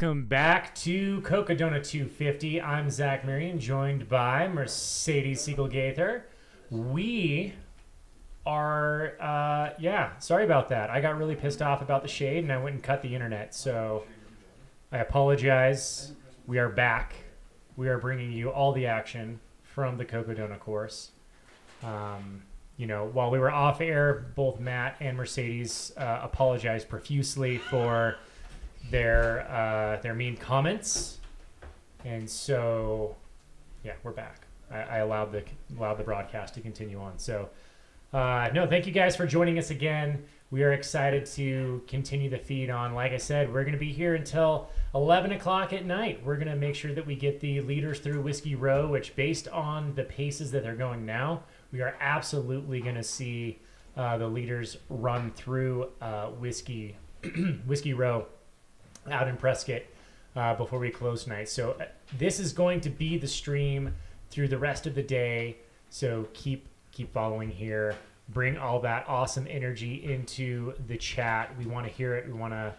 Welcome back to Cocodona 250. I'm Zach Marion, joined by Mercedes Siegel-Gaither. We are, sorry about that. I got really pissed off about the shade, and I went and cut the internet, so I apologize. We are back. We are bringing you all the action from the Cocodona course. While we were off air, both Matt and Mercedes apologized profusely for their mean comments, and so we're back. I allowed the broadcast to continue on. So thank you guys for joining us again. We are excited to continue the feed on. Like I said, we're going to be here until 11 o'clock at night. We're going to make sure that we get the leaders through Whiskey Row, which, based on the paces that they're going now, we are absolutely going to see the leaders run through Whiskey Row out in Prescott before we close tonight. So this is going to be the stream through the rest of the day. So keep following here. Bring all that awesome energy into the chat. We want to hear it. We want to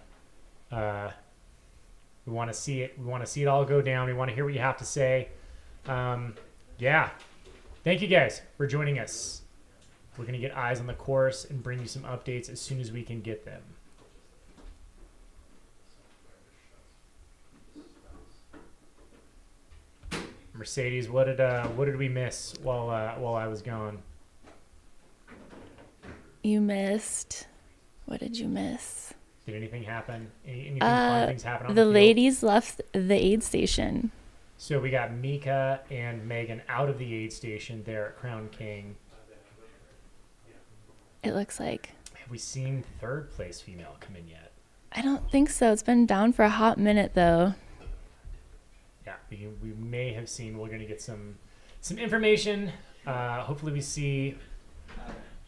see it. We want to see it all go down. We want to hear what you have to say. Thank you guys for joining us. We're going to get eyes on the course and bring you some updates as soon as we can get them. Mercedes, what did we miss while I was gone? You missed. What did you miss? Did anything happen? Anything fun things happen on the field? ladies left the aid station. So we got Mika and Megan out of the aid station there at Crown King. It looks like. Have we seen third place female come in yet? I don't think so. It's been down for a hot minute though. Yeah, we may have seen. We're going to get some information. Hopefully we see.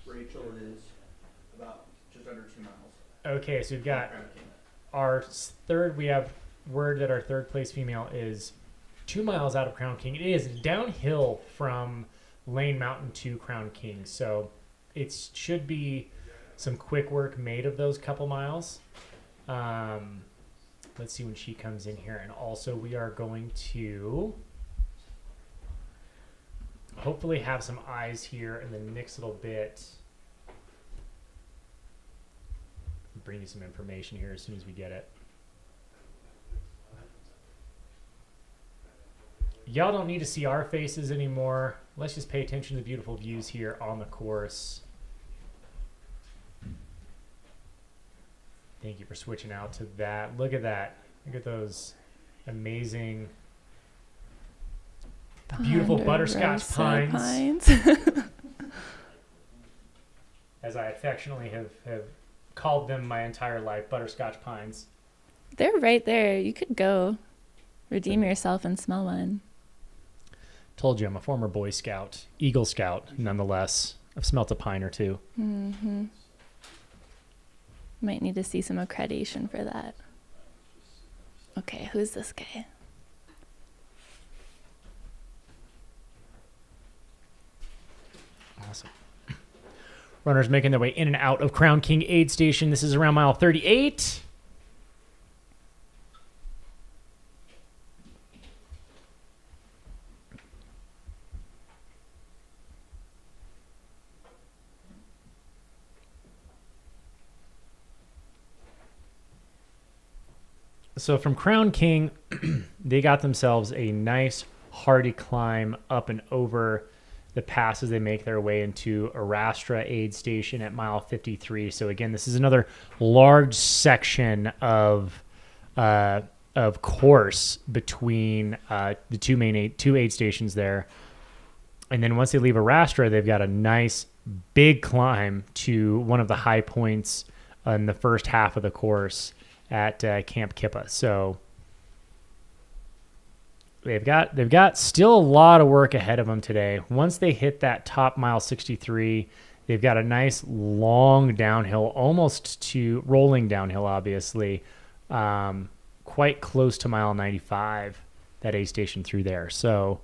Rachel is about just under 2 miles. Okay, so we've got our third. We have word that our third place female is 2 miles out of Crown King. It is downhill from Lane Mountain to Crown King, so it should be some quick work made of those couple miles. Let's see when she comes in here. And also we are going to hopefully have some eyes here in the next little bit. Bring you some information here as soon as we get it. Y'all don't need to see our faces anymore. Let's just pay attention to the beautiful views here on the course. Thank you for switching out to that. Look at that. Look at those amazing, beautiful butterscotch pines. As I affectionately have called them my entire life, butterscotch pines. They're right there. You could go redeem yourself and smell one. Told you I'm a former Boy Scout, Eagle Scout, nonetheless. I've smelt a pine or two. Mm-hmm. Might need to see some accreditation for that. Okay, who's this guy? Awesome. Runners making their way in and out of Crown King Aid Station. This is around mile 38. So from Crown King, they got themselves a nice hardy climb up and over the pass as they make their way into Arastra Aid Station at mile 53. So again, this is another large section of course between the two aid stations there. And then once they leave Arastra, they've got a nice big climb to one of the high points in the first half of the course at Camp Kippa. So they've got still a lot of work ahead of them today. Once they hit that top mile 63, they've got a nice long downhill, almost to rolling downhill, obviously, quite close to mile 95, that aid station through there. So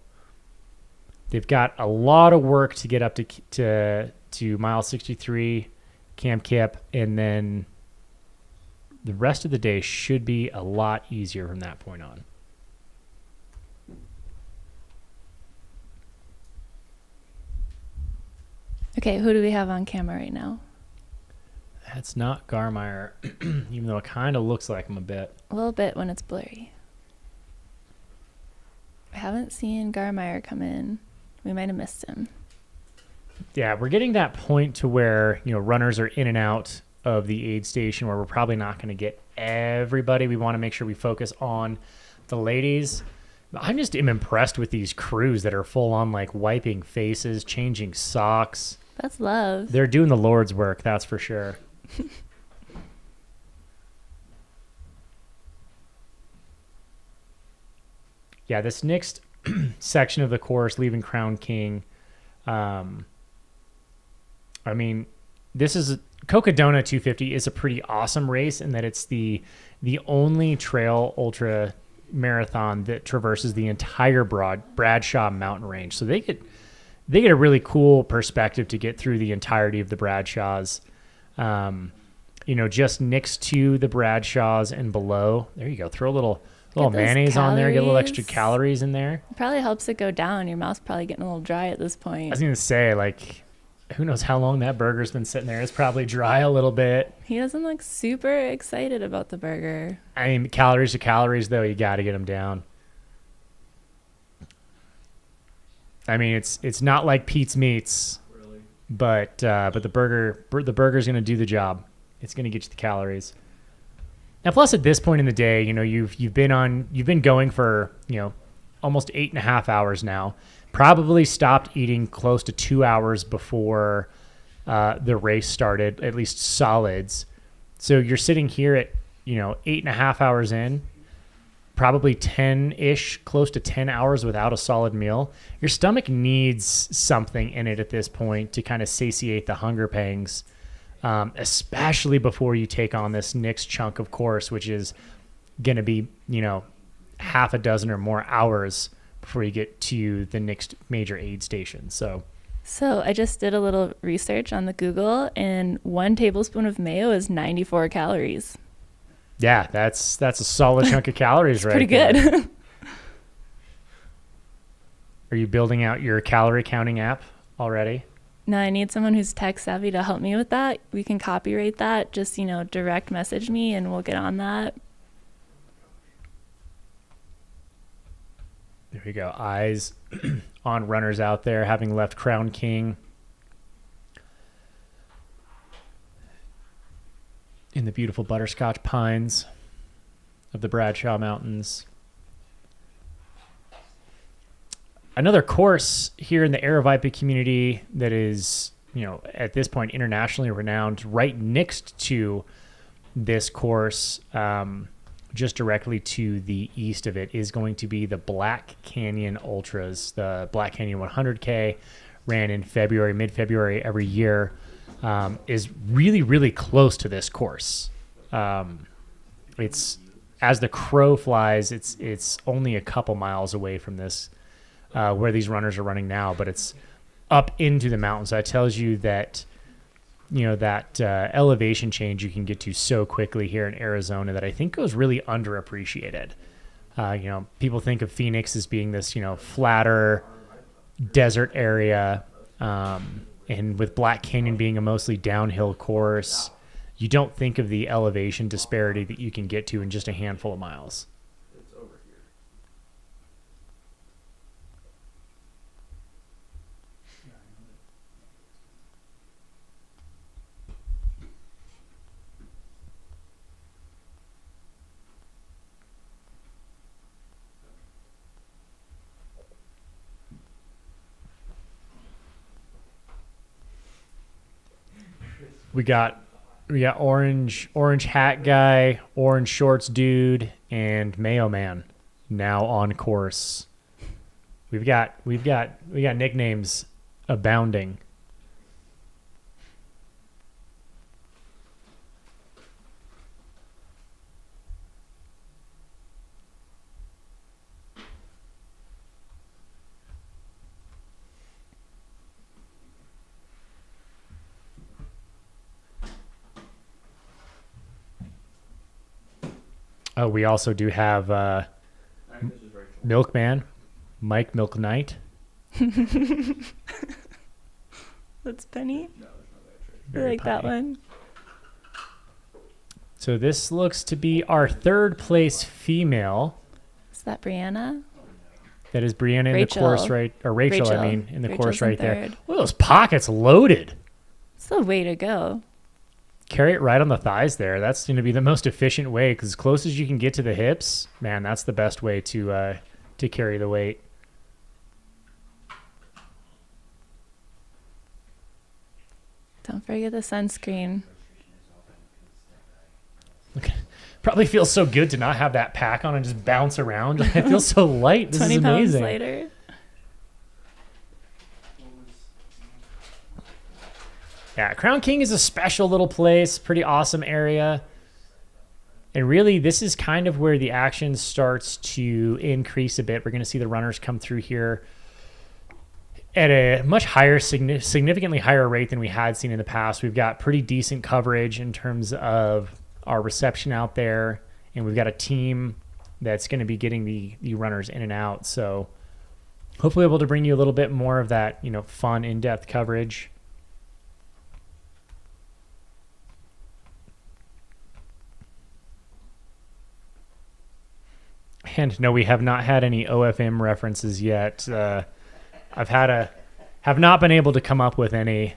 they've got a lot of work to get up to mile 63, Camp Kip, and then the rest of the day should be a lot easier from that point on. Okay, who do we have on camera right now? That's not Garmire, even though it kind of looks like him a bit. A little bit when it's blurry. I haven't seen Garmire come in. We might have missed him. Yeah, we're getting that point to where, runners are in and out of the aid station where we're probably not going to get everybody. We want to make sure we focus on the ladies. I'm just impressed with these crews that are full on like wiping faces, changing socks. That's love. They're doing the Lord's work, that's for sure. Yeah, this next section of the course, leaving Crown King, this is Cocodona 250 is a pretty awesome race in that it's the only trail ultra marathon that traverses the entire Bradshaw Mountain range. So they get a really cool perspective to get through the entirety of the Bradshaws. Just next to the Bradshaws and below. There you go. Throw a little mayonnaise on there, get a little extra calories in there. It probably helps it go down. Your mouth's probably getting a little dry at this point. I was going to say, who knows how long that burger's been sitting there. It's probably dry a little bit. He doesn't look super excited about the burger. I mean, calories are calories, though. You got to get them down. I mean, it's not like Pete's Meats, really, but the burger's going to do the job. It's going to get you the calories. Now, plus at this point in the day, you've been going for almost 8.5 hours now. Probably stopped eating close to 2 hours before the race started, at least solids. So you're sitting here at 8.5 hours in, probably 10-ish, close to 10 hours without a solid meal. Your stomach needs something in it at this point to kind of satiate the hunger pangs. Especially before you take on this next chunk of course, which is going to be, half a dozen or more hours before you get to the next major aid station. So I just did a little research on the Google, and 1 tablespoon of mayo is 94 calories. Yeah, that's a solid chunk of calories right pretty there. Good. Are you building out your calorie counting app already? No, I need someone who's tech savvy to help me with that. We can copyright that. Just, direct message me and we'll get on that. There we go. Eyes on runners out there having left Crown King in the beautiful butterscotch pines of the Bradshaw Mountains. Another course here in the Aravaipa community that is, at this point internationally renowned, right next to this course, just directly to the east of it, is going to be the Black Canyon Ultras. The Black Canyon 100K ran in February, mid-February every year, is really, really close to this course. It's, as the crow flies, it's only a couple miles away from this, where these runners are running now, but it's up into the mountains. So that tells you that, that elevation change you can get to so quickly here in Arizona that I think goes really underappreciated. People think of Phoenix as being this, flatter desert area. And with Black Canyon being a mostly downhill course, you don't think of the elevation disparity that you can get to in just a handful of miles. We got orange hat guy, orange shorts dude, and Mayo Man now on course. We got nicknames abounding. Oh, we also do have I think this is Rachel. Milkman, Mike McKnight. That's Penny. No, there's no that trick. I Very like that punny. one. So this looks to be our third place female. Is that Brianna? That is Brianna in the Rachel. course right, or Rachel, I mean, in the Rachel's course in right there. third. Look at those pockets loaded. It's the way to go. Carry it right on the thighs there. That's going to be the most efficient way, because as close as you can get to the hips, man, that's the best way to carry the weight. Don't forget the sunscreen. Probably feels so good to not have that pack on and just bounce around. I feel so light. This 20 is pounds amazing. later. Yeah, Crown King is a special little place, pretty awesome area. And really, this is kind of where the action starts to increase a bit. We're going to see the runners come through here at a much higher, significantly higher rate than we had seen in the past. We've got pretty decent coverage in terms of our reception out there, and we've got a team that's going to be getting the runners in and out. So hopefully able to bring you a little bit more of that, fun, in-depth coverage. And no, we have not had any OFM references yet. Have not been able to come up with any.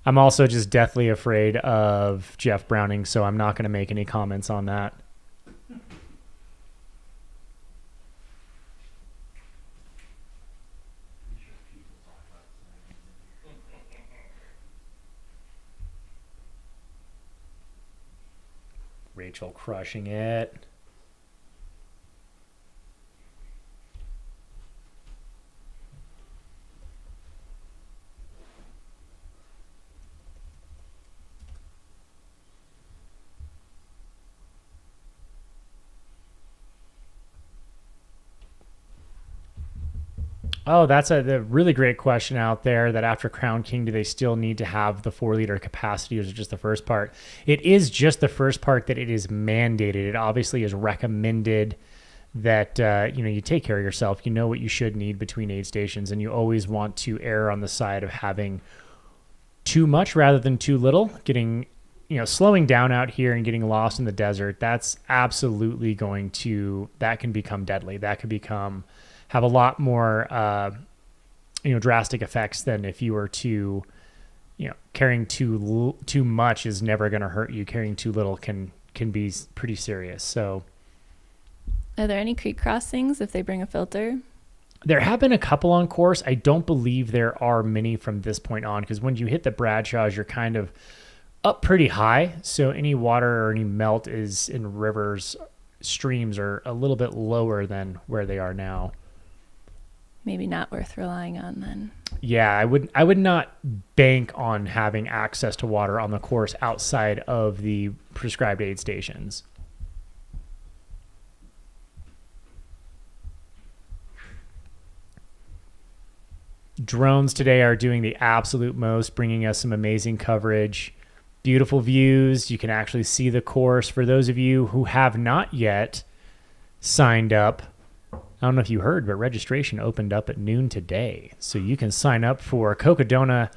I'm also just deathly afraid of Jeff Browning, so I'm not going to make any comments on that. Rachel crushing it. Oh, that's a really great question out there, that after Crown King, do they still need to have the 4-liter capacity, or is it just the first part? It is just the first part that it is mandated. It obviously is recommended that you take care of yourself. You know what you should need between aid stations, and you always want to err on the side of having too much rather than too little. Getting, slowing down out here and getting lost in the desert, that's absolutely that can become deadly. That could have a lot more, drastic effects than if you were to, carrying too much is never going to hurt you. Carrying too little can be pretty serious. So, Are there any creek crossings if they bring a filter? there have been a couple on course. I don't believe there are many from this point on, because when you hit the Bradshaws, you're kind of up pretty high. So any water or any melt is in rivers, streams are a little bit lower than where they are now. Maybe not worth relying on then. Yeah, I would not bank on having access to water on the course outside of the prescribed aid stations. Drones today are doing the absolute most, bringing us some amazing coverage, beautiful views. You can actually see the course. For those of you who have not yet signed up, I don't know if you heard, but registration opened up at noon today. So you can sign up for Cocodona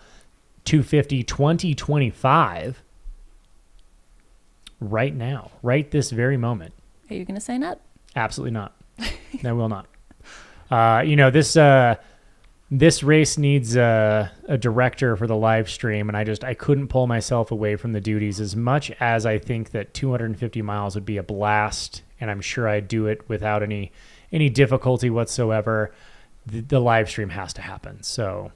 250 2025 right now, right this very moment. Are you going to sign up? Absolutely not. I will not. This race needs a director for the live stream, and I couldn't pull myself away from the duties. As much as I think that 250 miles would be a blast, and I'm sure I'd do it without any difficulty whatsoever, the live stream has to happen. So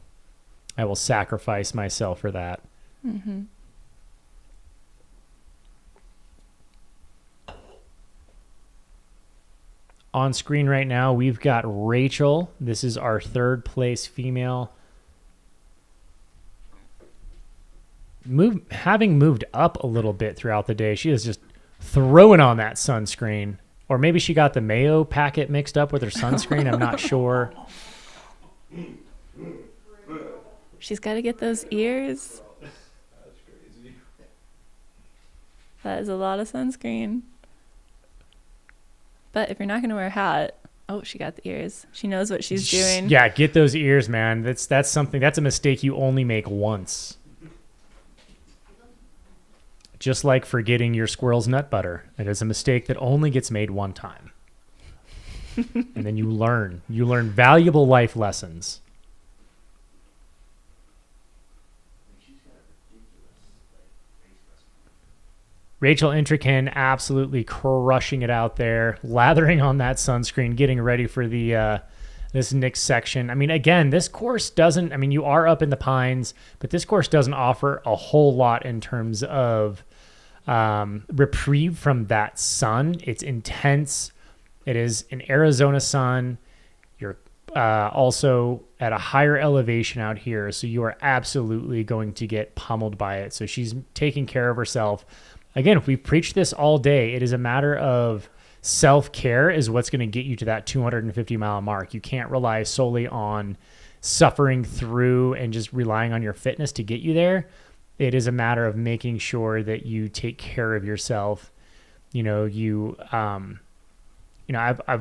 I will sacrifice myself for that. Mm-hmm. On screen right now, we've got Rachel. This is our third place female. Having moved up a little bit throughout the day, she is just throwing on that sunscreen. Or maybe she got the mayo packet mixed up with her sunscreen. I'm not sure. She's got to get those ears. That's crazy. That is a lot of sunscreen. But if you're not going to wear a hat, oh, she got the ears. She knows what she's doing. Yeah, get those ears, man. That's something. That's a mistake you only make once. Just like forgetting your squirrel's nut butter. It is a mistake that only gets made one time. And then you learn. You learn valuable life lessons. Rachel Intrican absolutely crushing it out there, lathering on that sunscreen, getting ready for the this next section. I mean, again, this course doesn't, I mean, you are up in the pines, but this course doesn't offer a whole lot in terms of reprieve from that sun. It's intense. It is an Arizona sun. You're also at a higher elevation out here, so you are absolutely going to get pummeled by it. So she's taking care of herself. Again, if we preach this all day, it is a matter of self-care is what's going to get you to that 250-mile mark. You can't rely solely on suffering through and just relying on your fitness to get you there. It is a matter of making sure that you take care of yourself. I've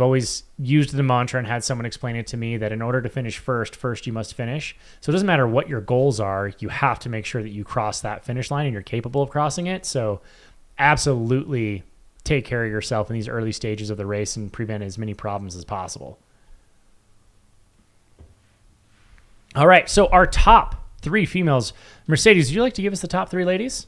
always used the mantra and had someone explain it to me that in order to finish first you must finish. So it doesn't matter what your goals are. You have to make sure that you cross that finish line and you're capable of crossing it. So absolutely take care of yourself in these early stages of the race and prevent as many problems as possible. All right. So our top 3 females. Mercedes, would you like to give us the top 3 ladies?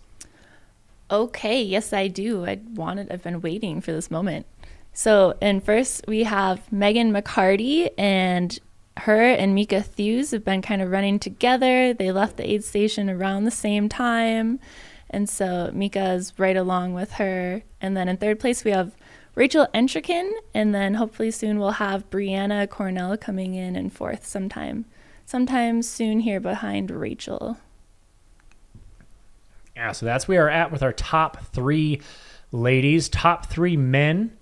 Okay. Yes, I do. I've been waiting for this moment. So, and first we have Megan McCarty, and her and Mika Thews have been kind of running together. They left the aid station around the same time. And so Mika is right along with her. And then in third place, we have Rachel Entrican. And then hopefully soon we'll have Brianna Cornell coming in fourth sometime soon here behind Rachel. Yeah, so that's where we're at with our top 3 ladies. Top 3 men.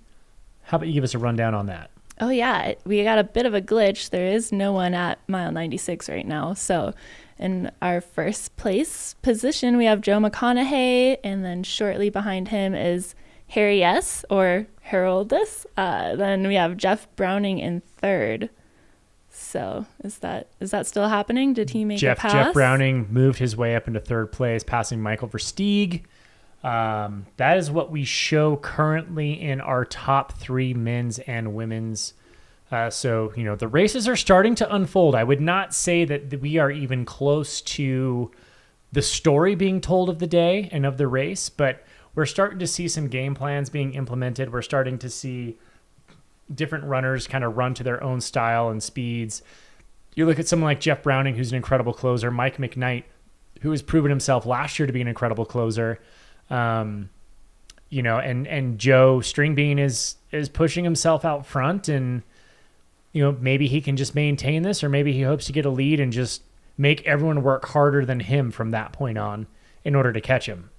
How about you give us a rundown on that? Oh, yeah. We got a bit of a glitch. There is no one at mile 96 right now. So in our first place position, we have Joe McConaughey. And then shortly behind him is Harry S. or Haroldus. Then we have Jeff Browning in third. So is that still happening? Did he make a pass? Jeff Browning moved his way up into third place, passing Michael Versteeg. That is what we show currently in our top 3 men's and women's. So, the races are starting to unfold. I would not say that we are even close to the story being told of the day and of the race, but we're starting to see some game plans being implemented. We're starting to see different runners kind of run to their own style and speeds. You look at someone like Jeff Browning, who's an incredible closer, Mike McKnight, who has proven himself last year to be an incredible closer. And Joe Stringbean is pushing himself out front, and maybe he can just maintain this, or maybe he hopes to get a lead and just make everyone work harder than him from that point on in order to catch him.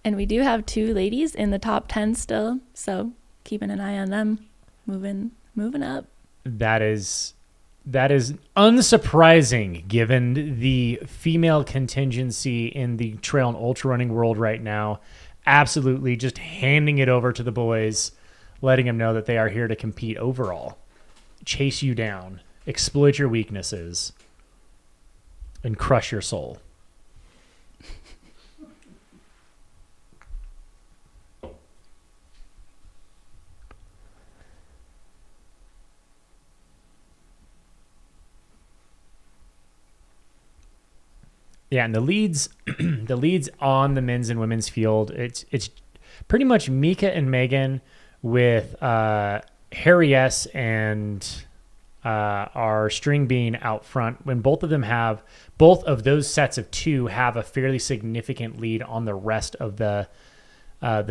And we do have 2 ladies in the top 10 still, so keeping an eye on them moving up. That is unsurprising given the female contingency in the trail and ultra running world right now. Absolutely just handing it over to the boys, letting them know that they are here to compete overall, chase you down, exploit your weaknesses, and crush your soul. Yeah, and the leads on the men's and women's field, it's pretty much Mika and Megan with Harry S. and our String Bean out front. When both of those sets of 2 have a fairly significant lead on the rest of the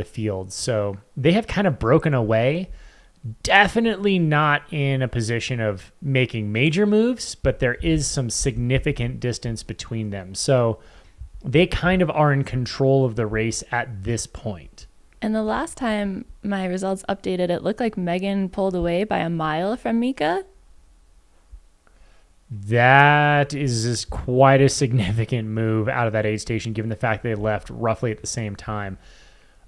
field. So they have kind of broken away. Definitely not in a position of making major moves, but there is some significant distance between them. So they kind of are in control of the race at this point. And the last time my results updated, it looked like Megan pulled away by a mile from Mika. That is quite a significant move out of that aid station, given the fact they left roughly at the same time.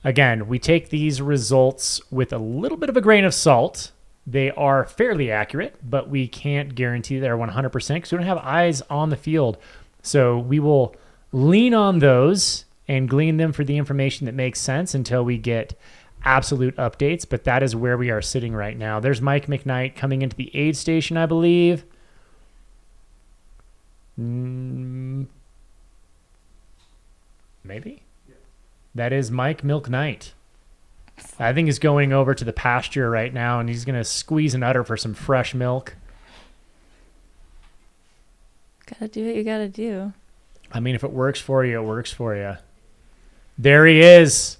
again, we take these results with a little bit of a grain of salt. They are fairly accurate, but we can't guarantee they're 100% because we don't have eyes on the field. So we will lean on those and glean them for the information that makes sense until we get absolute updates. But that is where we are sitting right now. There's Mike McKnight coming into the aid station, I believe. Maybe? Yeah. That is Mike McKnight. I think he's going over to the pasture right now, and he's going to squeeze an udder for some fresh milk. Gotta do what you gotta do. I mean, if it works for you, it works for you. There he is.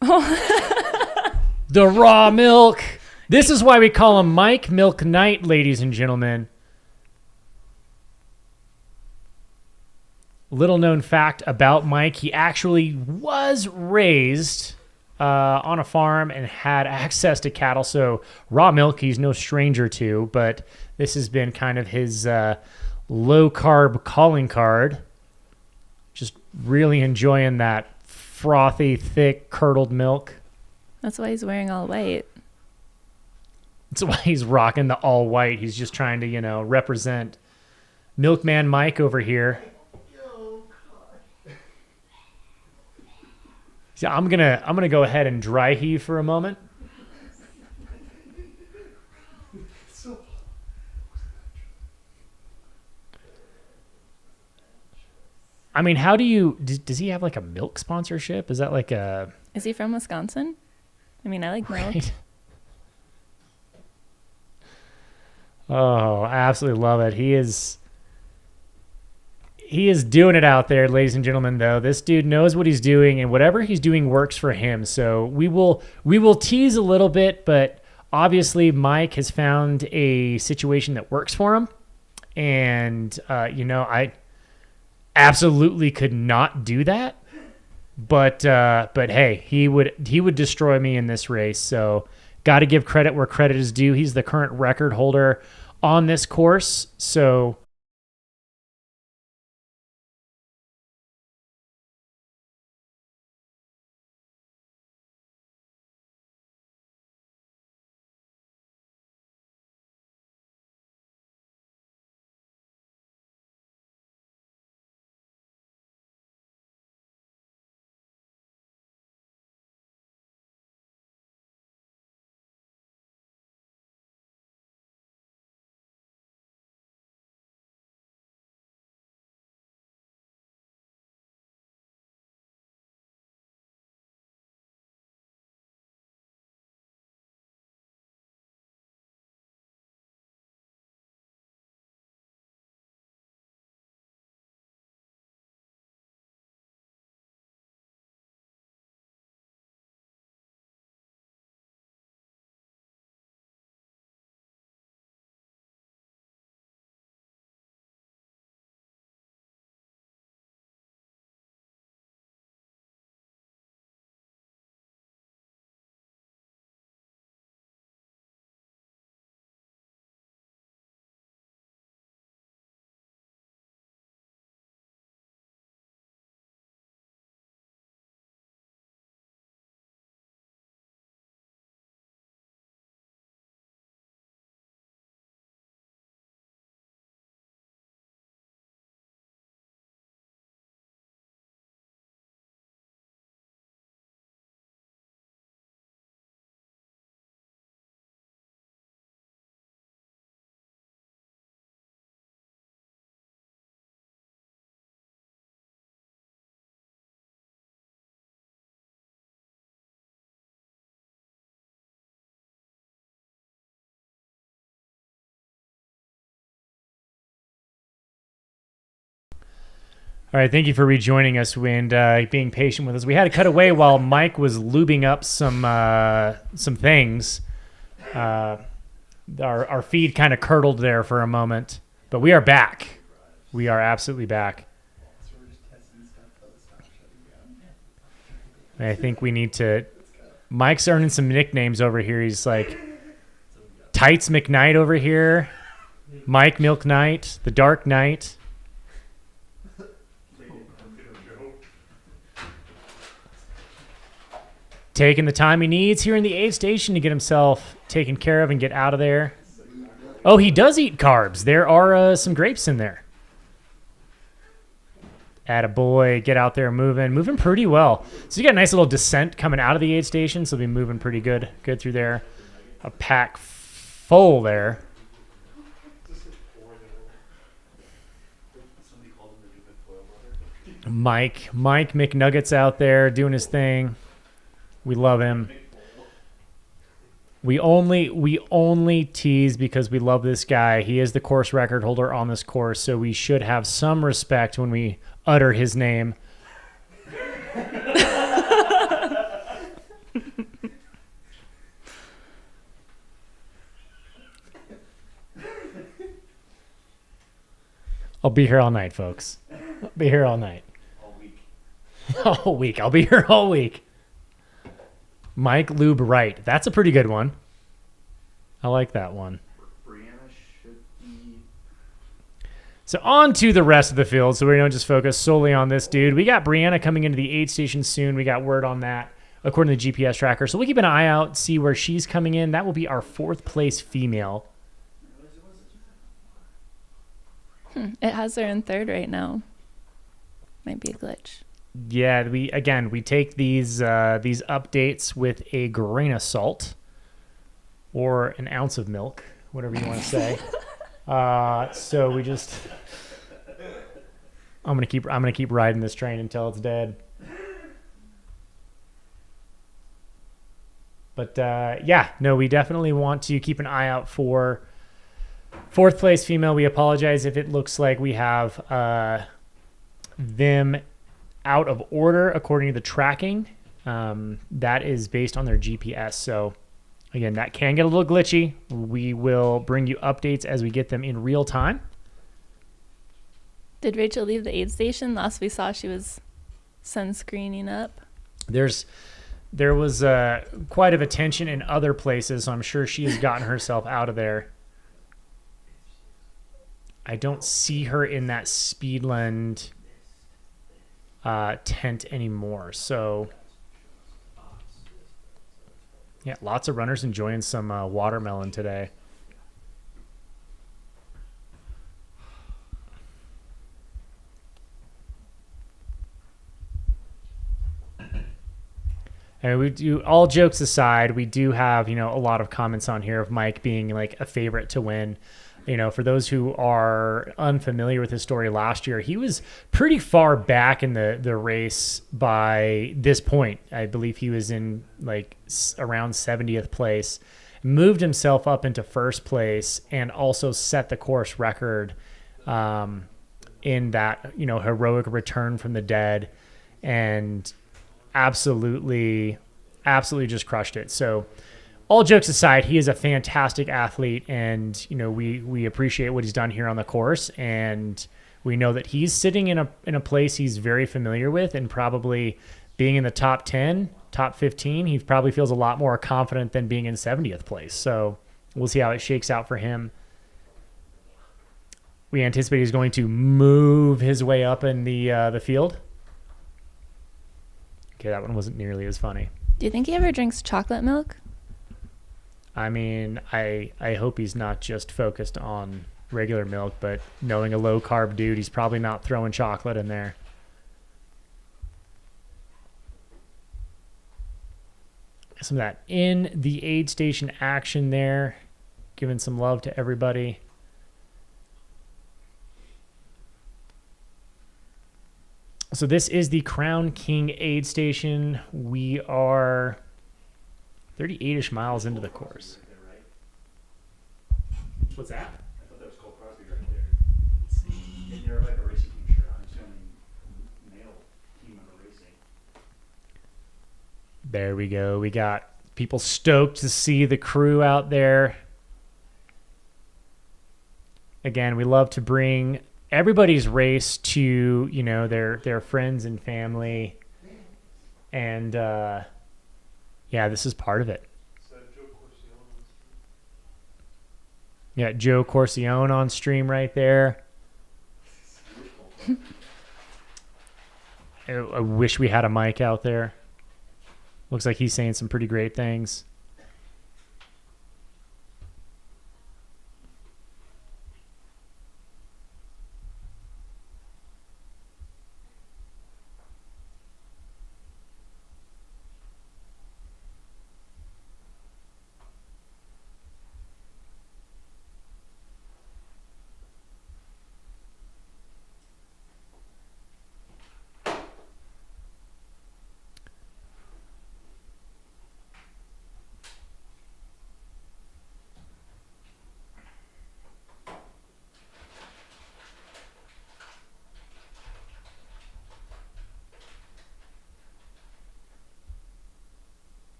The raw milk. This is why we call him Mike McKnight, ladies and gentlemen. Little known fact about Mike, he actually was raised on a farm and had access to cattle, so raw milk he's no stranger to, but this has been kind of his low-carb calling card. Just really enjoying that frothy, thick, curdled milk. That's why he's wearing all white. That's why he's rocking the all white. He's just trying to, represent Milkman Mike over here. So I'm gonna go ahead and dry heave for a moment. I mean, how do you? Does he have like a milk sponsorship? Is that like a? Is he from Wisconsin? I mean, I like milk. Right. Oh, I absolutely love it. He is doing it out there, ladies and gentlemen, though. This dude knows what he's doing, and whatever he's doing works for him. So we will tease a little bit, but obviously Mike has found a situation that works for him. And, I absolutely could not do that. But hey, he would destroy me in this race. So got to give credit where credit is due. He's the current record holder on this course. So all right, thank you for rejoining us and being patient with us. We had to cut away while Mike was lubing up some things. Our feed kind of curdled there for a moment, but we are back. We are absolutely back. I think we need to. Mike's earning some nicknames over here. He's like Tights McKnight over here, Mike McKnight, the Dark Knight. taking the time he needs here in the aid station to get himself taken care of and get out of there. Oh, he does eat carbs. There are some grapes in there. Attaboy, get out there moving pretty well. So you got a nice little descent coming out of the aid station, so he'll be moving pretty good through there. A pack full there. Mike McNuggets out there doing his thing. We love him. We only tease because we love this guy. He is the course record holder on this course, so we should have some respect when we utter his name. I'll be here all night, folks. I'll be here all night. All week. I'll be here all week. Mike Lube Wright. That's a pretty good one. I like that one. Brianna should be. So on to the rest of the field, so we don't just focus solely on this dude. We got Brianna coming into the aid station soon. We got word on that according to the GPS tracker. So we'll keep an eye out, see where she's coming in. That will be our 4th place female. It has her in 3rd right now. Might be a glitch. Yeah, we take these updates with a grain of salt or an ounce of milk, whatever you want to say. So we just I'm gonna keep riding this train until it's dead. But we definitely want to keep an eye out for 4th place female. We apologize if it looks like we have them out of order according to the tracking. That is based on their GPS. So again, that can get a little glitchy. We will bring you updates as we get them in real time. Did Rachel leave the aid station? Last we saw, she was sunscreening up. There was quite of attention in other places, so I'm sure she has gotten herself out of there. I don't see her in that Speedland tent anymore. So yeah, lots of runners enjoying some watermelon today. And we do, all jokes aside, we do have, a lot of comments on here of Mike being like a favorite to win. For those who are unfamiliar with his story last year, he was pretty far back in the race by this point. I believe he was in like around 70th place, moved himself up into 1st place, and also set the course record in that, heroic return from the dead, and absolutely just crushed it. So all jokes aside, he is a fantastic athlete, and we appreciate what he's done here on the course, and we know that he's sitting in a place he's very familiar with, and probably being in the top 10, top 15, he probably feels a lot more confident than being in 70th place. So we'll see how it shakes out for him. We anticipate he's going to move his way up in the field. Okay, that one wasn't nearly as funny. Do you think he ever drinks chocolate milk? I mean, I hope he's not just focused on regular milk, but knowing a low-carb dude, he's probably not throwing chocolate in there. Some of that in the aid station action there, giving some love to everybody. So this is the Crown King aid station. We are 38-ish miles into the course. What's that? I thought that was Cole Crosby right there. And you're like a racing team shirt. I'm assuming male team member racing. There we go. We got people stoked to see the crew out there. Again, we love to bring everybody's race to, their friends and family. And, this is part of it. Yeah, Joe Corcione on stream right there. I wish we had a mic out there. Looks like he's saying some pretty great things.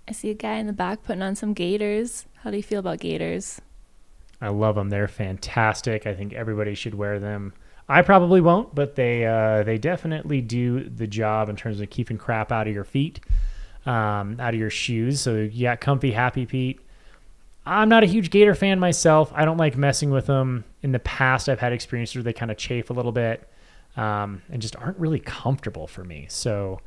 I see a guy in the back putting on some gaiters. How do you feel about gaiters? I love them. They're fantastic. I think everybody should wear them. I probably won't, but they definitely do the job in terms of keeping crap out of your feet, out of your shoes. So yeah, comfy, happy feet. I'm not a huge gaiter fan myself. I don't like messing with them. In the past, I've had experiences where they kind of chafe a little bit and just aren't really comfortable for me. So,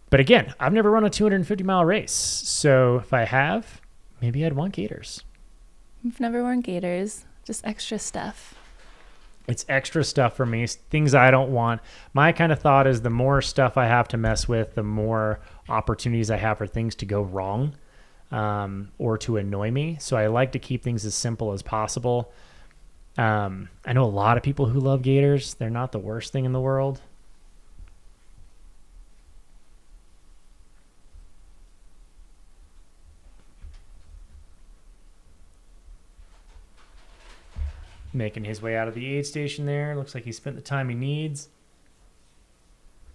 but again, I've never run a 250-mile race. So if I have, maybe I'd want gaiters. I've never worn gaiters, just extra stuff. It's extra stuff for me, things I don't want. My kind of thought is the more stuff I have to mess with, the more opportunities I have for things to go wrong or to annoy me. So I like to keep things as simple as possible. I know a lot of people who love gaiters. They're not the worst thing in the world. Making his way out of the aid station there. Looks like he spent the time he needs.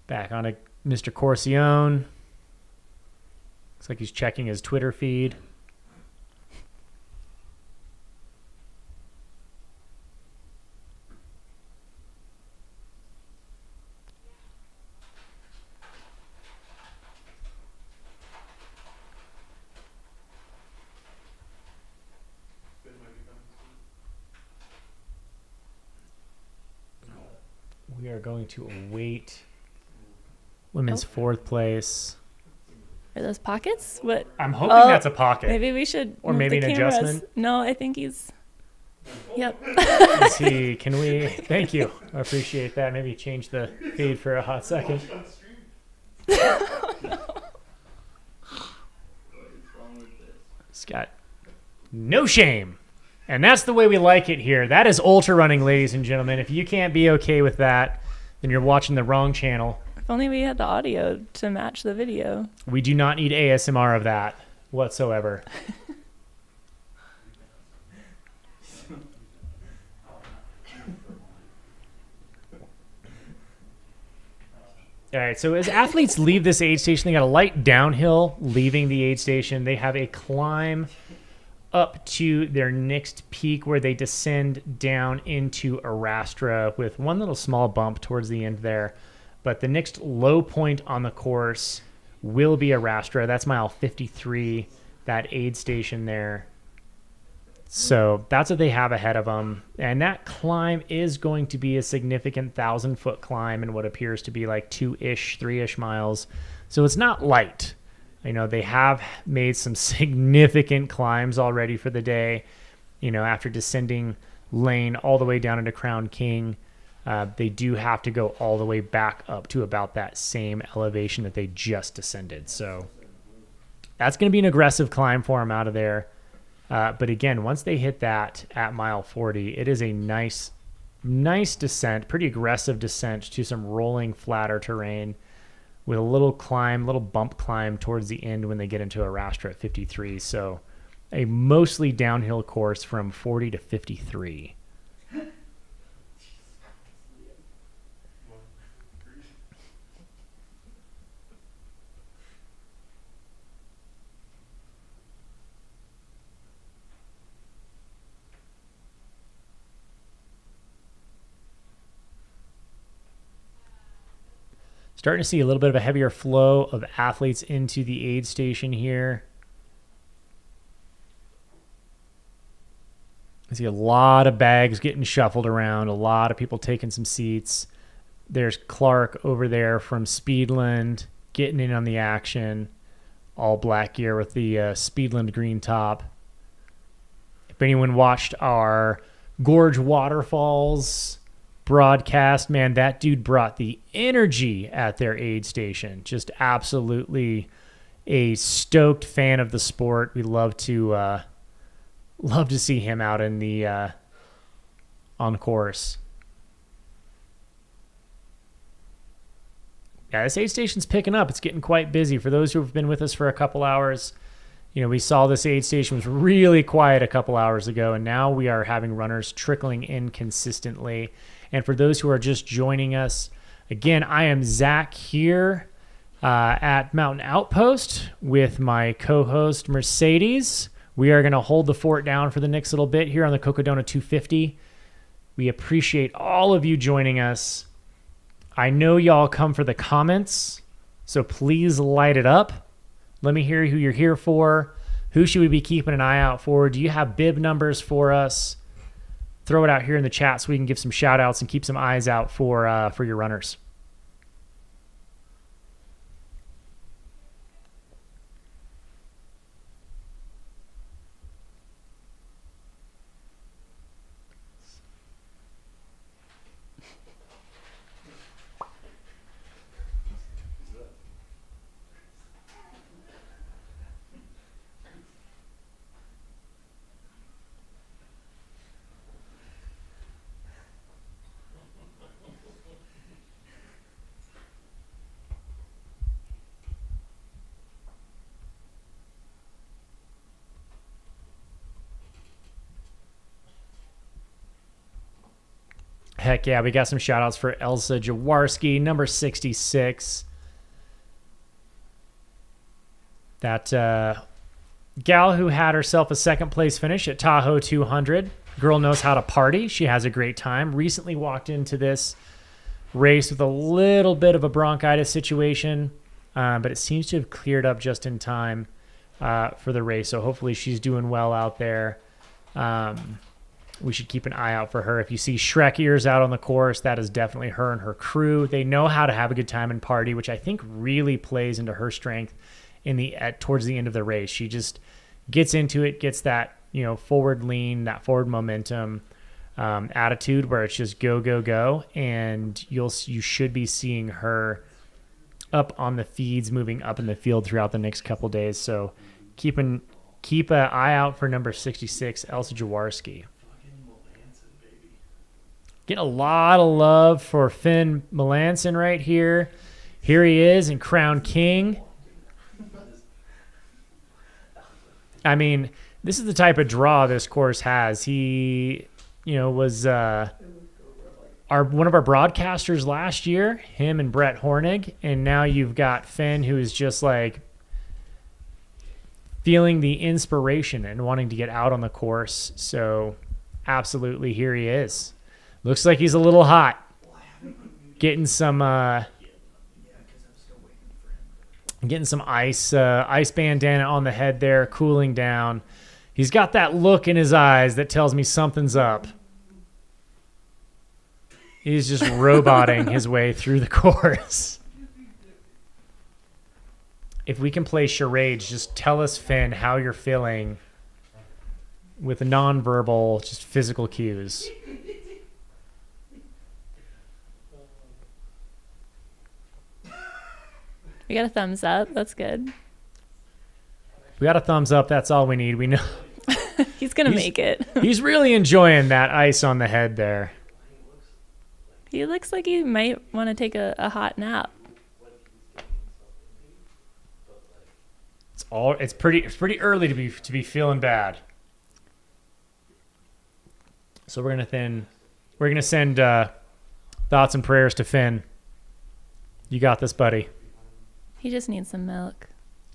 Back on to Mr. Corcione. Looks like he's checking his Twitter feed. We are going to await women's fourth place. Are those pockets? What? I'm hoping that's a pocket. Maybe we should. Or move maybe the an cameras. adjustment. No, I think he's. Yep. Is he? Can we? Thank you. I appreciate that. Maybe change the feed for a hot second. He's got no shame. And that's the way we like it here. That is ultra running, ladies and gentlemen. If you can't be okay with that, then you're watching the wrong channel. If only we had the audio to match the video. We do not need ASMR of that whatsoever. All right, so as athletes leave this aid station, they got a light downhill leaving the aid station. They have a climb up to their next peak where they descend down into Arastra with one little small bump towards the end there. But the next low point on the course will be Arastra. That's mile 53, that aid station there. So that's what they have ahead of them. And that climb is going to be a significant 1,000-foot climb in what appears to be like 2-ish, 3-ish miles. So it's not light. You know, they have made some significant climbs already for the day. You know, after descending Lane all the way down into Crown King, they do have to go all the way back up to about that same elevation that they just descended. So that's going to be an aggressive climb for them out of there. But again, once they hit that at mile 40, it is a nice descent, pretty aggressive descent to some rolling, flatter terrain with a little climb, little bump climb towards the end when they get into Arastra at 53. So a mostly downhill course from 40 to 53. Starting to see a little bit of a heavier flow of athletes into the aid station here. I see a lot of bags getting shuffled around, a lot of people taking some seats. There's Clark over there from Speedland getting in on the action. All black gear with the Speedland green top. If anyone watched our Gorge Waterfalls broadcast, man, that dude brought the energy at their aid station. Just absolutely a stoked fan of the sport. We love to see him out in the on course. Yeah, this aid station's picking up. It's getting quite busy. For those who have been with us for a couple hours, we saw this aid station was really quiet a couple hours ago, and now we are having runners trickling in consistently. And for those who are just joining us, again, I am Zach here at Mountain Outpost with my co-host Mercedes. We are going to hold the fort down for the next little bit here on the Cocodona 250. We appreciate all of you joining us. I know y'all come for the comments, so please light it up. Let me hear who you're here for. Who should we be keeping an eye out for? Do you have bib numbers for us? Throw it out here in the chat so we can give some shout outs and keep some eyes out for your runners. Heck yeah, we got some shout outs for Elsa Jarski, number 66. That gal who had herself a second place finish at Tahoe 200. Girl knows how to party. She has a great time. Recently walked into this race with a little bit of a bronchitis situation, but it seems to have cleared up just in time for the race. So hopefully she's doing well out there. We should keep an eye out for her. If you see Shrek ears out on the course, that is definitely her and her crew. They know how to have a good time and party, which I think really plays into her strength towards the end of the race. She just gets into it, gets that forward lean, that forward momentum attitude where it's just go, go, go, and you should be seeing her up on the feeds, moving up in the field throughout the next couple days. So keep an eye out for number 66, Elsa Jarski. Getting a lot of love for Finn Melanson right here. Here he is in Crown King. I mean, this is the type of draw this course has. He, was one of our broadcasters last year, him and Brett Hornig, and now you've got Finn, who is just like feeling the inspiration and wanting to get out on the course. So absolutely, here he is. Looks like he's a little hot. Getting some ice bandana on the head there, cooling down. He's got that look in his eyes that tells me something's up. He's just roboting his way through the course. If we can play charades, just tell us, Finn, how you're feeling with nonverbal, just physical cues. We got a thumbs up. That's good. We got a thumbs up. That's all we need. We know he's going to make it. He's really enjoying that ice on the head there. He looks like he might want to take a hot nap. It's pretty early to be feeling bad. So we're gonna send thoughts and prayers to Finn. You got this, buddy. He just needs some milk.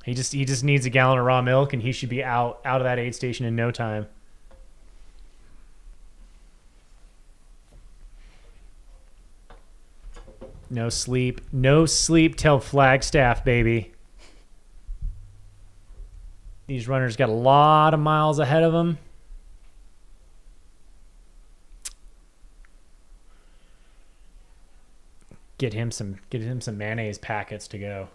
He just needs a gallon of raw milk, and he should be out of that aid station in no time. No sleep till Flagstaff, baby. These runners got a lot of miles ahead of them. Get him some mayonnaise packets to go.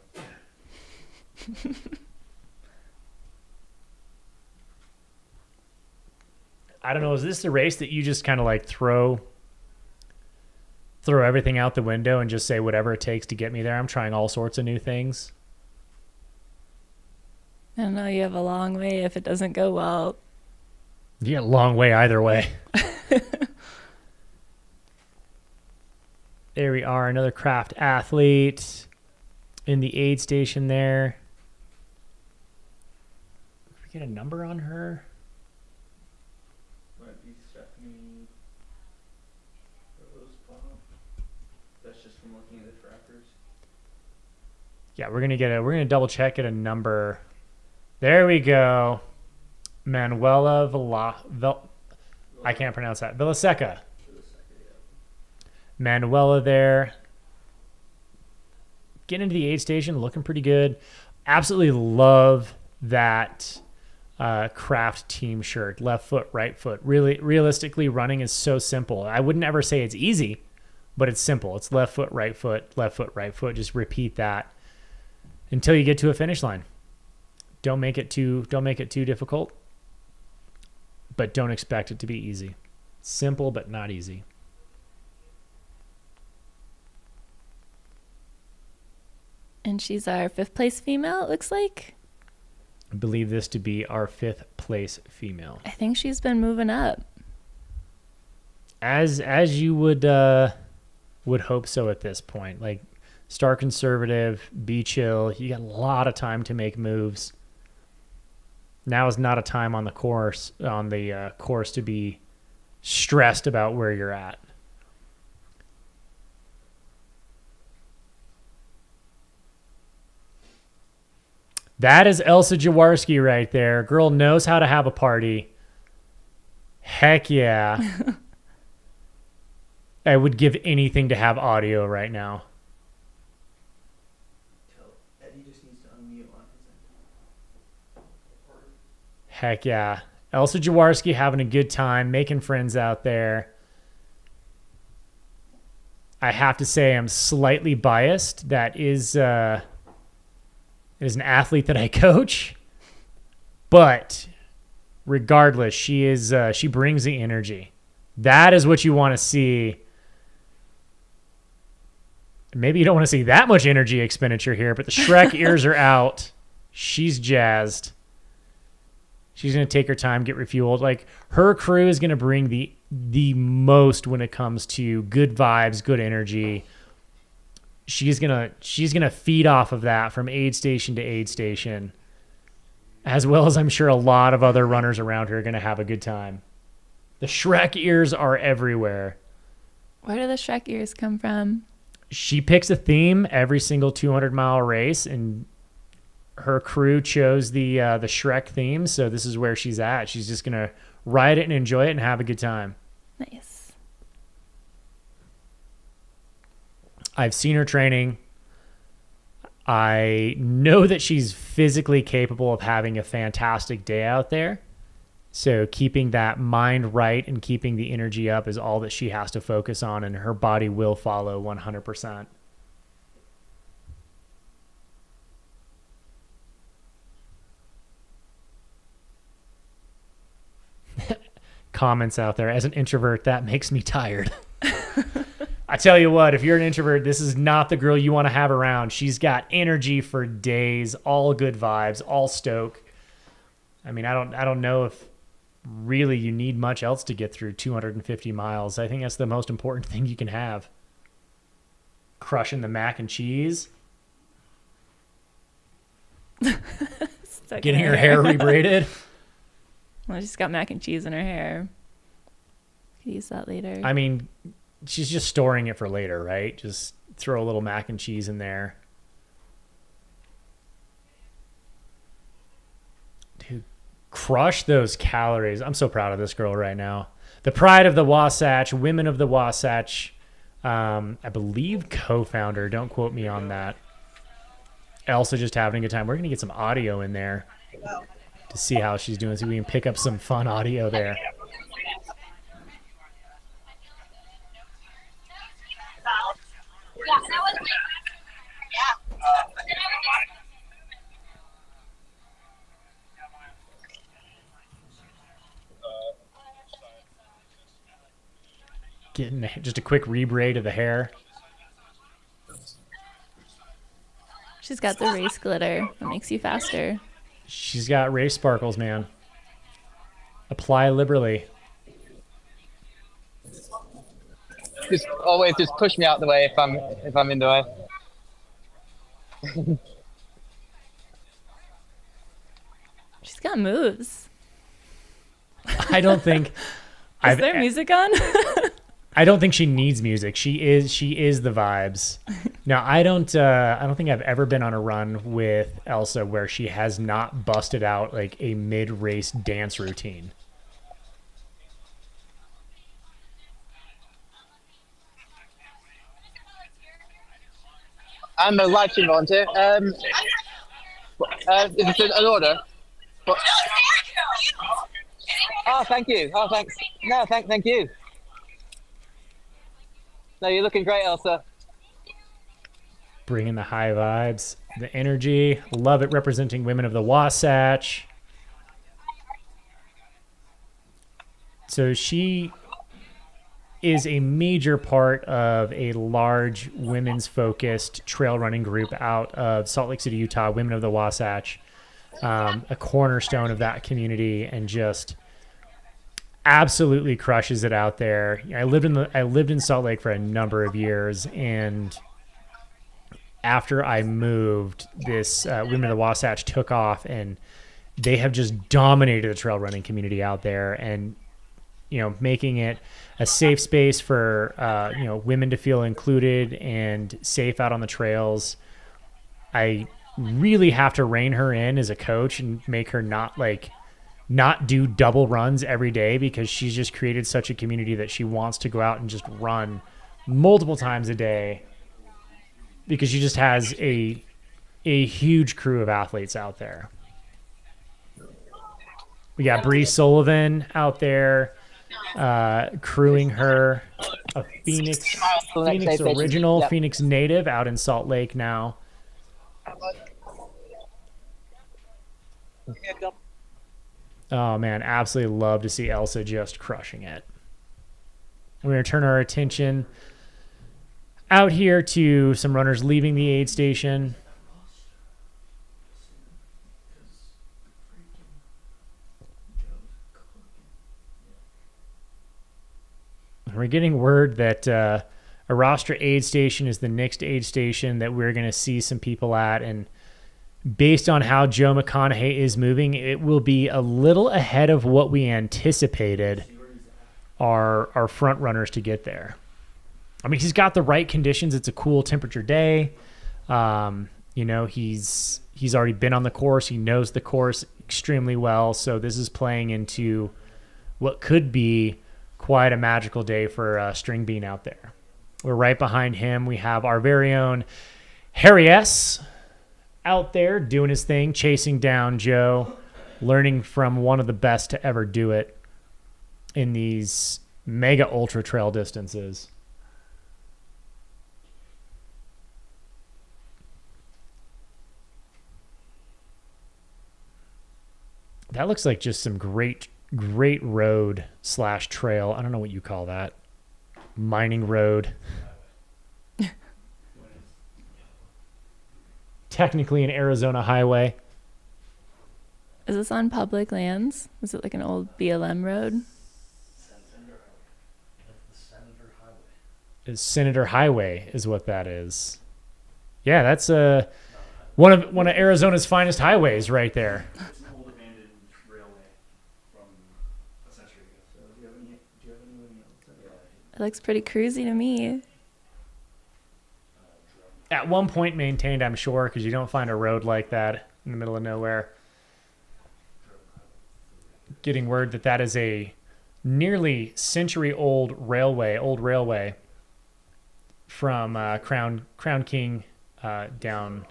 I don't know. Is this the race that you just kind of like throw everything out the window and just say whatever it takes to get me there? I'm trying all sorts of new things. I don't know. You have a long way if it doesn't go well. You got a long way either way. There we are. Another craft athlete in the aid station there. Did we get a number on her? Might be Stephanie Rosebach. That's just from looking at the trackers. Yeah, we're gonna double check at a number. There we go. Manuela I can't pronounce that. Villaseca. Manuela there. Getting into the aid station, looking pretty good. Absolutely love that craft team shirt. Left foot, right foot. Really, realistically, running is so simple. I wouldn't ever say it's easy, but it's simple. It's left foot, right foot, left foot, right foot. Just repeat that until you get to a finish line. Don't make it too difficult, but don't expect it to be easy. Simple, but not easy. And she's our 5th place female, it looks like. I believe this to be our 5th place female. I think she's been moving up. As you would hope so at this point. Like, start conservative, be chill. You got a lot of time to make moves. Now is not a time on the course to be stressed about where you're at. That is Elsa Jarski right there. Girl knows how to have a party. Heck yeah. I would give anything to have audio right now. Eddie just needs to unmute on his end. Heck yeah. Elsa Jarski having a good time, making friends out there. I have to say I'm slightly biased. That is an athlete that I coach. But regardless, she brings the energy. That is what you want to see. Maybe you don't want to see that much energy expenditure here, but the Shrek ears are out. She's jazzed. She's going to take her time, get refueled. Like, her crew is going to bring the most when it comes to good vibes, good energy. She's gonna feed off of that from aid station to aid station, as well as I'm sure a lot of other runners around her are going to have a good time. The Shrek ears are everywhere. Where do the Shrek ears come from? She picks a theme every single 200-mile race, and her crew chose the Shrek theme, so this is where she's at. She's just going to ride it and enjoy it and have a good time. Nice. I've seen her training. I know that she's physically capable of having a fantastic day out there. So keeping that mind right and keeping the energy up is all that she has to focus on, and her body will follow 100%. Comments out there. As an introvert, that makes me tired. I tell you what, if you're an introvert, this is not the girl you want to have around. She's got energy for days, all good vibes, all stoke. I mean, I don't know if really you need much else to get through 250 miles. I think that's the most important thing you can have. Crushing the mac and cheese. Getting her hair rebraided. Well, she's got mac and cheese in her hair. Could use that later. I mean, she's just storing it for later, right? Just throw a little mac and cheese in there. Dude, crush those calories. I'm so proud of this girl right now. The pride of the Wasatch, women of the Wasatch, I believe co-founder. Don't quote me on that. Elsa just having a good time. We're going to get some audio in there to see how she's doing, so we can pick up some fun audio there. Getting just a quick rebraid of the hair. She's got the race glitter that makes you faster. She's got race sparkles, man. Apply liberally. Just always just push me out the way if I'm in the way. She's got moves. I don't think Is there music on? I don't think she needs music. She is the vibes. Now, I don't think I've ever been on a run with Elsa where she has not busted out like a mid-race dance routine. I'm a live stream volunteer. Is it an order? But, oh, thank you. Oh, thanks. No, thank you. No, you're looking great, Elsa. Bringing the high vibes, the energy. Love it, representing women of the Wasatch. So she is a major part of a large women's focused trail running group out of Salt Lake City, Utah, Women of the Wasatch, a cornerstone of that community, and just absolutely crushes it out there. I lived in Salt Lake for a number of years, and after I moved, this Women of the Wasatch took off, and they have just dominated the trail running community out there, and making it a safe space for women to feel included and safe out on the trails. I really have to rein her in as a coach and make her not do double runs every day, because she's just created such a community that she wants to go out and just run multiple times a day, because she just has a huge crew of athletes out there. We got Bree Sullivan out there crewing her, a Phoenix original, yep. Phoenix native out in Salt Lake now. Oh man, absolutely love to see Elsa just crushing it. We're going to turn our attention out here to some runners leaving the aid station. We're getting word that Arastra aid station is the next aid station that we're going to see some people at, and based on how Joe McConaughey is moving, it will be a little ahead of what we anticipated our front runners to get there. I mean, he's got the right conditions. It's a cool temperature day. He's already been on the course. He knows the course extremely well. So this is playing into what could be quite a magical day for String Bean out there. We're right behind him. We have our very own Harry S. out there doing his thing, chasing down Joe, learning from one of the best to ever do it in these mega ultra trail distances. That looks like just some great road / trail. I don't know what you call that. Mining road. Technically an Arizona highway. Is this on public lands? Is it like an old BLM road? Senator Highway is what that is. Yeah, that's one of Arizona's finest highways right there. It's an old abandoned railway from a century ago. So do you have anything else? It looks pretty cruisy to me. At one point maintained, I'm sure, because you don't find a road like that in the middle of nowhere. Getting word that is a nearly century-old railway from Crown King down.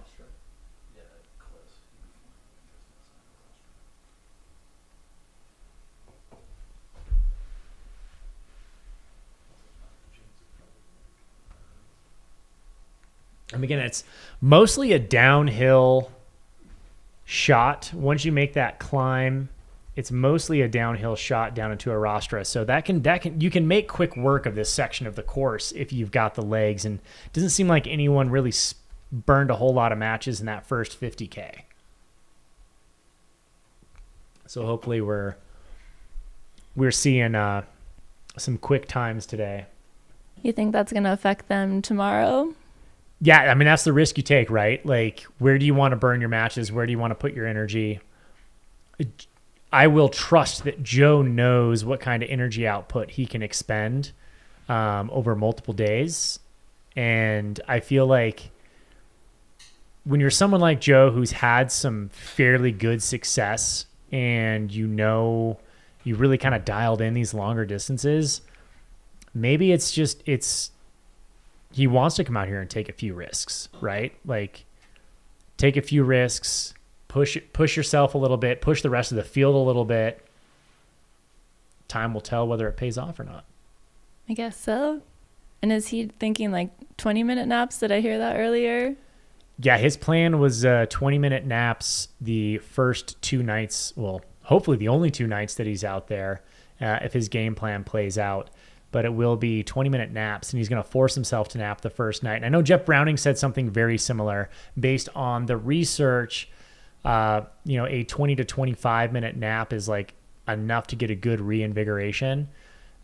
And again, it's mostly a downhill shot. Once you make that climb, it's mostly a downhill shot down into Arastra. So you can make quick work of this section of the course if you've got the legs. And it doesn't seem like anyone really burned a whole lot of matches in that first 50K. So hopefully we're seeing some quick times today. You think that's going to affect them tomorrow? Yeah, I mean, that's the risk you take, right? Like, where do you want to burn your matches? Where do you want to put your energy? I will trust that Joe knows what kind of energy output he can expend over multiple days. And I feel like when you're someone like Joe who's had some fairly good success and you really kind of dialed in these longer distances, maybe he wants to come out here and take a few risks, right? Like, take a few risks, push yourself a little bit, push the rest of the field a little bit. Time will tell whether it pays off or not. I guess so. And is he thinking like 20-minute naps? Did I hear that earlier? Yeah, his plan was 20-minute naps the first 2 nights. Well, hopefully the only 2 nights that he's out there, if his game plan plays out. But it will be 20-minute naps, and he's going to force himself to nap the first night. And I know Jeff Browning said something very similar based on the research. A 20 to 25-minute nap is like enough to get a good reinvigoration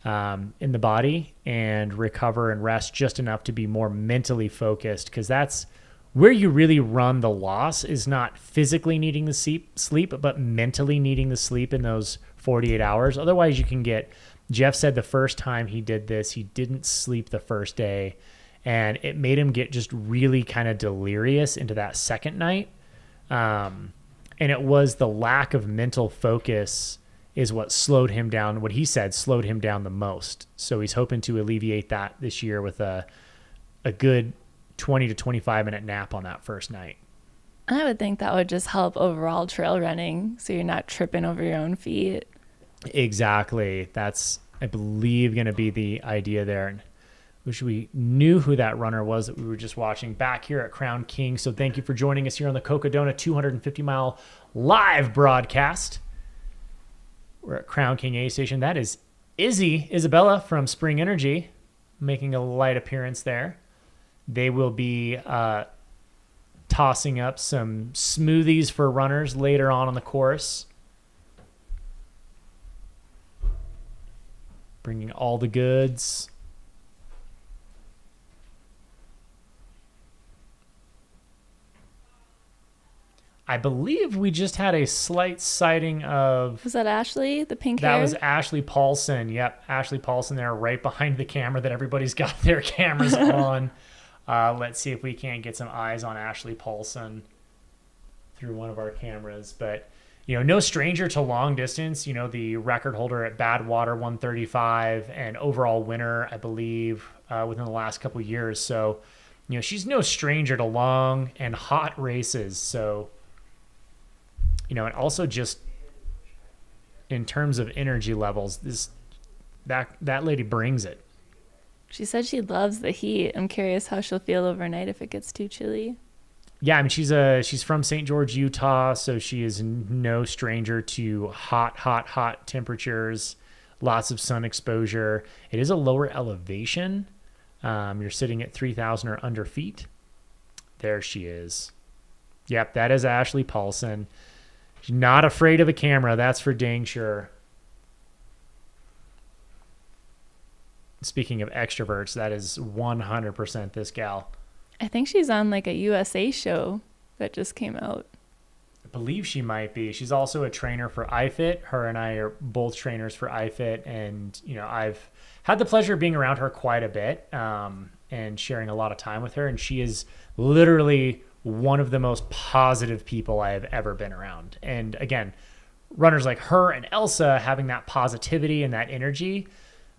in the body and recover and rest just enough to be more mentally focused, because that's where you really run the loss, is not physically needing the sleep, but mentally needing the sleep in those 48 hours. Otherwise, you can get... Jeff said the first time he did this, he didn't sleep the first day, and it made him get just really kind of delirious into that second night. And it was the lack of mental focus is what slowed him down. What he said slowed him down the most. So he's hoping to alleviate that this year with a good 20 to 25-minute nap on that first night. I would think that would just help overall trail running, so you're not tripping over your own feet. Exactly. That's, I believe, going to be the idea there. And wish we knew who that runner was that we were just watching back here at Crown King. So thank you for joining us here on the Cocodona 250-mile live broadcast. We're at Crown King A Station. That is Isabella from Spring Energy making a light appearance there. They will be tossing up some smoothies for runners later on the course. Bringing all the goods. I believe we just had a slight sighting of... Was that Ashley, the pink hair? That was Ashley Paulson. Yep, Ashley Paulson there right behind the camera that everybody's got their cameras on. Let's see if we can't get some eyes on Ashley Paulson through one of our cameras. But... no stranger to long distance, the record holder at Badwater 135 and overall winner, I believe, within the last couple of years. So, she's no stranger to long and hot races. So, and also just in terms of energy levels, that lady brings it. She said she loves the heat. I'm curious how she'll feel overnight if it gets too chilly. Yeah, I mean, she's from St. George, Utah, so she is no stranger to hot temperatures, lots of sun exposure. It is a lower elevation. You're sitting at 3,000 or under feet. There she is. Yep, that is Ashley Paulson. She's not afraid of a camera, that's for dang sure. Speaking of extroverts, that is 100% this gal. I think she's on like a USA show that just came out. I believe she might be. She's also a trainer for iFit. Her and I are both trainers for iFit. And, I've had the pleasure of being around her quite a bit and sharing a lot of time with her. And she is literally one of the most positive people I have ever been around. And again, runners like her and Elsa having that positivity and that energy,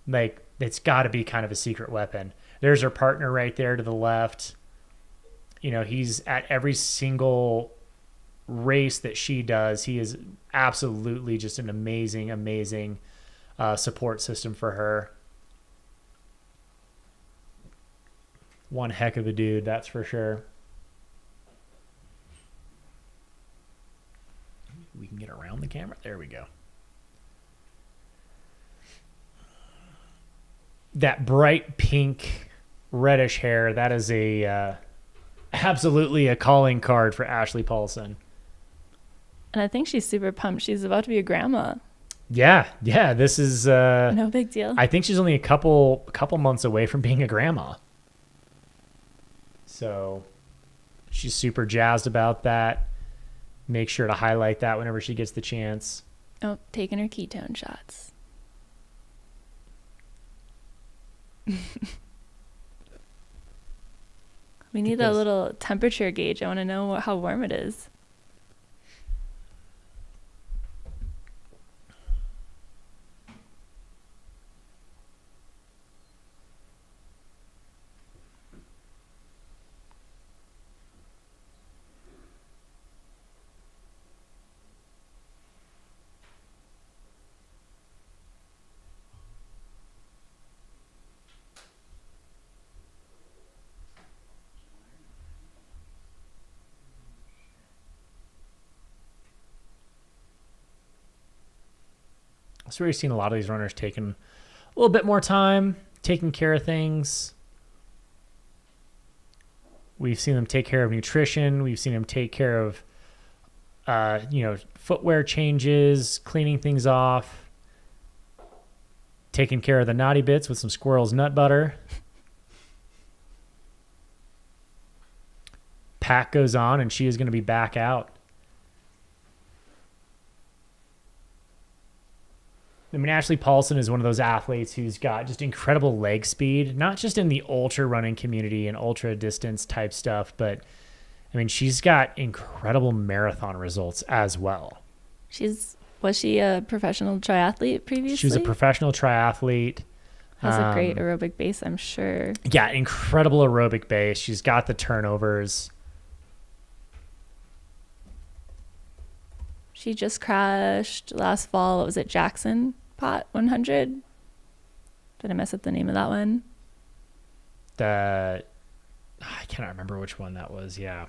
like, it's got to be kind of a secret weapon. There's her partner right there to the left. He's at every single race that she does. He is absolutely just an amazing support system for her. One heck of a dude, that's for sure. We can get around the camera. There we go. That bright pink reddish hair, that is absolutely a calling card for Ashley Paulson. And I think she's super pumped. She's about to be a grandma. Yeah, this is no big deal. I think she's only a couple months away from being a grandma. So she's super jazzed about that. Make sure to highlight that whenever she gets the chance. Oh, taking her ketone shots. We need a little temperature gauge. I want to know how warm it is. So we've seen a lot of these runners taking a little bit more time, taking care of things. We've seen them take care of nutrition. We've seen them take care of, footwear changes, cleaning things off, taking care of the naughty bits with some squirrel's nut butter. Pack goes on, and she is going to be back out. I mean, Ashley Paulson is one of those athletes who's got just incredible leg speed, not just in the ultra running community and ultra distance type stuff, but I mean, she's got incredible marathon results as well. Was she a professional triathlete previously? She was a professional triathlete. Has a great aerobic base, I'm sure. Yeah, incredible aerobic base. She's got the turnovers. She just crashed last fall. What was it, Jackson Pot 100? Did I mess up the name of that one? I cannot remember which one that was. Yeah.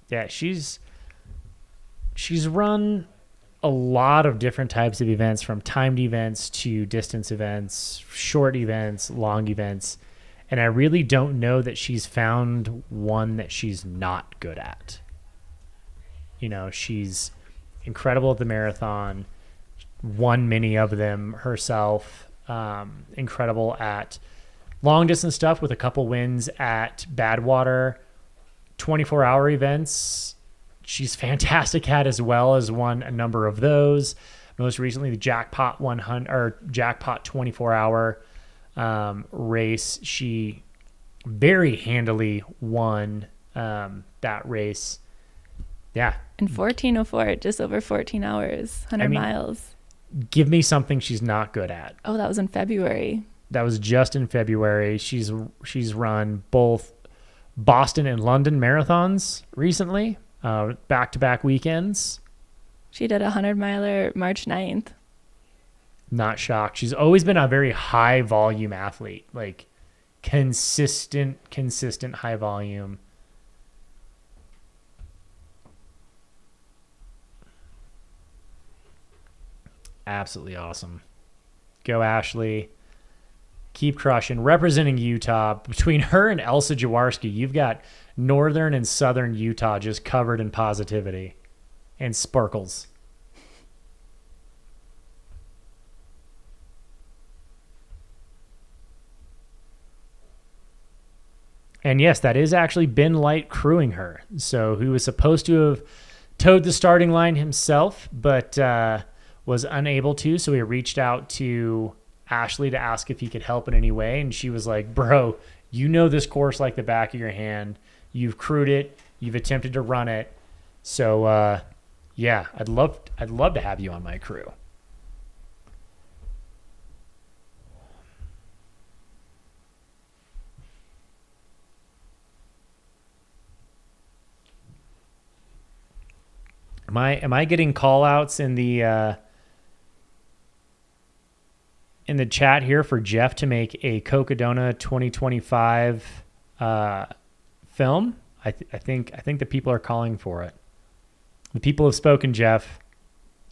Yeah, she's run a lot of different types of events, from timed events to distance events, short events, long events. And I really don't know that she's found one that she's not good at. You know, she's incredible at the marathon, won many of them herself, incredible at long distance stuff with a couple wins at Badwater. 24-hour events, she's fantastic at, as well as won a number of those. Most recently, the Jackpot 100 or Jackpot 24-hour race, she very handily won that race. Yeah, in 14:04, just over 14 hours, 100 miles. Give me something she's not good at. Oh, that was in February. That was just in February. She's run both Boston and London marathons recently, back-to-back weekends. She did a 100-miler March 9th. Not shocked. She's always been a very high-volume athlete, like consistent high volume. Absolutely awesome. Go, Ashley. Keep crushing. Representing Utah. Between her and Elsa Jarski, you've got northern and southern Utah just covered in positivity and sparkles. And yes, that is actually Ben Light crewing her. So who was supposed to have towed the starting line himself, but was unable to. So he reached out to Ashley to ask if he could help in any way, and she was like, bro, you know this course like the back of your hand. You've crewed it, you've attempted to run it, so yeah, I'd love to have you on my crew. Am I getting call outs in the chat here for Jeff to make a Cocodona 2025 film? I think the people are calling for it. The people have spoken, Jeff.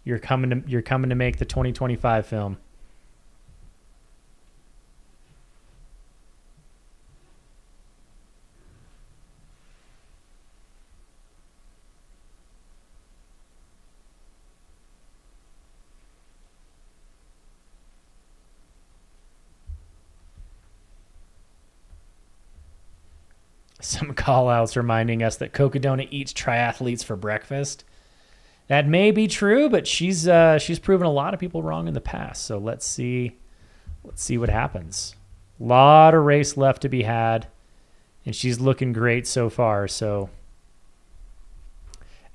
You're coming to make the 2025 film. Some call-outs reminding us that Cocodona eats triathletes for breakfast. That may be true, but she's proven a lot of people wrong in the past. So let's see what happens. A lot of race left to be had, and she's looking great so far. So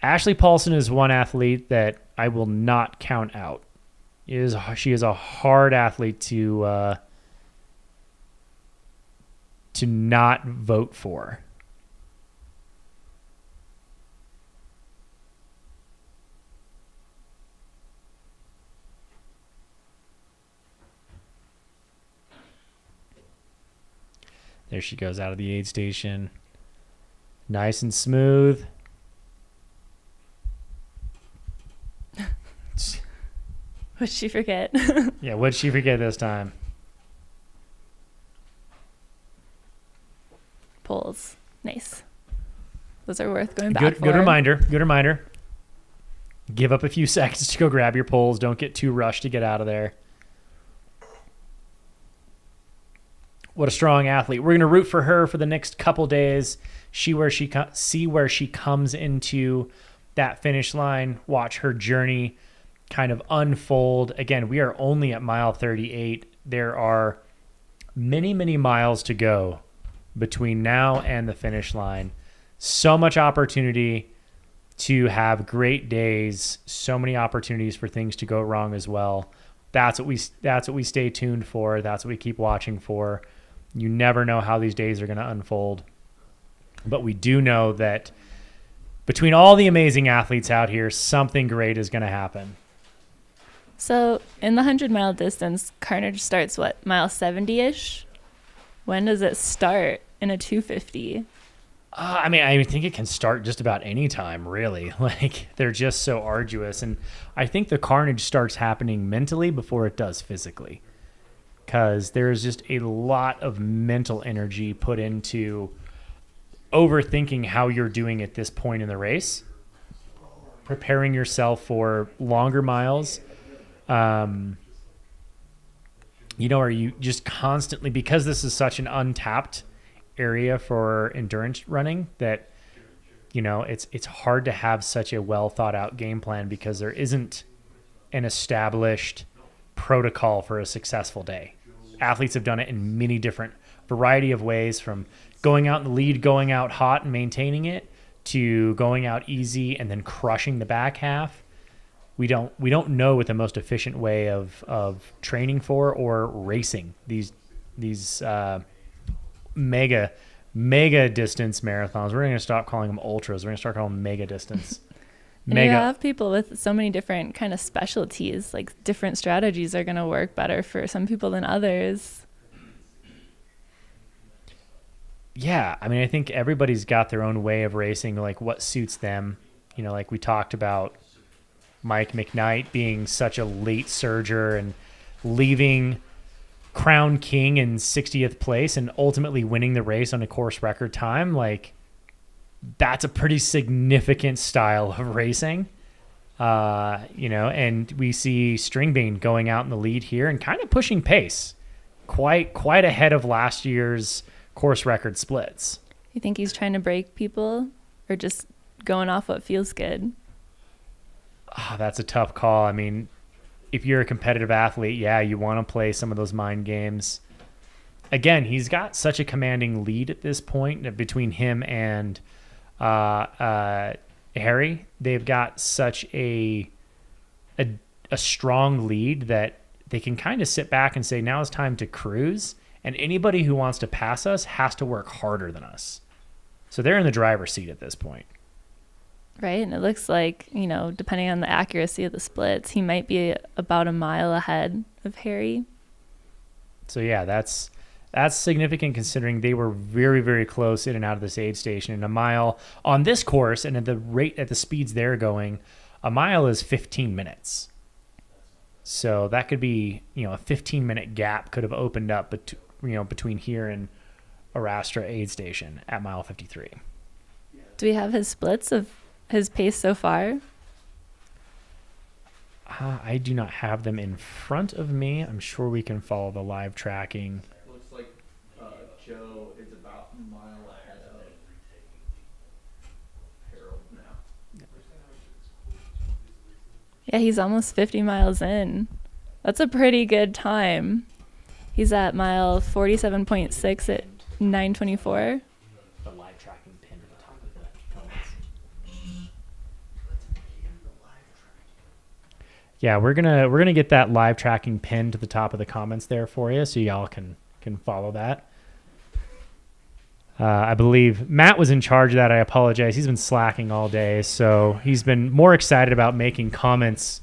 Ashley Paulson is one athlete that I will not count out. She is a hard athlete to not vote for. There she goes out of the aid station. Nice and smooth. What'd she forget? Yeah, what'd she forget this time? Poles. Nice. Those are worth going back for. Good reminder. Good reminder. Give up a few seconds to go grab your poles. Don't get too rushed to get out of there. What a strong athlete. We're going to root for her for the next couple days. See where she comes into that finish line. Watch her journey kind of unfold. Again, we are only at mile 38. There are many, many miles to go between now and the finish line. So much opportunity to have great days. So many opportunities for things to go wrong as well. That's what we stay tuned for. That's what we keep watching for. You never know how these days are going to unfold. But we do know that between all the amazing athletes out here, something great is going to happen. So in the 100-mile distance, Carnage starts, what, mile 70-ish? When does it start in a 250? I think it can start just about any time, really. Like, they're just so arduous. And I think the carnage starts happening mentally before it does physically. Because there's just a lot of mental energy put into overthinking how you're doing at this point in the race, preparing yourself for longer miles. Are you just constantly, because this is such an untapped area for endurance running, that, it's hard to have such a well thought out game plan because there isn't an established protocol for a successful day. Athletes have done it in many different variety of ways, from going out in the lead, going out hot and maintaining it, to going out easy and then crushing the back half. We don't know what the most efficient way of training for or racing these mega distance marathons. We're going to stop calling them ultras. We're going to start calling them mega distance. And you have people with so many different kind of specialties, like different strategies are going to work better for some people than others. Yeah, I think everybody's got their own way of racing, like what suits them. Like we talked about Mike McKnight being such a late surger and leaving Crown King in 60th place and ultimately winning the race on a course record time. Like, that's a pretty significant style of racing. And we see Stringbean going out in the lead here and kind of pushing pace quite ahead of last year's course record splits. You think he's trying to break people or just going off what feels good? That's a tough call. If you're a competitive athlete, yeah, you want to play some of those mind games. Again, he's got such a commanding lead at this point between him and Harry. They've got such a strong lead that they can kind of sit back and say, now it's time to cruise. And anybody who wants to pass us has to work harder than us. So they're in the driver's seat at this point. Right, and it looks like, depending on the accuracy of the splits, he might be about a mile ahead of Harry. So yeah, that's significant considering they were very, very close in and out of this aid station. And a mile on this course, and at the speeds they're going, a mile is 15 minutes. So that could be, a 15-minute gap could have opened up, between here and Arastra aid station at mile 53. Do we have his splits of his pace so far? I do not have them in front of me. I'm sure we can follow the live tracking. Looks like Joe is about a mile ahead of Harold now. Yeah, he's almost 50 miles in. That's a pretty good time. He's at mile 47.6 at 9:24. The live tracking pin at the top of the comments. Yeah, we're gonna get that live tracking pin to the top of the comments there for you, so y'all can follow that. I believe Matt was in charge of that. I apologize. He's been slacking all day, so he's been more excited about making comments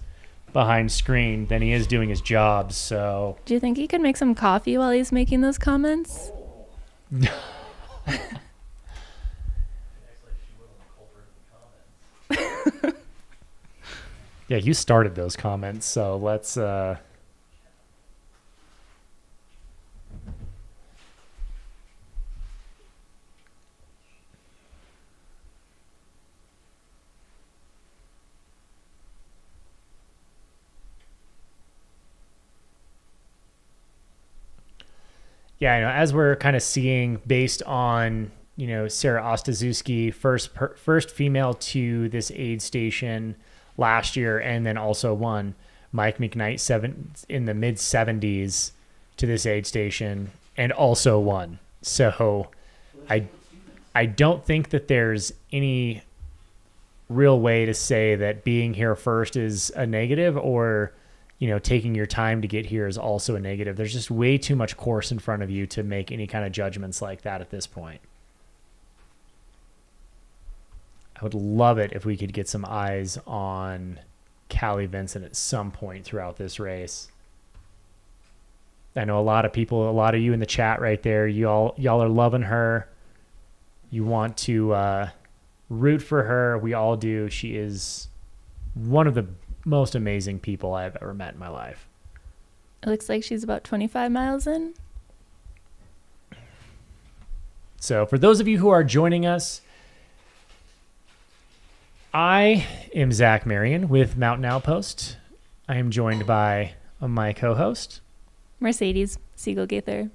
behind screen than he is doing his job. So, Do you think he could make some coffee while he's making those comments? yeah, you started those comments, so let's. Yeah, as we're kind of seeing based on, Sarah Ostaszewski, first female to this aid station last year, and then also won Mike McKnight in the mid 70s to this aid station and also won. So I don't think that there's any real way to say that being here first is a negative or taking your time to get here is also a negative. There's just way too much course in front of you to make any kind of judgments like that at this point. I would love it if we could get some eyes on Callie Vincent at some point throughout this race. I know a lot of you in the chat right there, y'all are loving her. You want to root for her. We all do. She is one of the most amazing people I've ever met in my life. It looks like she's about 25 miles in. So for those of you who are joining us, I am Zach Marion with Mountain Outpost. I am joined by my co-host, Mercedes Siegel Gaither,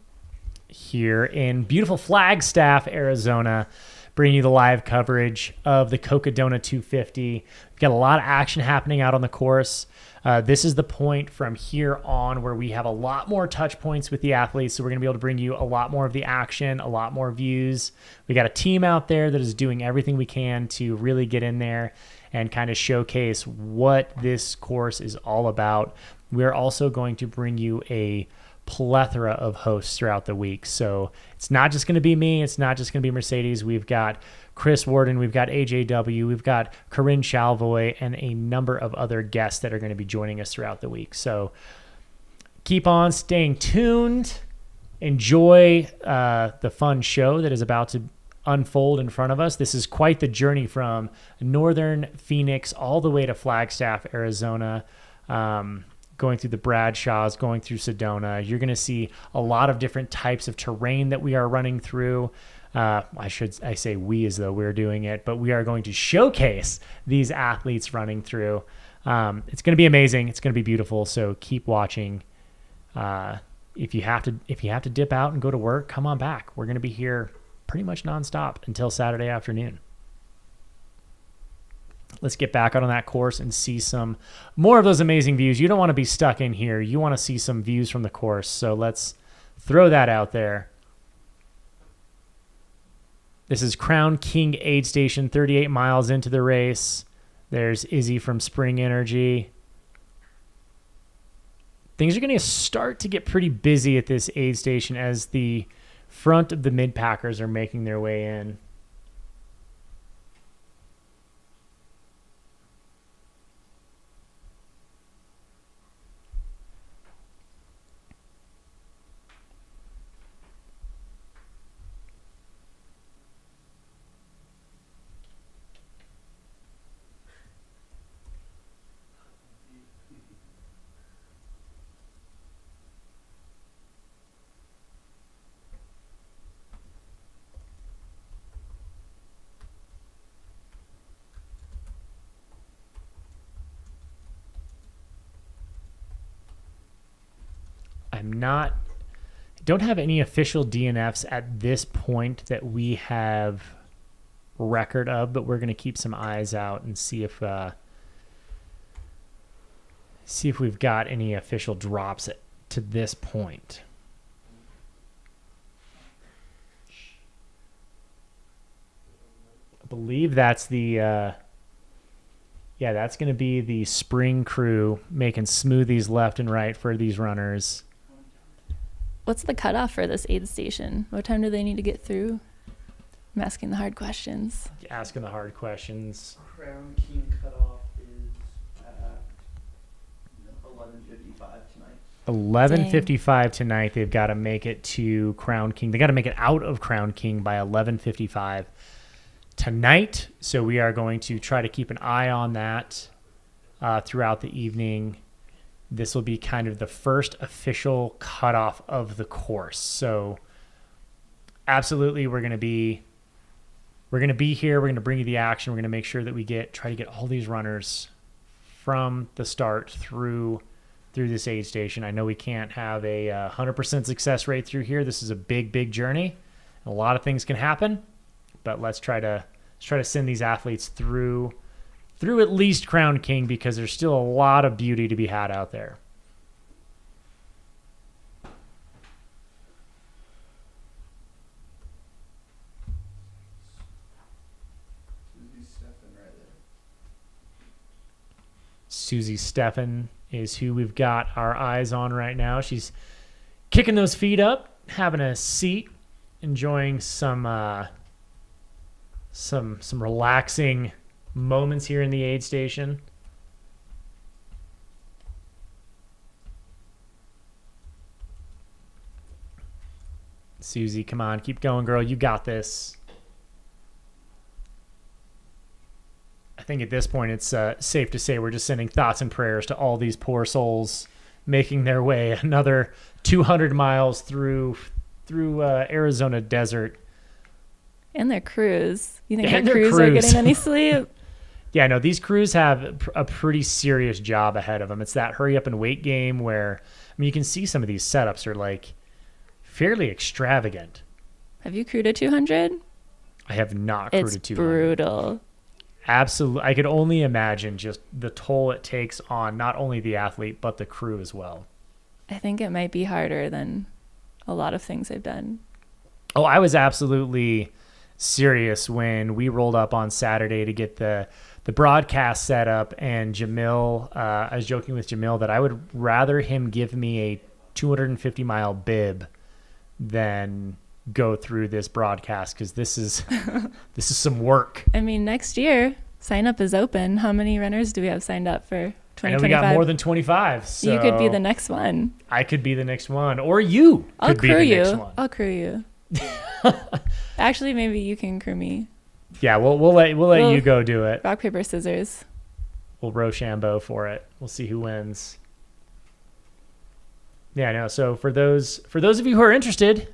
here in beautiful Flagstaff, Arizona, bringing you the live coverage of the Cocodona 250. We've got a lot of action happening out on the course. This is the point from here on where we have a lot more touch points with the athletes, so we're going to be able to bring you a lot more of the action, a lot more views. We got a team out there that is doing everything we can to really get in there and kind of showcase what this course is all about. We're also going to bring you a plethora of hosts throughout the week. So it's not just going to be me. It's not just going to be Mercedes. We've got Chris Warden. We've got AJW. We've got Corinne Chalvoy and a number of other guests that are going to be joining us throughout the week. So keep on staying tuned. Enjoy the fun show that is about to unfold in front of us. This is quite the journey from northern Phoenix all the way to Flagstaff, Arizona. Going through the Bradshaws, going through Sedona. You're going to see a lot of different types of terrain that we are running through. I say we as though we're doing it, but we are going to showcase these athletes running through. It's going to be amazing. It's going to be beautiful. So keep watching. If you have to dip out and go to work, come on back. We're going to be here pretty much nonstop until Saturday afternoon. Let's get back out on that course and see some more of those amazing views. You don't want to be stuck in here. You want to see some views from the course. So let's throw that out there. This is Crown King Aid Station, 38 miles into the race. There's Izzy from Spring Energy. Things are going to start to get pretty busy at this aid station as the front of the mid-packers are making their way in. don't have any official DNFs at this point that we have record of, but we're going to keep some eyes out and see if we've got any official drops to this point. I believe that's the that's going to be the spring crew making smoothies left and right for these runners. What's the cutoff for this aid station? What time do they need to get through? I'm asking the hard questions. Asking the hard questions. Crown King cutoff is at 11:55 tonight. 11:55 tonight. They've got to make it to Crown King. They got to make it out of Crown King by 11:55 tonight. So we are going to try to keep an eye on that throughout the evening. This will be kind of the first official cutoff of the course. So absolutely, we're going to be here. We're going to bring you the action. We're going to make sure that we try to get all these runners from the start through this aid station. I know we can't have a 100% success rate through here. This is a big journey. A lot of things can happen, but let's try to send these athletes through at least Crown King, because there's still a lot of beauty to be had out there. Susie Steffen is who we've got our eyes on right now. She's kicking those feet up, having a seat, enjoying some relaxing moments here in the aid station. Susie, come on, keep going, girl. You got this. I think at this point it's safe to say we're just sending thoughts and prayers to all these poor souls making their way another 200 miles through Arizona desert. And their crews. You think And their their crews are crews. getting any sleep? Yeah, no, these crews have a pretty serious job ahead of them. It's that hurry up and wait game where, I mean, you can see some of these setups are like fairly extravagant. Have you crewed a 200? I have not crewed It's a 200. brutal. Absolutely. I could only imagine just the toll it takes on not only the athlete, but the crew as well. I think it might be harder than a lot of things I've done. Oh, I was absolutely serious when we rolled up on Saturday to get the broadcast set up, and Jamil, I was joking with Jamil that I would rather him give me a 250-mile bib than go through this broadcast, because this is some work. I mean, next year, sign up is open. How many runners do we have signed up for 2025? I know we got more than 25. So you could be the next one. I could be the next one, or you could be the next one. I'll crew you. Actually, maybe you can crew me. Yeah, we'll let you go do it. Rock, paper, scissors. We'll Rochambeau for it. We'll see who wins. Yeah, no. So for those of you who are interested,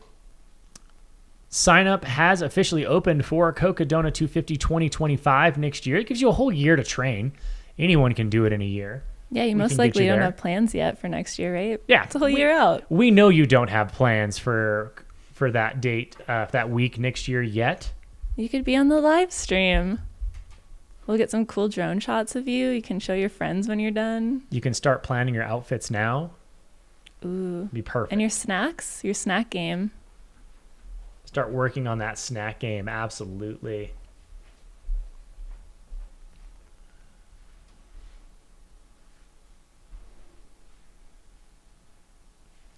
sign up has officially opened for Cocodona 250 2025 next year. It gives you a whole year to train. Anyone can do it in a year. Yeah, you most likely don't have plans yet for next year, right? Yeah, it's a whole year out. We know you don't have plans for that date, that week next year yet. You could be on the live stream. We'll get some cool drone shots of you. You can show your friends when you're done. You can start planning your outfits now. Ooh. Be perfect. And your snack game. Start working on that snack game. Absolutely.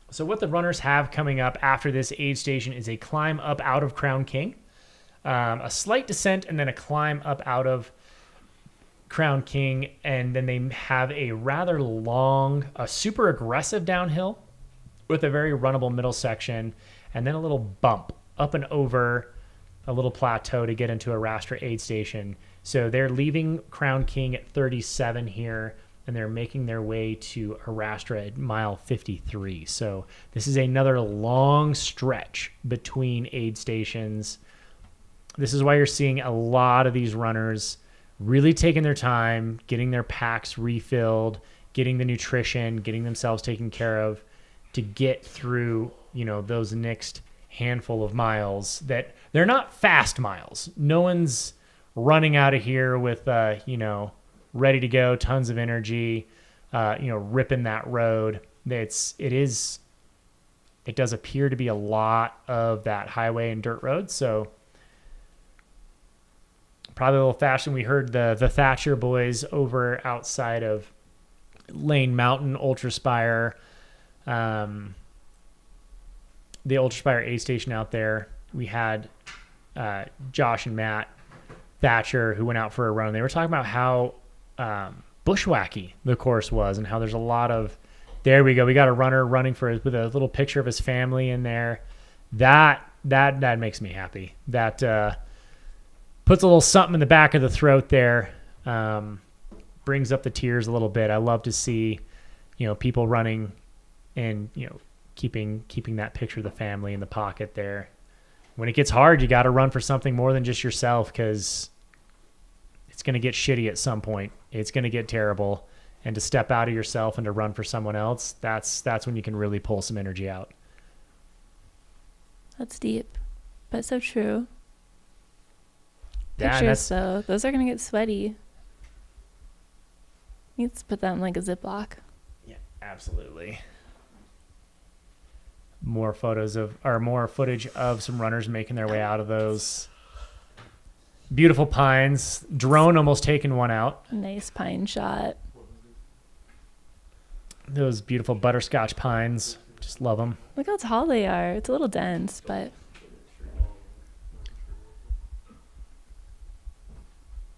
So what the runners have coming up after this aid station is a climb up out of Crown King, a slight descent, and then a climb up out of Crown King, and then they have a rather long, a super aggressive downhill with a very runnable middle section, and then a little bump up and over a little plateau to get into Arastra aid station. So they're leaving Crown King at 37 here, and they're making their way to Arastra at mile 53. So this is another long stretch between aid stations. This is why you're seeing a lot of these runners really taking their time, getting their packs refilled, getting the nutrition, getting themselves taken care of, to get through, those next handful of miles that they're not fast miles. No one's running out of here with, ready to go, tons of energy, ripping that road. It does appear to be a lot of that highway and dirt road. So probably a little faster. We heard the Thatcher boys over outside of Lane Mountain, Ultraspire, the Ultraspire aid station out there. We had Josh and Matt Thatcher who went out for a run. They were talking about how bushwhacky the course was and how there's a lot of, there we go. We got a runner running with a little picture of his family in there. That makes me happy. That puts a little something in the back of the throat there. Brings up the tears a little bit. I love to see, people running and, keeping that picture of the family in the pocket there. When it gets hard, you got to run for something more than just yourself, because it's going to get shitty at some point. It's going to get terrible. And to step out of yourself and to run for someone else, that's when you can really pull some energy out. That's deep, but so true. Yeah, Pictures, though, those are going to get sweaty. Needs to put that in like a Ziploc. Yeah, absolutely. More footage of some runners making their way out of those beautiful pines. Drone almost taking one out. Nice pine shot. Those beautiful butterscotch pines. Just love them. Look how tall they are. It's a little dense, but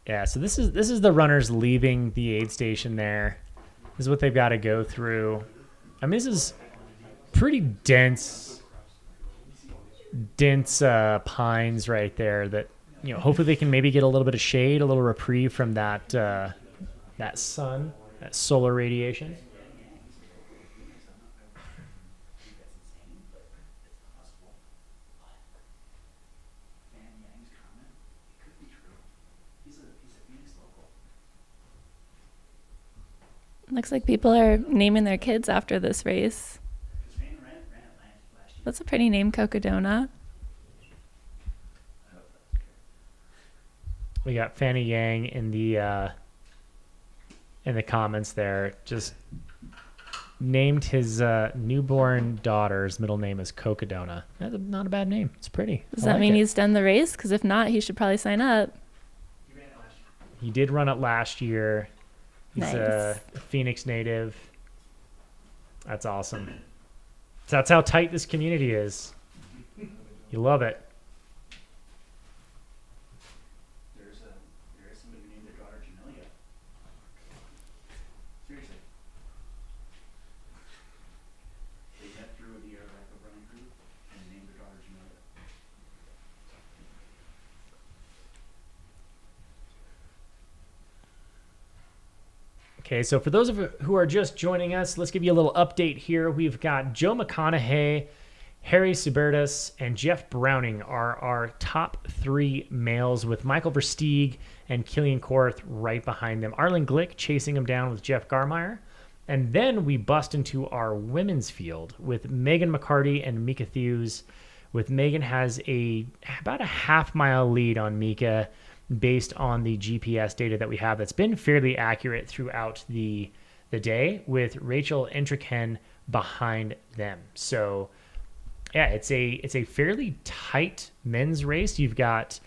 yeah, so this is the runners leaving the aid station there. This is what they've got to go through. I mean, this is pretty dense pines right there that, hopefully they can maybe get a little bit of shade, a little reprieve from that sun, that solar radiation. looks like people are naming their kids after this race. That's a pretty name, Cocodona. We got Fanny Yang in the comments there. Just named his newborn daughter's middle name is Cocodona. That's not a bad name. It's pretty. Does that mean he's done the race? Because if not, he should probably sign up. He did run it last year. He's a Phoenix native. That's awesome. So that's how tight this community is. You love it. There is somebody who named their daughter Jamelia. Seriously. They met through the Arastra running group and named their daughter Jamelia. Okay, so for those of you who are just joining us, let's give you a little update here. We've got Joe McConaughey, Harry Subertus, and Jeff Browning are our top three males, with Michael Versteeg and Kilian Jornet right behind them. Arlin Glick chasing him down with Jeff Garmeyer. And then we bust into our women's field with Megan McCarty and Mika Thews, with Megan has about a half-mile lead on Mika, based on the GPS data that we have that's been fairly accurate throughout the day, with Rachel Intrican behind them. So yeah, it's a fairly tight men's race. You've got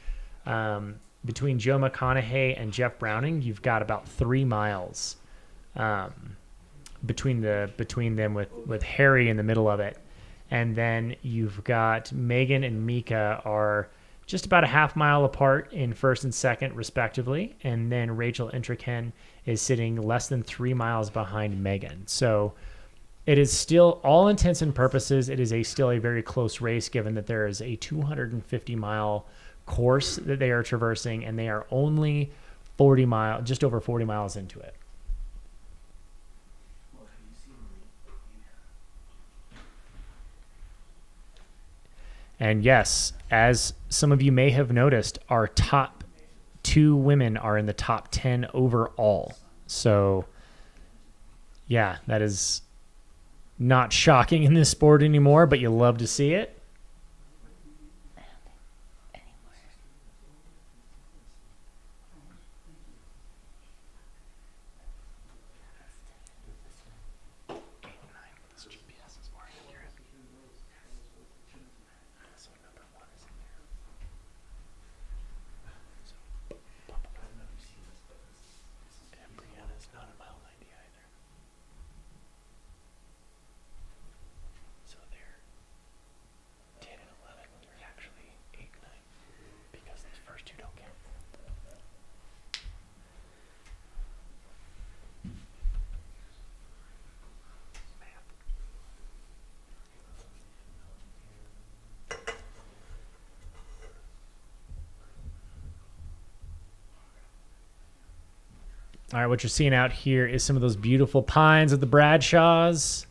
between Joe McConaughey and Jeff Browning, you've got about 3 miles between them, with Harry in the middle of it. And then you've got Megan and Mika are just about a half mile apart in first and second, respectively. And then Rachel Intrican is sitting less than 3 miles behind Megan. So it is still, all intents and purposes, it is still a very close race, given that there is a 250-mile course that they are traversing, and they are only just over 40 miles into it. And yes, as some of you may have noticed, our top 2 women are in the top 10 overall. So yeah, that is not shocking in this sport anymore, but you love to see it. All right, what you're seeing out here is some of those beautiful pines of the Bradshaws.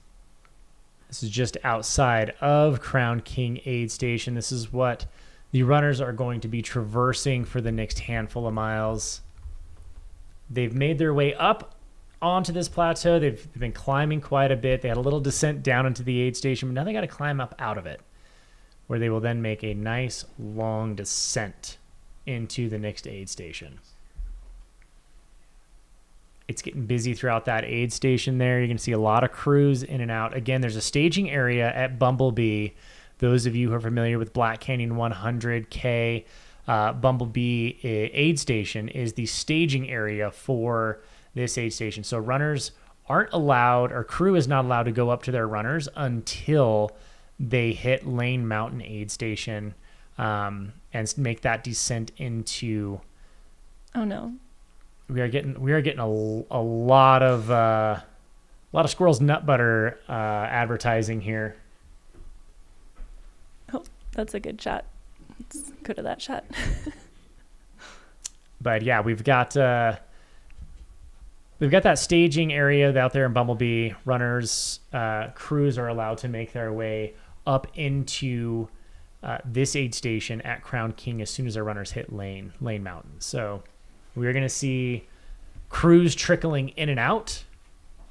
This is just outside of Crown King Aid Station. This is what the runners are going to be traversing for the next handful of miles. They've made their way up onto this plateau. They've been climbing quite a bit. They had a little descent down into the aid station, but now they got to climb up out of it, where they will then make a nice long descent into the next aid station. It's getting busy throughout that aid station there. You're going to see a lot of crews in and out. Again, there's a staging area at Bumblebee. Those of you who are familiar with Black Canyon 100K, Bumblebee aid station is the staging area for this aid station. So runners aren't allowed, or crew is not allowed to go up to their runners until they hit Lane Mountain aid station and make that descent into... Oh, no. We are getting a lot of Squirrels Nut Butter advertising here. Oh, that's a good shot. Let's go to that shot. But yeah, we've got that staging area out there in Bumblebee. Runners, crews are allowed to make their way up into this aid station at Crown King as soon as our runners hit Lane Mountain. So we're going to see crews trickling in and out.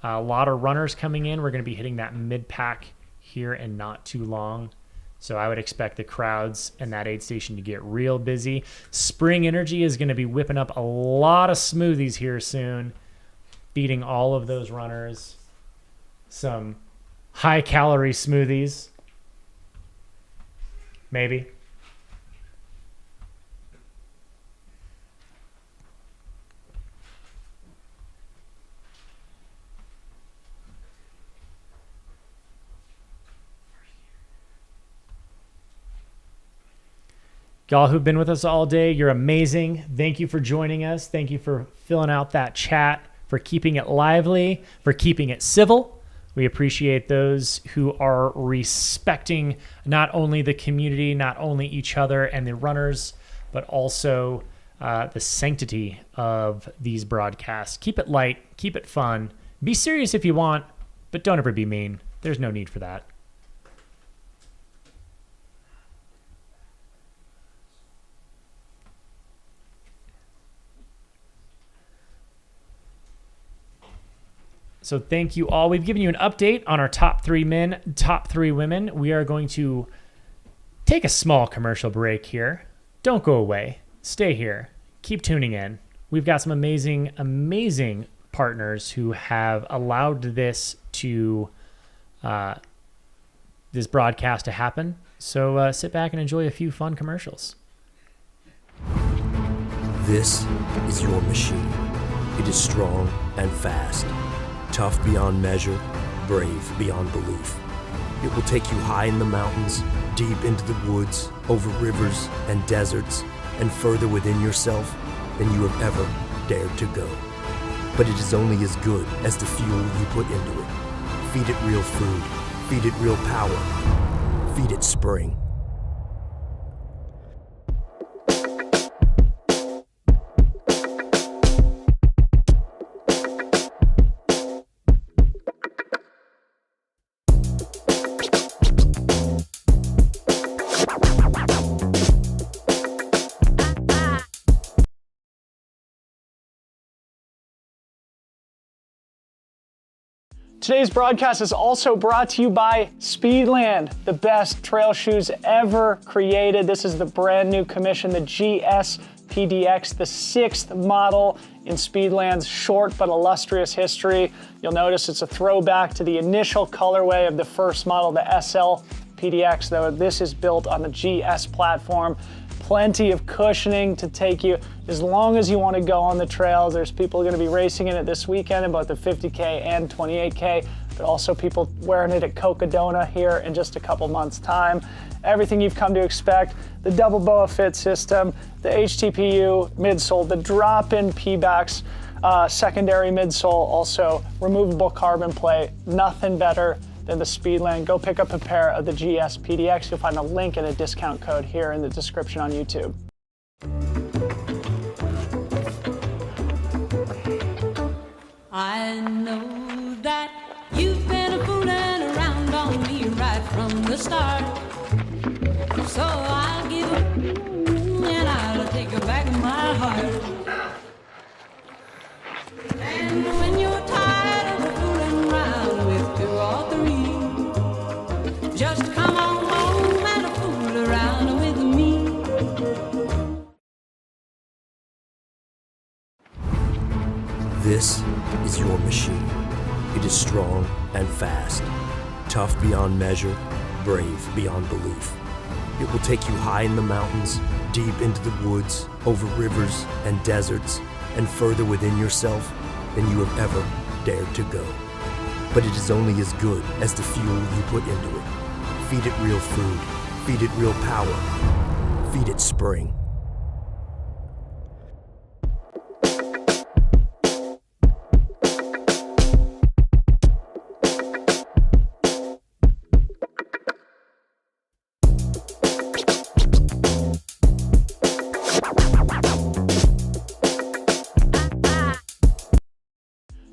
A lot of runners coming in. We're going to be hitting that mid-pack here in not too long. So I would expect the crowds and that aid station to get real busy. Spring Energy is going to be whipping up a lot of smoothies here soon, feeding all of those runners some high-calorie smoothies. Maybe. Y'all who've been with us all day, you're amazing. Thank you for joining us. Thank you for filling out that chat, for keeping it lively, for keeping it civil. We appreciate those who are respecting not only the community, not only each other and the runners, but also the sanctity of these broadcasts. Keep it light, keep it fun. Be serious if you want, but don't ever be mean. There's no need for that. So thank you all. We've given you an update on our top 3 men, top 3 women. We are going to take a small commercial break here. Don't go away. Stay here. Keep tuning in. We've got some amazing, amazing partners who have allowed this broadcast to happen. So sit back and enjoy a few fun commercials. This is your machine. It is strong and fast. Tough beyond measure, brave beyond belief. It will take you high in the mountains, deep into the woods, over rivers and deserts, and further within yourself than you have ever dared to go. But it is only as good as the fuel you put into it. Feed it real food. Feed it real power. Feed it spring. Today's broadcast is also brought to you by Speedland, the best trail shoes ever created. This is the brand new commission, the GS PDX, the 6th model in Speedland's short but illustrious history. You'll notice it's a throwback to the initial colorway of the first model, the SL PDX, though this is built on the GS platform. Plenty of cushioning to take you as long as you want to go on the trails. There's people going to be racing in it this weekend in both the 50K and 28K, but also people wearing it at Cocodona here in just a couple months' time. Everything you've come to expect, the double BOA fit system, the HTPU midsole, the drop-in P-backs, secondary midsole, also removable carbon plate. Nothing better than the Speedland. Go pick up a pair of the GS PDX. You'll find a link and a discount code here in the description on YouTube. I know that you've been fooling around on me right from the start. So I'll give up and I'll take back my heart. And when you're tired of fooling around with 2 or 3, just come on home and fool around with me. This is your machine. It is strong and fast, tough beyond measure, brave beyond belief. It will take you high in the mountains, deep into the woods, over rivers and deserts, and further within yourself than you have ever dared to go. But it is only as good as the fuel you put into it. Feed it real food. Feed it real power. Feed it spring.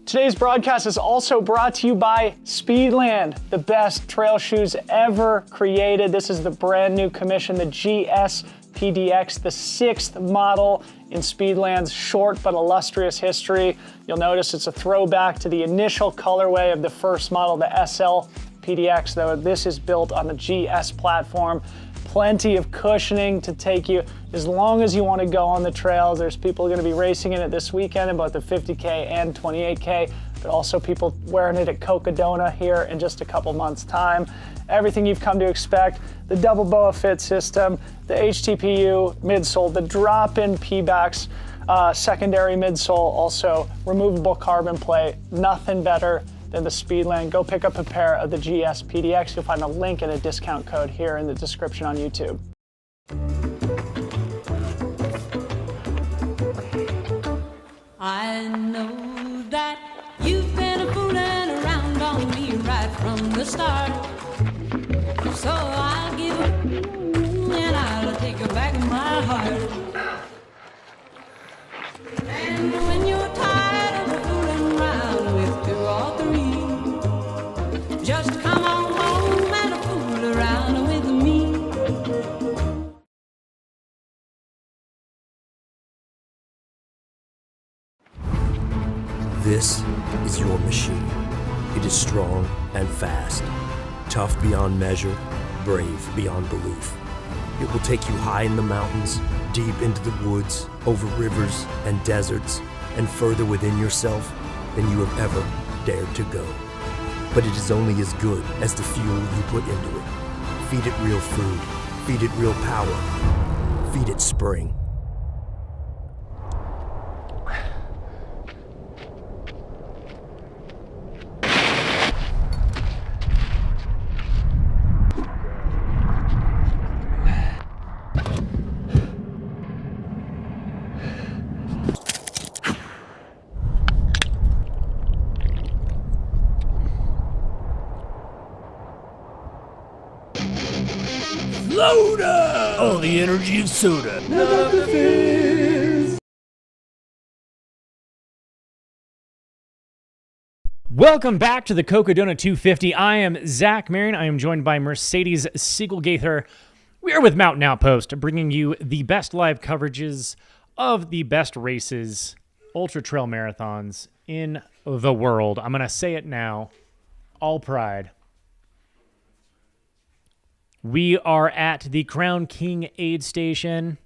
Today's broadcast is also brought to you by Speedland, the best trail shoes ever created. This is the brand new commission, the GS PDX, the 6th model in Speedland's short but illustrious history. You'll notice it's a throwback to the initial colorway of the first model, the SL PDX, though this is built on the GS platform. Plenty of cushioning to take you as long as you want to go on the trails. There's people going to be racing in it this weekend in both the 50K and 28K, but also people wearing it at Cocodona here in just a couple months' time. Everything you've come to expect, the double BOA fit system, the HTPU midsole, the drop-in P-backs, secondary midsole, also removable carbon plate. Nothing better than the Speedland. Go pick up a pair of the GS PDX. You'll find a link and a discount code here in the description on YouTube. I know that you've been fooling around on me right from the start. So I'll give up and I'll take back my heart. And when you're tired of fooling around with 2 or 3, just come on home and fool around with me. This is your machine. It is strong and fast, tough beyond measure, brave beyond belief. It will take you high in the mountains, deep into the woods, over rivers and deserts, and further within yourself than you have ever dared to go. But it is only as good as the fuel you put into it. Feed it real food. Feed it real power. Feed it spring. Soda! Oh, the energy of soda. Welcome back to the Cocodona 250. I am Zach Marion. I am joined by Mercedes Siegelgaither. We are with Mountain Outpost, bringing you the best live coverages of the best races, ultra trail marathons in the world. I'm going to say it now. all pride. We are at the Crown King aid station.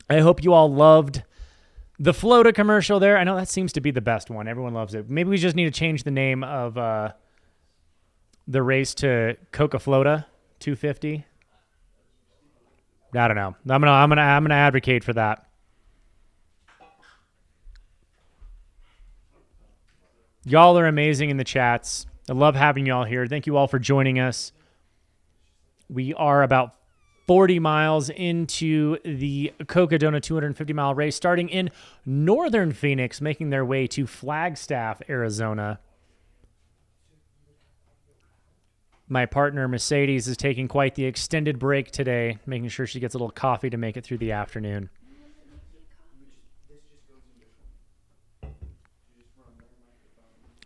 I hope you all loved the Flota commercial there. I know that seems to be the best one. Everyone loves it. Maybe we just need to change the name of the race to Coca Flota 250. I don't know. I'm gonna advocate for that. Y'all are amazing in the chats. I love having y'all here. Thank you all for joining us. We are about 40 miles into the Cocodona 250-mile race, starting in northern Phoenix, making their way to Flagstaff, Arizona. My partner, Mercedes, is taking quite the extended break today, making sure she gets a little coffee to make it through the afternoon.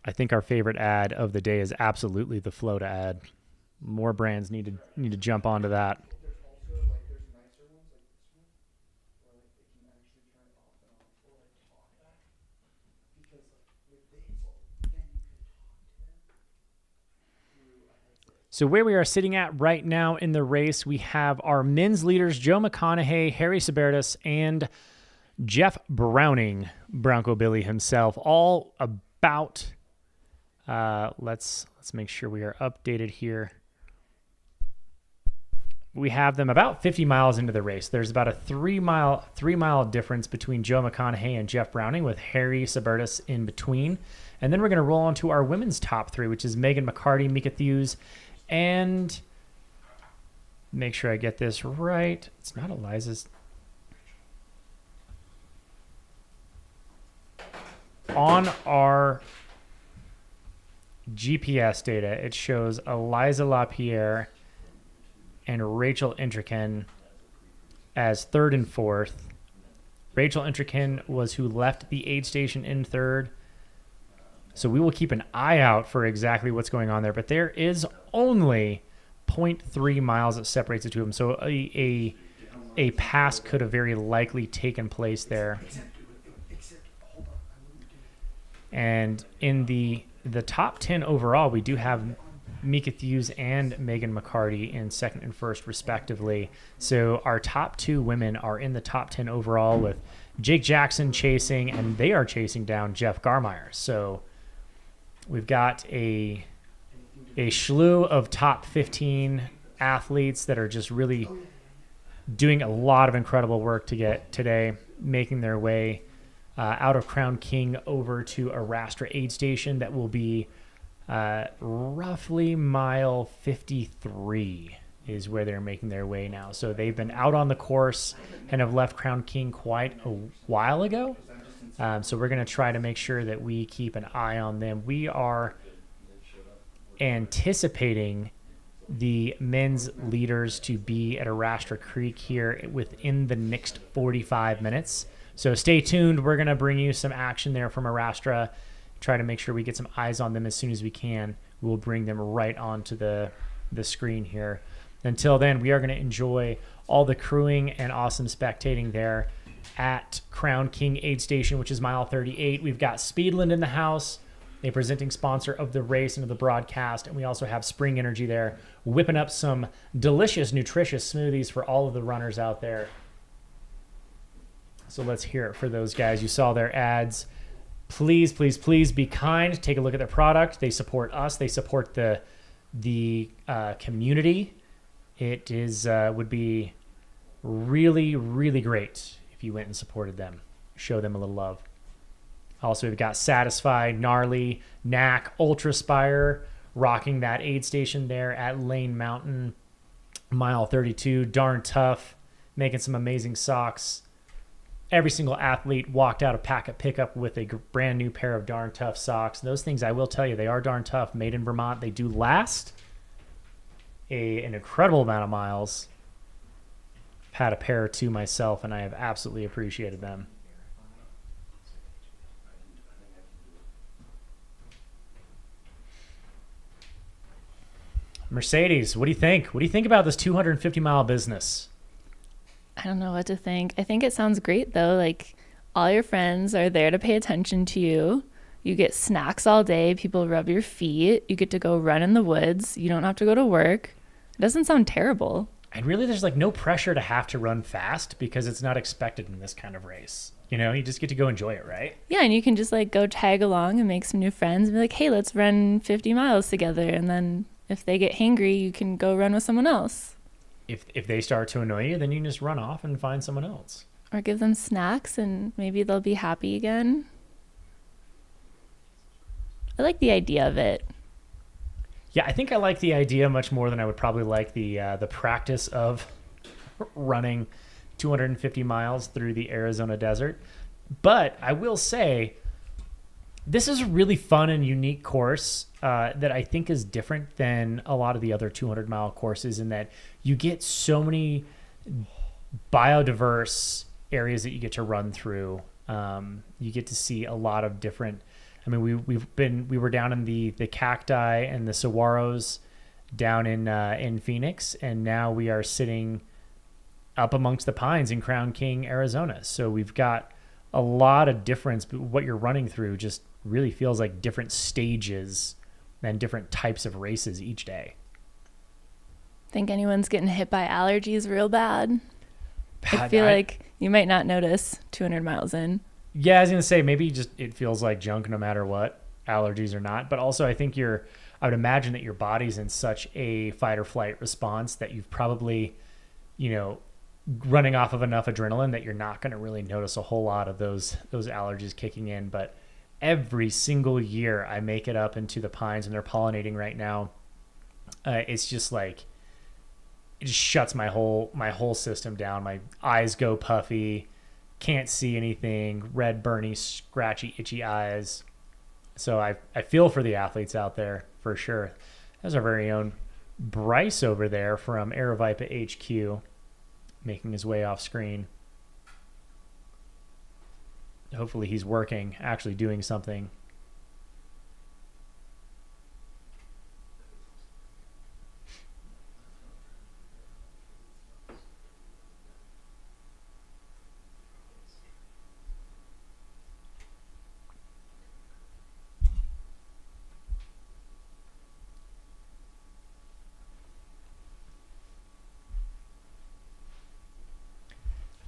I think our favorite ad of the day is absolutely the Flota ad. More brands need to jump onto that. So where we are sitting at right now in the race, we have our men's leaders, Joe McConaughey, Harry Sabertis, and Jeff Browning, Bronco Billy himself, all about... let's make sure we are updated here. We have them about 50 miles into the race. There's about a 3 mile difference between Joe McConaughey and Jeff Browning, with Harry Sabertis in between. And then we're going to roll on to our women's top three, which is Megan McCarty, Mika Thews, and make sure I get this right. It's not Eliza's. On our GPS data, it shows Eliza Lapierre and Rachel Intrican as third and fourth. Rachel Intrican was who left the aid station in third. So we will keep an eye out for exactly what's going on there. But there is only 0.3 miles that separates the two of them. So a pass could have very likely taken place there. And in the top 10 overall, we do have Mika Thews and Megan McCarty in second and first, respectively. So our top two women are in the top 10 overall, with Jake Jackson chasing, and they are chasing down Jeff Garmeyer. So we've got a slew of top 15 athletes that are just really doing a lot of incredible work to get today, making their way out of Crown King over to Arastra aid station. That will be roughly mile 53 is where they're making their way now. So they've been out on the course and have left Crown King quite a while ago. So we're going to try to make sure that we keep an eye on them. We are anticipating the men's leaders to be at Arastra Creek here within the next 45 minutes. So stay tuned. We're going to bring you some action there from Arastra. Try to make sure we get some eyes on them as soon as we can. We'll bring them right onto the screen here. Until then, we are going to enjoy all the crewing and awesome spectating there at Crown King aid station, which is mile 38. We've got Speedland in the house, a presenting sponsor of the race and of the broadcast. And we also have Spring Energy there, whipping up some delicious, nutritious smoothies for all of the runners out there. So let's hear it for those guys. You saw their ads. Please, please, please be kind. Take a look at their product. They support us. They support the community. It is would be really, really great if you went and supported them. Show them a little love. Also, we've got Satisfied, Gnarly, Knack, Ultraspire, rocking that aid station there at Lane Mountain, mile 32. Darn Tough, making some amazing socks. Every single athlete walked out of Packet Pickup with a brand new pair of Darn Tough socks. Those things, I will tell you, they are darn tough. Made in Vermont. They do last an incredible amount of miles. I've had a pair or two myself, and I have absolutely appreciated them. Mercedes, what do you think? What do you think about this 250-mile business? I don't know what to think. I think it sounds great, though. Like, all your friends are there to pay attention to you. You get snacks all day. People rub your feet. You get to go run in the woods. You don't have to go to work. It doesn't sound terrible. And really, there's like no pressure to have to run fast because it's not expected in this kind of race. You know, you just get to go enjoy it, right? Yeah, and you can just like go tag along and make some new friends and be like, hey, let's run 50 miles together. And then if they get hangry, you can go run with someone else. If they start to annoy you, then you can just run off and find someone else. Or give them snacks and maybe they'll be happy again. I like the idea of it. Yeah, I think I like the idea much more than I would probably like the practice of running 250 miles through the Arizona desert. But I will say, this is a really fun and unique course that I think is different than a lot of the other 200-mile courses in that you get so many biodiverse areas that you get to run through. You get to see a lot of different. I mean, we were down in the cacti and the saguaros down in Phoenix, and now we are sitting up amongst the pines in Crown King, Arizona. So we've got a lot of difference, but what you're running through just really feels like different stages and different types of races each day. Think anyone's getting hit by allergies real bad? I feel like you might not notice 200 miles in. Yeah, I was going to say, maybe just it feels like junk no matter what, allergies or not. But also I think I would imagine that your body's in such a fight or flight response that you've probably, running off of enough adrenaline that you're not going to really notice a whole lot of those allergies kicking in. But every single year I make it up into the pines and they're pollinating right now. It's just like, it just shuts my whole system down. My eyes go puffy. Can't see anything, red, burny, scratchy, itchy eyes. So I feel for the athletes out there for sure. There's our very own Bryce over there from Aerovipa HQ making his way off screen. Hopefully he's working, actually doing something.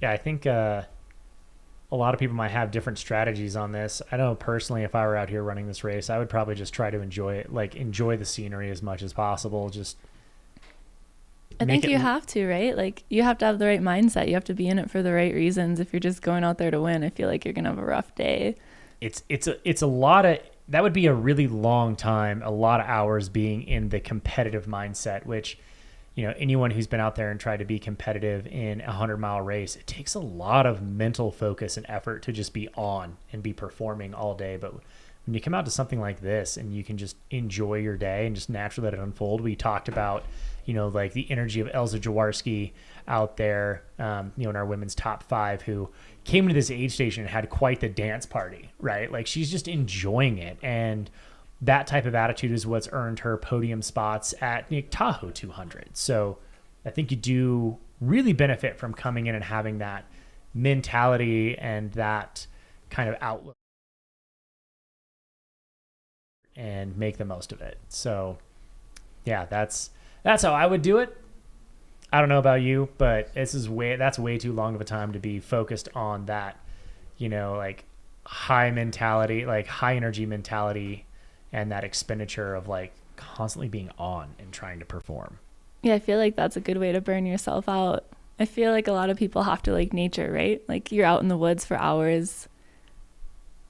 Yeah, I think a lot of people might have different strategies on this. I know personally, if I were out here running this race, I would probably just try to enjoy it, like enjoy the scenery as much as possible. I think you have to, right? Like you have to have the right mindset. You have to be in it for the right reasons. If you're just going out there to win, I feel like you're gonna have a rough day. It's a lot of, that would be a really long time, a lot of hours being in the competitive mindset, which, anyone who's been out there and tried to be competitive in a 100-mile race, it takes a lot of mental focus and effort to just be on and be performing all day. But when you come out to something like this and you can just enjoy your day and just naturally let it unfold, we talked about, like the energy of Elsa Jarski out there, in our women's top 5, who came to this aid station and had quite the dance party, right? Like she's just enjoying it. And that type of attitude is what's earned her podium spots at Tahoe 200. So I think you do really benefit from coming in and having that mentality and that kind of outlook and make the most of it. So yeah, that's how I would do it. I don't know about you, but that's way too long of a time to be focused on that, like high mentality, like high energy mentality, and that expenditure of like constantly being on and trying to perform. Yeah, I feel like that's a good way to burn yourself out. I feel like a lot of people have to like nature, right? Like you're out in the woods for hours.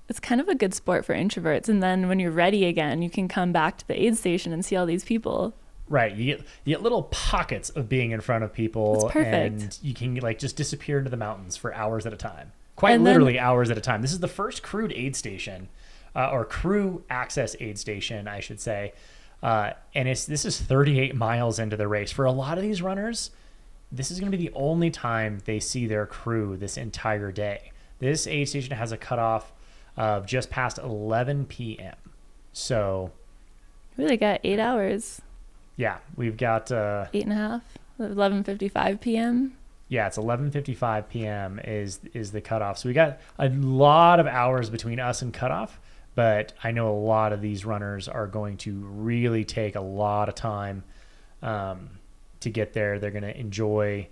It's kind of a good sport for introverts. And then when you're ready again, you can come back to the aid station and see all these people. Right. You get little pockets of being in front of people. It's perfect. And you can like just disappear into the mountains for hours at a time. Quite literally hours at a time. This is the first crewed aid station. Or crew access aid station, I should say. And this is 38 miles into the race. For a lot of these runners, this is going to be the only time they see their crew this entire day. This aid station has a cutoff of just past 11 p.m. So we really got 8 hours. Yeah, we've got 8.5, 11:55 p.m. Yeah, it's 11:55 p.m. is the cutoff. So we got a lot of hours between us and cutoff. but I know a lot of these runners are going to really take a lot of time to get there. They're going to enjoy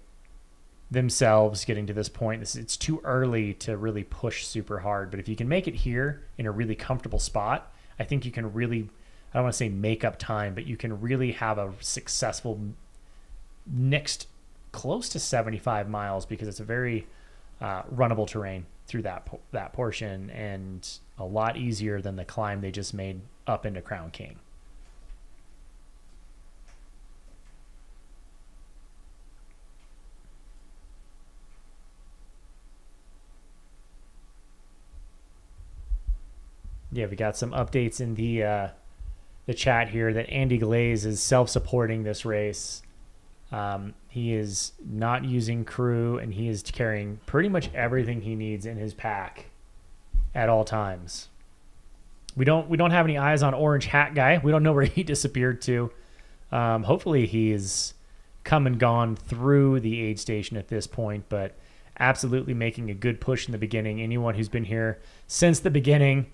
themselves getting to this point. It's too early to really push super hard, but if you can make it here in a really comfortable spot, I think you can really, I don't want to say make up time, but you can really have a successful next close to 75 miles because it's a very runnable terrain through that portion, and a lot easier than the climb they just made up into Crown King. Yeah, we got some updates in the chat here that Andy Glaze is self-supporting this race. He is not using crew, and he is carrying pretty much everything he needs in his pack at all times. We don't have any eyes on Orange Hat Guy. We don't know where he disappeared to. Hopefully he's come and gone through the aid station at this point, but absolutely making a good push in the beginning. Anyone who's been here since the beginning,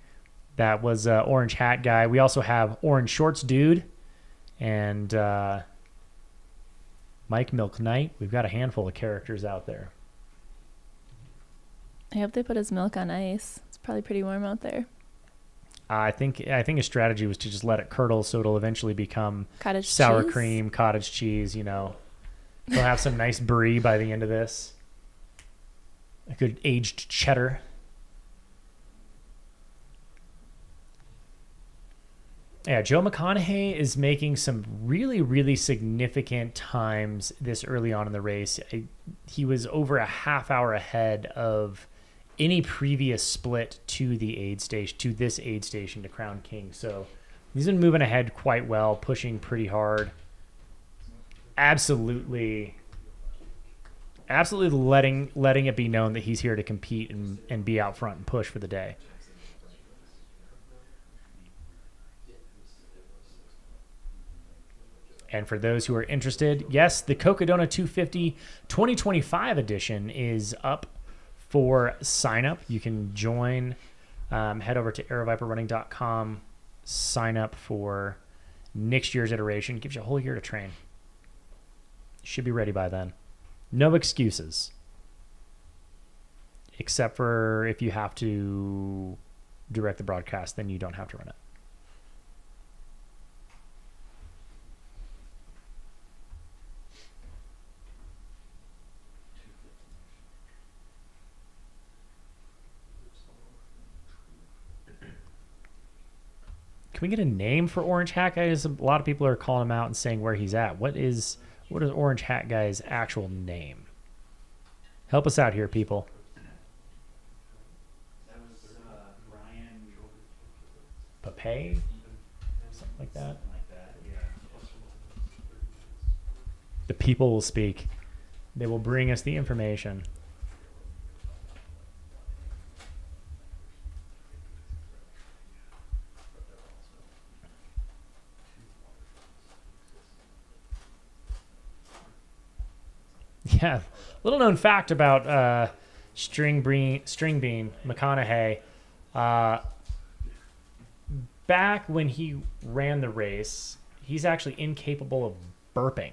that was Orange Hat Guy. We also have Orange Shorts Dude and Mike McKnight. We've got a handful of characters out there. I hope they put his milk on ice. It's probably pretty warm out there. I think his strategy was to just let it curdle so it'll eventually become Cottage sour cheese? cream, cottage cheese, you know. He'll have some nice brie by the end of this. A good aged cheddar. Yeah, Joe McConaughey is making some really, really significant times this early on in the race. He was over a half hour ahead of any previous split to the aid station, to this aid station to Crown King. So he's been moving ahead quite well, pushing pretty hard. Absolutely letting it be known that he's here to compete and be out front and push for the day. And for those who are interested, yes, the Cocodona 250 2025 edition is up for sign up. You can join, head over to aeroviperrunning.com, sign up for next year's iteration. It gives you a whole year to train. Should be ready by then. No excuses. Except for if you have to direct the broadcast, then you don't have to run it. Can we get a name for Orange Hat Guy? A lot of people are calling him out and saying where he's at. What is Orange Hat Guy's actual name? Help us out here, people. That was Brian. Pape? Something like that. Something like that, yeah. The people will speak. They will bring us the information. Yeah, little known fact about String Bean McConaughey. Back when he ran the race, he's actually incapable of burping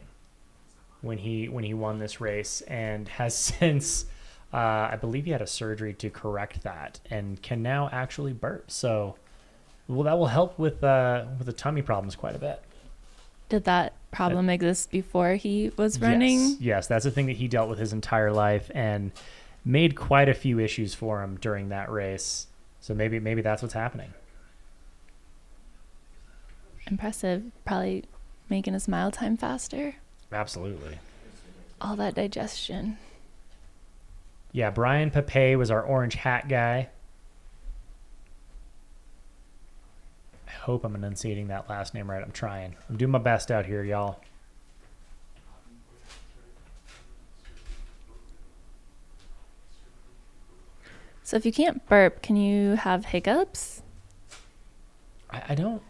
when he won this race, and has since, I believe he had a surgery to correct that, and can now actually burp. So, well, that will help with the tummy problems quite a bit. Did that problem exist before he was running? Yes, that's a thing that he dealt with his entire life and made quite a few issues for him during that race. So maybe that's what's happening. Impressive. Probably making his mile time faster. Absolutely. All that digestion. Yeah, Brian Pape was our Orange Hat Guy. I hope I'm enunciating that last name right. I'm trying. I'm doing my best out here, y'all. So if you can't burp, can you have hiccups? I don't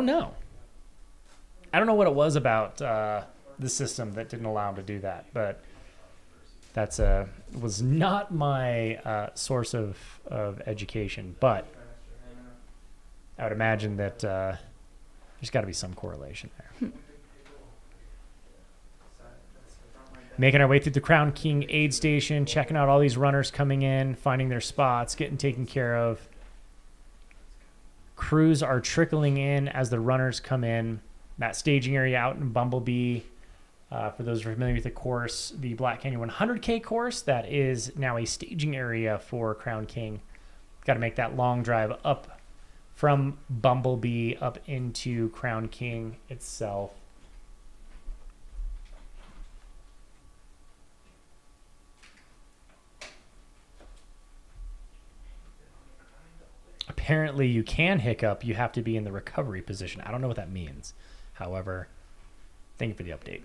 know. I don't know what it was about the system that didn't allow him to do that, but That's was not my source of education, but I would imagine that there's got to be some correlation there. Making our way through the Crown King aid station, checking out all these runners coming in, finding their spots, getting taken care of. Crews are trickling in as the runners come in. That staging area out in Bumblebee, for those familiar with the course, the Black Canyon 100K course, that is now a staging area for Crown King. Got to make that long drive up from Bumblebee up into Crown King itself. Apparently you can hiccup. You have to be in the recovery position. I don't know what that means. However, thank you for the update.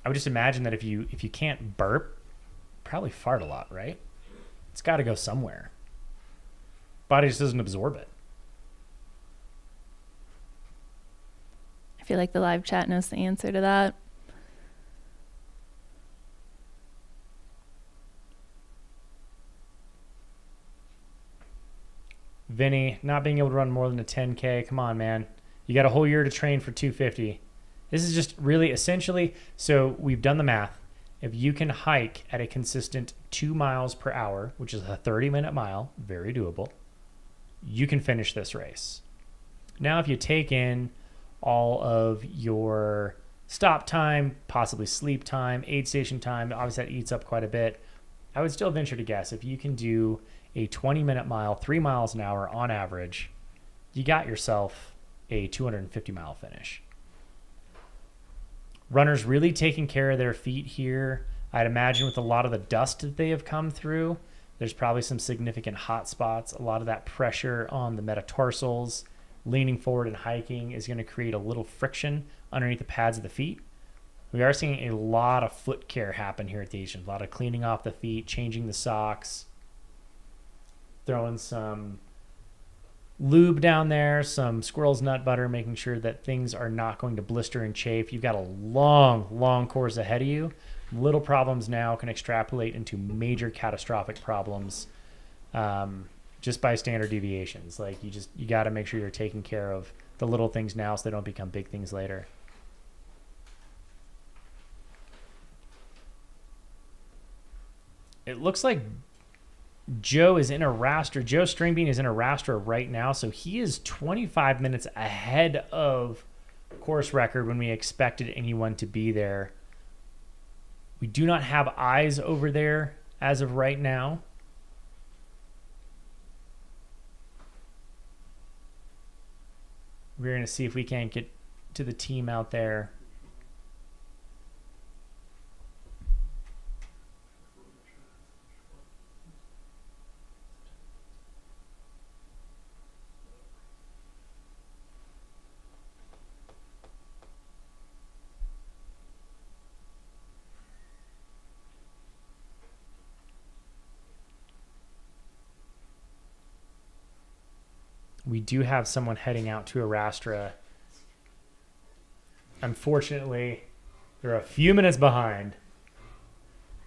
I would just imagine that if you can't burp, probably fart a lot, right? It's got to go somewhere. Body just doesn't absorb it. I feel like the live chat knows the answer to that. Vinny, not being able to run more than a 10K. Come on, man. You got a whole year to train for 250. This is just really essentially, so we've done the math. If you can hike at a consistent 2 miles per hour, which is a 30-minute mile, very doable, you can finish this race. Now, if you take in all of your stop time, possibly sleep time, aid station time, obviously that eats up quite a bit, I would still venture to guess if you can do a 20-minute mile, 3 miles an hour on average, you got yourself a 250-mile finish. Runners really taking care of their feet here. I'd imagine with a lot of the dust that they have come through, there's probably some significant hot spots. A lot of that pressure on the metatarsals, leaning forward and hiking is going to create a little friction underneath the pads of the feet. We are seeing a lot of foot care happen here at the Asian. A lot of cleaning off the feet, changing the socks, throwing some lube down there, some squirrel's nut butter, making sure that things are not going to blister and chafe. You've got a long course ahead of you. Little problems now can extrapolate into major catastrophic problems just by standard deviations. Like you got to make sure you're taking care of the little things now so they don't become big things later. It looks like Joe is in Arastra. Joe Stringbean is in Arastra right now, so he is 25 minutes ahead of course record when we expected anyone to be there. We do not have eyes over there as of right now. We're going to see if we can't get to the team out there. We do have someone heading out to Arastra. Unfortunately, they're a few minutes behind,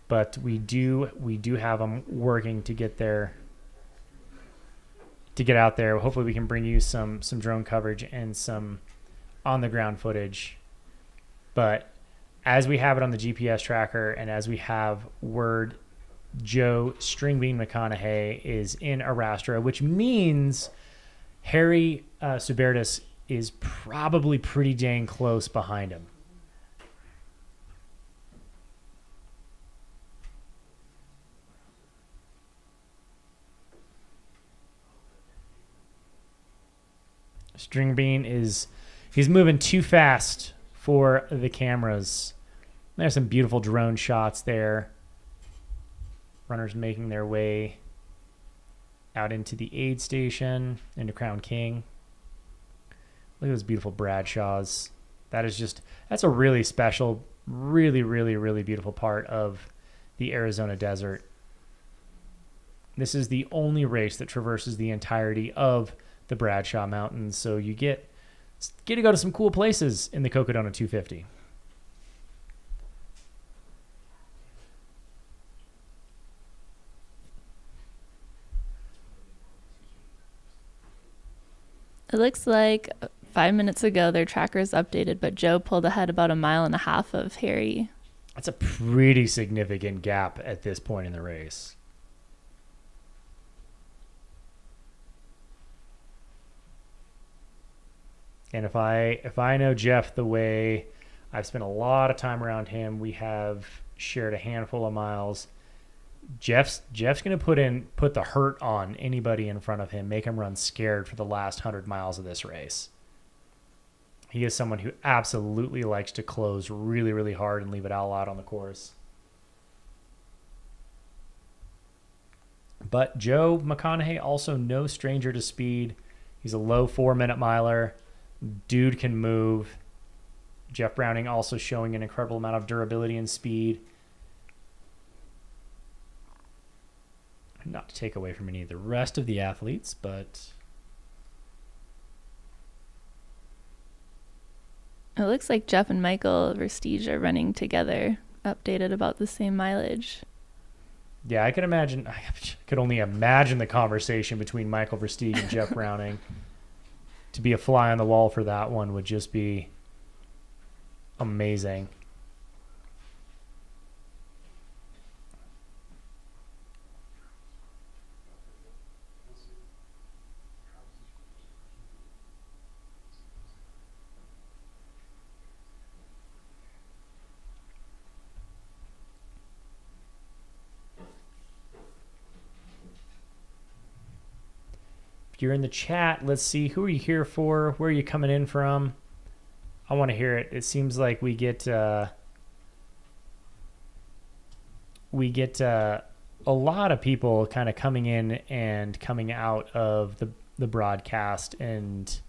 but we do have them working to get there, to get out there. Hopefully, we can bring you some drone coverage and some on the ground footage. But as we have it on the GPS tracker, and as we have word, Joe Stringbean McConaughey is in Arastra, which means Harry Subertis is probably pretty dang close behind him. Stringbean he's moving too fast for the cameras. There's some beautiful drone shots there. Runners making their way out into the aid station, into Crown King. Look at those beautiful Bradshaws. That's a really special, really, really, really beautiful part of the Arizona desert. This is the only race that traverses the entirety of the Bradshaw Mountains, so you get get to go to some cool places in the Cocodona 250. It looks like 5 minutes ago their trackers updated, but Joe pulled ahead about 1.5 miles of Harry. That's a pretty significant gap at this point in the race. And if I know Jeff the way I've spent a lot of time around him, we have shared a handful of miles. Jeff's going to put the hurt on anybody in front of him, make him run scared for the last 100 miles of this race. He is someone who absolutely likes to close really, really hard and leave it all out on the course. But Joe McConaughey, also no stranger to speed. He's a low 4-minute miler. Dude can move. Jeff Browning also showing an incredible amount of durability and speed. Not to take away from any of the rest of the athletes, but it looks like Jeff and Michael Versteeg are running together, updated about the same mileage. yeah, I could only imagine the conversation between Michael Versteeg and Jeff Browning. To be a fly on the wall for that one would just be amazing. You're in the chat. Let's see, who are you here for? Where are you coming in from? I want to hear it. It seems like we get a lot of people kind of coming in and coming out of the broadcast, and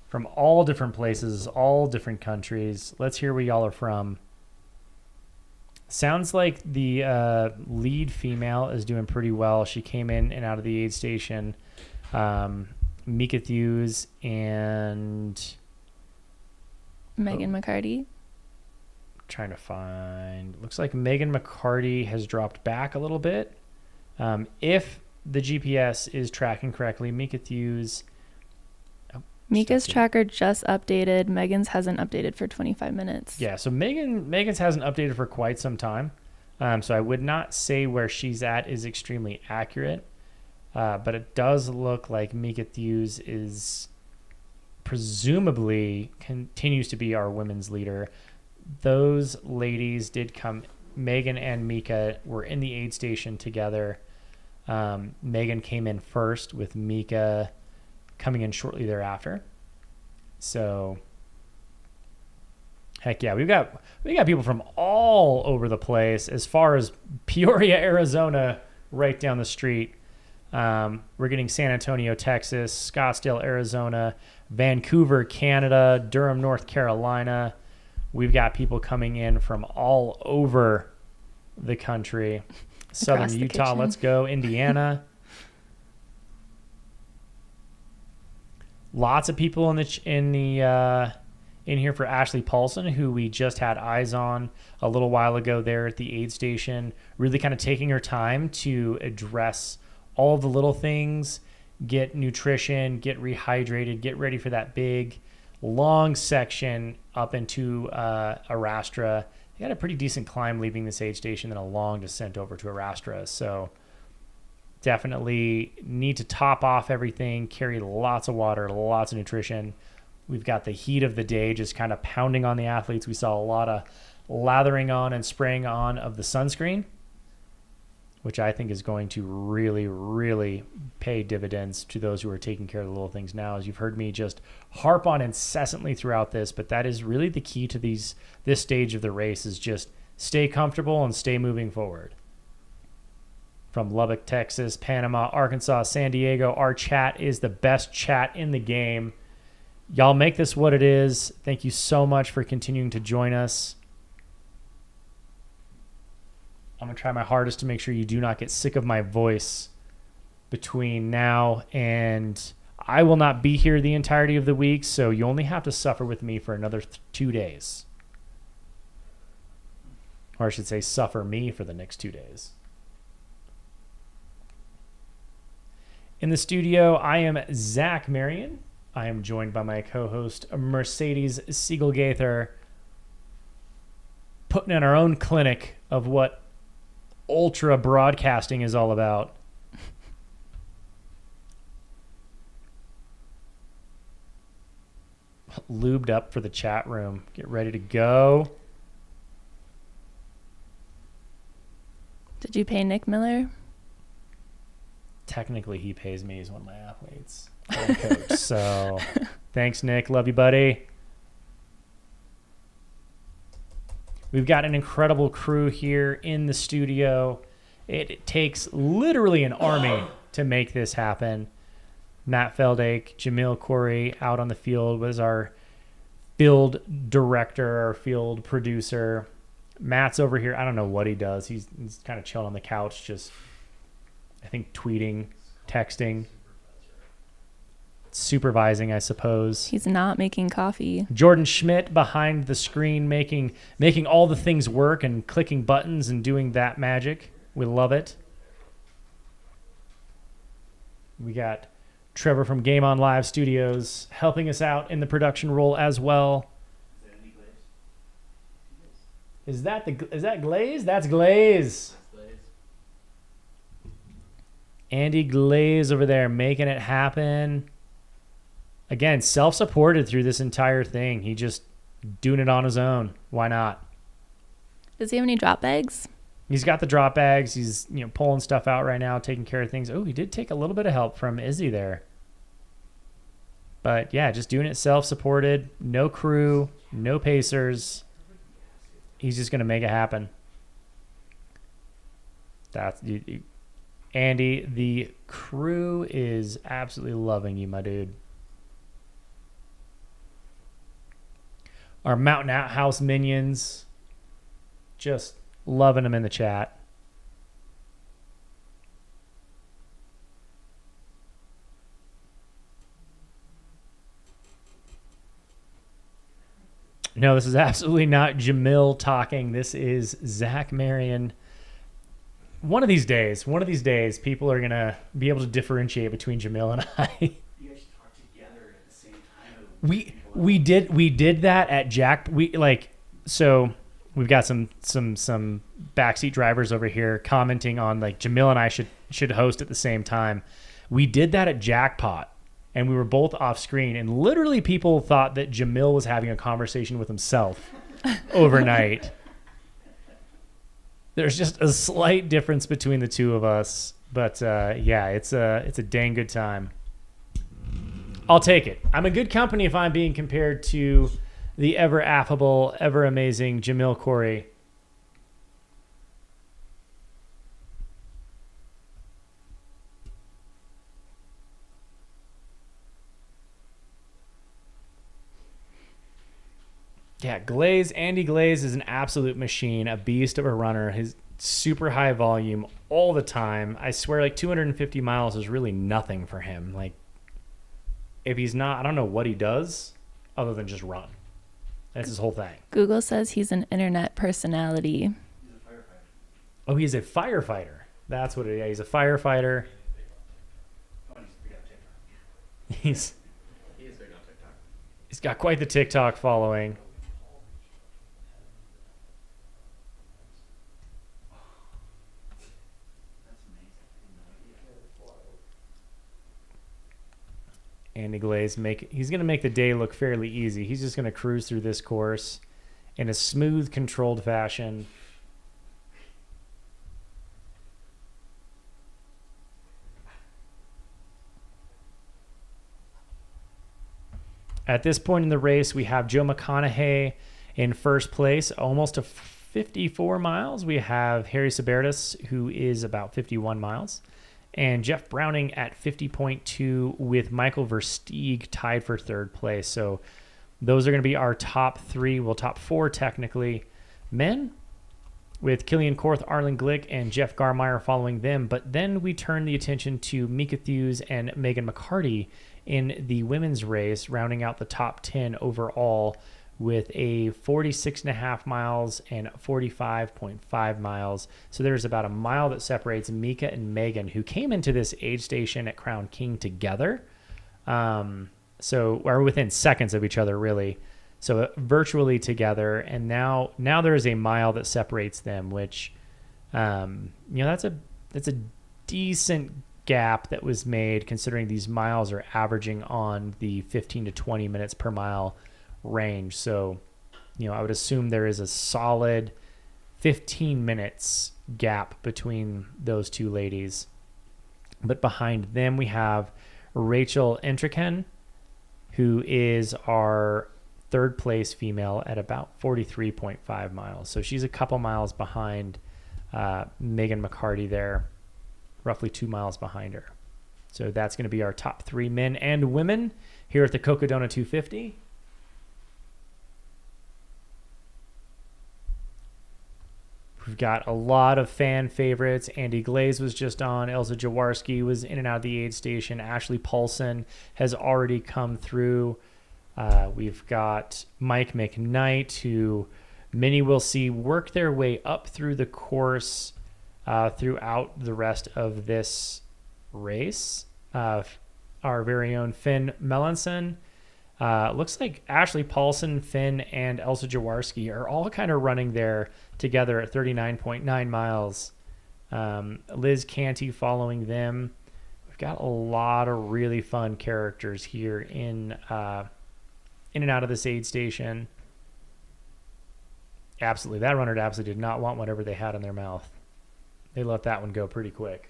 from all different places, all different countries. Let's hear where y'all are from. Sounds like the lead female is doing pretty well. She came in and out of the aid station. Mika Thews and Megan McCarty. Trying to find. Looks like Megan McCarty has dropped back a little bit. If the GPS is tracking correctly, Mika Thews. Mika's tracker just updated. Megan's hasn't updated for 25 minutes. Yeah, so Megan's hasn't updated for quite some time. So I would not say where she's at is extremely accurate. But it does look like Mika Thews is presumably continues to be our women's leader. Those ladies did come. Megan and Mika were in the aid station together. Megan came in first, with Mika coming in shortly thereafter. So, heck yeah, we got people from all over the place. As far as Peoria, Arizona, right down the street. We're getting San Antonio, Texas, Scottsdale, Arizona, Vancouver, Canada, Durham, North Carolina. We've got people coming in from all over the country. Southern the Utah, kitchen. let's go. Indiana. Lots of people in here for Ashley Paulson, who we just had eyes on a little while ago there at the aid station. Really kind of taking her time to address all the little things, get nutrition, get rehydrated, get ready for that big, long section up into Arastra. They had a pretty decent climb leaving this aid station, then a long descent over to Arastra. So definitely need to top off everything, carry lots of water, lots of nutrition. We've got the heat of the day just kind of pounding on the athletes. We saw a lot of lathering on and spraying on of the sunscreen, which I think is going to really, really pay dividends to those who are taking care of the little things now. As you've heard me just harp on incessantly throughout this, but that is really the key to this stage of the race, is just stay comfortable and stay moving forward. From Lubbock, Texas, Panama, Arkansas, San Diego, our chat is the best chat in the game. Y'all make this what it is. Thank you so much for continuing to join us. I'm going to try my hardest to make sure you do not get sick of my voice between now and I will not be here the entirety of the week, so you only have to suffer with me for another 2 days. Or I should say suffer me for the next 2 days. In the studio, I am Zach Marion. I am joined by my co-host, Mercedes Siegelgaither, putting in our own clinic of what ultra broadcasting is all about. Lubed up for the chat room. Get ready to go. Did you pay Nick Miller? Technically, he pays me. He's one of my athletes. I'm coach. So thanks, Nick. Love you, buddy. We've got an incredible crew here in the studio. It takes literally an army to make this happen. Matt Feldake, Jamil Corey out on the field was our field director, our field producer. Matt's over here. I don't know what he does. He's kind of chilling on the couch, just, I think, tweeting, texting, supervising, I suppose. He's not making coffee. Jordan Schmidt behind the screen making all the things work and clicking buttons and doing that magic. We love it. We got Trevor from Game On Live Studios helping us out in the production role as well. Is that Glaze? That's Glaze. Andy Glaze over there making it happen. Again, self-supported through this entire thing. He just doing it on his own. Why not? Does he have any drop bags? He's got the drop bags. He's pulling stuff out right now, taking care of things. Oh, he did take a little bit of help from Izzy there. But yeah, just doing it self-supported. No crew, no pacers. He's just going to make it happen. Andy, the crew is absolutely loving you, my dude. Our Mountain Outhouse minions, just loving them in the chat. No, this is absolutely not Jamil talking. This is Zach Marion. One of these days, people are going to be able to differentiate between Jamil and I. You guys should talk together at the same time. We did that at Jack. So we've got some backseat drivers over here commenting on like Jamil and I should host at the same time. We did that at Jackpot. And we were both off screen, and literally people thought that Jamil was having a conversation with himself overnight. There's just a slight difference between the two of us, but yeah, it's a dang good time. I'll take it. I'm a good company if I'm being compared to the ever affable, ever amazing Jamil Corey. Yeah, Andy Glaze is an absolute machine, a beast of a runner. His super high volume all the time. I swear, like 250 miles is really nothing for him. Like, if he's not, I don't know what he does other than just run. That's his whole thing. Google says he's an internet personality. He's a firefighter. Oh, he's a firefighter. That's what it is. Yeah, he's a firefighter. Oh, and he's big on TikTok. He is big on TikTok. He's got quite the TikTok following. Andy Glaze he's going to make the day look fairly easy. He's just going to cruise through this course in a smooth, controlled fashion. At this point in the race, we have Joe McConaughey in first place, almost to 54 miles. We have Harry Sabertis, who is about 51 miles. And Jeff Browning at 50.2 with Michael Versteeg tied for third place. So those are going to be our top three, well, top four technically, men, with Kilian Jornet, Arlin Glick, and Jeff Garmeyer following them. But then we turn the attention to Mika Thews and Megan McCarty in the women's race, rounding out the top 10 overall with a 46.5 miles and 45.5 miles. So there's about a mile that separates Mika and Megan, who came into this aid station at Crown King together. So are within seconds of each other, really. So virtually together. And now there is a mile that separates them, which, that's a decent gap that was made, considering these miles are averaging on the 15 to 20 minutes per mile range. So, I would assume there is a solid 15 minutes gap between those two ladies. But behind them, we have Rachel Entreken, who is our third place female at about 43.5 miles. So she's a couple miles behind Megan McCarty there, roughly 2 miles behind her. So that's going to be our top 3 men and women here at the Cocodona 250. We've got a lot of fan favorites. Andy Glaze was just on. Elsa Jarski was in and out of the aid station. Ashley Paulson has already come through. We've got Mike McKnight, who many will see work their way up through the course throughout the rest of this race. Our very own Finn Melanson. Looks like Ashley Paulson, Finn, and Elsa Jarski are all kind of running there together at 39.9 miles. Liz Canty following them. We've got a lot of really fun characters here in and out of this aid station. Absolutely. That runner absolutely did not want whatever they had in their mouth. They let that one go pretty quick.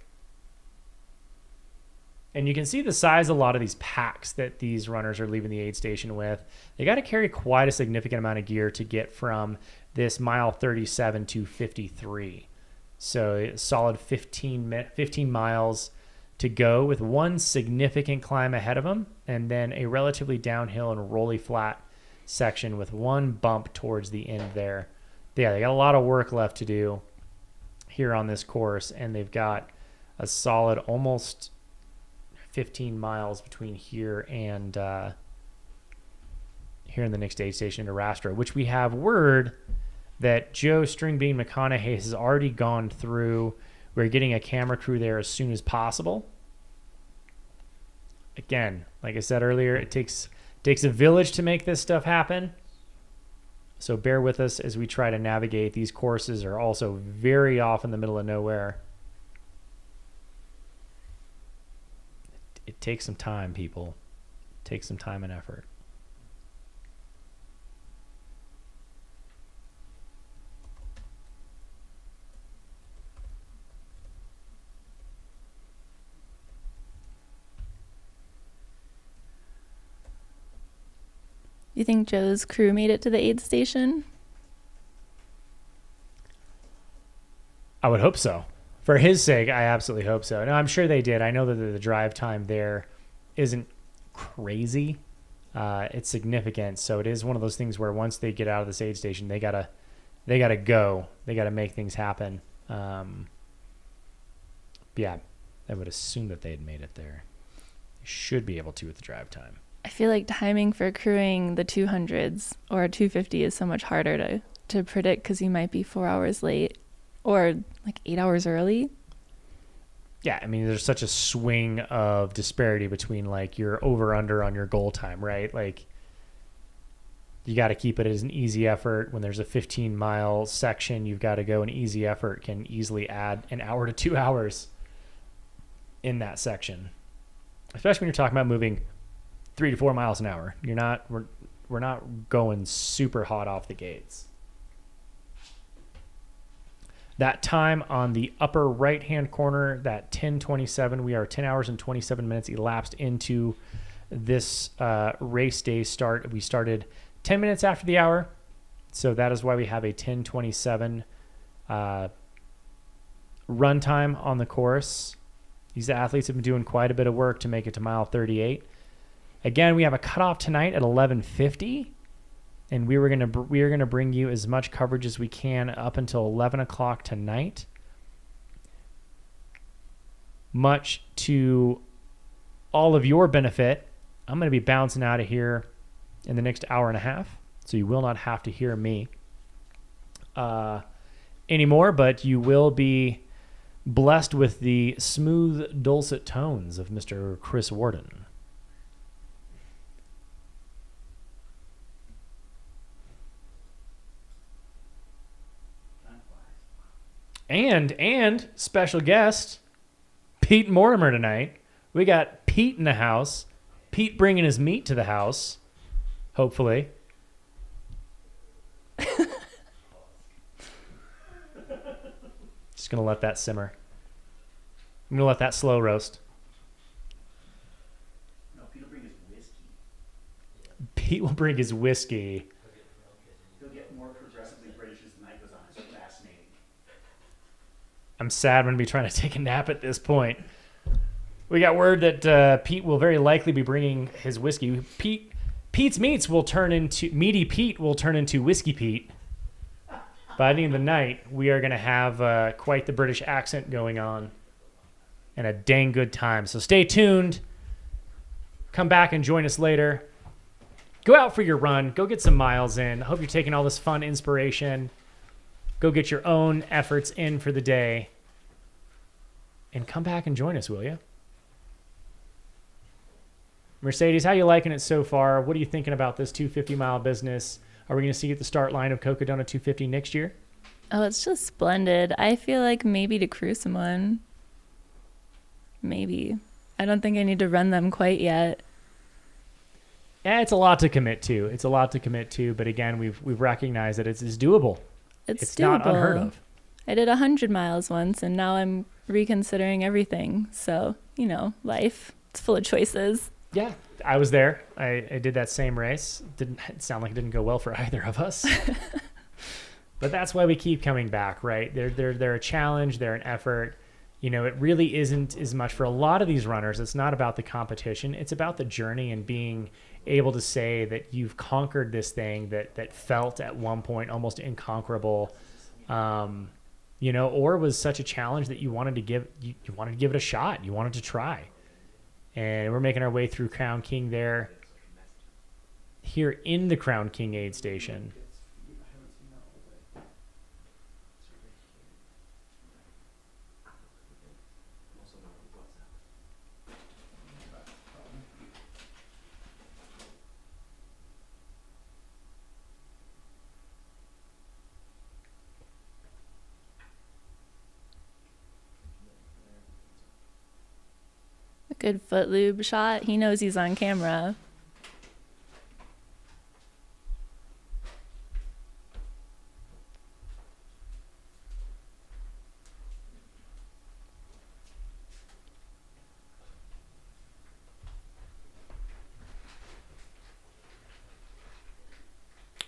And you can see the size of a lot of these packs that these runners are leaving the aid station with. They got to carry quite a significant amount of gear to get from this mile 37 to 53. So a solid 15 miles to go, with one significant climb ahead of them, and then a relatively downhill and rolly flat section with one bump towards the end there. Yeah, they got a lot of work left to do here on this course, and they've got a solid almost 15 miles between here and here in the next aid station in Arastra, which we have word that Joe Stringbean McConaughey has already gone through. We're getting a camera crew there as soon as possible. Again, like I said earlier, it takes a village to make this stuff happen. So bear with us as we try to navigate. These courses are also very off in the middle of nowhere. It takes some time, people. It takes some time and effort. You think Joe's crew made it to the aid station? I would hope so. For his sake, I absolutely hope so. No, I'm sure they did. I know that the drive time there isn't crazy. It's significant. So it is one of those things where once they get out of this aid station, they gotta go. They gotta make things happen. Yeah, I would assume that they had made it there. They should be able to with the drive time. I feel like timing for crewing the 200s or 250 is so much harder to predict, because you might be 4 hours late or like 8 hours early. Yeah, I mean, there's such a swing of disparity between like your over-under on your goal time, right? Like, you got to keep it as an easy effort. When there's a 15-mile section, you've got to go. An easy effort can easily add an hour to 2 hours in that section, especially when you're talking about moving 3 to 4 miles an hour. We're not going super hot off the gates. That time on the upper right-hand corner, that 10:27, we are 10 hours and 27 minutes elapsed into this race day start. We started 10 minutes after the hour, so that is why we have a 10:27 run time on the course. These athletes have been doing quite a bit of work to make it to mile 38. Again, we have a cutoff tonight at 11:50, and we are gonna bring you as much coverage as we can up until 11 o'clock tonight. Much to all of your benefit, I'm going to be bouncing out of here in the next hour and a half, so you will not have to hear me anymore, but you will be blessed with the smooth, dulcet tones of Mr. Chris Warden. And special guest, Pete Mortimer tonight. We got Pete in the house. Pete bringing his meat to the house, hopefully. Just going to let that simmer. I'm going to let that slow roast. No, Pete will bring his whiskey. Pete will bring his whiskey. He'll get more progressively British as the night goes on. It's fascinating. I'm sad I'm going to be trying to take a nap at this point. We got word that Pete will very likely be bringing his whiskey. Pete's meats will turn into... Meaty Pete will turn into Whiskey Pete. By the end of the night, we are going to have quite the British accent going on. And a dang good time. So stay tuned. Come back and join us later. Go out for your run. Go get some miles in. I hope you're taking all this fun inspiration. Go get your own efforts in for the day. And come back and join us, will you? Mercedes, how you liking it so far? What are you thinking about this 250-mile business? Are we going to see you at the start line of Cocodona 250 next year? Oh, it's just splendid. I feel like maybe to cruise someone. Maybe. I don't think I need to run them quite yet. Yeah, it's a lot to commit to. But again, we've recognized that it's doable. It's doable. Not unheard of. I did 100 miles once, and now I'm reconsidering everything. So, life. It's full of choices. Yeah, I was there. I did that same race. It sound like it didn't go well for either of us. But that's why we keep coming back, right? They're a challenge. They're an effort. It really isn't as much for a lot of these runners. It's not about the competition. It's about the journey and being able to say that you've conquered this thing that felt at one point almost inconquerable, or was such a challenge that you wanted to give it a shot. You wanted to try. And we're making our way through Crown King there, here in the Crown King aid station. Good foot lube shot. He knows he's on camera.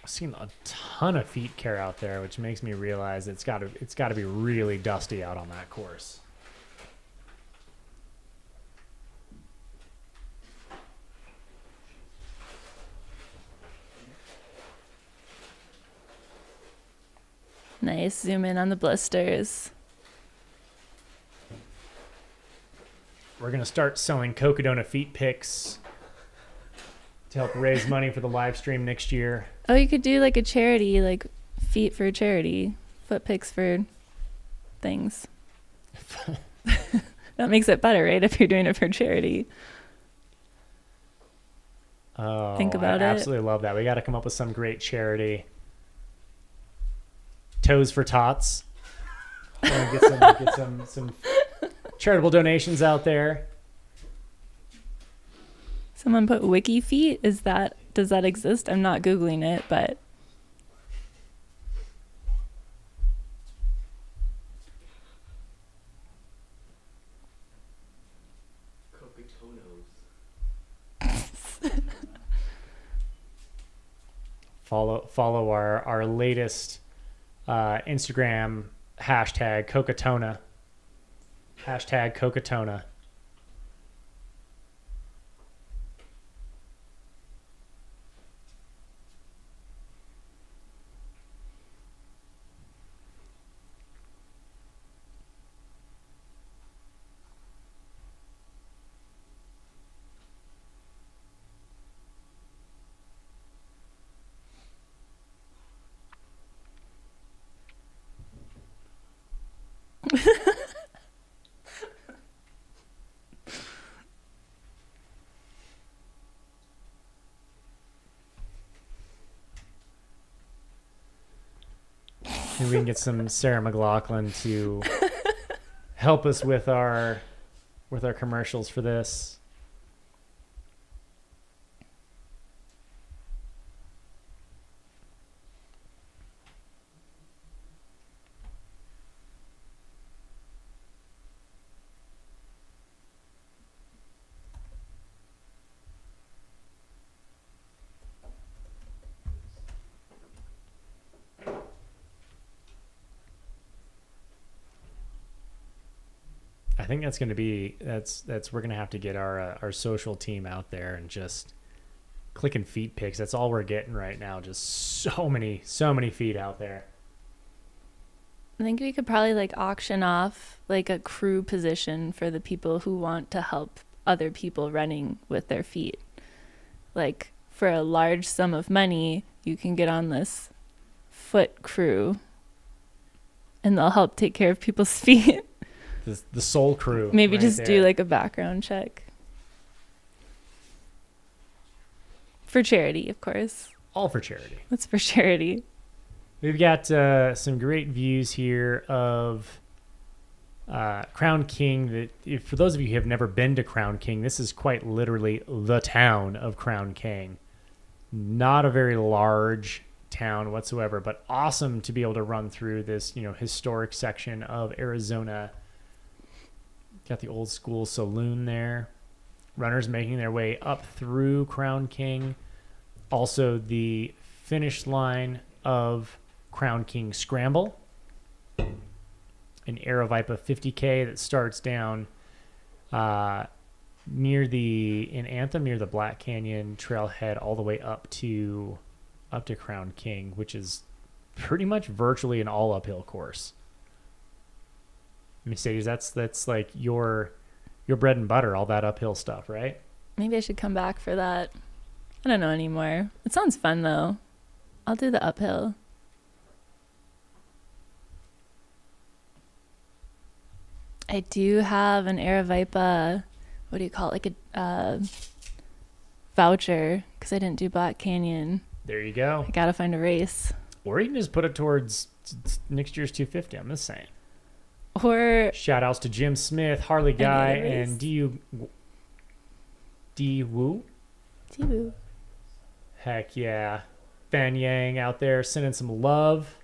I've seen a ton of feet care out there, which makes me realize it's got to be really dusty out on that course. Nice. Zoom in on the blisters. We're going to start selling Cocodona feet pics to help raise money for the live stream next year. Oh, you could do like a charity, like feet for charity, foot pics for things. That makes it better, right? If you're doing it for charity. Oh, Think about it. I absolutely love that. We got to come up with some great charity. Toes for Tots. Get some charitable donations out there. Someone put wiki feet. Does that exist? I'm not Googling it, but follow our latest Instagram hashtag Cocodona. Hashtag Cocodona. we can get some Sarah McLachlan to help us with our commercials for this. I think that's going to be we're going to have to get our social team out there and just clicking feet pics. That's all we're getting right now. Just so many feet out there. I think we could probably like auction off like a crew position for the people who want to help other people running with their feet. Like for a large sum of money, you can get on this foot crew and they'll help take care of people's feet. The soul crew. Maybe right just there. do like a background check. For charity, of course. All for charity. That's for charity. We've got some great views here of Crown King. For those of you who have never been to Crown King, this is quite literally the town of Crown King. Not a very large town whatsoever, but awesome to be able to run through this, historic section of Arizona. Got the old school saloon there. Runners making their way up through Crown King. Also the finish line of Crown King Scramble. An Aerovipa 50K that starts down near in Anthem, near the Black Canyon trailhead, all the way up to Crown King, which is pretty much virtually an all uphill course. Mercedes, that's like your bread and butter, all that uphill stuff, right? Maybe I should come back for that. I don't know anymore. It sounds fun though. I'll do the uphill. I do have an Aerovipa, what do you call it, like a voucher, because I didn't do Black Canyon. There you go. I gotta find a race. Or you can just put it towards next year's 250. I'm just saying. Or shout outs to Jim Smith, Harley Guy, and D Woo. Heck yeah. Fan Yang out there sending some love.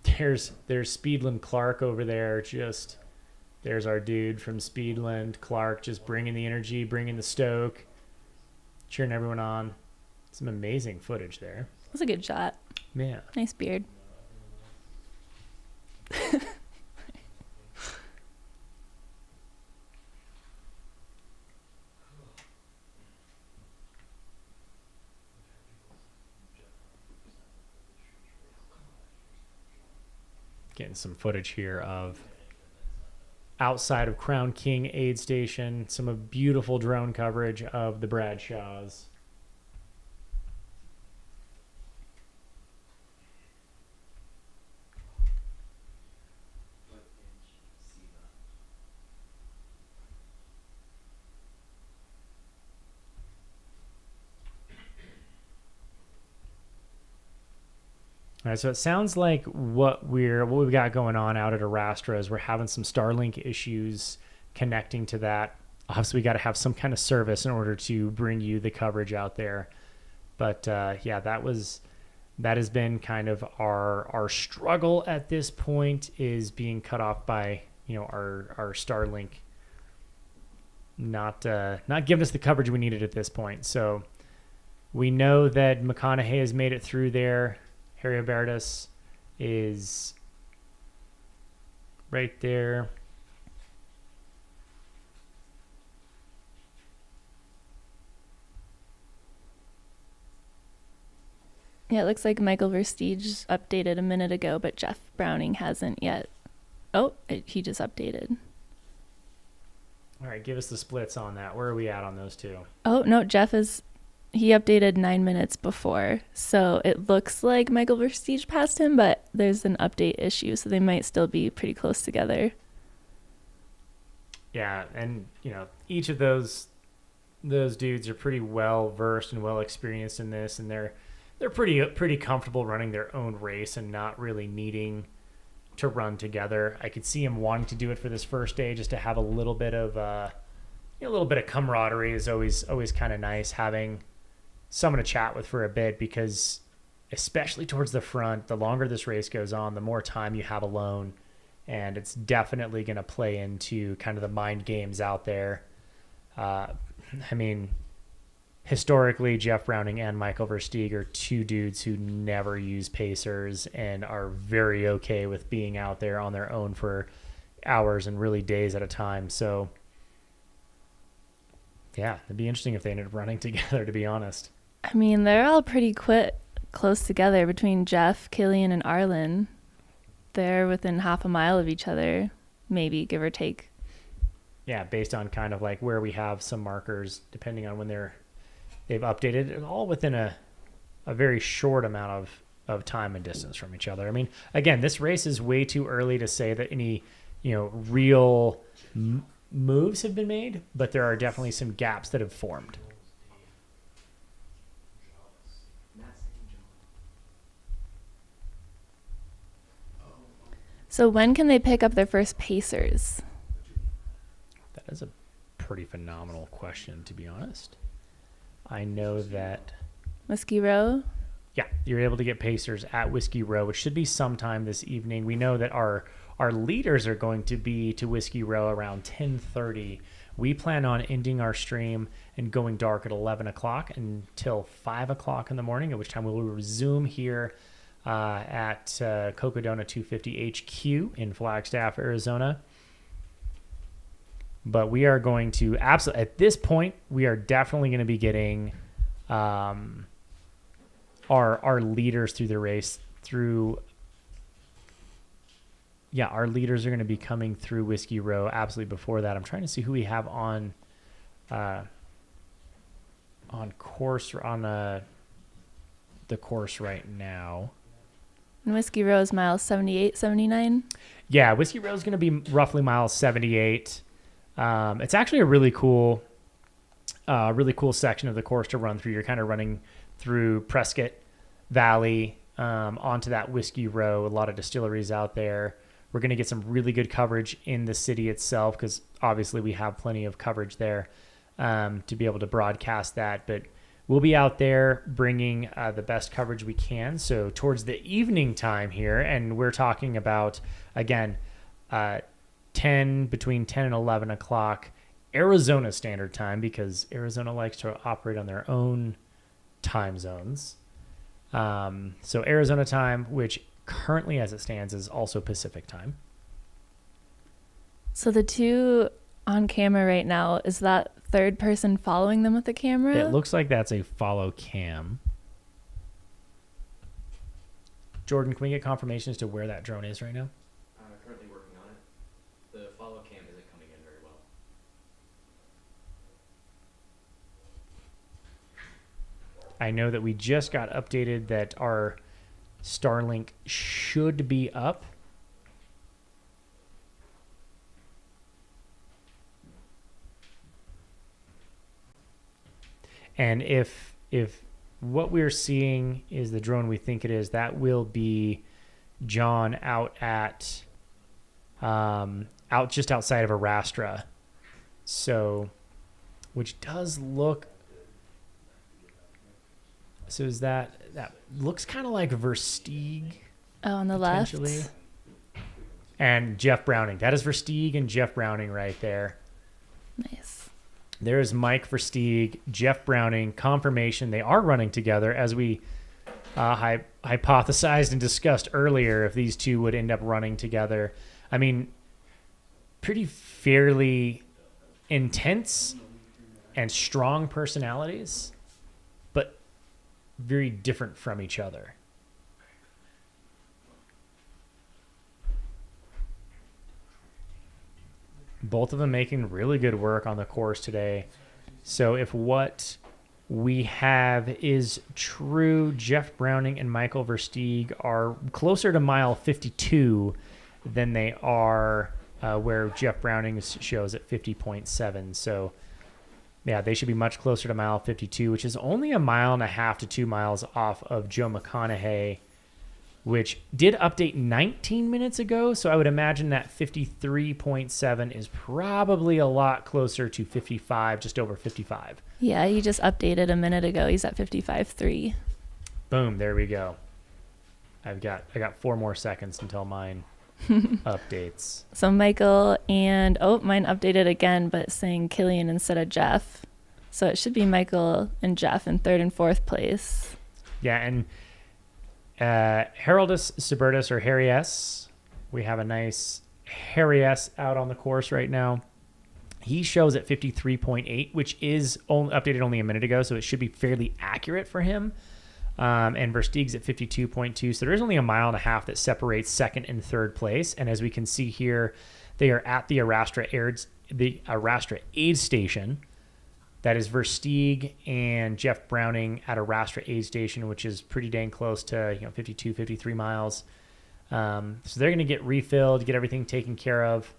There's Speedland Clark over there. There's our dude from Speedland. Clark just bringing the energy, bringing the stoke, cheering everyone on. Some amazing footage there. That's a good shot. Yeah. Nice beard. Getting some footage here of outside of Crown King aid station, some of beautiful drone coverage of the Bradshaws. All right, so it sounds like what we've got going on out at Arastra is we're having some Starlink issues connecting to that. Obviously, we got to have some kind of service in order to bring you the coverage out there. But yeah, that has been kind of our struggle at this point, is being cut off by our Starlink not giving us the coverage we needed at this point. So we know that McConaughey has made it through there. Harry Albertus is right there. Yeah, it looks like Michael Versteeg updated a minute ago, but Jeff Browning hasn't yet. Oh, he just updated. All right, give us the splits on that. Where are we at on those two? Oh, no, he updated 9 minutes before. So it looks like Michael Versteeg passed him, but there's an update issue, so they might still be pretty close together. Yeah, and each of those those dudes are pretty well versed and well experienced in this, and they're pretty comfortable running their own race and not really needing to run together. I could see him wanting to do it for this first day, just to have a little bit of camaraderie is always kind of nice, having someone to chat with for a bit, because especially towards the front, the longer this race goes on, the more time you have alone, and it's definitely going to play into kind of the mind games out there. I mean, historically, Jeff Browning and Michael Versteeg are two dudes who never use pacers and are very okay with being out there on their own for hours and really days at a time. So, yeah, it'd be interesting if they ended up running together, to be honest. I mean, they're all pretty close together between Jeff, Kilian, and Arlin. They're within half a mile of each other, maybe, give or take. Yeah, based on kind of like where we have some markers, depending on when they've updated it, all within a very short amount of time and distance from each other. I mean, again, this race is way too early to say that any, real moves have been made, but there are definitely some gaps that have formed. So when can they pick up their first pacers? That is a pretty phenomenal question, to be honest. I know that... Whiskey Row? Yeah, you're able to get pacers at Whiskey Row, which should be sometime this evening. We know that our leaders are going to be to Whiskey Row around 10:30. We plan on ending our stream and going dark at 11 o'clock until 5 o'clock in the morning, at which time we will resume here at Cocodona 250 HQ in Flagstaff, Arizona. But we are going to at this point, we are definitely going to be getting our leaders through the race our leaders are going to be coming through Whiskey Row absolutely before that. I'm trying to see who we have on course on the course right now. And Whiskey Row is miles 78, 79? Yeah, Whiskey Row is going to be roughly miles 78. It's actually a really cool section of the course to run through. You're kind of running through Prescott Valley onto that Whiskey Row. A lot of distilleries out there. We're going to get some really good coverage in the city itself, because obviously we have plenty of coverage there to be able to broadcast that. But we'll be out there bringing the best coverage we can. So towards the evening time here, and we're talking about, again, between 10 and 11 o'clock Arizona Standard Time, because Arizona likes to operate on their own time zones. So Arizona time, which currently as it stands is also Pacific time. So the two on camera right now, is that third person following them with the camera? It looks like that's a follow cam. Jordan, can we get confirmation as to where that drone is right now? Currently working on it. The follow cam isn't coming in very well. I know that we just got updated that our Starlink should be up. And if what we're seeing is the drone we think it is, that will be John out just outside of Arastra. So, which does look... So is that looks kind of like Versteeg? Oh, on the left. And Jeff Browning. That is Versteeg and Jeff Browning right there. Nice. There's Mike Versteeg, Jeff Browning. Confirmation they are running together, as we hypothesized and discussed earlier, if these two would end up running together. I mean, pretty fairly intense and strong personalities, but very different from each other. Both of them making really good work on the course today. So if what we have is true, Jeff Browning and Michael Versteeg are closer to mile 52 than they are where Jeff Browning shows at 50.7. So Yeah, they should be much closer to mile 52, which is only 1.5 miles to 2 miles off of Joe McConaughey, which did update 19 minutes ago. So I would imagine that 53.7 is probably a lot closer to 55, just over 55. Yeah, he just updated a minute ago. He's at 55.3. Boom, there we go. I got 4 more seconds until mine updates. So Michael and mine updated again, but it's saying Kilian instead of Jeff. So it should be Michael and Jeff in 3rd and 4th place. Yeah, and Haroldus Subertus, or Harry S. We have a nice Harry S out on the course right now. He shows at 53.8, which is updated only a minute ago, so it should be fairly accurate for him. And Versteeg's at 52.2, so there is only 1.5 miles that separates 2nd and 3rd place. And as we can see here, they are at the Arastra aid station. That is Versteeg and Jeff Browning at Arastra aid station, which is pretty dang close to 52, 53 miles. So they're going to get refilled, get everything taken care of.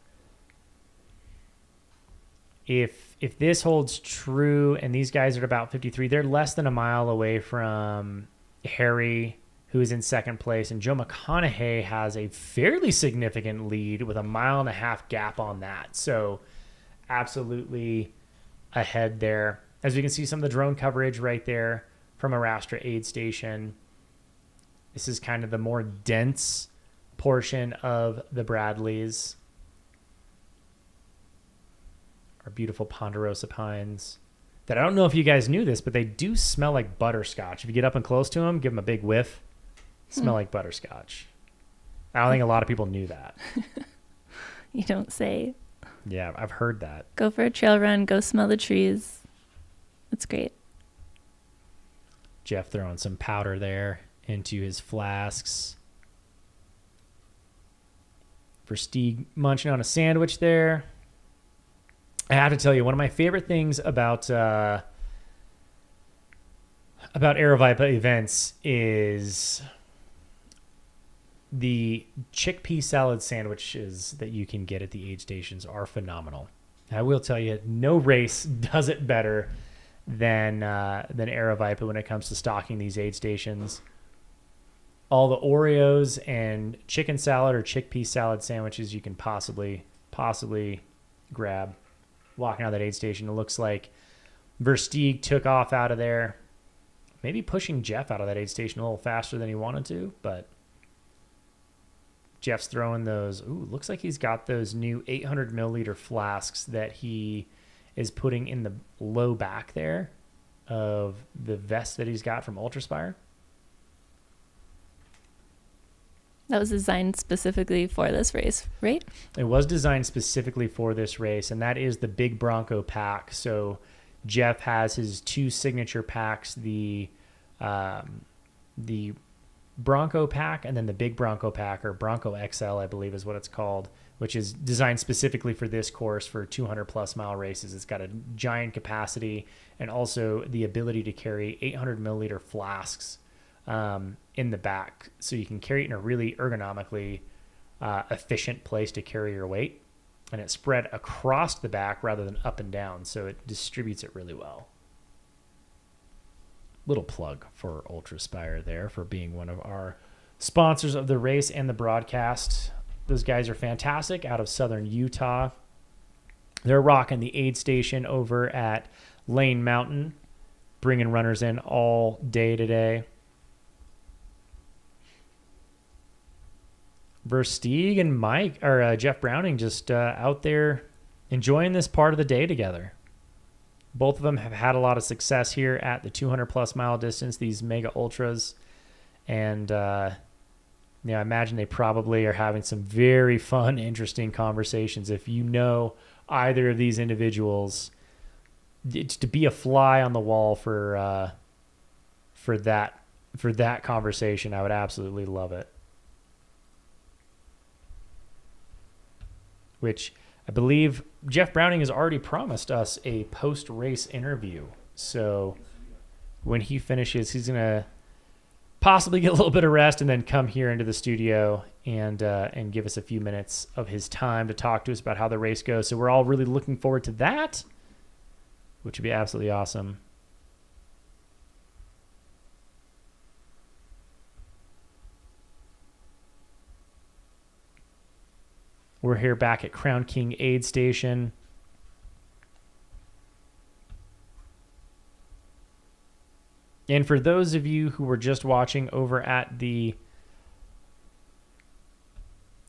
If this holds true and these guys are at about 53, they're less than 1 mile away from Harry, who is in 2nd place, and Joe McConaughey has a fairly significant lead with 1.5 mile gap on that. So absolutely ahead there. As we can see, some of the drone coverage right there from Arastra aid station. This is kind of the more dense portion of the Bradleys. Our beautiful ponderosa pines that I don't know if you guys knew this, but they do smell like butterscotch. If you get up and close to them, give them a big whiff, smell like butterscotch. I don't think a lot of people knew that. You don't say. Yeah, I've heard that. Go for a trail run. Go smell the trees. It's great. Jeff throwing some powder there into his flasks. Versteeg munching on a sandwich there. I have to tell you, one of my favorite things about Aravaipa events is the chickpea salad sandwiches that you can get at the aid stations are phenomenal. I will tell you, no race does it better than Aravaipa when it comes to stocking these aid stations. All the Oreos and chicken salad or chickpea salad sandwiches you can possibly grab. Walking out of that aid station, it looks like Versteeg took off out of there, maybe pushing Jeff out of that aid station a little faster than he wanted to, but Jeff's throwing those. Ooh, looks like he's got those new 800 milliliter flasks that he is putting in the low back there of the vest that he's got from Ultraspire. That was designed specifically for this race, right? It was designed specifically for this race, and that is the Big Bronco pack. So Jeff has his 2 signature packs, the Bronco pack and then the Big Bronco pack, or Bronco XL, I believe is what it's called, which is designed specifically for this course for 200-plus mile races. It's got a giant capacity and also the ability to carry 800 milliliter flasks in the back, so you can carry it in a really ergonomically efficient place to carry your weight, and it's spread across the back rather than up and down, so it distributes it really well. Little plug for Ultraspire there for being one of our sponsors of the race and the broadcast. Those guys are fantastic out of southern Utah. They're rocking the aid station over at Lane Mountain, bringing runners in all day today. Versteeg and Jeff Browning just out there enjoying this part of the day together. Both of them have had a lot of success here at the 200-plus mile distance, these mega ultras. And I imagine they probably are having some very fun, interesting conversations. If you know either of these individuals, to be a fly on the wall for that conversation, I would absolutely love it. Which I believe Jeff Browning has already promised us a post-race interview. So when he finishes, he's going to possibly get a little bit of rest and then come here into the studio and give us a few minutes of his time to talk to us about how the race goes. So we're all really looking forward to that. which would be absolutely awesome. We're here back at Crown King Aid Station. And for those of you who were just watching over at the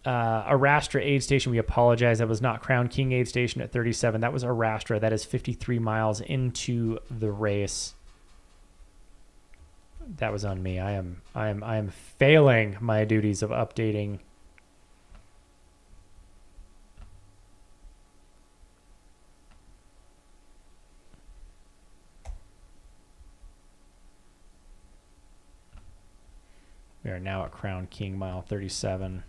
Arastra Aid Station, we apologize. That was not Crown King Aid Station at 37. That was Arastra. That is 53 miles into the race. That was on me. I am failing my duties of updating. We are now at Crown King, mile 37.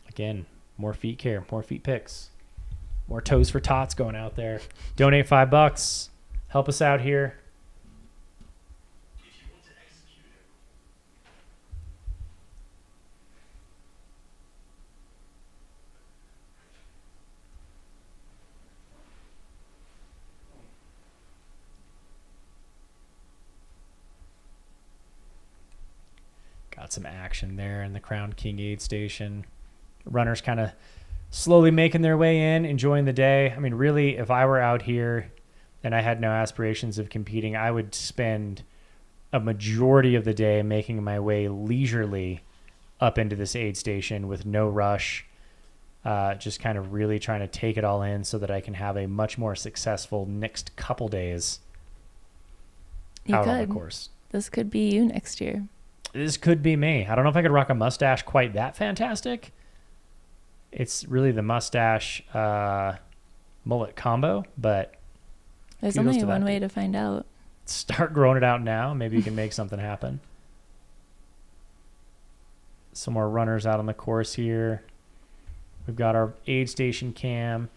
Again, more feet care, more feet picks, more toes for tots going out there. Donate $5. Help us out here. Got some action there in the Crown King Aid Station. Runners kind of slowly making their way in, enjoying the day. I mean, really, if I were out here and I had no aspirations of competing, I would spend a majority of the day making my way leisurely up into this aid station with no rush, just kind of really trying to take it all in so that I can have a much more successful next couple days out on the course. This could be you next year. This could be me. I don't know if I could rock a mustache quite that fantastic. It's really the mustache mullet combo, but there's only one way to find out. Start growing it out now. Maybe you can make something happen. Some more runners out on the course here. We've got our aid station cam.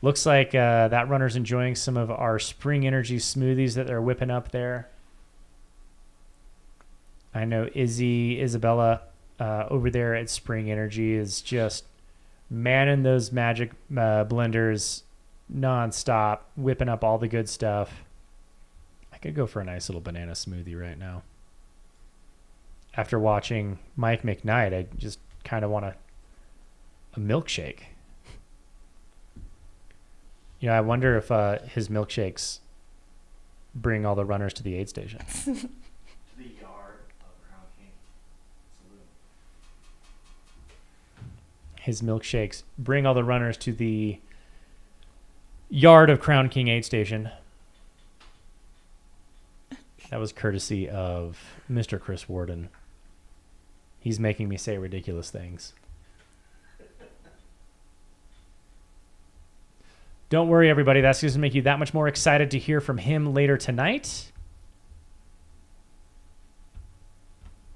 Looks like that runner's enjoying some of our Spring Energy smoothies that they're whipping up there. I know Isabella over there at Spring Energy is just manning those magic blenders nonstop, whipping up all the good stuff. I could go for a nice little banana smoothie right now. After watching Mike McKnight, I just kind of want a milkshake. You know, I wonder if his milkshakes bring all the runners to the aid station. His milkshakes bring all the runners to the yard of Crown King Aid Station. That was courtesy of Mr. Chris Warden. He's making me say ridiculous things. Don't worry, everybody. That's just to make you that much more excited to hear from him later tonight.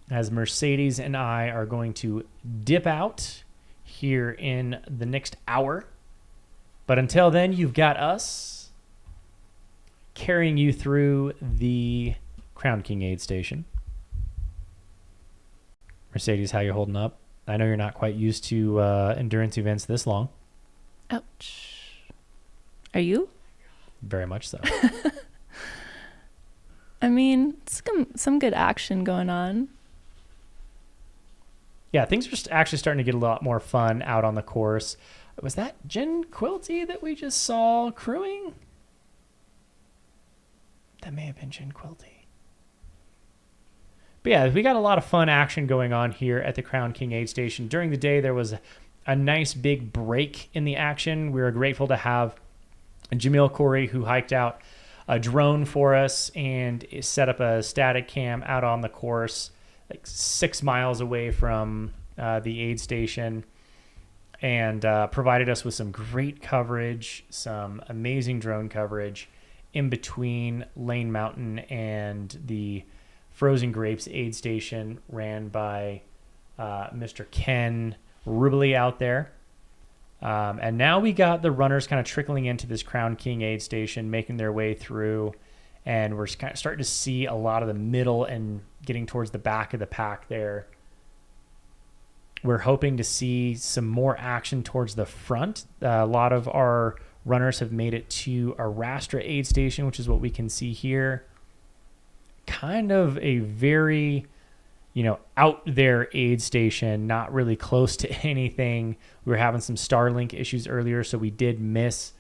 As Mercedes and I are going to dip out here in the next hour. But until then, you've got us carrying you through the Crown King Aid Station. Mercedes, how you holding up? I know you're not quite used to endurance events this long. Ouch. Are you? Very much so. I mean, some good action going on. Yeah, things are actually starting to get a lot more fun out on the course. Was that Jen Quilty that we just saw crewing? That may have been Jen Quilty. But yeah, we got a lot of fun action going on here at the Crown King Aid Station. During the day, there was a nice big break in the action. We were grateful to have Jamil Corey, who hiked out a drone for us and set up a static cam out on the course, like 6 miles away from the aid station, and provided us with some great coverage, some amazing drone coverage in between Lane Mountain and the Frozen Grapes aid station ran by Mr. Ken Rubley out there. And now we got the runners kind of trickling into this Crown King aid station, making their way through, and we're kind of starting to see a lot of the middle and getting towards the back of the pack there. We're hoping to see some more action towards the front. A lot of our runners have made it to Arastra aid station, which is what we can see here. Kind of a very, out there aid station, not really close to anything. We were having some Starlink issues earlier, so we did miss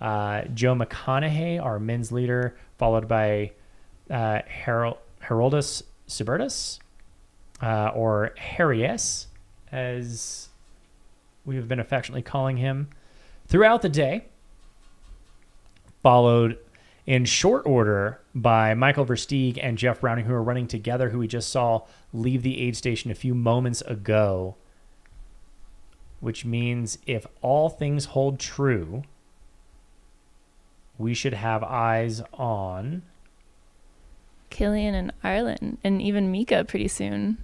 Joe McConaughey, our men's leader, followed by Heroldus Subertus, or Harrius, as we have been affectionately calling him, throughout the day, followed in short order by Michael Versteeg and Jeff Browning, who are running together, who we just saw leave the aid station a few moments ago, which means if all things hold true, we should have eyes on Kilian and Arlin, and even Mika pretty soon.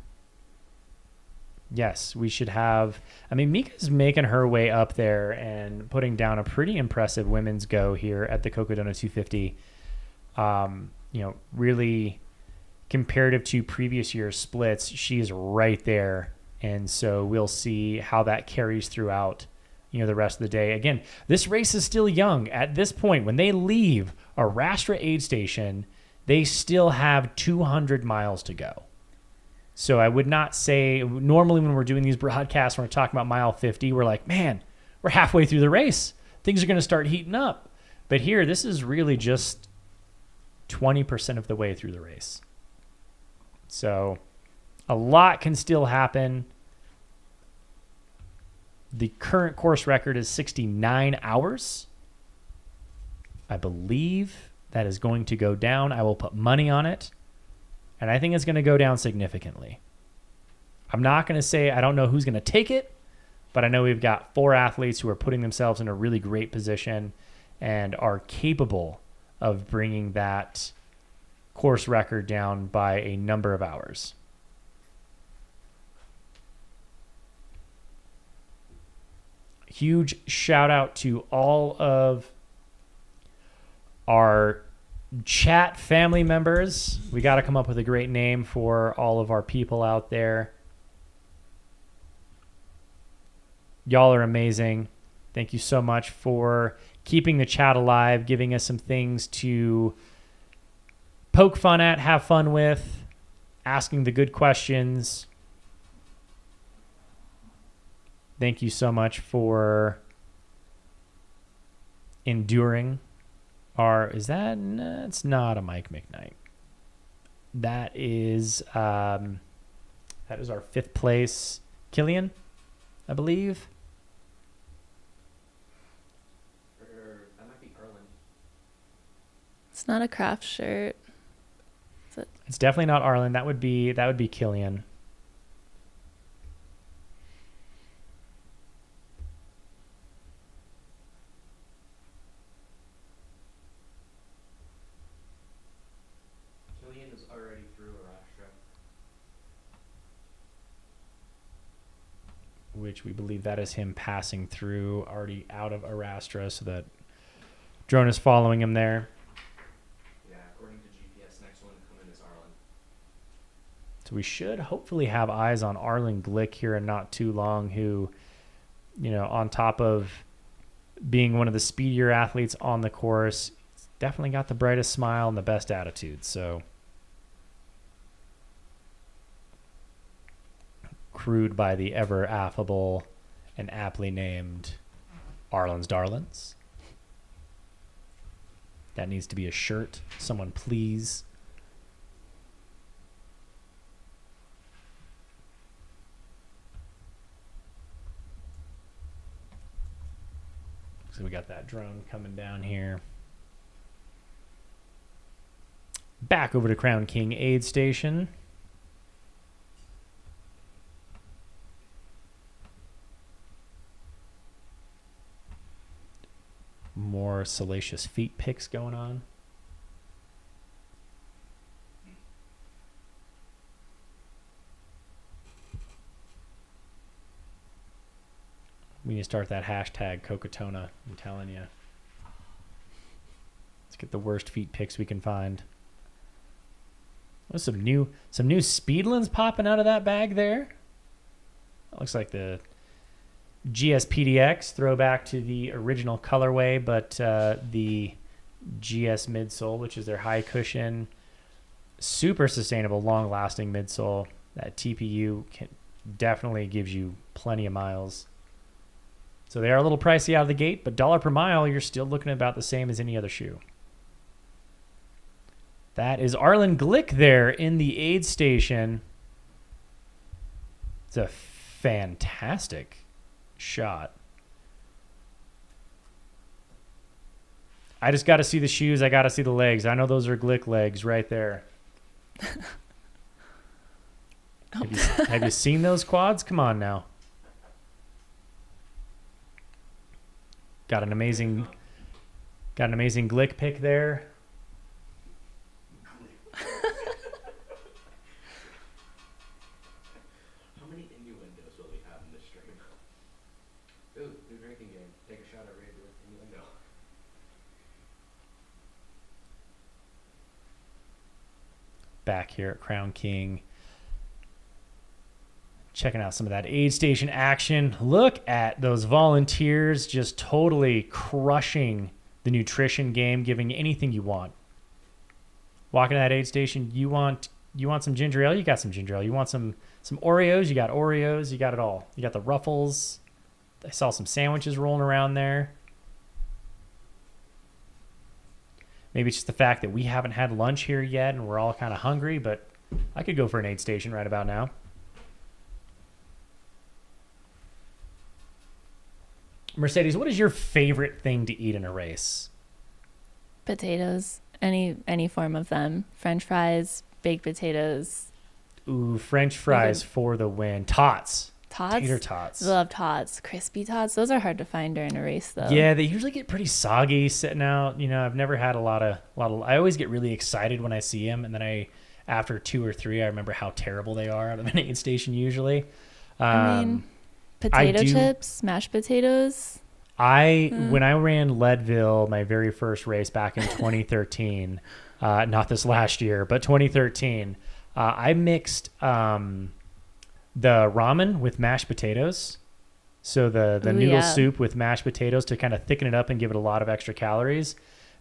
Yes, we should have. I mean, Mika's making her way up there and putting down a pretty impressive women's go here at the Cocodona 250. Really comparative to previous year's splits, she's right there. And so we'll see how that carries throughout, the rest of the day. Again, this race is still young. At this point, when they leave Arastra aid station, they still have 200 miles to go. So I would not say, normally when we're doing these broadcasts, when we're talking about mile 50, we're like, man, we're halfway through the race. Things are going to start heating up. But here, this is really just 20% of the way through the race. So a lot can still happen. The current course record is 69 hours. I believe that is going to go down. I will put money on it. And I think it's going to go down significantly. I'm not going to say I don't know who's going to take it, but I know we've got 4 athletes who are putting themselves in a really great position and are capable of bringing that course record down by a number of hours. Huge shout out to all of our chat family members. We got to come up with a great name for all of our people out there. Y'all are amazing. Thank you so much for keeping the chat alive, giving us some things to poke fun at, have fun with, asking the good questions. Thank you so much for enduring. It's not a Mike McKnight. That is our 5th place Kilian, I believe. That might be Arlin. It's not a craft shirt. It's definitely not Arlen. That would be Kilian. Kilian is already through Arastra. Which we believe that is him passing through, already out of Arastra, so that drone is following him there. Yeah, according to GPS, next one to come in is Arlin. So we should hopefully have eyes on Arlin Glick here in not too long, who, on top of being one of the speedier athletes on the course, definitely got the brightest smile and the best attitude. So crewed by the ever affable and aptly named Arlen's Darlins. That needs to be a shirt. Someone please. So we got that drone coming down here. Back over to Crown King Aid Station. More salacious feet pics going on. We need to start that hashtag Cocodona, I'm telling you. Let's get the worst feet pics we can find. There's some new Speedlands popping out of that bag there. That looks like the GS PDX throwback to the original colorway, but the GS midsole, which is their high cushion, super sustainable, long-lasting midsole. That TPU definitely gives you plenty of miles. So they are a little pricey out of the gate, but $1 per mile, you're still looking at about the same as any other shoe. That is Arlin Glick there in the aid station. It's a fantastic shot. I just got to see the shoes. I got to see the legs. I know those are Glick legs right there. Have you seen those quads? Come on now. Got an amazing Glick pick there. How many innuendos will we have in this stream? Ooh, new drinking game. Take a shot at Ray with innuendo. Back here at Crown King. Checking out some of that aid station action. Look at those volunteers just totally crushing the nutrition game, giving you anything you want. Walking to that aid station, you want some ginger ale, you got some ginger ale. You want some Oreos, you got Oreos, you got it all. You got the Ruffles. I saw some sandwiches rolling around there. Maybe it's just the fact that we haven't had lunch here yet and we're all kind of hungry, but I could go for an aid station right about now. Mercedes, what is your favorite thing to eat in a race? Potatoes, any form of them. French fries, baked potatoes. Ooh, French fries for the win. Tots. Tater tots. Love tots. Crispy tots. Those are hard to find during a race, though. Yeah, they usually get pretty soggy sitting out. You know, I've never had a lot of. I always get really excited when I see them, and then after 2 or 3, I remember how terrible they are out of an aid station usually. I mean, potato chips, mashed potatoes. When I ran Leadville, my very first race back in 2013, not this last year, but 2013, I mixed the ramen with mashed potatoes. So the noodle soup with mashed potatoes to kind of thicken it up and give it a lot of extra calories.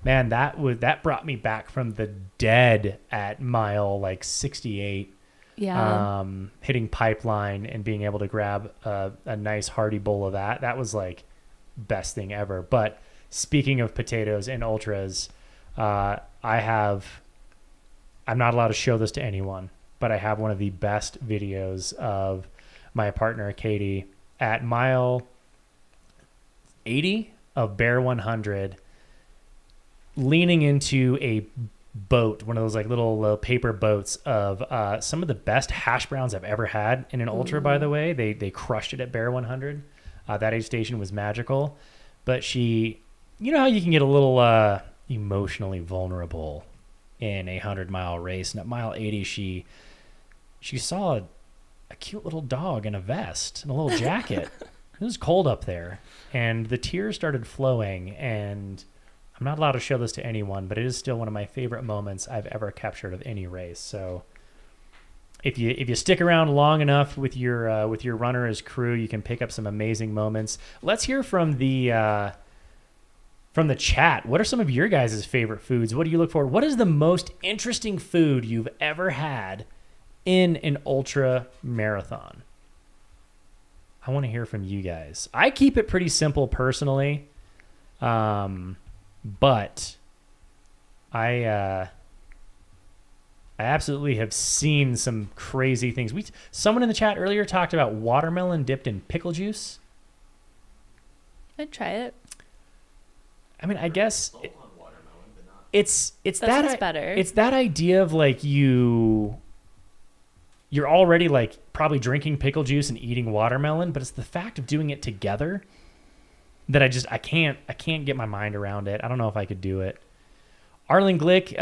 Man, that brought me back from the dead at mile like 68. Yeah. Hitting Pipeline and being able to grab a nice hearty bowl of that. That was like best thing ever. But speaking of potatoes and ultras, I'm not allowed to show this to anyone, but I have one of the best videos of my partner Katie at mile 80 of Bear 100 leaning into a boat, one of those like little paper boats of some of the best hash browns I've ever had in an ultra. By the way, they crushed it at Bear 100. That aid station was magical, but you know how you can get a little emotionally vulnerable in a 100-mile race, and at mile 80 she saw a cute little dog in a vest and a little jacket. It was cold up there, and the tears started flowing, and I'm not allowed to show this to anyone, but it is still one of my favorite moments I've ever captured of any race. So if you stick around long enough with your runner as crew, you can pick up some amazing moments. Let's hear from the chat. What are some of your guys' favorite foods? What do you look for? What is the most interesting food you've ever had in an ultra marathon? I want to hear from you guys. I keep it pretty simple personally. But I absolutely have seen some crazy things. Someone in the chat earlier talked about watermelon dipped in pickle juice. I'd try it. I mean, I guess it's better. It's that idea of like you're already like probably drinking pickle juice and eating watermelon, but it's the fact of doing it together that I can't get my mind around it. I don't know if I could do it. Arlin Glick,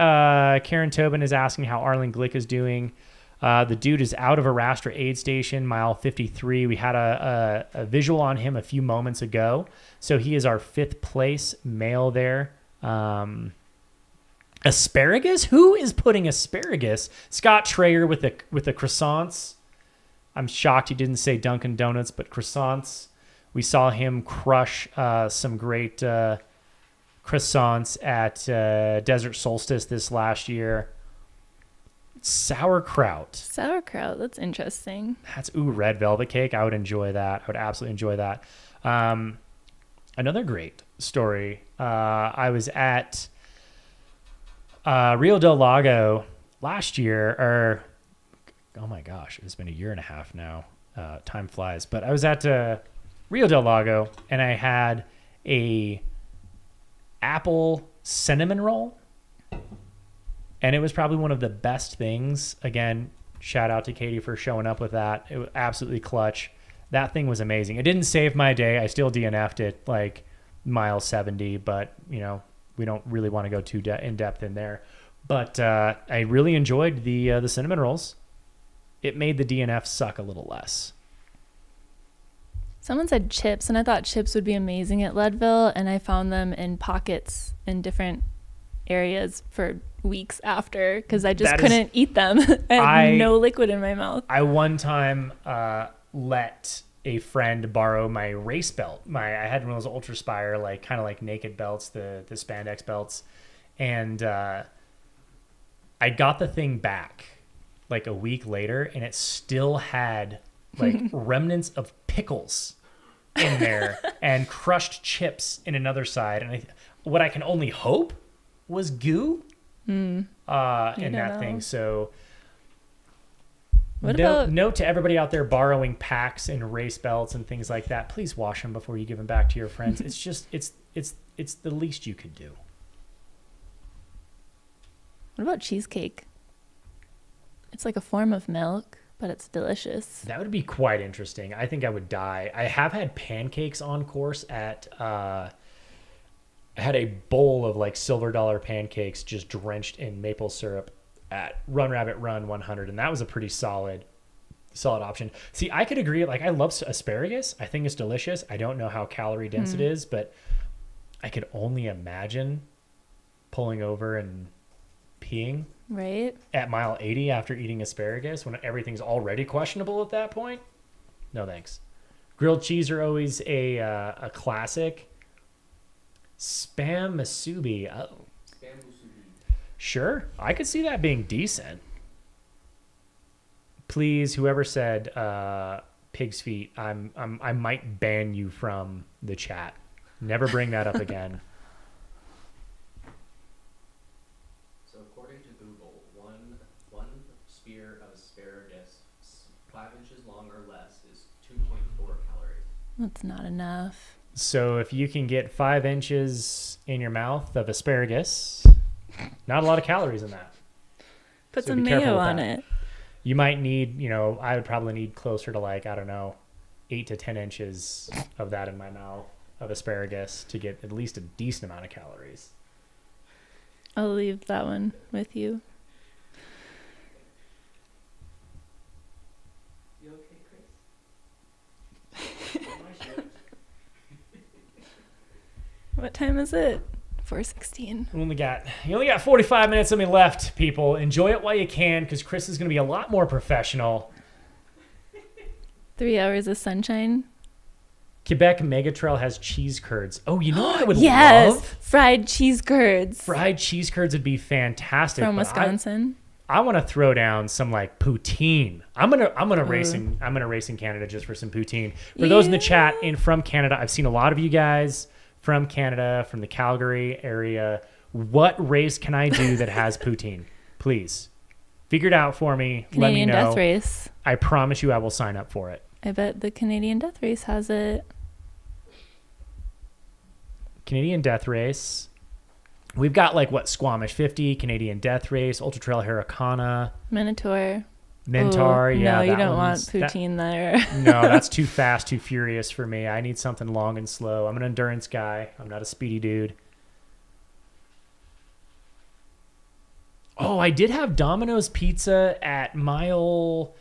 Karen Tobin is asking how Arlin Glick is doing. The dude is out of Arastra aid station, mile 53. We had a visual on him a few moments ago. So he is our 5th place male there. Asparagus? Who is putting asparagus? Scott Trayer with the croissants. I'm shocked he didn't say Dunkin' Donuts, but croissants. We saw him crush some great croissants at Desert Solstice this last year. Sauerkraut. Sauerkraut. That's interesting. That's red velvet cake. I would enjoy that. I would absolutely enjoy that. Another great story. I was at Rio del Lago last year, or oh my gosh, it's been a year and a half now. Time flies. But I was at Rio del Lago, and I had a apple cinnamon roll, and it was probably one of the best things. Again, shout out to Katie for showing up with that. It was absolutely clutch. That thing was amazing. It didn't save my day. I still DNF'd it like mile 70, but we don't really want to go too in depth in there. But I really enjoyed the cinnamon rolls. It made the DNF suck a little less. Someone said chips, and I thought chips would be amazing at Leadville, and I found them in pockets in different areas for weeks after because I just couldn't eat them. I had no liquid in my mouth. I one time let a friend borrow my race belt. I had one of those Ultra Spire, like kind of like naked belts, the spandex belts, and I got the thing back like a week later, and it still had like remnants of pickles in there and crushed chips in another side. And what I can only hope was goo in that thing. So note to everybody out there borrowing packs and race belts and things like that, please wash them before you give them back to your friends. It's just it's the least you could do. What about cheesecake? It's like a form of milk, but it's delicious. That would be quite interesting. I think I would die. I have had pancakes on course at I had a bowl of like Silver Dollar pancakes just drenched in maple syrup at Run Rabbit Run 100, and that was a pretty solid option. See, I could agree. Like, I love asparagus. I think it's delicious. I don't know how calorie dense it is, but I could only imagine pulling over and peeing right at mile 80 after eating asparagus when everything's already questionable at that point. No thanks. Grilled cheese are always a classic. Spam musubi. Oh, Spam musubi. Sure, I could see that being decent. Please, whoever said pig's feet, I might ban you from the chat. Never bring that up again. So according to Google, one spear of asparagus 5 inches long or less is 2.4 calories. That's not enough. So if you can get 5 inches in your mouth of asparagus, not a lot of calories in that. Put So some be careful mayo with on that. it. You might need, I would probably need closer to like, I don't know, 8 to 10 inches of that in my mouth of asparagus to get at least a decent amount of calories. I'll leave that one with you. You okay, Chris? What time is it? 4:16. You only got 45 minutes of me left, people. Enjoy it while you can, because Chris is going to be a lot more professional. 3 hours of sunshine. Quebec Mega Trail has cheese curds. Oh, you know what I would Yes, love? fried cheese curds Fried cheese curds would be fantastic. from but Wisconsin. I want to throw down some like poutine. I'm gonna race in Canada just for some poutine. For those in the chat from Canada, I've seen a lot of you guys from Canada, from the Calgary area. What race can I do that has poutine? Please figure it out for me. Canadian Let me know. Death Race. I promise you I will sign up for it. I bet the Canadian Death Race has it. Canadian Death Race. We've got like what, Squamish 50, Canadian Death Race, Ultra Trail Harricana, Minotaur. Mentor. Ooh, Yeah, no, you that don't want one's- that- poutine there. No, that's too fast, too furious for me. I need something long and slow. I'm an endurance guy. I'm not a speedy dude. Oh, I did have Domino's Pizza at mile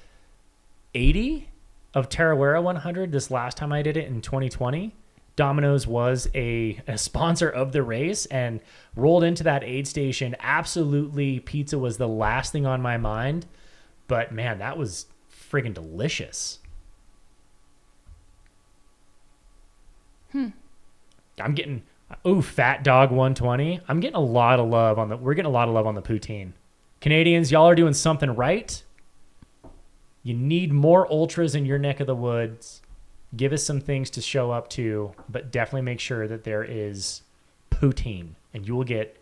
80 of Tarawera 100 this last time I did it in 2020. Domino's was a sponsor of the race, and rolled into that aid station. Absolutely, pizza was the last thing on my mind. But man, that was friggin' delicious. I'm getting Fat Dog 120. I'm getting a lot of love we're getting a lot of love on the poutine. Canadians, y'all are doing something right. You need more ultras in your neck of the woods. Give us some things to show up to, but definitely make sure that there is poutine, and you will get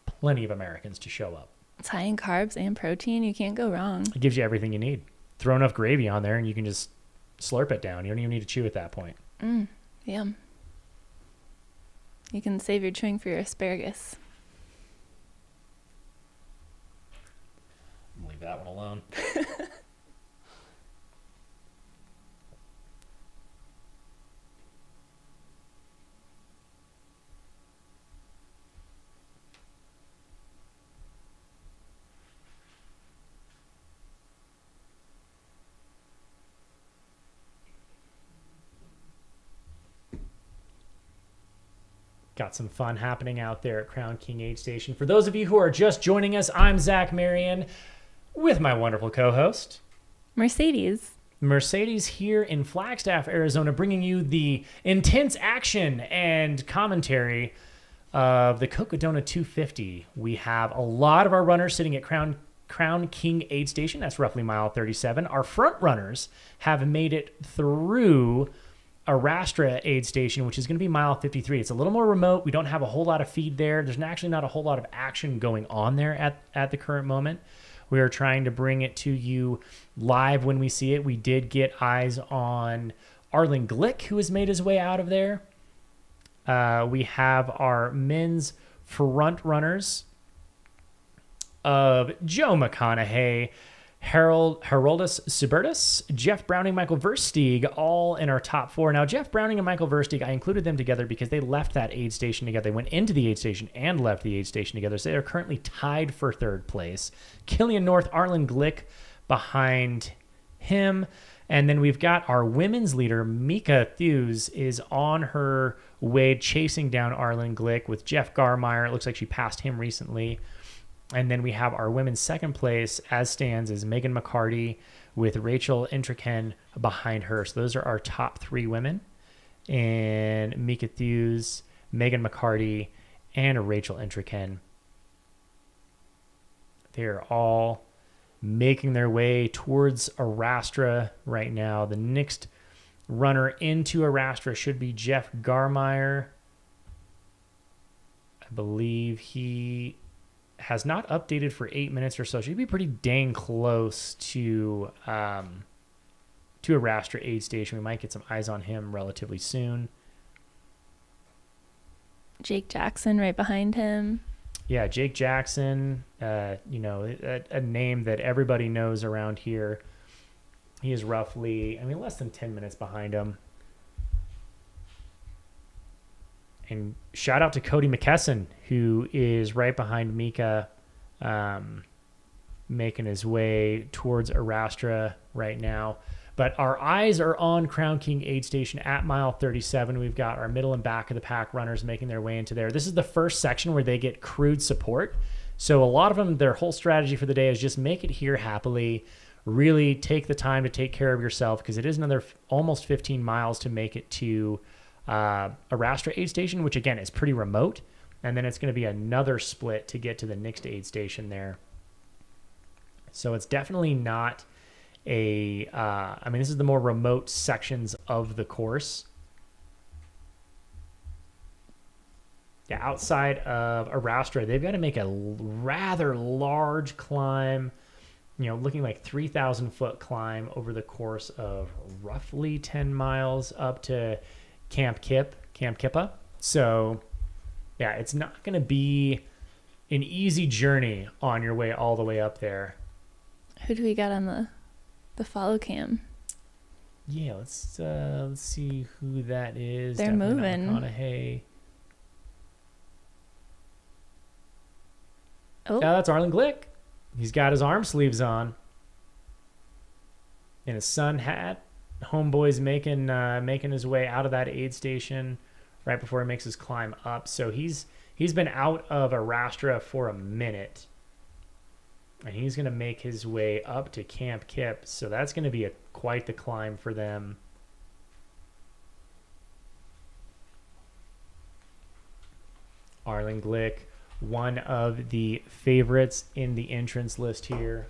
plenty of Americans to show up. It's high in carbs and protein. You can't go wrong. It gives you everything you need. Throw enough gravy on there, and you can just slurp it down. You don't even need to chew at that point. Yum. You can save your chewing for your asparagus. Leave that one alone. Got some fun happening out there at Crown King Aid Station. For those of you who are just joining us, I'm Zach Marion with my wonderful co-host, Mercedes. Mercedes here in Flagstaff, Arizona, bringing you the intense action and commentary of the Cocodona 250. We have a lot of our runners sitting at Crown King Aid Station. That's roughly mile 37. Our front runners have made it through Arastra aid station, which is going to be mile 53. It's a little more remote. We don't have a whole lot of feed there. There's actually not a whole lot of action going on there at the current moment. We are trying to bring it to you live when we see it. We did get eyes on Arlin Glick, who has made his way out of there. We have our men's front runners of Joe McConaughey, Haroldus Subertus, Jeff Browning, Michael Versteeg, all in our top four. Now, Jeff Browning and Michael Versteeg, I included them together because they left that aid station together. They went into the aid station and left the aid station together. So they are currently tied for third place. Kilian North, Arlin Glick behind him. And then we've got our women's leader, Mika Thews, is on her way chasing down Arlin Glick with Jeff Garmeyer. It looks like she passed him recently. And then we have our women's second place, as stands, is Megan McCarty with Rachel Intrican behind her. So those are our top three women. And Mika Thews, Megan McCarty, and Rachel Intrican. They're all making their way towards Arastra right now. The next runner into Arastra should be Jeff Garmeyer. I believe he has not updated for 8 minutes or so. Should be pretty dang close to Arastra aid station. We might get some eyes on him relatively soon. Jake Jackson right behind him. Yeah, Jake Jackson, a name that everybody knows around here. He is roughly, less than 10 minutes behind him. And shout out to Cody McKasson, who is right behind Mika, making his way towards Arastra right now. But our eyes are on Crown King aid station at mile 37. We've got our middle and back of the pack runners making their way into there. This is the first section where they get crewed support. So a lot of them, their whole strategy for the day is just make it here happily. Really take the time to take care of yourself, because it is another almost 15 miles to make it to Arastra aid station, which again is pretty remote, and then it's going to be another split to get to the next aid station there. So it's definitely not this is the more remote sections of the course. Yeah, outside of Arastra, they've got to make a rather large climb, looking like 3,000 foot climb over the course of roughly 10 miles up to Camp Kippa. So yeah, it's not going to be an easy journey on your way all the way up there. Who do we got on the follow cam? Yeah, let's see who that is. They're Definitely moving. not McConaughey. Oh, Yeah, that's Arlin Glick. He's got his arm sleeves on and his sun hat. homeboy's making his way out of that aid station right before he makes his climb up. So he's been out of Arastra for a minute, and he's going to make his way up to Camp Kip. So that's going to be quite the climb for them. Arlin Glick, one of the favorites in the entrance list here.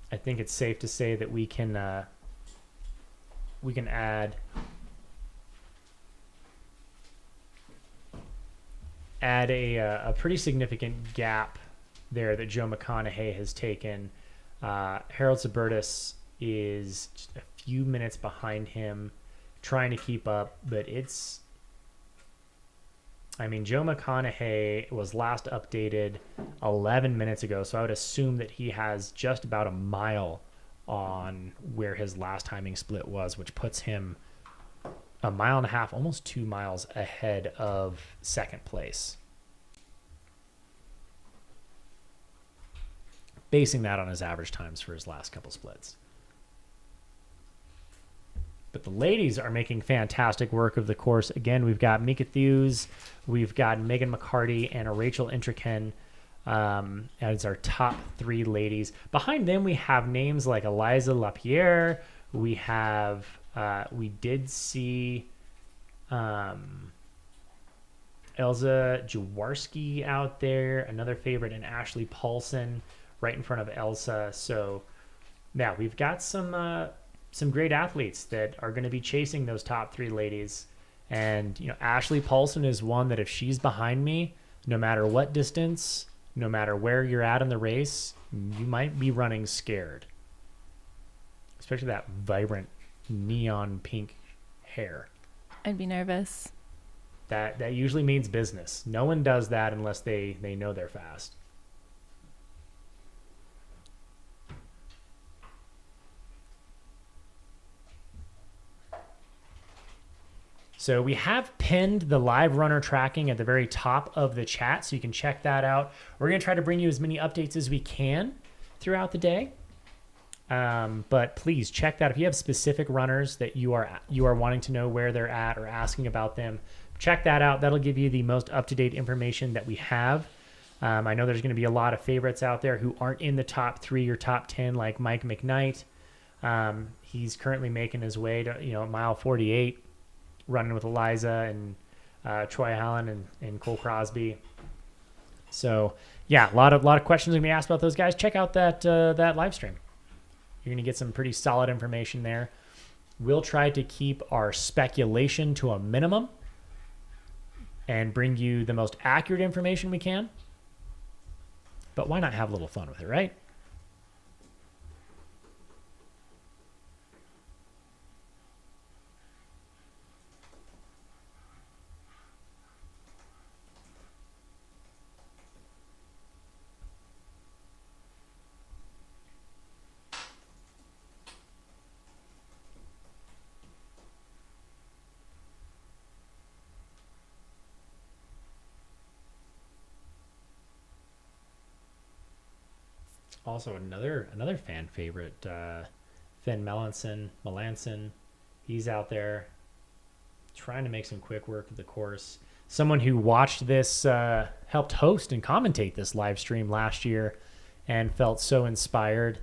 I think it's safe to say that we can add a pretty significant gap there that Joe McConaughey has taken. Harold Subertus is just a few minutes behind him, trying to keep up, but Joe McConaughey was last updated 11 minutes ago, so I would assume that he has just about a mile on where his last timing split was, which puts him a mile and a half, almost 2 miles ahead of second place. Basing that on his average times for his last couple splits. But the ladies are making fantastic work of the course. Again, we've got Mika Thews, we've got Megan McCarty, and a Rachel Intrican as our top 3 ladies. Behind them, we have names like Eliza Lapierre. We have, we did see Elsa Jarski out there, another favorite, and Ashley Paulson right in front of Elsa. So, yeah, we've got some great athletes that are going to be chasing those top 3 ladies. And, Ashley Paulson is one that if she's behind me, no matter what distance, no matter where you're at in the race, you might be running scared. Especially that vibrant neon pink hair. I'd be nervous. That usually means business. No one does that unless they know they're fast. So we have pinned the live runner tracking at the very top of the chat, so you can check that out. We're going to try to bring you as many updates as we can throughout the day. But please check that. If you have specific runners that you are wanting to know where they're at or asking about them, check that out. That'll give you the most up-to-date information that we have. I know there's going to be a lot of favorites out there who aren't in the top 3 or top 10, like Mike McKnight. He's currently making his way to mile 48. Running with Eliza and Troy Allen and Cole Crosby. So yeah, a lot of questions are gonna be asked about those guys. Check out that live stream. You're gonna get some pretty solid information there. We'll try to keep our speculation to a minimum and bring you the most accurate information we can. But why not have a little fun with it, right? Also, another fan favorite, Finn Melanson, he's out there trying to make some quick work of the course. Someone who watched this, helped host and commentate this live stream last year and felt so inspired,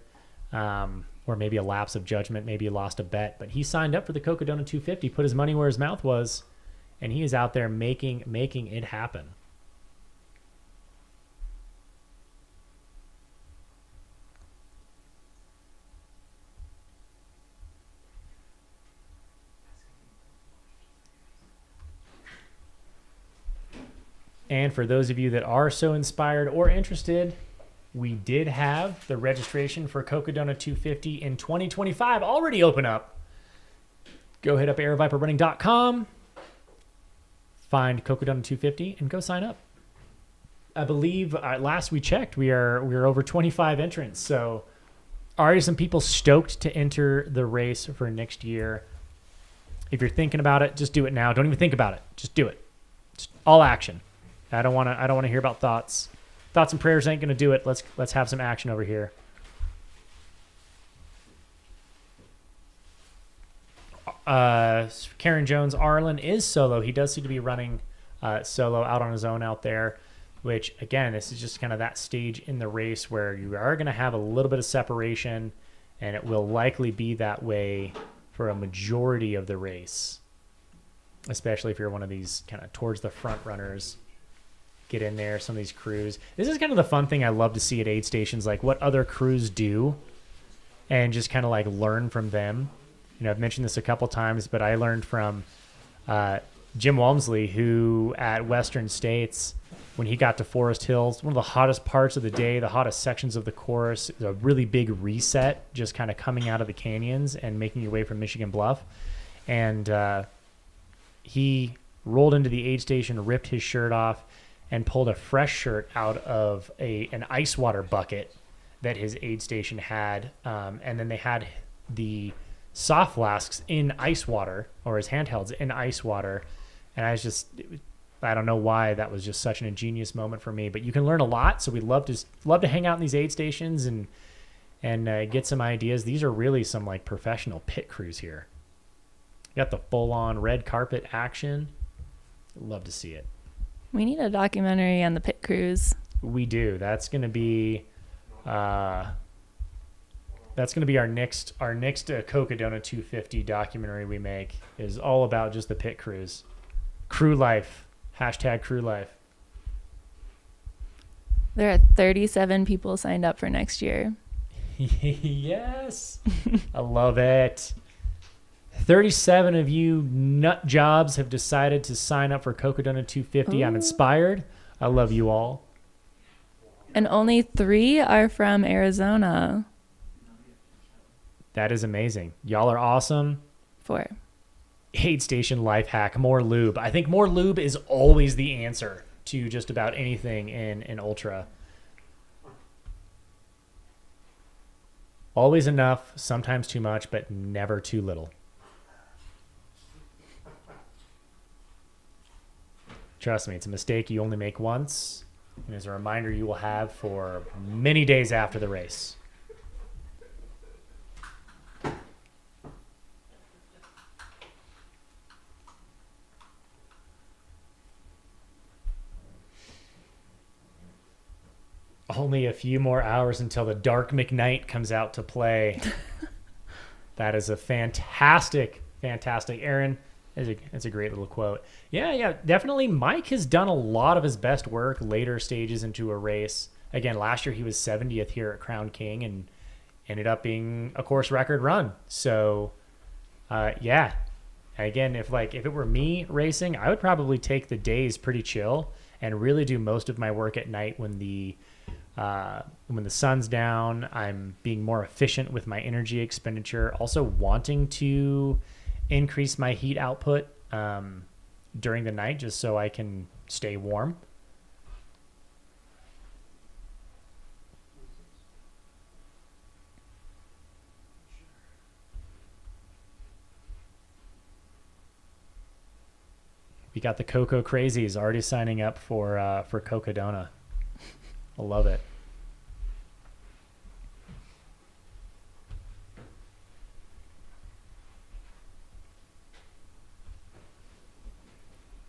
or maybe a lapse of judgment, maybe he lost a bet, but he signed up for the Cocodona 250, put his money where his mouth was, and he is out there making it happen. And for those of you that are so inspired or interested, we did have the registration for Cocodona 250 in 2025 already open up. Go hit up airviperrunning.com, find Cocodona 250, and go sign up. I believe last we checked, we are over 25 entrants. So already some people stoked to enter the race for next year. If you're thinking about it, just do it now. Don't even think about it. Just do it. Just all action. I don't want to hear about thoughts. thoughts and prayers ain't going to do it. Let's have some action over here. Karen Jones, Arlin is solo. He does seem to be running solo out on his own out there, which, again, this is just kind of that stage in the race where you are going to have a little bit of separation, and it will likely be that way for a majority of the race, especially if you're one of these kind of towards the front runners. Get in there, some of these crews. This is kind of the fun thing I love to see at aid stations, like what other crews do and just kind of like learn from them. You know, I've mentioned this a couple times, but I learned from Jim Walmsley, who at Western States, when he got to Forest Hills, one of the hottest parts of the day, the hottest sections of the course, a really big reset, just kind of coming out of the canyons and making your way from Michigan Bluff. And he rolled into the aid station, ripped his shirt off, and pulled a fresh shirt out of an ice water bucket that his aid station had. And then they had the soft flasks in ice water, or his handhelds in ice water. And I don't know why that was just such an ingenious moment for me, but you can learn a lot. So we love to hang out in these aid stations and get some ideas. These are really some like professional pit crews here. You got the full on red carpet action. Love to see it. We need a documentary on the pit crews. We do. That's going to be our next Cocodona 250 documentary we make is all about just the pit crews. Crew life. # crew life. There are 37 people signed up for next year. Yes. I love it. 37 of you nut jobs have decided to sign up for Cocodona 250. Ooh. I'm inspired. I love you all. And only 3 are from Arizona. That is amazing. Y'all are awesome. 4. Aid station life hack, more lube. I think more lube is always the answer to just about anything in ultra. Always enough, sometimes too much, but never too little. Trust me, it's a mistake you only make once, and it's a reminder you will have for many days after the race. Only a few more hours until the Dark McKnight comes out to play. That is a fantastic. Aaron, it's a great little quote. Yeah, definitely. Mike has done a lot of his best work later stages into a race. Again, last year he was 70th here at Crown King and ended up being a course record run. So, yeah. Again, if it were me racing, I would probably take the days pretty chill and really do most of my work at night when the sun's down. I'm being more efficient with my energy expenditure. Also wanting to increase my heat output during the night just so I can stay warm. We got the Coco Crazies already signing up for Cocodona. I love it.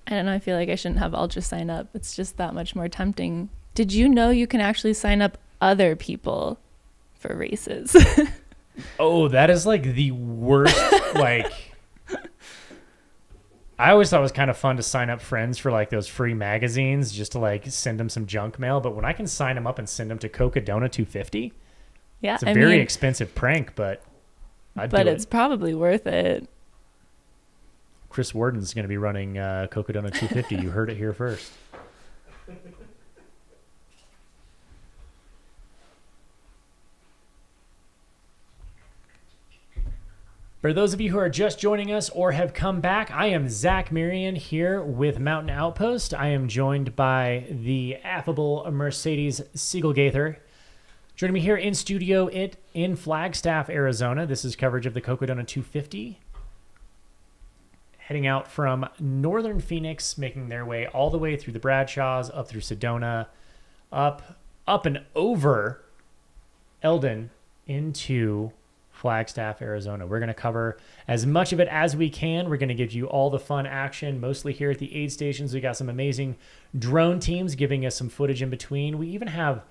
I don't know. I feel like I shouldn't have Ultra sign up. It's just that much more tempting. Did you know you can actually sign up other people for races? Oh, that is like the worst. I always thought it was kind of fun to sign up friends for like those free magazines just to like send them some junk mail. But when I can sign them up and send them to Cocodona 250, yeah, it's a very expensive prank, but it's probably worth it. Chris Warden's going to be running Cocodona 250. You heard it here first. For those of you who are just joining us or have come back, I am Zach Marion here with Mountain Outpost. I am joined by the affable Mercedes Siegelgaither. Joining me here in studio in Flagstaff, Arizona. This is coverage of the Cocodona 250. Heading out from northern Phoenix, making their way all the way through the Bradshaws, up through Sedona, up and over Eldon into Flagstaff, Arizona. We're going to cover as much of it as we can. We're going to give you all the fun action, mostly here at the aid stations. We got some amazing drone teams giving us some footage in between. We even have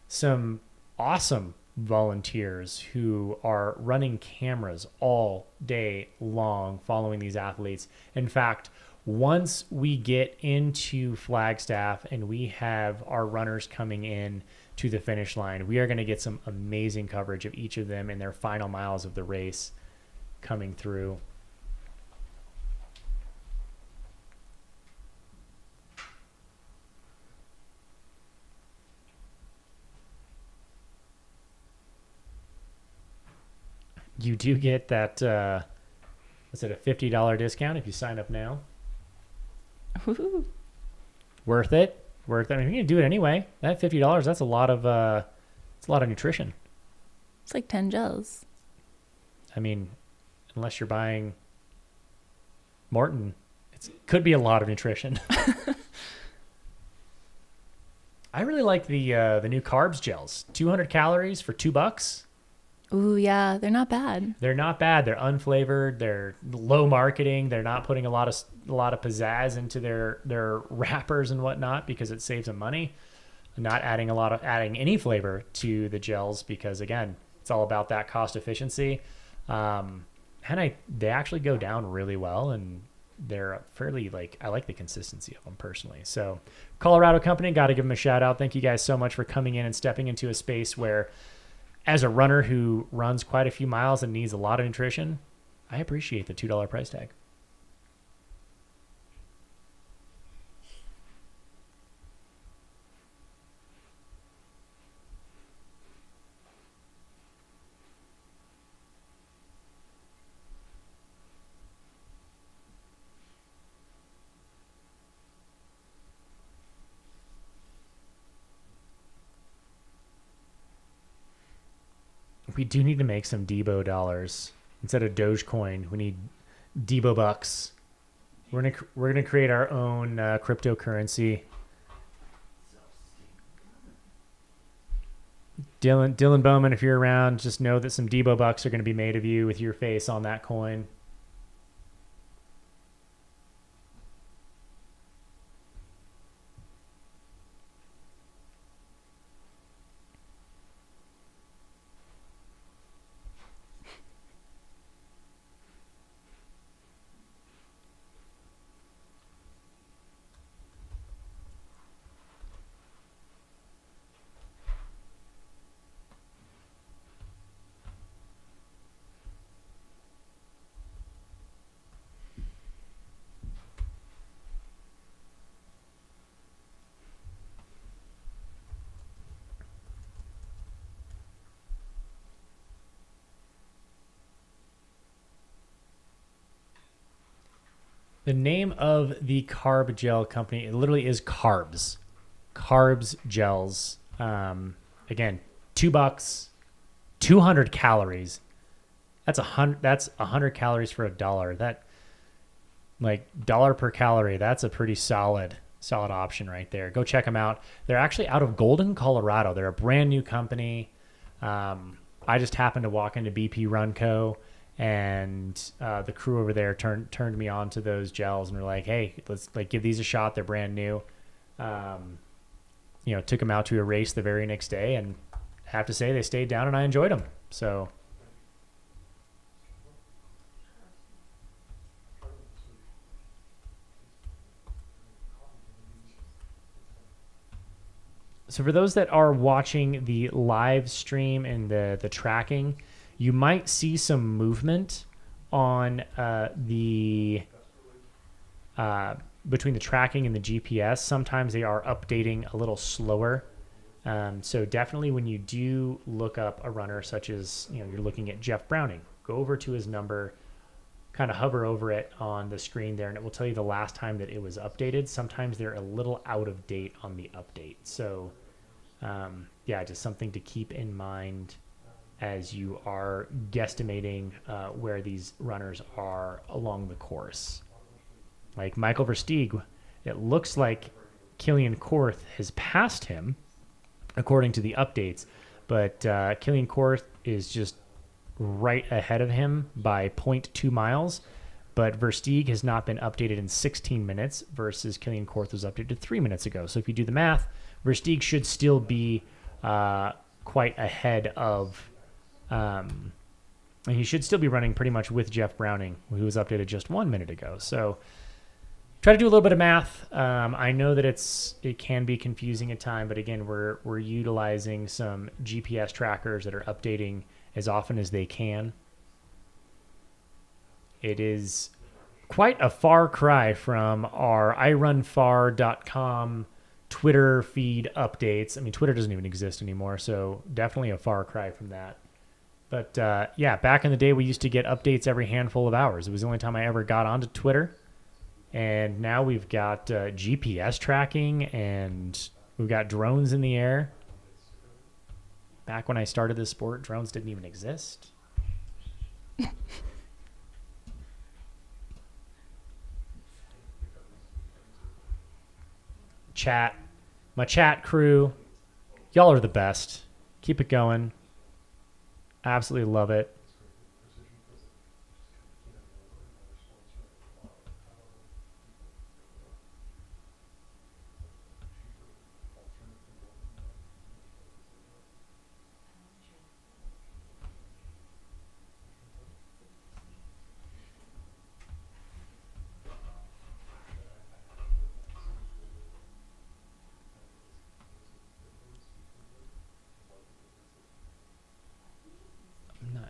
some awesome volunteers who are running cameras all day long following these athletes. In fact, once we get into Flagstaff and we have our runners coming in to the finish line, we are going to get some amazing coverage of each of them in their final miles of the race coming through. You do get that, what's it, a $50 discount if you sign up now. Woo-hoo. Worth it. Worth it. I mean, you're gonna do it anyway. That $50, that's a lot of it's a lot of nutrition. It's like 10 gels. I mean, unless you're buying Morton, it could be a lot of nutrition. I really like the new carbs gels. 200 calories for $2. Ooh, yeah, they're not bad. They're not bad. They're unflavored. They're low marketing. They're not putting a lot of pizzazz into their wrappers and whatnot because it saves them money. Not adding any flavor to the gels because again, it's all about that cost efficiency. They actually go down really well and they're fairly I like the consistency of them personally. So Colorado company, got to give them a shout out. Thank you guys so much for coming in and stepping into a space where, as a runner who runs quite a few miles and needs a lot of nutrition, I appreciate the $2 price tag. We do need to make some Debo dollars instead of Dogecoin. We need Debo bucks. We're gonna create our own cryptocurrency. Dylan Bowman, if you're around, just know that some Debo bucks are going to be made of you with your face on that coin. The name of the carb gel company, it literally is Carbs. Carbs gels. Again, $2, 200 calories. That's 100 calories for $1. That, dollar per calorie, that's a pretty solid option right there. Go check them out. They're actually out of Golden, Colorado. They're a brand new company. I just happened to walk into BP Run Co. And the crew over there turned me on to those gels and were like, hey, let's give these a shot. They're brand new. Took them out to a race the very next day and have to say they stayed down and I enjoyed them. So for those that are watching the live stream and the tracking, you might see some movement on between the tracking and the GPS. Sometimes they are updating a little slower. So definitely when you do look up a runner such as, you're looking at Jeff Browning, go over to his number, kind of hover over it on the screen there, and it will tell you the last time that it was updated. Sometimes they're a little out of date on the update. So just something to keep in mind as you are guesstimating where these runners are along the course. Like Michael Versteeg, it looks like Kilian Jornet has passed him according to the updates. But Kilian Jornet is just right ahead of him by 0.2 miles. But Versteeg has not been updated in 16 minutes versus Kilian Jornet was updated 3 minutes ago. So if you do the math, Versteeg should still be quite ahead of, and he should still be running pretty much with Jeff Browning, who was updated just 1 minute ago. So try to do a little bit of math. I know that it can be confusing at times, but again, we're utilizing some GPS trackers that are updating as often as they can. It is quite a far cry from our irunfar.com Twitter feed updates. I mean, Twitter doesn't even exist anymore, so definitely a far cry from that. But yeah, back in the day, we used to get updates every handful of hours. It was the only time I ever got onto Twitter. And now we've got GPS tracking, and we've got drones in the air. Back when I started this sport, drones didn't even exist. Chat, my chat crew, y'all are the best. Keep it going. Absolutely love it.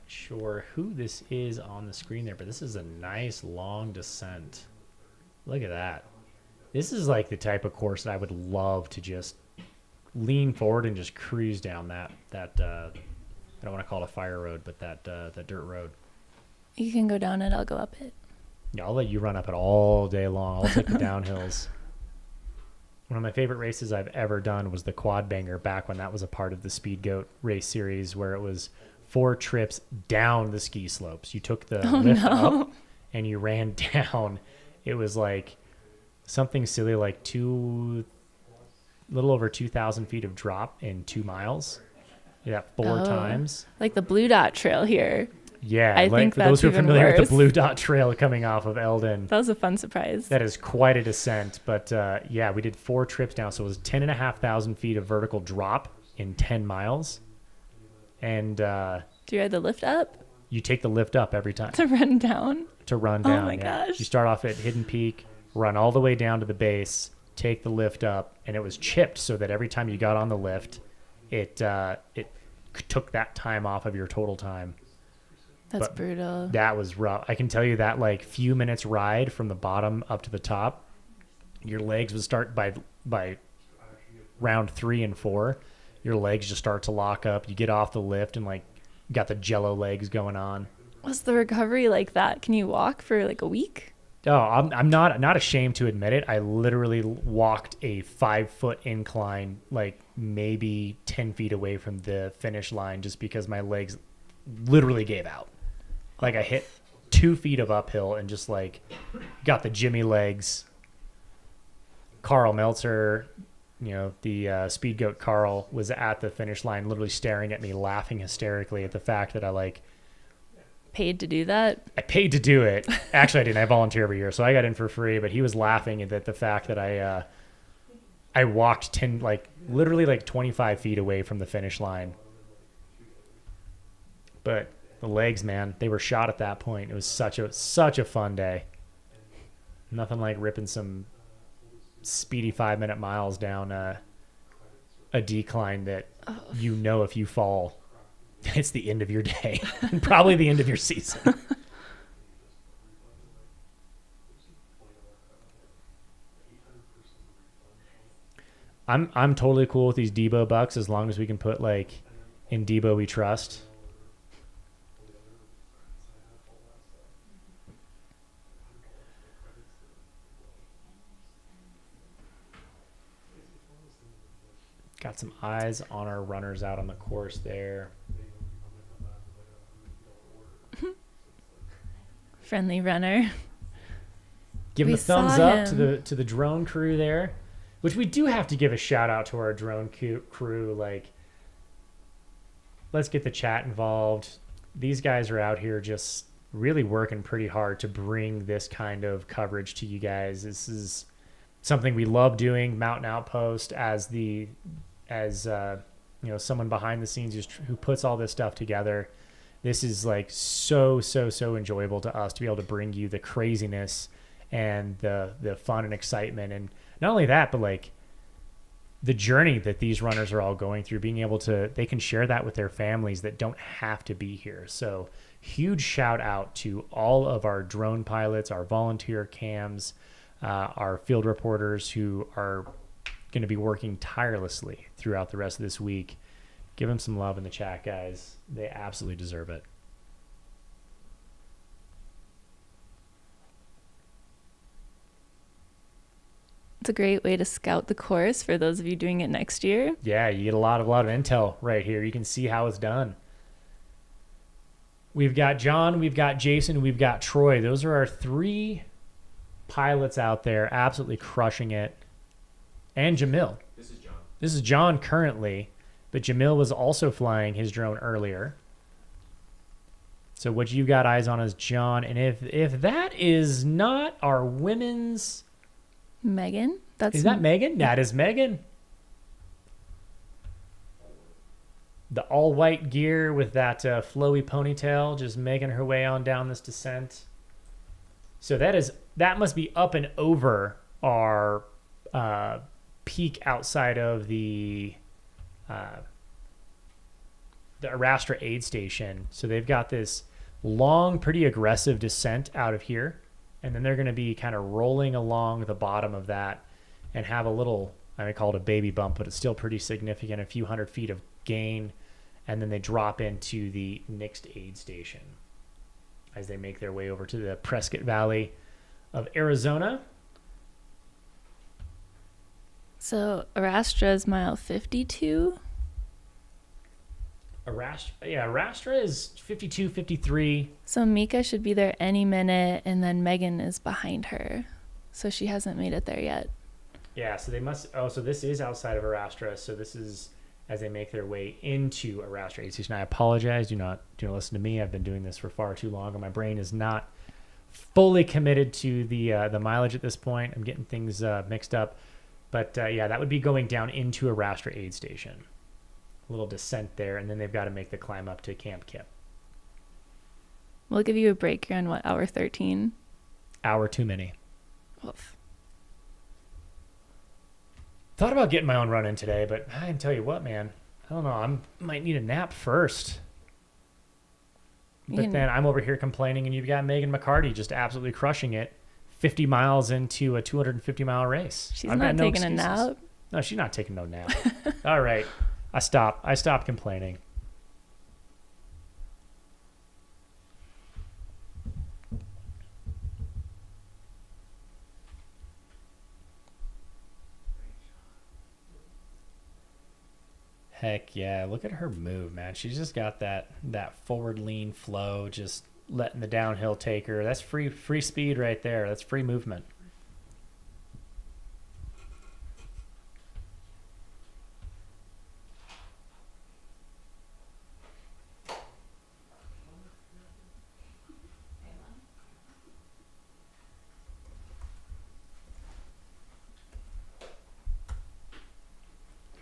Sure who this is on the screen there, but this is a nice long descent. Look at that. This is like the type of course that I would love to just lean forward and just cruise down that I don't want to call it a fire road, but that dirt road. You can go down it, I'll go up it. Yeah, I'll let you run up it all day long. I'll take the downhills. One of my favorite races I've ever done was the Quad Banger, back when that was a part of the Speed Goat race series, where it was 4 trips down the ski slopes. You took the lift up and you ran down. It was like something silly, like little over 2,000 feet of drop in 2 miles. Yeah, 4 times. Like the Blue Dot Trail here. Yeah, I like think for those that's who are even familiar with worse. the Blue Dot Trail coming off of Eldon. That was a fun surprise. That is quite a descent. But yeah, we did 4 trips down. So it was 10,500 feet of vertical drop in 10 miles. And do you ride the lift up you take the lift up every time to run down? to run down. Oh my yeah. gosh. You start off at Hidden Peak, run all the way down to the base, take the lift up, and it was chipped so that every time you got on the lift, it took that time off of your total time. That's But brutal. That was rough. I can tell you that like few minutes ride from the bottom up to the top, your legs would start by round 3 and 4. Your legs just start to lock up. You get off the lift and like got the jello legs going on. Was the recovery like that? Can you walk for like a week? Oh, I'm not ashamed to admit it. I literally walked a 5-foot incline, like maybe 10 feet away from the finish line, just because my legs literally gave out. Like I hit 2 feet of uphill and just like got the Jimmy legs. Carl Meltzer, the Speed Goat Carl, was at the finish line, literally staring at me, laughing hysterically at the fact that I Paid to do that? I paid to do it. Actually, I didn't. I volunteer every year, so I got in for free. But he was laughing at the fact that I walked literally 25 feet away from the finish line. But the legs, man, they were shot at that point. It was such a fun day. Nothing like ripping some speedy 5-minute miles down a decline that if you fall, it's the end of your day and probably the end of your season. I'm totally cool with these Debo bucks as long as we can put in Debo we trust. Got some eyes on our runners out on the course there. Friendly runner. Give him We a thumbs saw up him. to the drone crew there. which we do have to give a shout out to our drone crew. Like, let's get the chat involved. These guys are out here just really working pretty hard to bring this kind of coverage to you guys. This is something we love doing. Mountain Outpost as someone behind the scenes who puts all this stuff together. This is like so enjoyable to us to be able to bring you the craziness and the fun and excitement. And not only that, but like the journey that these runners are all going through, being able to, they can share that with their families that don't have to be here. So huge shout out to all of our drone pilots, our volunteer cams, our field reporters who are going to be working tirelessly throughout the rest of this week. Give them some love in the chat, guys. They absolutely deserve it. It's a great way to scout the course for those of you doing it next year. Yeah, you get a lot of intel right here. You can see how it's done. We've got John, we've got Jason, we've got Troy. Those are our 3 pilots out there absolutely crushing it. And Jamil. This is John currently, but Jamil was also flying his drone earlier. So what you got eyes on is John. And if that is not our women's... Megan? Is that Megan? That is Megan. The all-white gear with that flowy ponytail, just making her way on down this descent. So that must be up and over our peak outside of the Arastra aid station. So they've got this long, pretty aggressive descent out of here. And then they're going to be kind of rolling along the bottom of that and have a little, I would call it a baby bump, but it's still pretty significant, a few hundred feet of gain. And then they drop into the next aid station as they make their way over to the Prescott Valley of Arizona. So Arastra is mile 52. Arastra is 52, 53. So Mika should be there any minute, and then Megan is behind her. So she hasn't made it there yet. Yeah, so they must... Oh, so this is outside of Arastra. So this is as they make their way into Arastra aid station. I apologize. Do not listen to me. I've been doing this for far too long, and my brain is not fully committed to the mileage at this point. I'm getting things mixed up. But, yeah, that would be going down into Arastra aid station. A little descent there, and then they've got to make the climb up to Camp Kip. We'll give you a break. You're on what, hour 13? Hour too many. Oof. Thought about getting my own run in today, but I can tell you what, man. I don't know. I might need a nap first. But then I'm over here complaining, and you've got Megan McCarty just absolutely crushing it 50 miles into a 250-mile race. She's not taking a nap? No, she's not taking no nap. All right. I stopped complaining. Heck yeah, look at her move, man. She's just got that forward lean flow, just letting the downhill take her. That's free speed right there. That's free movement.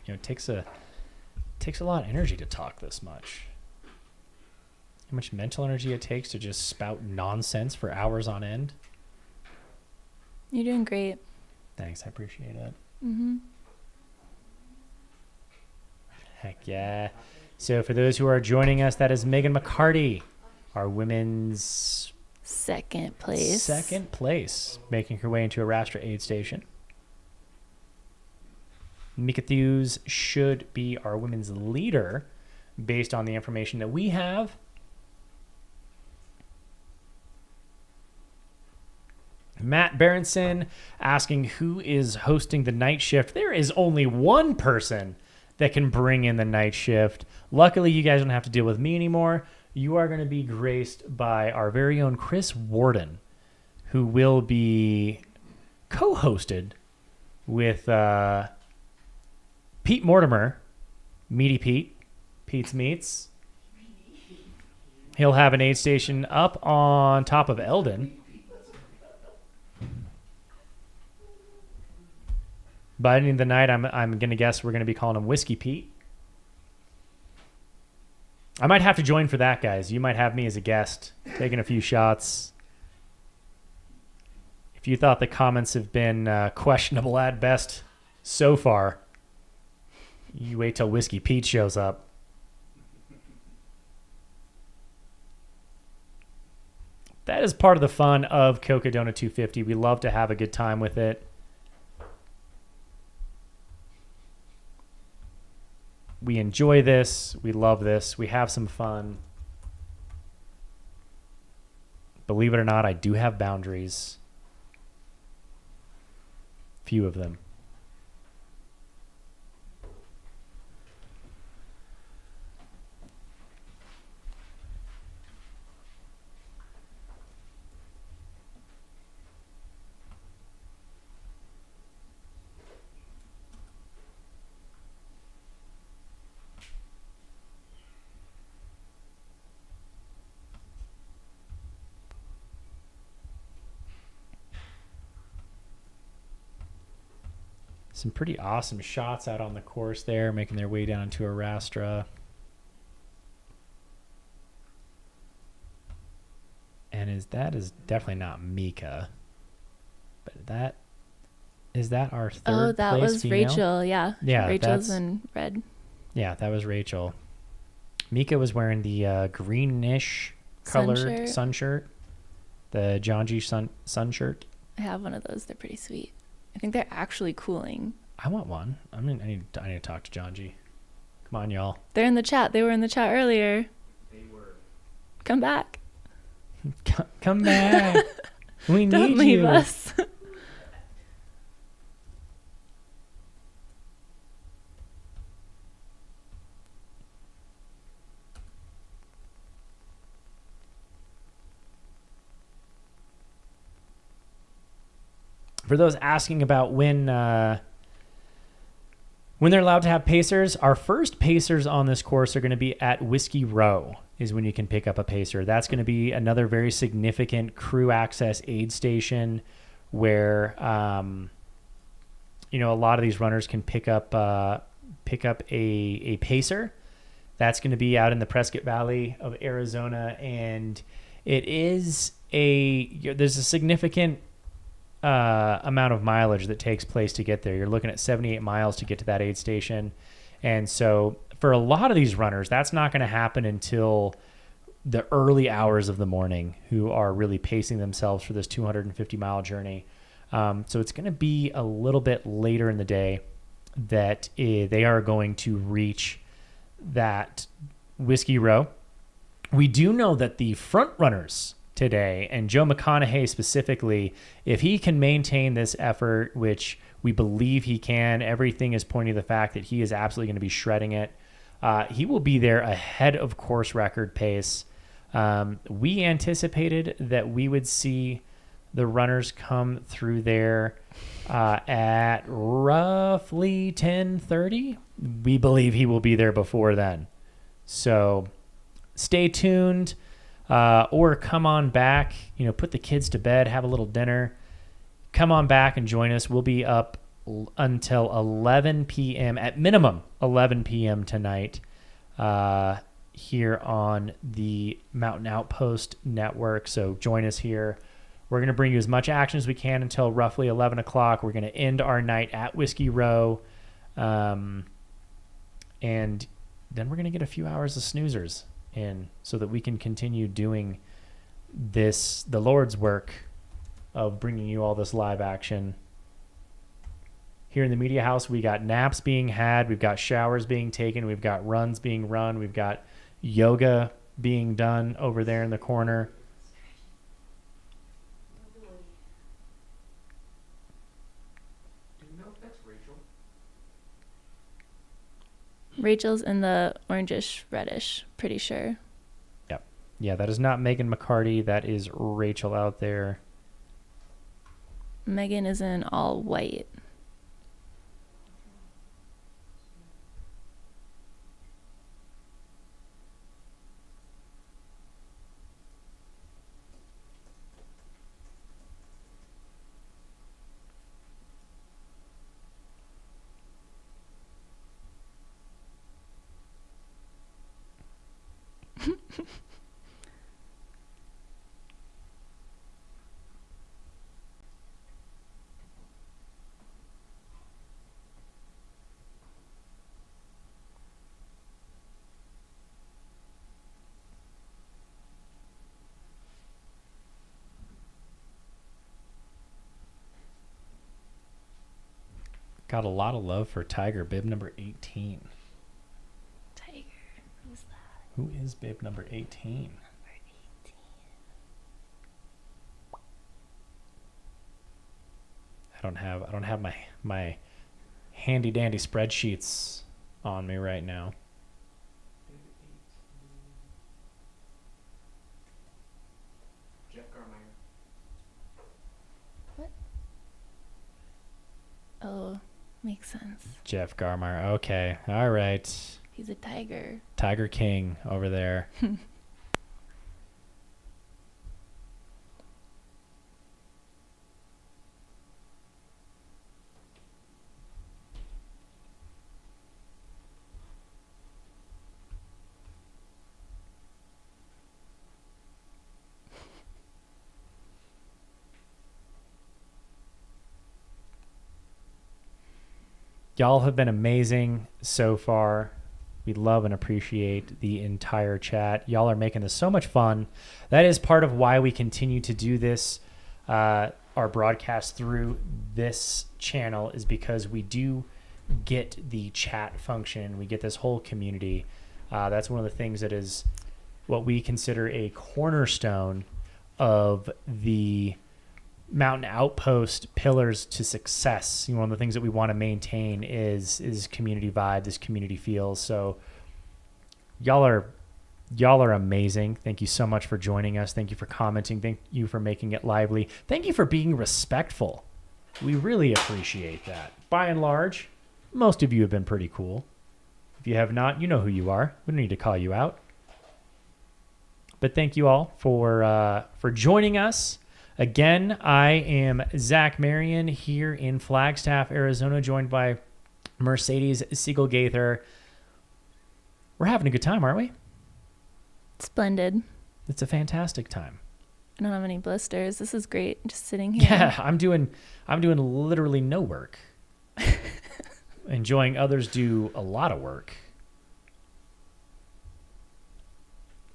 It takes a lot of energy to talk this much. How much mental energy it takes to just spout nonsense for hours on end. You're doing great. Thanks, I appreciate it. Mm-hmm. Heck yeah. So for those who are joining us, that is Megan McCarty, our women's second place, making her way into a Arastra aid station. Mika Thews should be our women's leader based on the information that we have. Matt Berenson asking who is hosting the night shift. There is only one person that can bring in the night shift. Luckily, you guys don't have to deal with me anymore. You are going to be graced by our very own Chris Warden, who will be co-hosted with Pete Mortimer, Meaty Pete, Pete's Meats. He'll have an aid station up on top of Eldon. By the end of the night, I'm going to guess we're going to be calling him Whiskey Pete. I might have to join for that, guys. You might have me as a guest, taking a few shots. If you thought the comments have been questionable at best so far, you wait till Whiskey Pete shows up. That is part of the fun of Cocodona 250. We love to have a good time with it. We enjoy this. We love this. We have some fun. Believe it or not, I do have boundaries. Few of them. Some pretty awesome shots out on the course there, making their way down to Arastra. And that is definitely not Mika. But that our third Oh, that place was female? Rachel, yeah. Yeah, Rachel's in red. Yeah, that was Rachel. Mika was wearing the greenish colored sun shirt. The John G sun shirt. I have one of those. They're pretty sweet. I think they're actually cooling. I want one. I need to talk to John G. Come on, y'all. They're in the chat. They were in the chat earlier. They were. Come back. Come back. We Don't need leave you. us. For those asking about when they're allowed to have pacers, our first pacers on this course are going to be at Whiskey Row is when you can pick up a pacer. That's going to be another very significant crew access aid station where, a lot of these runners can pick up a pacer. That's going to be out in the Prescott Valley of Arizona. And it is there's a significant amount of mileage that takes place to get there. You're looking at 78 miles to get to that aid station. And so for a lot of these runners, that's not going to happen until the early hours of the morning, who are really pacing themselves for this 250-mile journey. So it's going to be a little bit later in the day that they are going to reach that Whiskey Row. We do know that the front runners today, and Joe McConaughey specifically, if he can maintain this effort, which we believe he can, everything is pointing to the fact that he is absolutely going to be shredding it. He will be there ahead of course record pace. We anticipated that we would see the runners come through there at roughly 10:30. We believe he will be there before then. So stay tuned. Or come on back, put the kids to bed, have a little dinner, come on back and join us. We'll be up until 11 p.m., at minimum 11 p.m. tonight here on the Mountain Outpost Network. So join us here. We're going to bring you as much action as we can until roughly 11 o'clock. We're going to end our night at Whiskey Row. And then we're going to get a few hours of snoozers in so that we can continue doing the Lord's work of bringing you all this live action. Here in the media house, we got naps being had, we've got showers being taken, we've got runs being run, we've got yoga being done over there in the corner. Do you know if that's Rachel? Rachel's in the orangish reddish, pretty sure. Yep. Yeah, that is not Megan McCarty. That is Rachel out there. Megan is in all white. Got a lot of love for Tiger, bib number 18. Tiger. Who's that? Who is bib number 18? Number 18. I don't have my handy dandy spreadsheets on me right now. Jeff Garmeyer. Oh, makes sense. Jeff Garmeyer. Okay. All right. He's a tiger. Tiger King over there. Y'all have been amazing so far. We love and appreciate the entire chat. Y'all are making this so much fun. That is part of why we continue to do this, our broadcast through this channel, is because we do get the chat function. We get this whole community. That's one of the things that is what we consider a cornerstone of the Mountain Outpost pillars to success. You know, one of the things that we want to maintain is community vibe, this community feel. So y'all are amazing. Thank you so much for joining us. Thank you for commenting. Thank you for making it lively. Thank you for being respectful. We really appreciate that. By and large, most of you have been pretty cool. If you have not, you know who you are. We don't need to call you out. But thank you all for joining us. Again, I am Zach Marion here in Flagstaff, Arizona, joined by Mercedes Siegel-Gaither. We're having a good time, aren't we? Splendid. It's a fantastic time. I don't have any blisters. This is great. Just sitting here. Yeah, I'm doing literally no work. Enjoying others do a lot of work.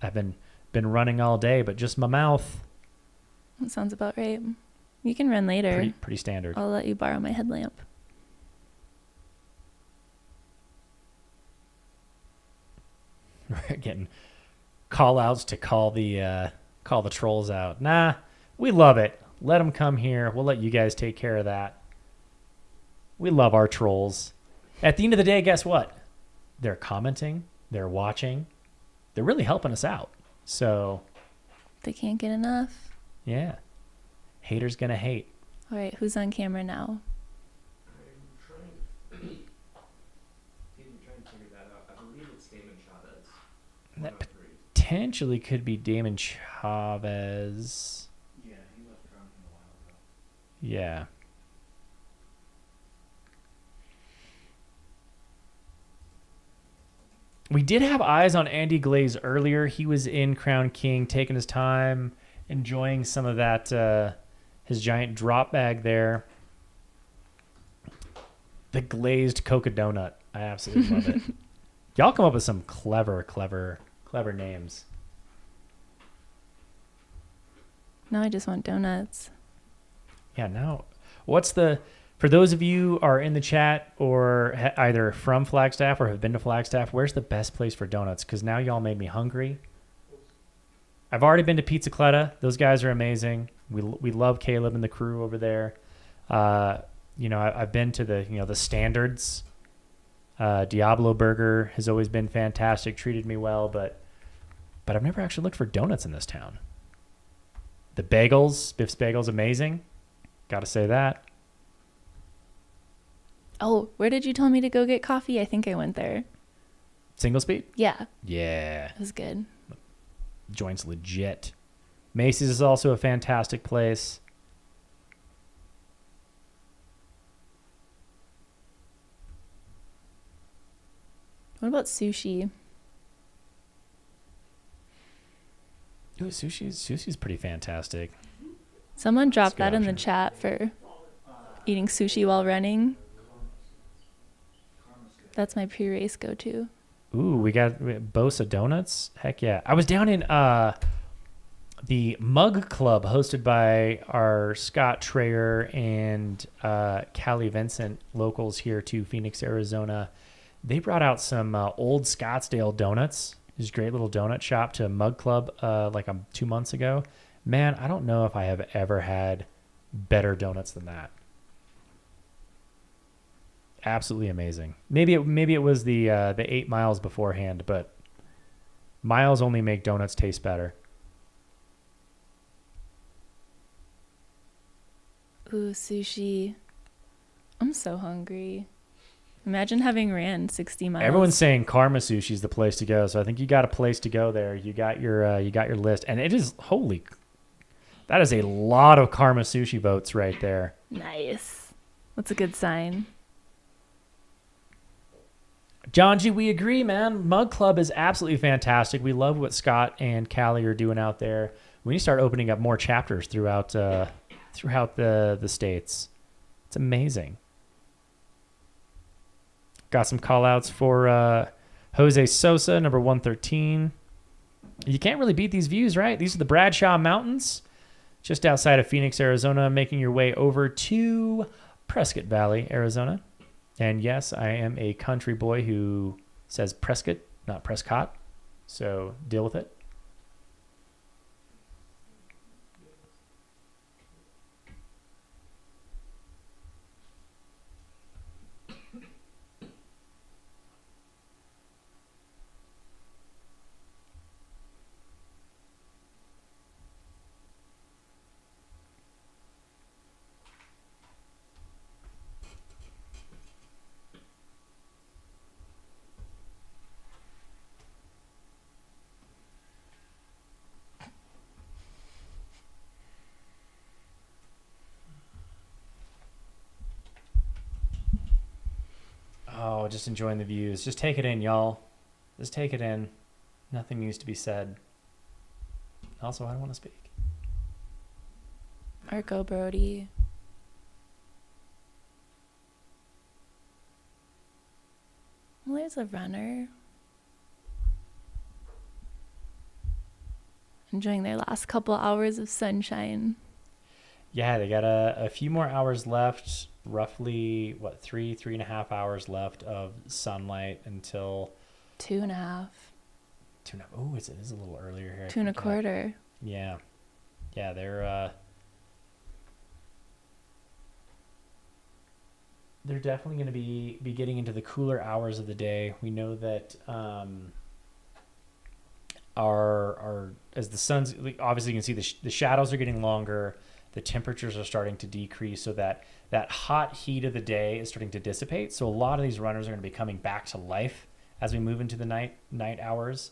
I've been running all day, but just my mouth. That sounds about right. You can run later. Pretty standard. I'll let you borrow my headlamp. We're getting call outs to call the trolls out. Nah, we love it. Let them come here. We'll let you guys take care of that. We love our trolls. At the end of the day, guess what? They're commenting. They're watching. They're really helping us out. So They can't get enough. yeah, haters gonna hate. All right, who's on camera now? I'm trying to figure that out. I believe it's Damon Chavez. That 103. potentially could be Damon Chavez. Yeah, he left drunk a while ago. Yeah. We did have eyes on Andy Glaze earlier. He was in Crown King, taking his time, enjoying some of that, his giant drop bag there. The glazed Cocodona. I absolutely love it. Y'all come up with some clever names. Now I just want donuts. Yeah, now, for those of you who are in the chat or either from Flagstaff or have been to Flagstaff, where's the best place for donuts? Because now y'all made me hungry. I've already been to Pizza Clutta. Those guys are amazing. We love Caleb and the crew over there. I've been to the standards. Diablo Burger has always been fantastic, treated me well, but I've never actually looked for donuts in this town. The bagels, Biff's Bagels, amazing. Got to say that. Oh, where did you tell me to go get coffee? I think I went there. Single speed? Yeah, Yeah. it was good. Joint's legit. Macy's is also a fantastic place. What about sushi? Ooh, sushi's pretty fantastic. Someone dropped That's a that good in the option. chat for eating sushi while running. That's my pre-race go-to. Ooh, we got Bosa Donuts. Heck yeah. I was down in the Mug Club hosted by our Scott Trayer and Callie Vincent, locals here to Phoenix, Arizona. They brought out some old Scottsdale donuts. This great little donut shop to Mug Club 2 months ago. Man, I don't know if I have ever had better donuts than that. Absolutely amazing. Maybe it was the 8 miles beforehand, but miles only make donuts taste better. Ooh, sushi. I'm so hungry. Imagine having ran 60 miles. Everyone's saying Karma Sushi is the place to go, so I think you got a place to go there. You got your list, and it is that is a lot of Karma Sushi votes right there. Nice. That's a good sign. John G, we agree, man. Mug Club is absolutely fantastic. We love what Scott and Callie are doing out there. We need to start opening up more chapters throughout the states. It's amazing. Got some call outs for Jose Sosa, number 113. You can't really beat these views, right? These are the Bradshaw Mountains, just outside of Phoenix, Arizona, making your way over to Prescott Valley, Arizona. And yes, I am a country boy who says Prescott, not Prescott. So deal with it. Oh, just enjoying the views. Just take it in, y'all. Just take it in. Nothing needs to be said. Also, I don't want to speak. Marco Brody. Well, there's a runner. Enjoying their last couple hours of sunshine. Yeah, they got a few more hours left. Roughly, three and a half hours left of sunlight until 2.5. 2.5. Oh, it is a little earlier here. 2.25. Yeah, they're definitely going to be getting into the cooler hours of the day. We know that our as the sun's obviously you can see the shadows are getting longer. The temperatures are starting to decrease, so that hot heat of the day is starting to dissipate. So a lot of these runners are going to be coming back to life as we move into the night hours,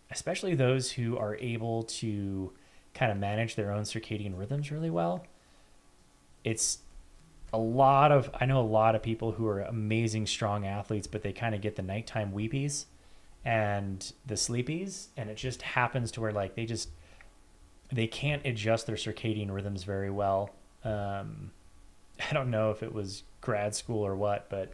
especially those who are able to kind of manage their own circadian rhythms really well. I know a lot of people who are amazing, strong athletes, but they kind of get the nighttime weepies and the sleepies, and it just happens to where they can't adjust their circadian rhythms very well. I don't know if it was grad school or what, but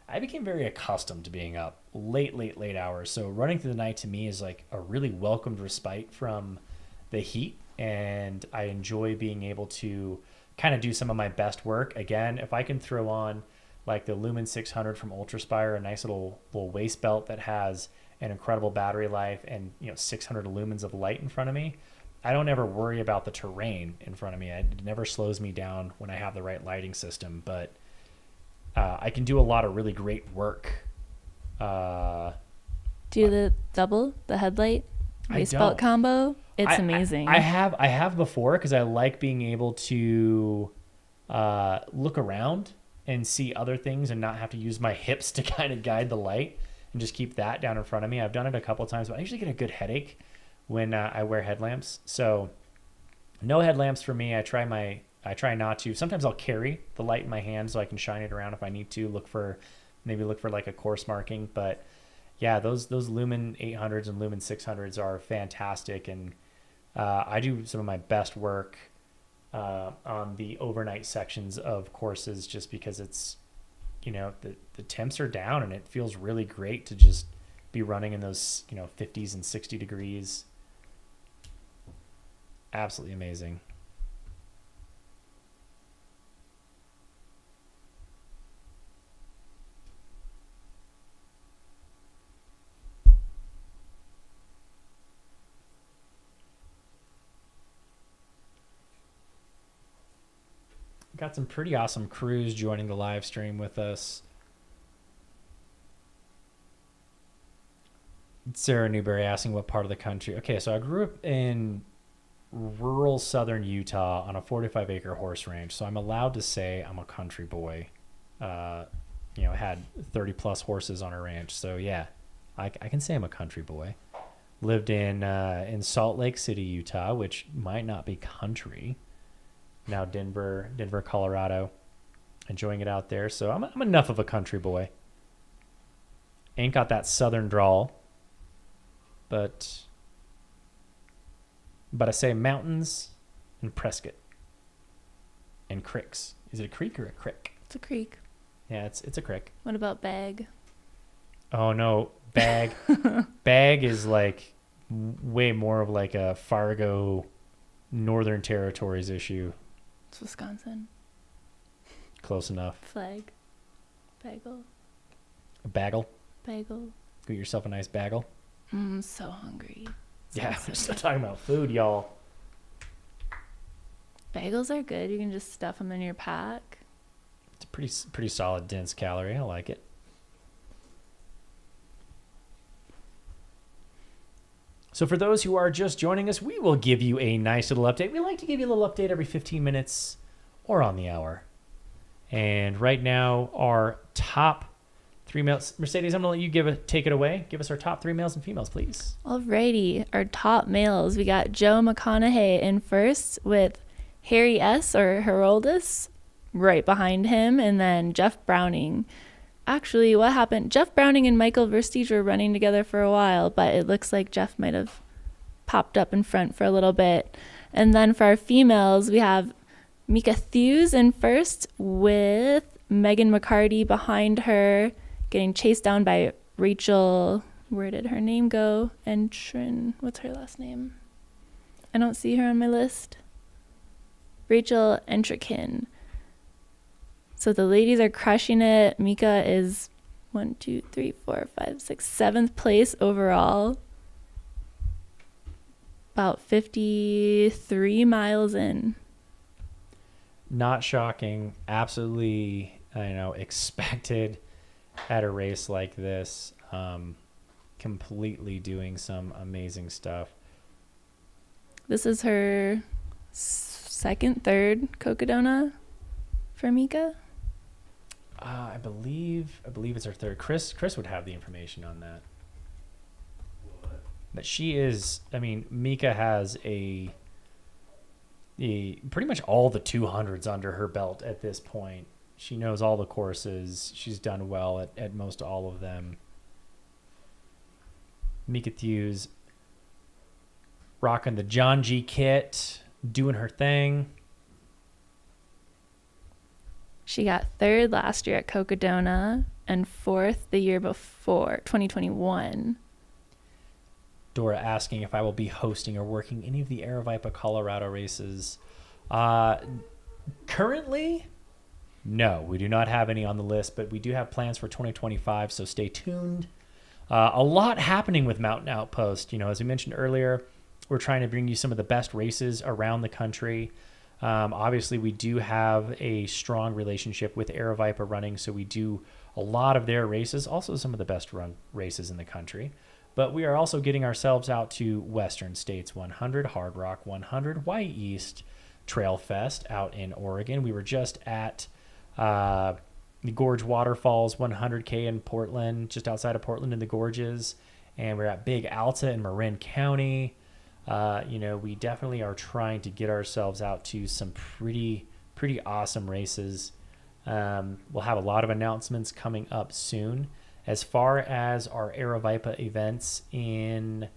I became very accustomed to being up late hours. So running through the night to me is like a really welcomed respite from the heat, and I enjoy being able to kind of do some of my best work. Again, if I can throw on like the Lumen 600 from Ultraspire, a nice little waist belt that has an incredible battery life and 600 lumens of light in front of me, I don't ever worry about the terrain in front of me. It never slows me down when I have the right lighting system, but I can do a lot of really great work. Do the headlight waist belt combo? It's amazing. I have before, because I like being able to look around and see other things and not have to use my hips to kind of guide the light and just keep that down in front of me. I've done it a couple of times, but I usually get a good headache when I wear headlamps. So no headlamps for me. I try not to. Sometimes I'll carry the light in my hand so I can shine it around if I need to look for like a course marking. But yeah, those Lumen 800s and Lumen 600s are fantastic, and I do some of my best work on the overnight sections of courses just because it's, the temps are down and it feels really great to just be running in those 50s and 60 degrees. Absolutely amazing. Got some pretty awesome crews joining the live stream with us. Sarah Newberry asking what part of the country. Okay, so I grew up in rural southern Utah on a 45-acre horse ranch, so I'm allowed to say I'm a country boy. Had 30-plus horses on a ranch, so yeah, I can say I'm a country boy. Lived in Salt Lake City, Utah, which might not be country. Now Denver, Colorado, enjoying it out there. So I'm enough of a country boy. Ain't got that southern drawl, but I say mountains and Prescott and cricks. Is it a creek or a crick? It's a creek. Yeah, it's a crick. What about Bag? Oh no, Bag. Bag is like way more of like a Fargo, Northern Territories issue. It's Wisconsin. Close enough. Flag. Bagel. A bagel. Bagel. Get yourself a nice bagel. I'm so hungry. Yeah, we're still talking about food, y'all. Bagels are good. You can just stuff them in your pack. It's a pretty solid, dense calorie. I like it. So for those who are just joining us, we will give you a nice little update. We like to give you a little update every 15 minutes or on the hour. And right now, our top 3 males. Mercedes, I'm going to let you take it away. Give us our top 3 males and females, please. Alrighty. Our top males. We got Joe McConaughey in first with Harry S. or Heroldus right behind him. And then Jeff Browning. Actually, what happened? Jeff Browning and Michael Versteeg were running together for a while, but it looks like Jeff might have popped up in front for a little bit. And then for our females, we have Mika Thews in first with Megan McCarty behind her, getting chased down by Rachel. Where did her name go? Entrin. What's her last name? I don't see her on my list. Rachel Entrikin. So the ladies are crushing it. Mika is 7th place overall. About 53 miles in. Not shocking. Absolutely, expected at a race like this. Completely doing some amazing stuff. This is her third Cocodona for Mika. I believe it's her third. Chris would have the information on that. What? That she is. Mika has a pretty much all the 200s under her belt at this point. She knows all the courses. She's done well at most all of them. Mika Thews rocking the John G kit, doing her thing. She got third last year at Cocodona and fourth the year before, 2021. Dora asking if I will be hosting or working any of the Aravaipa Colorado races. Currently, no, we do not have any on the list, but we do have plans for 2025, so stay tuned. A lot happening with Mountain Outpost. As we mentioned earlier, we're trying to bring you some of the best races around the country. Obviously, we do have a strong relationship with Aravaipa Running, so we do a lot of their races, also some of the best run races in the country. But we are also getting ourselves out to Western States 100, Hard Rock 100, Y East Trail Fest out in Oregon. We were just at the Gorge Waterfalls 100K in Portland, just outside of Portland in the Gorges. And we're at Big Alta in Marin County. We definitely are trying to get ourselves out to some pretty awesome races. We'll have a lot of announcements coming up soon. As far as our Aravaipa events in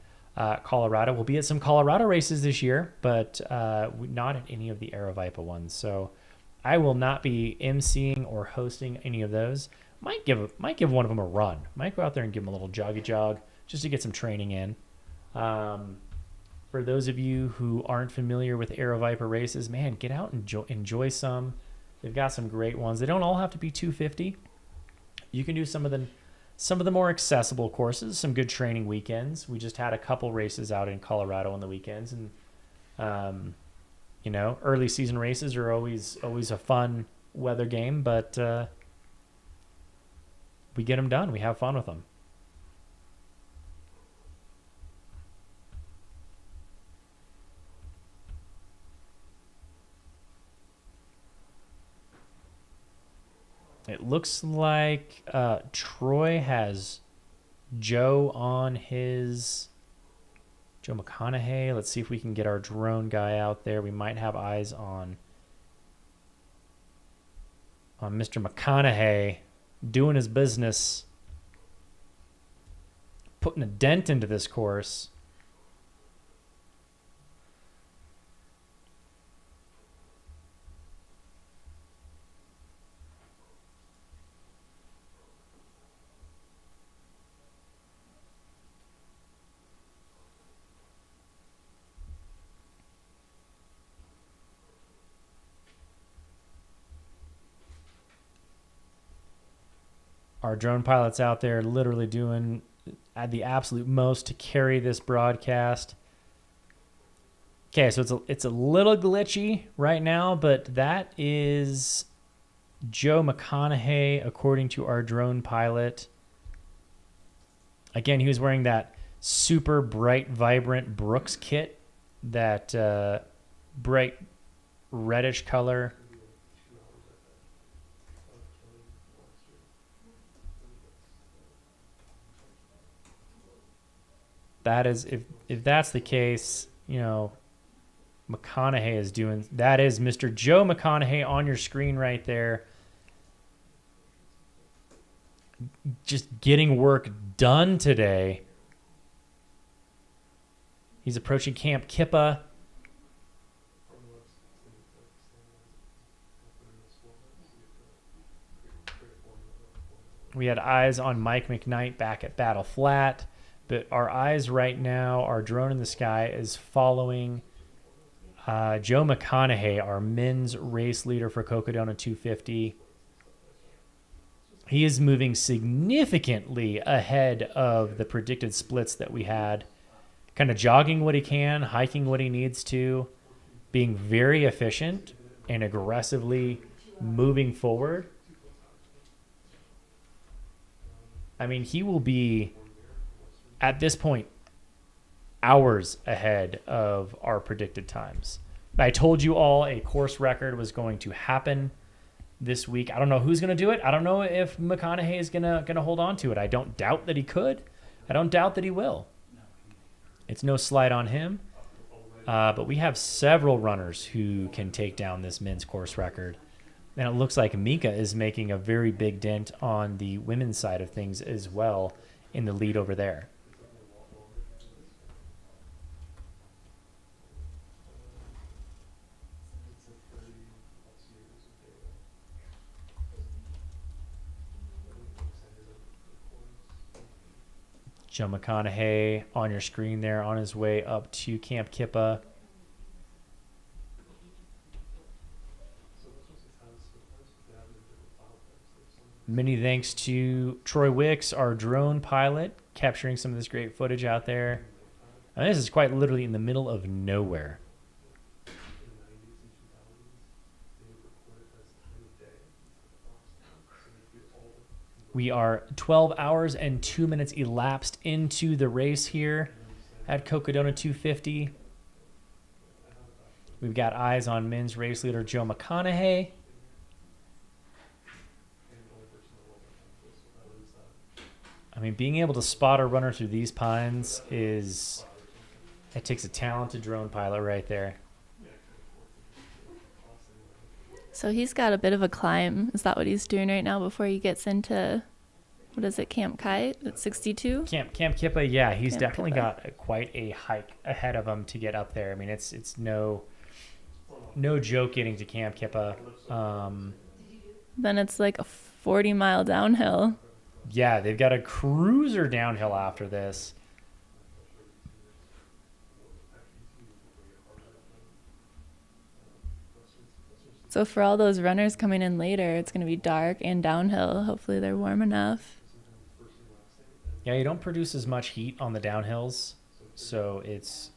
Colorado, we'll be at some Colorado races this year, but not at any of the Aravaipa ones. So I will not be emceeing or hosting any of those. Might give one of them a run. Might go out there and give them a little joggy jog just to get some training in. For those of you who aren't familiar with Aravaipa races, man, get out and enjoy some. They've got some great ones. They don't all have to be 250. You can do some of the more accessible courses, some good training weekends. We just had a couple races out in Colorado on the weekends, and early season races are always a fun weather game, but we get them done. We have fun with them. It looks like Troy has Joe McConaughey. Let's see if we can get our drone guy out there. We might have eyes on Mr. McConaughey doing his business, putting a dent into this course. Our drone pilots out there literally doing the absolute most to carry this broadcast. Okay, so it's a little glitchy right now, but that is Joe McConaughey, according to our drone pilot. Again, he was wearing that super bright, vibrant Brooks kit, that bright reddish color. That is, if that's the case, McConaughey is doing, that is Mr. Joe McConaughey on your screen right there. Just getting work done today. He's approaching Camp Kippa. We had eyes on Mike McKnight back at Battle Flat. But our eyes right now, our drone in the sky is following Joe McConaughey, our men's race leader for Cocodona 250. He is moving significantly ahead of the predicted splits that we had. Kind of jogging what he can, hiking what he needs to, being very efficient and aggressively moving forward. I mean, he will be, at this point, hours ahead of our predicted times. I told you all a course record was going to happen this week. I don't know who's going to do it. I don't know if McConaughey is gonna hold on to it. I don't doubt that he could. I don't doubt that he will. It's no slight on him. But we have several runners who can take down this men's course record. And it looks like Mika is making a very big dent on the women's side of things as well in the lead over there. Joe McConaughey on your screen there on his way up to Camp Kippa. Many thanks to Troy Wicks, our drone pilot, capturing some of this great footage out there. And this is quite literally in the middle of nowhere. We are 12 hours and 2 minutes elapsed into the race here at Cocodona 250. We've got eyes on men's race leader Joe McConaughey. I mean, being able to spot a runner through these pines it takes a talented drone pilot right there. So he's got a bit of a climb. Is that what he's doing right now before he gets into what is it, Camp Kite at 62? Camp Kippa, yeah, he's Camp definitely Kippa. got quite a hike ahead of him to get up there. I mean, it's no joke getting to Camp Kippa. Then it's like a 40-mile downhill. Yeah, they've got a cruiser downhill after this. So for all those runners coming in later, it's going to be dark and downhill. Hopefully they're warm enough. Yeah, you don't produce as much heat on the downhills, so it's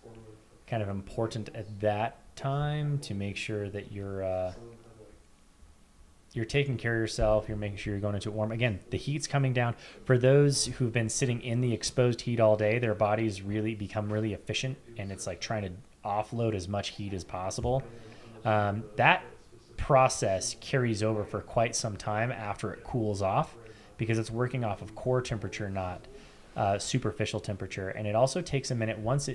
kind of important at that time to make sure that you're taking care of yourself. You're making sure you're going into it warm. Again, the heat's coming down. For those who've been sitting in the exposed heat all day, their bodies really become really efficient, and it's like trying to offload as much heat as possible. That process carries over for quite some time after it cools off, because it's working off of core temperature, not superficial temperature. And it also takes a minute. Once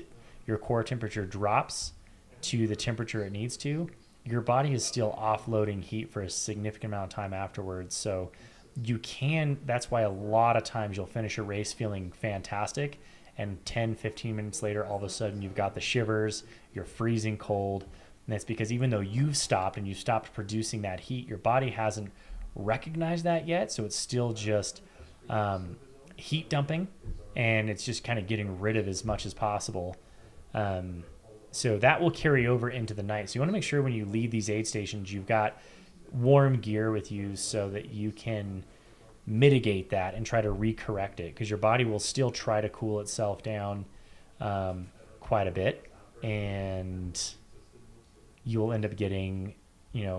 your core temperature drops to the temperature it needs to, your body is still offloading heat for a significant amount of time afterwards. So that's why a lot of times you'll finish a race feeling fantastic, and 10-15 minutes later, all of a sudden you've got the shivers, you're freezing cold. And that's because even though you've stopped and you've stopped producing that heat, your body hasn't recognized that yet. So it's still just heat dumping, and it's just kind of getting rid of as much as possible. So that will carry over into the night. So you want to make sure when you leave these aid stations, you've got warm gear with you so that you can mitigate that and try to recorrect it, because your body will still try to cool itself down quite a bit, and you'll end up getting,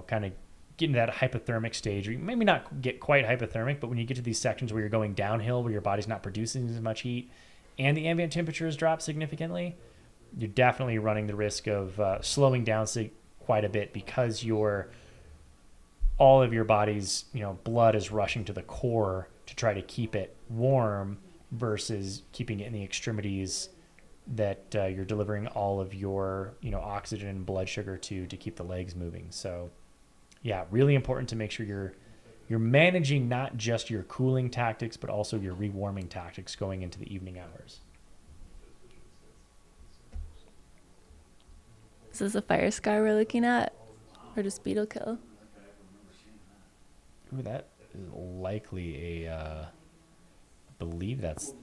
kind of getting that hypothermic stage, or you maybe not get quite hypothermic, but when you get to these sections where you're going downhill, where your body's not producing as much heat and the ambient temperatures drop significantly, you're definitely running the risk of slowing down quite a bit, because all of your body's blood is rushing to the core to try to keep it warm versus keeping it in the extremities that you're delivering all of your oxygen and blood sugar to keep the legs moving. So yeah, really important to make sure you're managing not just your cooling tactics, but also your rewarming tactics going into the evening hours. Is this a fire scar we're looking at, or just beetle kill? Ooh, that is likely I believe that's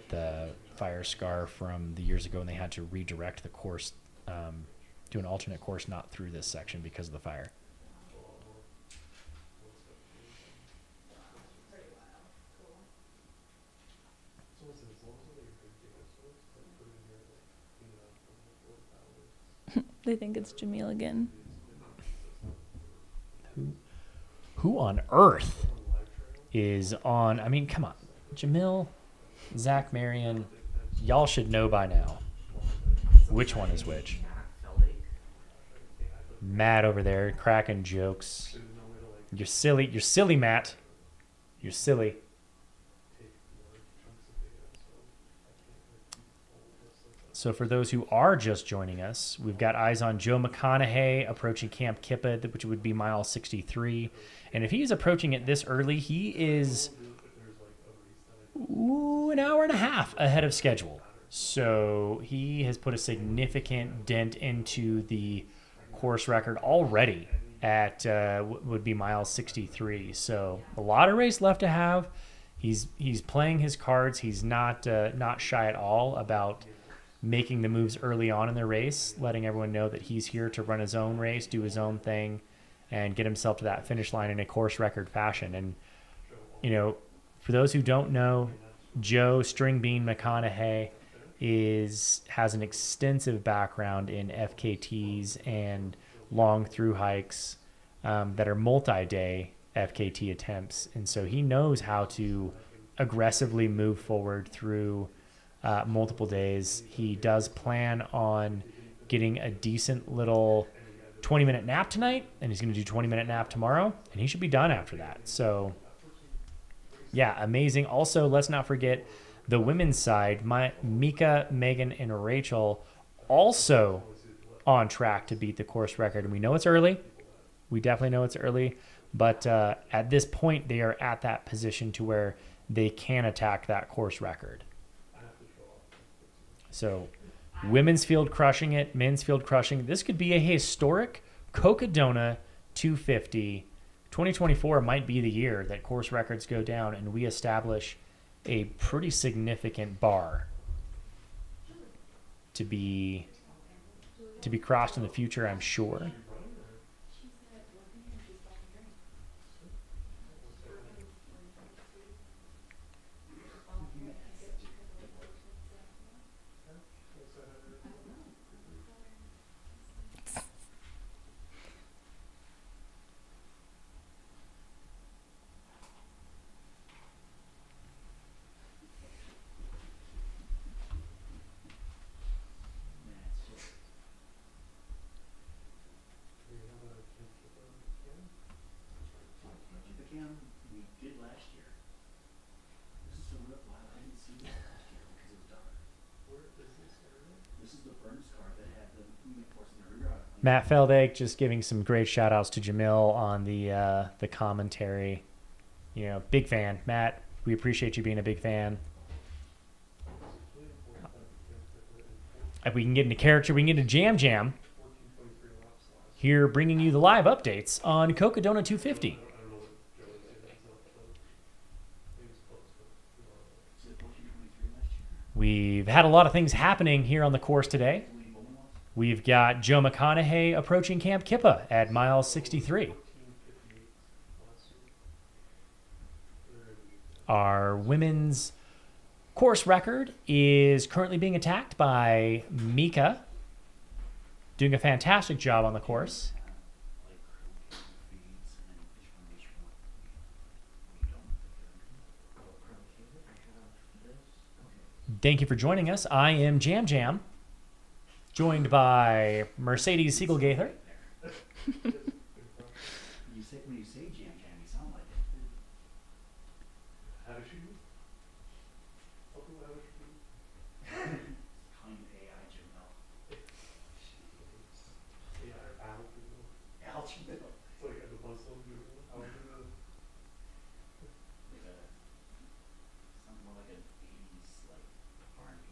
the fire scar from the years ago when they had to redirect the course, do an alternate course not through this section because of the fire. They think it's Jamil again. Who on earth is on? I mean, come on. Jamil, Zach Marion, y'all should know by now which one is which. Matt over there cracking jokes. You're silly, Matt. You're silly. So for those who are just joining us, we've got eyes on Joe McConaughey approaching Camp Kippa, which would be mile 63. And if he's approaching it this early, he is an hour and a half ahead of schedule. So he has put a significant dent into the course record already at would be mile 63. So a lot of race left to have. He's playing his cards. He's not shy at all about making the moves early on in the race, letting everyone know that he's here to run his own race, do his own thing, and get himself to that finish line in a course record fashion. And, for those who don't know, Joe Stringbean McConaughey has an extensive background in FKTs and long through hikes that are multi-day FKT attempts. And so he knows how to aggressively move forward through multiple days. He does plan on getting a decent little 20-minute nap tonight, and he's going to do 20-minute nap tomorrow, and he should be done after that. So yeah, amazing. Also, let's not forget the women's side. Mika, Megan, and Rachel also on track to beat the course record. And we know it's early. We definitely know it's early. But at this point, they are at that position to where they can attack that course record. So women's field crushing it, men's field crushing. This could be a historic Cocodona 250. 2024 might be the year that course records go down and we establish a pretty significant bar to be crossed in the future, I'm sure. We did last year. This is the real wild. I didn't see this last year because it was dark. Where is this area? This is the Burns card that had the movement force in the reroute. Matt Feldegg just giving some great shout outs to Jamil on the commentary. You know, big fan. Matt, we appreciate you being a big fan. If we can get into character, we can get into Jam. Here bringing you the live updates on Cocodona 250. We've had a lot of things happening here on the course today. We've got Joe McConaughey approaching Camp Kippa at mile 63. Our women's course record is currently being attacked by Mika, doing a fantastic job on the course. Thank you for joining us. I am Jam, joined by Mercedes Siegelgaither. When you say jam, you sound like it. How does she do? Kind AI Jamel. Al Jamel. Something more like an 80s like R&B.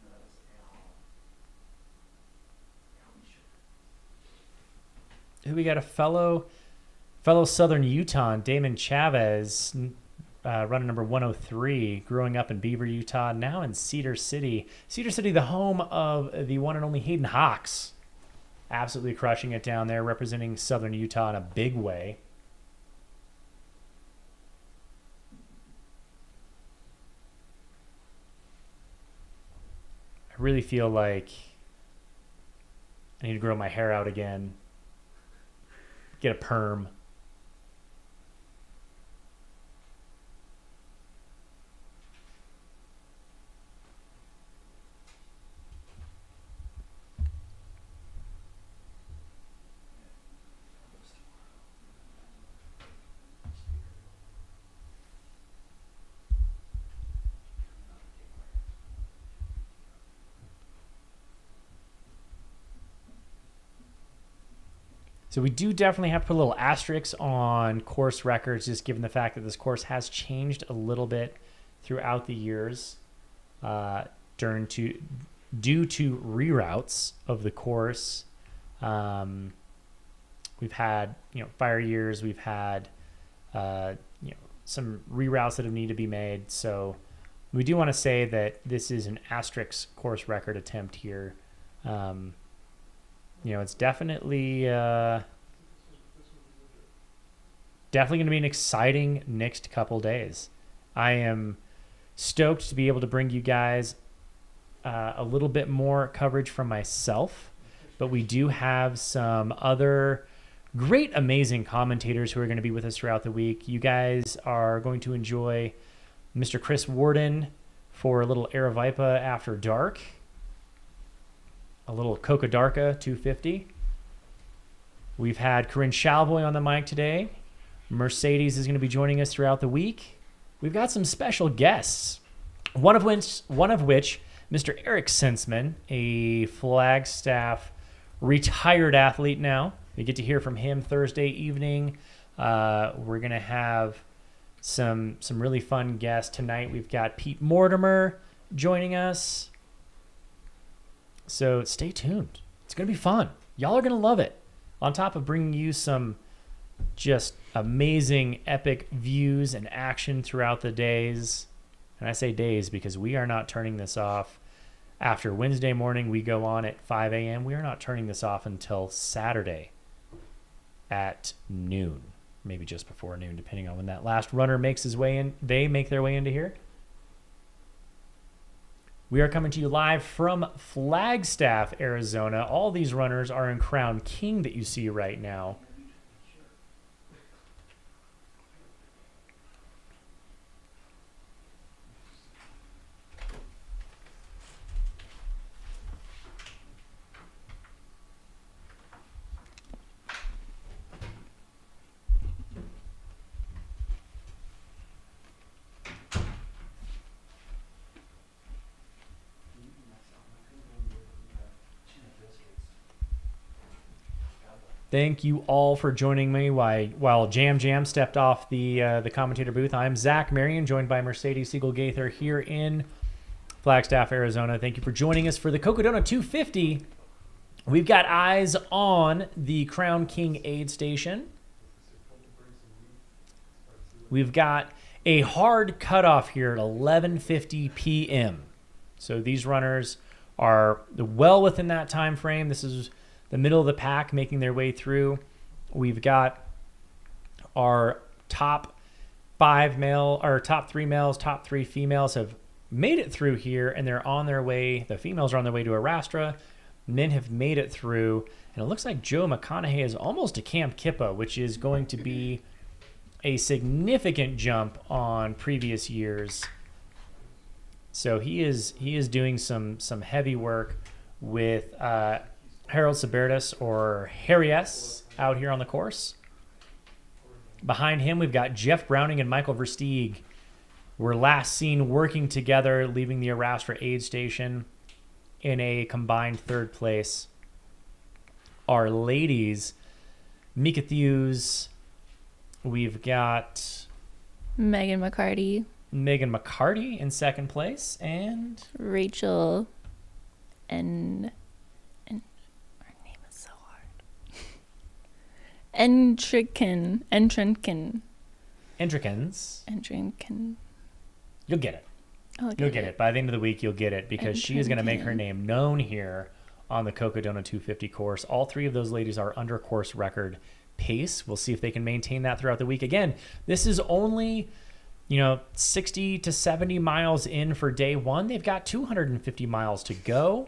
No, that was Al. Who we got? A fellow Southern Utah, Damon Chavez, running number 103, growing up in Beaver, Utah, now in Cedar City. Cedar City, the home of the one and only Hayden Hawks. Absolutely crushing it down there, representing Southern Utah in a big way. I really feel like I need to grow my hair out again. Get a perm. So we do definitely have to put a little asterisk on course records, just given the fact that this course has changed a little bit throughout the years due to reroutes of the course. We've had fire years, we've had some reroutes that have needed to be made. So we do want to say that this is an asterisk course record attempt here. It's definitely going to be an exciting next couple days. I am stoked to be able to bring you guys a little bit more coverage from myself, but we do have some other great, amazing commentators who are going to be with us throughout the week. You guys are going to enjoy Mr. Chris Warden for a little Aravipa After Dark. A little Cocodarka 250. We've had Corinne Shalvoy on the mic today. Mercedes is going to be joining us throughout the week. We've got some special guests. One of which, Mr. Eric Sensman, a Flagstaff retired athlete now. We get to hear from him Thursday evening. We're going to have some really fun guests tonight. We've got Pete Mortimer joining us. So stay tuned. It's going to be fun. Y'all are going to love it. On top of bringing you some just amazing, epic views and action throughout the days. And I say days because we are not turning this off. After Wednesday morning, we go on at 5 a.m. We are not turning this off until Saturday at noon. Maybe just before noon, depending on when that last runner makes his way in. They make their way into here. We are coming to you live from Flagstaff, Arizona. All these runners are in Crown King that you see right now. Thank you all for joining me while Jam stepped off the commentator booth. I'm Zach Marion, joined by Mercedes Siegel Gaither here in Flagstaff, Arizona. Thank you for joining us for the Cocodona 250. We've got eyes on the Crown King aid station. We've got a hard cutoff here at 11:50 p.m. So these runners are well within that time frame. This is the middle of the pack making their way through. We've got our top 5 male, or top 3 males, top 3 females have made it through here, and they're on their way. The females are on their way to Arastra. Men have made it through, and it looks like Joe McConaughey is almost to Camp Kippa, which is going to be a significant jump on previous years. So he is doing some heavy work with Harold Sabertis, or Harry S, out here on the course. Behind him, we've got Jeff Browning and Michael Versteeg. Were last seen working together, leaving the Arastra aid station in a combined third place. Our ladies, Mika Thews, we've got Megan McCarty in second place, and Rachel and her name is so hard. Entrinken. You'll get it. You'll get it. By the end of the week, you'll get it, because she is going to make her name known here on the Cocodona 250 course. All 3 of those ladies are under course record pace. We'll see if they can maintain that throughout the week. Again, this is only 60 to 70 miles in for day 1. They've got 250 miles to go.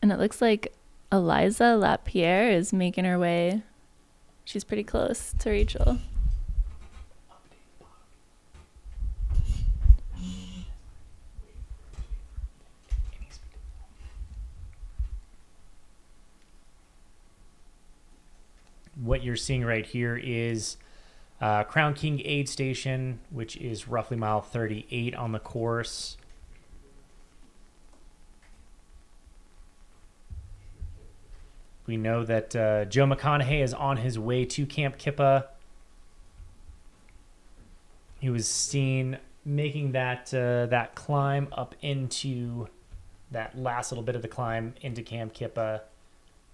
And it looks like Eliza Lapierre is making her way. She's pretty close to Rachel. What you're seeing right here is Crown King aid station, which is roughly mile 38 on the course. We know that Joe McConaughey is on his way to Camp Kippa. He was seen making that climb up into that last little bit of the climb into Camp Kippa.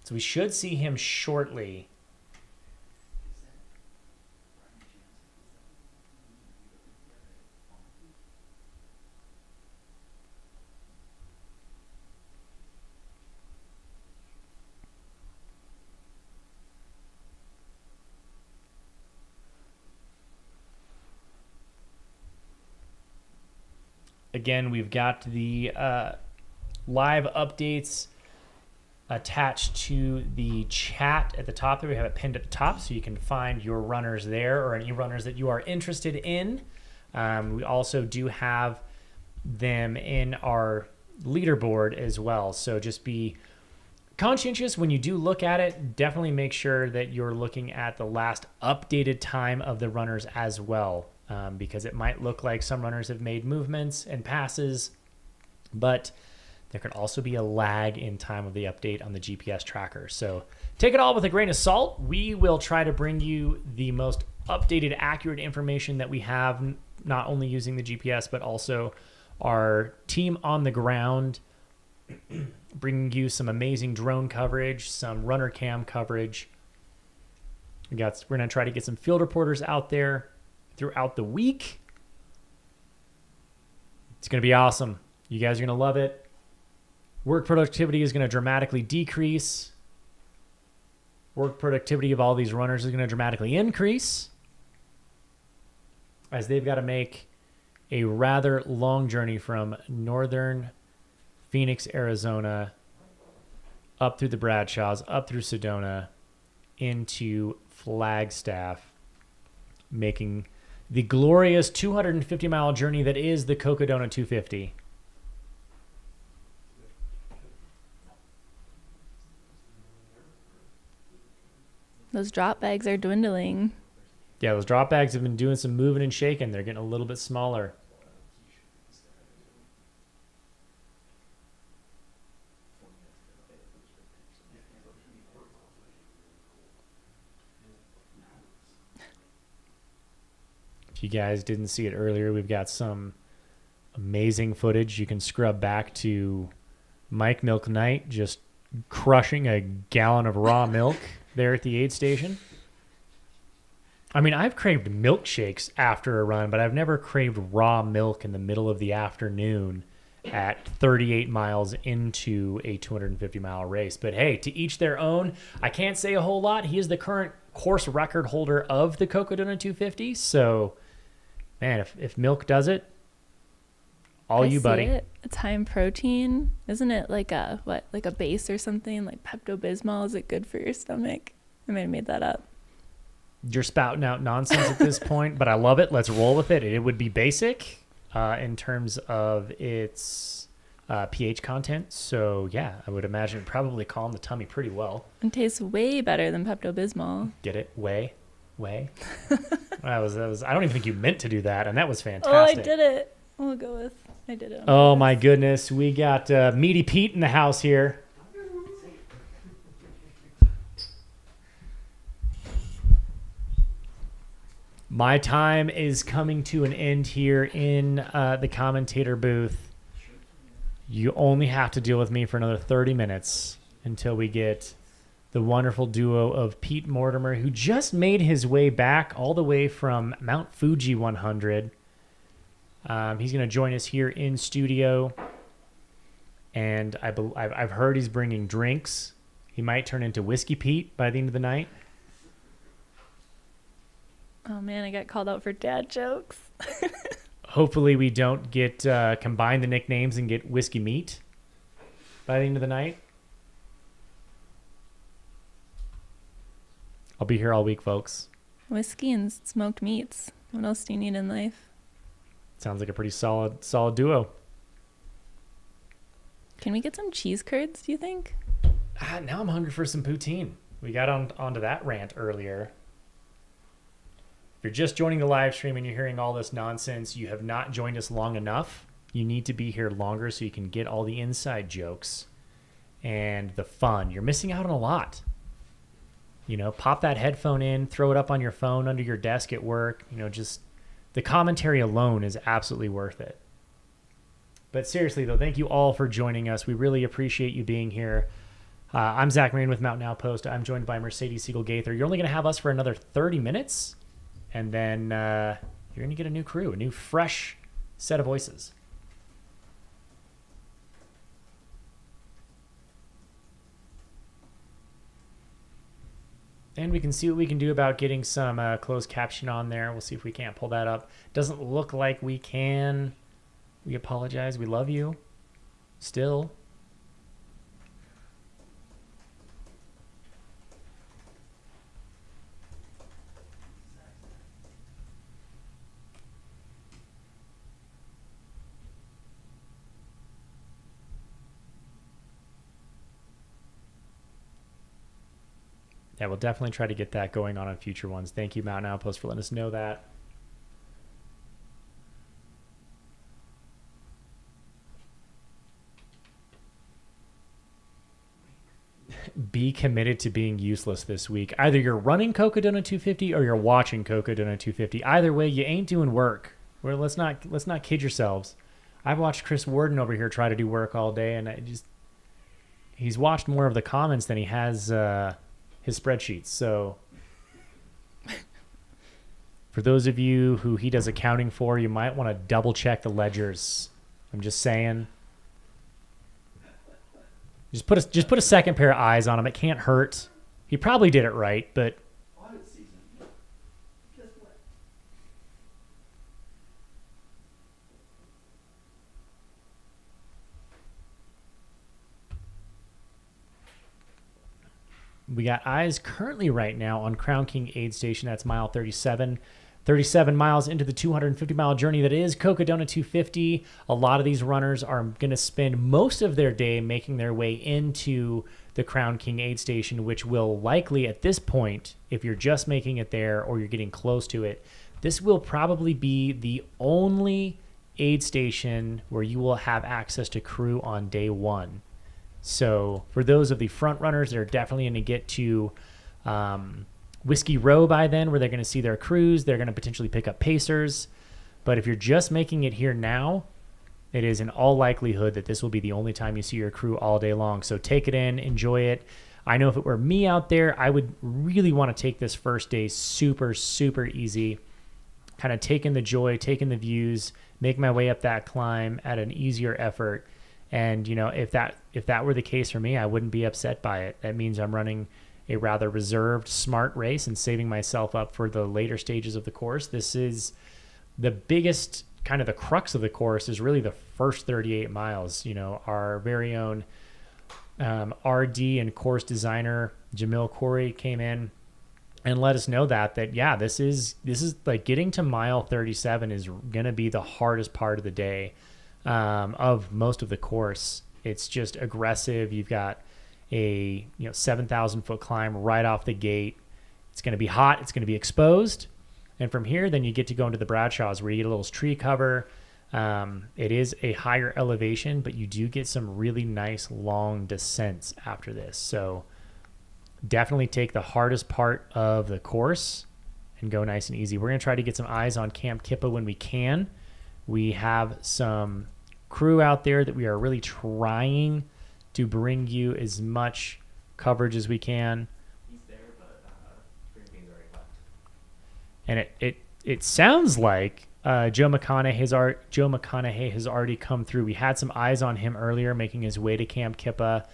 So we should see him shortly. Again, we've got the live updates attached to the chat at the top there. We have it pinned at the top so you can find your runners there or any runners that you are interested in. We also do have them in our leaderboard as well. So just be conscientious when you do look at it. Definitely make sure that you're looking at the last updated time of the runners as well, because it might look like some runners have made movements and passes, but there could also be a lag in time of the update on the GPS tracker. So take it all with a grain of salt. We will try to bring you the most updated, accurate information that we have, not only using the GPS, but also our team on the ground, bringing you some amazing drone coverage, some runner cam coverage. We're going to try to get some field reporters out there throughout the week. It's going to be awesome. You guys are going to love it. Work productivity is going to dramatically decrease. Work productivity of all these runners is going to dramatically increase, as they've got to make a rather long journey from northern Phoenix, Arizona, up through the Bradshaws, up through Sedona, into Flagstaff, making the glorious 250-mile journey that is the Cocodona 250. Those drop bags are dwindling. Yeah, those drop bags have been doing some moving and shaking. They're getting a little bit smaller. If you guys didn't see it earlier, we've got some amazing footage. You can scrub back to Mike McKnight just crushing a gallon of raw milk there at the aid station. I mean, I've craved milkshakes after a run, but I've never craved raw milk in the middle of the afternoon at 38 miles into a 250-mile race. But hey, to each their own. I can't say a whole lot. He is the current course record holder of the Cocodona 250. So, man, if milk does it, all you, buddy. It's high in protein. Isn't it like a base or something? Like Pepto-Bismol? Is it good for your stomach? I might have made that up. You're spouting out nonsense at this point, but I love it. Let's roll with it. It would be basic in terms of its pH content. So, yeah, I would imagine it probably calm the tummy pretty well. It tastes way better than Pepto-Bismol. Get it? Way. I don't even think you meant to do that, and that was fantastic. Oh, I did it. We'll go with I did it. Oh, my goodness. We got Meaty Pete in the house here. My time is coming to an end here in the commentator booth. You only have to deal with me for another 30 minutes until we get the wonderful duo of Pete Mortimer, who just made his way back all the way from Mount Fuji 100. He's going to join us here in studio, and I've heard he's bringing drinks. He might turn into Whiskey Pete by the end of the night. Oh, man, I got called out for dad jokes. Hopefully we don't get combine the nicknames and get Whiskey Meat by the end of the night. I'll be here all week, folks. Whiskey and smoked meats. What else do you need in life? Sounds like a pretty solid duo. Can we get some cheese curds, do you think? Now I'm hungry for some poutine. We got onto that rant earlier. If you're just joining the live stream and you're hearing all this nonsense, you have not joined us long enough. You need to be here longer so you can get all the inside jokes and the fun. You're missing out on a lot. You know, pop that headphone in, throw it up on your phone under your desk at work. You know, just the commentary alone is absolutely worth it. But seriously, though, thank you all for joining us. We really appreciate you being here. I'm Zach Marine with Mountain Outpost. I'm joined by Mercedes Siegel-Gaither. You're only going to have us for another 30 minutes. And then you're going to get a new crew, a new fresh set of voices. And we can see what we can do about getting some closed caption on there. We'll see if we can't pull that up. Doesn't look like we can. We apologize. We love you. Still. Yeah, we'll definitely try to get that going on future ones. Thank you, Mountain Outpost, for letting us know that. Be committed to being useless this week. Either you're running Cocodona 250 or you're watching Cocodona 250. Either way, you ain't doing work. Well, let's not kid yourselves. I've watched Chris Warden over here try to do work all day, and he's watched more of the comments than he has his spreadsheets. So for those of you who he does accounting for, you might want to double check the ledgers. I'm just saying. Just put a second pair of eyes on him. It can't hurt. He probably did it right, but Audit season. Guess what? we got eyes currently right now on Crown King Aid Station. That's mile 37. 37 miles into the 250-mile journey that is Cocodona 250. A lot of these runners are going to spend most of their day making their way into the Crown King Aid Station, which will likely, at this point, if you're just making it there or you're getting close to it, this will probably be the only aid station where you will have access to crew on day one. So for those of the front runners, they're definitely going to get to Whiskey Row by then, where they're going to see their crews. They're going to potentially pick up pacers. But if you're just making it here now, it is in all likelihood that this will be the only time you see your crew all day long. So take it in, enjoy it. I know if it were me out there, I would really want to take this first day super, super easy. Kind of taking the joy, taking the views, make my way up that climb at an easier effort. And, you know, if that were the case for me, I wouldn't be upset by it. That means I'm running a rather reserved, smart race and saving myself up for the later stages of the course. This is the biggest, kind of the crux of the course is really the first 38 miles. You know, our very own RD and course designer, Jamil Corey, came in and let us know that yeah, this is like getting to mile 37 is going to be the hardest part of the day of most of the course. It's just aggressive. You've got a 7,000 foot climb right off the gate. It's going to be hot. It's going to be exposed. And from here, then you get to go into the Bradshaws where you get a little tree cover. It is a higher elevation, but you do get some really nice long descents after this. So definitely take the hardest part of the course and go nice and easy. We're going to try to get some eyes on Camp Kippa when we can. We have some crew out there that we are really trying to bring you as much coverage as we can. He's there, but Green Bean's already left. And it sounds like Joe McConaughey has already come through. We had some eyes on him earlier making his way to Camp Kippa.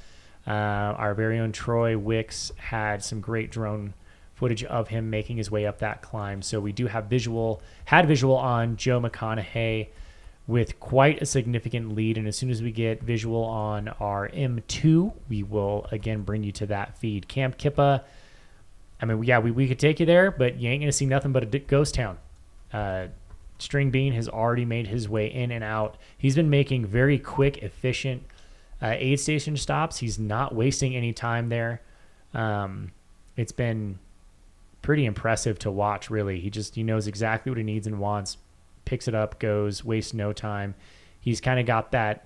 Our very own Troy Wicks had some great drone footage of him making his way up that climb. So we do have visual on Joe McConaughey with quite a significant lead. And as soon as we get visual on our M2, we will again bring you to that feed. Camp Kippa, I mean, yeah, we could take you there, but you ain't going to see nothing but a ghost town. String Bean has already made his way in and out. He's been making very quick, efficient aid station stops. He's not wasting any time there. It's been pretty impressive to watch, really. He knows exactly what he needs and wants, picks it up, goes, wastes no time. He's kind of got that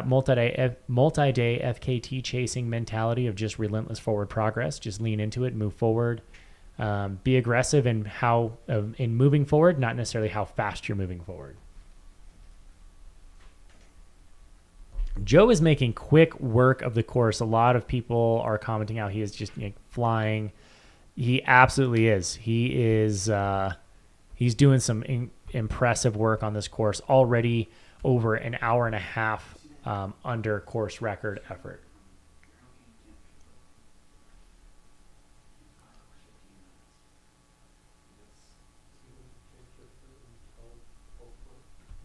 multi-day FKT chasing mentality of just relentless forward progress. Just lean into it, move forward, be aggressive in in moving forward, not necessarily how fast you're moving forward. Joe is making quick work of the course. A lot of people are commenting how he is just flying. He absolutely is. He's doing some impressive work on this course already, over an hour and a half under course record effort.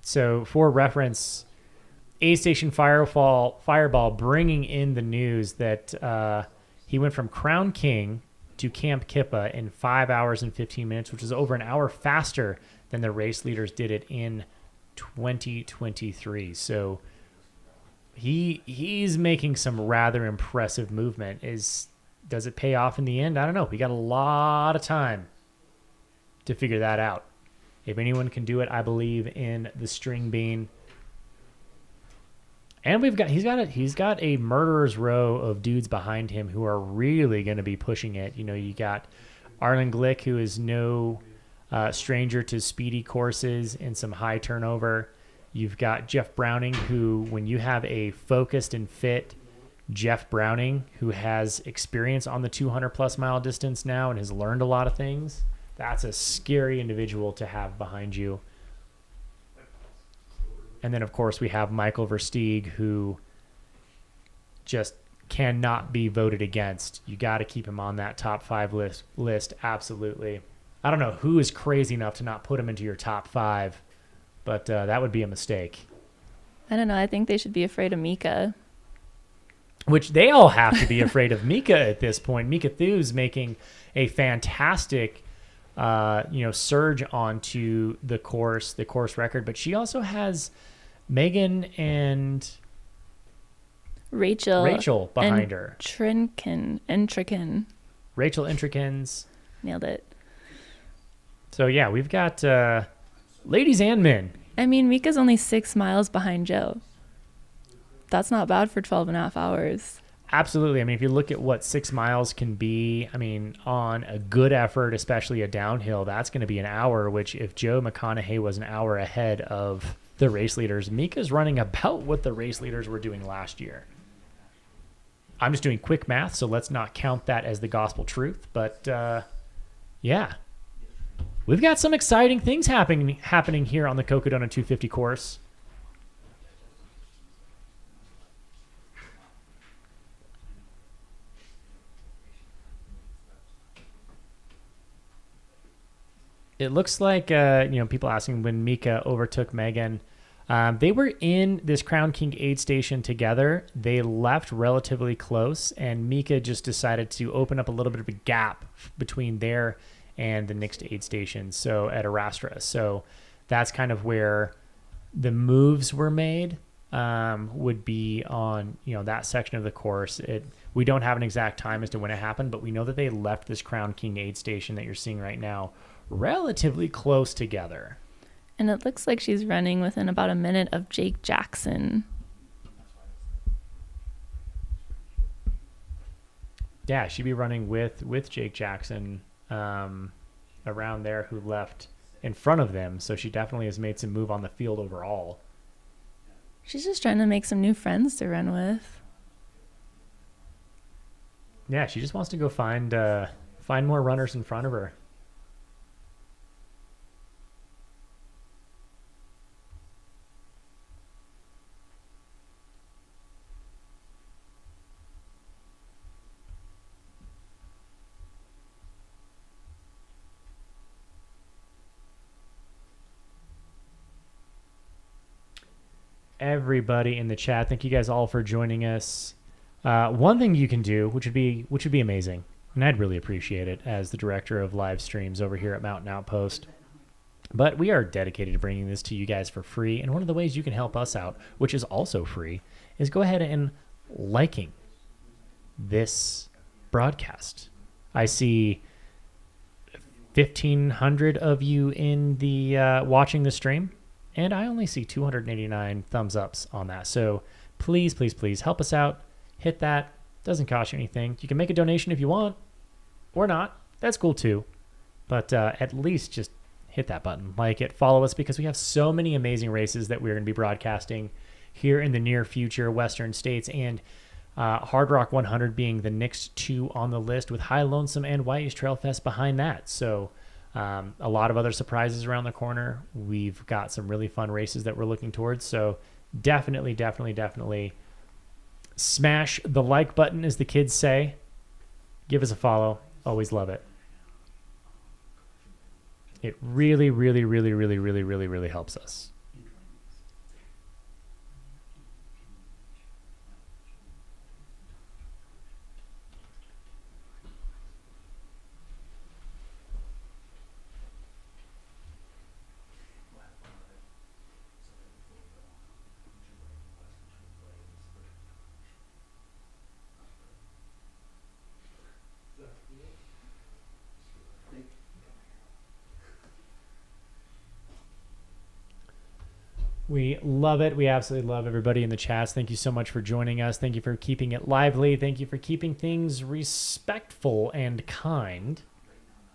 So for reference, A Station Fireball bringing in the news that he went from Crown King to Camp Kippa in 5 hours and 15 minutes, which is over an hour faster than the race leaders did it in 2023. So he's making some rather impressive movement. Does it pay off in the end? I don't know. We got a lot of time to figure that out. If anyone can do it, I believe in the string bean. And he's got a murderer's row of dudes behind him who are really going to be pushing it. You know, you got Arlin Glick, who is no stranger to speedy courses and some high turnover. You've got Jeff Browning, who, when you have a focused and fit Jeff Browning, who has experience on the 200-plus mile distance now and has learned a lot of things, that's a scary individual to have behind you. And then, of course, we have Michael Versteeg, who just cannot be voted against. You got to keep him on that top 5 list. Absolutely. I don't know who is crazy enough to not put him into your top 5, but that would be a mistake. I don't know. I think they should be afraid of Mika. Which they all have to be afraid of Mika at this point. Mika Thews making a fantastic surge onto the course record, but she also has Megan and Rachel behind her. Intrikin. Rachel Intrikins. Nailed it. So yeah, we've got ladies and men. I mean, Mika's only 6 miles behind Joe. That's not bad for 12 and a half hours. Absolutely. I mean, if you look at what 6 miles can be, I mean, on a good effort, especially a downhill, that's going to be an hour, which if Joe McConaughey was an hour ahead of the race leaders, Mika's running about what the race leaders were doing last year. I'm just doing quick math, so let's not count that as the gospel truth. But, yeah, we've got some exciting things happening here on the Cocodona 250 course. It looks like, people asking when Mika overtook Megan. They were in this Crown King aid station together. They left relatively close, and Mika just decided to open up a little bit of a gap between there and the next aid station, so at Arastra. So that's kind of where the moves were made, would be on that section of the course. We don't have an exact time as to when it happened, but we know that they left this Crown King aid station that you're seeing right now relatively close together. And it looks like she's running within about a minute of Jake Jackson. Yeah, she'd be running with Jake Jackson around there, who left in front of them. So she definitely has made some move on the field overall. She's just trying to make some new friends to run with. Yeah, she just wants to go find more runners in front of her. Everybody in the chat, thank you guys all for joining us. One thing you can do, which would be amazing, and I'd really appreciate it as the director of live streams over here at Mountain Outpost, but we are dedicated to bringing this to you guys for free, and one of the ways you can help us out, which is also free, is go ahead and liking this broadcast. I see 1,500 of you in the watching the stream, and I only see 289 thumbs ups on that. So please, please, please help us out. Hit that. Doesn't cost you anything. You can make a donation if you want, or not. That's cool too. But at least just hit that button, like it, follow us, because we have so many amazing races that we're going to be broadcasting here in the near future, Western States, and Hard Rock 100 being the next 2 on the list, with High Lonesome and White Trail Fest behind that. So a lot of other surprises around the corner. We've got some really fun races that we're looking towards. So definitely smash the like button, as the kids say. Give us a follow. Always love it. It really, really, really, really, really, really, really helps us. We love it. We absolutely love everybody in the chats. Thank you so much for joining us. Thank you for keeping it lively. Thank you for keeping things respectful and kind.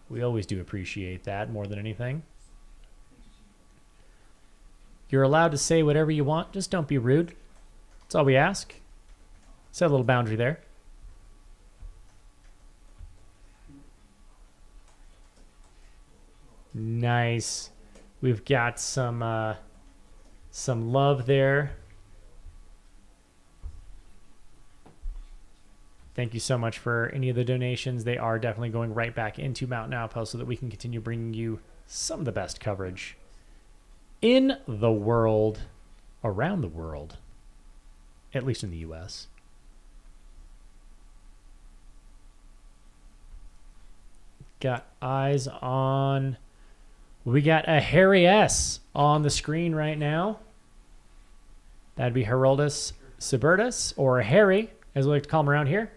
We always do appreciate that more than anything. You're allowed to say whatever you want. Just don't be rude. That's all we ask. Set a little boundary there. Nice. We've got some love there. Thank you so much for any of the donations. They are definitely going right back into Mountain Outpost so that we can continue bringing you some of the best coverage in the world, around the world, at least in the U.S. Got eyes on... We got a Harry S on the screen right now. That'd be Heroldus Suburtus, or Harry, as we like to call him around here.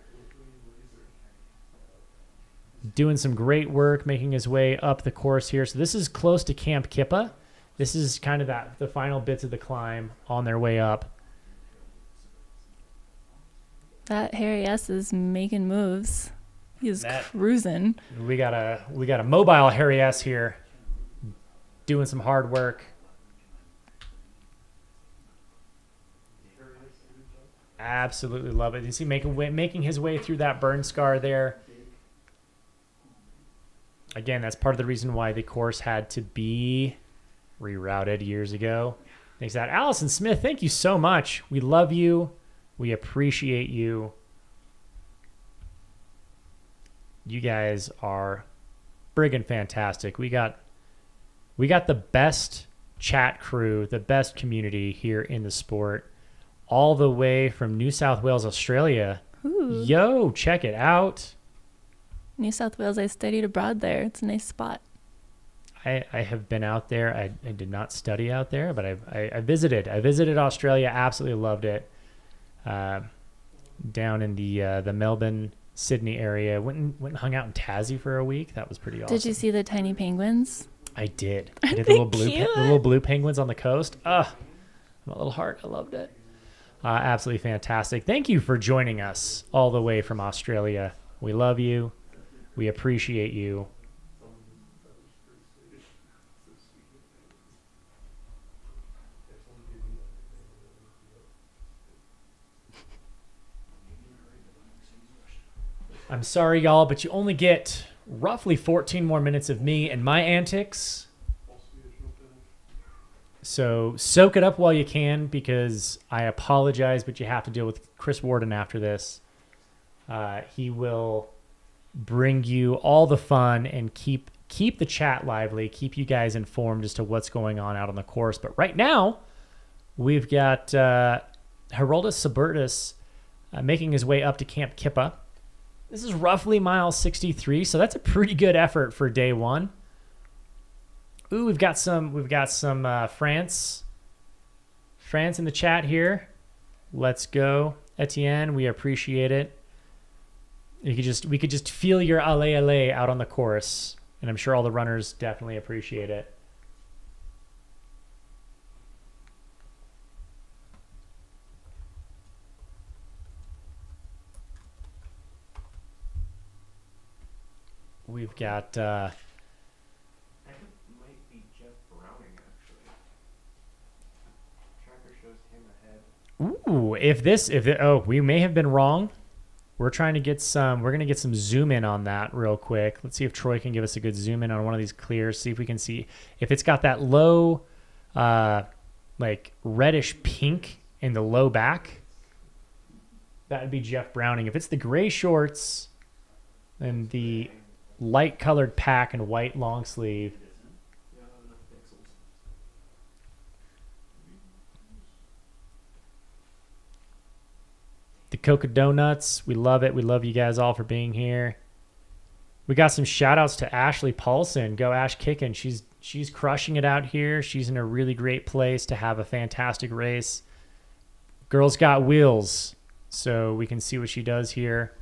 Doing some great work, making his way up the course here. So this is close to Camp Kippa. This is kind of the final bits of the climb on their way up. That Harry S is making moves. He's cruising. We got a mobile Harry S here, doing some hard work. Absolutely love it. You see, making his way through that burn scar there. Again, that's part of the reason why the course had to be rerouted years ago. Thanks to that. Allison Smith, thank you so much. We love you. We appreciate you. You guys are friggin' fantastic. We got the best chat crew, the best community here in the sport, all the way from New South Wales, Australia. Ooh. Yo, check it out. New South Wales, I studied abroad there. It's a nice spot. I have been out there. I did not study out there, but I visited. I visited Australia. Absolutely loved it. Down in the Melbourne, Sydney area. Went and hung out in Tassie for a week. That was pretty awesome. Did you see the tiny penguins? I did. I Aren't did they the little blue penguins on the coast. My little heart. I loved it. Absolutely fantastic. Thank you for joining us all the way from Australia. We love you. We appreciate you. I'm sorry, y'all, but you only get roughly 14 more minutes of me and my antics. So soak it up while you can, because I apologize, but you have to deal with Chris Warden after this. He will bring you all the fun and keep the chat lively, keep you guys informed as to what's going on out on the course. But right now, we've got Heroldus Suburtus making his way up to Camp Kippa. This is roughly mile 63, so that's a pretty good effort for day one. Ooh, we've got some France in the chat here. Let's go, Etienne. We appreciate it. We could just feel your allez out on the course, and I'm sure all the runners definitely appreciate it. We've got. I think it might be Jeff Browning actually. Tracker shows him ahead. We may have been wrong. We're trying to get some. We're gonna get some zoom in on that real quick. Let's see if Troy can give us a good zoom in on one of these clears. See if we can see if it's got that low, like reddish pink in the low back. That would be Jeff Browning. If it's the gray shorts and the light colored pack and white long sleeve. The Cocodonuts, we love it. We love you guys all for being here. We got some shout outs to Ashley Paulson. Go Ash Kickin'. She's crushing it out here. She's in a really great place to have a fantastic race. Girls got wheels, so we can see what she does here.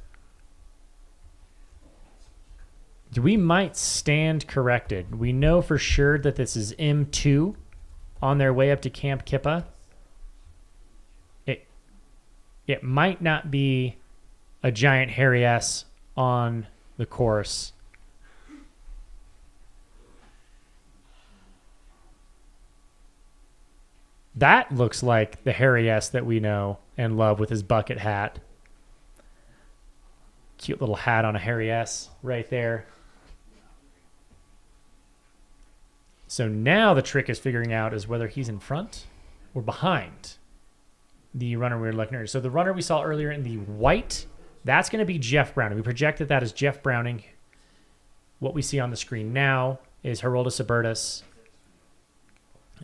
We might stand corrected. We know for sure that this is M2 on their way up to Camp Kippa. It might not be a giant hairy S on the course. That looks like the hairy S that we know and love with his bucket hat. Cute little hat on a hairy S right there. So now the trick is figuring out is whether he's in front or behind the runner we were looking at. So the runner we saw earlier in the white, that's going to be Jeff Browning. We projected that as Jeff Browning. What we see on the screen now is Heroldus Abertus.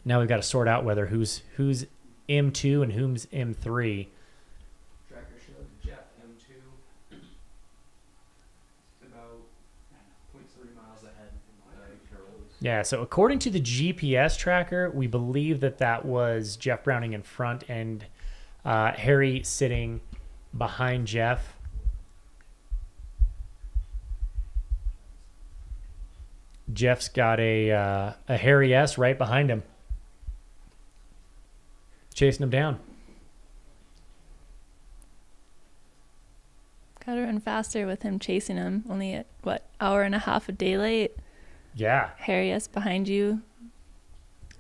Now we've got to sort out whether who's M2 and who's M3. Tracker showed Jeff M2. It's about 0.3 miles ahead. Yeah, so according to the GPS tracker, we believe that was Jeff Browning in front and Harry sitting behind Jeff. Jeff's got a Harry S right behind him, chasing him down. Gotta run faster with him chasing him. Only at, hour and a half of daylight? Yeah. Harry S behind you.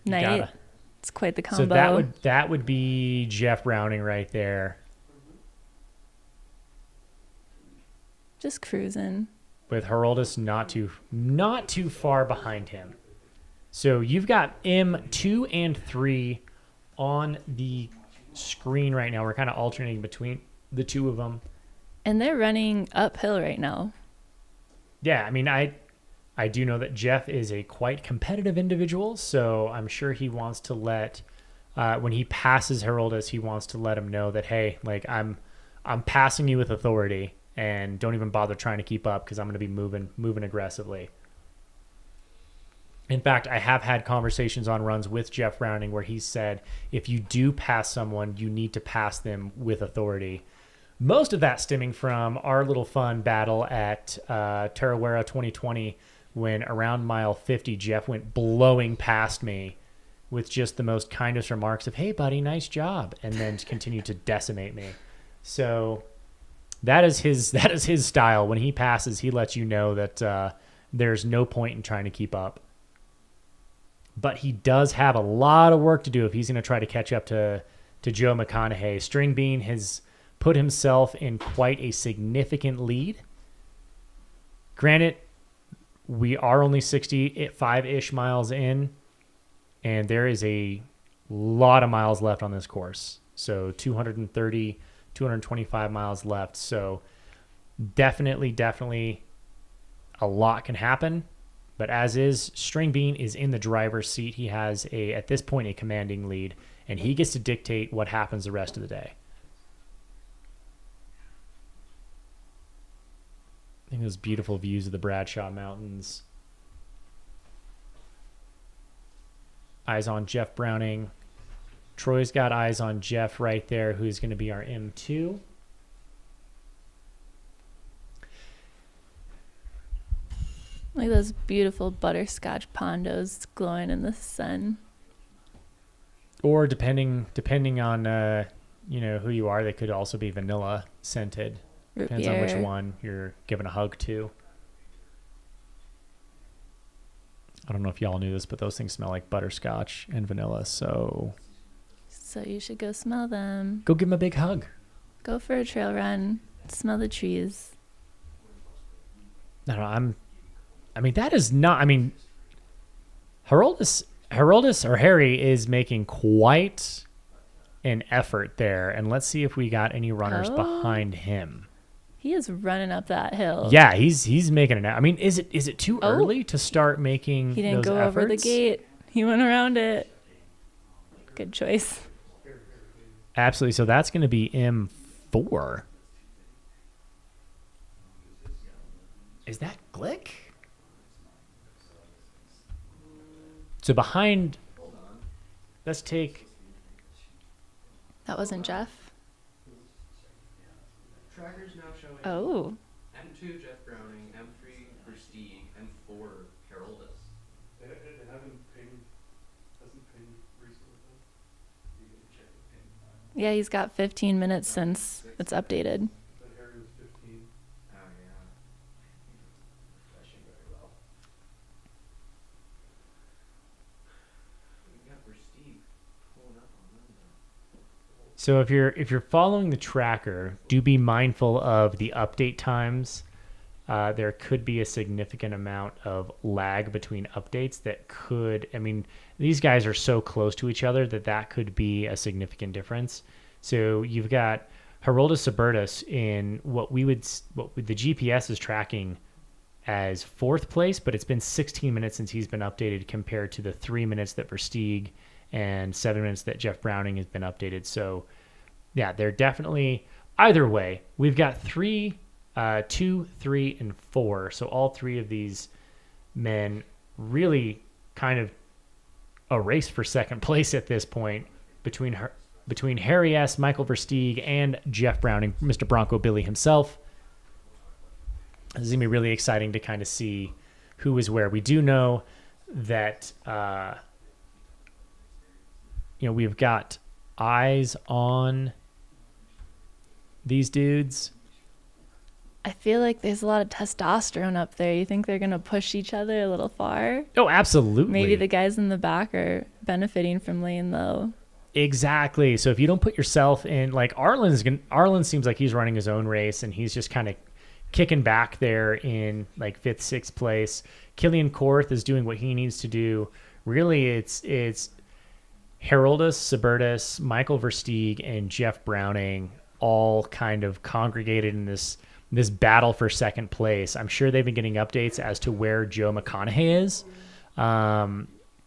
Night. It's quite the combo. So that would be Jeff Browning right there. Just cruising. With Heroldus not too far behind him. So you've got M2 and 3 on the screen right now. We're kind of alternating between the two of them. And they're running uphill right now. Yeah, I mean, I do know that Jeff is a quite competitive individual, so I'm sure he wants to let, when he passes Heroldus, he wants to let him know that, hey, like I'm passing you with authority, and don't even bother trying to keep up because I'm going to be moving aggressively. In fact, I have had conversations on runs with Jeff Browning where he said, if you do pass someone, you need to pass them with authority. Most of that stemming from our little fun battle at Tarawera 2020 when around mile 50, Jeff went blowing past me with just the most kindest remarks of, hey, buddy, nice job, and then continued to decimate me. So that is his style. When he passes, he lets you know that there's no point in trying to keep up. But he does have a lot of work to do if he's going to try to catch up to Joe McConaughey. String Bean has put himself in quite a significant lead. Granted, we are only 65-ish miles in, and there is a lot of miles left on this course. So 230, 225 miles left. So definitely a lot can happen. But as is, String Bean is in the driver's seat. He has at this point, a commanding lead, and he gets to dictate what happens the rest of the day. I think those beautiful views of the Bradshaw Mountains. Eyes on Jeff Browning. Troy's got eyes on Jeff right there, who's going to be our M2. Look at those beautiful butterscotch pondos glowing in the sun. Or depending on who you are, they could also be vanilla scented. Root Depends beer. on which one you're giving a hug to. I don't know if y'all knew this, but those things smell like butterscotch and vanilla. So You should go smell them. go give them a big hug. Go for a trail run. Smell the trees. No, that is not. I mean, Heroldus or Harry is making quite an effort there, and let's see if we got any runners behind him. He is running up that hill. Yeah, he's making it. I mean, is it too early to start making? He didn't those go efforts? over the gate. He went around it. Good choice. Absolutely. So that's going to be M4. Is that Glick? So behind, let's take. That wasn't Jeff. Trackers now showing Oh. M2 Jeff Browning, M3 Versteeg, M4 Heroldus. They haven't pinged, hasn't pinged Yeah, he's got 15 minutes since it's updated. But Harry was 15. Oh, yeah. Flashing very well. We got Versteeg pulling up on them, though. So if you're following the tracker, do be mindful of the update times. There could be a significant amount of lag between updates that could, I mean, these guys are so close to each other that could be a significant difference. So you've got Heroldus Suburtus in what the GPS is tracking as fourth place, but it's been 16 minutes since he's been updated compared to the 3 minutes that Versteeg and 7 minutes that Jeff Browning has been updated. So yeah, they're definitely, either way, we've got 2, 3, and 4. So all three of these men really kind of a race for second place at this point between Harry S., Michael Versteeg, and Jeff Browning, Mr. Bronco Billy himself. This is going to be really exciting to kind of see who is where. We do know that, we've got eyes on these dudes. I feel like there's a lot of testosterone up there. You think they're going to push each other a little far? Oh, absolutely. Maybe the guys in the back are benefiting from laying low. Exactly. So if you don't put yourself in, like Arlin seems like he's running his own race and he's just kind of kicking back there in like 5th, 6th place. Kilian Jornet is doing what he needs to do. Really, it's Heroldus Suburtus, Michael Versteeg, and Jeff Browning all kind of congregated in this battle for second place. I'm sure they've been getting updates as to where Joe McConaughey is,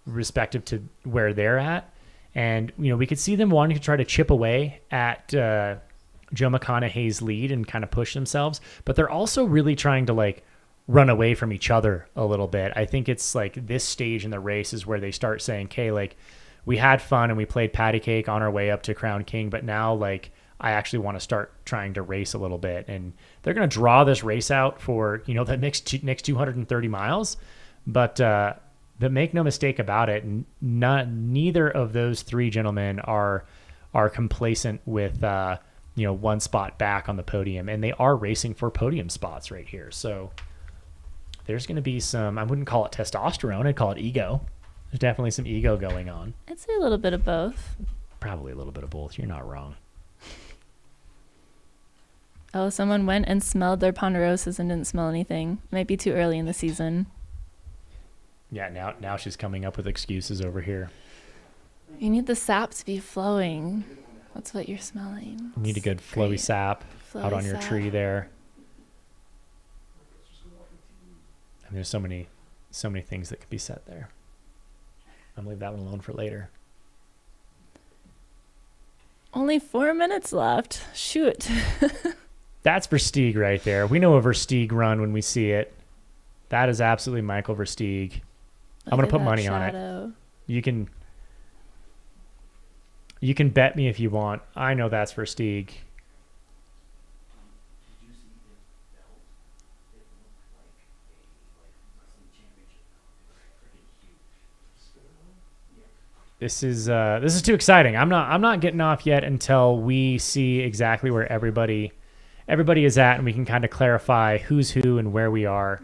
respective to where they're at. And, we could see them wanting to try to chip away at Joe McConaughey's lead and kind of push themselves. But they're also really trying to, like, run away from each other a little bit. I think it's, like, this stage in the race is where they start saying, okay, like, we had fun and we played patty cake on our way up to Crown King, but now, like, I actually want to start trying to race a little bit. And they're going to draw this race out for, the next 230 miles. But make no mistake about it, neither of those three gentlemen are complacent with, one spot back on the podium. And they are racing for podium spots right here. So there's going to be some, I wouldn't call it testosterone, I'd call it ego. There's definitely some ego going on. I'd say a little bit of both. Probably a little bit of both. You're not wrong. Oh, someone went and smelled their ponderosas and didn't smell anything. Might be too early in the season. Yeah, now she's coming up with excuses over here. You need the sap to be flowing. That's what you're smelling. You need a good flowy Great. sap out on your sap. tree there. And there's so many things that could be said there. I'm gonna leave that one alone for later. Only 4 minutes left. Shoot. That's Versteeg right there. We know a Versteeg run when we see it. That is absolutely Michael Versteeg. I'm gonna put money on it. You can bet me if you want. I know that's Versteeg. This is too exciting. I'm not getting off yet until we see exactly where everybody is at and we can kind of clarify who's who and where we are.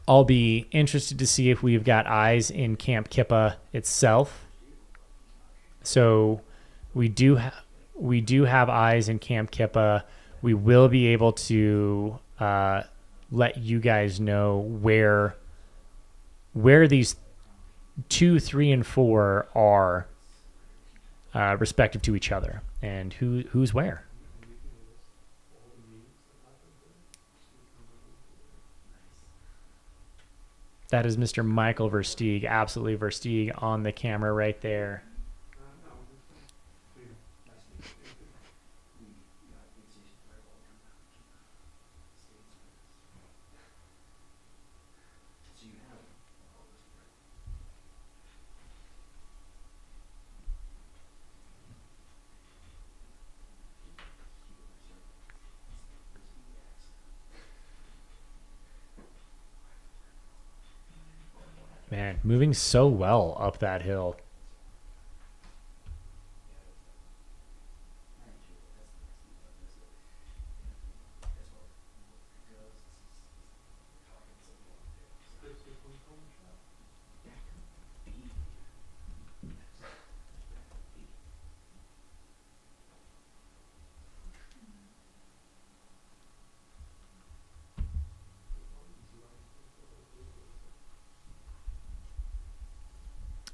I'll be interested to see if we've got eyes in Camp Kippa itself. So we do have eyes in Camp Kippa. We will be able to let you guys know where these 2, 3, and 4 are respective to each other and who's where. That is Mr. Michael Versteeg, absolutely Versteeg on the camera right there. Man, moving so well up that hill.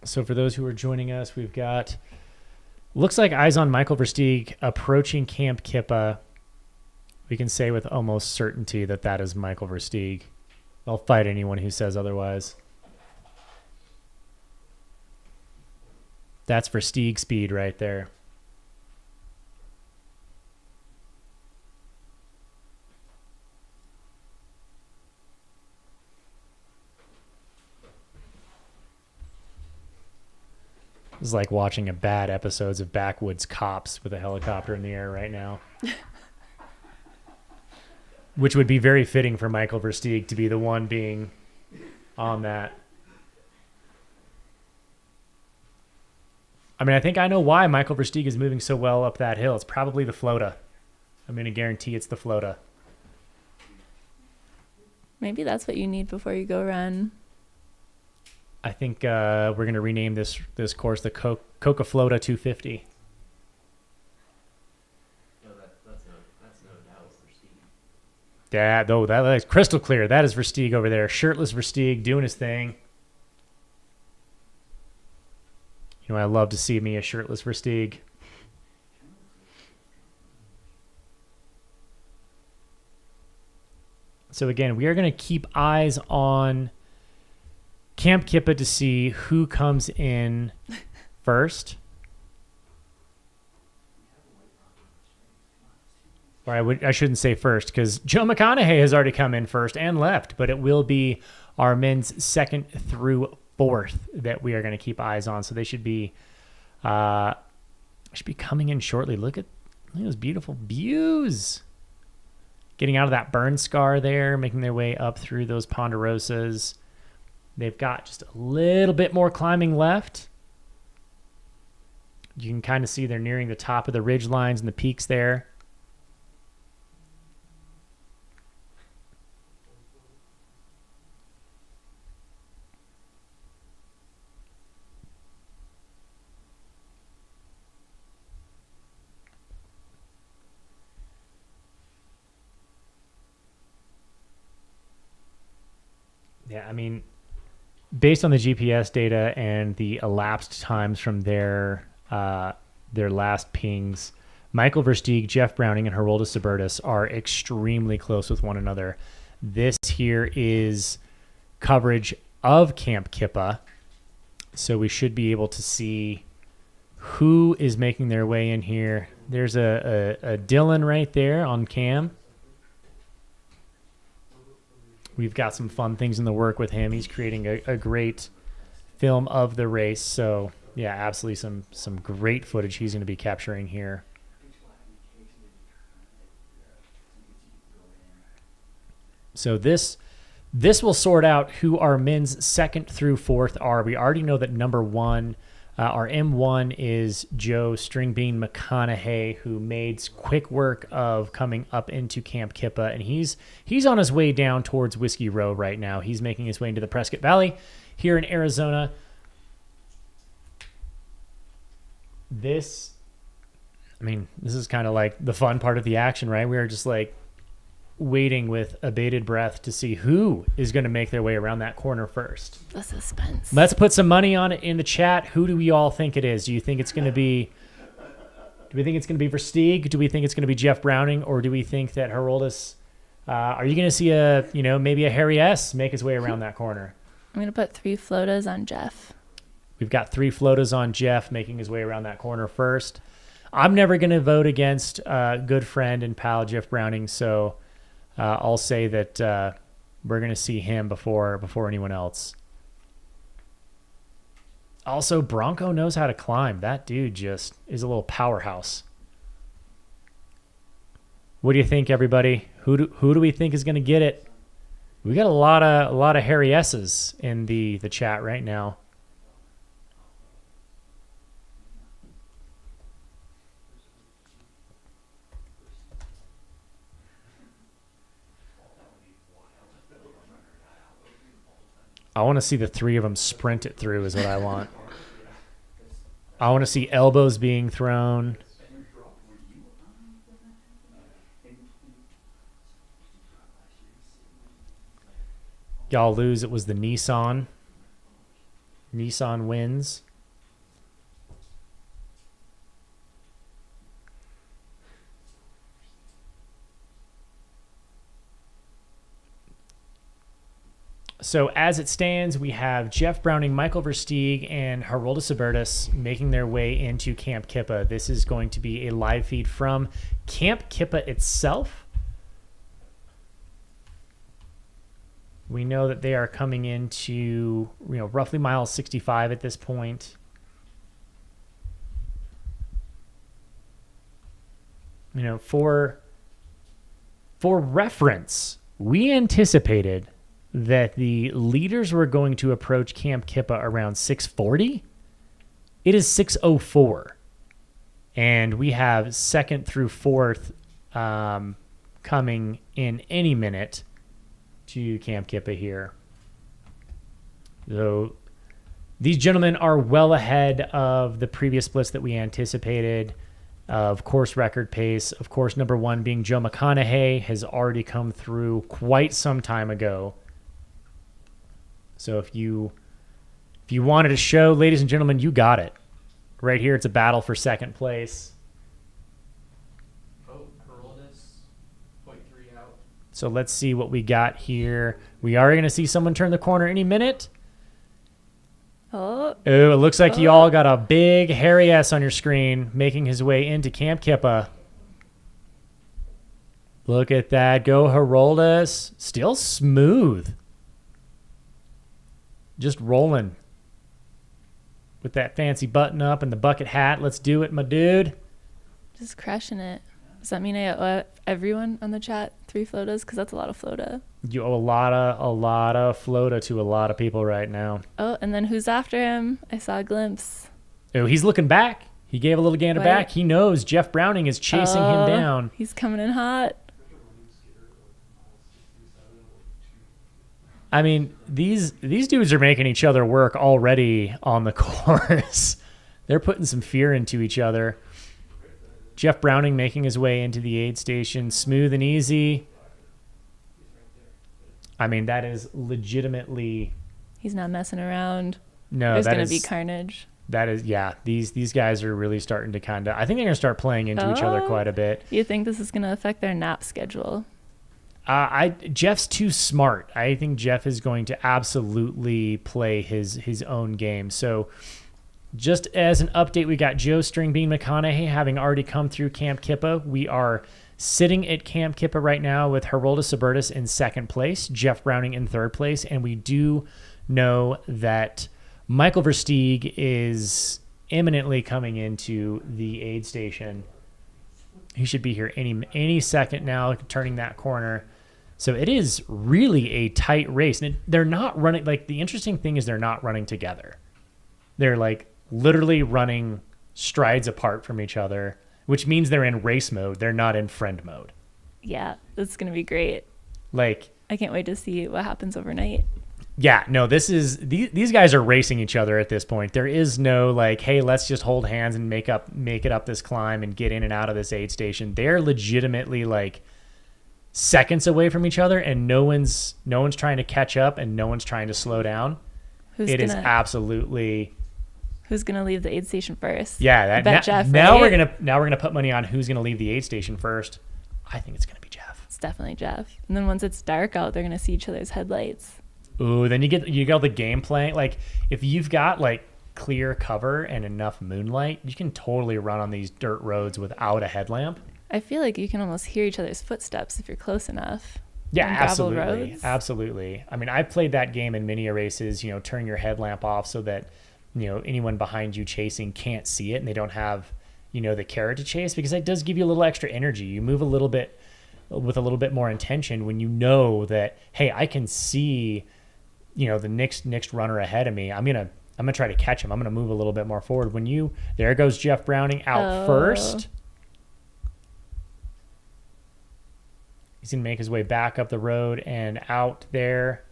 So for those who are joining us, we've got, looks like eyes on Michael Versteeg approaching Camp Kippa. We can say with almost certainty that that is Michael Versteeg. I'll fight anyone who says otherwise. That's Versteeg speed right there. It's like watching a bad episodes of Backwoods Cops with a helicopter in the air right now. Which would be very fitting for Michael Versteeg to be the one being on that. I mean, I think I know why Michael Versteeg is moving so well up that hill. It's probably the Flota. I'm going to guarantee it's the Flota. Maybe that's what you need before you go run. I think we're going to rename this course the Coca Flota 250. No, that's no doubt Versteeg. That is crystal clear. That is Versteeg over there. Shirtless Versteeg doing his thing. You know, I love to see me a shirtless Versteeg. So again, we are going to keep eyes on Camp Kippa to see who comes in first. Or I shouldn't say first, because Joe McConaughey has already come in first and left, but it will be our men's second through fourth that we are going to keep eyes on. So they should be coming in shortly. Look at those beautiful views. Getting out of that burn scar there, making their way up through those ponderosas. They've got just a little bit more climbing left. You can kind of see they're nearing the top of the ridge lines and the peaks there. Yeah, I mean, based on the GPS data and the elapsed times from their last pings, Michael Versteeg, Jeff Browning, and Gerolda Subertus are extremely close with one another. This here is coverage of Camp Kippa, so we should be able to see who is making their way in here. There's a Dylan right there on cam. We've got some fun things in the work with him. He's creating a great film of the race. So, yeah, absolutely some great footage he's going to be capturing here. So this will sort out who our men's second through fourth are. We already know that number one, our M1 is Joe Stringbean McConaughey, who made quick work of coming up into Camp Kippa, and he's on his way down towards Whiskey Row right now. He's making his way into the Prescott Valley here in Arizona. This is kind of like the fun part of the action, right? We are just like waiting with abated breath to see who is going to make their way around that corner first. The suspense. Let's put some money on it in the chat. Who do we all think it is? Do you think it's going to be... Do we think it's going to be Versteeg? Do we think it's going to be Jeff Browning? Or do we think that Heroldus... are you going to see maybe a Harry S. make his way around that corner? I'm going to put 3 flotas on Jeff. We've got 3 flotas on Jeff making his way around that corner first. I'm never going to vote against good friend and pal Jeff Browning, so... I'll say that we're going to see him before anyone else. Also, Bronco knows how to climb. That dude just is a little powerhouse. What do you think, everybody? Who do we think is going to get it? We got a lot of Harry S's in the chat right now. I want to see the 3 of them sprint it through is what I want. I want to see elbows being thrown. Y'all lose. It was the Nissan. Nissan wins. So as it stands, we have Jeff Browning, Michael Versteeg, and Harolda Subertus making their way into Camp Kippa. This is going to be a live feed from Camp Kippa itself. We know that they are coming into, roughly mile 65 at this point. For reference, we anticipated that the leaders were going to approach Camp Kippa around 6:40. It is 6:04. And we have second through fourth coming in any minute to Camp Kippa here. So these gentlemen are well ahead of the previous splits that we anticipated. Of course, record pace. Of course, number one being Joe McConaughey has already come through quite some time ago. So if you wanted a show, ladies and gentlemen, you got it. Right here, it's a battle for second place. Oh, Carolina's 0.3 out. So let's see what we got here. We are going to see someone turn the corner any minute. Oh, it looks like you all got a big hairy S on your screen making his way into Camp Kippa. Look at that. Go Haroldas. Still smooth. Just rolling with that fancy button up and the bucket hat. Let's do it, my dude. just crushing it. Does that mean I owe everyone on the chat 3 flotas? Because that's a lot of flota. You owe a lot of flota to a lot of people right now. Oh, and then who's after him? I saw a glimpse. Oh, he's looking back. He gave a little gander back. He knows Jeff Browning is chasing him down. He's coming in hot. I mean, these dudes are making each other work already on the course. They're putting some fear into each other. Jeff Browning making his way into the aid station, smooth and easy. I mean, that is legitimately... He's not messing around. No, there's going to be carnage. That is, yeah. These guys are really starting to kind of... I think they're going to start playing into each other quite a bit. You think this is going to affect their nap schedule? Jeff's too smart. I think Jeff is going to absolutely play his own game. So just as an update, we got Joe Stringbean McConaughey having already come through Camp Kippa. We are sitting at Camp Kippa right now with Harolda Subertus in second place, Jeff Browning in third place, and we do know that Michael Versteeg is imminently coming into the aid station. He should be here any second now, turning that corner. So it is really a tight race. And they're not running, like, the interesting thing is they're not running together. They're, like, literally running strides apart from each other, which means they're in race mode. They're not in friend mode. Yeah, it's going to be great. Like, I can't wait to see what happens overnight. Yeah, no, these guys are racing each other at this point. There is no like, hey, let's just hold hands and make it up this climb and get in and out of this aid station. They're legitimately like seconds away from each other, and no one's trying to catch up and no one's trying to slow down. Is absolutely. Who's gonna leave the aid station first? Yeah, Jeff. Now right? we're gonna put money on who's gonna leave the aid station first. I think it's gonna be Jeff. It's definitely Jeff. And then once it's dark out, they're gonna see each other's headlights. Ooh, then you get all the gameplay. Like if you've got like clear cover and enough moonlight, you can totally run on these dirt roads without a headlamp. I feel like you can almost hear each other's footsteps if you're close enough. Yeah, absolutely. Absolutely. I mean, I've played that game in many races, turn your headlamp off so that, anyone behind you chasing can't see it and they don't have, the carrot to chase, because that does give you a little extra energy. You move a little bit with a little bit more intention when you know that, hey, I can see the next runner ahead of me. I'm gonna try to catch him. I'm gonna move a little bit more forward. There goes Jeff Browning out first. He's gonna make his way back up the road and out there.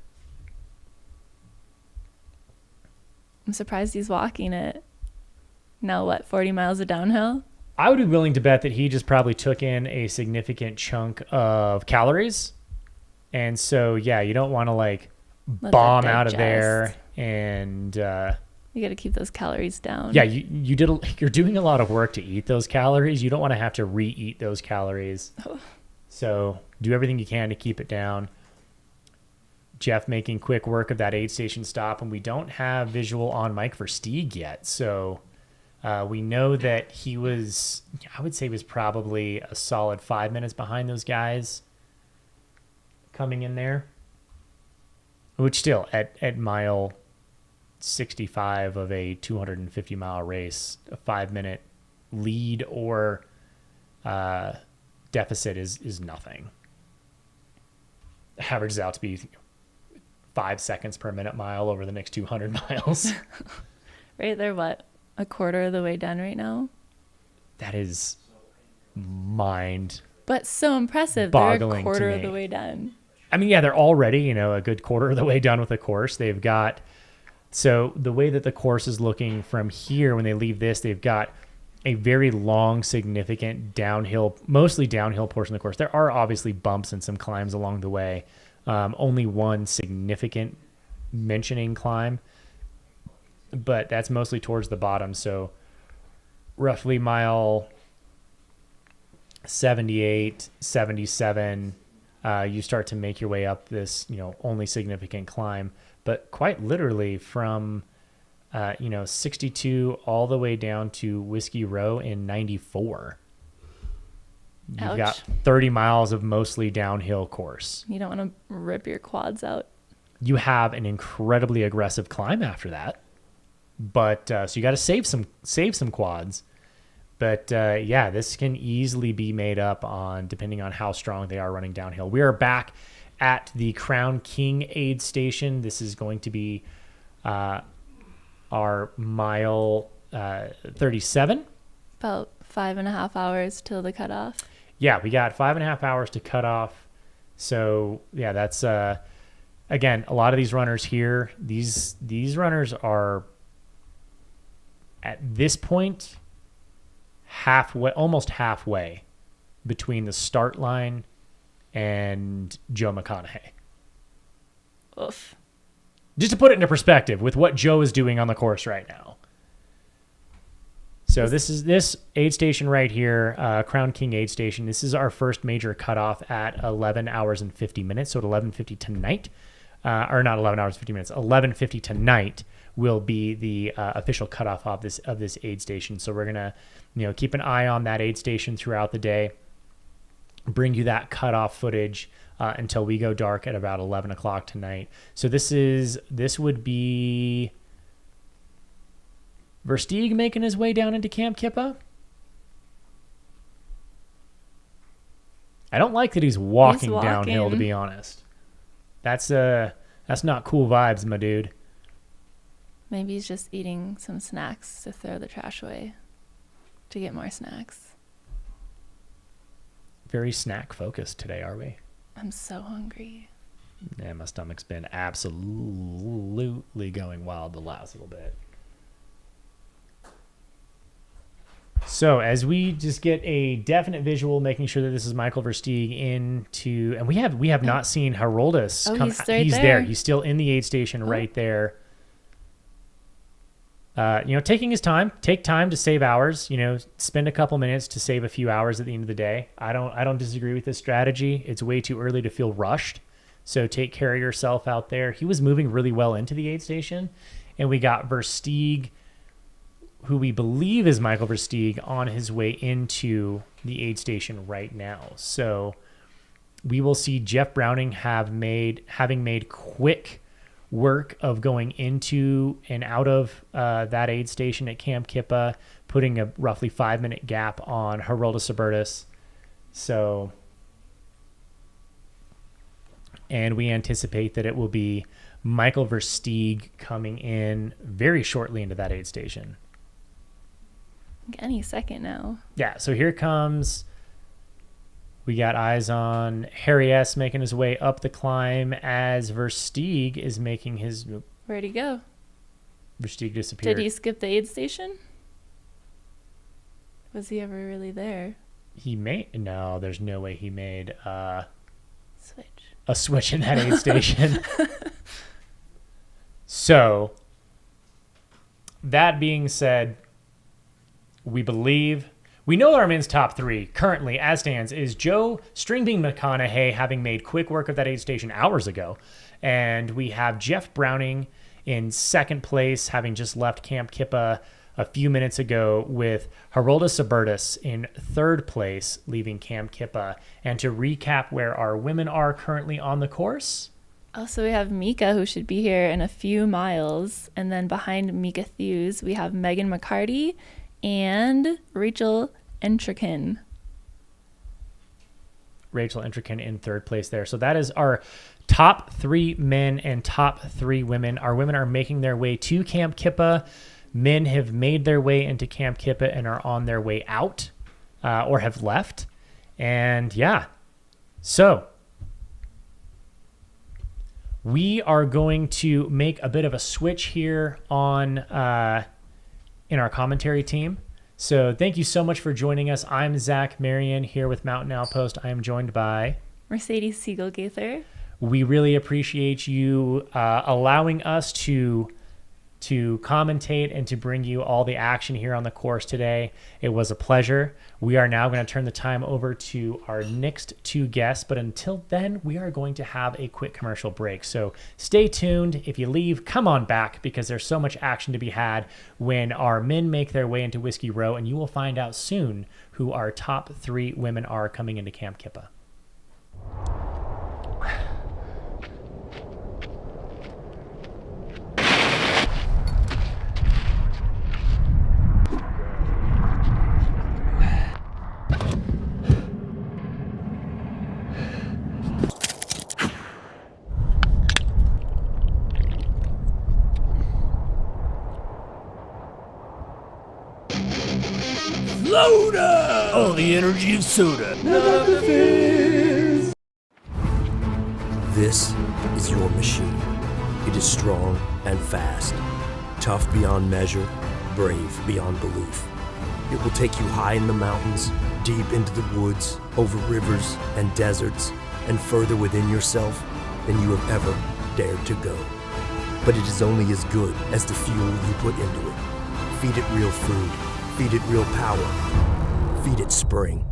I'm surprised he's walking it. Now 40 miles of downhill? I would be willing to bet that he just probably took in a significant chunk of calories. And so, yeah, you don't want to like bomb out of there and You got to keep those calories down. Yeah, you're doing a lot of work to eat those calories. You don't want to have to re-eat those calories. Oh. So do everything you can to keep it down. Jeff making quick work of that aid station stop, and we don't have visual on Mike Versteeg yet. So we know that he was, I would say, was probably a solid 5 minutes behind those guys coming in there. Which still, at mile 65 of a 250-mile race, a 5-minute lead or deficit is nothing. Averages out to be 5 seconds per minute mile over the next 200 miles. Right, they're what? A quarter of the way done right now? That is mind. But so impressive. They're a Boggling quarter to of the me. way done. I mean, yeah, they're already, a good quarter of the way done with the course. They've got, so the way that the course is looking from here, when they leave this, they've got a very long, significant downhill, mostly downhill portion of the course. There are obviously bumps and some climbs along the way. Only one significant mentioning climb, but that's mostly towards the bottom. So roughly mile 78, 77, you start to make your way up this, only significant climb, but quite literally from, 62 all the way down to Whiskey Row in 94. You've Ouch. got 30 miles of mostly downhill course. You don't want to rip your quads out. You have an incredibly aggressive climb after that, but so you got to save some quads. But yeah, this can easily be made up on depending on how strong they are running downhill. We are back at the Crown King aid station. This is going to be our mile 37. About 5.5 hours till the cutoff. Yeah, we got 5.5 hours to cut off. So yeah, that's again, a lot of these runners here, these runners are at this point almost halfway between the start line and Joe McConaughey. Oof. Just to put it into perspective with what Joe is doing on the course right now. So this is this aid station right here, Crown King aid station. This is our first major cutoff at 11 hours and 50 minutes. So at 11:50 tonight, or not 11 hours and 50 minutes, 11:50 tonight will be the official cutoff of this aid station. So we're gonna, keep an eye on that aid station throughout the day. Bring you that cutoff footage until we go dark at about 11 o'clock tonight. So this would be Versteeg making his way down into Camp Kippa. I don't like that he's walking downhill, to be honest. That's not cool vibes, my dude. Maybe he's just eating some snacks to throw the trash away to get more snacks. Very snack focused today, are we? I'm so hungry. Yeah, my stomach's been absolutely going wild the last little bit. So as we just get a definite visual, making sure that this is Michael Versteeg into, and we have not seen Haroldus come. He's right he's there. He's still in the aid station right there. Taking his time. Take time to save hours. Spend a couple minutes to save a few hours at the end of the day. I don't disagree with this strategy. It's way too early to feel rushed. So take care of yourself out there. He was moving really well into the aid station, and we got Versteeg, who we believe is Michael Versteeg, on his way into the aid station right now. So we will see Jeff Browning having made quick work of going into and out of that aid station at Camp Kippa, putting a roughly 5-minute gap on Haroldus Albertus. So, and we anticipate that it will be Michael Versteeg coming in very shortly into that aid station. Any second now. Yeah, so here comes, we got eyes on Harry S. making his way up the climb as Versteeg is making his... Where'd he go? Versteeg disappeared. Did he skip the aid station? Was he ever really there? No, there's no way he made Switch. a switch in that aid station. So, that being said, we know our men's top 3 currently, as stands, is Joe Stringbean McConaughey, having made quick work of that aid station hours ago. And we have Jeff Browning in second place, having just left Camp Kippa a few minutes ago, with Harolda Subertus in third place, leaving Camp Kippa. And to recap where our women are currently on the course. Also, we have Mika, who should be here in a few miles. And then behind Mika Thews, we have Megan McCarty and Rachel Entrekin. Rachel Entrekin in third place there. So that is our top 3 men and top 3 women. Our women are making their way to Camp Kippa. Men have made their way into Camp Kippa and are on their way out or have left. And yeah, so we are going to make a bit of a switch here on in our commentary team. So thank you so much for joining us. I'm Zach Marion here with Mountain Outpost. I am joined by Mercedes Siegel-Gaither. We really appreciate you allowing us to commentate and to bring you all the action here on the course today. It was a pleasure. We are now going to turn the time over to our next 2 guests, but until then, we are going to have a quick commercial break. So stay tuned. If you leave, come on back, because there's so much action to be had when our men make their way into Whiskey Row, and you will find out soon who our top 3 women are coming into Camp Kippa. Soda! All the energy of soda. This is your machine. It is strong and fast, tough beyond measure, brave beyond belief. It will take you high in the mountains, deep into the woods, over rivers and deserts, and further within yourself than you have ever dared to go. But it is only as good as the fuel you put into it. Feed it real food. Feed it real power. Feed it spring.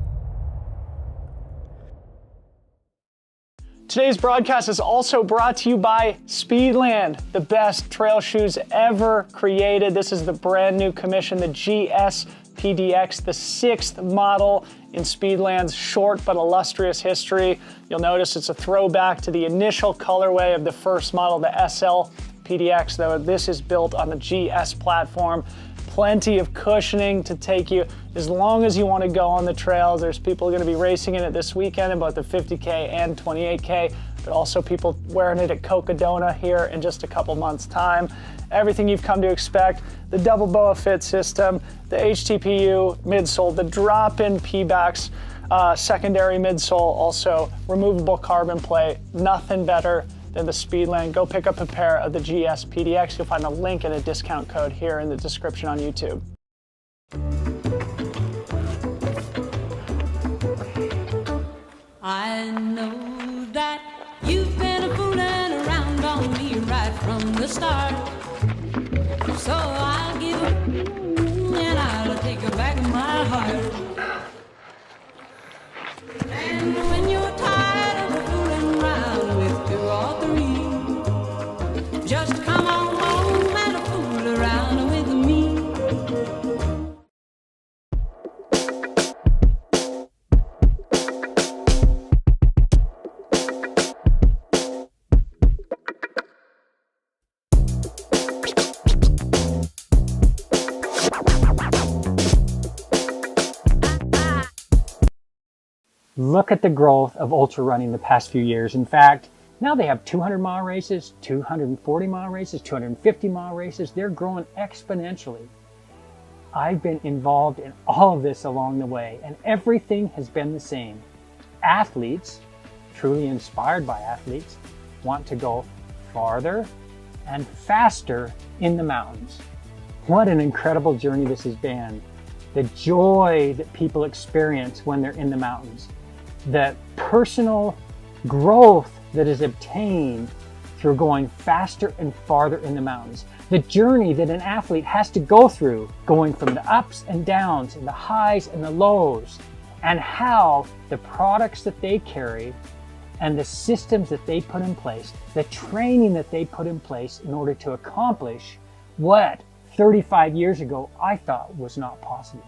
Today's broadcast is also brought to you by Speedland, the best trail shoes ever created. This is the brand new commission, the GS PDX, the 6th model in Speedland's short but illustrious history. You'll notice it's a throwback to the initial colorway of the first model, the SL PDX, though this is built on the GS platform. Plenty of cushioning to take you as long as you want to go on the trails. There's people going to be racing in it this weekend in both the 50K and 28K, but also people wearing it at Cocodona here in just a couple months' time. Everything you've come to expect, the double BOA fit system, the HTPU midsole, the drop-in P-backs, secondary midsole, also removable carbon plate, nothing better than the Speedland. Go pick up a pair of the GS PDX. You'll find a link and a discount code here in the description on YouTube. I know that you've been fooling around on me right from the start. So I'll give up and I'll take back my heart. And when you're tired of fooling around with 2 or 3, just come on home and fool around with me. Look at the growth of ultra running the past few years. In fact, now they have 200-mile races, 240-mile races, 250-mile races. They're growing exponentially. I've been involved in all of this along the way, and everything has been the same. Athletes, truly inspired by athletes, want to go farther and faster in the mountains. What an incredible journey this has been. The joy that people experience when they're in the mountains. The personal growth that is obtained through going faster and farther in the mountains. The journey that an athlete has to go through, going from the ups and downs and the highs and the lows, and how the products that they carry and the systems that they put in place, the training that they put in place in order to accomplish what 35 years ago I thought was not possible.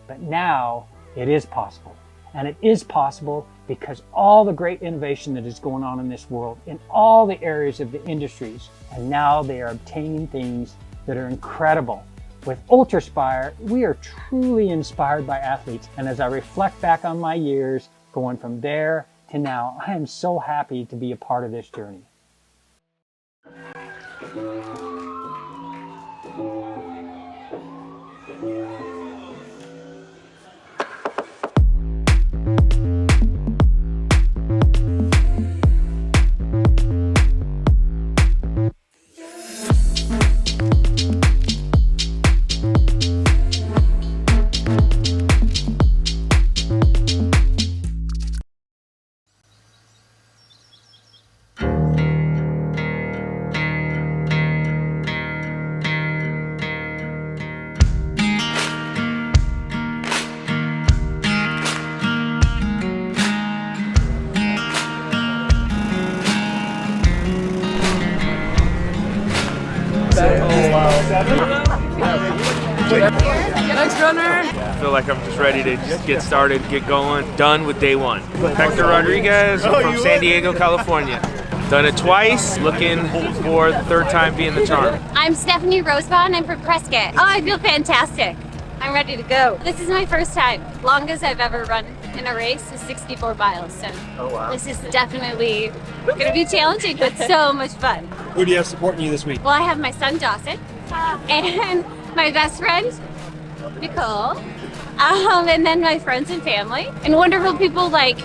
But now it is possible. And it is possible because all the great innovation that is going on in this world, in all the areas of the industries, and now they are obtaining things that are incredible. With Ultraspire, we are truly inspired by athletes. And as I reflect back on my years, going from there to now, I am so happy to be a part of this journey. I feel like I'm just ready to just get started, get going, done with day one. Hector Rodriguez from San Diego, California. Done it twice, looking for the third time being the charm. I'm Stephanie Rosebond, I'm from Prescott. Oh, I feel fantastic. I'm ready to go. This is my first time. Longest I've ever run in a race is 64 miles. So this is definitely going to be challenging, but so much fun. Who do you have supporting you this week? Well, I have my son Dawson and my best friend Nicole, and then my friends and family and wonderful people like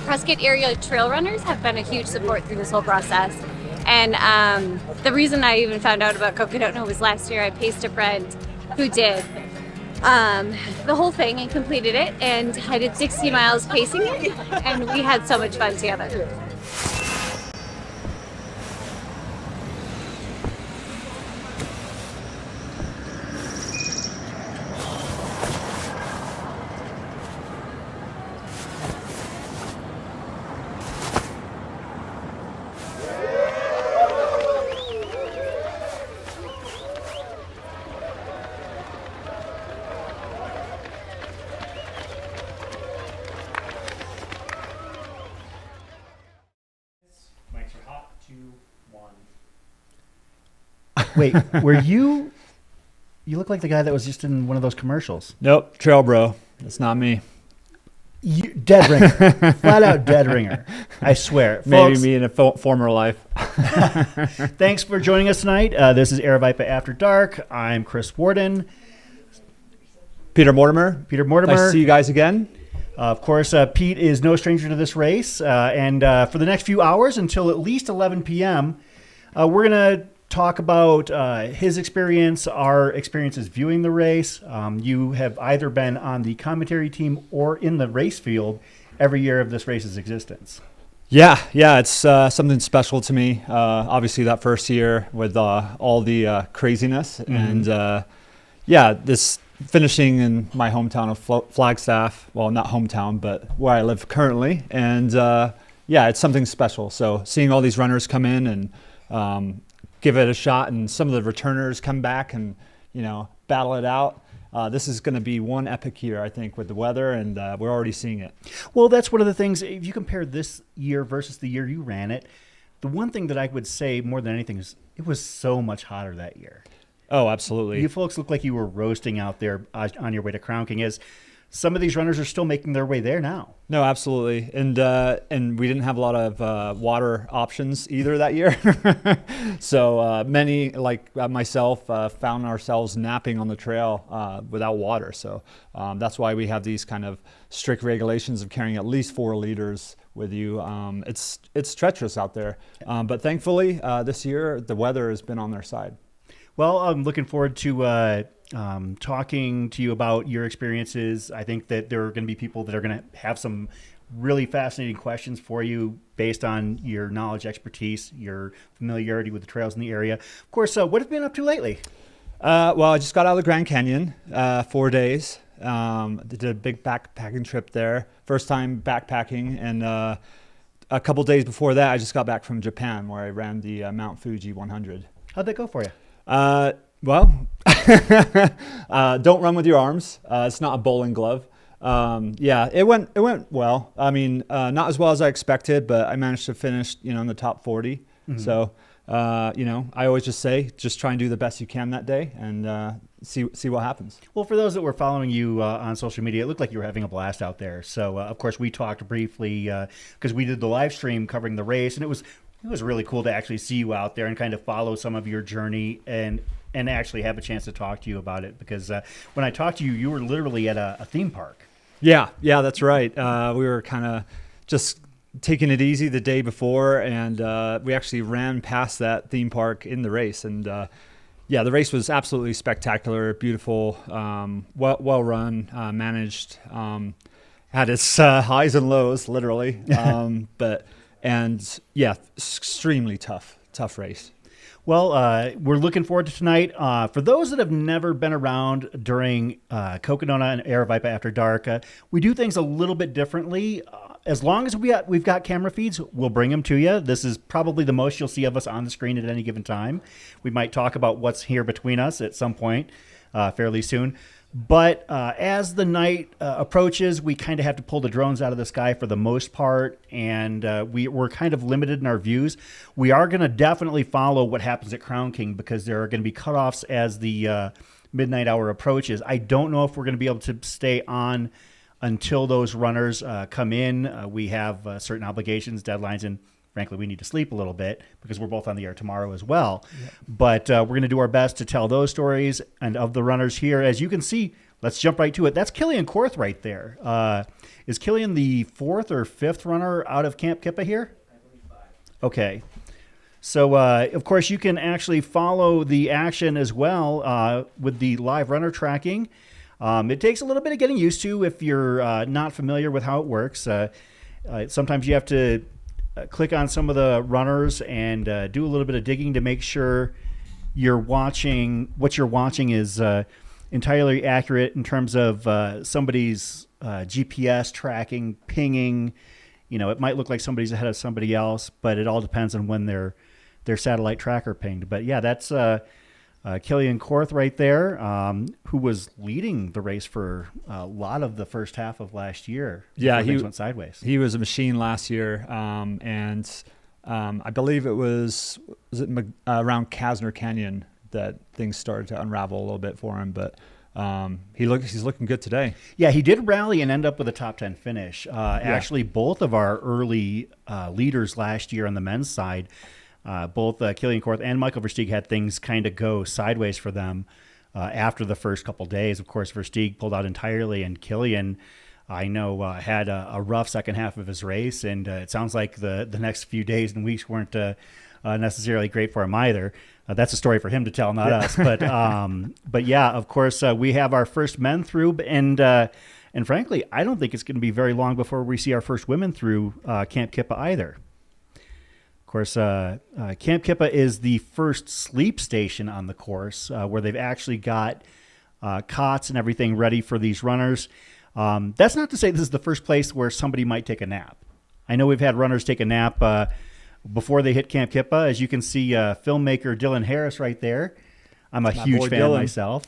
Prescott area trail runners have been a huge support through this whole process. And the reason I even found out about Cocodona was last year I paced a friend who did the whole thing and completed it, and I did 60 miles pacing it, and we had so much fun together. Wait, were you look like the guy that was just in one of those commercials. Nope, trail bro. That's not me. You, dead ringer. Flat out dead ringer. I swear. Maybe Folks, me in a former life. thanks for joining us tonight. This is Aravaipa After Dark. I'm Chris Warden. Peter Mortimer. Nice to see you guys again. Of course, Pete is no stranger to this race. And for the next few hours until at least 11 p.m., we're going to talk about his experience, our experiences viewing the race. You have either been on the commentary team or in the race field every year of this race's existence. Yeah, it's something special to me. Obviously, that first year with all the craziness. Mm-hmm. And this finishing in my hometown of Flagstaff. Well, not hometown, but where I live currently. And it's something special. So seeing all these runners come in and give it a shot, and some of the returners come back and battle it out. This is going to be one epic year, I think, with the weather, and we're already seeing it. Well, that's one of the things. If you compare this year versus the year you ran it, the one thing that I would say more than anything is it was so much hotter that year. Oh, absolutely. You folks look like you were roasting out there on your way to Crown King. As some of these runners are still making their way there now. No, absolutely. And we didn't have a lot of water options either that year. So many, like myself, found ourselves napping on the trail without water. So that's why we have these kind of strict regulations of carrying at least 4 liters with you. It's treacherous out there. But thankfully, this year, the weather has been on their side. Well, I'm looking forward to talking to you about your experiences. I think that there are going to be people that are going to have some really fascinating questions for you based on your knowledge, expertise, your familiarity with the trails in the area. Of course, what have you been up to lately? Well, I just got out of the Grand Canyon, 4 days. Did a big backpacking trip there. First time backpacking. And a couple days before that, I just got back from Japan where I ran the Mount Fuji 100. How'd that go for you? Well, don't run with your arms. It's not a bowling glove. Yeah, it went well. I mean, not as well as I expected, but I managed to finish, in the top 40. Mm-hmm. So, I always just say, just try and do the best you can that day and see what happens. Well, for those that were following you on social media, it looked like you were having a blast out there. So, of course, we talked briefly because we did the live stream covering the race, and it was really cool to actually see you out there and kind of follow some of your journey and actually have a chance to talk to you about it. Because when I talked to you, you were literally at a theme park. Yeah, that's right. We were kind of just taking it easy the day before, and we actually ran past that theme park in the race. And the race was absolutely spectacular, beautiful, well run, managed, had its highs and lows, literally. Extremely tough race. Well, we're looking forward to tonight. For those that have never been around during Cocodona and Aravaipa After Dark, we do things a little bit differently. As long as we've got camera feeds, we'll bring them to you. This is probably the most you'll see of us on the screen at any given time. We might talk about what's here between us at some point fairly soon. But as the night approaches, we kind of have to pull the drones out of the sky for the most part, and we're kind of limited in our views. We are going to definitely follow what happens at Crown King because there are going to be cutoffs as the midnight hour approaches. I don't know if we're going to be able to stay on until those runners come in. We have certain obligations, deadlines, and frankly, we need to sleep a little bit because we're both on the air tomorrow as well. Yep. But we're going to do our best to tell those stories. And of the runners here, as you can see, let's jump right to it. That's Kilian Jornet right there. Is Kilian the 4th or 5th runner out of Camp Kippa here? I believe 5. Okay. So, of course, you can actually follow the action as well with the live runner tracking. It takes a little bit of getting used to if you're not familiar with how it works. Sometimes you have to click on some of the runners and do a little bit of digging to make sure what you're watching is entirely accurate in terms of somebody's GPS tracking, pinging. It might look like somebody's ahead of somebody else, but it all depends on when their satellite tracker pinged. But yeah, that's Kilian Jornet right there, who was leading the race for a lot of the first half of last year. Yeah, things went sideways. He was a machine last year, and I believe it was around Kasner Canyon that things started to unravel a little bit for him, but he's looking good today. Yeah, he did rally and end up with a top 10 finish. Actually, both of our early leaders last year on the men's side, both Kilian Jornet and Michael Versteeg had things kind of go sideways for them after the first couple days. Of course, Versteeg pulled out entirely, and Kilian, I know, had a rough second half of his race, and it sounds like the next few days and weeks weren't necessarily great for him either. That's a story for him to tell, not us. But yeah, of course, we have our first men through, and frankly, I don't think it's going to be very long before we see our first women through Camp Kippa either. Of course, Camp Kippa is the first sleep station on the course where they've actually got cots and everything ready for these runners. That's not to say this is the first place where somebody might take a nap. I know we've had runners take a nap before they hit Camp Kippa. As you can see, filmmaker Dylan Harris right there. I'm a huge fan myself.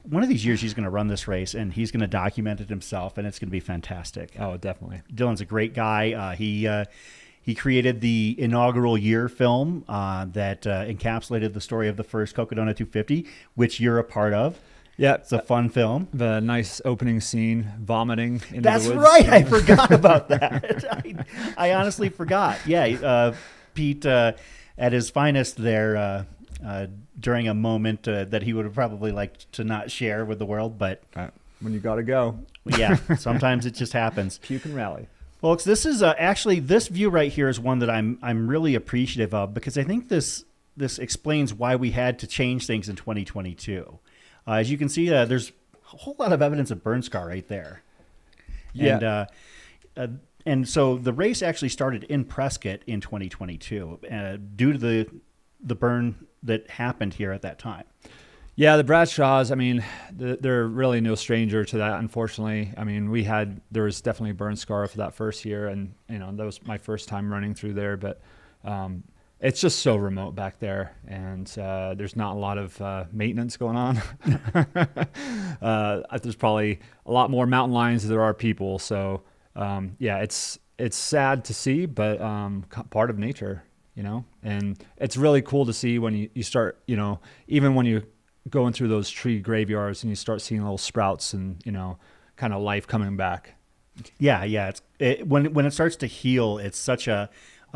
One of these years he's going to run this race, and he's going to document it himself, and it's going to be fantastic. Oh, definitely. Dylan's a great guy. He created the inaugural year film that encapsulated the story of the first Cocodona 250, which you're a part of. Yeah, it's a fun film. The nice opening scene, vomiting in That's the woods. Right. I forgot about that. I honestly forgot. Yeah, Pete at his finest there during a moment that he would have probably liked to not share with the world, but when you got to go, yeah, sometimes it just happens. Puke and rally. Folks, this is actually, this view right here is one that I'm really appreciative of, because I think this explains why we had to change things in 2022. As you can see, there's a whole lot of evidence of burn scar right there. Yeah. And so the race actually started in Prescott in 2022 due to the burn that happened here at that time. Yeah, the Bradshaws, I mean, they're really no stranger to that, unfortunately. I mean, there was definitely a burn scar for that first year, and, that was my first time running through there, but it's just so remote back there, and there's not a lot of maintenance going on. There's probably a lot more mountain lions than there are people, so yeah, it's sad to see, but part of nature, and it's really cool to see when you start, even when you going through those tree graveyards and you start seeing little sprouts and kind of life coming back. Yeah. When it starts to heal, it's such a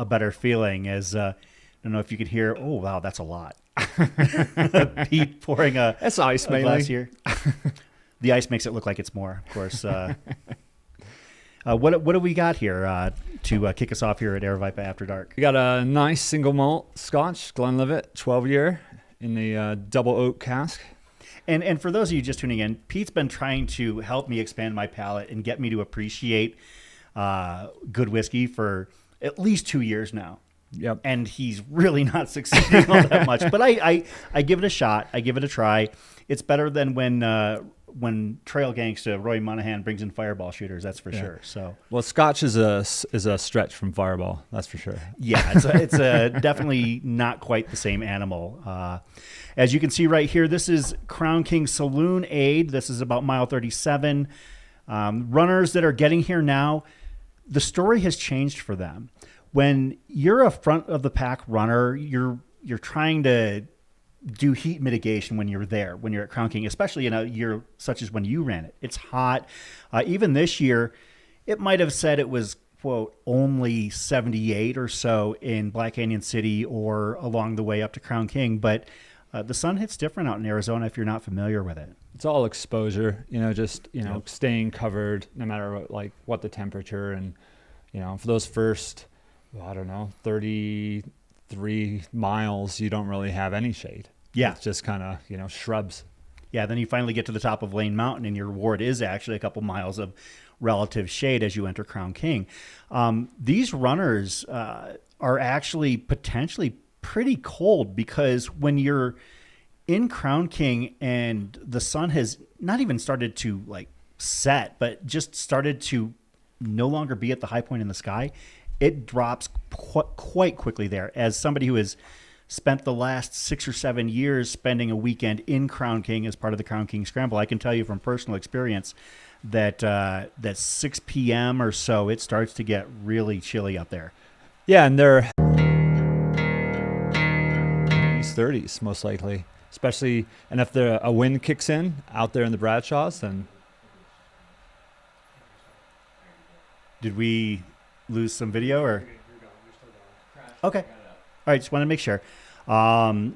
better feeling. As I don't know if you can hear. Oh wow, that's a lot. Pete pouring that's ice a mainly glass here. The ice makes it look like it's more, of course. What do we got here to kick us off here at Aravaipa After Dark? We got a nice single malt Scotch, Glenlivet, 12-year. In the double oak cask. And for those of you just tuning in, Pete's been trying to help me expand my palate and get me to appreciate good whiskey for at least 2 years now. Yep. And he's really not succeeding all that much. But I give it a shot. I give it a try. It's better than when Trail Gangsta Roy Monahan brings in Fireball shooters. That's for sure. So well, Scotch is a stretch from Fireball. That's for sure. Yeah, it's definitely not quite the same animal. As you can see right here, this is Crown King Saloon Aid. This is about mile 37. Runners that are getting here now, the story has changed for them. When you're a front of the pack runner, you're trying to do heat mitigation when you're there, when you're at Crown King, especially in a year such as when you ran it. It's hot. Even this year, it might have said it was, quote, only 78 or so in Black Canyon City or along the way up to Crown King. But the sun hits different out in Arizona if you're not familiar with it. It's all exposure, staying covered no matter what the temperature. And, for those first, 33 miles, you don't really have any shade. Yeah. It's just kind of, shrubs. Yeah, then you finally get to the top of Lane Mountain, and your reward is actually a couple miles of relative shade as you enter Crown King. These runners are actually potentially pretty cold because when you're in Crown King and the sun has not even started to set, but just started to no longer be at the high point in the sky, it drops quite quickly there. As somebody who has spent the last 6 or 7 years spending a weekend in Crown King as part of the Crown King Scramble, I can tell you from personal experience that 6 p.m. or so, it starts to get really chilly up there. Yeah, and they're these 30s most likely, especially, and if a wind kicks in out there in the Bradshaws, then. Did we lose some video or? Okay. All right. Just want to make sure. I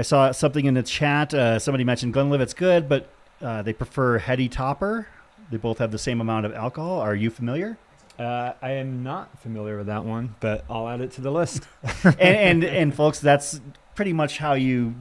saw something in the chat. Somebody mentioned Glenlivet's good, but they prefer Heady Topper. They both have the same amount of alcohol. Are you familiar? I am not familiar with that one, but I'll add it to the list. and folks, that's pretty much how you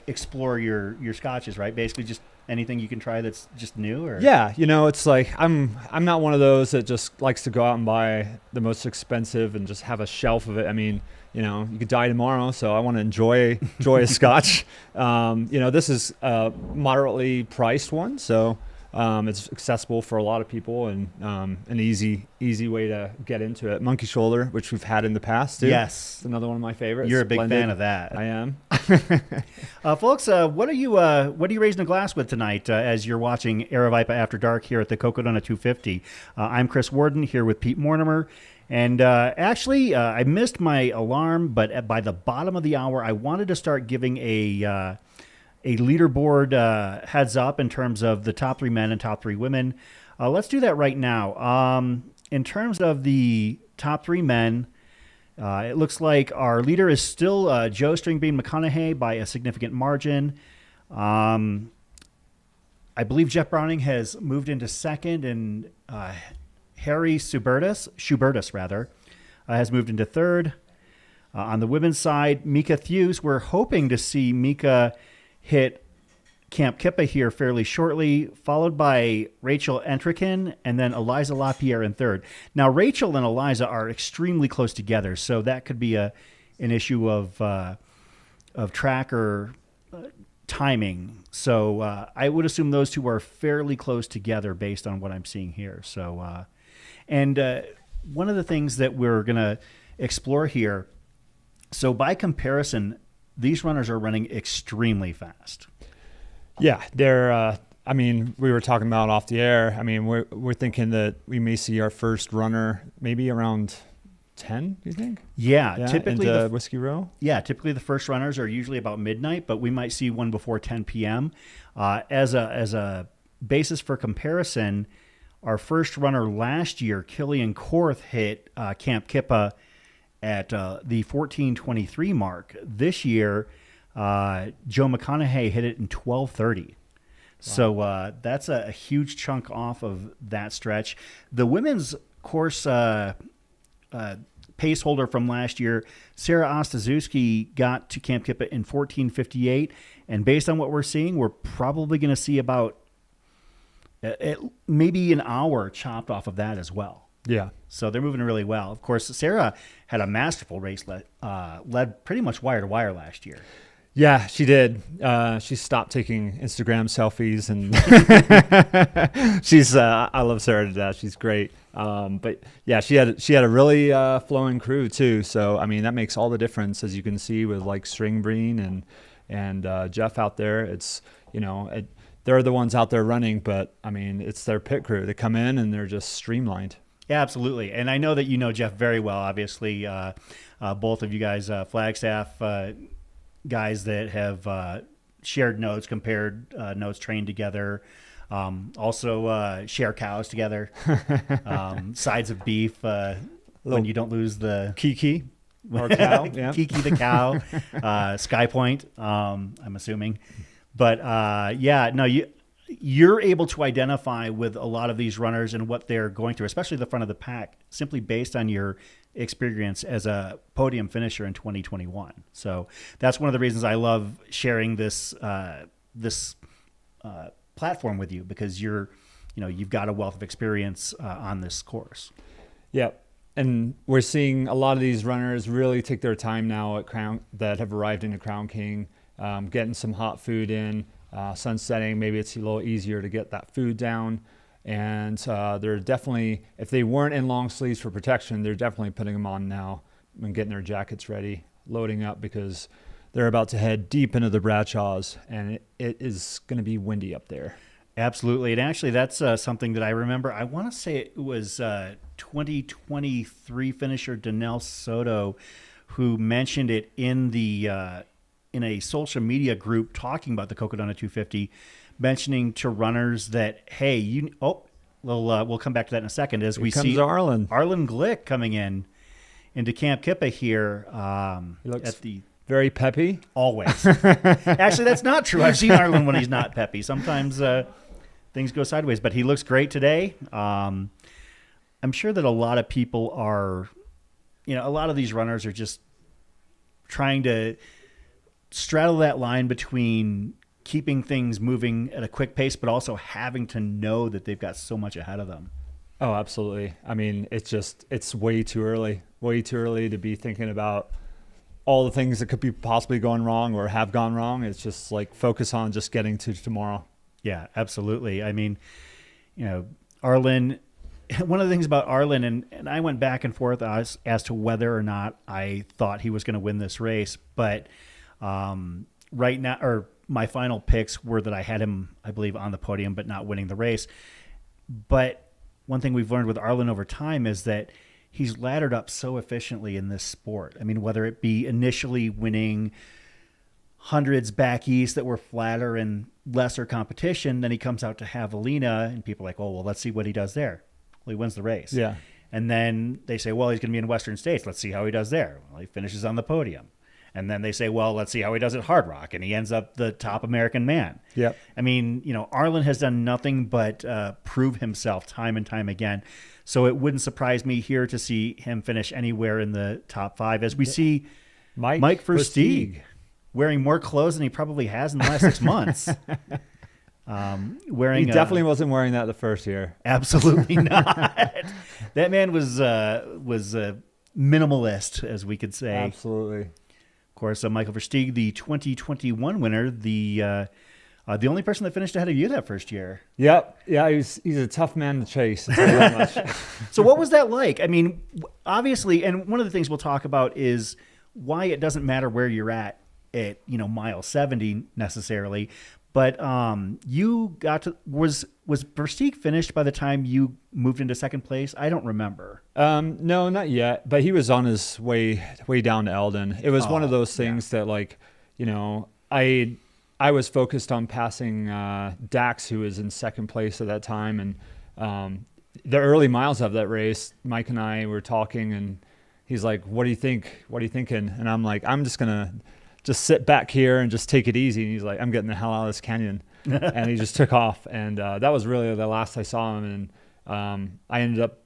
explore your scotches, right? Basically, just anything you can try that's just new, or yeah, it's I'm not one of those that just likes to go out and buy the most expensive and just have a shelf of it. I mean, you could die tomorrow, so I want to enjoy a scotch. This is a moderately priced one, so it's accessible for a lot of people and an easy way to get into it. Monkey Shoulder, which we've had in the past too. Yes, it's another one of my favorites. You're a big fan of that. I am. Folks, what are you raising a glass with tonight as you're watching Aravaipa After Dark here at the Cocodona 250? I'm Chris Warden here with Pete Mortimer. And actually, I missed my alarm, but by the bottom of the hour, I wanted to start giving a leaderboard heads up in terms of the top 3 men and top 3 women. Let's do that right now. In terms of the top 3 men, it looks like our leader is still Joe Stringbean McConaughey by a significant margin. I believe Jeff Browning has moved into second, and Harry Schubertus has moved into third. On the women's side, Mika Thews, we're hoping to see Mika hit Camp Kippa here fairly shortly, followed by Rachel Entrikin and then Eliza Lapierre in third. Now, Rachel and Eliza are extremely close together, so that could be an issue of track or timing. So I would assume those two are fairly close together based on what I'm seeing here. So, one of the things that we're going to explore here, so by comparison, these runners are running extremely fast. Yeah, they're. I mean, we were talking about off the air. I mean, we're thinking that we may see our first runner maybe around 10. Do you think? Yeah, typically into Whiskey Row. Yeah, typically the first runners are usually about midnight, but we might see one before 10 p.m. As a basis for comparison, our first runner last year, Kilian Jornet, hit Camp Kippa at the 14:23 mark. This year, Joe McConaughey hit it in 12:30. Wow. So that's a huge chunk off of that stretch. The women's course pace holder from last year, Sarah Ostaszewski, got to Camp Kippa in 14:58. And based on what we're seeing, we're probably going to see about maybe an hour chopped off of that as well. Yeah. So they're moving really well. Of course, Sarah had a masterful race led pretty much wire to wire last year. Yeah, she did. She stopped taking Instagram selfies, and she's. I love Sarah to death. She's great. But yeah, she had a really flowing crew too. So I mean, that makes all the difference, as you can see with like String Breen and Jeff out there. It's they're the ones out there running, but I mean, it's their pit crew. They come in and they're just streamlined. Yeah, absolutely. And I know that you know Jeff very well, obviously. Both of you guys, Flagstaff guys that have shared notes, compared notes, trained together. Also share cows together. Sides of beef when you don't lose the... Kiki or cow. Yeah. Kiki the cow. Sky Point, I'm assuming. But you're able to identify with a lot of these runners and what they're going through, especially the front of the pack, simply based on your experience as a podium finisher in 2021. So that's one of the reasons I love sharing this platform with you, because you've got a wealth of experience on this course. Yep. And we're seeing a lot of these runners really take their time now at Crown that have arrived into Crown King, getting some hot food in. Sun setting, maybe it's a little easier to get that food down. And they're definitely, if they weren't in long sleeves for protection, they're definitely putting them on now and getting their jackets ready, loading up, because they're about to head deep into the Bradshaws, and it is going to be windy up there. Absolutely. And actually, that's something that I remember. I want to say it was 2023 finisher Danelle Soto who mentioned it in a social media group talking about the Cocodona 250, mentioning to runners that, hey, we'll come back to that in a second as we see Arlin Glick coming into Camp Kippa here. He looks at the very peppy. Always. Actually, that's not true. I've seen Arlin when he's not peppy. Sometimes things go sideways, but he looks great today. I'm sure that a lot of people are, a lot of these runners are just trying to straddle that line between keeping things moving at a quick pace, but also having to know that they've got so much ahead of them. Oh, absolutely. I mean, it's way too early to be thinking about all the things that could be possibly going wrong or have gone wrong. It's just like focus on just getting to tomorrow. Yeah, absolutely. I mean, Arlin, one of the things about Arlin, and I went back and forth as to whether or not I thought he was going to win this race, but right now, or my final picks were that I had him, I believe, on the podium, but not winning the race. But one thing we've learned with Arlin over time is that he's laddered up so efficiently in this sport. I mean, whether it be initially winning hundreds back east that were flatter and lesser competition, then he comes out to Javelina, and people are like, oh, well, let's see what he does there. Well, he wins the race. Yeah. And then they say, well, he's going to be in Western States. Let's see how he does there. Well, he finishes on the podium. And then they say, well, let's see how he does at Hard Rock. And he ends up the top American man. Yep. I mean, Arlin has done nothing but prove himself time and time again. So it wouldn't surprise me here to see him finish anywhere in the top 5 as we see Mike Versteeg. wearing more clothes than he probably has in the last 6 months. Wearing He definitely wasn't wearing that the first year. Absolutely not. That man was minimalist, as we could say. Absolutely. Of course, Michael Versteeg, the 2021 winner, the only person that finished ahead of you that first year. Yep. Yeah, he's a tough man to chase. I'll tell you that much. So what was that like? I mean, obviously, and one of the things we'll talk about is why it doesn't matter where you're at mile 70 necessarily. But you got to was Versteeg finished by the time you moved into second place? I don't remember. No, not yet. But he was on his way down to Eldon. It was one of those things that, like, I was focused on passing Dax, who was in second place at that time, and the early miles of that race, Mike and I were talking, and he's like, "What do you think? What are you thinking?" And I'm like, "I'm just gonna." Just sit back here and just take it easy. And he's like, I'm getting the hell out of this canyon. And he just took off. And that was really the last I saw him. And I ended up,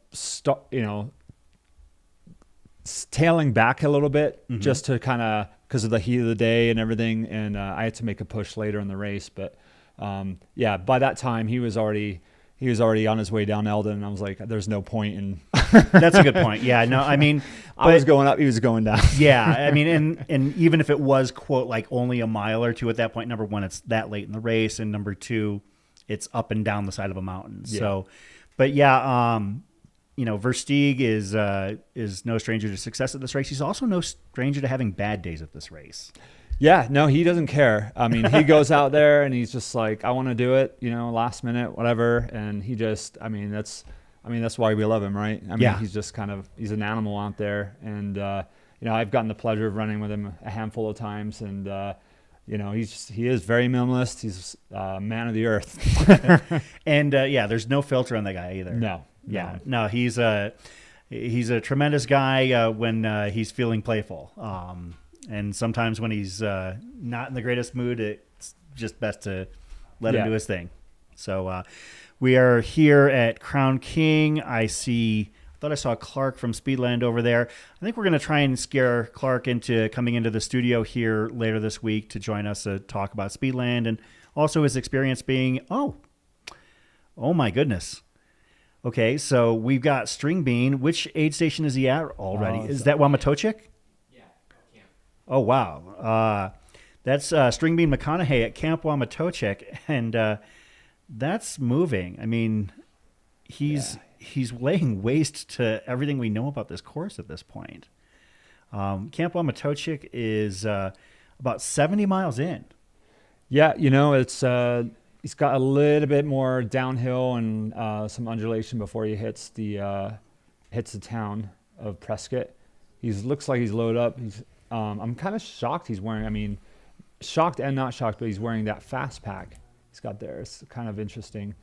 tailing back a little bit just to kind of, because of the heat of the day and everything. And I had to make a push later in the race. But by that time he was already on his way down Eldon. And I was like, there's no point in. That's a good point. Yeah, no, I mean, I was going up, he was going down. Yeah, I mean, and even if it was, quote, like only a mile or two at that point, number one, it's that late in the race, and number two, it's up and down the side of a mountain. Yeah. So, but yeah, Versteeg is no stranger to success at this race. He's also no stranger to having bad days at this race. Yeah, no, he doesn't care. I mean, he goes out there and he's just like, I want to do it, last minute, whatever. And he just, that's why we love him, right? He's just he's an animal out there. And, I've gotten the pleasure of running with him a handful of times. And, he is very minimalist. He's a man of the earth. And, there's no filter on that guy either. No. Yeah. No, he's a tremendous guy when he's feeling playful. And sometimes when he's not in the greatest mood, it's just best to let him do his thing. So we are here at Crown King. I thought I saw Clark from Speedland over there. I think we're going to try and scare Clark into coming into the studio here later this week to join us to talk about Speedland and also his experience being, oh my goodness. Okay, so we've got String Bean. Which aid station is he at already? Is that Wamatochik? Oh, wow. That's String Bean McConaughey at Camp Wamatochik, and that's moving. I mean, he's laying waste to everything we know about this course at this point. Camp Wamatochik is about 70 miles in. Yeah, it's he's got a little bit more downhill and some undulation before he hits the town of Prescott. Looks like he's loaded up. I'm kind of shocked he's wearing, shocked and not shocked, but he's wearing that fast pack he's got there. It's kind of interesting,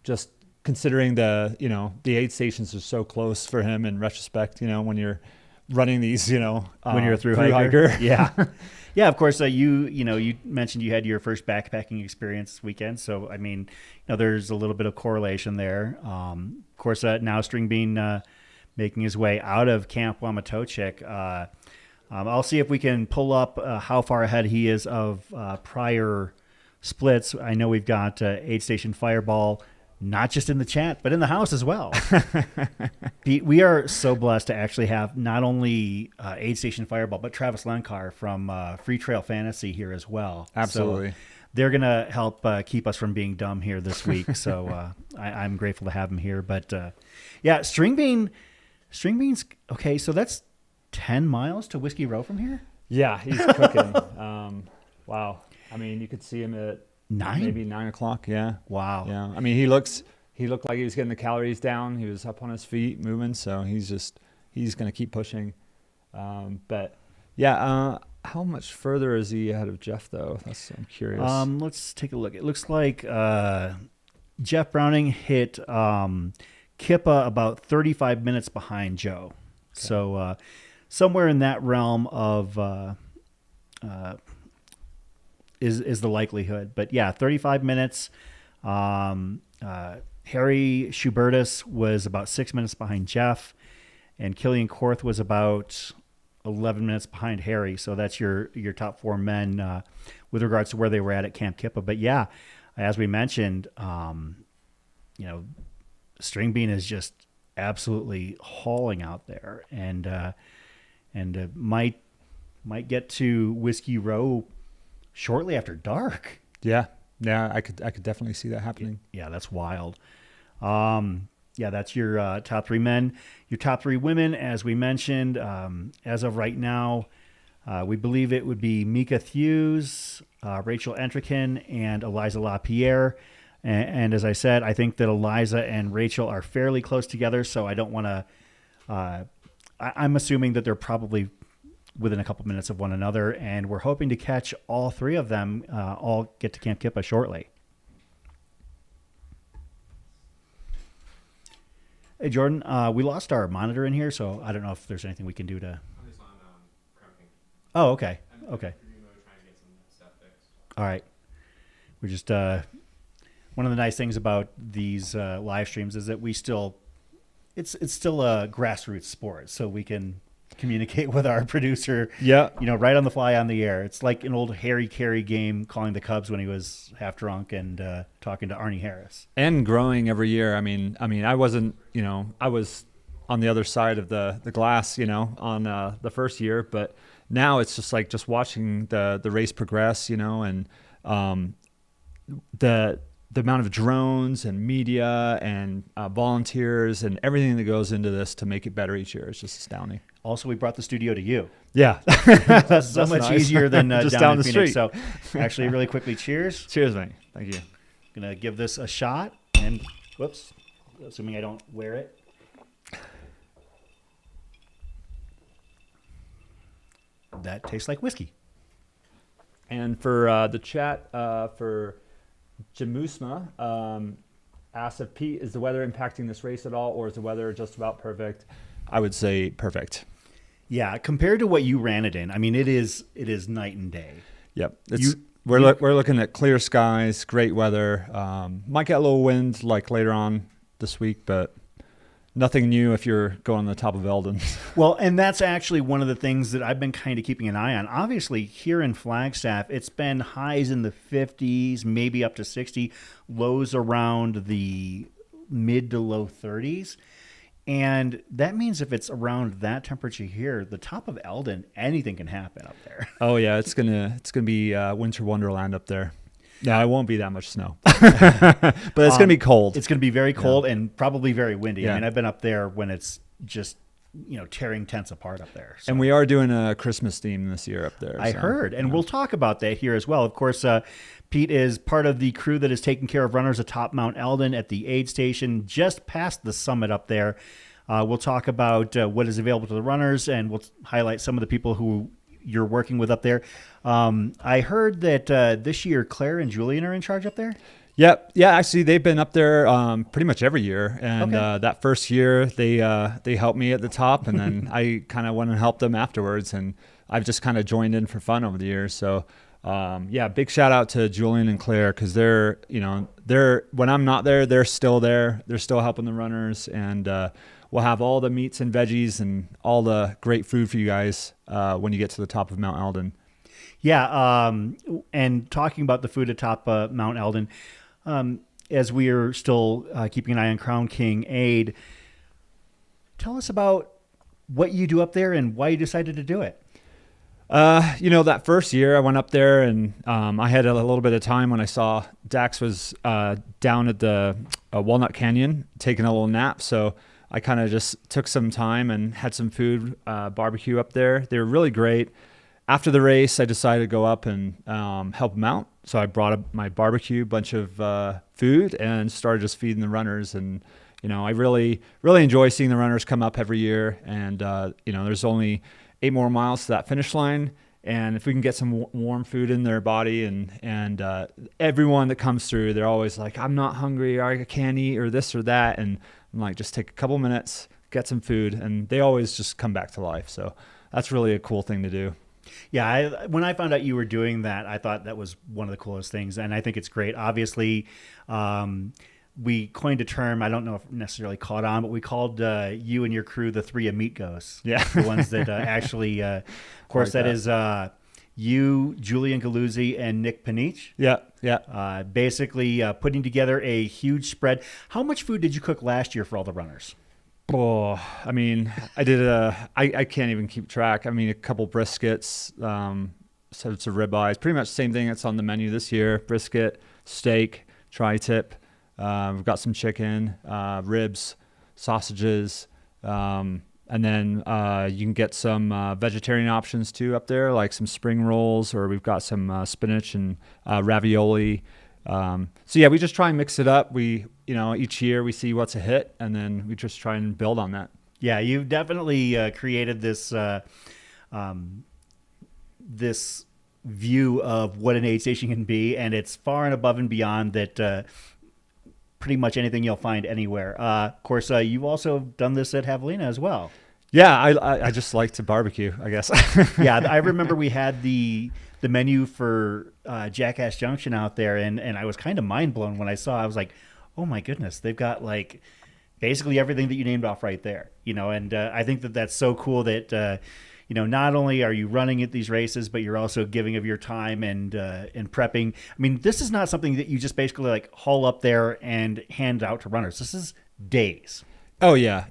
just considering the aid stations are so close for him in retrospect, when you're running these, when you're a through hiker. Yeah. Yeah, of course, you mentioned you had your first backpacking experience this weekend. So, there's a little bit of correlation there. Of course, now String Bean making his way out of Camp Wamatochik. I'll see if we can pull up how far ahead he is of prior splits. I know we've got Aid Station Fireball, not just in the chat, but in the house as well. Pete, we are so blessed to actually have not only Aid Station Fireball, but Travis Lenkar from Free Trail Fantasy here as well. Absolutely. So they're going to help keep us from being dumb here this week. So I'm grateful to have him here. But String Bean's okay. So that's 10 miles to Whiskey Row from here? Yeah, he's cooking. Wow. You could see him at 9? Maybe 9 o'clock. Yeah. Wow. Yeah. He looked like he was getting the calories down. He was up on his feet moving. So he's going to keep pushing. But yeah, how much further is he ahead of Jeff though? I'm curious. Let's take a look. It looks like Jeff Browning hit Kippa about 35 minutes behind Joe. Okay. So, somewhere in that realm of is the likelihood. But yeah, 35 minutes. Harry Schubertus was about 6 minutes behind Jeff, and Kilian Korth was about 11 minutes behind Harry. So that's your top 4 men with regards to where they were at Camp Kippa. But yeah, as we mentioned, String Bean is just absolutely hauling out there, and might get to Whiskey Row shortly after dark. Yeah, I could definitely see that happening. Yeah, that's wild. That's your top 3 men. Your top 3 women, as we mentioned, as of right now, we believe it would be Mika Thews, Rachel Entrekin, and Eliza Lapierre. And as I said, I think that Eliza and Rachel are fairly close together, so I don't want to... I'm assuming that they're probably within a couple minutes of one another, and we're hoping to catch all 3 of them all get to Camp Kippa shortly. Hey, Jordan, we lost our monitor in here, so I don't know if there's anything we can do to... I'm just on cramping. Oh, okay. Okay. Trying to get some stuff fixed. All right. We're just... one of the nice things about these live streams is that we still... It's still a grassroots sport, so we can communicate with our producer, right on the fly on the air. It's like an old Harry Carey game calling the Cubs when he was half drunk and talking to Arnie Harris. And growing every year. I mean, I wasn't, I was on the other side of the glass, on the first year, but now it's just like just watching the race progress, and the amount of drones and media and volunteers and everything that goes into this to make it better each year is just astounding. Also, we brought the studio to you. Yeah. That's so much nice. easier than just down the in Phoenix. street. So actually, really quickly, cheers. Cheers, mate. Thank you. I'm going to give this a shot. And, whoops, assuming I don't wear it. That tastes like whiskey. And for the chat, for Jamusma, asked if Pete, is the weather impacting this race at all, or is the weather just about perfect? I would say perfect. Yeah, compared to what you ran it in, I mean, it is night and day. Yep. We're looking at clear skies, great weather. Might get a little wind like later on this week, but nothing new if you're going on the top of Eldon. Well, and that's actually one of the things that I've been kind of keeping an eye on. Obviously, here in Flagstaff, it's been highs in the 50s, maybe up to 60, lows around the mid to low 30s. And that means if it's around that temperature here, the top of Eldon, anything can happen up there. Oh yeah, it's gonna be winter wonderland up there. No, it won't be that much snow, but it's gonna be cold. It's gonna be very cold and probably very windy. Yeah. I mean, I've been up there when it's just tearing tents apart up there. So. And we are doing a Christmas theme this year up there. I heard, and we'll talk about that here as well. Of course, Pete is part of the crew that is taking care of runners atop Mount Eldon at the aid station just past the summit up there. We'll talk about what is available to the runners, and we'll highlight some of the people who you're working with up there. I heard that this year Claire and Julian are in charge up there. Yep. Yeah, actually, they've been up there pretty much every year. And that first year, they helped me at the top, and then I kind of went and helped them afterwards. And I've just kind of joined in for fun over the years. So, big shout out to Julian and Claire, because they're when I'm not there, they're still there. They're still helping the runners, and we'll have all the meats and veggies and all the great food for you guys when you get to the top of Mount Eldon. Yeah, and talking about the food atop Mount Eldon, as we are still keeping an eye on Crown King Aid, tell us about what you do up there and why you decided to do it. That first year I went up there, and I had a little bit of time when I saw Dax was down at the Walnut Canyon taking a little nap. So I kind of just took some time and had some food, barbecue up there. They were really great. After the race, I decided to go up and help them out. So I brought up my barbecue, bunch of food, and started just feeding the runners. And, I really, really enjoy seeing the runners come up every year. And, there's only 8 more miles to that finish line. And if we can get some warm food in their body, and everyone that comes through, they're always like, I'm not hungry, or I can't eat, or this or that. And I'm like, just take a couple minutes, get some food. And they always just come back to life. So that's really a cool thing to do. Yeah, when I found out you were doing that, I thought that was one of the coolest things, and I think it's great. Obviously, we coined a term. I don't know if it necessarily caught on, but we called you and your crew the three amigos. Yeah. The ones that actually, of course, Like that is you, Julian Galuzzi, and Nick Panich. Yeah. Basically putting together a huge spread. How much food did you cook last year for all the runners? Oh, I mean, I did I can't even keep track. I mean, a couple briskets, sets of ribeyes, pretty much the same thing that's on the menu this year. Brisket, steak, tri-tip. We've got some chicken, ribs, sausages, and then you can get some vegetarian options too up there, like some spring rolls, or we've got some spinach and ravioli. So yeah, we just try and mix it up. We, each year we see what's a hit, and then we just try and build on that. Yeah, you've definitely created this this view of what an aid station can be, and it's far and above and beyond that. Pretty much anything you'll find anywhere. Of course, you've also done this at Javelina as well. Yeah, I just like to barbecue, I guess. Yeah, I remember we had the menu for Jackass Junction out there, and I was kind of mind blown when I saw. I was like, oh my goodness, they've got like basically everything that you named off right there. And I think that that's so cool that not only are you running at these races, but you're also giving of your time and prepping. I mean, this is not something that you just basically like haul up there and hand out to runners. This is days. Oh yeah.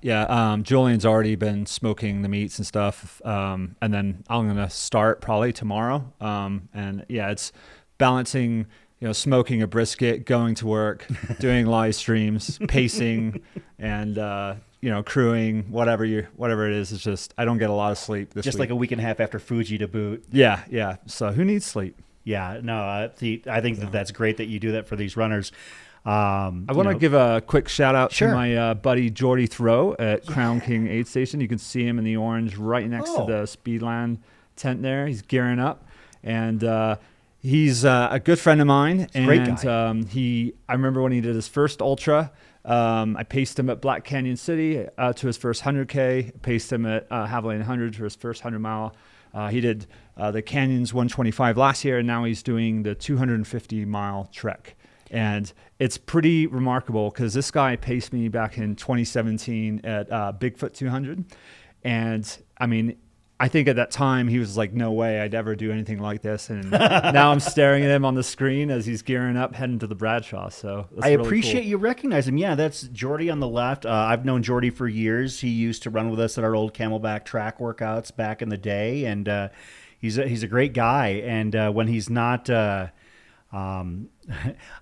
Julian's already been smoking the meats and stuff, and then I'm gonna start probably tomorrow. And yeah, it's balancing, smoking a brisket, going to work, doing live streams, pacing, and crewing, whatever it is. It's just I don't get a lot of sleep this just week. Like a week and a half after Fuji to boot. Yeah. So who needs sleep? Yeah, no, I think that's great that you do that for these runners. I want to give a quick shout out Sure. to my buddy Jordy Throw at Crown King Aid Station. You can see him in the orange right next to the Speedland tent there. He's gearing up, and he's a good friend of mine. Great guy. I remember when he did his first ultra. I paced him at Black Canyon City to his first 100K. Paced him at Javelina 100 for his first 100 mile. He did the Canyons 125 last year, and now he's doing the 250 mile trek. And it's pretty remarkable because this guy paced me back in 2017 at Bigfoot 200. And I mean, I think at that time he was like, no way I'd ever do anything like this. And now I'm staring at him on the screen as he's gearing up, heading to the Bradshaw. So that's I really appreciate cool. you recognize him. Yeah, that's Jordy on the left. I've known Jordy for years. He used to run with us at our old Camelback track workouts back in the day. And he's a great guy. And when he's not...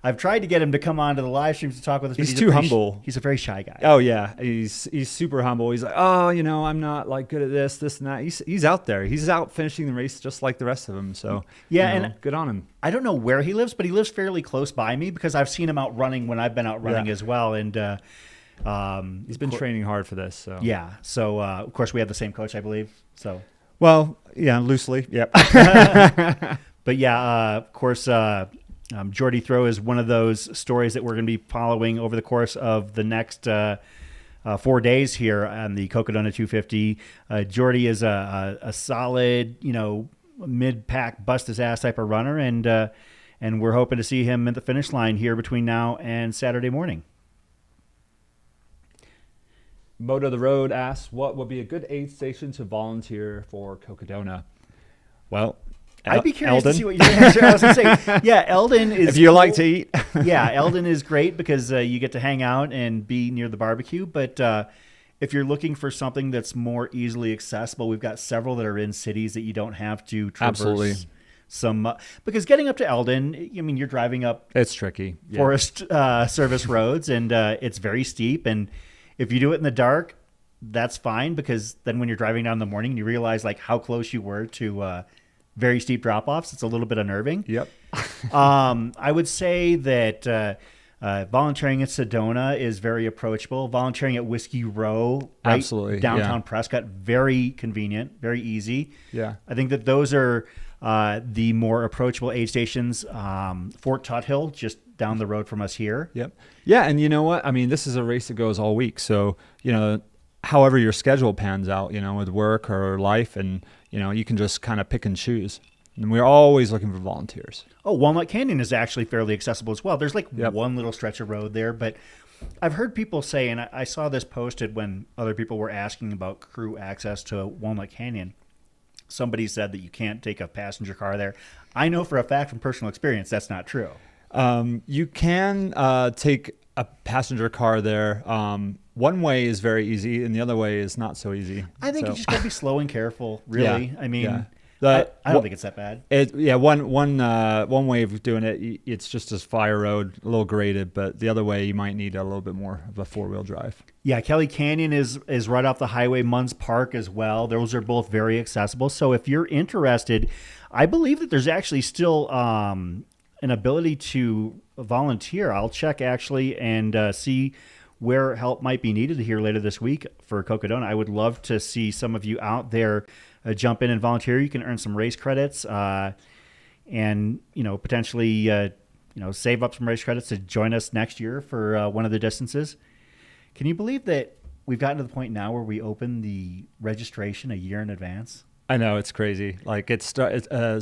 I've tried to get him to come on to the live streams to talk with us. He's too humble. He's a very shy guy. Oh yeah, he's super humble. He's like, oh, I'm not like good at this and that. He's out there. He's out finishing the race just like the rest of them. So yeah, and good on him. I don't know where he lives, but he lives fairly close by me because I've seen him out running when I've been out running as well. And he's been training hard for this. So yeah. So of course we have the same coach, I believe. So well, yeah, loosely, yep. But yeah, of course. Jordy Throw is one of those stories that we're going to be following over the course of the next 4 days here on the Cocodona 250. Jordy is a solid, mid-pack, bust his ass type of runner, and we're hoping to see him at the finish line here between now and Saturday morning. Moto the Road asks, what would be a good aid station to volunteer for Cocodona? Well, I'd be curious to see what your answer. I was going to say, yeah, Eldon is. If you like to eat, yeah, Eldon is great because you get to hang out and be near the barbecue. But if you're looking for something that's more easily accessible, we've got several that are in cities that you don't have to traverse. Absolutely. Some because getting up to Eldon, I mean, you're driving up. It's tricky. Forest service roads, and it's very steep. And if you do it in the dark, that's fine because then when you're driving down in the morning, you realize like how close you were to. Very steep drop-offs. It's a little bit unnerving. Yep. I would say that volunteering at Sedona is very approachable. Volunteering at Whiskey Row, right? Absolutely, downtown Prescott, very convenient, very easy. Yeah. I think that those are the more approachable aid stations. Fort Tuthill, just down the road from us here. Yep. Yeah, and you know what? I mean, this is a race that goes all week. So, however your schedule pans out, with work or life, and you can just kind of pick and choose. And we're always looking for volunteers. Oh, Walnut Canyon is actually fairly accessible as well. There's like one little stretch of road there, but I've heard people say, and I saw this posted when other people were asking about crew access to Walnut Canyon. Somebody said that you can't take a passenger car there. I know for a fact from personal experience that's not true. You can take a passenger car there. One way is very easy, and the other way is not so easy. I think you just got to be slow and careful, really. Yeah, I mean, yeah. I don't think it's that bad. One way of doing it, it's just a fire road, a little graded, but the other way you might need a little bit more of a 4-wheel drive. Yeah, Kelly Canyon is right off the highway, Munns Park as well. Those are both very accessible. So if you're interested, I believe that there's actually still an ability to volunteer. I'll check actually and see where help might be needed here later this week for Cocodona. I would love to see some of you out there jump in and volunteer. You can earn some race credits and, potentially, save up some race credits to join us next year for one of the distances. Can you believe that we've gotten to the point now where we open the registration a year in advance? I know, it's crazy. Like it's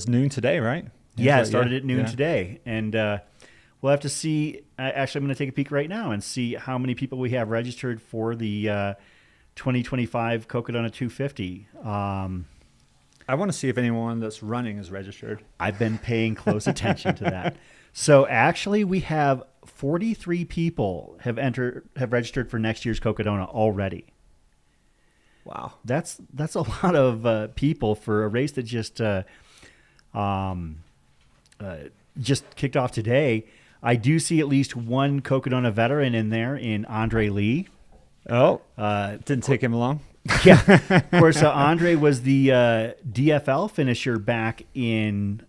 noon today, right? Yeah, it started at noon today. And we'll have to see. Actually, I'm going to take a peek right now and see how many people we have registered for the 2025 Cocodona 250. I want to see if anyone that's running is registered. I've been paying close attention to that. So actually, we have 43 people have registered for next year's Cocodona already. Wow, that's a lot of people for a race that just kicked off today. I do see at least one Cocodona veteran in there in Andre Lee. Oh, didn't take him long. Yeah, of course. Andre was the DFL finisher back in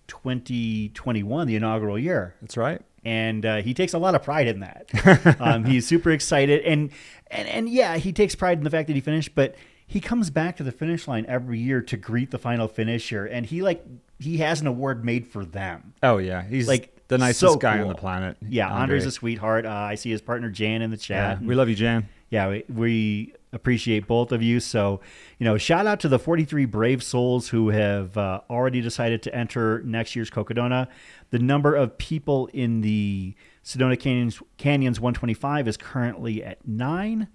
2021, the inaugural year. That's right. And he takes a lot of pride in that. He's super excited, and yeah, he takes pride in the fact that he finished. But he comes back to the finish line every year to greet the final finisher, and he has an award made for them. Oh yeah, he's like the nicest guy on the planet. Yeah, Andre's a sweetheart. I see his partner Jan in the chat. Yeah, we love you, Jan. Yeah, we appreciate both of you. So, shout out to the 43 brave souls who have already decided to enter next year's Cocodona. The number of people in the Sedona Canyons 125 is currently at 9.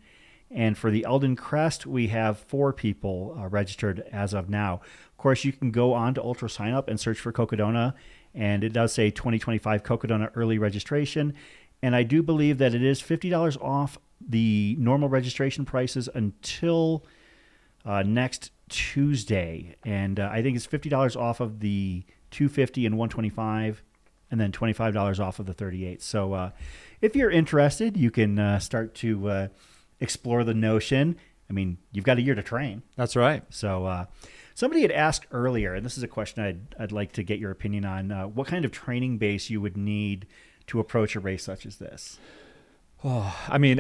And for the Eldon Crest, we have 4 people registered as of now. Of course, you can go on to Ultra Sign Up and search for Cocodona. And it does say 2025 Cocodona early registration. And I do believe that it is $50 off the normal registration prices until next Tuesday. And I think it's $50 off of the 250 and 125, and then $25 off of the 38. So if you're interested, you can start to explore the notion. I mean, you've got a year to train. That's right. So somebody had asked earlier, and this is a question I'd like to get your opinion on, what kind of training base you would need to approach a race such as this. Oh, I mean,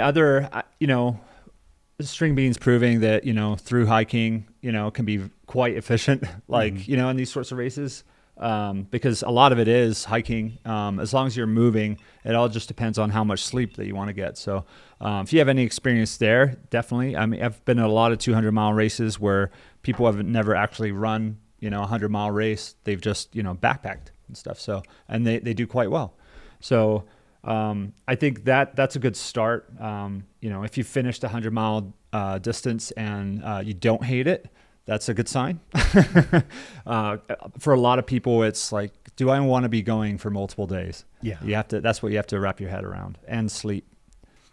string beans proving that, through hiking, can be quite efficient, like, in these sorts of races, because a lot of it is hiking. As long as you're moving, it all just depends on how much sleep that you want to get. So if you have any experience there, definitely. I mean, I've been in a lot of 200-mile races where people have never actually run, a 100-mile race. They've just, backpacked and stuff. So, and they do quite well. So I think that's a good start. If you finished a 100-mile distance and you don't hate it, that's a good sign. For a lot of people, it's like, do I want to be going for multiple days? Yeah. That's what you have to wrap your head around, and sleep.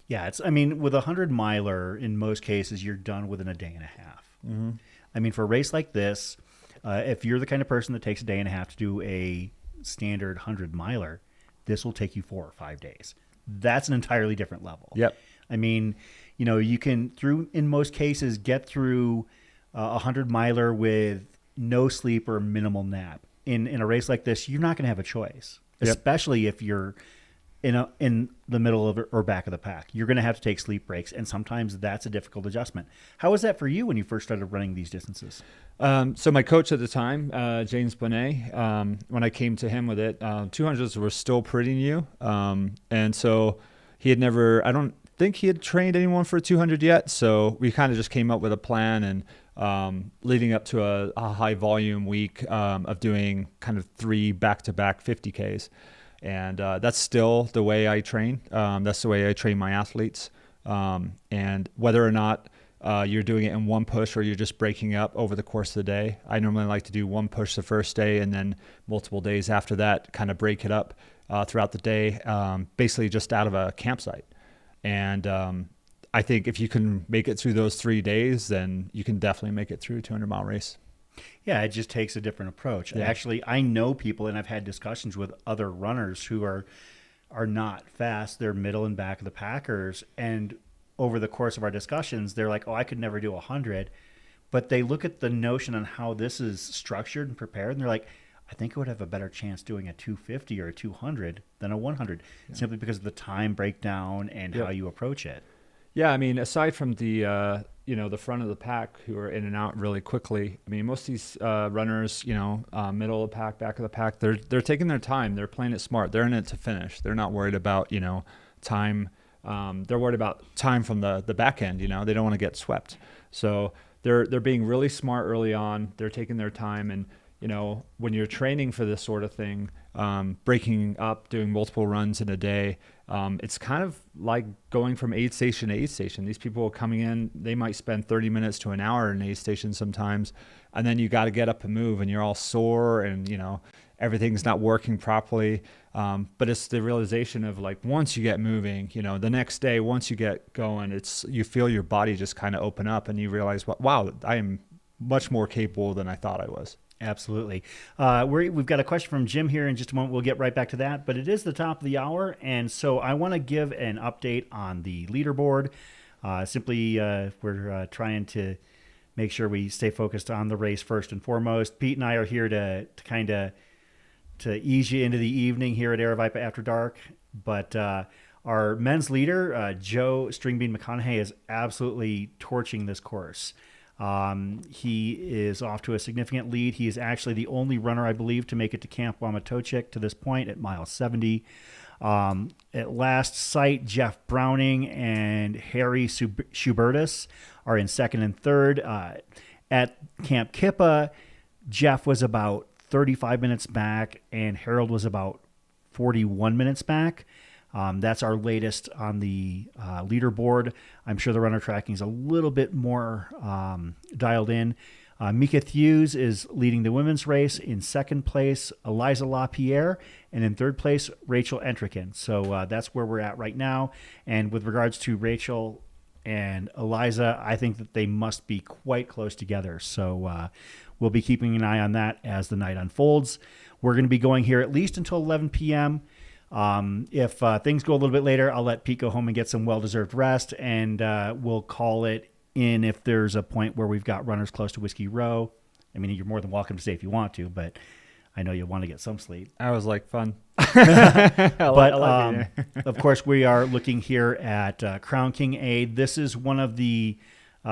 Yeah. With a 100-miler, in most cases, you're done within a day and a half. Mm-hmm. For a race like this, if you're the kind of person that takes a day and a half to do a standard 100-miler, this will take you 4 or 5 days. That's an entirely different level. Yep. You can, in most cases, get through a 100-miler with no sleep or minimal nap. In a race like this, you're not going to have a choice, especially if you're in the middle of or back of the pack. You're going to have to take sleep breaks, and sometimes that's a difficult adjustment. How was that for you when you first started running these distances? So my coach at the time, James Bonnet, when I came to him with it, 200s were still pretty new. And so he had never, I don't think he had trained anyone for a 200 yet. So we kind of just came up with a plan, and leading up to a high volume week of doing kind of 3 back-to-back 50Ks. And that's still the way I train. That's the way I train my athletes. And whether or not you're doing it in one push or you're just breaking up over the course of the day, I normally like to do one push the first day and then multiple days after that, kind of break it up throughout the day, basically just out of a campsite. And I think if you can make it through those 3 days, then you can definitely make it through a 200-mile race. Yeah, it just takes a different approach. Yeah. Actually, I know people, and I've had discussions with other runners who are not fast. They're middle and back of the packers. And over the course of our discussions, they're like, oh, I could never do 100. But they look at the notion on how this is structured and prepared, and they're like, I think I would have a better chance doing a 250 or a 200 than a 100, simply because of the time breakdown and how you approach it. Yeah, I mean, aside from the the front of the pack who are in and out really quickly, I mean, most of these runners, middle of the pack, back of the pack, they're taking their time. They're playing it smart. They're in it to finish. They're not worried about time. They're worried about time from the back end. They don't want to get swept. So they're being really smart early on. They're taking their time, and when you're training for this sort of thing, breaking up, doing multiple runs in a day, it's kind of like going from aid station to aid station. These people coming in, they might spend 30 minutes to an hour in aid station sometimes, and then you got to get up and move, and you're all sore, and everything's not working properly. But it's the realization of, like, once you get moving, the next day, once you get going, you feel your body just kind of open up, and you realize, wow, I am much more capable than I thought I was. Absolutely. We've got a question from Jim here in just a moment. We'll get right back to that, but it is the top of the hour, and so I want to give an update on the leaderboard. We're trying to make sure we stay focused on the race first and foremost. Pete and I are here to kind of ease you into the evening here at Aravaipa After Dark, but our men's leader, Joe Stringbean McConaughey, is absolutely torching this course. He is off to a significant lead. He is actually the only runner, I believe, to make it to Camp Wamatochik to this point at mile 70. At last sight, Jeff Browning and Harry Schubertus are in second and third. At Camp Kippa, Jeff was about 35 minutes back, and Harold was about 41 minutes back. That's our latest on the leaderboard. I'm sure the runner tracking is a little bit more dialed in. Mika Thews is leading the women's race. In second place, Eliza Lapierre. And in third place, Rachel Entrikin. So that's where we're at right now. And with regards to Rachel and Eliza, I think that they must be quite close together. So we'll be keeping an eye on that as the night unfolds. We're going to be going here at least until 11 p.m. If things go a little bit later, I'll let Pete go home and get some well-deserved rest, and we'll call it in if there's a point where we've got runners close to Whiskey Row. I mean, you're more than welcome to stay if you want to, but I know you'll want to get some sleep. I was like, fun. But of course, we are looking here at Crown King Aid. This is one of the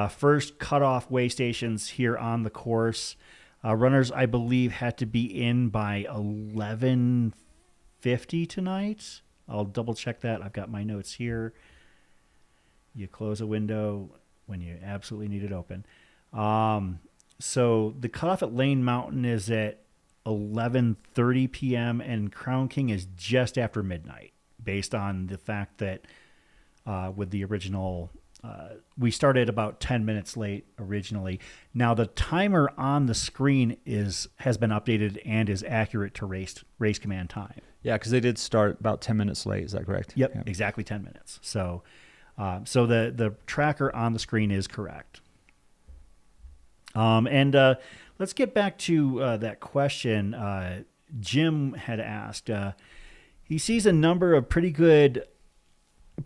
first cutoff way stations here on the course. Runners, I believe, had to be in by 11:50 tonight. I'll double check that. I've got my notes here. You close a window when you absolutely need it open. So the cutoff at Lane Mountain is at 11:30 p.m. and Crown King is just after midnight, based on the fact that with the original, we started about 10 minutes late originally. Now the timer on the screen has been updated and is accurate to race command time. Yeah, because they did start about 10 minutes late. Is that correct? Yep, yeah. Exactly 10 minutes. So the tracker on the screen is correct. And let's get back to that question Jim had asked. He sees a number of pretty good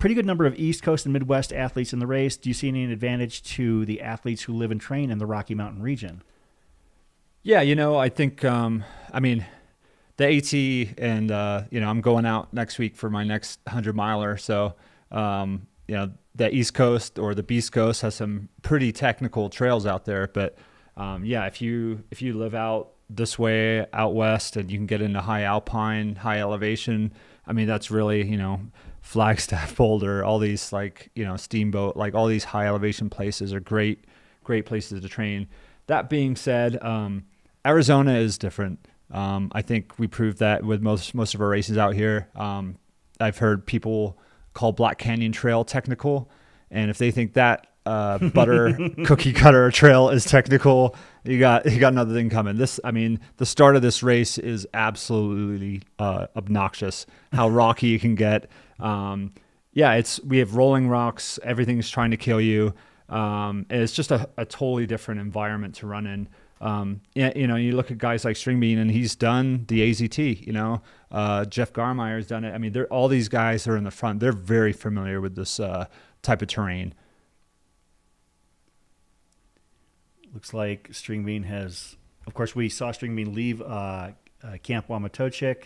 number of East Coast and Midwest athletes in the race. Do you see any advantage to the athletes who live and train in the Rocky Mountain region? Yeah, I think, the AT and, I'm going out next week for my next 100 miler. So, the East Coast or the Beast Coast has some pretty technical trails out there. But, if you live out this way out west and you can get into high alpine, high elevation, that's really, Flagstaff, Boulder, all these Steamboat, all these high elevation places are great great places to train. That being said, Arizona is different. I think we proved that with most of our races out here. I've heard people call Black Canyon Trail technical, and if they think that butter cookie cutter trail is technical, you got another thing coming. The start of this race is absolutely obnoxious. How rocky you can get. We have rolling rocks. Everything's trying to kill you. And it's just a totally different environment to run in. You look at guys like Stringbean, and he's done the AZT. Jeff Garmeyer's done it. I mean, all these guys are in the front. They're very familiar with this type of terrain. Looks like Stringbean has, of course, we saw Stringbean leave Camp Wamatochik.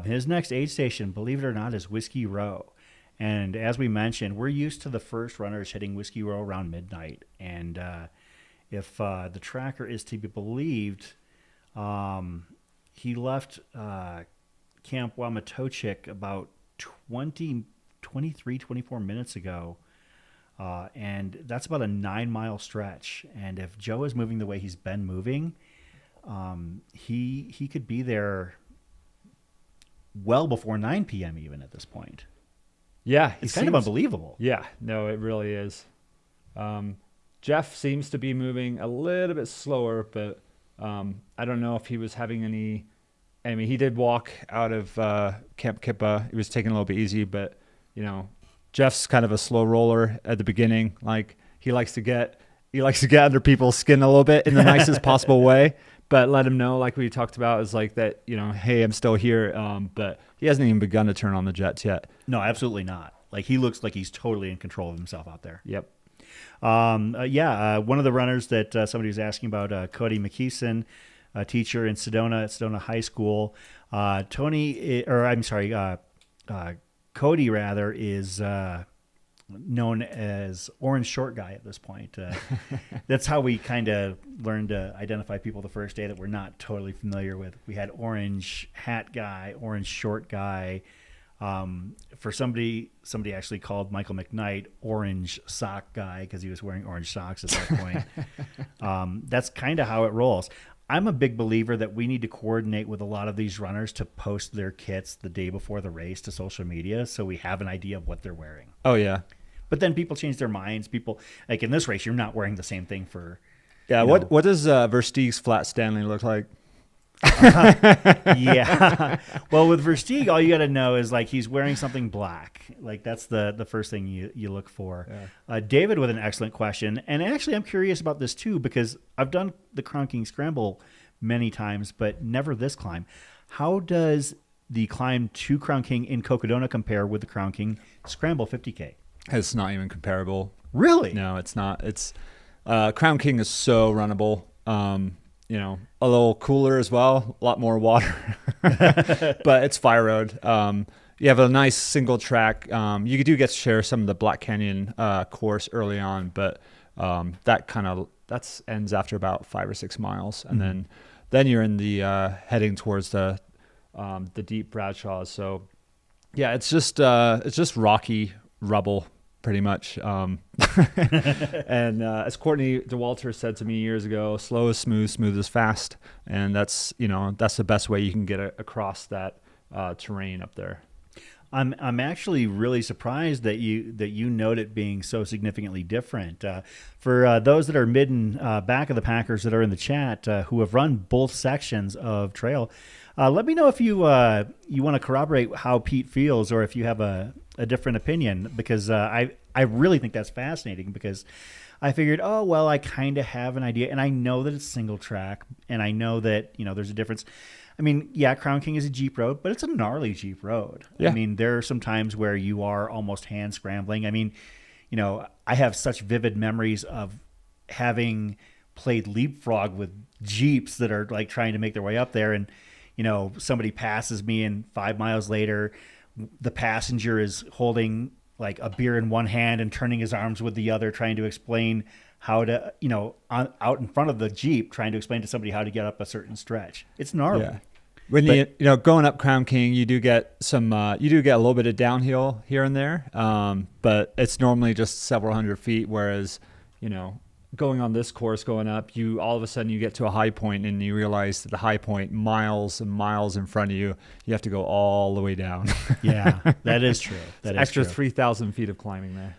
His next aid station, believe it or not, is Whiskey Row. And as we mentioned, we're used to the first runners hitting Whiskey Row around midnight. And if the tracker is to be believed, he left Camp Wamatochik about 24 minutes ago. And that's about a 9-mile stretch. And if Joe is moving the way he's been moving, he could be there well before 9 p.m. even at this point. Yeah. It's kind of unbelievable. Yeah, no, it really is. Jeff seems to be moving a little bit slower, but I don't know if he was having any. I mean, he did walk out of Camp Kippa. He was taking a little bit easy, but Jeff's kind of a slow roller at the beginning. Like he likes to get under people's skin a little bit in the nicest possible way, but let him know, like we talked about, is like that. Hey, I'm still here, but he hasn't even begun to turn on the jets yet. No, absolutely not. Like he looks like he's totally in control of himself out there. Yep. One of the runners that somebody was asking about, Cody McKasson, a teacher in Sedona High School. Cody rather is known as Orange Short Guy at this point. That's how we kind of learned to identify people the first day that we're not totally familiar with. We had Orange Hat Guy, Orange Short Guy. For somebody actually called Michael McKnight Orange Sock Guy because he was wearing orange socks at that point. That's kind of how it rolls. I'm a big believer that we need to coordinate with a lot of these runners to post their kits the day before the race to social media so we have an idea of what they're wearing. Oh, yeah. But then people change their minds. People, like in this race, you're not wearing the same thing for... Yeah, what does Versteeg's Flat Stanley look like? Yeah. Well, with Versteeg, all you got to know is like he's wearing something black. Like that's the first thing you look for. Yeah. David with an excellent question. And actually, I'm curious about this too because I've done the Crown King Scramble many times, but never this climb. How does the climb to Crown King in Cocodona compare with the Crown King Scramble 50K? It's not even comparable. Really? No, it's not. It's Crown King is so runnable. A little cooler as well, a lot more water, but it's fire road. You have a nice single track. You do get to share some of the Black Canyon course early on, but that ends after about 5 or 6 miles, and then you're in the heading towards the deep Bradshaws. So yeah, it's just rocky rubble. Pretty much. And as Courtney DeWalter said to me years ago, slow is smooth, smooth is fast. And that's the best way you can get across that terrain up there. I'm actually really surprised that you note it being so significantly different. For those that are mid and back of the packers that are in the chat who have run both sections of trail, let me know if you want to corroborate how Pete feels or if you have a different opinion, because I really think that's fascinating because I figured, I kind of have an idea, and I know that it's single track, and I know that there's a difference. I mean, yeah, Crown King is a Jeep road, but it's a gnarly Jeep road. Yeah. I mean, there are some times where you are almost hand scrambling. I mean, I have such vivid memories of having played leapfrog with Jeeps that are like trying to make their way up there, and somebody passes me, and 5 miles later, the passenger is holding like a beer in one hand and turning his arms with the other, trying to explain how to, out in front of the Jeep, trying to explain to somebody how to get up a certain stretch. It's gnarly. Yeah. When going up Crown King, you do get some, you do get a little bit of downhill here and there, but it's normally just several hundred feet. Whereas, going on this course, going up, you all of a sudden you get to a high point and you realize that the high point, miles and miles in front of you, you have to go all the way down. Yeah, that is true. That is extra true. 3,000 feet of climbing there.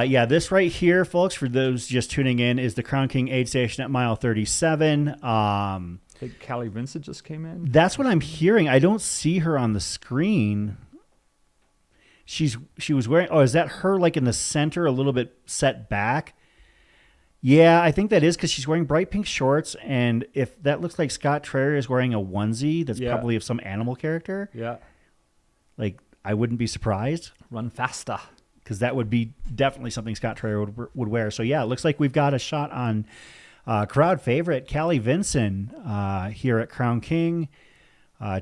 Yeah, this right here, folks, for those just tuning in, is the Crown King aid station at mile 37. I think Callie Vincent just came in. That's what I'm hearing. I don't see her on the screen. She was wearing. Oh, is that her? Like in the center, a little bit set back. Yeah, I think that is because she's wearing bright pink shorts, and if that looks like Scott Traer is wearing a onesie, that's probably of some animal character. Yeah, like I wouldn't be surprised. Run faster, because that would be definitely something Scott Traer would wear. So yeah, it looks like we've got a shot on crowd favorite Callie Vinson here at Crown King,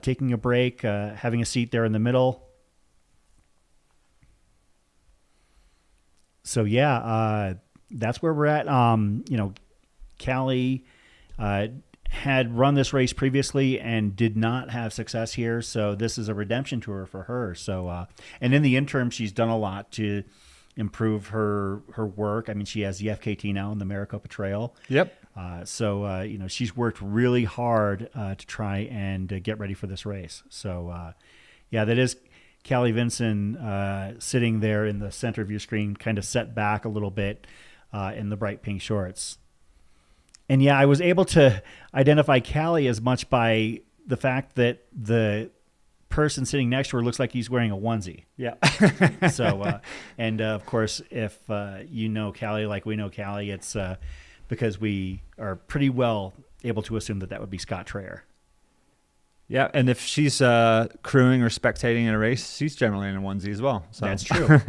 taking a break, having a seat there in the middle. So yeah, that's where we're at. Callie had run this race previously and did not have success here, so this is a redemption tour for her. So, and in the interim, she's done a lot to improve her work. I mean, she has the FKT now in the Maricopa Trail. Yep. So she's worked really hard to try and get ready for this race. So, yeah, that is Callie Vinson sitting there in the center of your screen, kind of set back a little bit in the bright pink shorts. And yeah, I was able to identify Callie as much by the fact that the person sitting next to her looks like he's wearing a onesie. Yeah. So, and of course, if you know Callie like we know Callie, it's because we are pretty well able to assume that would be Scott Traer. Yeah, and if she's crewing or spectating in a race, she's generally in a onesie as well. So. That's true.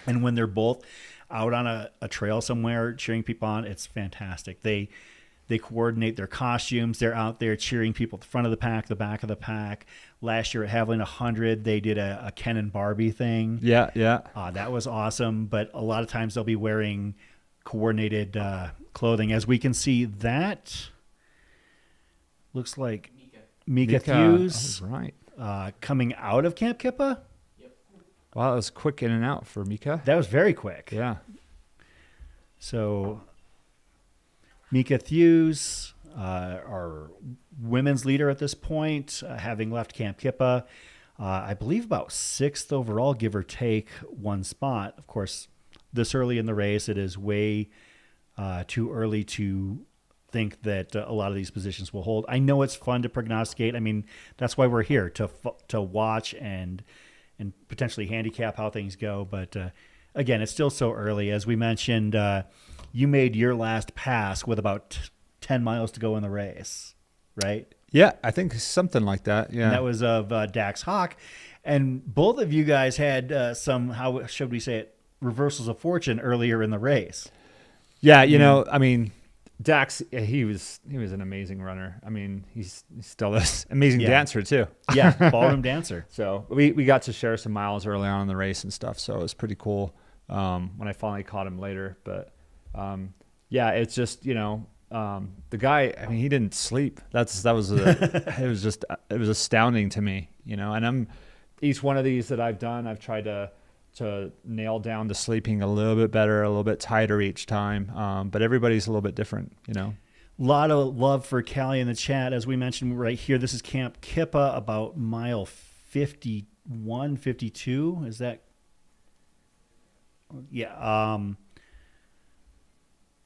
And when they're both out on a trail somewhere cheering people on, it's fantastic. They coordinate their costumes. They're out there cheering people at the front of the pack, the back of the pack. Last year at Haviland 100, they did a Ken and Barbie thing. Yeah. That was awesome. But a lot of times they'll be wearing coordinated clothing. As we can see, that looks like Mika Hughes, right? Coming out of Camp Kippa. Wow, that was quick in and out for Mika. That was very quick. Yeah. So Mika Hughes, our women's leader at this point, having left Camp Kippa, I believe about 6th overall, give or take one spot. Of course, this early in the race, it is way too early to think that a lot of these positions will hold. I know it's fun to prognosticate. I mean, that's why we're here, to watch and potentially handicap how things go. But again, it's still so early. As we mentioned, you made your last pass with about 10 miles to go in the race, right? Yeah, I think something like that. Yeah, and that was of Dax Hawk. And both of you guys had some, how should we say it, reversals of fortune earlier in the race. Yeah, I mean, Dax, he was an amazing runner. I mean, he's still this amazing dancer too. Yeah, ballroom dancer. So we got to share some miles early on in the race and stuff. So it was pretty cool when I finally caught him later. But yeah, it's just the guy. I mean, he didn't sleep. It was astounding to me. And each one of these that I've done, I've tried to nail down the sleeping a little bit better, a little bit tighter each time. But everybody's a little bit different, A lot of love for Callie in the chat. As we mentioned right here, this is Camp Kippa, about mile 51, 52. Is that? Yeah.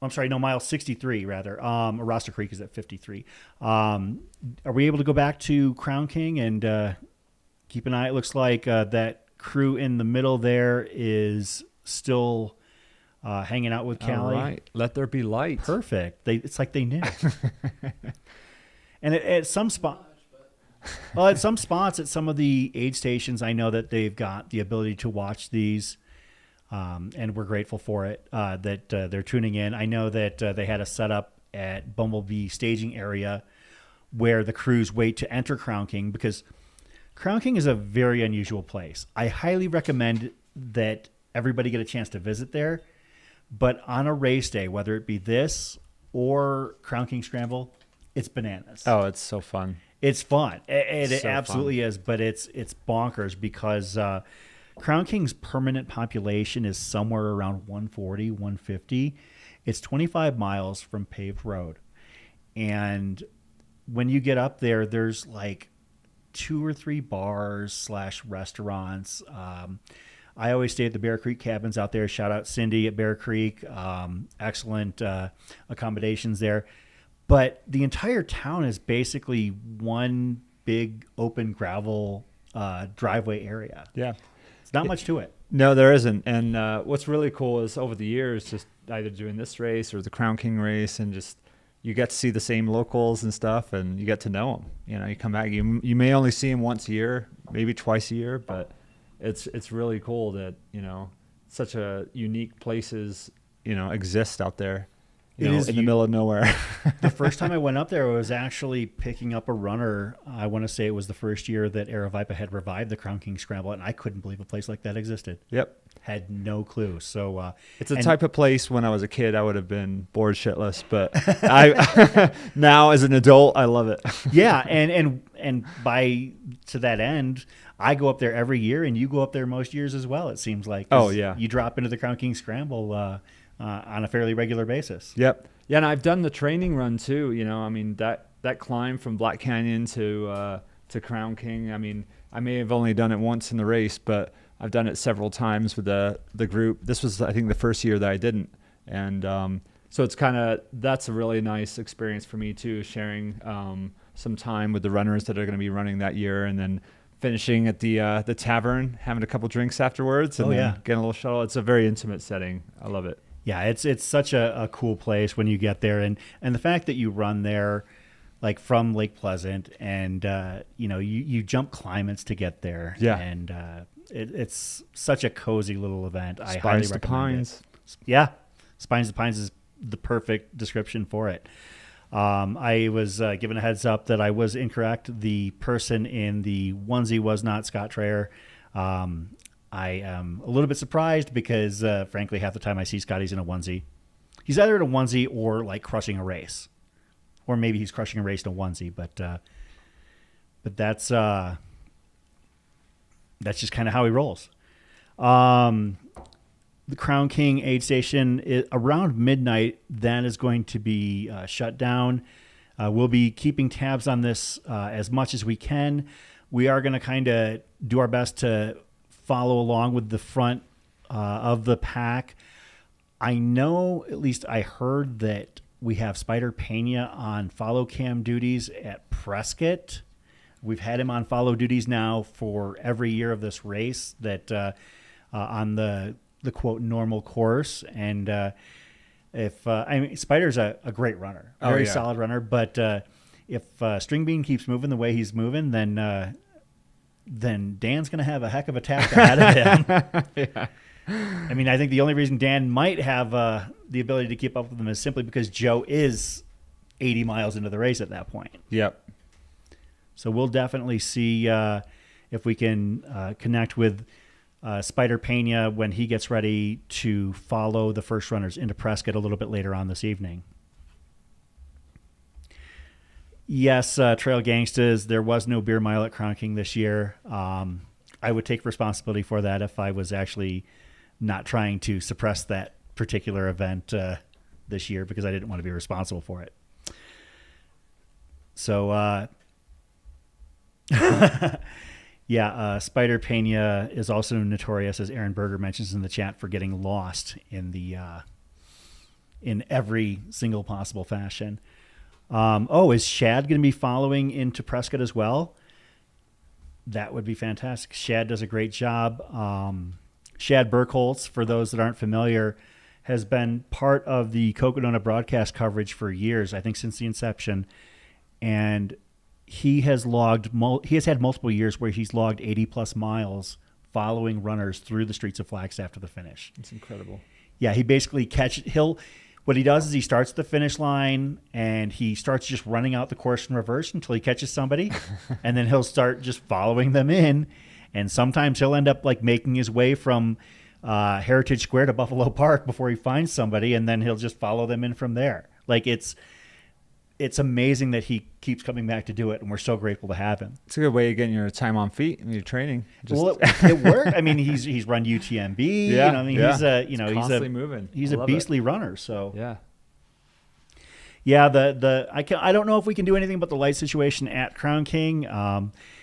I'm sorry, no, mile 63, rather. Arastra Creek is at 53. Are we able to go back to Crown King and keep an eye? It looks like that crew in the middle there is still hanging out with Callie. All right. Let there be light. Perfect. It's like they knew. And at some spots, at some of the aid stations, I know that they've got the ability to watch these, and we're grateful for it, that they're tuning in. I know that they had a setup at Bumblebee staging area where the crews wait to enter Crown King, because Crown King is a very unusual place. I highly recommend that everybody get a chance to visit there. But on a race day, whether it be this or Crown King Scramble, it's bananas. Oh, it's so fun. It's fun. It absolutely is, but it's bonkers because Crown King's permanent population is somewhere around 140, 150. It's 25 miles from paved road. And when you get up there, there's like 2 or 3 bars / restaurants. I always stay at the Bear Creek cabins out there. Shout out Cindy at Bear Creek. Excellent accommodations there. But the entire town is basically one big open gravel driveway area. Yeah. It's not much to it. No, there isn't. And what's really cool is over the years, just either doing this race or the Crown King race, and just you get to see the same locals and stuff, and you get to know them. You know, you come back, you may only see them once a year, maybe twice a year, but it's really cool that, you know, such a unique places, you know, exist out there. You know, in the middle of nowhere. The first time I went up there, I was actually picking up a runner. I want to say it was the first year that Aravaipa had revived the Crown King Scramble, and I couldn't believe a place like that existed. Yep. Had no clue. So it's a type of place when I was a kid I would have been bored shitless, but I now as an adult I love it. Yeah, and by to that end, I go up there every year, and you go up there most years as well. It seems like. Oh yeah. You drop into the Crown King Scramble on a fairly regular basis. Yep. Yeah, and I've done the training run too. You know, I mean that climb from Black Canyon to Crown King. I mean, I may have only done it once in the race, but I've done it several times with the group. This was, I think, the first year that I didn't, and so it's that's a really nice experience for me too, sharing some time with the runners that are going to be running that year, and then finishing at the tavern, having a couple drinks afterwards, and then getting a little shuttle. It's a very intimate setting. I love it. Yeah, it's such a cool place when you get there, and the fact that you run there, like from Lake Pleasant, and you know, you jump climates to get there. Yeah, and it's such a cozy little event. I highly Spines to recommend Pines. it. Yeah, Spines to Pines is the perfect description for it. I was given a heads up that I was incorrect. The person in the onesie was not Scott Traer. I am a little bit surprised because, frankly, half the time I see Scott, he's in a onesie. He's either in a onesie or like crushing a race, or maybe he's crushing a race in a onesie. But that's just kind of how he rolls. The Crown King aid station is around midnight. That is going to be shut down. We'll be keeping tabs on this as much as we can. We are going to kind of do our best to follow along with the front of the pack. I know, at least I heard, that we have Spider Pena on follow cam duties at Prescott. We've had him on follow duties now for every year of this race, that on the quote normal course. And if I mean, Spider's a great runner, very solid runner, but if String Bean keeps moving the way he's moving, then Dan's going to have a heck of a task ahead of him. Yeah. I mean, I think the only reason Dan might have the ability to keep up with him is simply because Joe is 80 miles into the race at that point. Yep. So we'll definitely see if we can connect with Spider Pena when he gets ready to follow the first runners into Prescott a little bit later on this evening. Yes, Trail Gangstas, there was no beer mile at Crown King this year. I would take responsibility for that if I was actually not trying to suppress that particular event this year, because I didn't want to be responsible for it. So, Spider Pena is also notorious, as Aaron Berger mentions in the chat, for getting lost in in every single possible fashion. Is Shad going to be following into Prescott as well? That would be fantastic. Shad does a great job. Shad Burkholz, for those that aren't familiar, has been part of the Cocodona broadcast coverage for years, I think since the inception. And he has had multiple years where he's logged 80-plus miles following runners through the streets of Flagstaff after the finish. It's incredible. Yeah, he basically what he does is he starts at the finish line and he starts just running out the course in reverse until he catches somebody, and then he'll start just following them in, and sometimes he'll end up like making his way from Heritage Square to Buffalo Park before he finds somebody, and then he'll just follow them in from there. Like, it's it's amazing that he keeps coming back to do it, and we're so grateful to have him. It's a good way of getting your time on feet and your training. Well, it worked. I mean, he's run UTMB. Yeah, you know, I mean, yeah. he's Constantly moving. He's I a love beastly it. runner. So yeah. I don't know if we can do anything about the light situation at Crown King.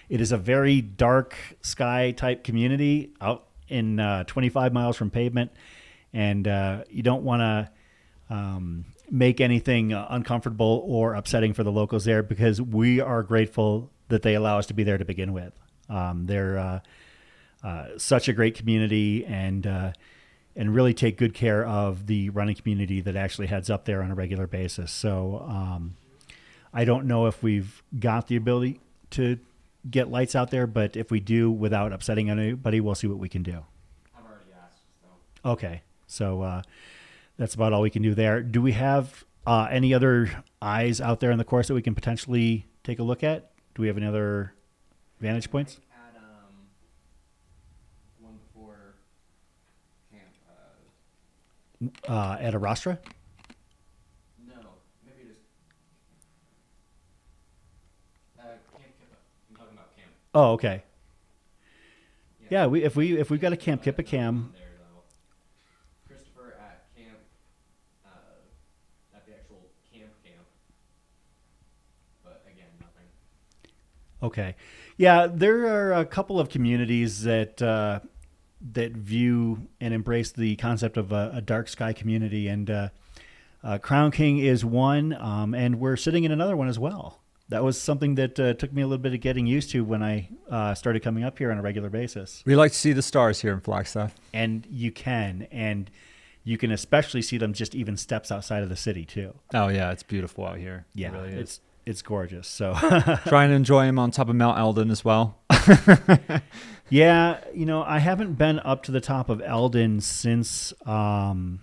It is a very dark sky type community out in 25 miles from pavement, and you don't want to make anything uncomfortable or upsetting for the locals there, because we are grateful that they allow us to be there to begin with. They're such a great community, and really take good care of the running community that actually heads up there on a regular basis. So I don't know if we've got the ability to get lights out there, but if we do without upsetting anybody, we'll see what we can do. I've already asked, so. Okay, so that's about all we can do there. Do we have any other eyes out there in the course that we can potentially take a look at? Do we have any other vantage points? At one before camp. At Arastra? No, maybe just Camp Kippa. I'm talking about camp. Oh, okay. Yeah, if we've got a Camp Kippa cam. There though. Christopher at camp, at the actual camp, but again, nothing. Okay. Yeah, there are a couple of communities that that view and embrace the concept of a dark sky community, and Crown King is one, and we're sitting in another one as well. That was something that took me a little bit of getting used to when I started coming up here on a regular basis. We like to see the stars here in Flagstaff. And you can especially see them just even steps outside of the city too. Oh yeah, it's beautiful out here. Yeah, it really is. It's gorgeous. So trying to enjoy him on top of Mount Eldon as well. Yeah, I haven't been up to the top of Eldon since I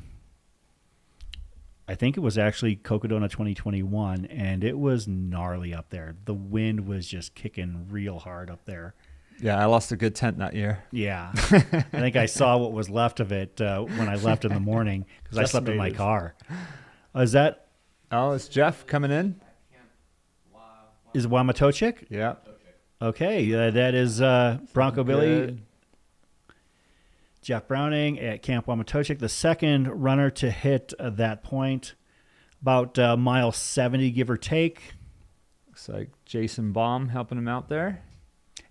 think it was actually Cocodona 2021, and it was gnarly up there. The wind was just kicking real hard up there. Yeah, I lost a good tent that year. Yeah. I think I saw what was left of it when I left in the morning, because I slept in my car. Is that? Oh, it's Jeff coming in. Is Wamatochik? Yeah. Okay, that is Bronco Billy. Good. Jeff Browning at Camp Wamatochik, the second runner to hit that point, about mile 70, give or take. Looks like Jason Baum helping him out there.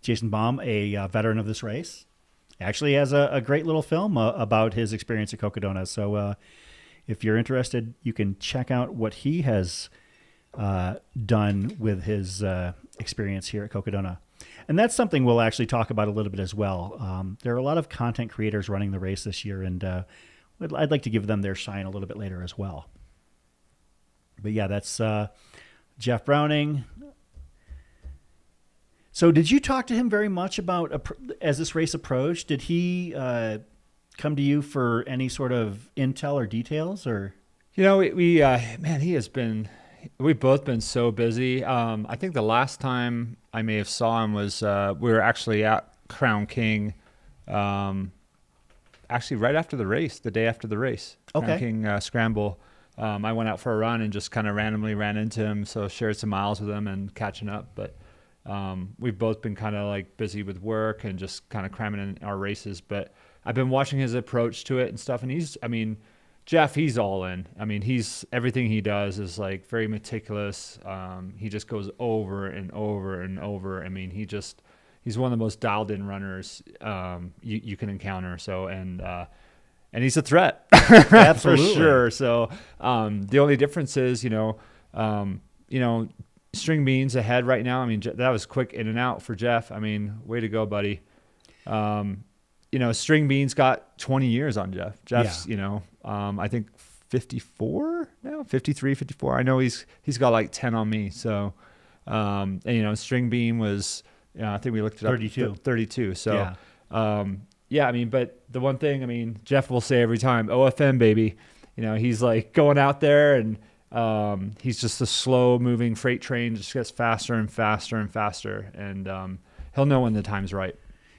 Jason Baum, a veteran of this race, actually has a great little film about his experience at Cocodona. So if you're interested, you can check out what he has done with his experience here at Cocodona. And that's something we'll actually talk about a little bit as well. There are a lot of content creators running the race this year, and I'd like to give them their shine a little bit later as well. But yeah, that's Jeff Browning. So did you talk to him very much about, as this race approached, did he come to you for any sort of intel or details? Or we've both been so busy. I think the last time I may have saw him was we were actually at Crown King, actually right after the race, the day after the race. Okay. Crown King Scramble. I went out for a run and just kind of randomly ran into him, so shared some miles with him and catching up. But we've both been kind of like busy with work and just kind of cramming in our races. But I've been watching his approach to it and stuff, and Jeff, he's all in. Everything he does is like very meticulous. He just goes over and over and over. He's one of the most dialed in runners you can encounter. So, and he's a threat. Absolutely. For sure. So, the only difference is, String Beans ahead right now. That was quick in and out for Jeff. Way to go, buddy. String Beans got 20 years on Jeff. Jeff's, I think 54 now, 53, 54. I know he's got like 10 on me. So, String Bean was, I think we looked it up. 32. So, but the one thing, Jeff will say every time, OFM, baby. He's like going out there and he's just a slow moving freight train, just gets faster and faster and faster. And he'll know when the time's right.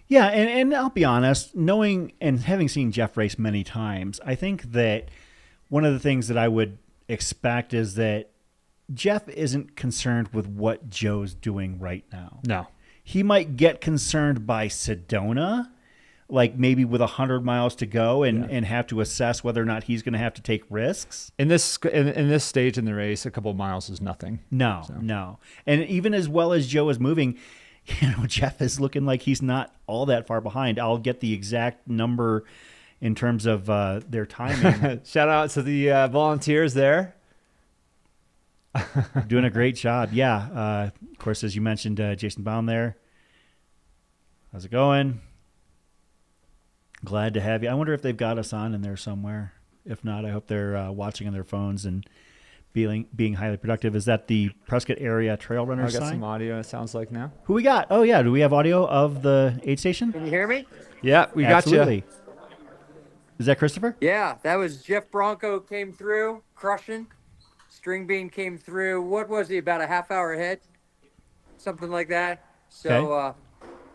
Yeah, and I'll be honest, knowing and having seen Jeff race many times, I think that one of the things that I would expect is that Jeff isn't concerned with what Joe's doing right now. No. He might get concerned by Sedona, like maybe with 100 miles to go and have to assess whether or not he's going to have to take risks. In this stage in the race, a couple of miles is nothing. No. And even as well as Joe is moving, Jeff is looking like he's not all that far behind. I'll get the exact number in terms of their timing. Shout out to the volunteers there. Doing a great job. Yeah. Of course, as you mentioned, Jason Baum there. How's it going? Glad to have you. I wonder if they've got us on in there somewhere. If not, I hope they're watching on their phones and being highly productive. Is that the Prescott area trail runner sign? I got some audio, it sounds like now. Who we got? Oh, yeah. Do we have audio of the aid station? Can you hear me? Yeah, we got you. Is that Christopher? Yeah, that was Jeff Bronco came through, crushing. String Bean came through. What was he, about a half hour ahead? Something like that. So,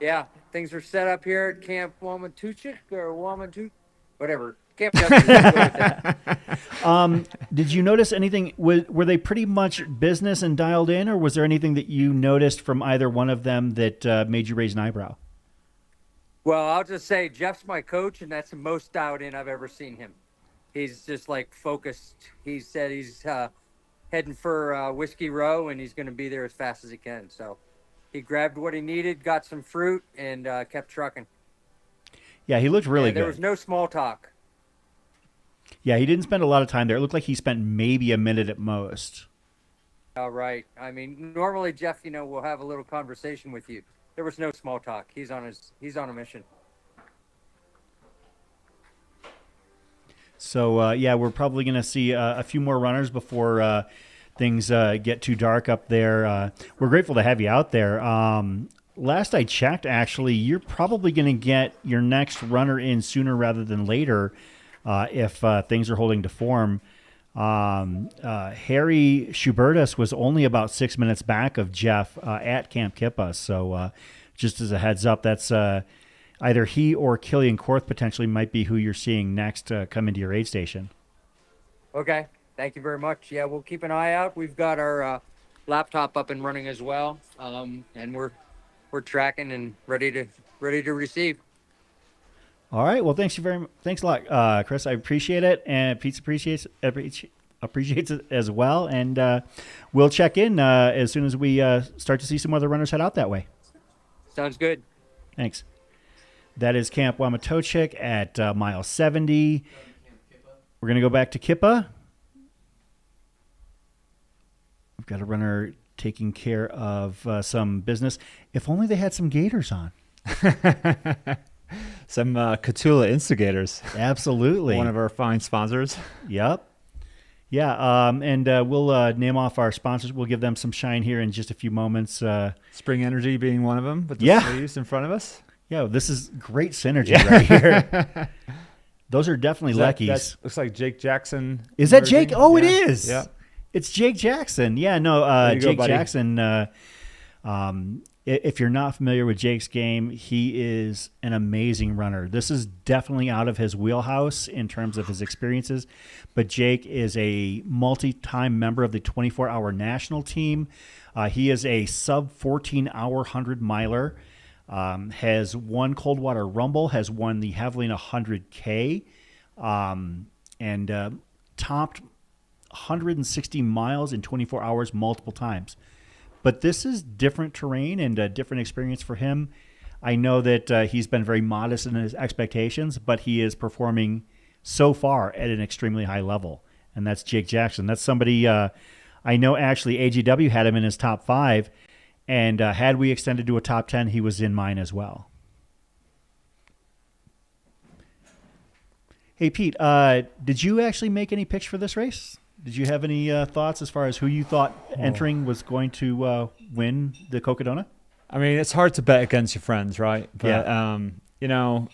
yeah, things are set up here at Camp Wamatuchik or Wamatuch, whatever. Camp Did you notice anything? Were they pretty much business and dialed in, or was there anything that you noticed from either one of them that made you raise an eyebrow? Well, I'll just say Jeff's my coach, and that's the most dialed in I've ever seen him. He's just like focused. He said he's heading for Whiskey Row, and he's going to be there as fast as he can. So he grabbed what he needed, got some fruit, and kept trucking. Yeah, he looked really good. There was no small talk. Yeah, he didn't spend a lot of time there. It looked like he spent maybe a minute at most. All right. I mean, normally Jeff, will have a little conversation with you. There was no small talk. He's on a mission. So, we're probably going to see a few more runners before things get too dark up there. We're grateful to have you out there. Last I checked, actually, you're probably going to get your next runner in sooner rather than later if things are holding to form. Harry Schubertus was only about 6 minutes back of Jeff at Camp Kippa. So just as a heads up, that's either he or Kilian Jornet potentially might be who you're seeing next come into your aid station. Okay. Thank you very much. Yeah, we'll keep an eye out. We've got our laptop up and running as well, and we're tracking and ready to receive. All right. Well, thanks a lot, Chris. I appreciate it, and Pete appreciates it as well. And we'll check in as soon as we start to see some other runners head out that way. Sounds good. Thanks. That is Camp Wamatochik at mile 70. We're going to go back to Kippa. We've got a runner taking care of some business. If only they had some gators on. Some Catula Instigators. Absolutely. One of our fine sponsors. Yep. Yeah, and we'll name off our sponsors. We'll give them some shine here in just a few moments. Spring Energy being one of them with the sleeves in front of us. Yeah, this is great synergy right here. Those are definitely Leckies. Looks like Jake Jackson. Is that Jake? Oh, yeah. It is. Yeah. It's Jake Jackson. Yeah, no, Jake Jackson. If you're not familiar with Jake's game, he is an amazing runner. This is definitely out of his wheelhouse in terms of his experiences, but Jake is a multi-time member of the 24-hour national team. He is a sub-14-hour 100-miler, has won Coldwater Rumble, has won the Javelina 100K, and topped 160 miles in 24 hours multiple times. But this is different terrain and a different experience for him. I know that he's been very modest in his expectations, but he is performing so far at an extremely high level. And that's Jake Jackson. That's somebody I know actually AGW had him in his top 5. And had we extended to a top 10, he was in mine as well. Hey, Pete, did you actually make any picks for this race? Did you have any thoughts as far as who you thought entering was going to win the Cocodona? I mean, it's hard to bet against your friends, right? But, yeah.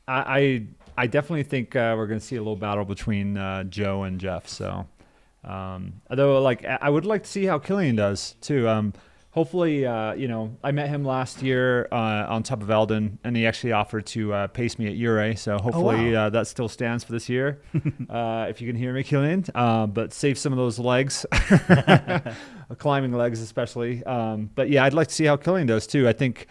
I definitely think we're going to see a little battle between Joe and Jeff. So, although, I would like to see how Kilian does too. hopefully, I met him last year on top of Eldon, and he actually offered to pace me at Ure. So hopefully that still stands for this year. If you can hear me, Kilian, but save some of those legs, climbing legs especially. But yeah, I'd like to see how Kilian does too. I think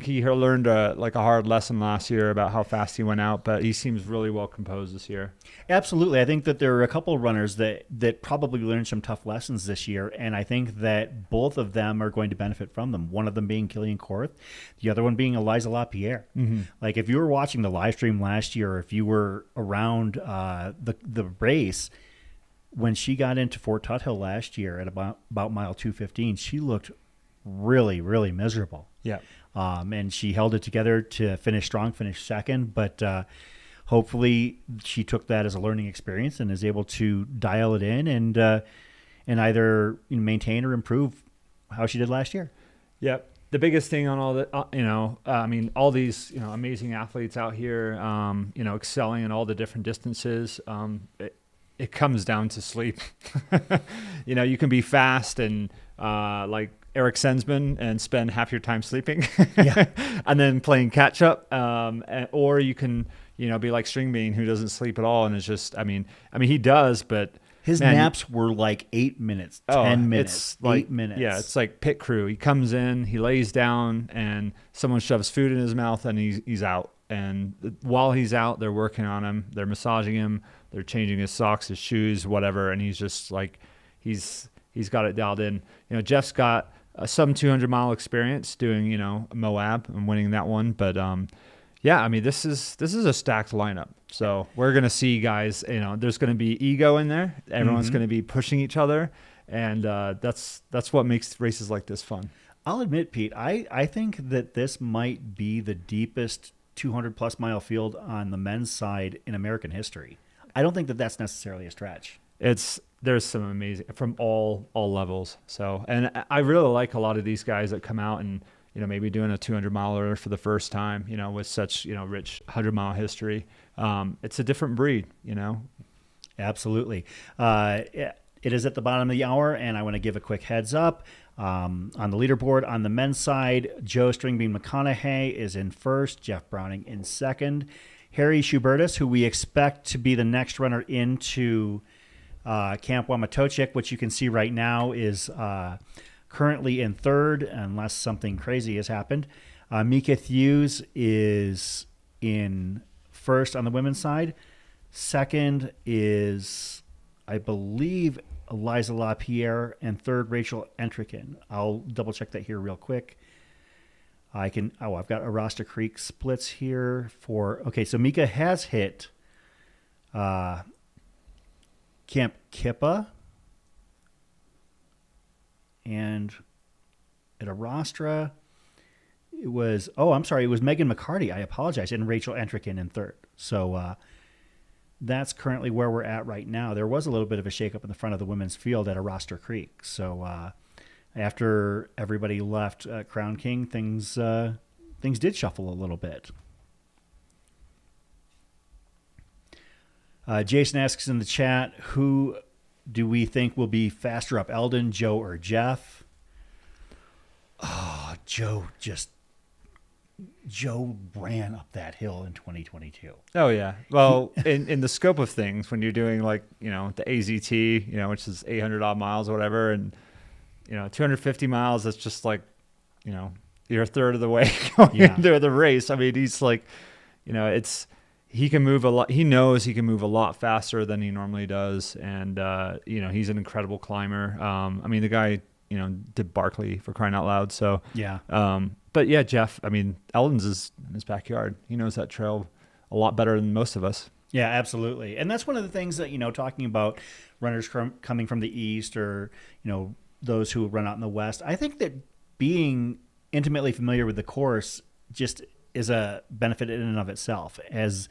he learned a hard lesson last year about how fast he went out, but he seems really well composed this year. Absolutely. I think that there are a couple of runners that probably learned some tough lessons this year, and I think that both of them are going to benefit from them. One of them being Kilian Jornet, the other one being Eliza Lapierre. Mm-hmm. Like if you were watching the live stream last year, or if you were around the race, when she got into Fort Tuthill last year at about mile 2:15, she looked really, really miserable. Yeah. And she held it together to finish strong, finish second, but hopefully she took that as a learning experience and is able to dial it in and either maintain or improve how she did last year. Yep. The biggest thing on all the, all these, amazing athletes out here, excelling in all the different distances, it comes down to sleep. You can be fast and like Eric Sensman and spend half your time sleeping and then playing catch up. Or you can, be like String Bean who doesn't sleep at all. And it's just, he does, but his naps were like 8 minutes, 10 minutes, 8 minutes. Yeah. It's like pit crew. He comes in, he lays down and someone shoves food in his mouth and he's out. And while he's out, they're working on him. They're massaging him. They're changing his socks, his shoes, whatever. And he's just like, he's got it dialed in. Jeff's got some 200-mile experience doing, Moab and winning that one. But this is a stacked lineup. So we're gonna see guys. There's gonna be ego in there. Everyone's gonna be pushing each other, and that's what makes races like this fun. I'll admit, Pete, I think that this might be the deepest 200-plus mile field on the men's side in American history. I don't think that that's necessarily a stretch. There's some amazing from all levels. So, and I really like a lot of these guys that come out and, maybe doing a 200-miler for the first time, with such, rich 100-mile history. It's a different breed, Absolutely. It is at the bottom of the hour, and I want to give a quick heads up. On the leaderboard on the men's side, Joe Stringbean McConaughey is in first, Jeff Browning in second. Harry Schubertus, who we expect to be the next runner into Camp Wamatochik, which you can see right now is currently in third, unless something crazy has happened. Mika Thews is in first on the women's side. Second is, I believe, Eliza Lapierre, and third, Rachel Entrikin. I'll double check that here real quick. I've got Arastra Creek splits here so Mika has hit Camp Kippa, and at Arastra, it was Megan McCarty. I apologize, and Rachel Entrikin in third. So that's currently where we're at right now. There was a little bit of a shakeup in the front of the women's field at Arastra Creek. So after everybody left Crown King, things did shuffle a little bit. Jason asks in the chat, who do we think will be faster up, Eldon, Joe, or Jeff? Oh, Joe ran up that hill in 2022. Oh yeah. Well, in the scope of things, when you're doing like, the AZT, which is 800 odd miles or whatever, and 250 miles, that's just like, you're a third of the way going into the race. He's like, he can move a lot. He knows he can move a lot faster than he normally does. And, he's an incredible climber. The guy, did Barkley, for crying out loud. So, yeah. But yeah, Jeff, Eldon's is in his backyard. He knows that trail a lot better than most of us. Yeah, absolutely. And that's one of the things that, talking about runners coming from the East or, those who run out in the West, I think that being intimately familiar with the course just is a benefit in and of itself. Is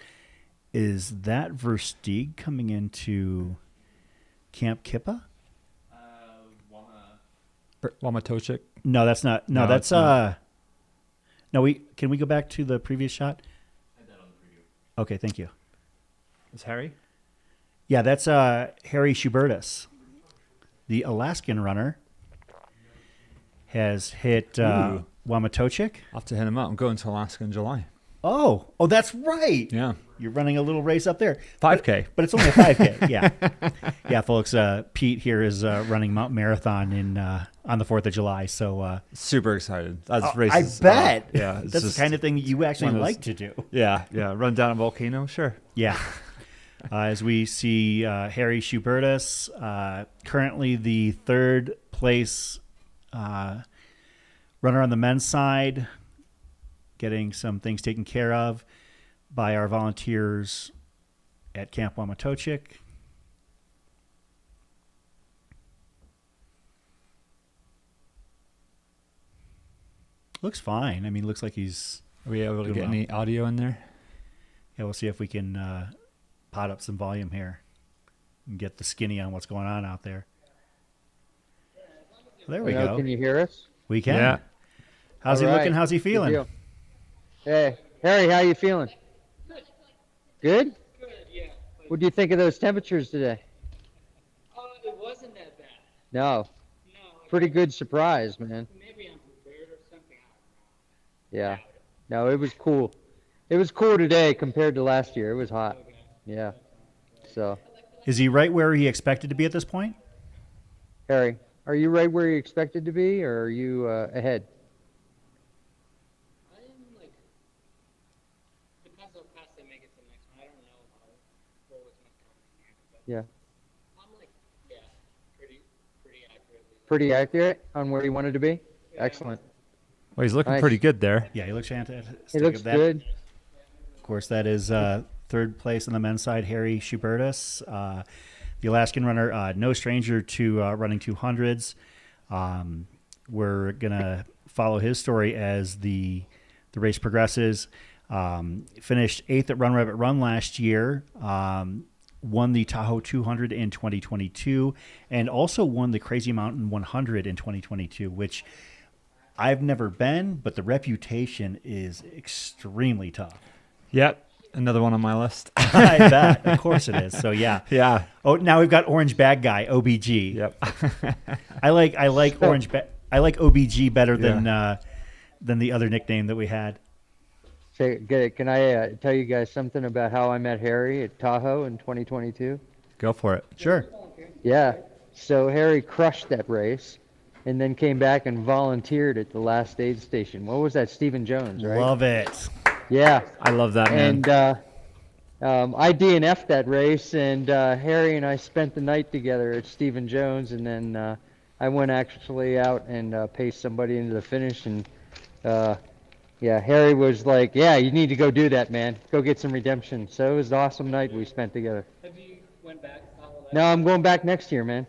that Versteeg coming into Camp Kippa? Wamatochik? No, that's not. No, that's not. No, can we go back to the previous shot? I had that on the preview. Okay, thank you. Is Harry? Yeah, that's Harry Schubertus, the Alaskan runner, has hit Ooh. Wamatochik. I'll have to hit him up. I'm going to Alaska in July. Oh, that's right. Yeah. You're running a little race up there. 5K. But it's only a 5K. Yeah. Yeah, folks. Pete here is running Mountain Marathon on the 4th of July. So super excited. That's I bet. Yeah. That's the kind of thing you actually like to do. Yeah. Yeah. Run down a volcano. Sure. Yeah. As we see Harry Schubertus, currently the third place runner on the men's side, getting some things taken care of by our volunteers at Camp Wamatochik. Looks fine. I mean, looks like he's... Are we able to get any audio in there? Yeah, we'll see if we can pot up some volume here and get the skinny on what's going on out there. Well, there we go. Can you hear us? We can. Yeah. How's he looking? How's he feeling? Good deal. Hey, Harry, how you feeling? Good? Good, yeah. What do you think of those temperatures today? It wasn't that bad. No. Pretty good surprise, man. Maybe I'm prepared or something. Yeah. No, it was cool. It was cool today compared to last year. It was hot. Okay. Yeah. So. Is he right where he expected to be at this point? Harry, are you right where you expected to be, or are you ahead? Yeah. Pretty accurate on where you wanted to be? Yeah. Excellent. Well, he's looking Nice. pretty good there. Yeah, he looks fantastic. He looks good. Of course, that is third place on the men's side, Harry Schubertus. The Alaskan runner, no stranger to running 200s. We're going to follow his story as the race progresses. Finished 8th at Run Rabbit Run last year. Won the Tahoe 200 in 2022 and also won the Crazy Mountain 100 in 2022, which I've never been, but the reputation is extremely tough. Yep. Another one on my list. I bet. Of course it is. So, yeah. Yeah. Oh, now we've got Orange Bag Guy, OBG. Yep. I like OBG better than the other nickname that we had. Can I tell you guys something about how I met Harry at Tahoe in 2022? Go for it. Sure. Yeah. So Harry crushed that race and then came back and volunteered at the last aid station. What was that? Stephen Jones, right? Love it. Yeah. I love that, man. And I DNF'd that race, and Harry and I spent the night together at Stephen Jones, and then I went actually out and paced somebody into the finish, and yeah, Harry was like, yeah, you need to go do that, man. Go get some redemption. So it was an awesome night we spent together. Have you went back? No, I'm going back next year, man.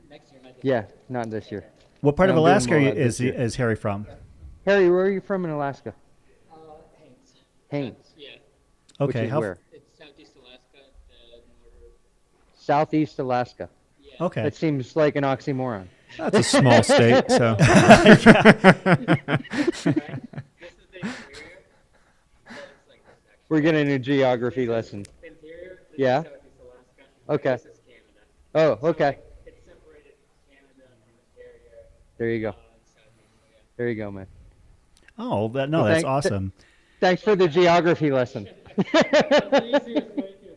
Next year, not this Yeah, not this year. What part No, of I'm doing Alaska more this year. is Harry from? Harry, where are you from in Alaska? Haines. Haines. Yeah. Which Okay. is where? It's southeast Alaska, Southeast Alaska. Okay. That seems like an oxymoron. That's a small state, so. We're getting a geography lesson. Yeah. Okay. Oh, okay. There you go. There you go, man. Oh, that's Well, awesome. Thanks for the geography lesson.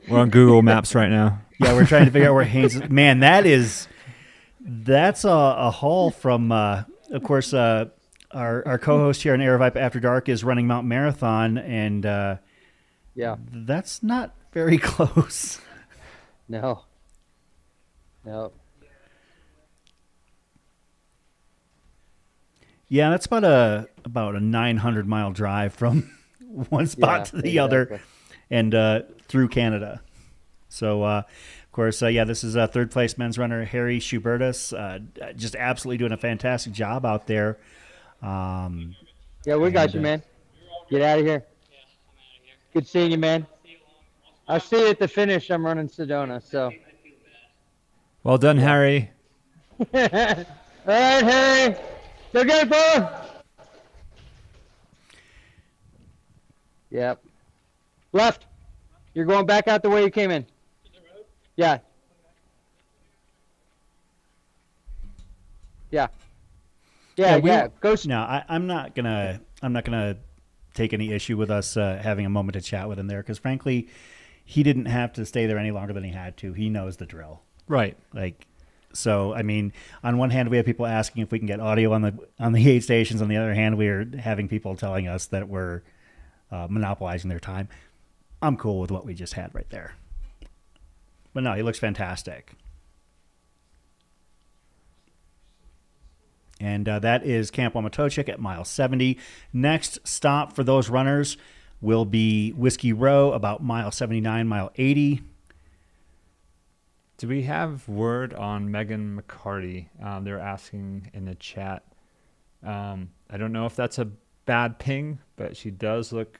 We're on Google Maps right now. Yeah, we're trying to figure out where Haines is. Man, that's a haul from, of course, our co-host here on Air After Dark is running Mountain Marathon, and yeah, that's not very close. No. Yeah, that's about a 900-mile drive from one spot to the other, and through Canada. So, of course, this is third place men's runner Harry Schubertus, just absolutely doing a fantastic job out there. Yeah, we got you, man. Get out of here. Good seeing you, man. I'll see you at the finish. I'm running Sedona, so. Well done, Harry. All right, Harry. Go get it, brother. Yep. Left. You're going back out the way you came in. Yeah. Yeah. No, I'm not gonna take any issue with us having a moment to chat with him there, because frankly, he didn't have to stay there any longer than he had to. He knows the drill. Right. So, I mean, on one hand, we have people asking if we can get audio on the aid stations. On the other hand, we are having people telling us that we're monopolizing their time. I'm cool with what we just had right there. But no, he looks fantastic. And that is Camp Wamatochik at mile 70. Next stop for those runners will be Whiskey Row, about mile 79, mile 80. Do we have word on Megan McCarty? They're asking in the chat. I don't know if that's a bad ping, but she does look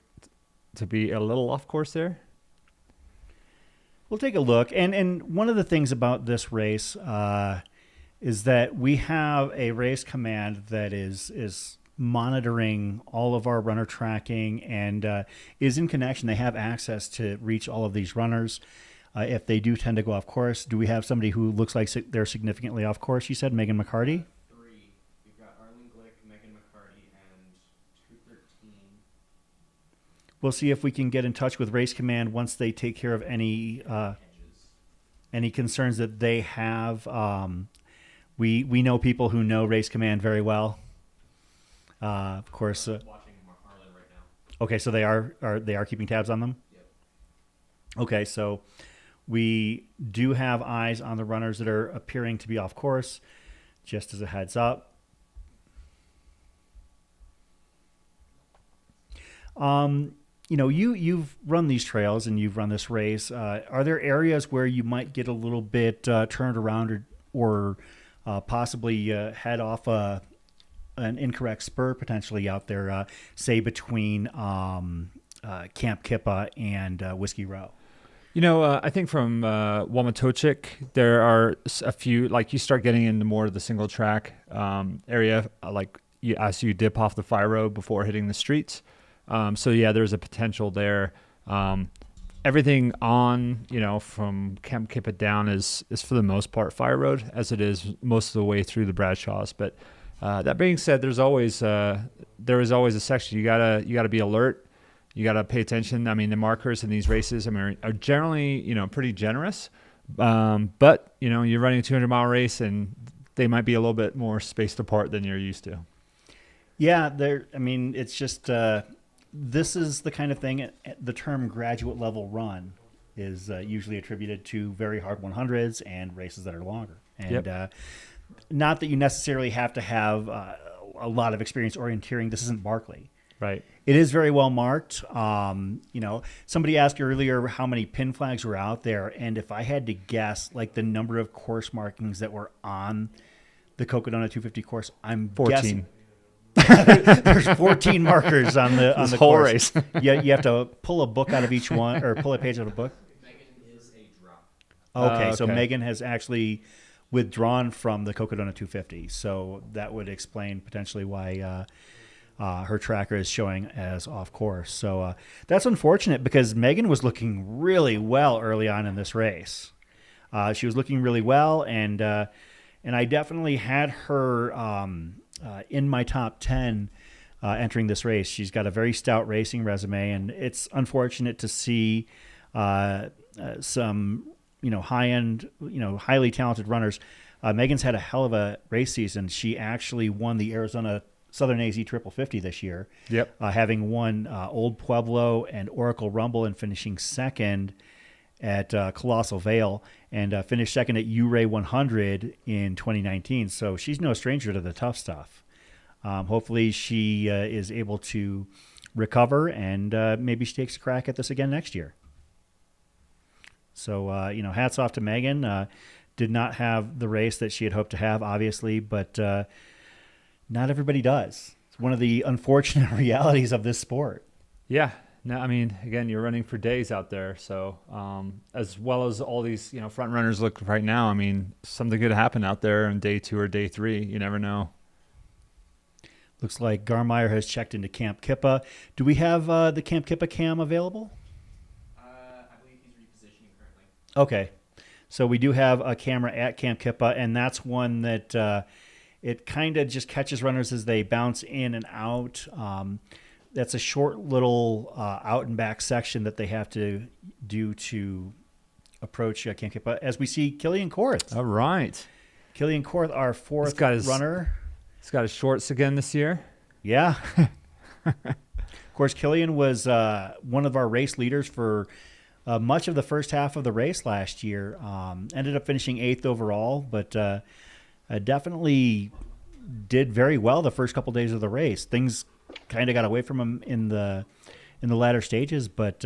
to be a little off course there. We'll take a look. And one of the things about this race is that we have a race command that is monitoring all of our runner tracking and is in connection. They have access to reach all of these runners. If they do tend to go off course, do we have somebody who looks like they're significantly off course? You said Megan McCarty? 3. We've got Arlin Glick, Megan McCarty, and 213. We'll see if we can get in touch with Race Command once they take care of any concerns that they have. We know people who know Race Command very well. Of course. Watching Arlin right now. Okay, so they are keeping tabs on them? Yep. Okay, so we do have eyes on the runners that are appearing to be off course, just as a heads up. You've run these trails and you've run this race. Are there areas where you might get a little bit turned around or possibly head off an incorrect spur potentially out there, say between Camp Kippa and Whiskey Row? I think from Wamatochik, there are a few, like you start getting into more of the single track area, as you dip off the fire road before hitting the streets. So yeah, there's a potential there. Everything on, from Camp Kippa down is for the most part fire road, as it is most of the way through the Bradshaws. But that being said, there is always a section you gotta be alert. You got to pay attention. I mean, the markers in these races, are generally, pretty generous. But, you're running a 200-mile race, and they might be a little bit more spaced apart than you're used to. Yeah, it's just this is the kind of thing. The term graduate level run is usually attributed to very hard 100s and races that are longer. And not that you necessarily have to have a lot of experience orienteering. This isn't Barkley. Right. It is very well marked. Somebody asked earlier how many pin flags were out there, and if I had to guess, the number of course markings that were on the Cocodona 250 course, I'm 14. guessing there's 14 markers on the whole course. race. You have to pull a book out of each one, or pull a page out of a book. Megan is a drop. Okay, so Megan has actually withdrawn from the Cocodona 250, so that would explain potentially why. Her tracker is showing as off course. So that's unfortunate because Megan was looking really well early on in this race. She was looking really well, and I definitely had her in my top 10 entering this race. She's got a very stout racing resume, and it's unfortunate to see some high-end, highly talented runners. Megan's had a hell of a race season. She actually won the Arizona Southern AZ Triple 50 this year. Yep. Having won Old Pueblo and Oracle Rumble and finishing second at Colossal Vale and finished second at Ouray 100 in 2019. So she's no stranger to the tough stuff. Hopefully she is able to recover and maybe she takes a crack at this again next year. So, hats off to Megan. Did not have the race that she had hoped to have, obviously, but not everybody does. It's one of the unfortunate realities of this sport. Yeah. No, again, you're running for days out there. So as well as all these, front runners look right now, something could happen out there on day 2 or day 3. You never know. Looks like Garmeyer has checked into Camp Kippa. Do we have the Camp Kippa cam available? I believe he's repositioning currently. Okay. So we do have a camera at Camp Kippa, and that's one that It kind of just catches runners as they bounce in and out. That's a short little out and back section that they have to do to approach Camp Cape. But as we see, Kilian Jornet. All right. Kilian Jornet, our fourth runner. He's got his shorts again this year. Yeah. Of course, Kilian was one of our race leaders for much of the first half of the race last year. Ended up finishing 8th overall, but definitely did very well the first couple days of the race. Things kind of got away from him in the latter stages, but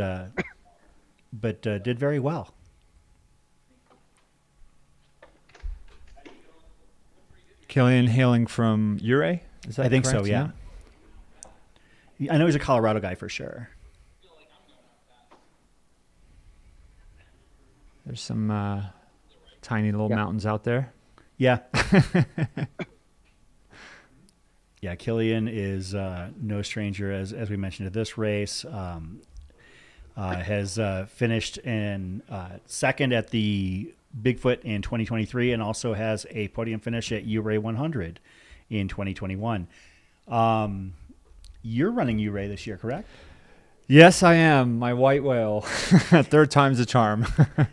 did very well. Kilian hailing from Ouray? Is that I think correct? so, yeah. I know he's a Colorado guy for sure. There's some tiny little mountains out there. Yeah. Yeah, Kilian is no stranger, as we mentioned, to this race. Has finished in second at the Bigfoot in 2023 and also has a podium finish at Ouray 100 in 2021. You're running Ouray this year, correct? Yes, I am. My white whale. Third time's a charm.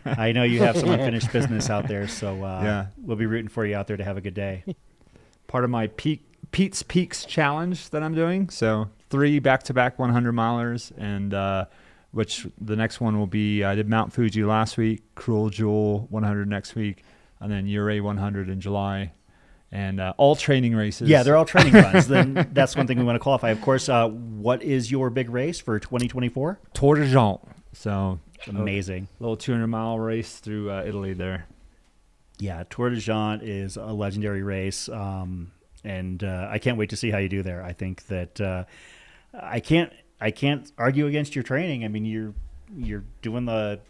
I know you have some unfinished business out there, so yeah, we'll be rooting for you out there to have a good day. Part of my Pete's Peaks challenge that I'm doing. So 3 back-to-back 100 milers, and which the next one will be, I did Mount Fuji last week, Cruel Jewel 100 next week, and then Ouray 100 in July. And all training races. Yeah, they're all training runs. Then that's one thing we want to qualify. Of course, what is your big race for 2024? Tour de Jean. So amazing. A little 200-mile race through Italy there. Yeah, Tour de Jean is a legendary race, and I can't wait to see how you do there. I think that I can't argue against your training. I mean, you're doing the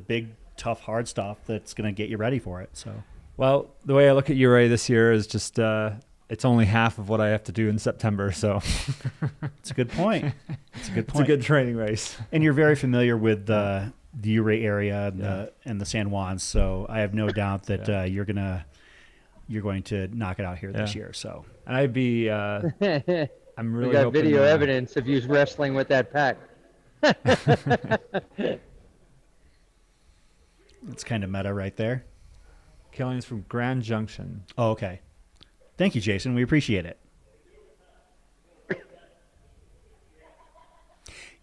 big, tough, hard stuff that's going to get you ready for it. So. Well, the way I look at Ouray this year is just it's only half of what I have to do in September. So it's a good point. It's a good training race. And you're very familiar with the Ouray area and the San Juans, so I have no doubt that you're going to knock it out here this year. So, and I'd be I'm really we got hoping, video evidence of you wrestling with that pack. It's kind of meta right there. Kilian's from Grand Junction. Oh, okay. Thank you, Jason. We appreciate it.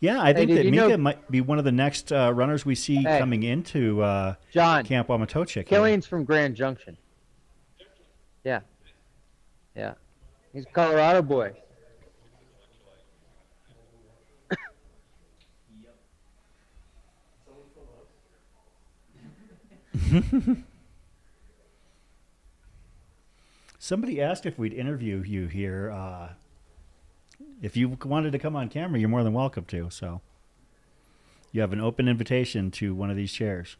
Yeah, I think that Mika might be one of the next runners we see coming into Camp Wamatochik. Kilian's from Grand Junction. Yeah. Yeah. He's a Colorado boy. Somebody asked if we'd interview you here. If you wanted to come on camera, you're more than welcome to. So you have an open invitation to one of these chairs.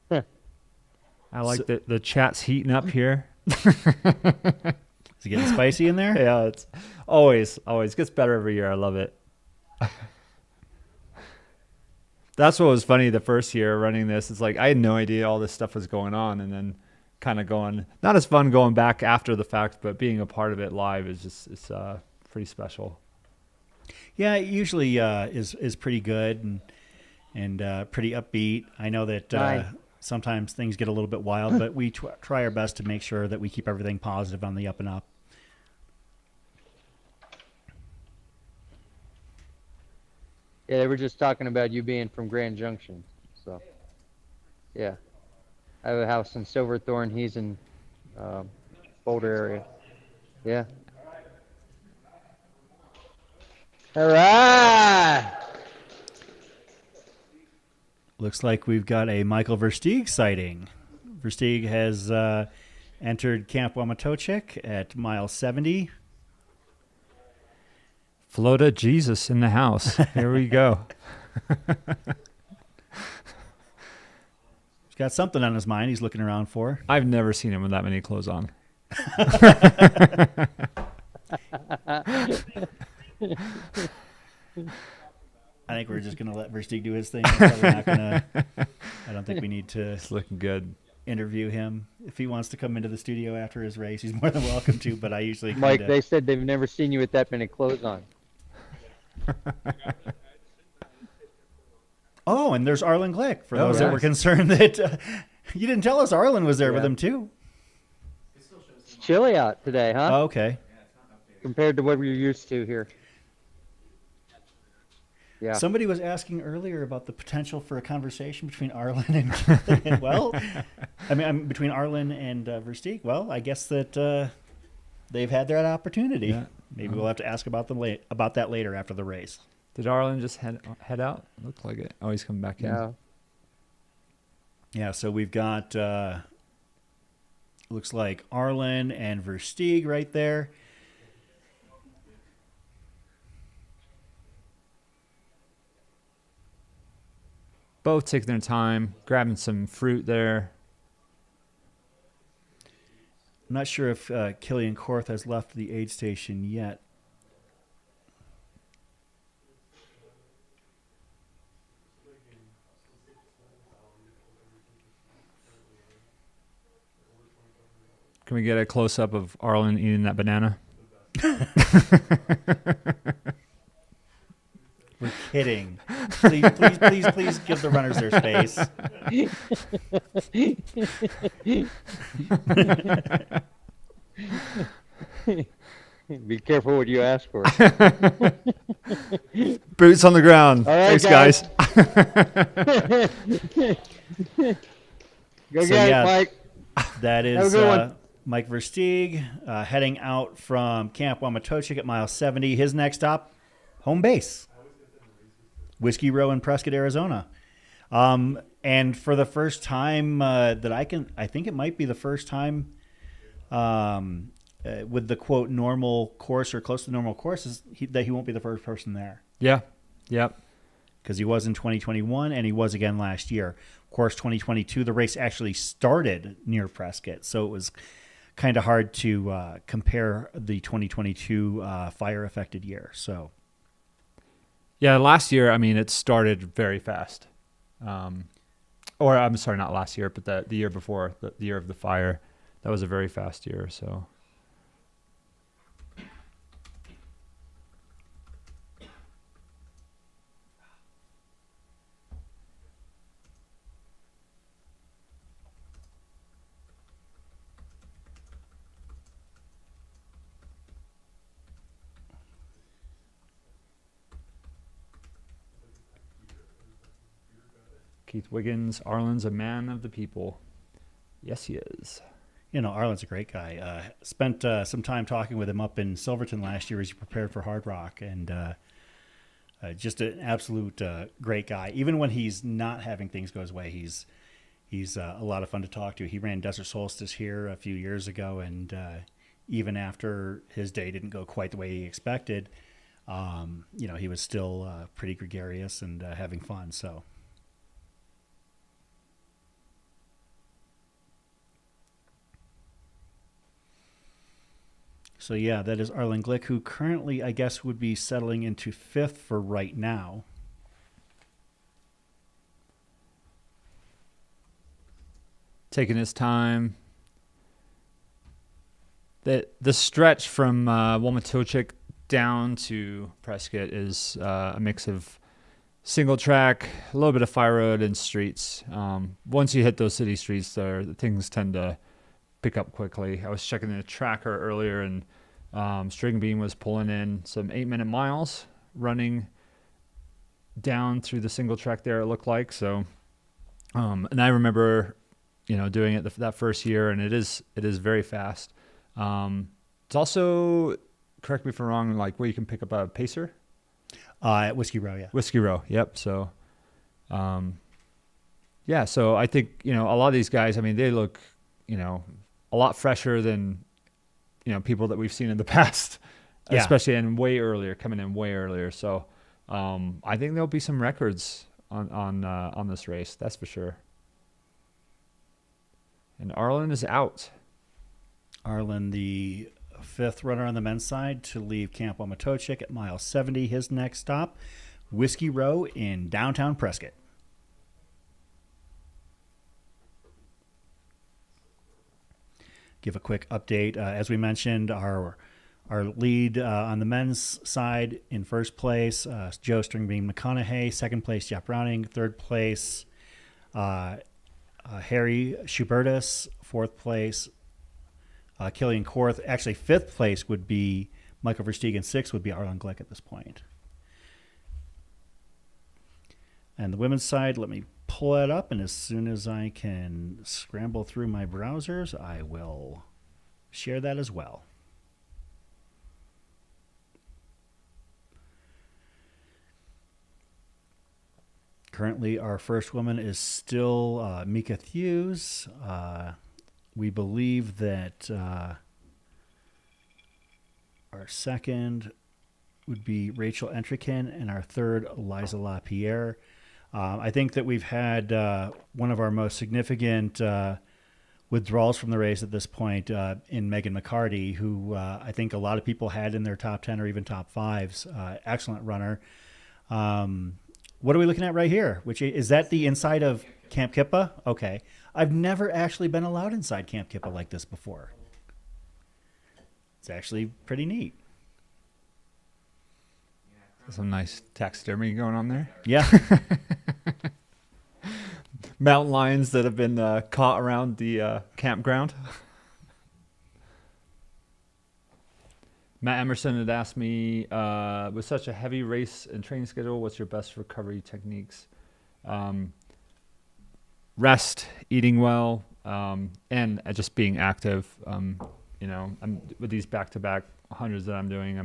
I like the chat's heating up here. Is it getting spicy in there? Yeah, it's always gets better every year. I love it. That's what was funny the first year running this. It's like I had no idea all this stuff was going on, and then kind of going, not as fun going back after the fact, but being a part of it live is just it's pretty special. Yeah, it usually is pretty good and pretty upbeat. I know that sometimes things get a little bit wild, but we try our best to make sure that we keep everything positive on the up and up. Yeah, they were just talking about you being from Grand Junction. So, yeah. I have a house in Silverthorne. He's in Boulder area. Yeah. All right. Looks like we've got a Michael Versteeg sighting. Versteeg has entered Camp Wamatochik at mile 70. Flota Jesus in the house. Here we go. He's got something on his mind he's looking around for. I've never seen him with that many clothes on. I think we're just going to let Versteeg do his thing. I don't think we need to. It's looking good. Interview him. If he wants to come into the studio after his race, he's more than welcome to. But I usually Mike, they said they've never seen you with that many clothes on. Oh, and there's Arlin Glick. For Oh, those that nice. were concerned that you didn't tell us Arlin was there with him too. It's chilly out today, huh? Oh, okay. Compared to what we're used to here. Yeah. Somebody was asking earlier about the potential for a conversation between Arlin and Kilian. Well, I mean, between Arlin and Versteeg. Well, I guess that they've had that opportunity. Yeah. Maybe we'll have to ask about about that later after the race. Did Arlen just head out? Looked like it. Oh, he's coming back in. Yeah. Yeah, so we've got, looks like Arlin and Versteeg right there. Both taking their time, grabbing some fruit there. I'm not sure if Kilian Jornet has left the aid station yet. Can we get a close-up of Arlen eating that banana? We're kidding. Please give the runners their space. Be careful what you ask for. Boots on the ground. All right, thanks, guys. Go get it, Mike. That Have a is good one. Mike Versteeg heading out from Camp Wamatochik at mile 70. His next stop, home base, Whiskey Row in Prescott, Arizona. And for the first time that I think it might be the first time with the quote normal course or close to normal course that he won't be the first person there. Yeah. Yep. Because he was in 2021 and he was again last year. Of course, 2022, the race actually started near Prescott, so it was kind of hard to compare the 2022 fire-affected year. So, yeah, last year, I mean, it started very fast. Or I'm sorry, not last year, but the year before, the year of the fire, that was a very fast year. So. Keith Wiggins, Arlen's a man of the people. Yes, he is. you know, Arlin's a great guy. Spent some time talking with him up in Silverton last year as he prepared for Hard Rock, and just an absolute great guy. Even when he's not having things go his way, he's a lot of fun to talk to. He ran Desert Solstice here a few years ago, and even after his day didn't go quite the way he expected, you know, he was still pretty gregarious and having fun. So yeah, that is Arlin Glick, who currently, I guess, would be settling into fifth for right now. Taking his time. The stretch from Wamatochik down to Prescott is a mix of single track, a little bit of fire road, and streets. Once you hit those city streets, there things tend to pick up quickly. I was checking the tracker earlier, and String Beam was pulling in some 8-minute miles running down through the single track there, it looked like. So, and I remember, you know, doing it that first year, and it is very fast. It's also, correct me if I'm wrong, like where you can pick up a pacer. At Whiskey Row, yeah. Whiskey Row, yep. So, yeah. So I think, you know, a lot of these guys, I mean, they look, you know, a lot fresher than, you know, people that we've seen in the past, yeah. Especially coming in way earlier. So, I think there'll be some records on this race. That's for sure. And Arlin is out. Arlin, the fifth runner on the men's side to leave Camp Wamatochik at mile 70. His next stop Whiskey Row in downtown Prescott. Give a quick update. As we mentioned, our lead on the men's side in first place, Joe Stringbean McConaughey. Second place, Jeff Browning. Third place, Harry Schubertus. Fourth place, Kilian Jornet. Actually, fifth place would be Michael Versteeg, and sixth would be Arlin Glick at this point. And the women's side, let me pull that up, and as soon as I can scramble through my browsers, I will share that as well. Currently, our first woman is still Mika Thews. We believe that our second would be Rachel Entrekin, and our third, Eliza Lapierre. I think that we've had one of our most significant withdrawals from the race at this point in Megan McCarty, who I think a lot of people had in their top 10 or even top 5s. Excellent runner. What are we looking at right here? Which is that the inside of Camp Kippa? Okay. I've never actually been allowed inside Camp Kippa like this before. It's actually pretty neat. Some nice taxidermy going on there. Yeah. Mountain lions that have been caught around the campground. Matt Emerson had asked me, with such a heavy race and training schedule, what's your best recovery techniques? Rest, eating well, and just being active. With these back-to-back hundreds that I'm doing,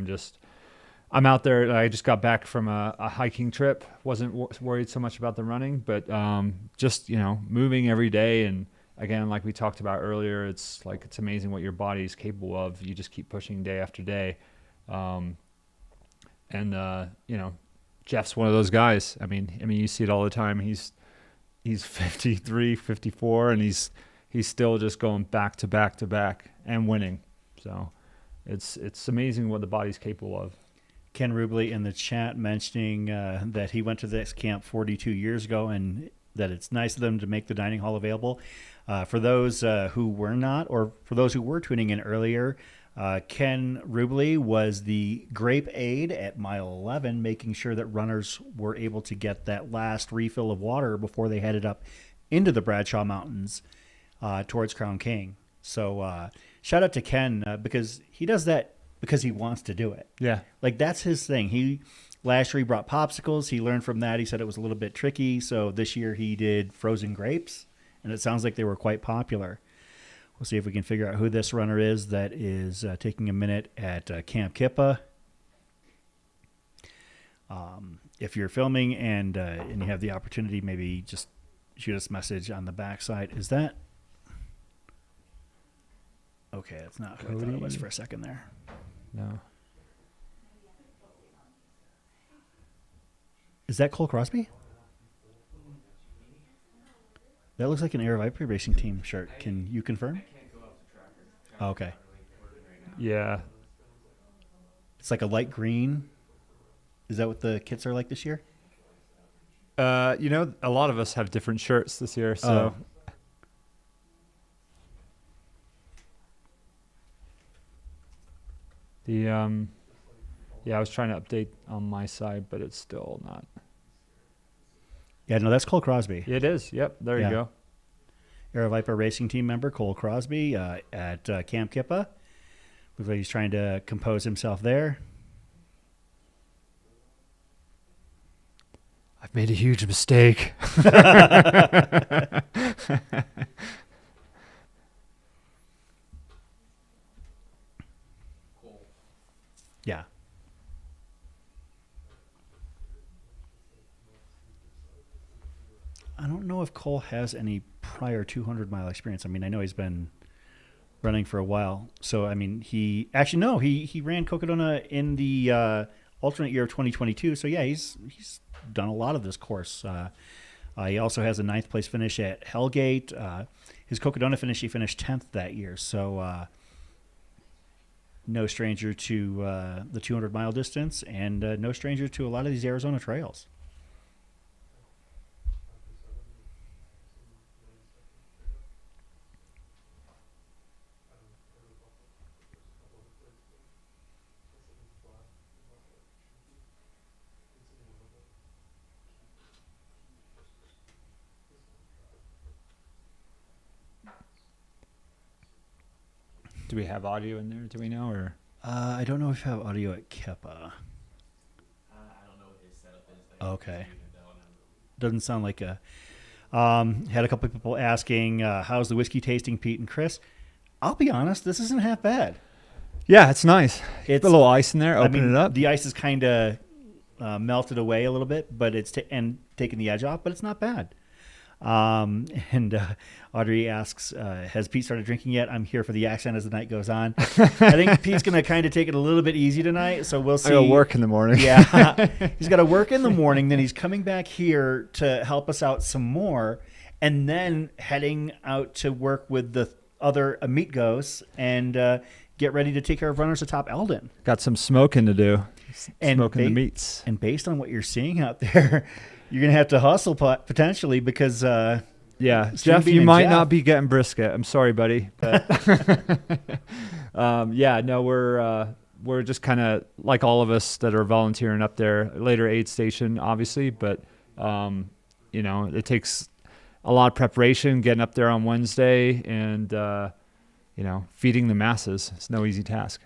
I'm out there. I just got back from a hiking trip. Wasn't worried so much about the running, but just moving every day. And again, like we talked about earlier, it's amazing what your body is capable of. You just keep pushing day after day. Jeff's one of those guys. I mean, you see it all the time. He's 53, 54, and he's still just going back to back to back and winning. So it's amazing what the body's capable of. Ken Rubley in the chat mentioning that he went to this camp 42 years ago and that it's nice of them to make the dining hall available. For those who were not, or for those who were tuning in earlier, Ken Rubley was the grape aide at mile 11, making sure that runners were able to get that last refill of water before they headed up into the Bradshaw Mountains towards Crown King. So shout out to Ken because he does that because he wants to do it. Yeah. That's his thing. Last year he brought popsicles. He learned from that. He said it was a little bit tricky. So this year he did frozen grapes, and it sounds like they were quite popular. We'll see if we can figure out who this runner is that is taking a minute at Camp Kippa. If you're filming and you have the opportunity, maybe just shoot us a message on the backside. Is that... Okay, that's not who I thought it was for a second there. No. Is that Cole Crosby? That looks like an Air Viper Racing Team shirt. Can you confirm? Oh, okay. Yeah. It's like a light green. Is that what the kits are like this year? A lot of us have different shirts this year, so... I was trying to update on my side, but it's still not. Yeah, no, that's Cole Crosby. It is. Yep. There you go. Air Viper Racing Team member Cole Crosby at Camp Kippa. Looks like he's trying to compose himself there. I've made a huge mistake. Yeah. I don't know if Cole has any prior 200-mile experience. I mean, I know he's been running for a while. So, I mean, he ran Cocodona in the alternate year of 2022. So, yeah, he's done a lot of this course. He also has a 9th place finish at Hellgate. His Cocodona finish, he finished 10th that year. So, no stranger to the 200-mile distance, and no stranger to a lot of these Arizona trails. Do we have audio in there? Do we know? Or I don't know if you have audio at Kippa. I don't know what his setup is. Okay. Doesn't sound like a. Had a couple of people asking, how's the whiskey tasting, Pete and Chris? I'll be honest, this isn't half bad. yeah, it's nice. It's Put a little ice in there. Open it up. The ice is kind of melted away a little bit, but it's taking the edge off, but it's not bad. And Audrey asks, has Pete started drinking yet? I'm here for the accent as the night goes on. I think Pete's going to kind of take it a little bit easy tonight, so we'll see. I got work in the morning. Yeah. He's got to work in the morning, then he's coming back here to help us out some more, and then heading out to work with the other amigos and get ready to take care of runners atop Eldon. Got some smoking to do. And Smoking the meats. And based on what you're seeing out there, you're going to have to hustle potentially because yeah, Steve Jeff, Bean you and might Jeff. not be getting brisket. I'm sorry, buddy. But yeah, no, we're just kind of like all of us that are volunteering up there, later aid station, obviously, but you know, it takes a lot of preparation getting up there on Wednesday and you know, feeding the masses. It's no easy task.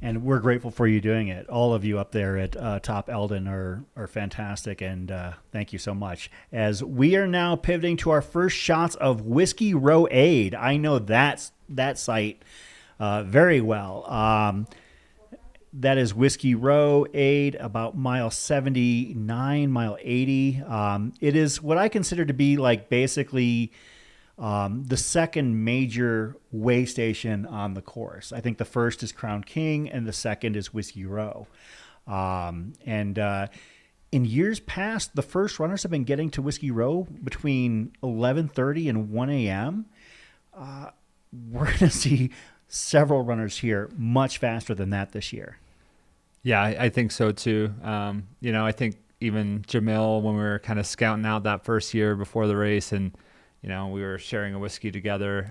And we're grateful for you doing it. All of you up there at Top Eldon are fantastic, and thank you so much. As we are now pivoting to our first shots of Whiskey Row Aid. I know that site very well. That is Whiskey Row Aid, about mile 79, mile 80. It is what I consider to be like basically the second major way station on the course. I think the first is Crown King and the second is Whiskey Row. In years past, the first runners have been getting to Whiskey Row between 11:30 and 1 a.m. We're going to see several runners here much faster than that this year. Yeah, I think so too. You know, I think even Jamil, when we were kind of scouting out that first year before the race and you know, we were sharing a whiskey together.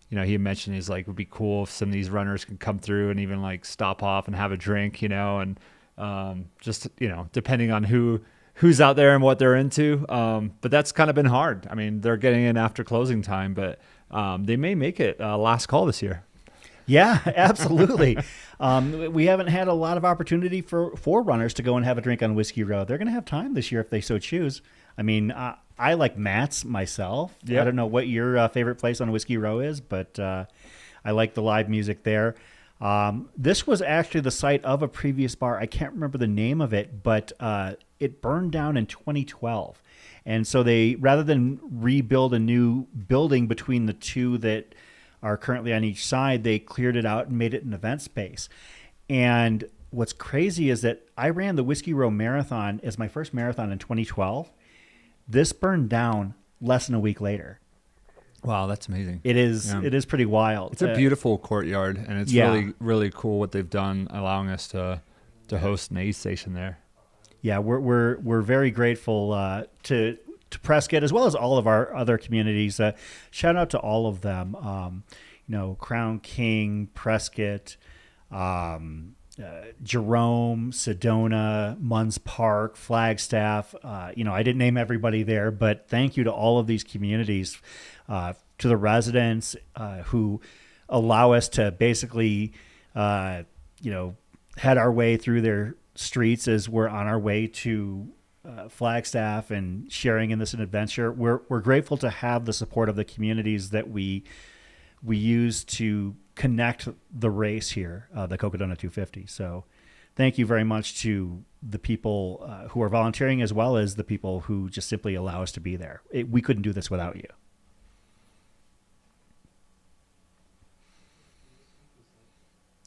You know, he mentioned he's like, it would be cool if some of these runners could come through and even like stop off and have a drink, you know, and just, you know, depending on who's out there and what they're into. But that's kind of been hard. I mean, they're getting in after closing time, but they may make it last call this year. Yeah, absolutely. We haven't had a lot of opportunity for runners to go and have a drink on Whiskey Row. They're going to have time this year if they so choose. I mean, I like Matt's myself. Yep. I don't know what your favorite place on Whiskey Row is, but I like the live music there. This was actually the site of a previous bar. I can't remember the name of it, but it burned down in 2012. And so they, rather than rebuild a new building between the two that are currently on each side, they cleared it out and made it an event space. And what's crazy is that I ran the Whiskey Row Marathon as my first marathon in 2012. This burned down less than a week later. Wow, that's amazing. It is. Yeah. It is pretty wild. It's a beautiful courtyard, and it's really, really cool what they've done, allowing us to host an aid station there. Yeah, we're very grateful to Prescott as well as all of our other communities. Shout out to all of them. You know, Crown King, Prescott, Jerome, Sedona, Munns Park, Flagstaff. You know, I didn't name everybody there, but thank you to all of these communities, to the residents who allow us to basically, you know, head our way through their streets as we're on our way to Flagstaff and sharing in this adventure. We're grateful to have the support of the communities that we use to connect the race here, the Cocodona 250. So thank you very much to the people who are volunteering as well as the people who just simply allow us to be there. We couldn't do this without you.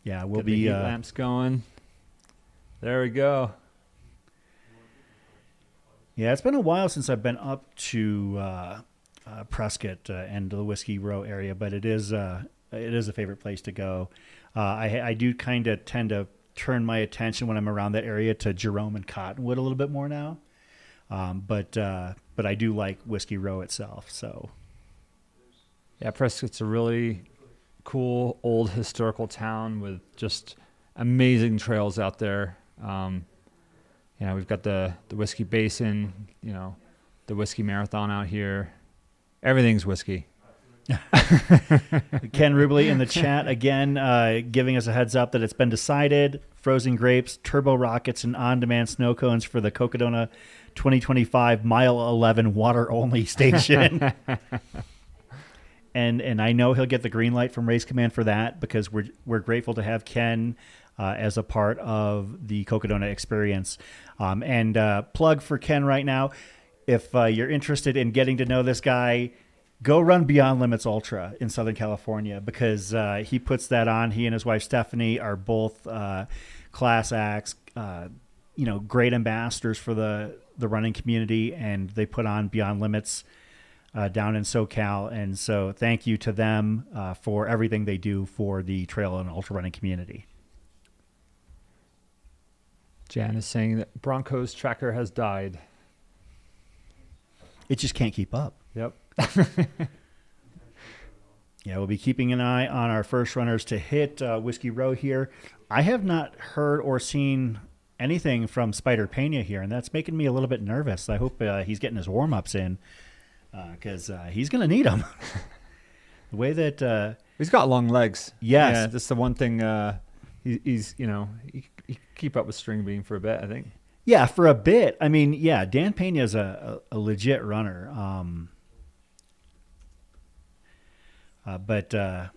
Yeah, we'll be... Get the heat lamps going. There we go. Yeah, it's been a while since I've been up to Prescott and the Whiskey Row area, but it is a favorite place to go. I do kind of tend to turn my attention when I'm around that area to Jerome and Cottonwood a little bit more now. But I do like Whiskey Row itself. So Yeah, Prescott's a really cool old historical town with just amazing trails out there. We've got the Whiskey Basin, the Whiskey Marathon out here. Everything's whiskey. Ken Rubley in the chat again, giving us a heads up that it's been decided: frozen grapes, turbo rockets, and on-demand snow cones for the Cocodona 2025 mile 11 water only station. And I know he'll get the green light from Race Command for that, because we're grateful to have Ken as a part of the Cocodona experience. And plug for Ken right now: if you're interested in getting to know this guy, go run Beyond Limits Ultra in Southern California, because he puts that on. He and his wife Stephanie are both class acts, great ambassadors for the running community, and they put on Beyond Limits down in SoCal. And so thank you to them for everything they do for the trail and ultra running community. Jan is saying that Broncos tracker has died. It just can't keep up. Yep. Yeah, we'll be keeping an eye on our first runners to hit Whiskey Row here. I have not heard or seen anything from Spider Pena here, and that's making me a little bit nervous. I hope he's getting his warm-ups in, because he's going to need them. The way that... he's got long legs. Yes. Yeah, that's the one thing. He's he keep up with String Bean for a bit, I think. Yeah, for a bit. I mean, yeah, Dan Pena is a legit runner. But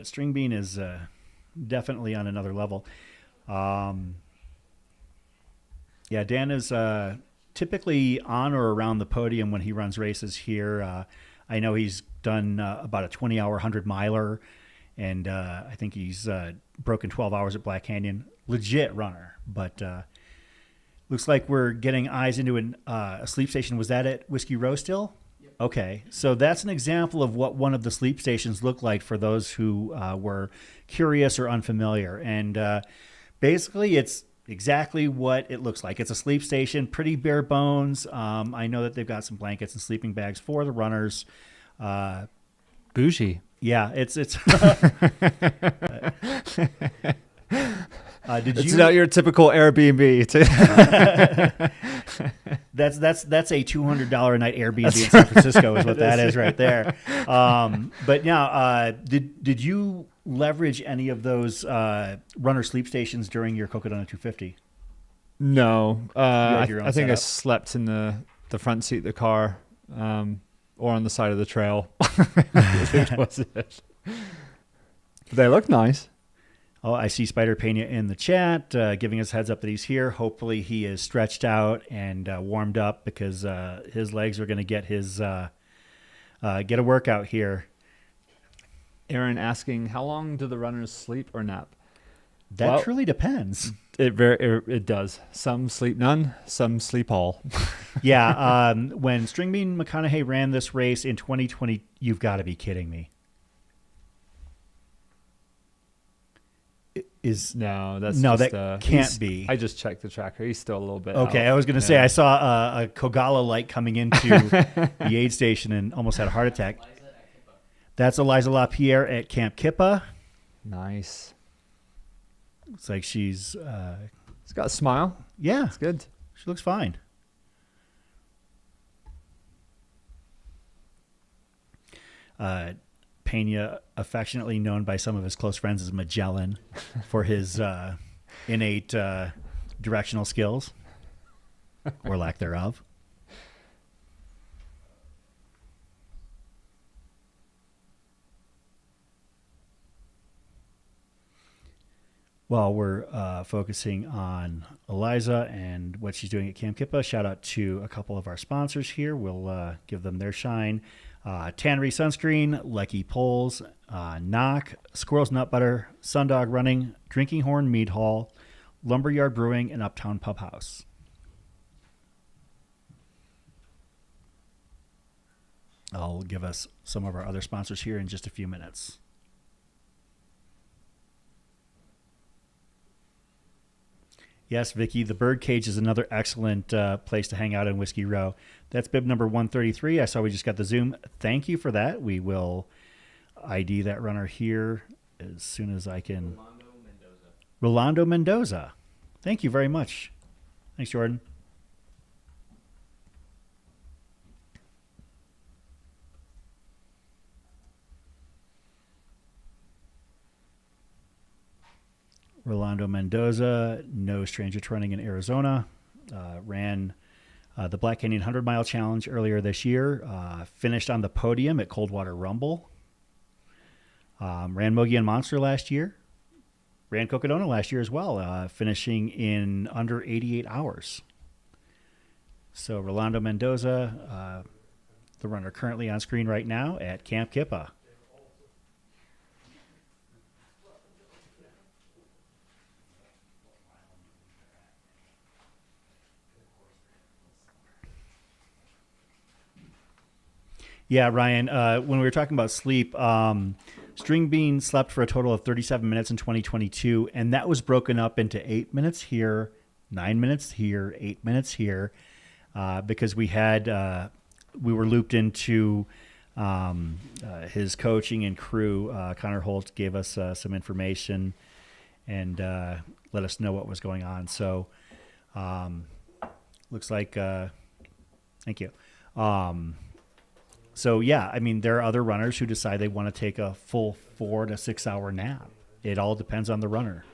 String Bean is definitely on another level. Yeah, Dan is typically on or around the podium when he runs races here. I know he's done about a 20-hour 100-miler, and I think he's broken 12 hours at Black Canyon. Legit runner, but looks like we're getting eyes into a sleep station. Was that at Whiskey Row still? Yep. Okay, so that's an example of what one of the sleep stations look like for those who were curious or unfamiliar. And basically, it's exactly what it looks like. It's a sleep station, pretty bare bones. I know that they've got some blankets and sleeping bags for the runners. Bougie. Yeah, it's It's not your typical Airbnb. That's a $200 a night Airbnb in San Francisco is what that is right there. But now, did you leverage any of those runner sleep stations during your Cocodona 250? No, I think setup? I slept in the front seat of the car, or on the side of the trail. It was it. They look nice. Oh, I see Spider Pena in the chat, giving us heads up that he's here. Hopefully he is stretched out and warmed up, because his legs are going to get his get a workout here. Aaron asking, how long do the runners sleep or nap? That truly depends. It does. Some sleep none, some sleep all. Yeah. When String Bean McConaughey ran this race in 2020, you've got to be kidding me. That can't be. I just checked the tracker. He's still a little bit okay. out. I was going to say I saw a Kogala light coming into the aid station and almost had a heart attack. That's Eliza Lapierre at Camp Kippa. Nice. Looks like she's got a smile. Yeah, it's good. She looks fine. Pena, affectionately known by some of his close friends as Magellan, for his innate directional skills, or lack thereof. While we're focusing on Eliza and what she's doing at Camp Kippa, shout out to a couple of our sponsors here. We'll give them their shine. Tannery Sunscreen, Lecky Poles, Knock, Squirrel's Nut Butter, Sundog Running, Drinking Horn Mead Hall, Lumberyard Brewing, and Uptown Pub House. I'll give us some of our other sponsors here in just a few minutes. Yes, Vicky, the Birdcage is another excellent place to hang out in Whiskey Row. That's bib number 133. I saw we just got the Zoom. Thank you for that. We will ID that runner here as soon as I can. Rolando Mendoza. Thank you very much. Thanks, Jordan. Rolando Mendoza, no stranger to running in Arizona, ran the Black Canyon 100-mile challenge earlier this year, finished on the podium at Coldwater Rumble, ran Mogi and Monster last year, ran Cocodona last year as well, finishing in under 88 hours. So Rolando Mendoza, the runner currently on screen right now at Camp Kippa. Yeah, Ryan, when we were talking about sleep, String Bean slept for a total of 37 minutes in 2022, and that was broken up into 8 minutes here, 9 minutes here, 8 minutes here, because we were looped into his coaching and crew. Connor Holt gave us some information and let us know what was going on. So looks like, thank you. So, yeah, I mean, there are other runners who decide they want to take a full 4 to 6 hour nap. It all depends on the runner.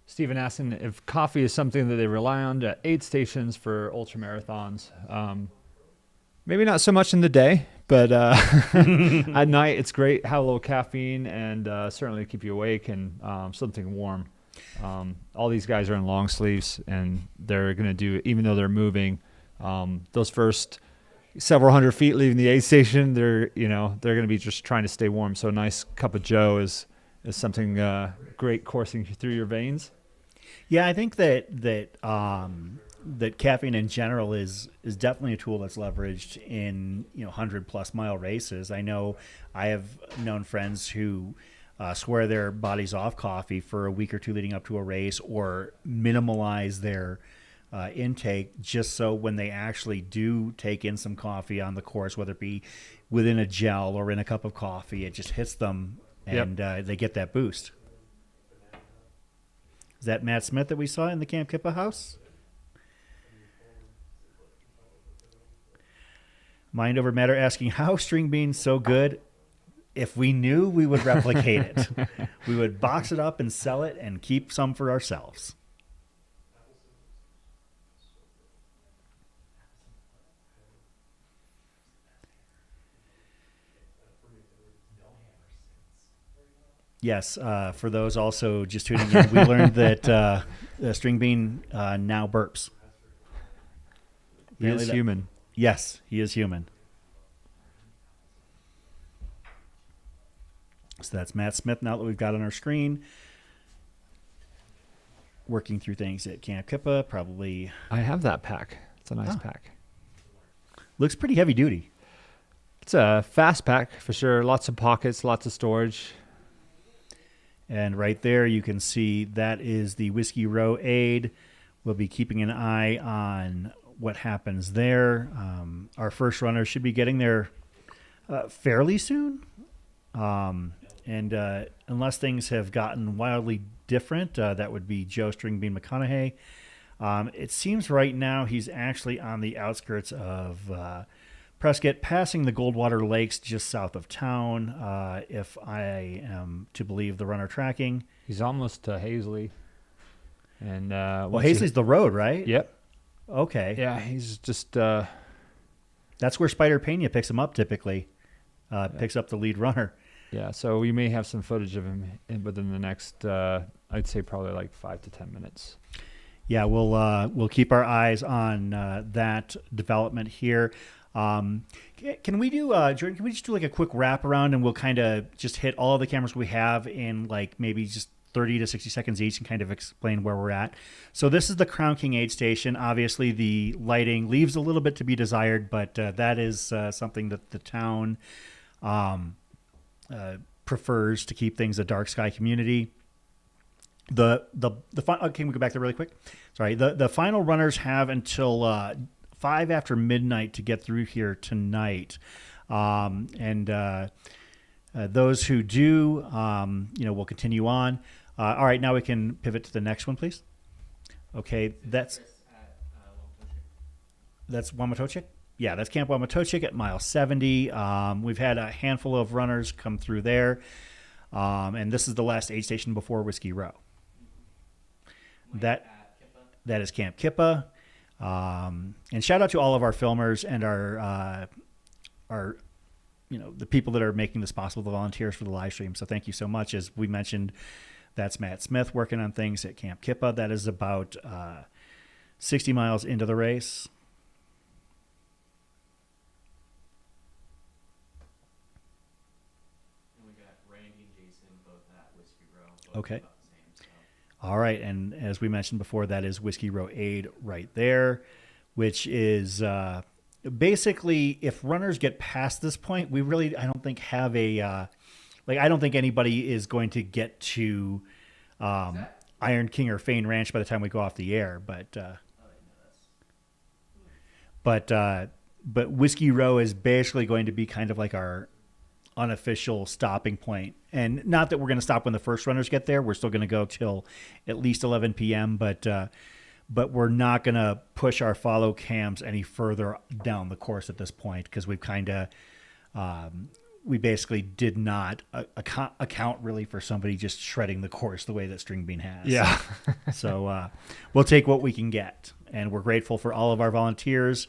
Stephen asking if coffee is something that they rely on at aid stations for ultra marathons. Maybe not so much in the day, but at night it's great. Have a little caffeine and certainly keep you awake and something warm. All these guys are in long sleeves and they're going to do, even though they're moving, those first several hundred feet leaving the aid station, they're going to be just trying to stay warm. So a nice cup of Joe is something great coursing through your veins. Yeah, I think that caffeine in general is definitely a tool that's leveraged in 100+ mile races. I know I have known friends who swear their bodies off coffee for a week or two leading up to a race, or minimalize their intake just so when they actually do take in some coffee on the course, whether it be within a gel or in a cup of coffee, it just hits them and they get that boost. Is that Matt Smith that we saw in the Camp Kippa house? Mind Over Matter asking, how String Bean's so good? If we knew, we would replicate it. We would box it up and sell it and keep some for ourselves. Yes, for those also just tuning in, we learned that String Bean now burps. He is human. Yes, he is human. So that's Matt Smith now that we've got on our screen. Working through things at Camp Kippa, probably. I have that pack. It's a nice pack. Looks pretty heavy duty. It's a fast pack for sure. Lots of pockets, lots of storage. And right there, you can see that is the Whiskey Row aid. We'll be keeping an eye on what happens there. Our first runner should be getting there fairly soon. And unless things have gotten wildly different, that would be Joe String Bean McConaughey. It seems right now he's actually on the outskirts of Prescott, passing the Goldwater Lakes just south of town, if I am to believe the runner tracking. He's almost to Hazley. And well, Hazley's the road, right? Yep. Okay. Yeah, he's just... That's where Spider Pena picks him up typically, picks up the lead runner. Yeah, so we may have some footage of him within the next, I'd say probably like 5 to 10 minutes. Yeah, we'll keep our eyes on that development here. Can we do, Jordan, can we just do like a quick wrap around and we'll kind of just hit all the cameras we have in like maybe just 30 to 60 seconds each and kind of explain where we're at. So this is the Crown King aid station. Obviously the lighting leaves a little bit to be desired, but that is something that the town prefers to keep things a dark sky community. Okay, we go back there really quick. Sorry. The final runners have until 5 after midnight to get through here tonight. Those who do, will continue on. All right, now we can pivot to the next one, please. Okay, that's Wamatochik? Yeah, that's Camp Wamatochik at mile 70. We've had a handful of runners come through there. And this is the last aid station before Whiskey Row. That is Camp Kippa. And shout out to all of our filmers and our the people that are making this possible, the volunteers for the live stream. So thank you so much. As we mentioned, that's Matt Smith working on things at Camp Kippa. That is about 60 miles into the race. And we got Randy and Jason both at Whiskey Row. Okay. All right, and as we mentioned before, that is Whiskey Row Aid right there, which is basically if runners get past this point, I don't think have a I don't think anybody is going to get to Iron King or Fane Ranch by the time we go off the air, but Whiskey Row is basically going to be kind of like our unofficial stopping point. And not that we're going to stop when the first runners get there. We're still going to go till at least 11 p.m., but we're not going to push our follow cams any further down the course at this point because we've kind of we basically did not account really for somebody just shredding the course the way that String Bean has. Yeah. So we'll take what we can get. And we're grateful for all of our volunteers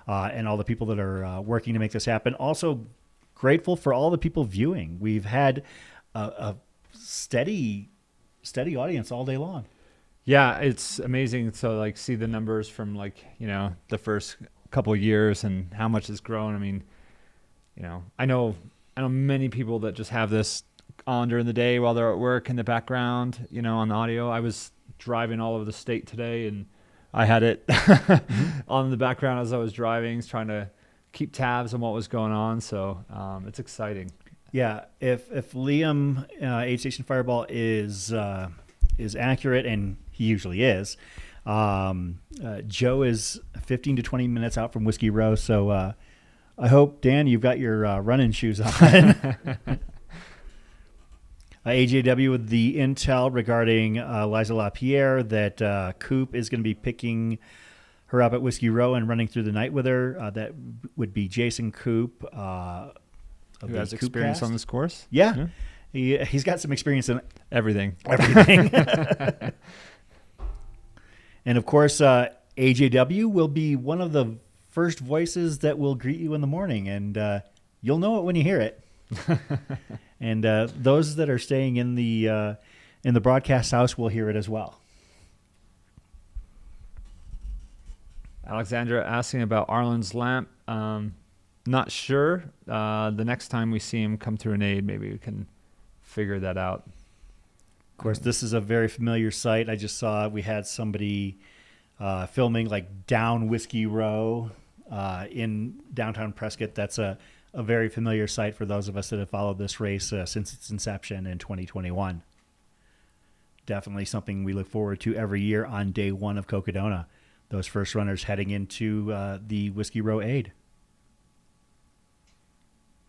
and all the people that are working to make this happen. Also grateful for all the people viewing. We've had a steady audience all day long. Yeah, it's amazing to see the numbers from the first couple of years and how much it's grown. I mean, I know many people that just have this on during the day while they're at work in the background, on the audio. I was driving all over the state today and I had it on the background as I was driving, trying to keep tabs on what was going on. So it's exciting. Yeah, if Liam Aid Station Fireball is accurate, and he usually is, Joe is 15 to 20 minutes out from Whiskey Row. So I hope, Dan, you've got your running shoes on. AJW with the intel regarding Eliza Lapierre that Coop is going to be picking her up at Whiskey Row and running through the night with her. That would be Jason Coop. Who has experience on this course? Yeah. He's got some experience in everything. And of course, AJW will be one of the first voices that will greet you in the morning, and you'll know it when you hear it. And those that are staying in the broadcast house will hear it as well. Alexandra asking about Arlin's lamp. Not sure. The next time we see him come through an aid, maybe we can figure that out. Of course, this is a very familiar site. I just saw we had somebody filming down Whiskey Row in downtown Prescott. That's a very familiar site for those of us that have followed this race since its inception in 2021. Definitely something we look forward to every year on day one of Cocodona. Those first runners heading into the Whiskey Row Aid.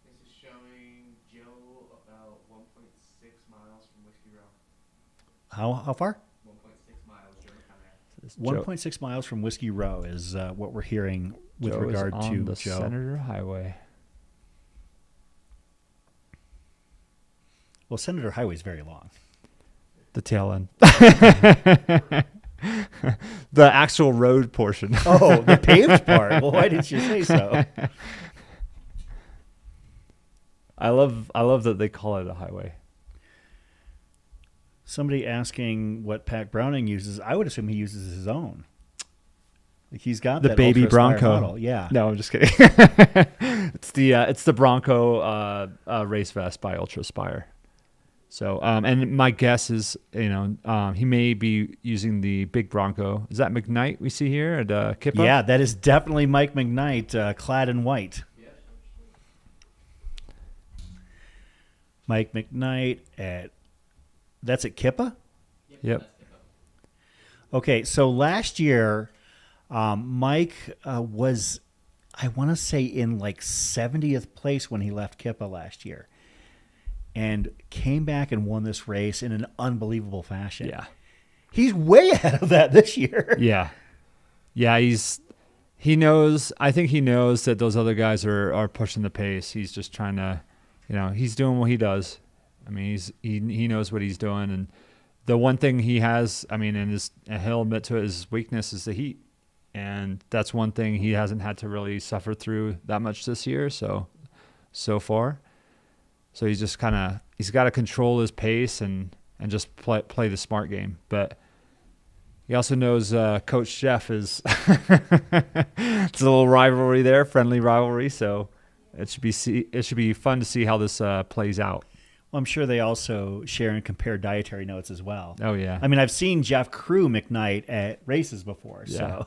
This is showing Joe about 1.6 miles from Whiskey Row. How far? 1.6 miles, Joe. 1.6 miles from Whiskey Row is what we're hearing with Joe regard is on to the Joe. Senator Highway. Well, Senator Highway is very long. The tail end. The actual road portion. Oh, the paved part. Well, why didn't you say so? I love that they call it a highway. Somebody asking what Pat Browning uses. I would assume he uses his own. He's got the that baby Ultra Aspire Bronco. model. Yeah. No, I'm just kidding. it's the Bronco race vest by Ultra Aspire. So, and my guess is, he may be using the big Bronco. Is that McKnight we see here at Kippa? Yeah, that is definitely Mike McKnight, clad in white. Mike McKnight that's at Kippa? Yep. Okay, so last year, Mike was, I want to say, in like 70th place when he left Kippa last year, and came back and won this race in an unbelievable fashion. Yeah. He's way ahead of that this year. Yeah. Yeah, he knows, I think he knows that those other guys are pushing the pace. He's just trying to, he's doing what he does. I mean, he knows what he's doing, and the one thing he has, and he'll admit to it, his weakness is the heat. And that's one thing he hasn't had to really suffer through that much this year so far. So he's just he's got to control his pace and just play the smart game. But he also knows Coach Jeff is it's a little rivalry there, friendly rivalry. So it should be fun to see how this plays out. Well, I'm sure they also share and compare dietary notes as well. Oh, yeah. I mean, I've seen Jeff crew McKnight at races before, Yeah. so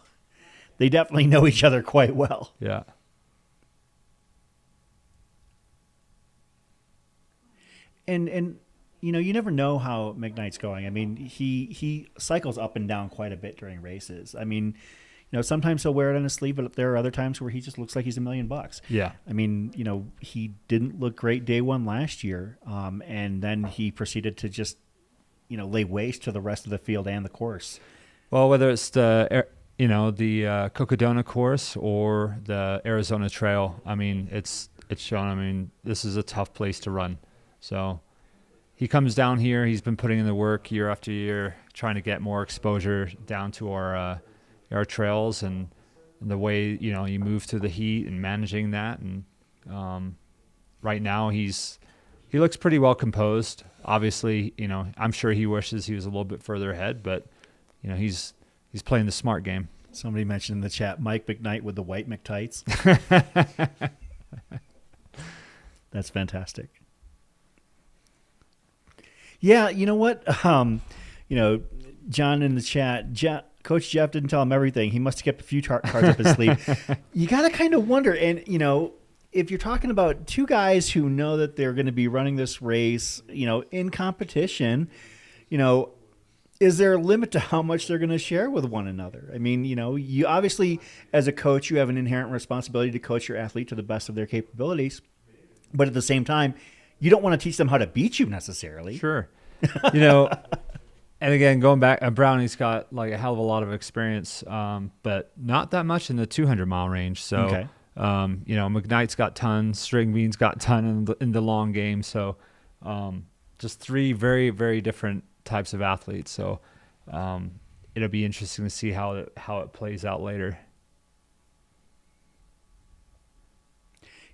they definitely know each other quite well. Yeah. And you never know how McKnight's going. I mean, he cycles up and down quite a bit during races. I mean, sometimes he'll wear it on his sleeve, but there are other times where he just looks like he's $1 million. Yeah. I mean, he didn't look great day one last year, and then he proceeded to just, lay waste to the rest of the field and the course. Well, whether it's the Cocodona course or the Arizona Trail, I mean, it's shown. I mean, this is a tough place to run. So he comes down here. He's been putting in the work year after year, trying to get more exposure down to our trails and the way you move through the heat and managing that. And right now he looks pretty well composed. Obviously, I'm sure he wishes he was a little bit further ahead, but he's playing the smart game. Somebody mentioned in the chat Mike McKnight with the white McTights. That's fantastic. Yeah, you know what? John in the chat, Coach Jeff didn't tell him everything. He must have kept a few cards up his sleeve. You got to kind of wonder, and if you're talking about two guys who know that they're going to be running this race, in competition, is there a limit to how much they're going to share with one another? I mean, you obviously, as a coach, you have an inherent responsibility to coach your athlete to the best of their capabilities. But at the same time, you don't want to teach them how to beat you necessarily. Sure. And again, going back, Brownie's got like a hell of a lot of experience, but not that much in the 200-mile range. So, Okay. McKnight's got tons, String Bean's got ton in the long game. So, just three very, very different types of athletes. So, it'll be interesting to see how it plays out later.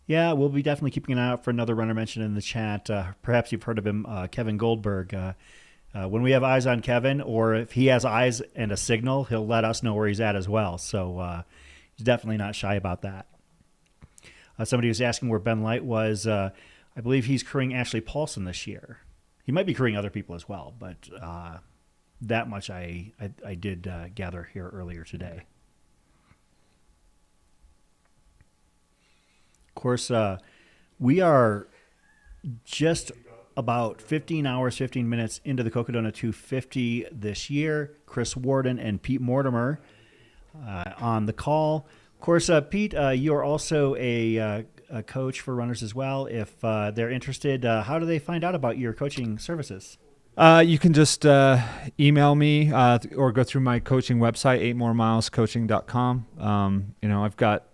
Yeah, we'll be definitely keeping an eye out for another runner mentioned in the chat. Perhaps you've heard of him, Kevin Goldberg. When we have eyes on Kevin, or if he has eyes and a signal, he'll let us know where he's at as well. So he's definitely not shy about that. Somebody was asking where Ben Light was. I believe he's crewing Ashley Paulson this year. He might be crewing other people as well, but that much I did gather here earlier today. Of course, we are just about 15 hours, 15 minutes into the Cocodona 250 this year. Chris Warden and Pete Mortimer on the call. Of course, Pete, you are also a coach for runners as well. If they're interested, how do they find out about your coaching services? You can just email me or go through my coaching website, 8moremilescoaching.com. I've got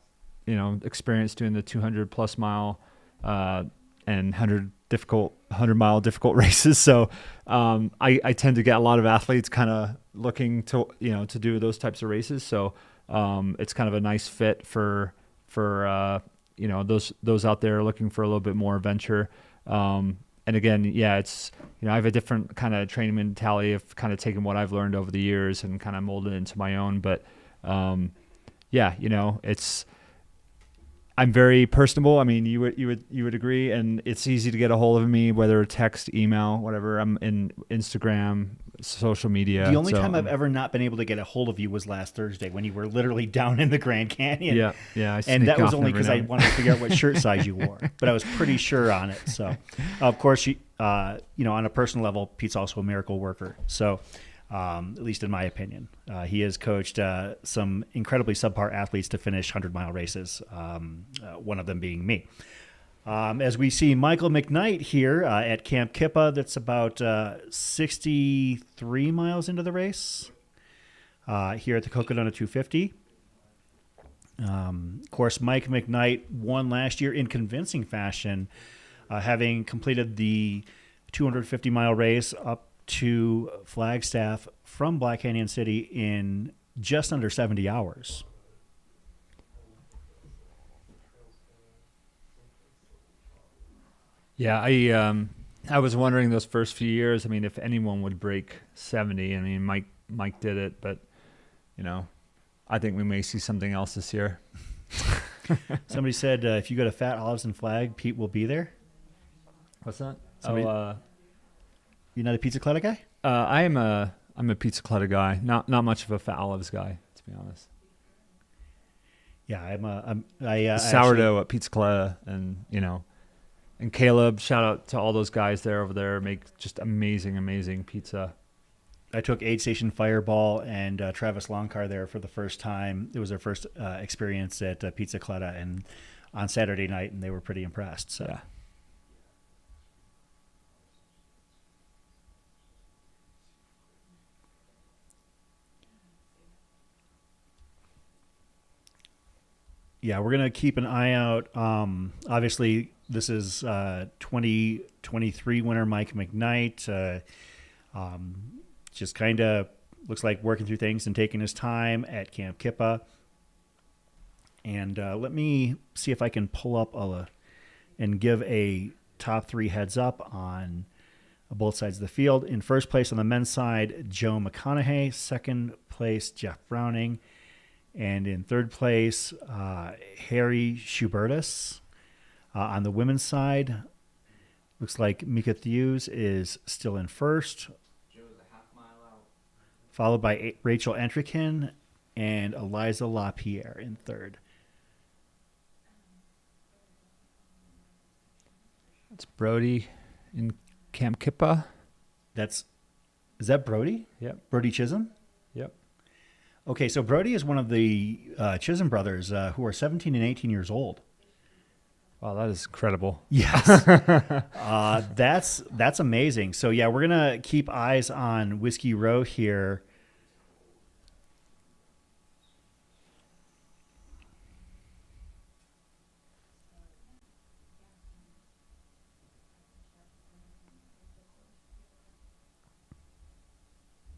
experience doing the 200+ mile and 100-mile difficult races. So I tend to get a lot of athletes kind of looking to do those types of races. So it's kind of a nice fit for those out there looking for a little bit more adventure. And again, yeah, it's I have a different kind of training mentality of kind of taking what I've learned over the years and kind of molding it into my own. But yeah, I'm very personable. I mean, you would agree, and it's easy to get a hold of me, whether text, email, whatever. I'm in Instagram, social media. The only time I've ever not been able to get a hold of you was last Thursday when you were literally down in the Grand Canyon. Yeah. And that was only because I wanted to figure out what shirt size you wore, but I was pretty sure on it. So, of course, on a personal level, Pete's also a miracle worker. So, at least in my opinion, he has coached some incredibly subpar athletes to finish 100-mile races. One of them being me. As we see Michael McKnight here at Camp Kippa, that's about 63 miles into the race here at the Cocodona 250. Of course, Mike McKnight won last year in convincing fashion, having completed the 250-mile race up to Flagstaff from Black Canyon City in just under 70 hours. Yeah, I was wondering those first few years. I mean, if anyone would break 70. I mean, Mike did it, but I think we may see something else this year. Somebody said if you go to Fat Olives and Flag, Pete will be there. What's that? You're not a Pizza Clutter guy? I'm a Pizza Clutter guy. Not much of a Fat Olives guy, to be honest. Yeah, sourdough at Pizza Clutter, and and Caleb. Shout out to all those guys over there. Make just amazing pizza. I took Aid Station Fireball and Travis Longcar there for the first time. It was their first experience at Pizza Clutter and on Saturday night, and they were pretty impressed. So. Yeah. Yeah, we're going to keep an eye out. Obviously, this is 2023 winner Mike McKnight. Just kind of looks like working through things and taking his time at Camp Kippa. And let me see if I can pull up and give a top 3 heads up on both sides of the field. In first place on the men's side, Joe McConaughey. Second place, Jeff Browning. And in third place, Harry Schubertus. On the women's side, looks like Mika Thews is still in first. Joe's a half mile out. Followed by Rachel Entrikin and Eliza Lapierre in third. It's Brody in Camp Kippa. Is that Brody? Yep. Brody Chisholm? Yep. Okay, so Brody is one of the Chisholm brothers who are 17 and 18 years old. Wow, that is incredible. Yes. That's amazing. So, yeah, we're going to keep eyes on Whiskey Row here.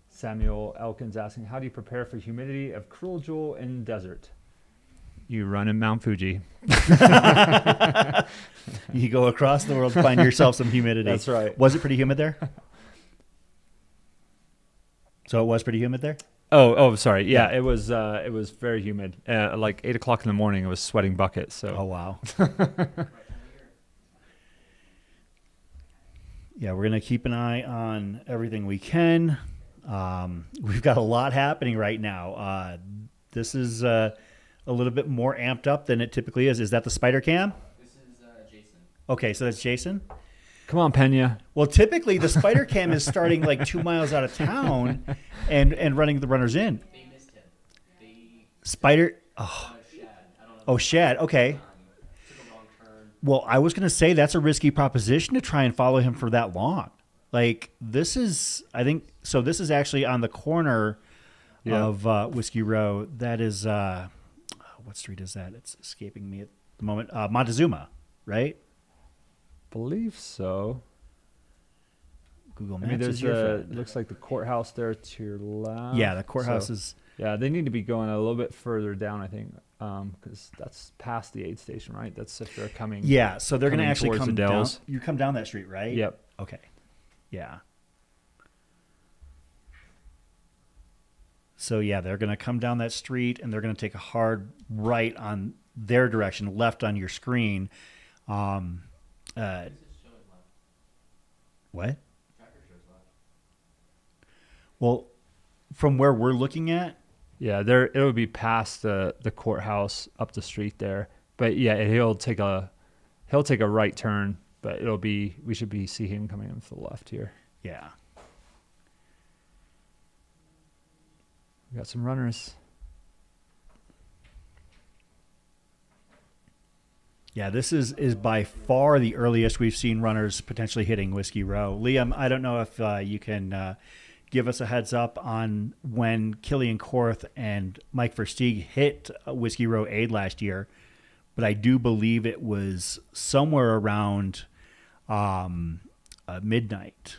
Samuel Elkins asking, how do you prepare for humidity of Cruel Jewel in desert? You run in Mount Fuji. You go across the world to find yourself some humidity. That's right. Was it pretty humid there? So it was pretty humid there? Oh, sorry. Yeah, it was very humid. Like 8 o'clock in the morning, it was sweating buckets. So. Oh, wow. Yeah, we're going to keep an eye on everything we can. We've got a lot happening right now. This is a little bit more amped up than it typically is. Is that the spider cam? This is Jason. Okay, so that's Jason. Come on, Pena. Well, typically the spider cam is starting like 2 miles out of town and running the runners in. They missed him. Spider. Oh, Shad. Okay. Took a wrong turn. Well, I was going to say that's a risky proposition to try and follow him for that long. Like this is actually on the corner of Whiskey Row. That is, what street is that? It's escaping me at the moment. Montezuma, right? Believe so. Google Maps. I mean, there's is your friend. looks like the courthouse there to your left. Yeah, the courthouse is. Yeah, they need to be going a little bit further down, I think, because that's past the aid station, right? That's if they're coming. Yeah, so they're going to actually come down. Dells. You come down that street, right? Yep. Okay. Yeah. So yeah, they're going to come down that street and they're going to take a hard right on their direction, left on your screen. What? Well, from where we're looking at, Yeah, there it would be past the courthouse up the street there. But yeah, he'll take a right turn, but we should see him coming in to the left here. yeah. We got some runners. Yeah, this is by far the earliest we've seen runners potentially hitting Whiskey Row. Liam, I don't know if you can give us a heads up on when Kilian Jornet and Mike Versteeg hit Whiskey Row Aid last year, but I do believe it was somewhere around midnight.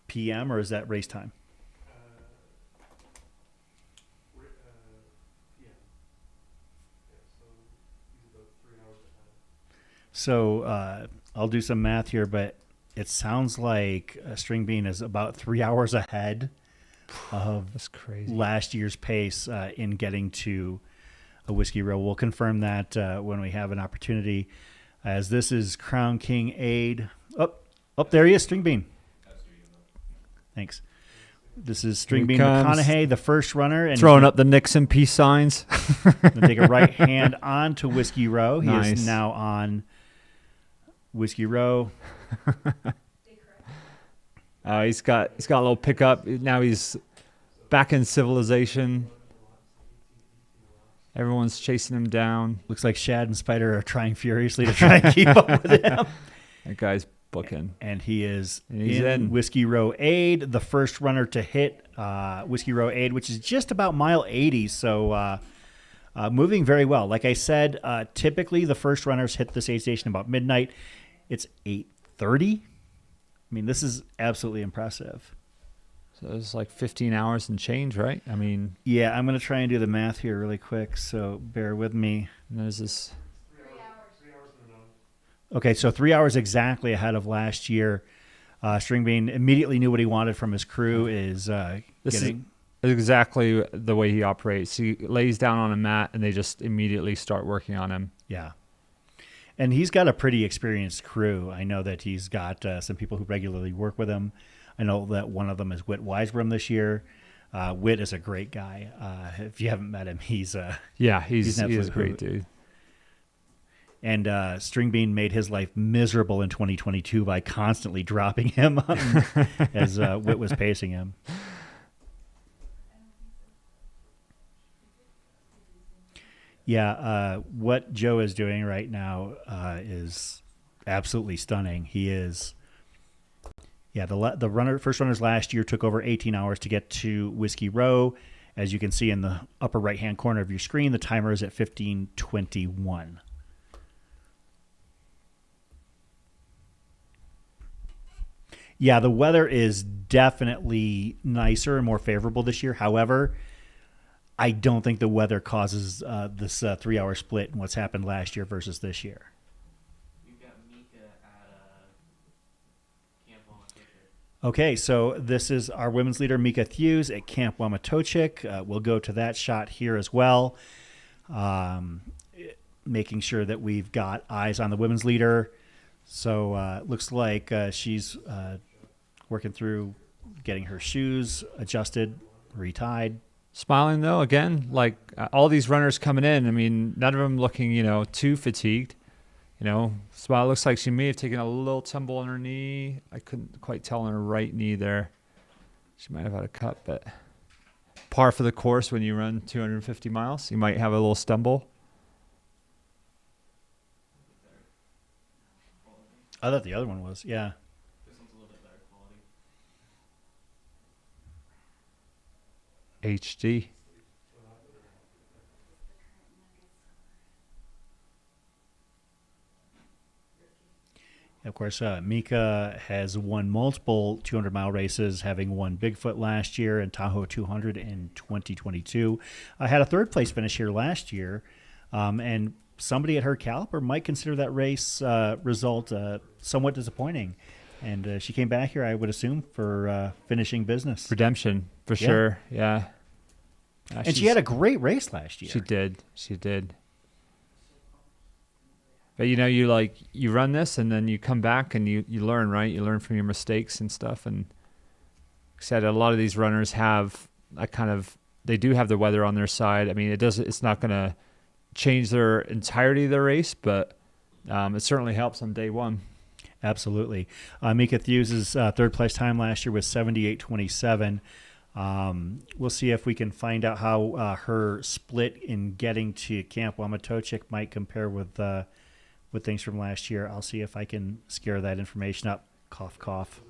PM, or is that race time? So I'll do some math here, but it sounds like String Bean is about 3 hours ahead of That's crazy. last year's pace in getting to a Whiskey Row. We'll confirm that when we have an opportunity, as this is Crown King Aid. Oh, there he is, String Bean. Thanks. This is String Bean McConaughey, the first runner. And throwing up the Nixon peace signs. Gonna take a right hand on to Whiskey Row. He Nice. is now on Whiskey Row. He's got a little pickup. Now he's back in civilization. Everyone's chasing him down. Looks like Shad and Spider are trying furiously to try and keep up with him. That guy's booking. And he is He's in Whiskey Row Aid, the first runner to hit Whiskey Row Aid, which is just about mile 80. So moving very well. Like I said, typically the first runners hit this aid station about midnight. It's 8:30. I mean, this is absolutely impressive. So it's like 15 hours and change, right? I mean, yeah, I'm going to try and do the math here really quick, so bear with me. And there's this. Okay, so 3 hours exactly ahead of last year. String Bean immediately knew what he wanted from his crew. This is exactly the way he operates. He lays down on a mat, and they just immediately start working on him. Yeah. And he's got a pretty experienced crew. I know that he's got some people who regularly work with him. I know that one of them is Whit Weisbrom this year. Whit is a great guy. If you haven't met him, he's a great dude. And String Bean made his life miserable in 2022 by constantly dropping him as Whit was pacing him. Yeah, what Joe is doing right now is absolutely stunning. He is, the first runners last year took over 18 hours to get to Whiskey Row. As you can see in the upper right-hand corner of your screen, the timer is at 15:21. Yeah, the weather is definitely nicer and more favorable this year. However, I don't think the weather causes this 3 hour split in what's happened last year versus this year. You've got Mika at Camp Wamatochik. Okay, so this is our women's leader, Mika Thews, at Camp Wamatochik. We'll go to that shot here as well, making sure that we've got eyes on the women's leader. So looks like she's working through getting her shoes adjusted, retied. Smiling though, again, like all these runners coming in. I mean, none of them looking, too fatigued. Smile looks like she may have taken a little tumble on her knee. I couldn't quite tell on her right knee there. She might have had a cut, but par for the course when you run 250 miles. You might have a little stumble. I thought the other one was, yeah. This one's a little bit better quality. HD. Of course, Mika has won multiple 200-mile races, having won Bigfoot last year and Tahoe 200 in 2022. Had a third-place finish here last year, and somebody at her caliber might consider that race result somewhat disappointing. And she came back here, I would assume, for finishing business. Redemption, for sure. Yeah. And she had a great race last year. She did. She did. But you run this and then you come back and you learn, right? You learn from your mistakes and stuff. And like I said, a lot of these runners have they do have the weather on their side. I mean, it's not going to change their entirety of their race, but it certainly helps on day one. Absolutely. Mika Thews' third place time last year was 78:27. We'll see if we can find out how her split in getting to Camp Wamatochik might compare with things from last year. I'll see if I can scare that information up. Cough, cough.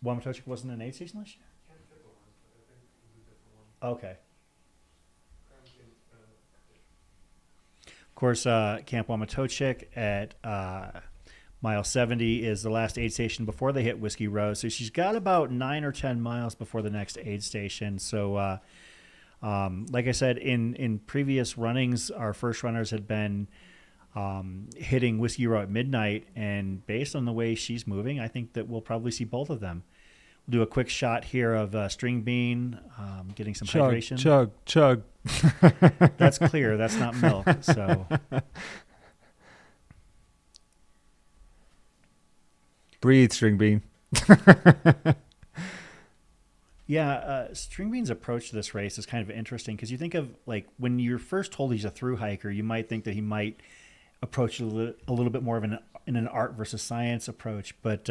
Wamatochik wasn't an aid station last year? Okay. Of course, Camp Wamatochik at mile 70 is the last aid station before they hit Whiskey Row. So she's got about 9 or 10 miles before the next aid station. So, like I said, in previous runnings, our first runners had been hitting Whiskey Row at midnight. And based on the way she's moving, I think that we'll probably see both of them. We'll do a quick shot here of String Bean getting some hydration. Chug. That's clear. That's not milk. So breathe, String Bean. Yeah, String Bean's approach to this race is kind of interesting because you think of like when you're first told he's a through hiker, you might think that he might approach a little bit more of an art versus science approach, but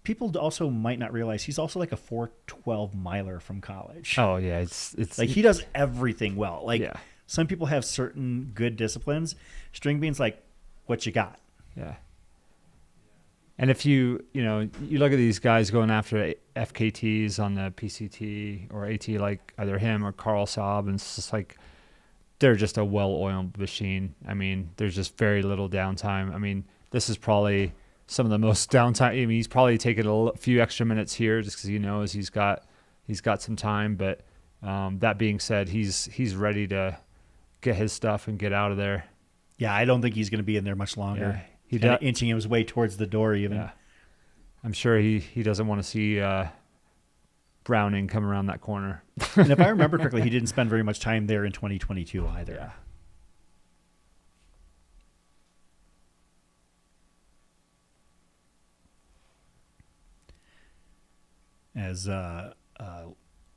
people also might not realize he's also like a 4:12 miler from college. Oh yeah, it's like he does everything well. Like some people have certain good disciplines. String Bean's like, what you got? Yeah. And if you look at these guys going after FKTs on the PCT or AT, like either him or Carl Saab, and it's just like they're just a well-oiled machine. I mean, there's just very little downtime. I mean, this is probably some of the most downtime. I mean, he's probably taken a few extra minutes here just because he knows he's got some time. But that being said, he's ready to get his stuff and get out of there. Yeah, I don't think he's going to be in there much longer. Yeah. He's kind of inching his way towards the door even. Yeah. I'm sure he doesn't want to see Browning come around that corner. And if I remember correctly, he didn't spend very much time there in 2022 either. Yeah. As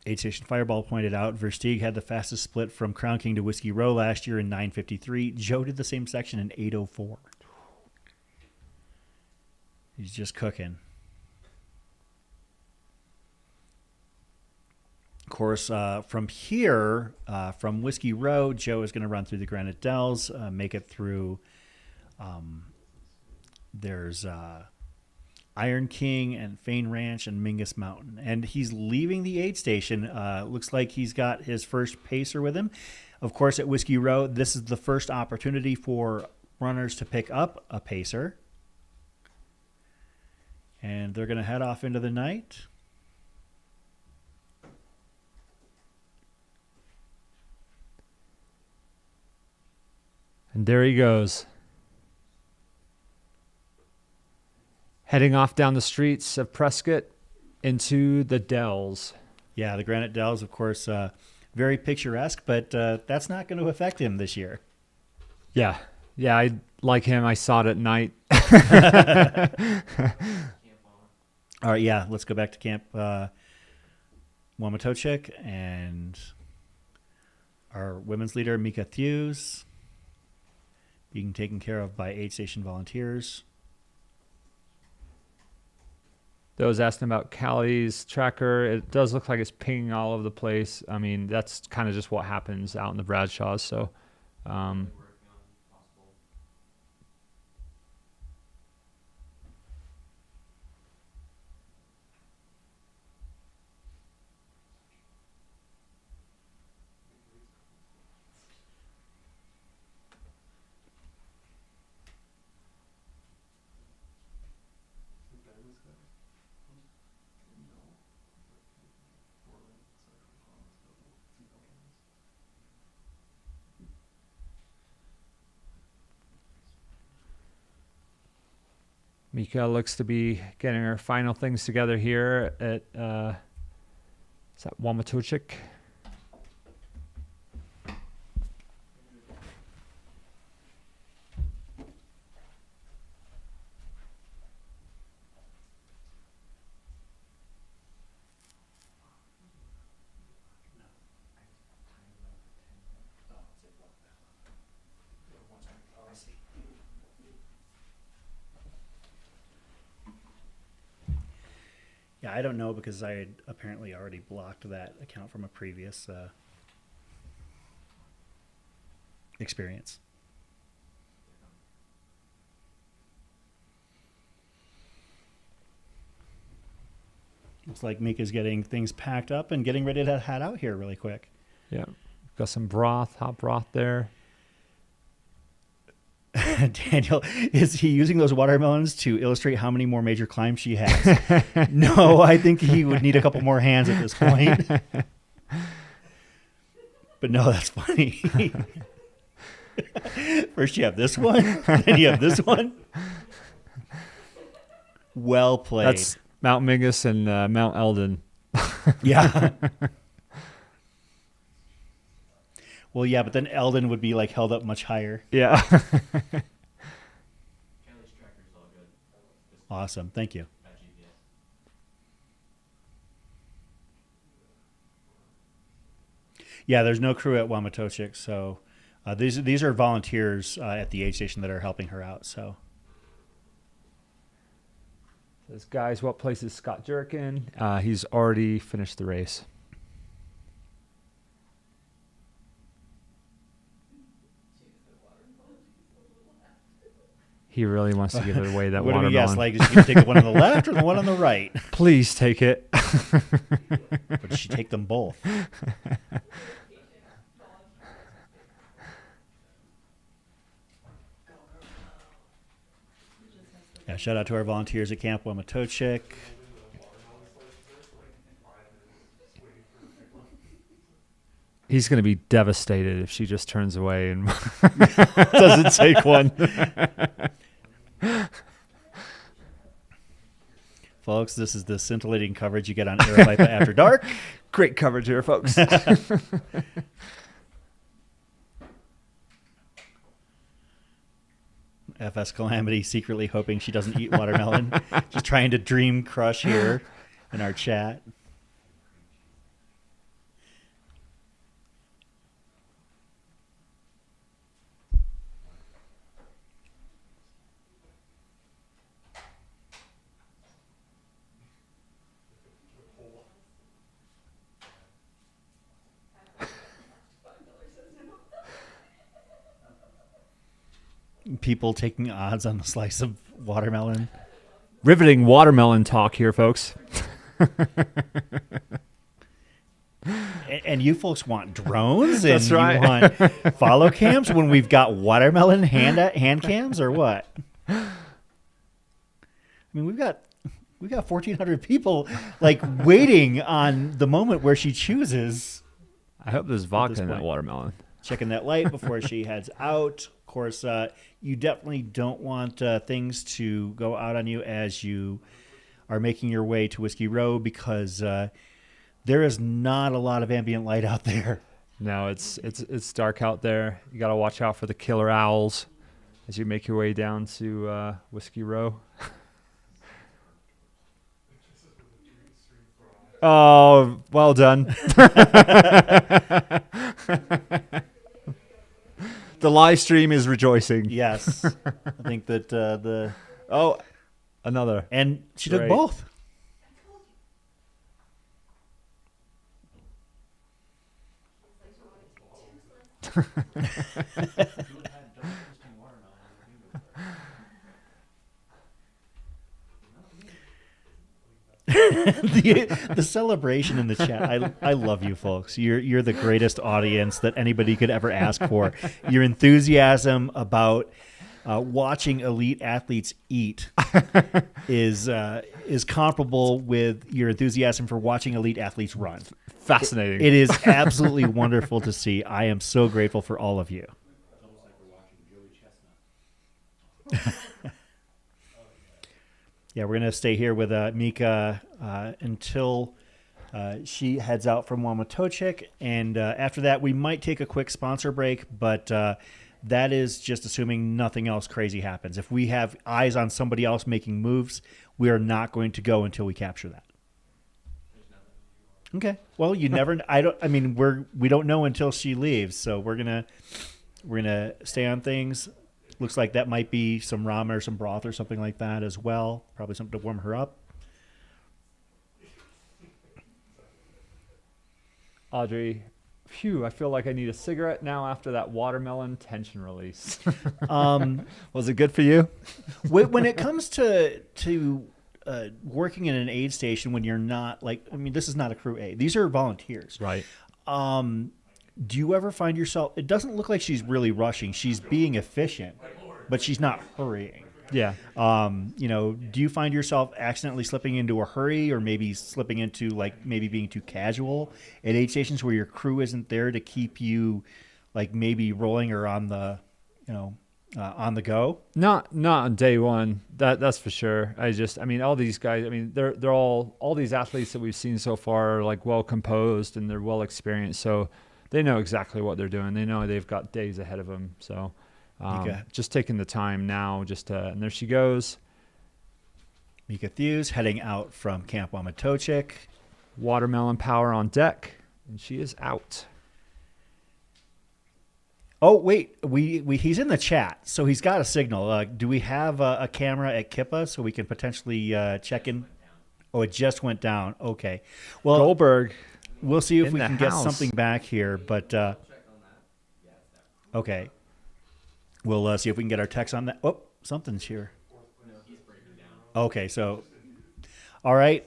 Aid Station Fireball pointed out, Versteeg had the fastest split from Crown King to Whiskey Row last year in 9:53. Joe did the same section in 8:04. He's just cooking. Of course, from here, from Whiskey Row, Joe is going to run through the Granite Dells, make it through. There's Iron King and Fane Ranch and Mingus Mountain. And he's leaving the aid station. Looks like he's got his first pacer with him. Of course, at Whiskey Row, this is the first opportunity for runners to pick up a pacer. And they're going to head off into the night. And there he goes. Heading off down the streets of Prescott into the Dells. Yeah, the Granite Dells, of course, very picturesque, but that's not going to affect him this year. Yeah, I like him. I saw it at night. All right, yeah, let's go back to Camp Wamatochik and our women's leader, Mika Thews, being taken care of by aid station volunteers. Those asking about Callie's tracker, it does look like it's pinging all over the place. I mean, that's kind of just what happens out in the Bradshaws. So, Mika looks to be getting her final things together here at is that Wamatochik? Yeah, I don't know because I had apparently already blocked that account from a previous experience. Looks like Mika's getting things packed up and getting ready to head out here really quick. Yeah, got some broth, hot broth there. Daniel, is he using those watermelons to illustrate how many more major climbs she has? No, I think he would need a couple more hands at this point. But no, that's funny. First you have this one, then you have this one. Well played. That's Mount Mingus and Mount Eldon. Yeah. Well, yeah, but then Eldon would be like held up much higher. Yeah. Awesome. Thank you. Yeah, there's no crew at Wamatochik, so these are volunteers at the aid station that are helping her out. So, says, guys, what place is Scott Jerkin? He's already finished the race. He really wants to give it away, that what watermelon. do we guess? Like, is she going to take the one on the left or the one on the right? Please take it. Or does she take them both? Yeah, shout out to our volunteers at Camp Wamatochik. He's going to be devastated if she just turns away and doesn't take one. Folks, this is the scintillating coverage you get on Aeropipa After Dark. Great coverage here, folks. FS Calamity secretly hoping she doesn't eat watermelon. Just trying to dream crush here in our chat. People taking odds on the slice of watermelon. Riveting watermelon talk here, folks. And you folks want drones? And That's right. You want follow cams when we've got watermelon hand cams or what? I mean, we've got 1,400 people like waiting on the moment where she chooses. I hope there's vodka in that watermelon. Checking that light before she heads out. Of course, you definitely don't want things to go out on you as you are making your way to Whiskey Row because there is not a lot of ambient light out there. No, it's dark out there. You got to watch out for the killer owls as you make your way down to Whiskey Row. Oh, well done. The live stream is rejoicing. Yes. I think that the... Oh, another. And she took both. the celebration in the chat. I love you folks. You're the greatest audience that anybody could ever ask for. Your enthusiasm about watching elite athletes eat is comparable with your enthusiasm for watching elite athletes run. Fascinating. It is absolutely wonderful to see. I am so grateful for all of you. Yeah, we're gonna stay here with Mika until she heads out from Wamatochik, and after that, we might take a quick sponsor break, but that is just assuming nothing else crazy happens. If we have eyes on somebody else making moves, we are not going to go until we capture that. Okay. Well, you never. We don't know until she leaves, so we're gonna stay on things. Looks like that might be some ramen or some broth or something like that as well. Probably something to warm her up. Audrey, phew, I feel like I need a cigarette now after that watermelon tension release. Was it good for you? When it comes to working in an aid station, when you're not this is not a crew aid. These are volunteers. Right. Do you ever find yourself, it doesn't look like she's really rushing. She's being efficient, but she's not hurrying. Yeah. Do you find yourself accidentally slipping into a hurry, or maybe slipping into maybe being too casual at aid stations where your crew isn't there to keep you maybe rolling or on the, on the go? Not on day one. That's for sure. All these guys, they're all these athletes that we've seen so far are well composed and they're well experienced. So they know exactly what they're doing. They know they've got days ahead of them. So just taking the time now and there she goes. Mika Thews heading out from Camp Wamatochik. Watermelon power on deck, and she is out. Oh, wait, he's in the chat, so he's got a signal. Do we have a camera at Kippa so we can potentially check in? Oh, it just went down. Okay. Well, Goldberg. We'll see if we can get house. something back here, but okay. We'll see if we can get our text on that. Oh, something's here. Okay, so all right.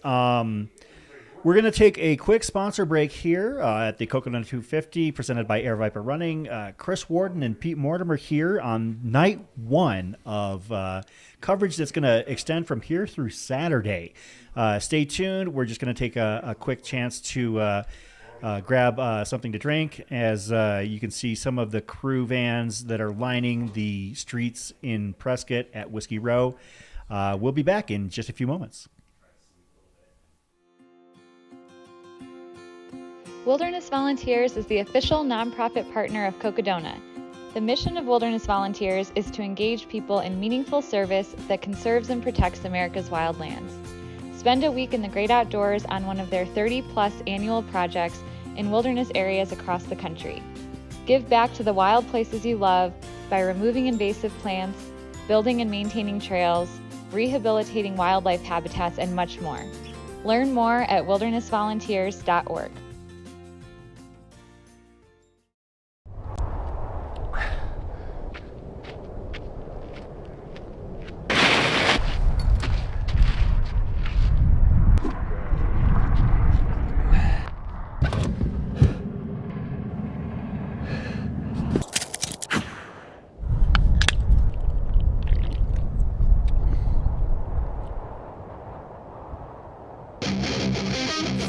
We're going to take a quick sponsor break here at the Cocodona 250 presented by Air Viper Running. Chris Warden and Pete Mortimer here on night one of coverage that's going to extend from here through Saturday. Stay tuned. We're just going to take a quick chance to grab something to drink as you can see some of the crew vans that are lining the streets in Prescott at Whiskey Row. We'll be back in just a few moments. Wilderness Volunteers is the official nonprofit partner of Cocodona. The mission of Wilderness Volunteers is to engage people in meaningful service that conserves and protects America's wildlands. Spend a week in the great outdoors on one of their 30-plus annual projects in wilderness areas across the country. Give back to the wild places you love by removing invasive plants, building and maintaining trails, rehabilitating wildlife habitats, and much more. Learn more at wildernessvolunteers.org.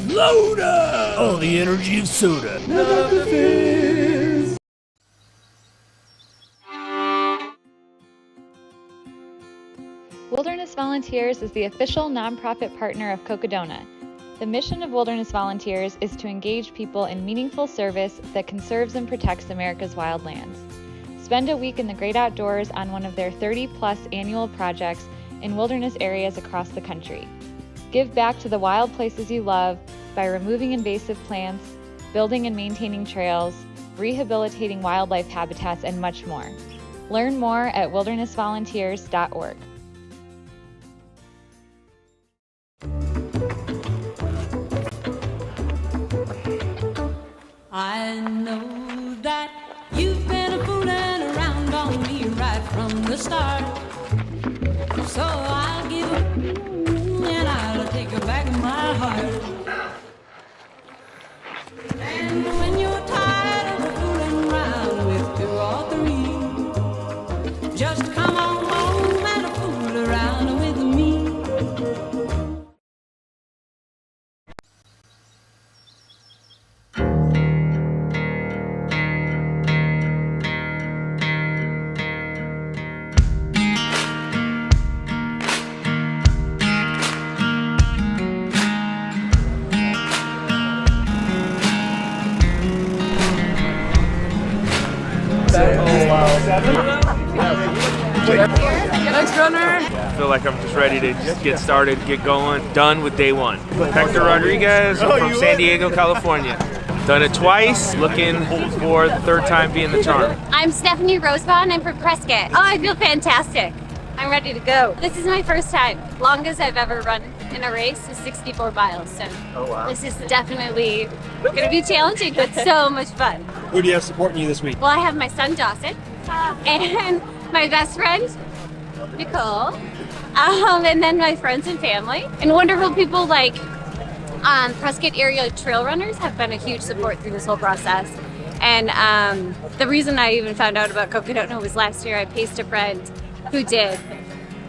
Loda! All the energy of soda. Love the fizz. Wilderness Volunteers is the official nonprofit partner of Cocodona. The mission of Wilderness Volunteers is to engage people in meaningful service that conserves and protects America's wildlands. Spend a week in the great outdoors on one of their 30-plus annual projects in wilderness areas across the country. Give back to the wild places you love by removing invasive plants, building and maintaining trails, rehabilitating wildlife habitats, and much more. Learn more at wildernessvolunteers.org. I know that you've been fooling around on me right from the start. So I'll give up and I'll take back my heart. And when you're tired of fooling around with two or three, just come on home and fool around with me. Next runner. I feel like I'm just ready to just get started, get going. Done with day one. Hector Rodriguez from San Diego, California. Done it twice, looking for the third time being the charm. I'm Stephanie Rosebond. I'm from Prescott. Oh, I feel fantastic. I'm ready to go. This is my first time. Longest I've ever run in a race is 64 miles. So this is definitely going to be challenging, but so much fun. Who do you have supporting you this week? Well, I have my son Dawson and my best friend Nicole, and then my friends and family and wonderful people like Prescott area trail runners have been a huge support through this whole process. And the reason I even found out about Cocodona was last year I paced a friend who did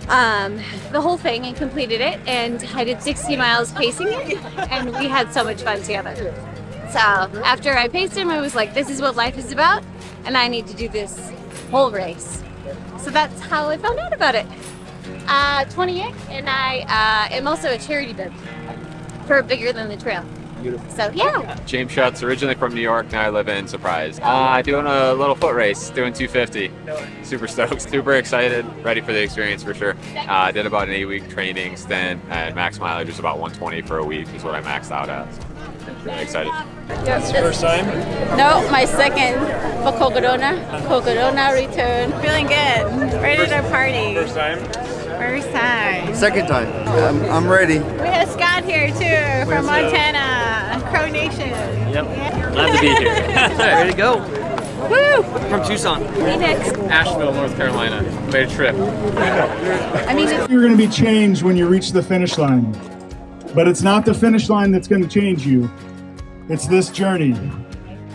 the whole thing and completed it, and I did 60 miles pacing it, and we had so much fun together. So after I paced him, I was like, this is what life is about, and I need to do this whole race. So that's how I found out about it. 28, and I am also a charity bib for Bigger Than the Trail. Beautiful. So yeah. James Schutz, originally from New York, now I live in Surprise. Doing a little foot race, doing 250. Super stoked, super excited, ready for the experience for sure. Did about an 8-week training stint, and max mileage was about 120 for a week is what I maxed out at. So really excited. Yes. First time? No, my second for Cocodona. Cocodona return. Feeling good. Ready to party. First time? First time. Second time. I'm ready. We have Scott here too from Montana, Crow Nation. Yep. Glad to be here. Ready to go. Woo! From Tucson. Phoenix. Asheville, North Carolina. Made a trip. You're going to be changed when you reach the finish line. But it's not the finish line that's going to change you. It's this journey.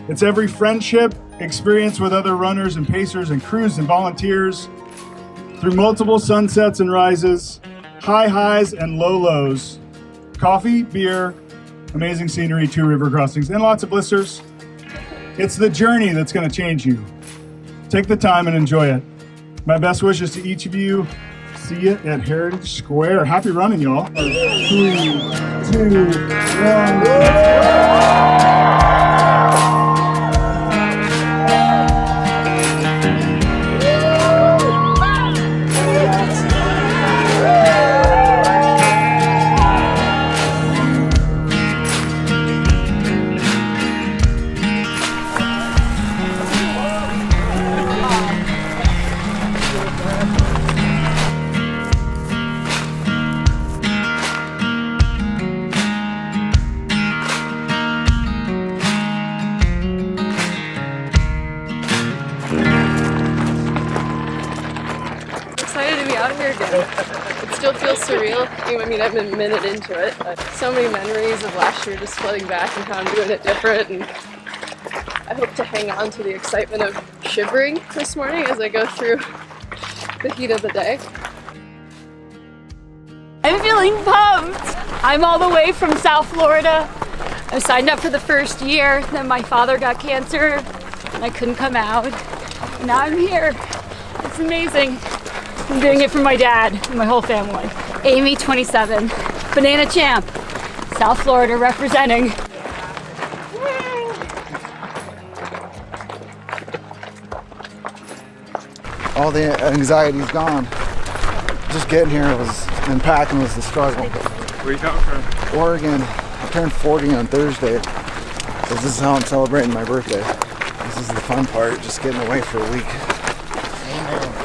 It's every friendship, experience with other runners and pacers and crews and volunteers, through multiple sunsets and rises, high highs and low lows, coffee, beer, amazing scenery, 2 river crossings, and lots of blisters. It's the journey that's going to change you. Take the time and enjoy it. My best wishes to each of you. See you at Heritage Square. Happy running, y'all. 3, 2, 1. It still feels surreal. I mean, I'm a minute into it, but so many memories of last year just flooding back and how I'm doing it different. And I hope to hang on to the excitement of shivering this morning as I go through the heat of the day. I'm feeling pumped. I'm all the way from South Florida. I signed up for the first year, then my father got cancer and I couldn't come out. And now I'm here. It's amazing. I'm doing it for my dad and my whole family. Amy, 27, Banana Champ, South Florida representing. All the anxiety's gone. Just getting here and packing was the struggle. Where are you coming from? Oregon. I turned 40 on Thursday. So this is how I'm celebrating my birthday. This is the fun part, just getting away for a week.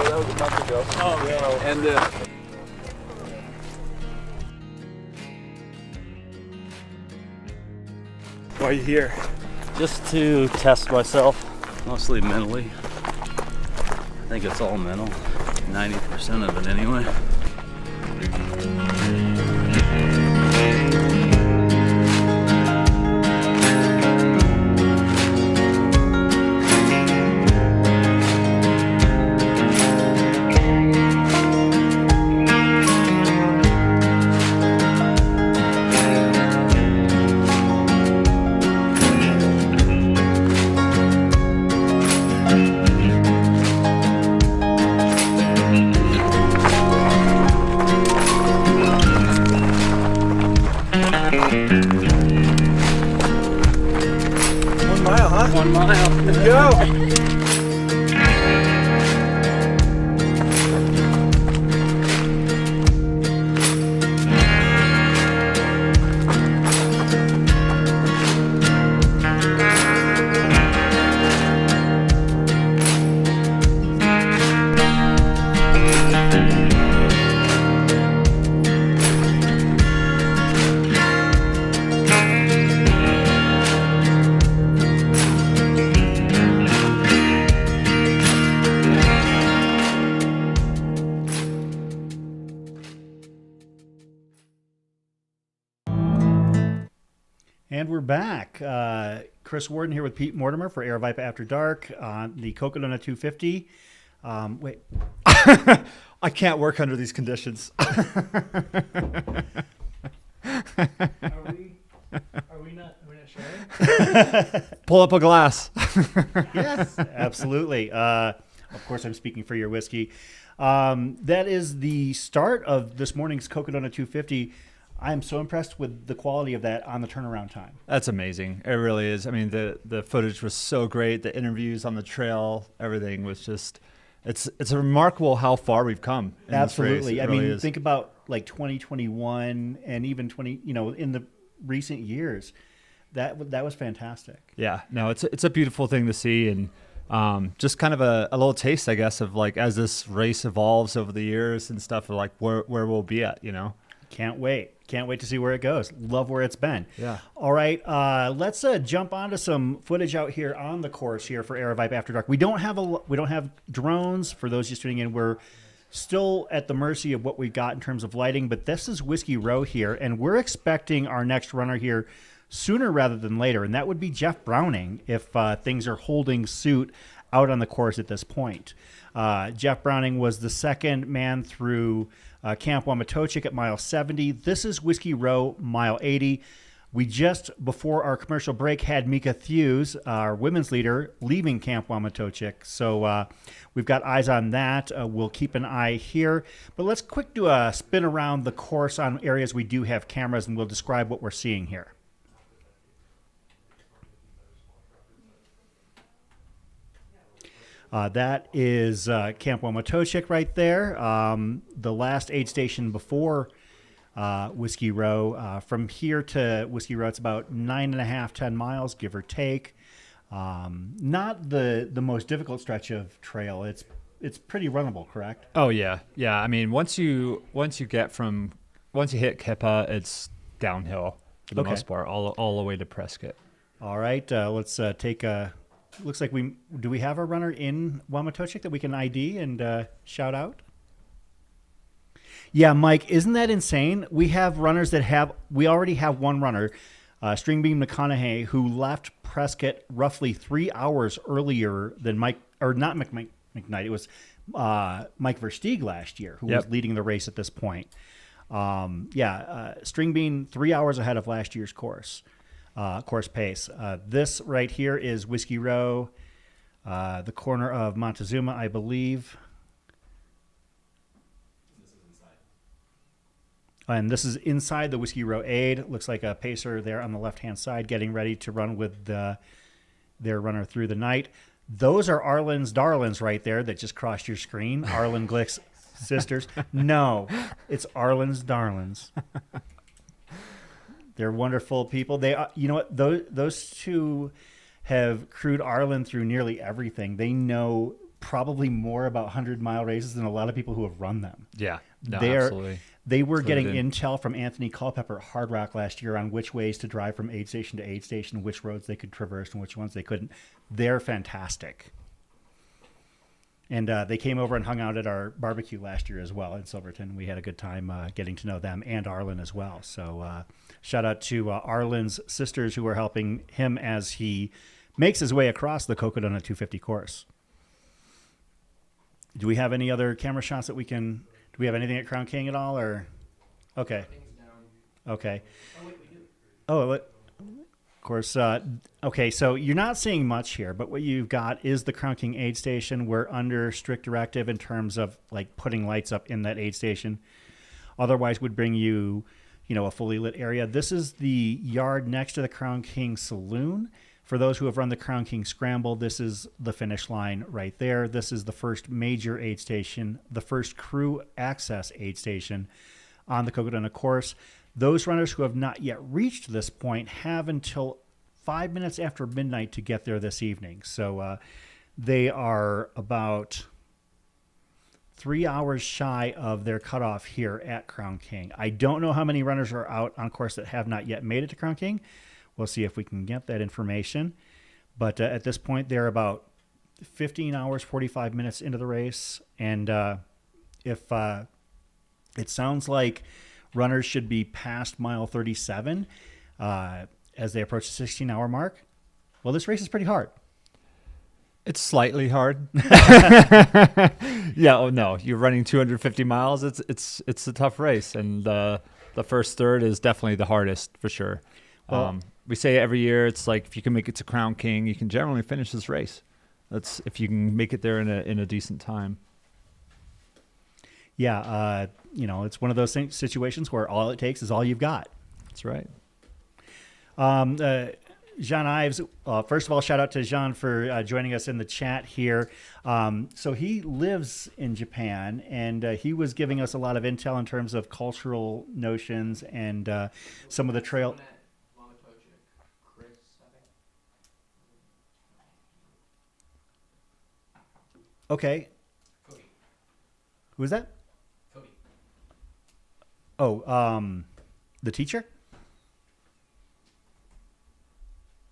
That was a month ago. Oh, yeah. And why are you here? Just to test myself, mostly mentally. I think it's all mental, 90% of it anyway. And we're back. Chris Warden here with Pete Mortimer for Air Vipe After Dark on the Cocodona 250. Wait. I can't work under these conditions. Are we not sharing? Pull up a glass. Yes, absolutely. Of course, I'm speaking for your whiskey. That is the start of this morning's Cocodona 250. I am so impressed with the quality of that on the turnaround time. That's amazing. It really is. I mean, the footage was so great. The interviews on the trail, everything was just. It's remarkable how far we've come. In Absolutely. This race. I Really mean, is. think about like 2021 and even in the recent years. That was fantastic. Yeah, no, it's a beautiful thing to see, and just kind of a little taste, I guess, of like as this race evolves over the years and stuff, of like where we'll be at, Can't wait to see where it goes. Love where it's been. Yeah. All right, let's jump onto some footage out here on the course here for Air Vipe After Dark. We don't have drones for those just tuning in. We're still at the mercy of what we've got in terms of lighting, but this is Whiskey Row here, and we're expecting our next runner here sooner rather than later, and that would be Jeff Browning if things are holding suit out on the course at this point. Jeff Browning was the second man through Camp Wamatochik at mile 70. This is Whiskey Row, mile 80. We just, before our commercial break, had Mika Thews, our women's leader, leaving Camp Wamatochik. So we've got eyes on that. We'll keep an eye here. But let's quick do a spin around the course on areas we do have cameras, and we'll describe what we're seeing here. That is Camp Wamatochik right there. The last aid station before Whiskey Row. From here to Whiskey Row, it's about 9.5, 10 miles, give or take. Not the most difficult stretch of trail. It's pretty runnable, correct? Oh yeah. I mean, once you hit Kippa, it's downhill for the most part, all the way to Prescott. All right, let's take a. Looks like do we have a runner in Wamatochik that we can ID and shout out? Yeah, Mike, isn't that insane? We have runners we already have one runner, Stringbean McConaughey, who left Prescott roughly 3 hours earlier than McKnight. It was Mike Versteeg last year, who was leading the race at this point. Stringbean 3 hours ahead of last year's course pace. This right here is Whiskey Row, the corner of Montezuma, I believe. And this is inside the Whiskey Row aid. Looks like a pacer there on the left-hand side getting ready to run with their runner through the night. Those are Arlin's Darlins right there that just crossed your screen. Arlin Glick's sisters. No, it's Arlin's Darlins. They're wonderful people. They, you know what? Those two have crewed Arlin through nearly everything. They know probably more about 100-mile races than a lot of people who have run them. Yeah, no, absolutely. They were getting intel from Anthony Culpepper at Hard Rock last year on which ways to drive from aid station to aid station, which roads they could traverse and which ones they couldn't. They're fantastic. And they came over and hung out at our barbecue last year as well in Silverton. We had a good time getting to know them and Arlin as well. So shout out to Arlin's sisters who are helping him as he makes his way across the Cocodona 250 course. Do we have any other camera shots that we can... Do we have anything at Crown King at all? Or okay. Okay. Oh, of course. Okay, so you're not seeing much here, but what you've got is the Crown King aid station. We're under strict directive in terms of like putting lights up in that aid station. Otherwise, would bring you, a fully lit area. This is the yard next to the Crown King Saloon. For those who have run the Crown King Scramble, this is the finish line right there. This is the first major aid station, the first crew access aid station on the Cocodona course. Those runners who have not yet reached this point have until 5 minutes after midnight to get there this evening. So they are about 3 hours shy of their cutoff here at Crown King. I don't know how many runners are out on course that have not yet made it to Crown King. We'll see if we can get that information. But at this point, they're about 15 hours, 45 minutes into the race. And if it sounds like runners should be past mile 37, as they approach the 16-hour mark. Well, this race is pretty hard. It's slightly hard. Yeah. Oh no, you're running 250 miles. It's a tough race, and the first third is definitely the hardest for sure. Well, We say every year, it's like if you can make it to Crown King, you can generally finish this race. That's if you can make it there in a decent time. Yeah, it's one of those situations where all it takes is all you've got. That's right. Jean Ives, first of all, shout out to Jean for joining us in the chat here. So he lives in Japan, and he was giving us a lot of intel in terms of cultural notions and some of the trail. Okay. Who is that? Cody. Oh, the teacher?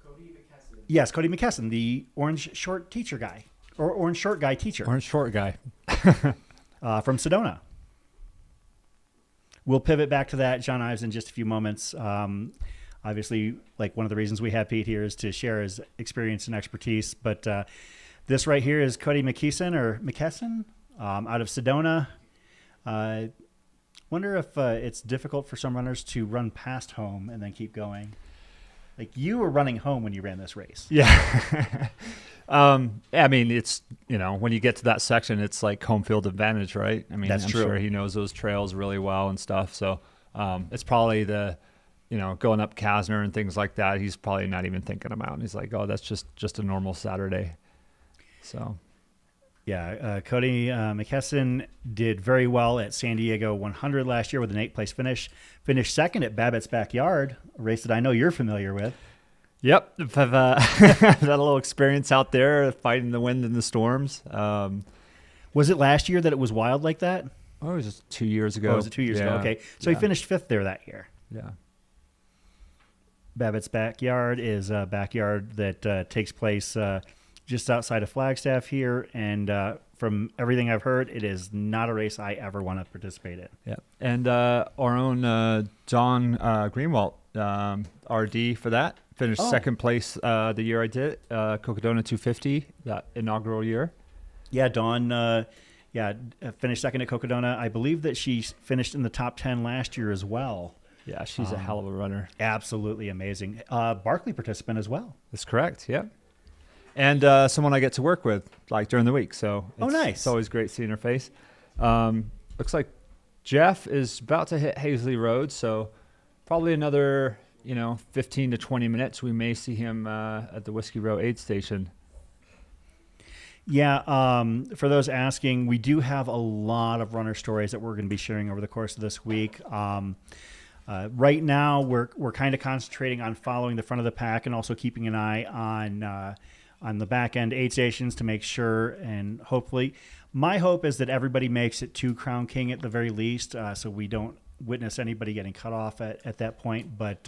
Cody McKasson. Yes, Cody McKasson, the orange short teacher guy, or orange short guy teacher. Orange short guy. From Sedona. We'll pivot back to that, John Ives, in just a few moments. Obviously, like one of the reasons we have Pete here is to share his experience and expertise. But this right here is Cody McKasson out of Sedona. Wonder if it's difficult for some runners to run past home and then keep going. Like you were running home when you ran this race. Yeah. I mean, it's, when you get to that section, it's like home field advantage, right? I mean, That's I'm true. sure he knows those trails really well and stuff. So it's probably going up Kasner and things like that. He's probably not even thinking about it. He's like, oh, that's just a normal Saturday. So. Yeah, Cody McKasson did very well at San Diego 100 last year with an 8th place finish. Finished second at Babbitt's Backyard, a race that I know you're familiar with. Yep, I've had a little experience out there fighting the wind and the storms. Was it last year that it was wild like that? Oh, it was just 2 years ago. Oh, was it 2 years ago? Okay, so he finished 5th there that year. Yeah. Babbitt's Backyard is a backyard that takes place just outside of Flagstaff here, and from everything I've heard, it is not a race I ever want to participate in. Yeah, and our own Don Greenwald, RD for that, finished second place the year I did it, Cocodona 250, that inaugural year. Yeah, Dawn, finished second at Cocodona. I believe that she finished in the top 10 last year as well. Yeah, she's a hell of a runner. Absolutely amazing. Barkley participant as well. That's correct, yeah. And someone I get to work with, like, during the week. So nice. It's always great seeing her face. Looks like Jeff is about to hit Hazley Road, so probably another, 15 to 20 minutes. We may see him at the Whiskey Row aid station. Yeah, for those asking, we do have a lot of runner stories that we're going to be sharing over the course of this week. Right now, we're kind of concentrating on following the front of the pack and also keeping an eye on the back end aid stations to make sure, and hopefully, my hope is that everybody makes it to Crown King at the very least, so we don't witness anybody getting cut off at that point. But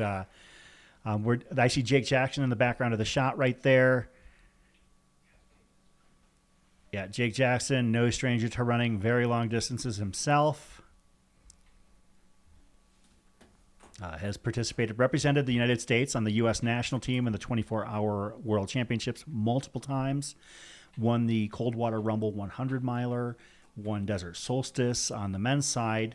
I see Jake Jackson in the background of the shot right there. Yeah, Jake Jackson, no stranger to running very long distances himself. Has represented the United States on the U.S. national team in the 24-hour World Championships multiple times. Won the Coldwater Rumble 100-miler. Won Desert Solstice on the men's side.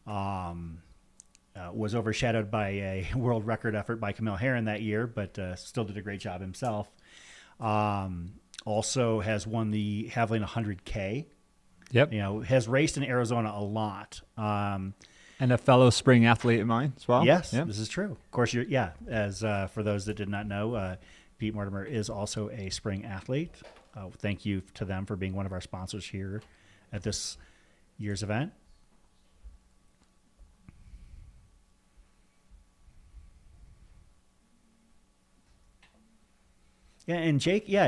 Was overshadowed by a world record effort by Camille Herron that year, but still did a great job himself. Also has won the Javelin 100K. Yep. Has raced in Arizona a lot. And a fellow spring athlete of mine as well. Yes, Yep. This is true. Of course, as for those that did not know, Pete Mortimer is also a spring athlete. Thank you to them for being one of our sponsors here at this year's event. Yeah, and Jake's you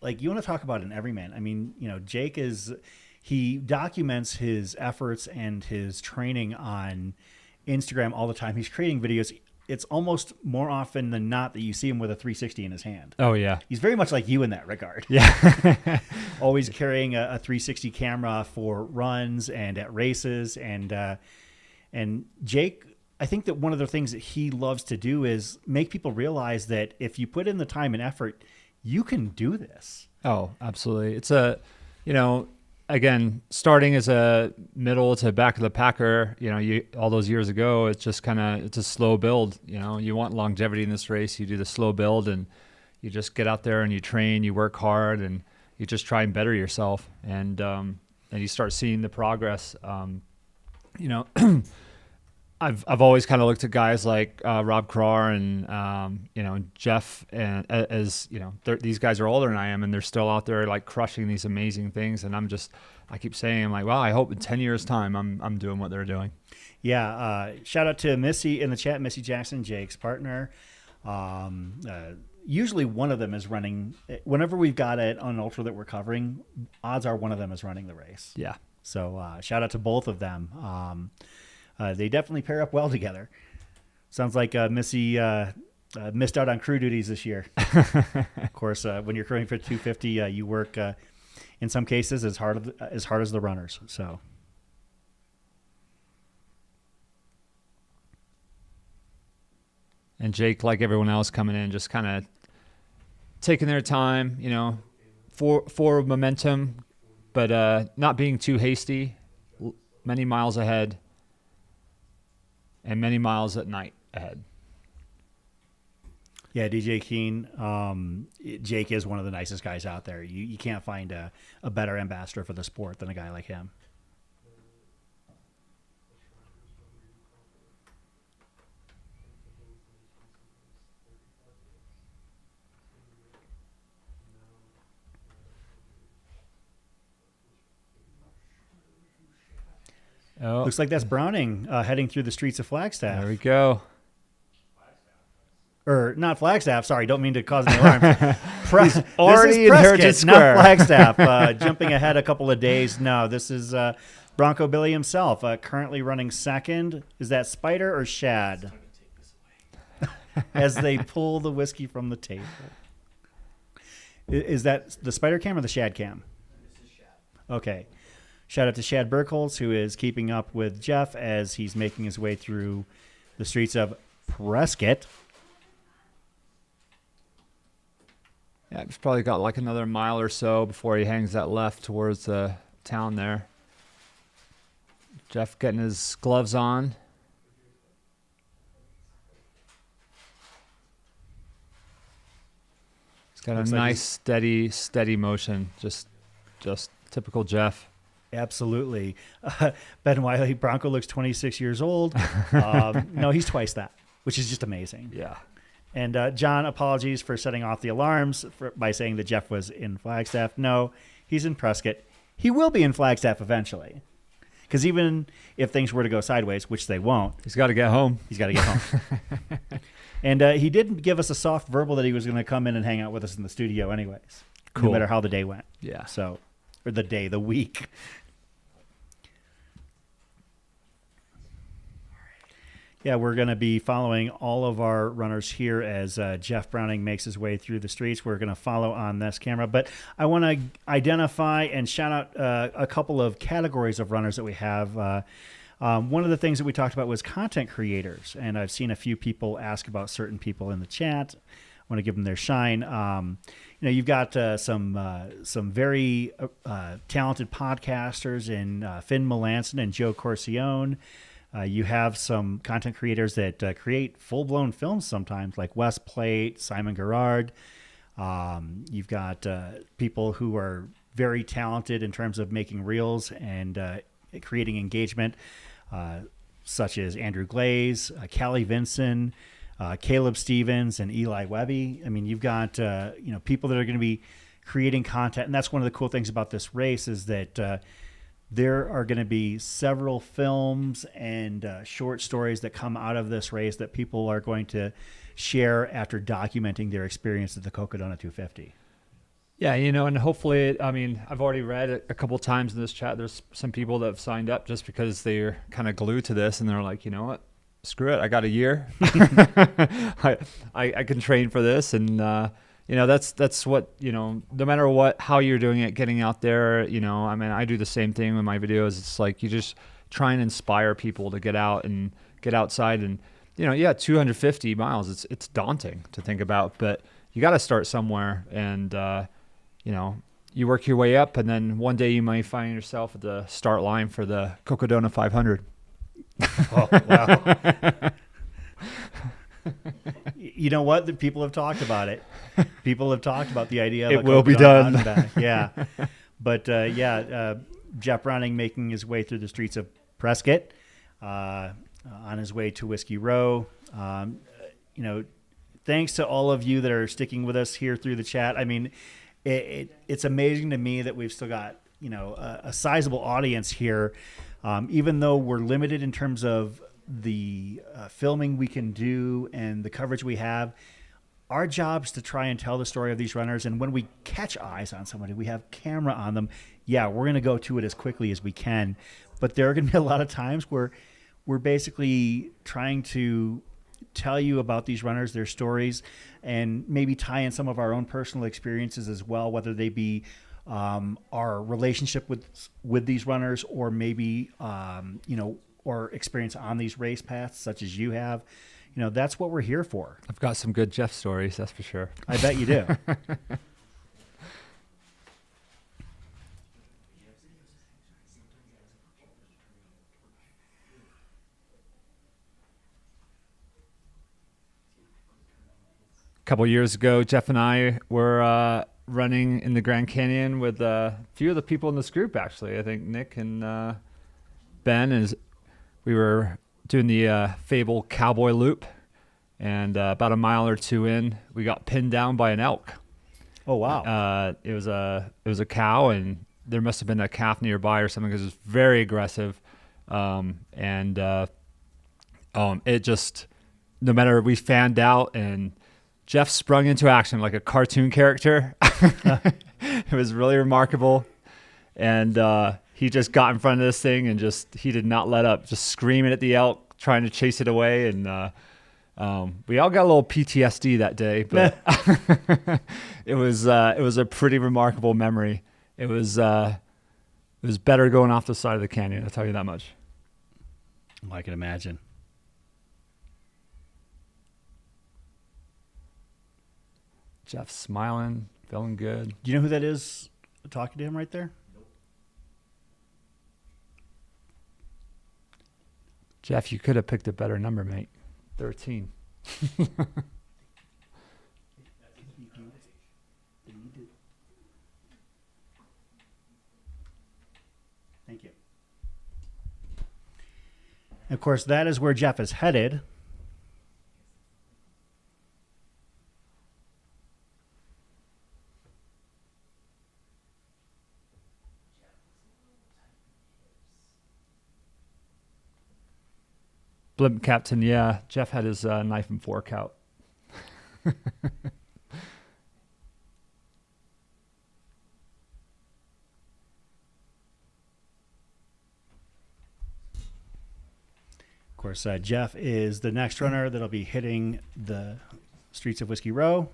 want to talk about an everyman. I mean, Jake he documents his efforts and his training on Instagram all the time. He's creating videos. It's almost more often than not that you see him with a 360 in his hand. Oh, yeah. He's very much like you in that regard. Yeah. Always carrying a 360 camera for runs and at races. And Jake, I think that one of the things that he loves to do is make people realize that if you put in the time and effort, you can do this. Oh, absolutely. It's again, starting as a middle to back of the packer, all those years ago, it's just it's a slow build. You want longevity in this race. You do the slow build and you just get out there and you train, you work hard, and you just try and better yourself. And you start seeing the progress. I've always kind of looked at guys like Rob Carrar and Jeff, and as these guys are older than I am, and they're still out there like crushing these amazing things. And I keep saying, I'm like, well, I hope in 10 years time I'm doing what they're doing. Yeah. Shout out to Missy in the chat, Missy Jackson, Jake's partner. Usually one of them is running. Whenever we've got it on an ultra that we're covering, odds are one of them is running the race. Yeah. So shout out to both of them. They definitely pair up well together. Sounds like Missy missed out on crew duties this year. Of course, when you're crewing for 250, you work in some cases as hard as the runners. So. And Jake, like everyone else coming in, just kind of taking their time, for momentum, but not being too hasty. Many miles ahead. And many miles at night ahead. Yeah, DJ Keen, Jake is one of the nicest guys out there. You can't find a better ambassador for the sport than a guy like him. Oh. Looks like that's Browning heading through the streets of Flagstaff. There we go. Or not Flagstaff, sorry, don't mean to cause any alarm. He's already in Heritage Square. Not Flagstaff, jumping ahead a couple of days. No, this is Bronco Billy himself, currently running second. Is that Spider or Shad? As they pull the whiskey from the table. Is that the Spider cam or the Shad cam? This is Shad. Okay. Shout out to Shad Burkholz, who is keeping up with Jeff as he's making his way through the streets of Prescott. Yeah, he's probably got like another mile or so before he hangs that left towards the town there. Jeff getting his gloves on. He's got a nice, steady motion. Just typical Jeff. Absolutely. Ben Wiley, Bronco looks 26 years old. No, he's twice that, which is just amazing. Yeah. And John, apologies for setting off the alarms by saying that Jeff was in Flagstaff. No, he's in Prescott. He will be in Flagstaff eventually. Because even if things were to go sideways, which they won't. He's got to get home. And he did give us a soft verbal that he was going to come in and hang out with us in the studio anyways. Cool. No matter how the day went. Yeah. So, or the week. Yeah, we're going to be following all of our runners here as Jeff Browning makes his way through the streets. We're going to follow on this camera. But I want to identify and shout out a couple of categories of runners that we have. One of the things that we talked about was content creators. And I've seen a few people ask about certain people in the chat. I want to give them their shine. You've got some very talented podcasters in Finn Melanson and Joe Corcione. You have some content creators that create full-blown films sometimes, like Wes Plate, Simon Gerard. You've got people who are very talented in terms of making reels and creating engagement, such as Andrew Glaze, Callie Vinson, Caleb Stevens, and Eli Webby. I mean, you've got people that are going to be creating content, and that's one of the cool things about this race is that there are going to be several films and short stories that come out of this race that people are going to share after documenting their experience at the Cocodona 250. Yeah, and hopefully, I've already read a couple times in this chat, there's some people that have signed up just because they're kind of glued to this and they're like, you know what, screw it, I got a year. I can train for this and, that's what, no matter how you're doing it, getting out there, I do the same thing with my videos. It's like you just try and inspire people to get out and get outside and, 250 miles, it's daunting to think about, but you got to start somewhere. And, you work your way up, and then one day you might find yourself at the start line for the Cocodona 500. Oh, wow. You know what? The people have talked about it. People have talked about the idea of it will be done. Yeah. But, Jeff Browning making his way through the streets of Prescott, on his way to Whiskey Row. Thanks to all of you that are sticking with us here through the chat. I mean, it's amazing to me that we've still got, a sizable audience here, even though we're limited in terms of the filming we can do and the coverage we have. Our job is to try and tell the story of these runners. And when we catch eyes on somebody, we have camera on them. Yeah, we're going to go to it as quickly as we can. But there are going to be a lot of times where we're basically trying to tell you about these runners, their stories, and maybe tie in some of our own personal experiences as well, whether they be our relationship with these runners, or maybe, or experience on these race paths such as you have. That's what we're here for. I've got some good Jeff stories, that's for sure. I bet you do. A couple years ago, Jeff and I were running in the Grand Canyon with a few of the people in this group, actually. I think Nick and Ben, we were doing the Fable Cowboy Loop, and about a mile or two in, we got pinned down by an elk. Oh, wow. It was a cow, and there must have been a calf nearby or something, because it was very aggressive. It just, no matter, we fanned out, and Jeff sprung into action like a cartoon character. It was really remarkable. And he just got in front of this thing and he did not let up, just screaming at the elk, trying to chase it away. And we all got a little PTSD that day, but it was a pretty remarkable memory. It was better going off the side of the canyon, I'll tell you that much. I can imagine. Jeff's smiling, feeling good. Do you know who that is talking to him right there? Jeff, you could have picked a better number, mate. 13. Thank you. Of course, that is where Jeff is headed. Blimp Captain, yeah. Jeff had his knife and fork out. Of course, Jeff is the next runner that'll be hitting the streets of Whiskey Row,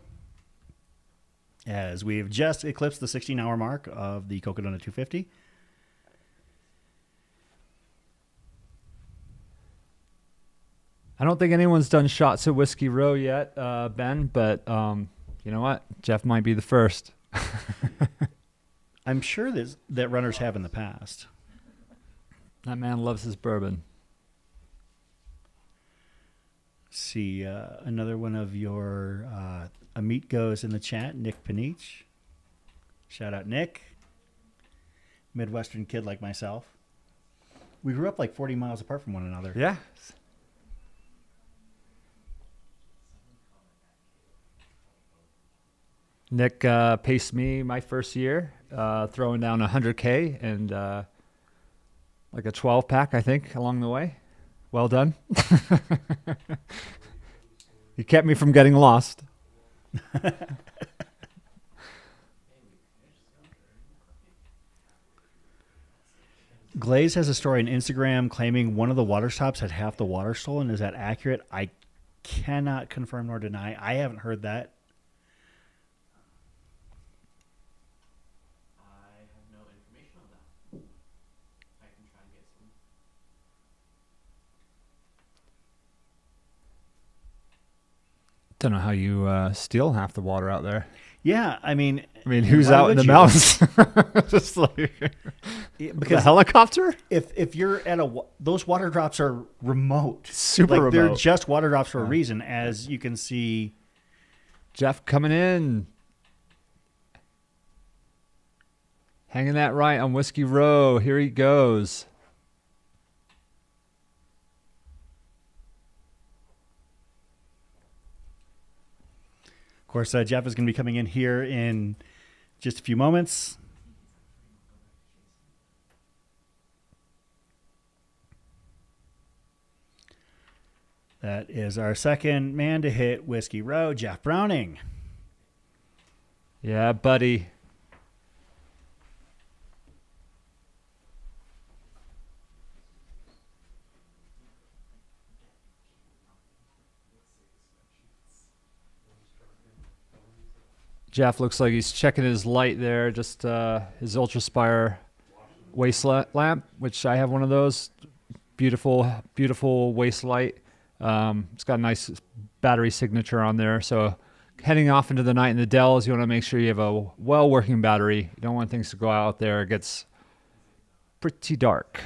as we've just eclipsed the 16-hour mark of the Cocodona 250. I don't think anyone's done shots at Whiskey Row yet, Ben, but you know what? Jeff might be the first. I'm sure that runners have in the past. That man loves his bourbon. See, another one of your amigos in the chat, Nick Panich. Shout out, Nick. Midwestern kid like myself. We grew up like 40 miles apart from one another. Yeah. Nick paced me my first year, throwing down 100K and like a 12-pack, I think, along the way. Well done. He kept me from getting lost. Glaze has a story on Instagram claiming one of the water stops had half the water stolen. Is that accurate? I cannot confirm nor deny. I haven't heard that. Don't know how you steal half the water out there. Yeah, I mean, who's why out in would the you? mountains? Just like Because the helicopter. If you're at those water drops are remote, Super like, They're remote. just water drops for a reason, as you can see. Jeff coming in, hanging that right on Whiskey Row. Here he goes. Of course, Jeff is going to be coming in here in just a few moments. That is our second man to hit Whiskey Row, Jeff Browning. Yeah, buddy. Jeff looks like he's checking his light there, just his Ultraspire waist lamp, which I have one of those. Beautiful, beautiful waist light. It's got a nice battery signature on there. So heading off into the night in the Dells, you want to make sure you have a well-working battery. You don't want things to go out there. It gets pretty dark.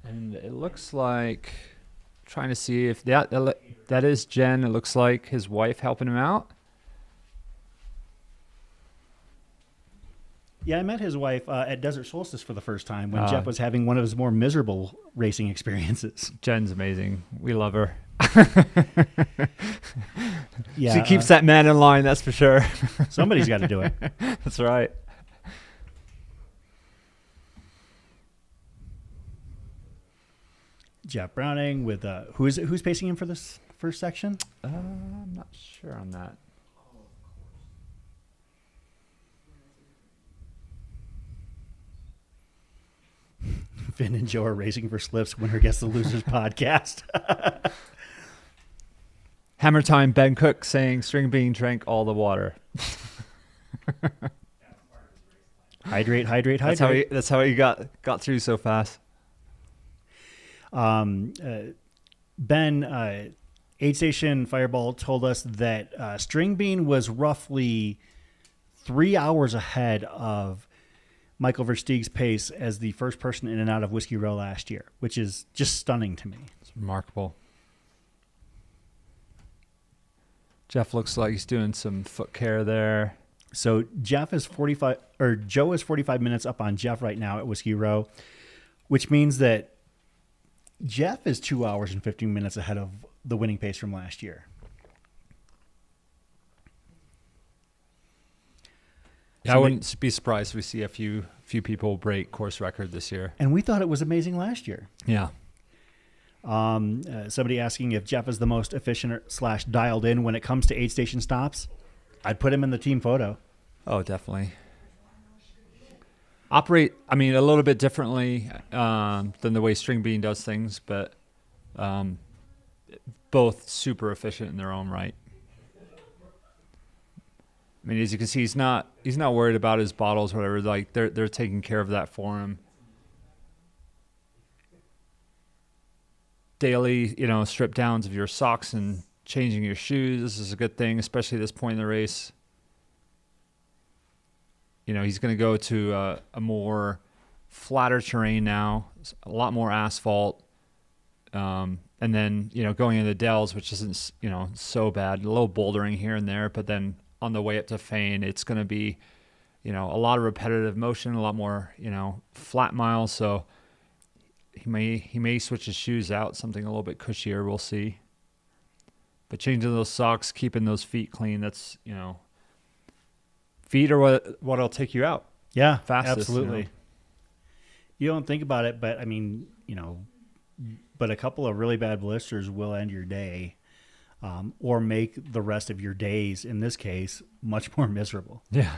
And it looks like, trying to see if that is Jen. It looks like his wife helping him out. Yeah, I met his wife at Desert Solstice for the first time when Jeff was having one of his more miserable racing experiences. Jen's amazing. We love her. Yeah, she keeps that man in line, that's for sure. Somebody's got to do it. That's right. Jeff Browning with who's pacing him for this first section? I'm not sure on that. Finn and Joe are racing for slips. Winner gets the losers podcast. Hammer time. Ben Cook saying String Bean drank all the water. Hydrate, hydrate, hydrate. That's how he got through so fast. Ben, Aid Station Fireball told us that String Bean was roughly 3 hours ahead of Michael Versteeg's pace as the first person in and out of Whiskey Row last year, which is just stunning to me. It's remarkable. Jeff looks like he's doing some foot care there. So Joe is 45 minutes up on Jeff right now at Whiskey Row, which means that Jeff is 2 hours and 15 minutes ahead of the winning pace from last year. Yeah, I wouldn't be surprised if we see a few people break course record this year. And we thought it was amazing last year. Yeah. Somebody asking if Jeff is the most efficient / dialed in when it comes to aid station stops. I'd put him in the team photo. Oh, definitely. Operate, a little bit differently than the way String Bean does things, but both super efficient in their own right. As you can see, he's not worried about his bottles or whatever. Like they're taking care of that for him. Daily, strip downs of your socks and changing your shoes. This is a good thing, especially at this point in the race. He's going to go to a more flatter terrain now, a lot more asphalt. And then, going into the Dells, which isn't, so bad. A little bouldering here and there, but then on the way up to Fane, it's going to be, a lot of repetitive motion, a lot more, flat miles. So he may switch his shoes out, something a little bit cushier. We'll see. But changing those socks, keeping those feet clean, that's, feet are what'll take you out. Yeah, fastest. absolutely. You don't think about it, but but a couple of really bad blisters will end your day, or make the rest of your days, in this case, much more miserable. Yeah.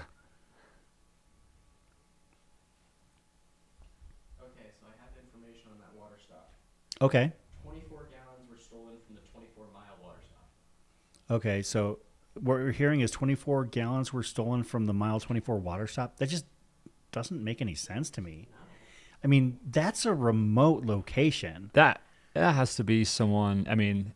Okay, so I have information on that water stop. Okay. 24 gallons were stolen from the 24-mile water stop. Okay, so what we're hearing is 24 gallons were stolen from the mile 24 water stop. That just doesn't make any sense to me. I mean, that's a remote location. That has to be someone. I mean,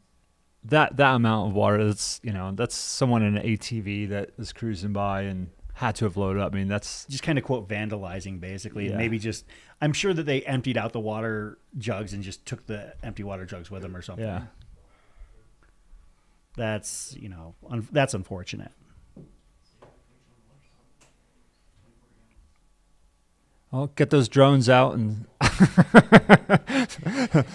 that amount of water. That's someone in an ATV that is cruising by and had to have loaded up. I mean, that's just kind of quote vandalizing, basically. Yeah. And maybe just, I'm sure that they emptied out the water jugs and just took the empty water jugs with them or something. Yeah. That's that's unfortunate. Well, get those drones out and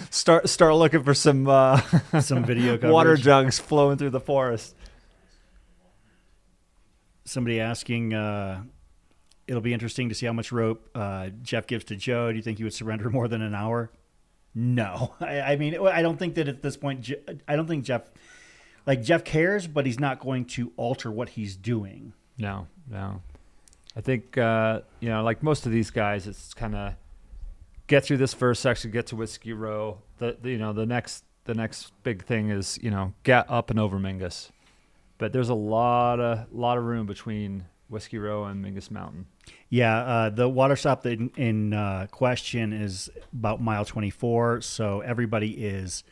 start looking for some video coverage. water jugs flowing through the forest. Somebody asking, it'll be interesting to see how much rope Jeff gives to Joe. Do you think he would surrender more than an hour? No. I mean, I don't think that at this point, I don't think Jeff cares, but he's not going to alter what he's doing. No. I think, like most of these guys, it's kind of get through this first section, get to Whiskey Row. The next big thing is, get up and over Mingus. But there's a lot of room between Whiskey Row and Mingus Mountain. Yeah, the water stop in question is about mile 24, so everybody is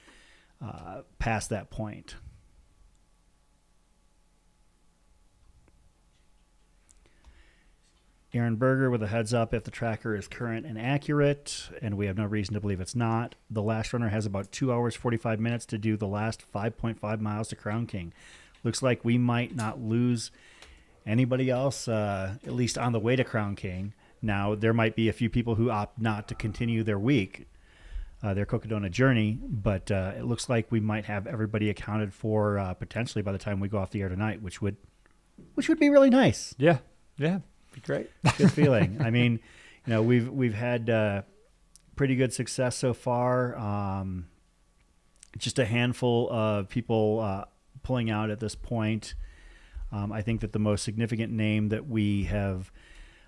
past that point. Aaron Berger with a heads up if the tracker is current and accurate, and we have no reason to believe it's not. The last runner has about 2 hours, 45 minutes to do the last 5.5 miles to Crown King. Looks like we might not lose anybody else, at least on the way to Crown King. Now, there might be a few people who opt not to continue their week, their Cocodona journey, but it looks like we might have everybody accounted for potentially by the time we go off the air tonight, which would be really nice. Yeah. Be great. Good feeling. I mean, we've had pretty good success so far. Just a handful of people pulling out at this point. I think that the most significant name that we have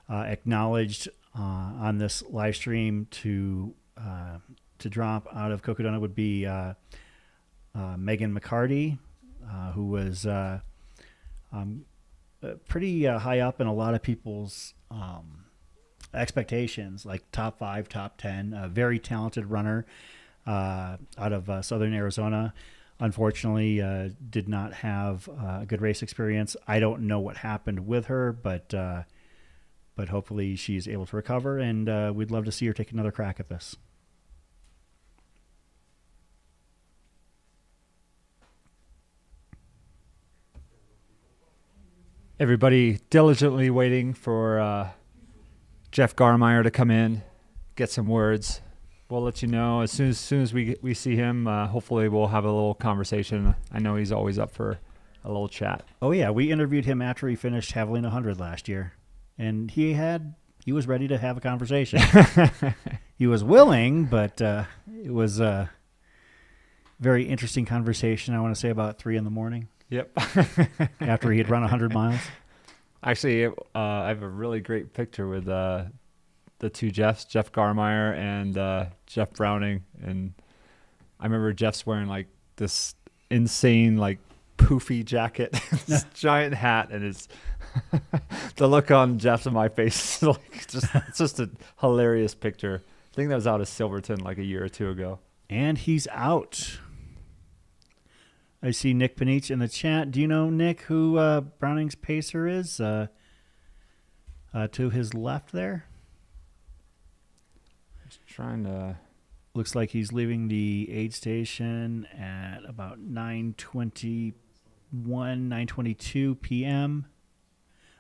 acknowledged on this live stream to drop out of Cocodona would be Megan McCarty, who was pretty high up in a lot of people's expectations, like top 5, top 10. A very talented runner out of southern Arizona. Unfortunately, did not have a good race experience. I don't know what happened with her, but hopefully she's able to recover, and we'd love to see her take another crack at this. Everybody diligently waiting for Jeff Garmeyer to come in, get some words. We'll let you know as soon as we see him. Hopefully, we'll have a little conversation. I know he's always up for a little chat. Oh yeah, we interviewed him after he finished Javelin 100 last year, and he was ready to have a conversation. He was willing, but it was a very interesting conversation. I want to say about 3 a.m. Yep. After he had run 100 miles. Actually, I have a really great picture with the two Jeffs, Jeff Garmeyer and Jeff Browning. And I remember Jeff's wearing like this insane, like poofy jacket, this giant hat, and his the look on Jeff's and my face, it's just a hilarious picture. I think that was out of Silverton like a year or two ago. And he's out. I see Nick Panich in the chat. Do you know, Nick, who Browning's pacer is? To his left there? Just trying to... Looks like he's leaving the aid station at about 9:21, 9:22 p.m.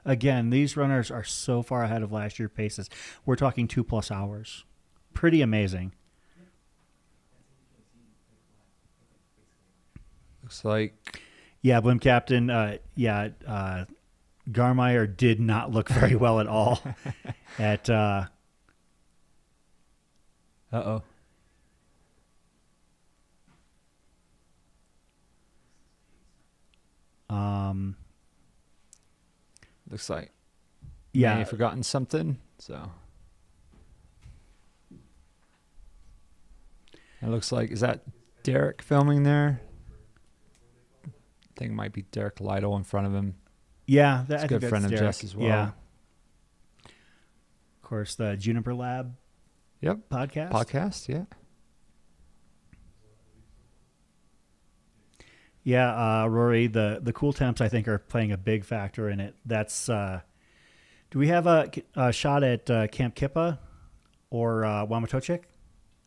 Again, these runners are so far ahead of last year's paces. We're talking 2+ hours. Pretty amazing. Looks like... Yeah, Blim Captain, Garmeyer did not look very well at all at... Uh-oh. Looks like may have forgotten something, so... It looks like, is that Derek filming there? I think it might be Derek Lytle in front of him. Yeah, that's a good friend of Jeff's as well. Yeah. Of course, the Juniper Lab Yep. podcast. Yeah. Yeah, Rory, the cool temps I think are playing a big factor in it. That's do we have a shot at Camp Kippa or Wamatochik?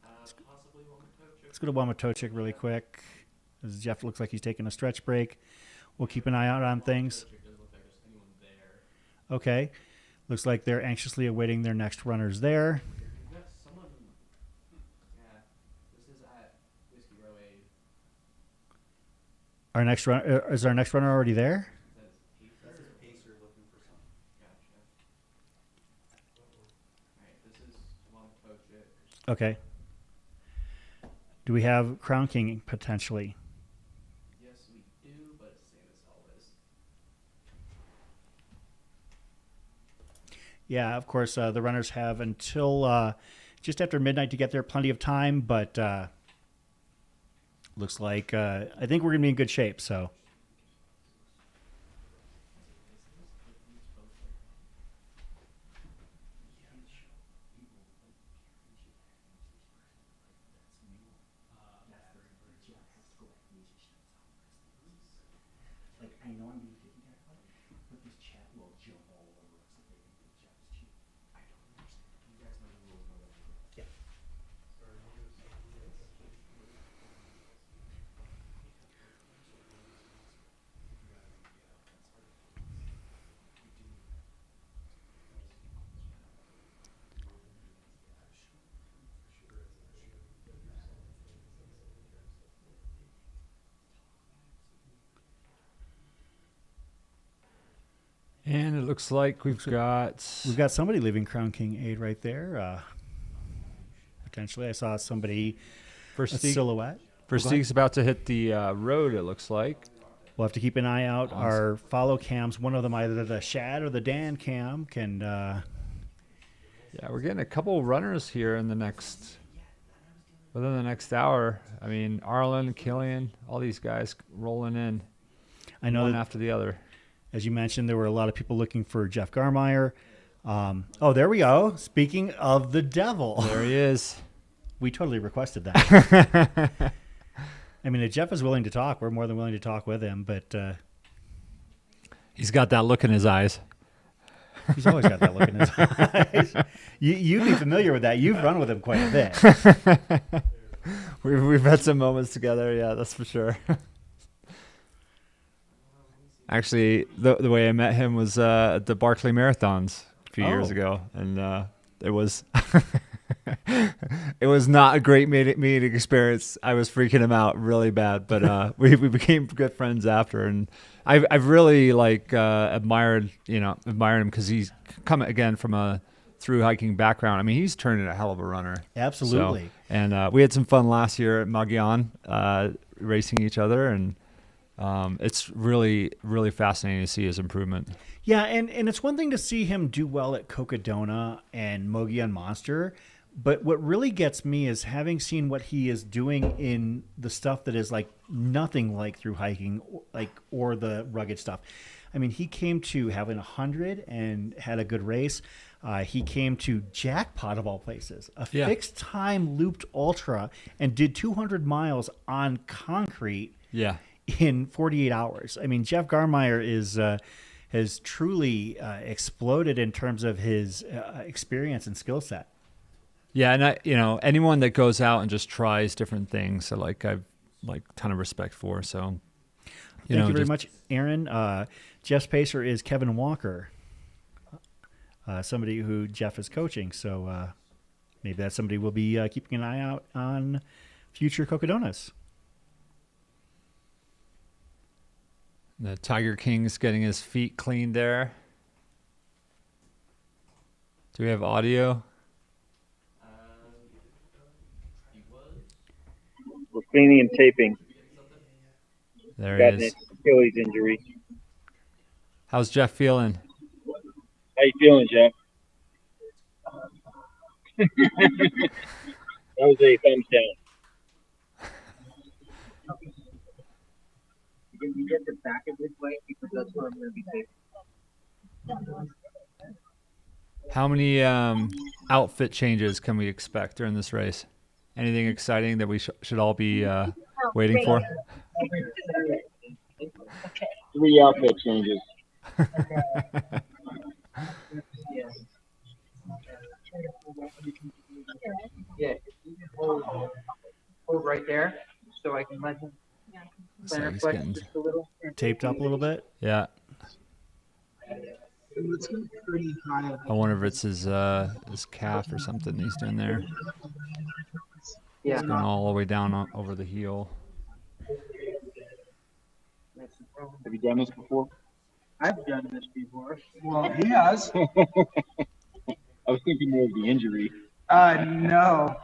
Possibly Wamatochik. Let's go to Wamatochik really quick. As Jeff looks like he's taking a stretch break. We'll keep an eye out on things. Okay. Looks like they're anxiously awaiting their next runners there. We've got someone. Yeah, this is at Whiskey Row 8. Our next run is our next runner already there? That's a pacer looking for something. Gotcha. Alright, this is Wamatochik. Okay. Do we have Crown King potentially? Yes, we do, but it's the same as always. Yeah, of course, the runners have until just after midnight to get there. Plenty of time, but looks like I think we're going to be in good shape. So. And it looks like we've got somebody leaving Crown King 8 right there. Potentially, I saw somebody. Versteeg, a silhouette. Versteeg's about to hit the road. It looks like. We'll have to keep an eye out. Awesome. Our follow cams, one of them, either the Shad or the Dan cam, can. Yeah, we're getting a couple runners here in within the next hour. I mean, Arlin, Kilian, all these guys rolling in. I know one that, after the other. As you mentioned, there were a lot of people looking for Jeff Garmeyer. Oh, there we go. Speaking of the devil. There he is. We totally requested that. I mean, if Jeff is willing to talk, we're more than willing to talk with him, but... he's got that look in his eyes. He's always got that look in his eyes. You'd be familiar with that. You've run with him quite a bit. We've had some moments together, yeah, that's for sure. Actually, the way I met him was at the Barkley Marathons a few years ago, and it was it was not a great meeting experience. I was freaking him out really bad, but we became good friends after, and I've really admired him because he's come again from a through hiking background. I mean, he's turned into a hell of a runner. Absolutely. So, and we had some fun last year at Magyar, racing each other, and it's really, really fascinating to see his improvement. Yeah, and it's one thing to see him do well at Cocodona and Mogollon Monster, but what really gets me is having seen what he is doing in the stuff that is like nothing like through hiking, or the rugged stuff. I mean, he came to having 100 and had a good race. He came to Jackpot of all places, a fixed time looped ultra, and did 200 miles on concrete. Yeah. In 48 hours. I mean, Jeff Garmeyer has truly exploded in terms of his experience and skill set. Yeah, and anyone that goes out and just tries different things, I've ton of respect for. So, thank you very much, Aaron. Jeff's pacer is Kevin Walker, somebody who Jeff is coaching. So maybe that's somebody we'll be keeping an eye out on future Cocodonas. The Tiger King's getting his feet cleaned there. Do we have audio? We're cleaning and taping. There Got he is. an Achilles injury. How's Jeff feeling? How you feeling, Jeff? That was a thumbs down. Can you get the back of this way because that's where I'm going to be taking. How many outfit changes can we expect during this race? Anything exciting that we should all be waiting for? 3 outfit changes. Yeah, you can hold right there so I can let him So he's getting just a little. Taped up a little bit. Yeah. Let's go pretty high. I wonder if it's his calf or something he's doing there. Yeah. It's going all the way down over the heel. Have you done this before? I've done this before. Well, he has. I was thinking more of the injury. No,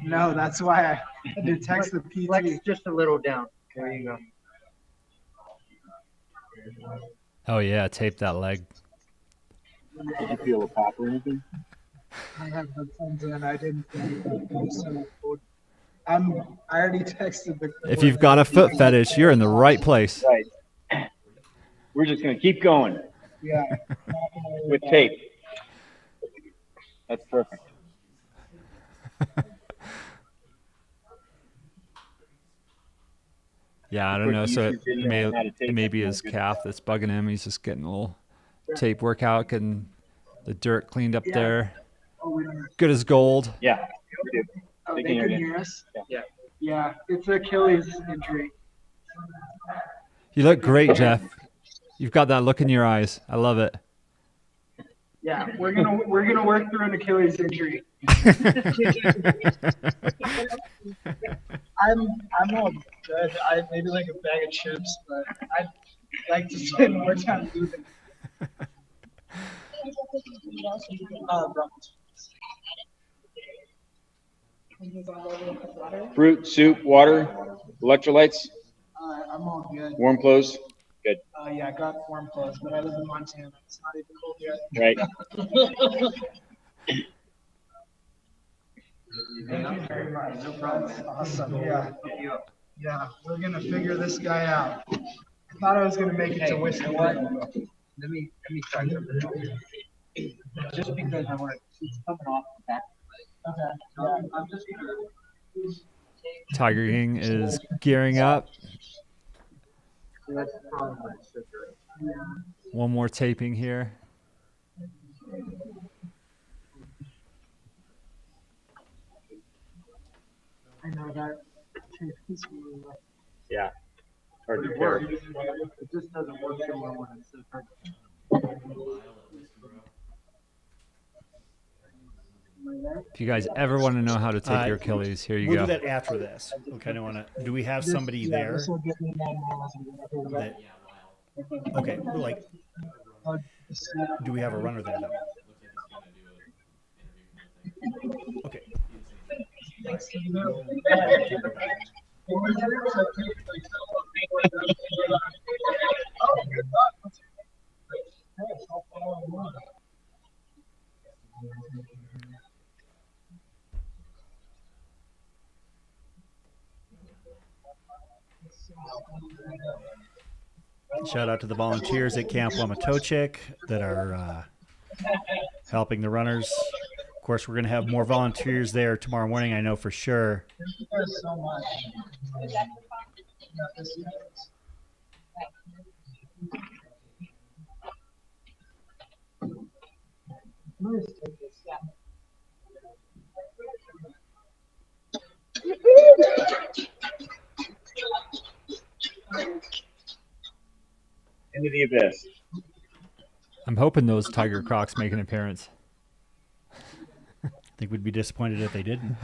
that's why I had to text the PT. Flex just a little down. There you go. Oh yeah, tape that leg. Did you feel a pop or anything? I have headphones in. I didn't. I already texted the. If you've got a foot fetish, you're in the right place. Right. We're just gonna keep going. Yeah. With tape. That's perfect. Yeah, I don't know. So it may be his calf that's bugging him. He's just getting a little tape workout, getting the dirt cleaned up there. Good as gold. Yeah. Oh, they can hear us? Yeah. Yeah, it's Achilles injury. You look great, Jeff. You've got that look in your eyes. I love it. Yeah, we're gonna work through an Achilles injury. I'm all good. I maybe like a bag of chips, but I'd like to spend more time moving. Fruit, soup, water, electrolytes, I'm all good. warm clothes. Good. Yeah, I got warm clothes, but I live in Montana. It's not even cold yet. Right. Thank you very much. No problem. Awesome. Yeah. Yeah, we're gonna figure this guy out. I thought I was gonna make it to Whiskey. Let me try something. Just because I want it's coming off the back. Okay. I'm just gonna. Tiger King is gearing up. That's probably my sister. Yeah. One more taping here. I know that. Yeah. Hard to It tell. works. It just doesn't work so well when it's so hard. If you guys ever want to know how to tape your Achilles, here you we'll go. do that after this. We kind of want to. Do we have somebody there? This will get me more miles and That, okay, like, do we have a runner there though? Okay. Shout out to the volunteers at Camp Wamatochik that are helping the runners. Of course, we're going to have more volunteers there tomorrow morning, I know for sure. Thank you guys so much. Into the abyss. I'm hoping those Tiger Crocs make an appearance. I think we'd be disappointed if they didn't.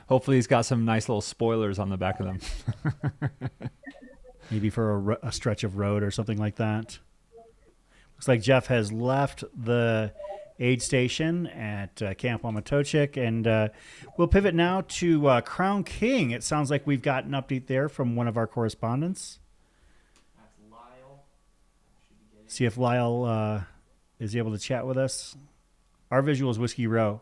Hopefully he's got some nice little spoilers on the back of them. Maybe for a stretch of road or something like that. Looks like Jeff has left the aid station at Camp Wamatochik, and we'll pivot now to Crown King. It sounds like we've got an update there from one of our correspondents. See if Lyle is able to chat with us. Our visual is Whiskey Row.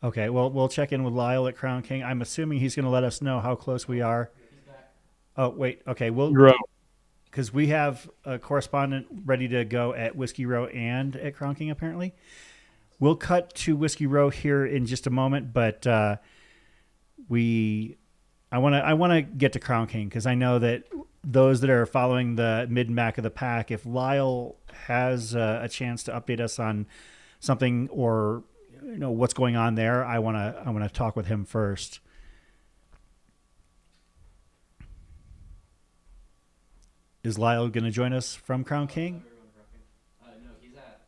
Okay, well, we'll check in with Lyle at Crown King. I'm assuming he's going to let us know how close we are. Oh, wait. Okay, we'll. because we have a correspondent ready to go at Whiskey Row and at Crown King, apparently. We'll cut to Whiskey Row here in just a moment, but I want to get to Crown King because I know that those that are following the mid and back of the pack, if Lyle has a chance to update us on something or what's going on there, I want to talk with him first. Is Lyle going to join us from Crown King? No, he's at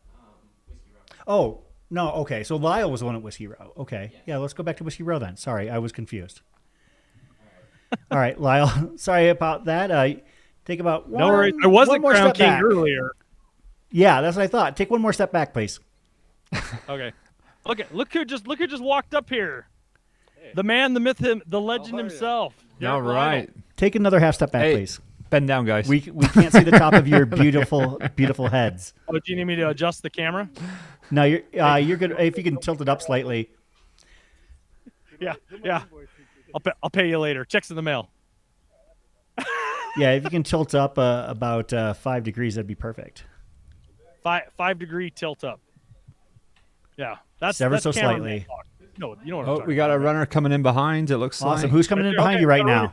Whiskey Row. Oh, no. Okay. So Lyle was the one at Whiskey Row. Okay. Yeah. Let's go back to Whiskey Row then. Sorry. I was confused. All right, Lyle. Sorry about that. Take about one. No worries. I was at more Crown step King back. earlier. Yeah, that's what I thought. Take one more step back, please. Okay. Look who just walked up here. The man, the myth, the legend himself. All right. Take another half step back, please. Bend down, guys. We can't see the top of your beautiful heads. Oh, do you need me to adjust the camera? No, you're good. If you can tilt it up slightly. Yeah. I'll pay you later. Checks in the mail. Yeah, if you can tilt up about 5 degrees, that'd be perfect. 5 degree tilt up. Yeah, that's ever that's so camera slightly. talk. No, you know what I'm Oh, talking we got a runner coming in behind. It looks Awesome. like. Who's coming in behind you right now?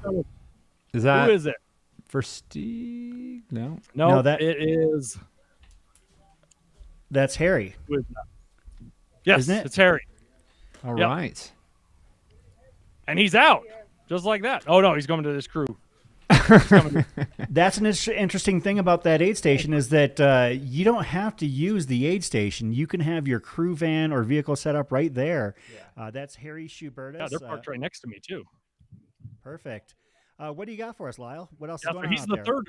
Is that? Who is it? Versteeg? No. No, that it is. That's Harry. Who is that? Yes, Isn't it? it's Harry. All right. And he's out, just like that. Oh no, he's coming to this crew. That's an interesting thing about that aid station is that you don't have to use the aid station. You can have your crew van or vehicle set up right there. Yeah. That's Harry Schubertus. Yeah, they're parked right next to me too. Perfect. What do you got for us, Lyle? What else is Yeah, going he's on the out third.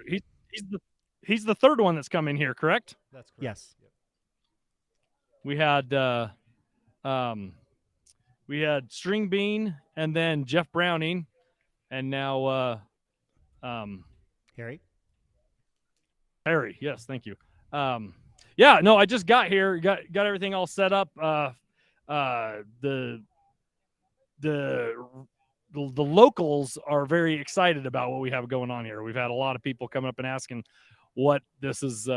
He's the third one that's come in here, correct? That's correct. Yes. We had String Bean and then Jeff Browning, and now Harry. Harry, yes, thank you. Yeah, no, I just got here, got everything all set up. The locals are very excited about what we have going on here. We've had a lot of people coming up and asking what this is,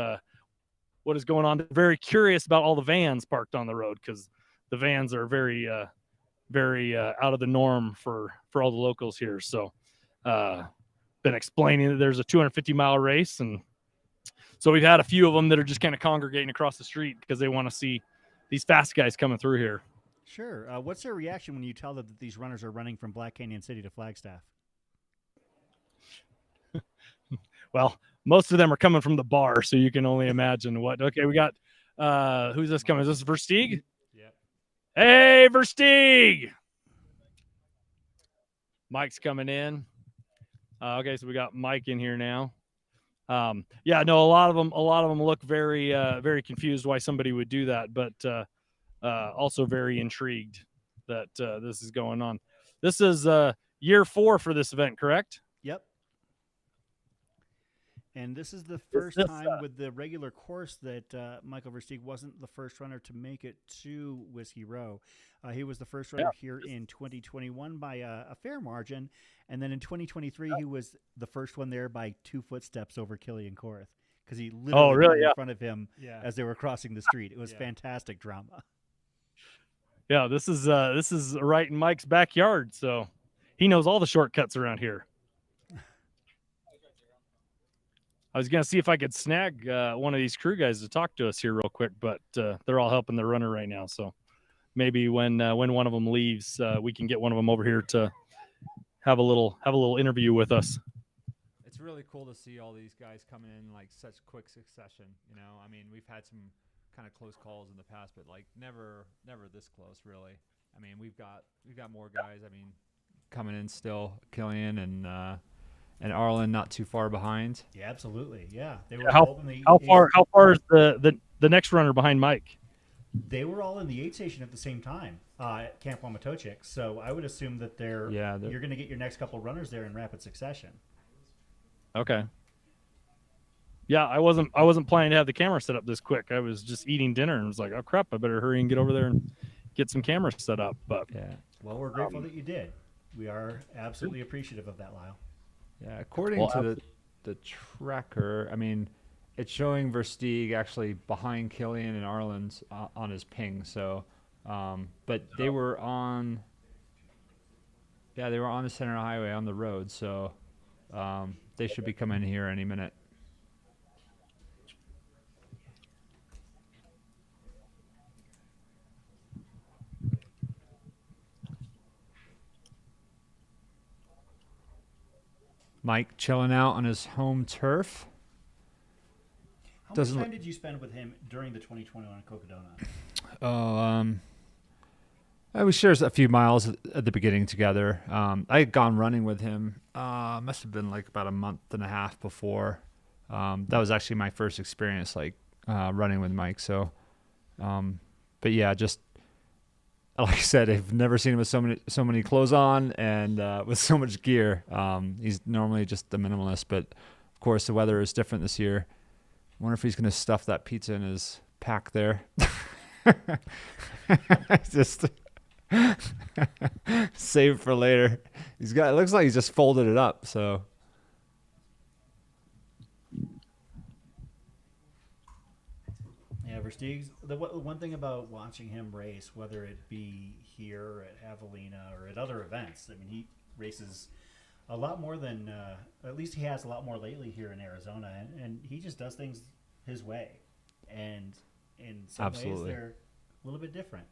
what is going on. They're very curious about all the vans parked on the road because the vans are very out of the norm for all the locals here. So, been explaining that there's a 250-mile race, and so we've had a few of them that are just kind of congregating across the street because they want to see these fast guys coming through here. Sure. What's their reaction when you tell them that these runners are running from Black Canyon City to Flagstaff? Well, most of them are coming from the bar, so you can only imagine what. Okay, we got who's this coming? Is this Versteeg? Yep. Hey, Versteeg! Mike's coming in. Okay, so we got Mike in here now. Yeah, no, a lot of them look very very confused why somebody would do that, but also very intrigued that this is going on. This is year 4 for this event, correct? Yep. And this is the first time with the regular course that Michael Versteeg wasn't the first runner to make it to Whiskey Row. He was the first runner here in 2021 by a fair margin. And then in 2023, he was the first one there by 2 footsteps over Kilian Jornet because he literally got in front of him as they were crossing the street. It was fantastic drama. Yeah, this is right in Mike's backyard, so he knows all the shortcuts around here. I was going to see if I could snag one of these crew guys to talk to us here real quick, but they're all helping their runner right now. So maybe when one of them leaves, we can get one of them over here to have a little interview with us. It's really cool to see all these guys coming in like such quick succession. You know, I mean, we've had some kind of close calls in the past, but like never this close, really. I mean, we've got more guys. I mean, coming in still, Kilian and Arlin not too far behind. Yeah, absolutely. Yeah, they were How far is the next runner behind Mike? They were all in the aid station at the same time at Camp Wamatochik. So I would assume that you're going to get your next couple runners there in rapid succession. Okay. Yeah, I wasn't planning to have the camera set up this quick. I was just eating dinner and was like, oh crap, I better hurry and get over there and get some cameras set up. But well, we're grateful that you did. We are absolutely appreciative of that, Lyle. Yeah, according to the tracker, I mean, it's showing Versteeg actually behind Kilian and Arlin's on his ping. So, but they were on. Yeah, they were on the center highway on the road. So, they should be coming here any minute. Mike chilling out on his home turf. How much time did you spend with him during the 2021 Cocodona? We shared a few miles at the beginning together. I had gone running with him. Must have been like about a month and a half before. That was actually my first experience, like running with Mike. So, but yeah, just like I said, I've never seen him with so many clothes on and with so much gear. He's normally just a minimalist, but of course the weather is different this year. I wonder if he's going to stuff that pizza in his pack there. Just save for later. It looks like he's just folded it up. So. Yeah, Versteeg. The one thing about watching him race, whether it be here at Javelina or at other events, I mean, he races a lot more than, at least he has a lot more lately here in Arizona, and he just does things his way. And in some ways, they're a little bit different.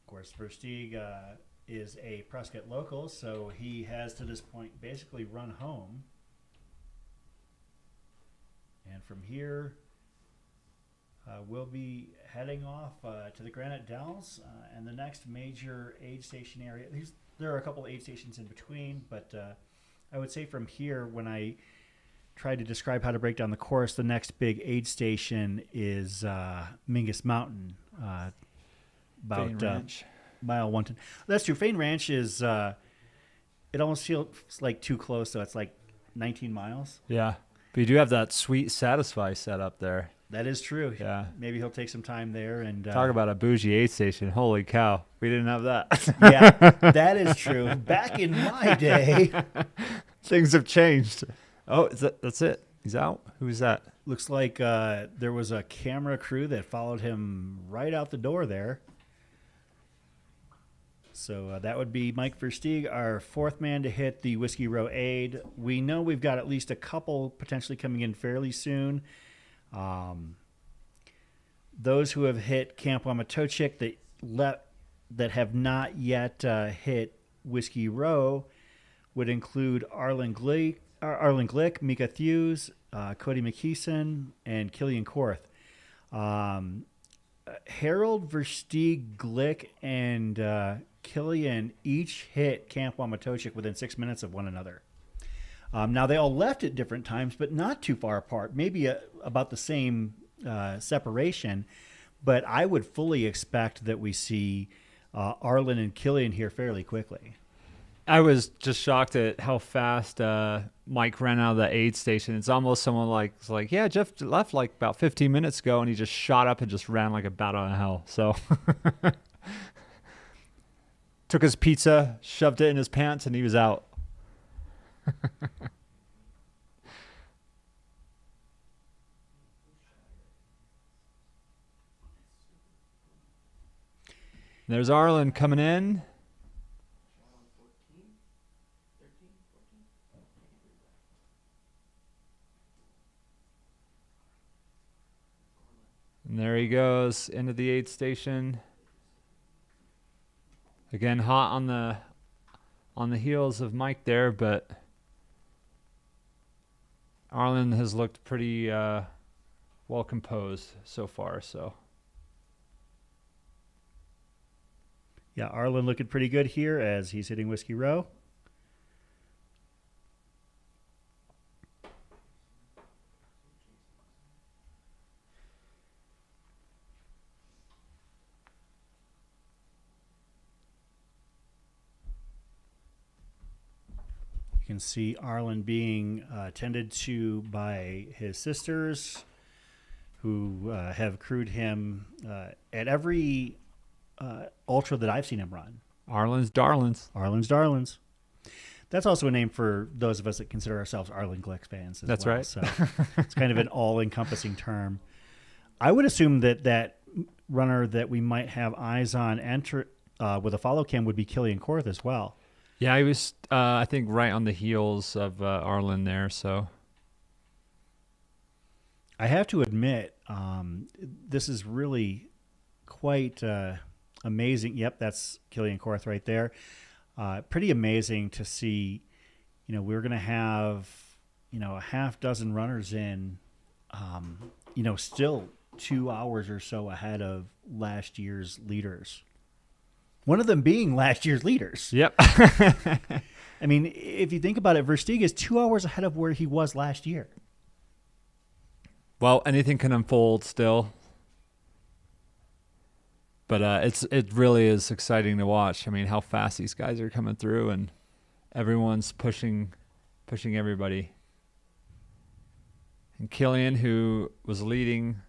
Of course, Versteeg is a Prescott local, so he has to this point basically run home. And from here, we'll be heading off to the Granite Dells and the next major aid station area. There are a couple aid stations in between, but I would say from here, when I try to describe how to break down the course, the next big aid station is Mingus Mountain, about mile 110. That's true. Fain Ranch is, it almost feels like too close, so it's like 19 miles. Yeah, but you do have that sweet Satisfy set up there. That is true. Yeah. Maybe he'll take some time there and talk about a bougie aid station. Holy cow, we didn't have that. Yeah, that is true. Back in my day, things have changed. Oh, that's it. He's out. Who's that? Looks like there was a camera crew that followed him right out the door there. So that would be Mike Versteeg, our fourth man to hit the Whiskey Row aid. We know we've got at least a couple potentially coming in fairly soon. Those who have hit Camp Wamatochik that have not yet hit Whiskey Row would include Arlin Glick, Mika Thews, Cody McKasson, and Kilian Jornet. Harold, Versteeg, Glick, and Kilian each hit Camp Wamatochik within 6 minutes of one another. Now, they all left at different times, but not too far apart, maybe about the same separation. But I would fully expect that we see Arlin and Kilian here fairly quickly. I was just shocked at how fast Mike ran out of the aid station. It's almost someone like, yeah, Jeff left like about 15 minutes ago, and he just shot up and just ran like a bat out of hell. So took his pizza, shoved it in his pants, and he was out. There's Arlin coming in. And there he goes into the aid station. Again, hot on the heels of Mike there, but Arlin has looked pretty well composed so far. So yeah, Arlin looking pretty good here as he's hitting Whiskey Row. You can see Arlin being tended to by his sisters, who have crewed him at every ultra that I've seen him run. Arlin's Darlings. Arlin's Darlings. That's also a name for those of us that consider ourselves Arlin Glick fans as That's well. right. So it's kind of an all-encompassing term. I would assume that runner that we might have eyes on enter with a follow cam would be Kilian Jornet as well. Yeah, he was, I think, right on the heels of Arlin there. So I have to admit, this is really quite amazing. Yep, that's Kilian Jornet right there. Pretty amazing to see. We're going to have, a half dozen runners in, still 2 hours or so ahead of last year's leaders. One of them being last year's leaders. Yep. I mean, if you think about it, Versteeg is 2 hours ahead of where he was last year. Well, anything can unfold still. But it really is exciting to watch. I mean, how fast these guys are coming through, and everyone's pushing everybody. And Kilian, who was leading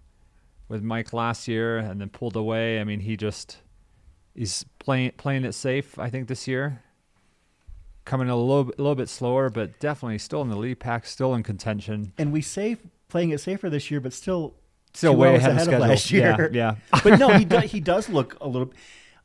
with Mike last year and then pulled away, I mean, he's playing it safe, I think, this year. Coming a little bit slower, but definitely still in the lead pack, still in contention. And we say playing it safer this year, but still way ahead of last year. Yeah. But no, he does look a little.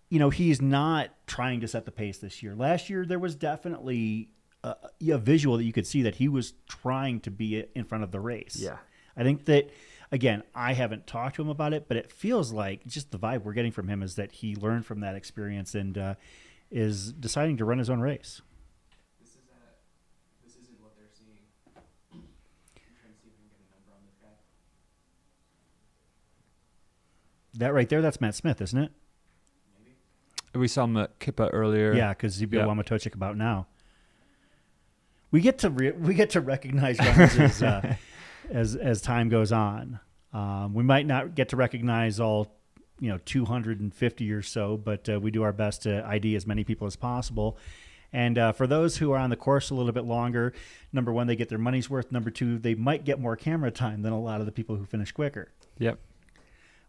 He's not trying to set the pace this year. Last year there was definitely a visual that you could see that he was trying to be in front of the race. Yeah. I think that, again, I haven't talked to him about it, but it feels like just the vibe we're getting from him is that he learned from that experience and is deciding to run his own race. This isn't what they're seeing. I'm trying to see if we can get a number on this guy. That right there, that's Matt Smith, isn't it? We saw him at Kippa earlier. Yeah, because he'd be a Wamatochik about now. We get to recognize runners as time goes on. We might not get to recognize all 250 or so, but we do our best to ID as many people as possible. And for those who are on the course a little bit longer, number one, they get their money's worth. Number two, they might get more camera time than a lot of the people who finish quicker. Yep.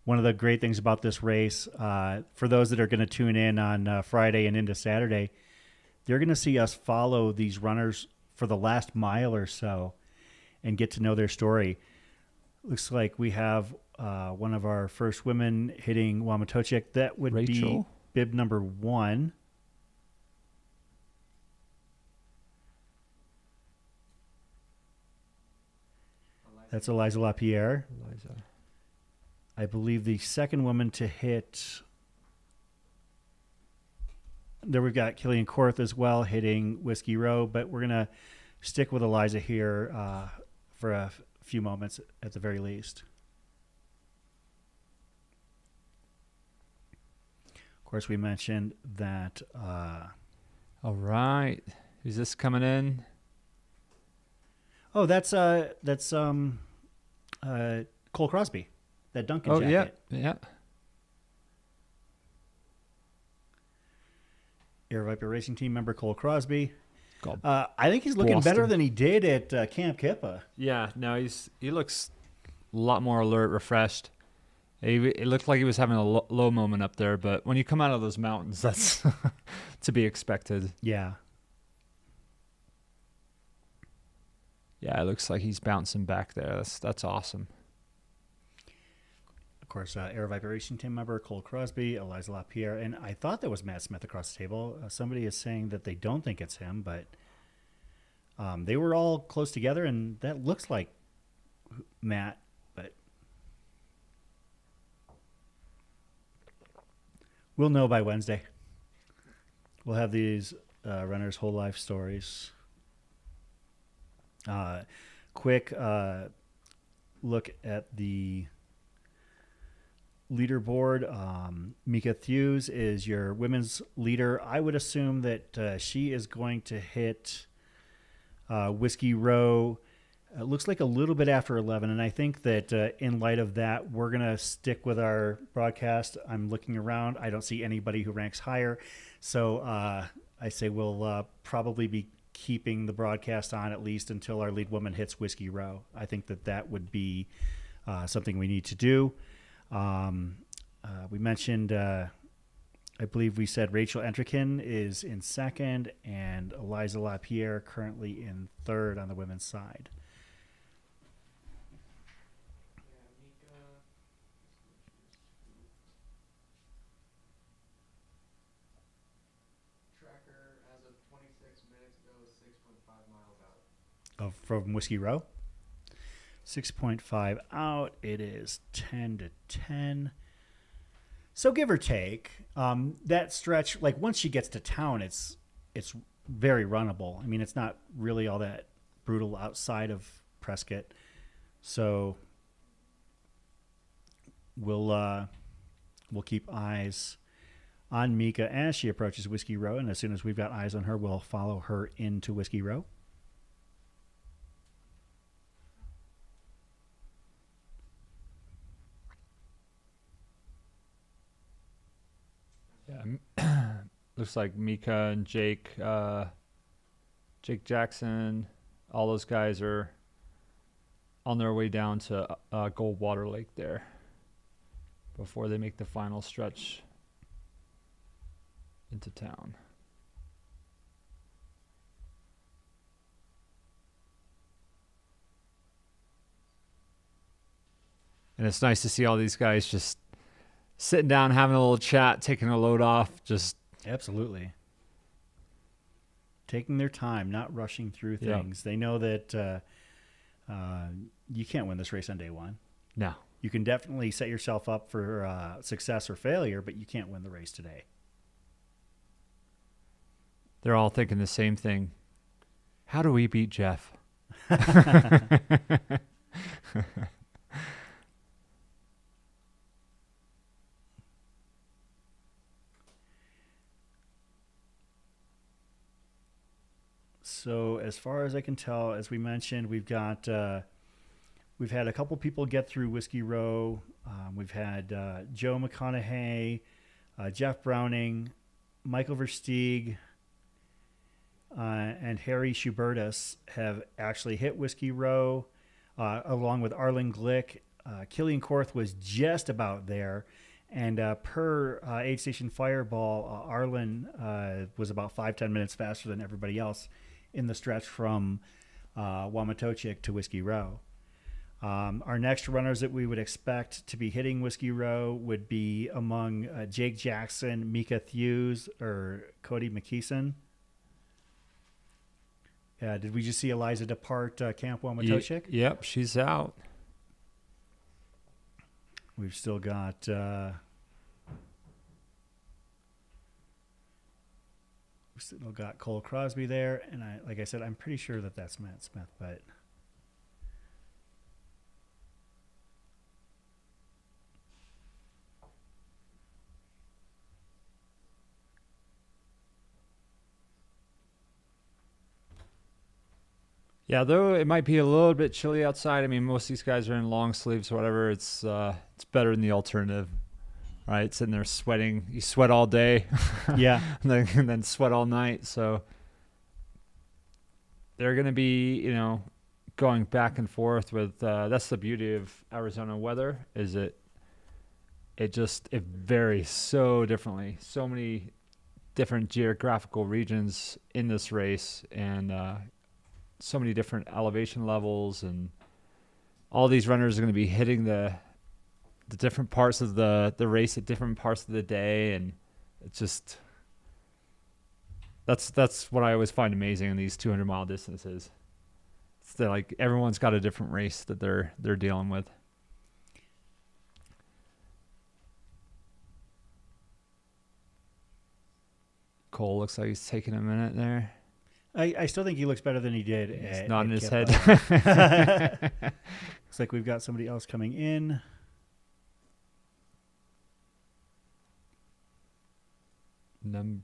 One of the great things about this race, for those that are going to tune in on Friday and into Saturday, they're going to see us follow these runners for the last mile or so and get to know their story. Looks like we have one of our first women hitting Wamatochik. That would Rachel. be bib number 1. That's Eliza Lapierre. I believe the second woman to hit. There we've got Kilian Jornet as well hitting Whiskey Row, but we're going to stick with Eliza here for a few moments at the very least. Of course, we mentioned that. All right. Is this coming in? Oh, that's Cole Crosby, that Duncan jacket. Yeah. Air Viper Racing Team member Cole Crosby. I think he's looking better than he did at Camp Kippa. Yeah, no, he looks a lot more alert, refreshed. It looked like he was having a low moment up there, but when you come out of those mountains, that's to be expected. Yeah. Yeah, it looks like he's bouncing back there. That's awesome. Of course, Air Viper Racing Team member Cole Crosby, Eliza Lapierre, and I thought that was Matt Smith across the table. Somebody is saying that they don't think it's him, but they were all close together, and that looks like Matt, but we'll know by Wednesday. We'll have these runners' whole life stories. Quick look at the leaderboard. Mika Thews is your women's leader. I would assume that she is going to hit Whiskey Row. It looks like a little bit after 11, and I think that in light of that, we're going to stick with our broadcast. I'm looking around. I don't see anybody who ranks higher, so I say we'll probably be keeping the broadcast on at least until our lead woman hits Whiskey Row. I think that would be something we need to do. We mentioned I believe we said Rachel Entrekin is in second, and Eliza Lapierre currently in third on the women's side. Tracker as of 26 minutes ago is 6.5 miles out. Oh, from Whiskey Row. 6.5 out. It is 10 to 10. So give or take, that stretch, like once she gets to town, it's very runnable. I mean, it's not really all that brutal outside of Prescott. So we'll keep eyes on Mika as she approaches Whiskey Row, and as soon as we've got eyes on her, we'll follow her into Whiskey Row. Yeah, looks like Mika and Jake Jackson, all those guys are on their way down to Goldwater Lake there before they make the final stretch into town. And it's nice to see all these guys just sitting down, having a little chat, taking a load off. Just absolutely taking their time, not rushing through things. Yep. They know that you can't win this race on day one. No. You can definitely set yourself up for success or failure, but you can't win the race today. They're all thinking the same thing. How do we beat Jeff? So as far as I can tell, as we mentioned, we've got we've had a couple people get through Whiskey Row. We've had Joe McConaughey, Jeff Browning, Michael Versteeg, and Harry Schubertus have actually hit Whiskey Row, along with Arlin Glick. Kilian Jornet was just about there. And per Aid Station Fireball, Arlen was about 5-10 minutes faster than everybody else in the stretch from Waumatosik to Whiskey Row. Our next runners that we would expect to be hitting Whiskey Row would be among Jake Jackson, Mika Thews, or Cody McKasson. Did we just see Eliza depart Camp Waumatosik? Yep, she's out. We've still got Cole Crosby there, and like I said, I'm pretty sure that that's Matt Smith, but yeah, though it might be a little bit chilly outside. I mean, most of these guys are in long sleeves or whatever. It's better than the alternative, right? Sitting there sweating. You sweat all day. Yeah. and then sweat all night. So they're going to be, going back and forth with, that's the beauty of Arizona weather, is it varies so differently. So many different geographical regions in this race, and so many different elevation levels, and all these runners are going to be hitting the different parts of the race at different parts of the day, and it's just that's what I always find amazing in these 200-mile distances. It's that, like, everyone's got a different race that they're dealing with. Cole looks like he's taking a minute there. I still think he looks better than he did. He's nodding his head. Looks like we've got somebody else coming in.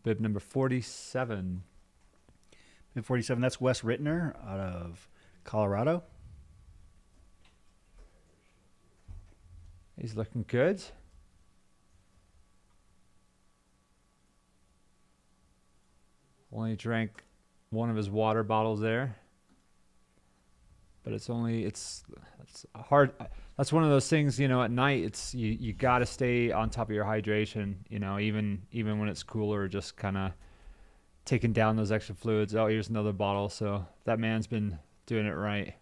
Bib number 47. Bib 47, that's Wes Rittner out of Colorado. He's looking good. Only drank one of his water bottles there. but it's hard. That's one of those things, at night it's you got to stay on top of your hydration, even when it's cooler, just kind of taking down those extra fluids. Oh, here's another bottle. So that man's been doing it right.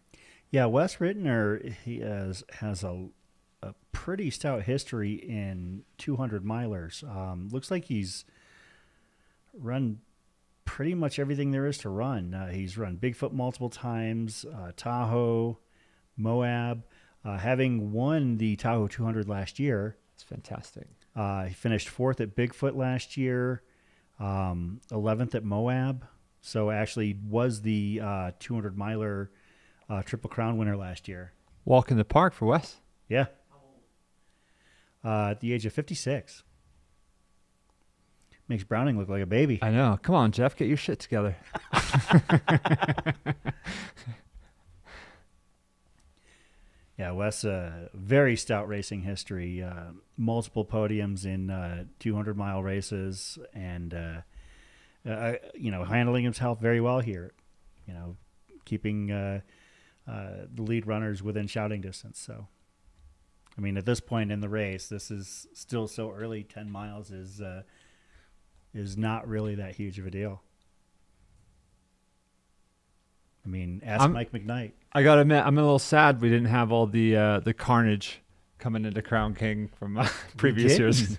Yeah, Wes Rittner, he has a pretty stout history in 200 milers. Looks like he's run pretty much everything there is to run. He's run Bigfoot multiple times, Tahoe, Moab. Having won the Tahoe 200 last year. It's fantastic. He finished 4th at Bigfoot last year, 11th at Moab. So actually was the 200 miler Triple Crown winner last year. Walk in the park for Wes. Yeah. At the age of 56. Makes Browning look like a baby. I know. Come on, Jeff, get your shit together. Yeah, Wes, very stout racing history, multiple podiums in 200-mile races, and handling himself very well here. Keeping the lead runners within shouting distance. So, I mean, at this point in the race, this is still so early. 10 miles is not really that huge of a deal. I mean, ask Mike McKnight. I gotta admit, I'm a little sad we didn't have all the carnage coming into Crown King from previous years.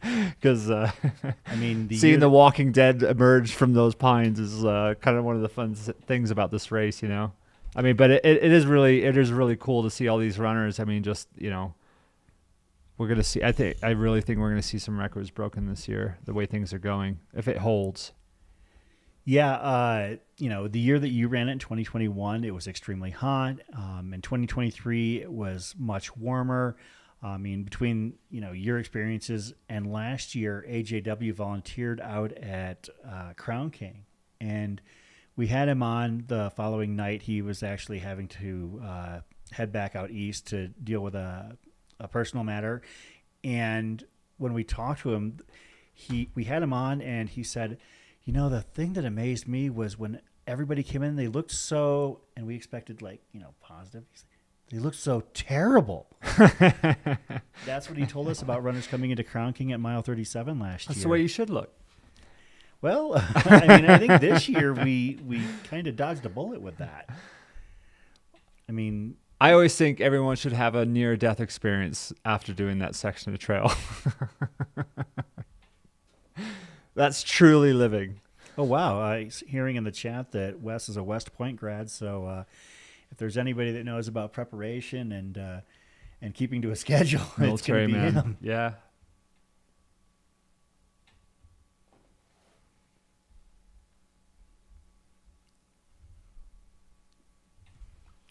Because I mean, seeing the Walking Dead emerge from those pines is kind of one of the fun things about this race, I mean, but it is really cool to see all these runners. I mean, just we're gonna see. I really think we're gonna see some records broken this year. The way things are going, if it holds. Yeah, the year that you ran it in 2021, it was extremely hot. In 2023, it was much warmer. I mean, between, your experiences and last year, AJW volunteered out at Crown King. And we had him on the following night. He was actually having to head back out east to deal with a personal matter. And when we talked to him, we had him on, and he said, the thing that amazed me was when everybody came in, they looked so, and we expected positive. They looked so terrible. That's what he told us about runners coming into Crown King at mile 37 last year. That's the way you should look. Well, I think this year we kind of dodged a bullet with that. I mean, I always think everyone should have a near-death experience after doing that section of trail. That's truly living. Oh, wow. Hearing in the chat that Wes is a West Point grad, so if there's anybody that knows about preparation and keeping to a schedule, military, it's going to be him. Yeah.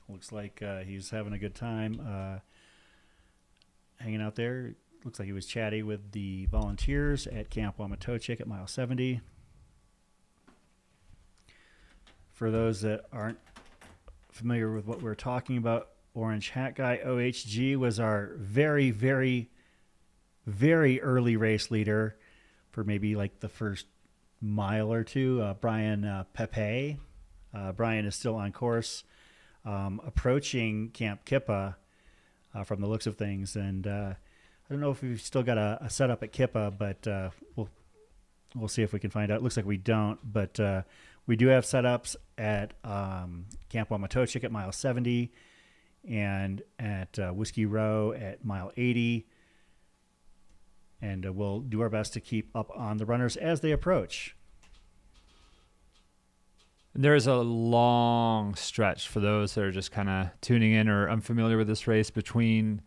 Looks like he's having a good time hanging out there. Looks like he was chatty with the volunteers at Camp Wamatochik at mile 70. For those that aren't familiar with what we're talking about, Orange Hat Guy OHG was our very, very, very early race leader for maybe like the first mile or two. Brian Pepe. Brian is still on course, approaching Camp Kippa from the looks of things, and I don't know if we've still got a setup at Kippa, but we'll see if we can find out. It looks like we don't, but we do have setups at Camp Wamatochik at mile 70 and at Whiskey Row at mile 80. And we'll do our best to keep up on the runners as they approach. There's a long stretch for those that are just kind of tuning in or unfamiliar with this race between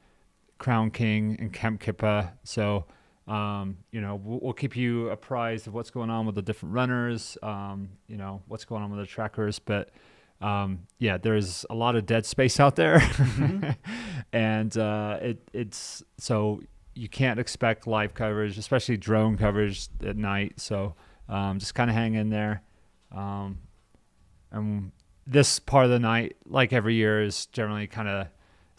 Crown King and Camp Kippa. So, we'll keep you apprised of what's going on with the different runners, what's going on with the trackers. But, there's a lot of dead space out there. Mm-hmm. And it's so you can't expect live coverage, especially drone coverage at night. So just kind of hang in there. And this part of the night, like every year, is generally kind of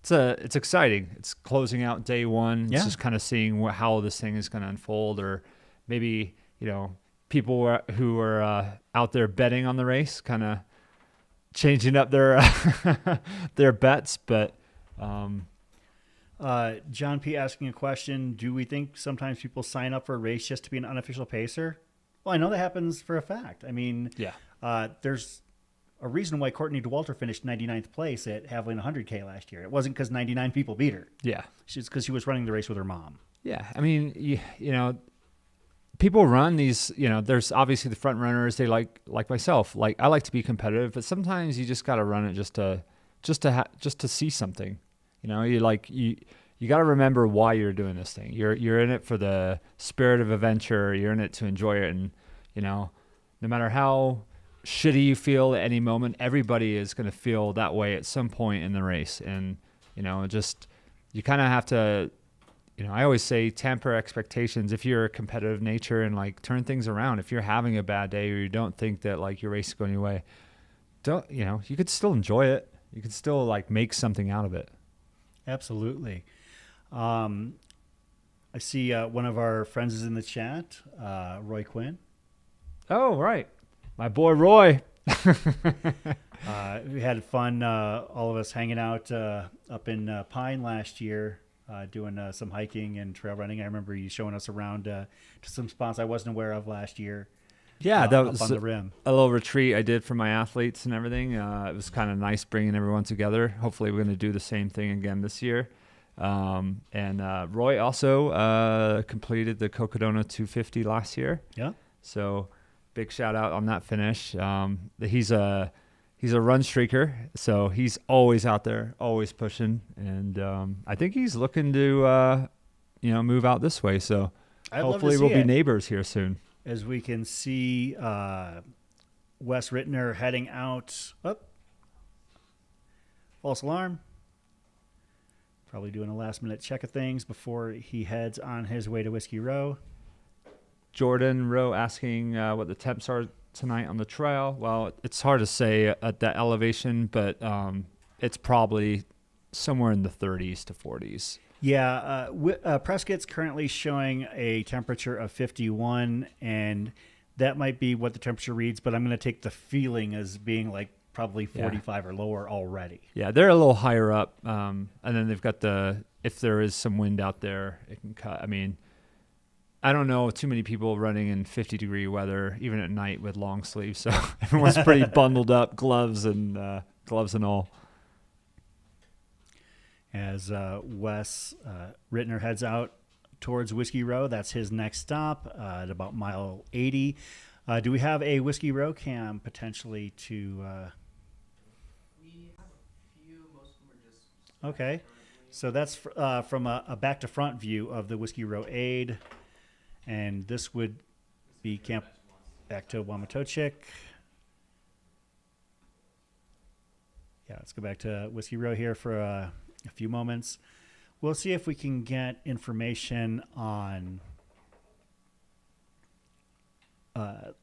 it's exciting. It's closing out day one. Yeah. It's just kind of seeing how this thing is going to unfold, or maybe people who are out there betting on the race, kind of changing up their their bets, but John P. asking a question. Do we think sometimes people sign up for a race just to be an unofficial pacer? Well, I know that happens for a fact. I mean, there's a reason why Courtney DeWalter finished 99th place at Haviland 100K last year. It wasn't because 99 people beat her. Yeah. It's because she was running the race with her mom. Yeah. I mean, you know, people run these, you know, there's obviously the front runners. They like myself, like I like to be competitive, but sometimes you just got to run it just to see something. You know, you got to remember why you're doing this thing. You're in it for the spirit of adventure. You're in it to enjoy it. And, you know, no matter how shitty you feel at any moment, everybody is going to feel that way at some point in the race. And, you know, just, you kind of have to, you know, I always say temper expectations if you're a competitive nature and like turn things around. If you're having a bad day or you don't think that like your race is going your way, you know, you could still enjoy it. You could still like make something out of it. Absolutely. I see one of our friends is in the chat, Roy Quinn. Oh, right. My boy, Roy. We had fun, all of us hanging out up in Pine last year, doing some hiking and trail running. I remember you showing us around to some spots I wasn't aware of last year. Yeah, that was up on the rim. A little retreat I did for my athletes and everything. It was kind of nice bringing everyone together. Hopefully we're going to do the same thing again this year. And Roy also completed the Cocodona 250 last year. Yeah. So big shout out on that finish. He's a run streaker, so he's always out there, always pushing. And I think he's looking to move out this way. So hopefully we'll be neighbors here soon. As we can see, Wes Rittner heading out. False alarm. Probably doing a last-minute check of things before he heads on his way to Whiskey Row. Jordan Rowe asking what the temps are tonight on the trail. Well, it's hard to say at that elevation, but it's probably somewhere in the 30s to 40s. Yeah, Prescott's currently showing a temperature of 51, and that might be what the temperature reads, but I'm going to take the feeling as being like probably 45 or lower already. Yeah, they're a little higher up, and then they've got if there is some wind out there, it can cut. I mean, I don't know too many people running in 50-degree weather, even at night with long sleeves, so everyone's pretty bundled up, gloves and all. As Wes Rittner heads out towards Whiskey Row, that's his next stop at about mile 80. Do we have a Whiskey Row cam potentially to... We have a few. Most of them are just... Okay. So that's from a back-to-front view of the Whiskey Row aid. And this would be camp back to Wamatochik. Yeah, let's go back to Whiskey Row here for a few moments. We'll see if we can get information on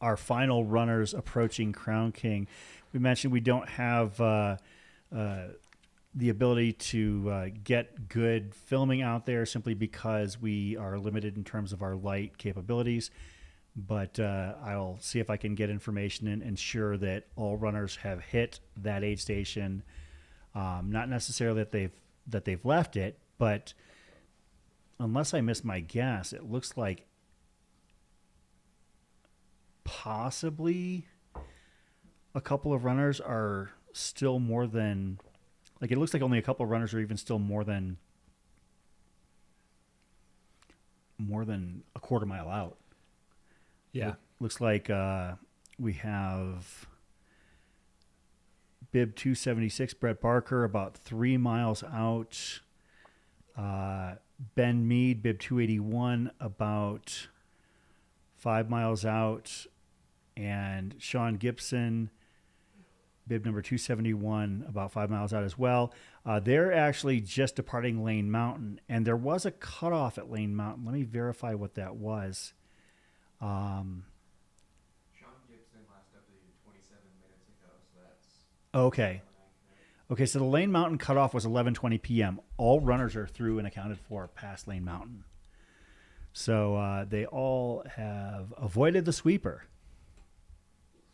our final runners approaching Crown King. We mentioned we don't have the ability to get good filming out there simply because we are limited in terms of our light capabilities. But I'll see if I can get information and ensure that all runners have hit that aid station. Not necessarily that they've left it, but unless I miss my guess, it looks like possibly a couple of runners are still more than, like it looks like only a couple of runners are even still more than a quarter mile out. Yeah. Looks like we have Bib 276, Brett Barker, about 3 miles out. Ben Mead, Bib 281, about 5 miles out. And Sean Gibson, Bib number 271, about 5 miles out as well. They're actually just departing Lane Mountain. And there was a cutoff at Lane Mountain. Let me verify what that was. Sean Gibson last updated 27 minutes ago, so that's... Okay. Okay, so the Lane Mountain cutoff was 11:20 p.m. All runners are through and accounted for past Lane Mountain. So they all have avoided the sweeper.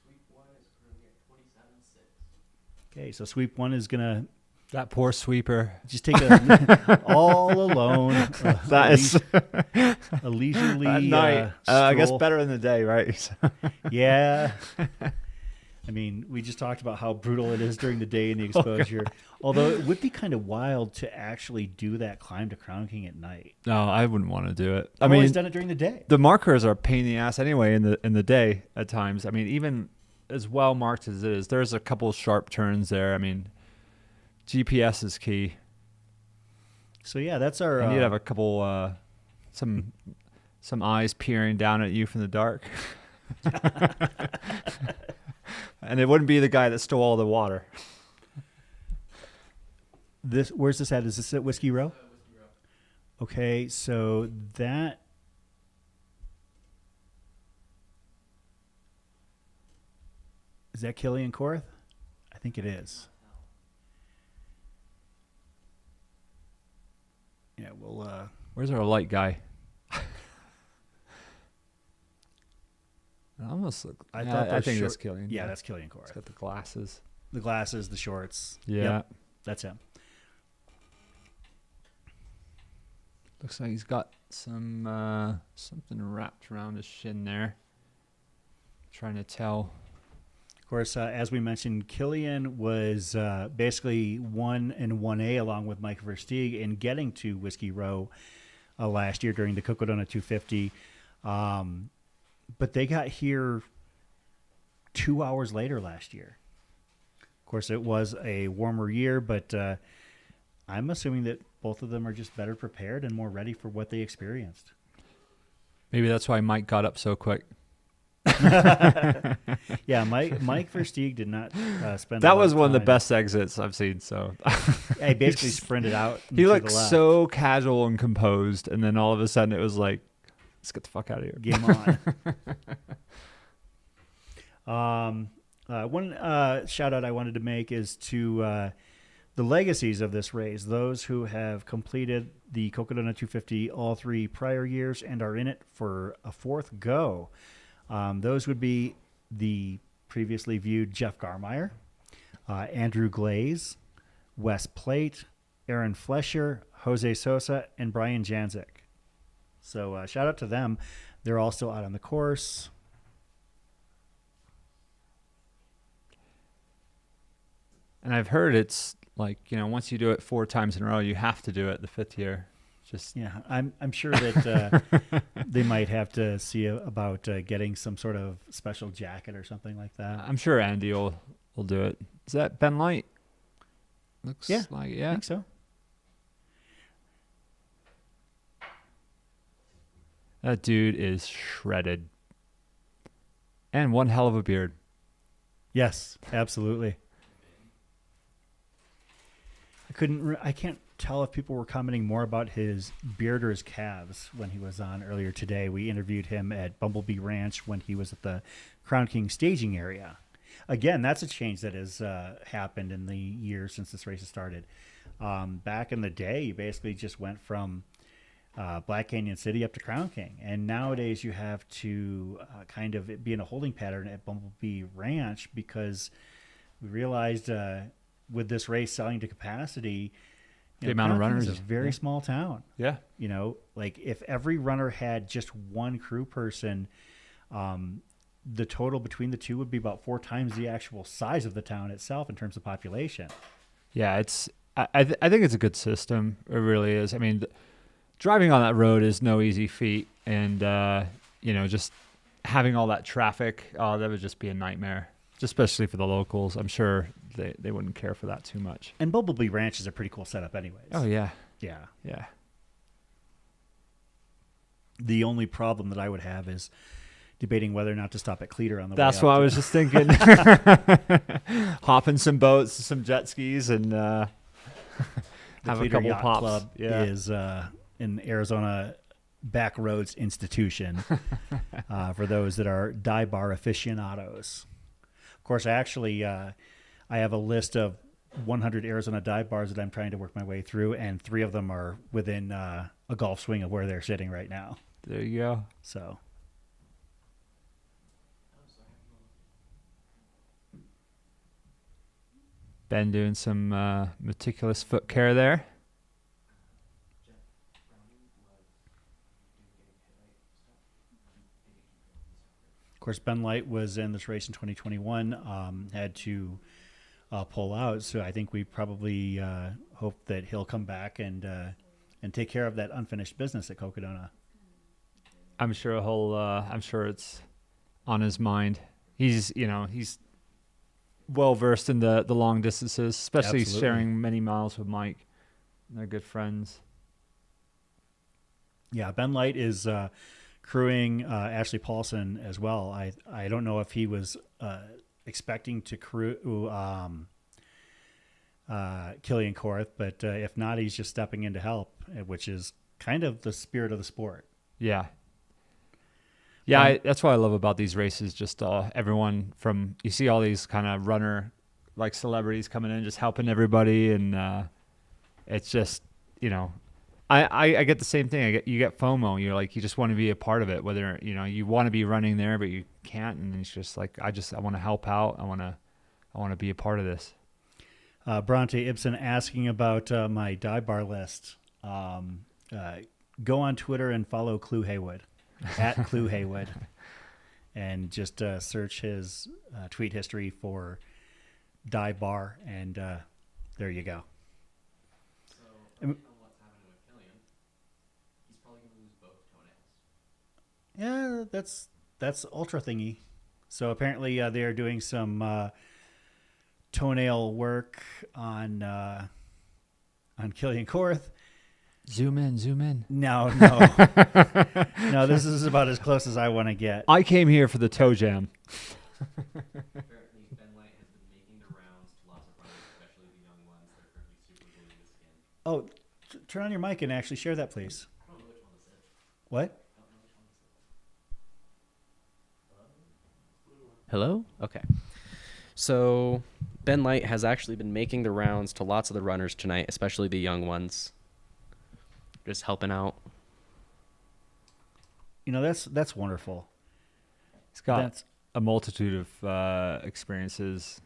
Sweep 1 is currently at Okay, so sweep 1 is gonna. That poor sweeper. Just take a all alone. That is a leisurely at night. I guess stroll. better in the day, right? Yeah. I mean, we just talked about how brutal it is during the day in the exposure. Although it would be kind of wild to actually do that climb to Crown King at night. No, I wouldn't want to do it. I've always done it during the day. The markers are a pain in the ass anyway in the day at times. I mean, even as well marked as it is, there's a couple of sharp turns there. I mean, GPS is key. So yeah, that's our. You need to have a couple, some eyes peering down at you from the dark. And it wouldn't be the guy that stole all the water. Where's this at? Is this at Whiskey Row? Whiskey Row. Okay, so that. Is that Kilian Jornet? I think it is. Yeah, we'll. Where's our light guy? It almost look. I thought I think that's Kilian. Yeah, that's Kilian Jornet. He's got the glasses. The glasses, the shorts. Yeah, yep, that's him. Looks like he's got some something wrapped around his shin there. Trying to tell. Of course, as we mentioned, Kilian was basically 1 and 1A along with Mike Versteeg in getting to Whiskey Row last year during the Cocodona 250. But they got here 2 hours later last year. Of course, it was a warmer year, but I'm assuming that both of them are just better prepared and more ready for what they experienced. Maybe that's why Mike got up so quick. Yeah, Mike Versteeg did not spend. That was one of the best exits I've seen. So he basically sprinted out. He looked so casual and composed, and then all of a sudden it was like, let's get the fuck out of here. Game on. One shout out I wanted to make is to the legacies of this race, those who have completed the Cocodona 250 all 3 prior years and are in it for a 4th go. Those would be the previously viewed Jeff Garmeyer, Andrew Glaze, Wes Plate, Aaron Flesher, Jose Sosa, and Brian Janzik. So shout out to them. They're all still out on the course. And I've heard it's like, once you do it 4 times in a row, you have to do it the 5th year. Just yeah, I'm sure that they might have to see about getting some sort of special jacket or something like that. I'm sure Andy will do it. Is that Ben Light? Looks like I think so. That dude is shredded. And one hell of a beard. Yes, absolutely. I can't tell if people were commenting more about his beard or his calves when he was on earlier today. We interviewed him at Bumblebee Ranch when he was at the Crown King staging area. Again, that's a change that has happened in the years since this race has started. Back in the day, you basically just went from Black Canyon City up to Crown King. And nowadays you have to kind of be in a holding pattern at Bumblebee Ranch because we realized with this race selling to capacity, the amount of runners is a very small town. Yeah. Like if every runner had just one crew person, the total between the two would be about 4 times the actual size of the town itself in terms of population. Yeah, I think it's a good system. It really is. I mean, driving on that road is no easy feat, and just having all that traffic, that would just be a nightmare, especially for the locals. I'm sure they wouldn't care for that too much. And Bumblebee Ranch is a pretty cool setup anyways. Oh, yeah. Yeah. Yeah. The only problem that I would have is debating whether or not to stop at Cleater on the way That's up. what I was just thinking. Hopping some boats, some jet skis, and have a couple Yacht pops. Club is an Arizona backroads institution for those that are dive bar aficionados. Of course, actually, I have a list of 100 Arizona dive bars that I'm trying to work my way through, and 3 of them are within a golf swing of where they're sitting right now. There you go. So. Ben doing some meticulous foot care there. Of course, Ben Light was in this race in 2021, had to pull out. So I think we probably hope that he'll come back and take care of that unfinished business at Cocodona. I'm sure I'm sure it's on his mind. He's well versed in the long distances, especially Absolutely. sharing many miles with Mike. They're good friends. Yeah, Ben Light is crewing Ashley Paulson as well. I don't know if he was expecting to crew Kilian Jornet, but if not, he's just stepping in to help, which is kind of the spirit of the sport. Yeah. Yeah, that's what I love about these races. Just everyone you see all these kind of runner like celebrities coming in, just helping everybody, and it's just I get the same thing. You get FOMO. You're like you just want to be a part of it. Whether you want to be running there, but you can't, and it's just like I want to help out. I want to be a part of this. Bronte Ibsen asking about my dive bar list. Go on Twitter and follow Clue Haywood at Clue Haywood, and just search his tweet history for dive bar, and there you go. So I don't know what's happening with Kilian. He's probably going to lose both toenails. Yeah, that's ultra thingy. So apparently they are doing some toenail work on Kilian Jornet. Zoom in. No. No, this is about as close as I want to get. I came here for the toe jam. Apparently, Ben Light has been making the rounds to lots of runners, especially the young ones that are currently super gluing the skin. Oh, turn on your mic and actually share that, please. I don't know which one this is. What? I don't know which one this is. Hello? Okay. So, Ben Light has actually been making the rounds to lots of the runners tonight, especially the young ones. Just helping out. That's wonderful. He's got a multitude of experiences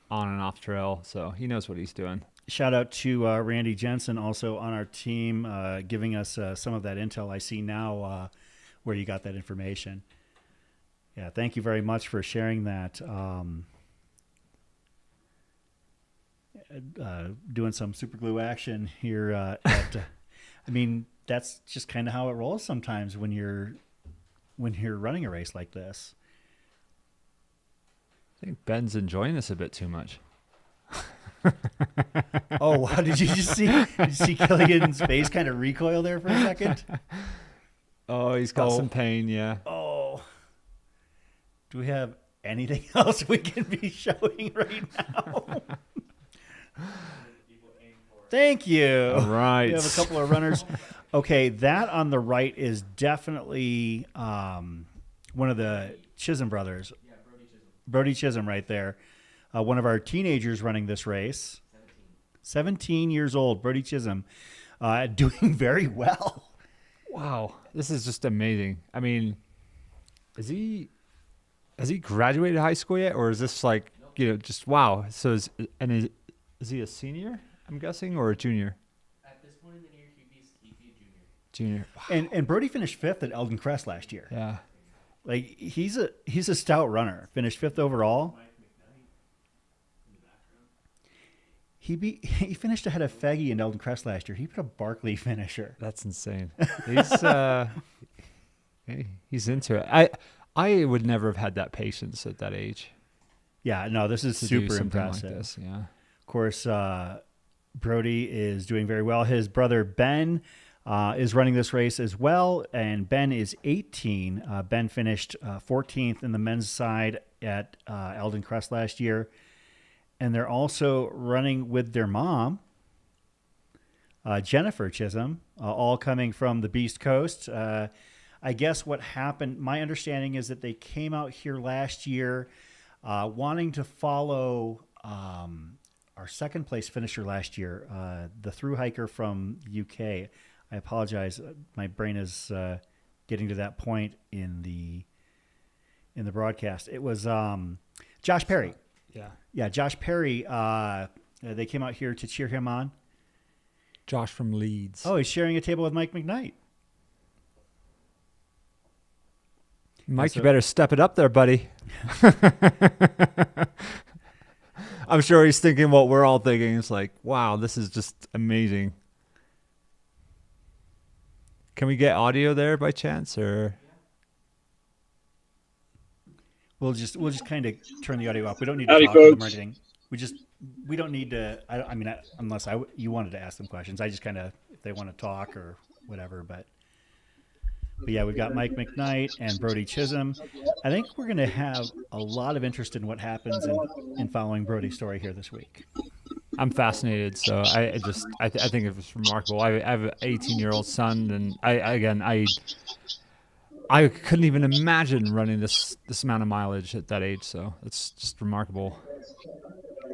on and off trail, so he knows what he's doing. Shout out to Randy Jensen, also on our team, giving us some of that intel. I see now where you got that information. Yeah, thank you very much for sharing that. Doing some super glue action here at I mean, that's just kind of how it rolls sometimes when you're running a race like this. I think Ben's enjoying this a bit too much. Oh, wow. Did you see Kilian's face kind of recoil there for a second? Oh, he's got some pain, yeah. Oh. Do we have anything else we can be showing right now? Thank you. All right. We have a couple of runners. Okay, that on the right is definitely one of the Chisholm brothers. Yeah, Brody Chisholm. Brody Chisholm right there. One of our teenagers running this race. 17 years old, Brody Chisholm, doing very well. Wow, this is just amazing. I mean, has he graduated high school yet, or is this like just wow? So is he a senior? I'm guessing, or a junior? At this point in the year, he'd be a junior. Junior. Wow. And Brody finished 5th at Eldon Crest last year. Yeah. Like he's a stout runner. Finished 5th overall. He finished ahead of Feggy and Eldon Crest last year. He put a Barkley finisher. That's insane. He's into it. I would never have had that patience at that age. Yeah, no, this is to do super something impressive. Like this, yeah. Of course, Brody is doing very well. His brother Ben is running this race as well, and Ben is 18. Ben finished 14th in the men's side at Eldon Crest last year, and they're also running with their mom, Jennifer Chisholm, all coming from the Beast Coast. I guess what happened, my understanding is that they came out here last year wanting to follow our second place finisher last year, the thru hiker from the UK. I apologize. My brain is getting to that point in the broadcast. It was Josh Perry. Yeah, Josh Perry, they came out here to cheer him on. Josh from Leeds. Oh, he's sharing a table with Mike McKnight. Mike, you better step it up there, buddy. I'm sure he's thinking what we're all thinking. It's like, wow, this is just amazing. Can we get audio there by chance, or? We'll just kind of turn the audio off. We don't need to Howdy, talk to them or folks. anything. We don't need to. I mean, unless you wanted to ask them questions. I just kind of, if they want to talk or whatever. But yeah, we've got Mike McKnight and Brody Chisholm. I think we're going to have a lot of interest in what happens in following Brody's story here this week. I'm fascinated. So I think it was remarkable. I have an 18-year-old son, and I couldn't even imagine running this amount of mileage at that age. So it's just remarkable.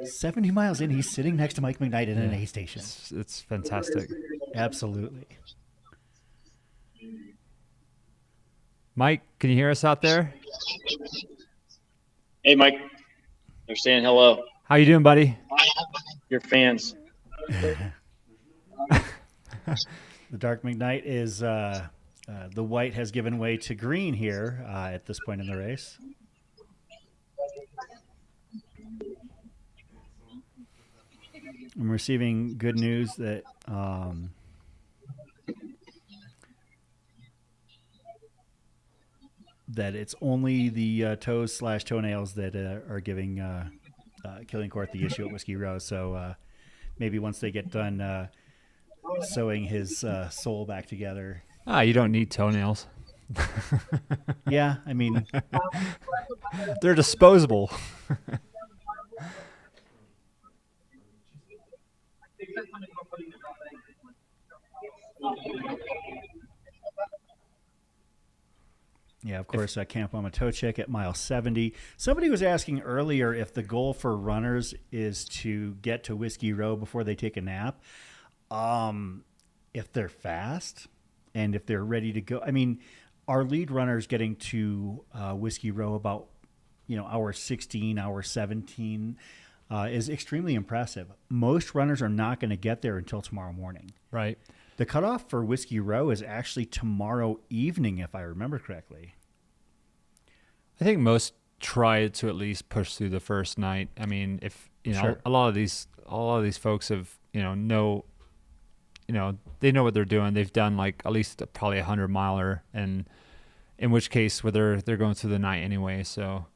70 miles in, he's sitting next to Mike McKnight in an aid station. It's fantastic. Absolutely. Mike, can you hear us out there? Hey, Mike. They're saying hello. How you doing, buddy? Your fans. The Dark McKnight is the white has given way to green here at this point in the race. I'm receiving good news that that it's only the toes / toenails that are giving Kilian Jornet the issue at Whiskey Row. So maybe once they get done sewing his soul back together. You don't need toenails. Yeah, I mean, they're disposable. Yeah, of course, Camp Wamatochik at mile 70. Somebody was asking earlier if the goal for runners is to get to Whiskey Row before they take a nap. If they're fast and if they're ready to go. I mean, our lead runners getting to Whiskey Row about, hour 16, hour 17 is extremely impressive. Most runners are not going to get there until tomorrow morning. Right. The cutoff for Whiskey Row is actually tomorrow evening, if I remember correctly. I think most try to at least push through the first night. I mean, if Sure. a lot of these folks have they know what they're doing. They've done like at least probably 100-miler, and in which case, whether they're going through the night anyway. So.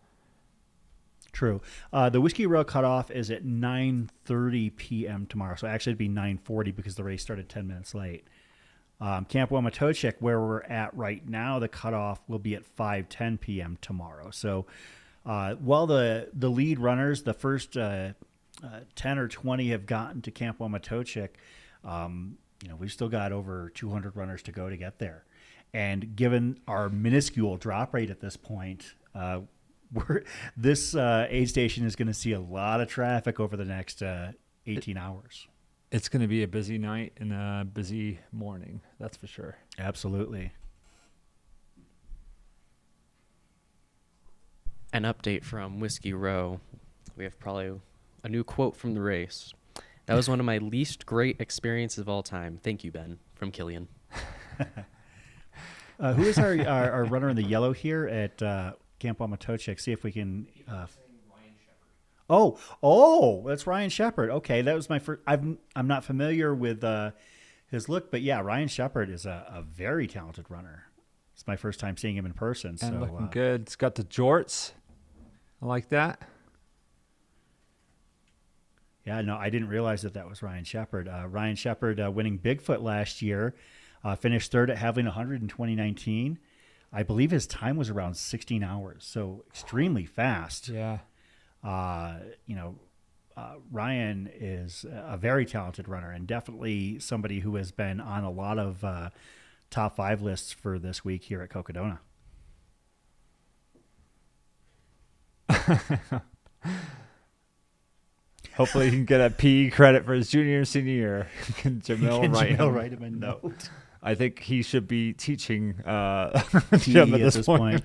True. The Whiskey Row cutoff is at 9:30 p.m. tomorrow. So actually it'd be 9:40 because the race started 10 minutes late. Camp Wamatochik, where we're at right now, the cutoff will be at 5:10 p.m. tomorrow. So while the lead runners, the first 10 or 20 have gotten to Camp Wamatochik, we've still got over 200 runners to go to get there. And given our minuscule drop rate at this point, this aid station is going to see a lot of traffic over the next 18 hours. It's going to be a busy night and a busy morning. That's for sure. Absolutely. An update from Whiskey Row. We have probably a new quote from the race. That was one of my least great experiences of all time. Thank you, Ben, from Kilian. Who is our runner in the yellow here at Camp Wamatochik? See if we can. Oh, that's Ryan Shepard. Okay, that was my first. I'm not familiar with his look, but yeah, Ryan Shepard is a very talented runner. It's my first time seeing him in person. And so looking good. It's got the jorts. I like that. Yeah, no, I didn't realize that was Ryan Shepard. Ryan Shepard winning Bigfoot last year, finished third at Haviland 100 in 2019. I believe his time was around 16 hours, so extremely fast. Yeah. Ryan is a very talented runner and definitely somebody who has been on a lot of top 5 lists for this week here at Cocodona. Hopefully he can get a PE credit for his junior and senior year. Can Jamil write him a note? I think he should be teaching Jim at this this point.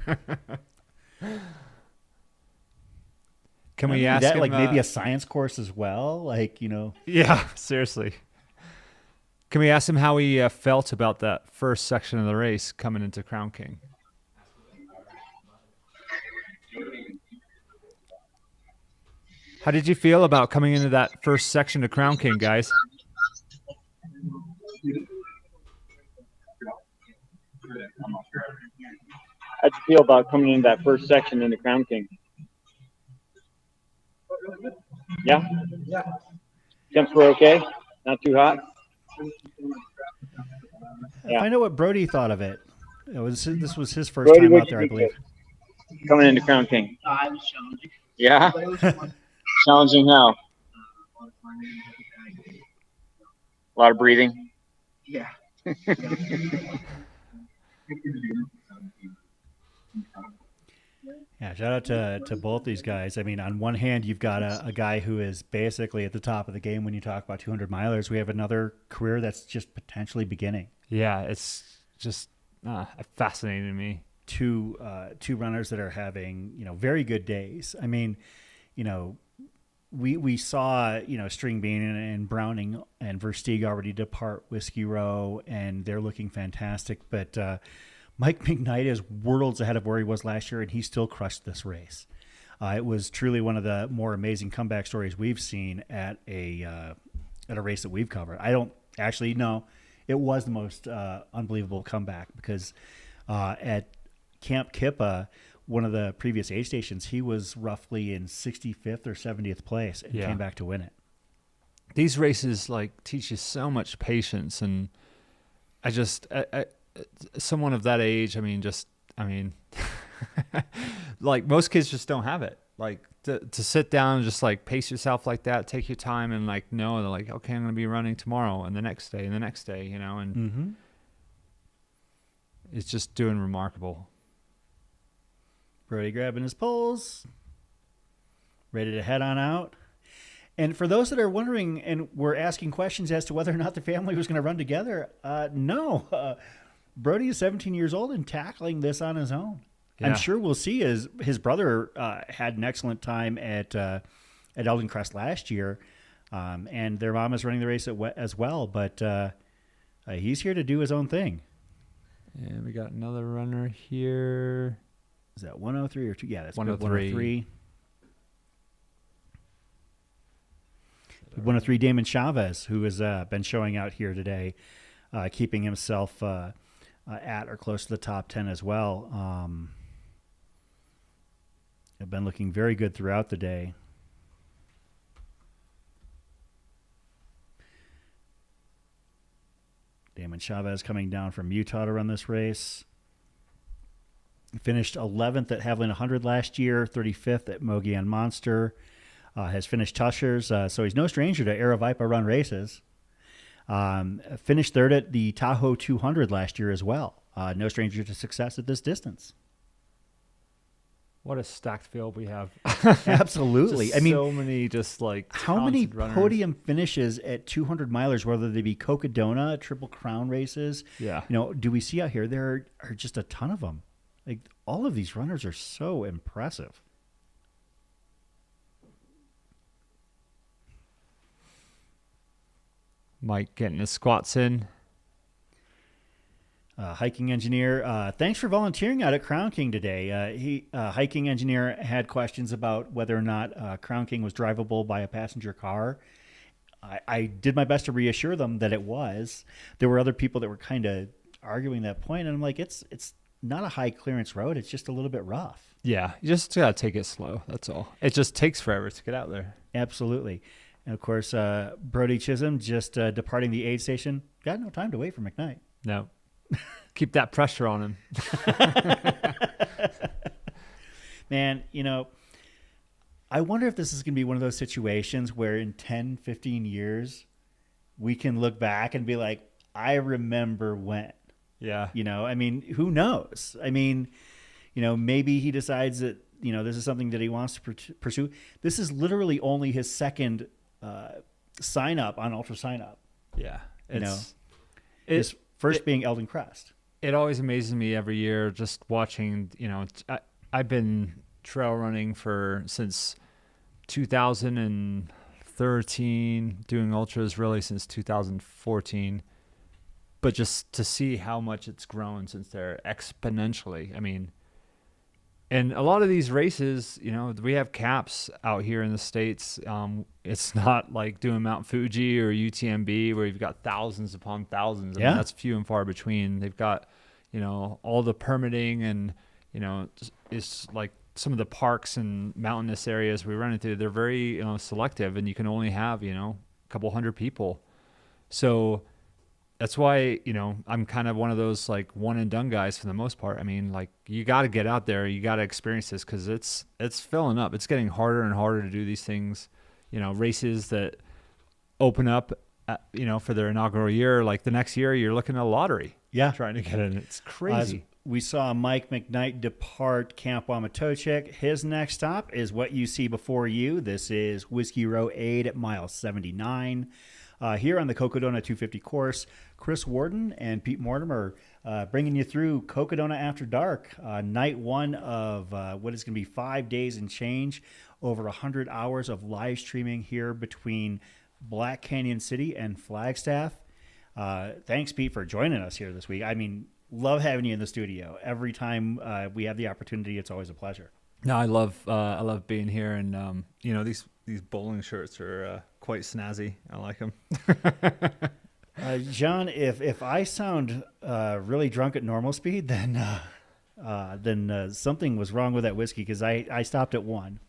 Can we Not only ask that, him, like maybe a science course as well? Like, you know. Yeah, seriously. Can we ask him how he felt about that first section of the race coming into Crown King? How did you feel about coming into that first section of Crown King, guys? How'd you feel about coming into that first section in the Crown King? Yeah? Yeah. Temps were okay? Not too hot? Find out what Brody thought of it. This was his first Brody, time what'd out you there, I think believe. of coming into Crown King? It was challenging. Yeah? But it was fun. Challenging how? A lot of breathing? Yeah. Yeah, shout out to both these guys. I mean, on one hand, you've got a guy who is basically at the top of the game when you talk about 200 milers. We have another career that's just potentially beginning. Yeah, it's just fascinating to me. Two runners that are having, very good days. I mean, we saw, String Bean and Browning and Versteeg already depart Whiskey Row, and they're looking fantastic. But Mike McKnight is worlds ahead of where he was last year, and he still crushed this race. It was truly one of the more amazing comeback stories we've seen at a race that we've covered. I don't actually know. It was the most unbelievable comeback because at Camp Kippa, one of the previous aid stations, he was roughly in 65th or 70th place and came back to win it. These races teach you so much patience, and I someone of that age, like most kids just don't have it. Like to sit down and just pace yourself like that, take your time, and know that okay, I'm going to be running tomorrow and the next day and the next day, and it's just doing remarkable. Brody grabbing his poles, ready to head on out. And for those that are wondering and were asking questions as to whether or not the family was going to run together, no. Brody is 17 years old and tackling this on his own. Yeah. I'm sure we'll see his brother had an excellent time at Eldon Crest last year, and their mom is running the race as well, but he's here to do his own thing. And we got another runner here. Is that 103 or 2? Yeah, that's 103. 103 Damon Chavez, who has been showing out here today, keeping himself at or close to the top 10 as well. Have been looking very good throughout the day. Damon Chavez coming down from Utah to run this race. Finished 11th at Haviland 100 last year, 35th at Mogollon Monster. Has finished Tushers, so he's no stranger to Aravaipa run races. Finished third at the Tahoe 200 last year as well. No stranger to success at this distance. What a stacked field we have. Absolutely. So many how many runners. Podium finishes at 200 milers, whether they be Cocodona, Triple Crown races. Yeah. Do we see out here? There are just a ton of them. All of these runners are so impressive. Mike getting his squats in. Hiking engineer, thanks for volunteering out at Crown King today. Hiking engineer had questions about whether or not Crown King was drivable by a passenger car. I did my best to reassure them that it was. There were other people that were kind of arguing that point, and I'm like, it's not a high clearance road. It's just a little bit rough. Yeah, you just gotta take it slow. That's all. It just takes forever to get out there. Absolutely. And of course, Brody Chisholm just departing the aid station. Got no time to wait for McKnight. No. Keep that pressure on him. Man, I wonder if this is going to be one of those situations where in 10, 15 years, we can look back and be like, I remember when. Yeah. Who knows? Maybe he decides that, this is something that he wants to pursue. This is literally only his second sign up on Ultra Sign Up. Yeah. His first being Eldon Crest. It always amazes me every year just watching, I've been trail running since 2013, doing ultras really since 2014. But just to see how much it's grown since there exponentially. I mean, and a lot of these races, you know, we have caps out here in the States. It's not like doing Mount Fuji or UTMB where you've got thousands upon thousands. I mean, that's few and far between. They've got, you know, all the permitting and, you know, it's like some of the parks and mountainous areas we run into, they're very, you know, selective, and you can only have, you know, a couple hundred people. So that's why, you know, I'm kind of one of those like one and done guys for the most part. I mean, like, you got to get out there, you got to experience this, because it's filling up. It's getting harder and harder to do these things, you know, races that open up, you know, for their inaugural year. Like the next year, you're looking at a lottery. Yeah, trying to get in. It's crazy. We saw Mike McKnight depart Camp Wamatochik. His next stop is what you see before you. This is Whiskey Row 8 at mile 79. Here on the Cocodona 250 course, Chris Warden and Pete Mortimer bringing you through Cocodona After Dark, night one of what is going to be 5 days and change, over 100 hours of live streaming here between Black Canyon City and Flagstaff. Thanks, Pete, for joining us here this week. I mean, love having you in the studio. Every time we have the opportunity, it's always a pleasure. No, I love being here, and you know, these bowling shirts are quite snazzy. I like them. John, if I sound really drunk at normal speed, then something was wrong with that whiskey, because I stopped at 1.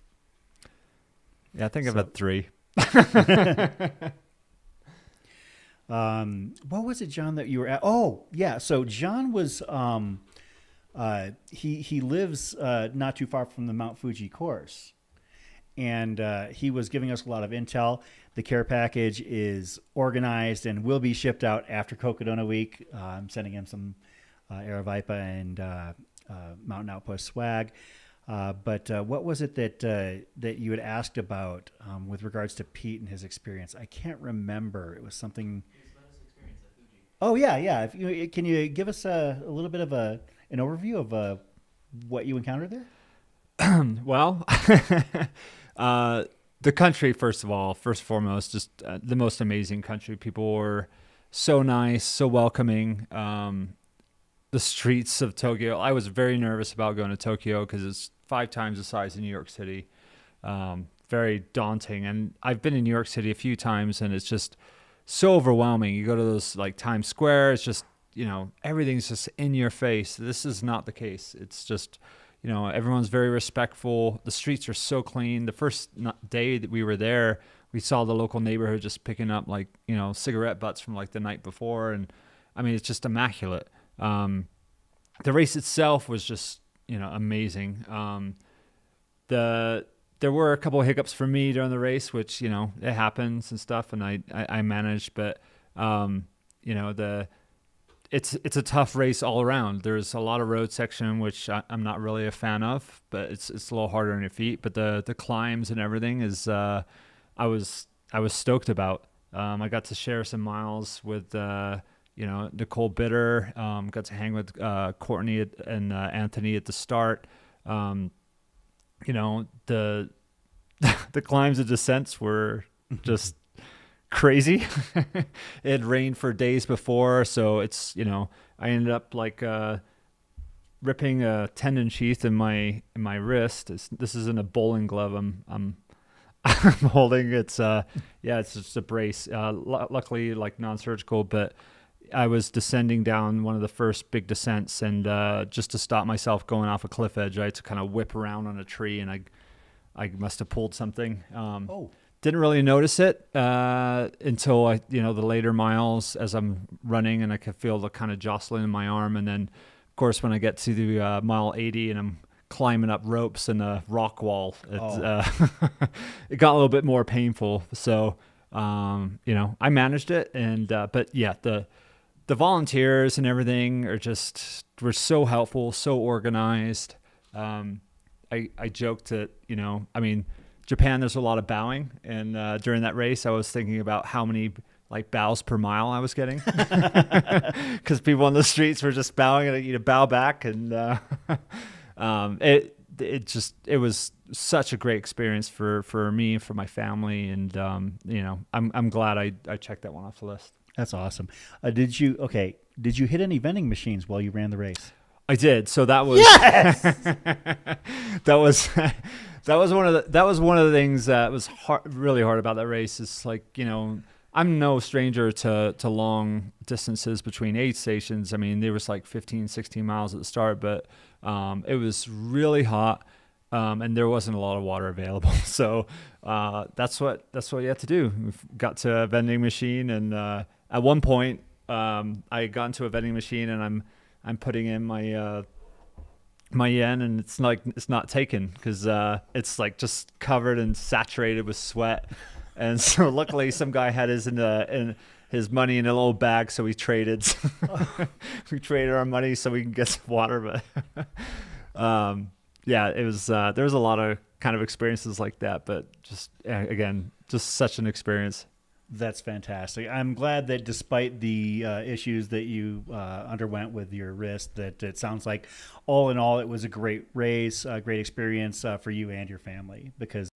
Yeah, I think I've had 3. What was it, John, that you were at? Oh, yeah. So John was he lives not too far from the Mount Fuji course, and he was giving us a lot of intel. The care package is organized and will be shipped out after Cocodona week. I'm sending him some Aravaipa and Mountain Outpost swag. But what was it that you had asked about with regards to Pete and his experience? I can't remember. It was something. Oh yeah. Can you give us a little bit of an overview of what you encountered there? Well, the country, first and foremost, just the most amazing country. People were so nice, so welcoming. The streets of Tokyo, I was very nervous about going to Tokyo because it's 5 times the size of New York City. Very daunting. And I've been in New York City a few times, and it's just so overwhelming. You go to those like Times Square, it's just, you know, everything's just in your face. This is not the case. It's just, you know, everyone's very respectful. The streets are so clean. The first day that we were there, we saw the local neighborhood just picking up, like, you know, cigarette butts from like the night before. And I mean, it's just immaculate. The race itself was just, you know, amazing. There were a couple of hiccups for me during the race, which, you know, it happens and stuff, and I managed, but you know, it's a tough race all around. There's a lot of road section, which I'm not really a fan of, but it's a little harder on your feet. But the climbs and everything is I was stoked about. I got to share some miles with you know, Nicole Bitter, got to hang with Courtney and Anthony at the start. You know, the climbs and descents were just crazy. It had rained for days before, so it's, you know, I ended up like ripping a tendon sheath in my wrist. This isn't a bowling glove I'm holding. It's it's just a brace. Luckily, like non-surgical, but I was descending down one of the first big descents, and just to stop myself going off a cliff edge, I had to kind of whip around on a tree, and I must have pulled something. Didn't really notice it until the later miles as I'm running, and I could feel the kind of jostling in my arm. And then, of course, when I get to the mile 80 and I'm climbing up ropes and a rock wall, it got a little bit more painful. So, I managed it, and but yeah, the volunteers and everything were so helpful, so organized. I joked that, Japan, there's a lot of bowing. And during that race, I was thinking about how many bows per mile I was getting. Because people on the streets were just bowing, and you bow back. And it was such a great experience for me, for my family, and I'm glad I checked that one off the list. That's awesome. Did you hit any vending machines while you ran the race? I did. So that was that was one of the things that was really hard about that race. It's like, I'm no stranger to long distances between aid stations. I mean, there was like 15, 16 miles at the start, but it was really hot, and there wasn't a lot of water available. So that's what you have to do. We got to a vending machine, and at one point, I got into a vending machine, and I'm putting in my yen, and it's not taken because it's like just covered and saturated with sweat. And so luckily some guy had his his money in a little bag, so we traded. We traded our money so we can get some water. But it was there was a lot of kind of experiences like that, but just again, just such an experience. That's fantastic. I'm glad that despite the issues that you underwent with your wrist, that it sounds like all in all, it was a great race, a great experience for you and your family, because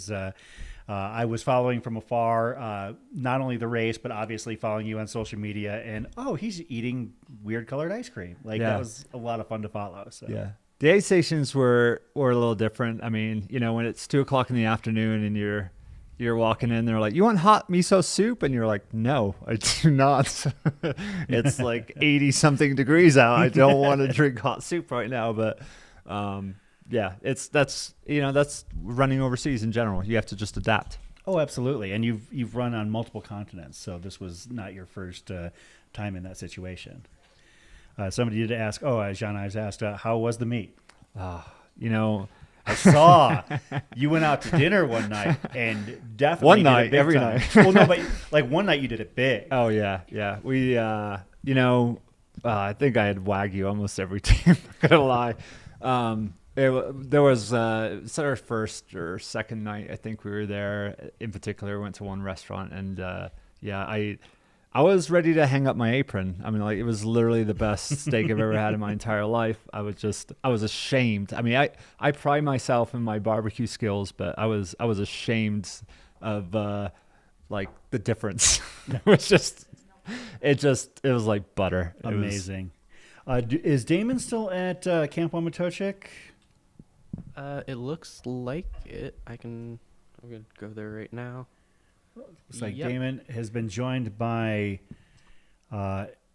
I was following from afar, not only the race, but obviously following you on social media, and he's eating weird colored ice cream. That was a lot of fun to follow. So. Yeah. The aid stations were a little different. I mean, when it's 2:00 in the afternoon and you're walking in, they're like, "You want hot miso soup?" And you're like, "No, I do not." It's like 80 something degrees out. I don't want to drink hot soup right now. But that's running overseas in general. You have to just adapt. Oh, absolutely. And you've run on multiple continents, so this was not your first time in that situation. Somebody did ask, Jean Ives asked, how was the meet? I saw you went out to dinner one night, and definitely one did night, it big every time. night. Well, no, but like one night you did it big. Oh yeah. We, I think I had Wagyu almost every team. Not gonna lie. There was it's our first or second night. I think we were there. In particular, went to one restaurant, and I was ready to hang up my apron. I mean, like, it was literally the best steak I've ever had in my entire life. I was ashamed. I mean, I pride myself in my barbecue skills, but I was ashamed of like the difference. It was like butter. Amazing. Is Damon still at Camp Wamatochik? It looks like it. I'm gonna go there right now. It's like Damon has been joined by,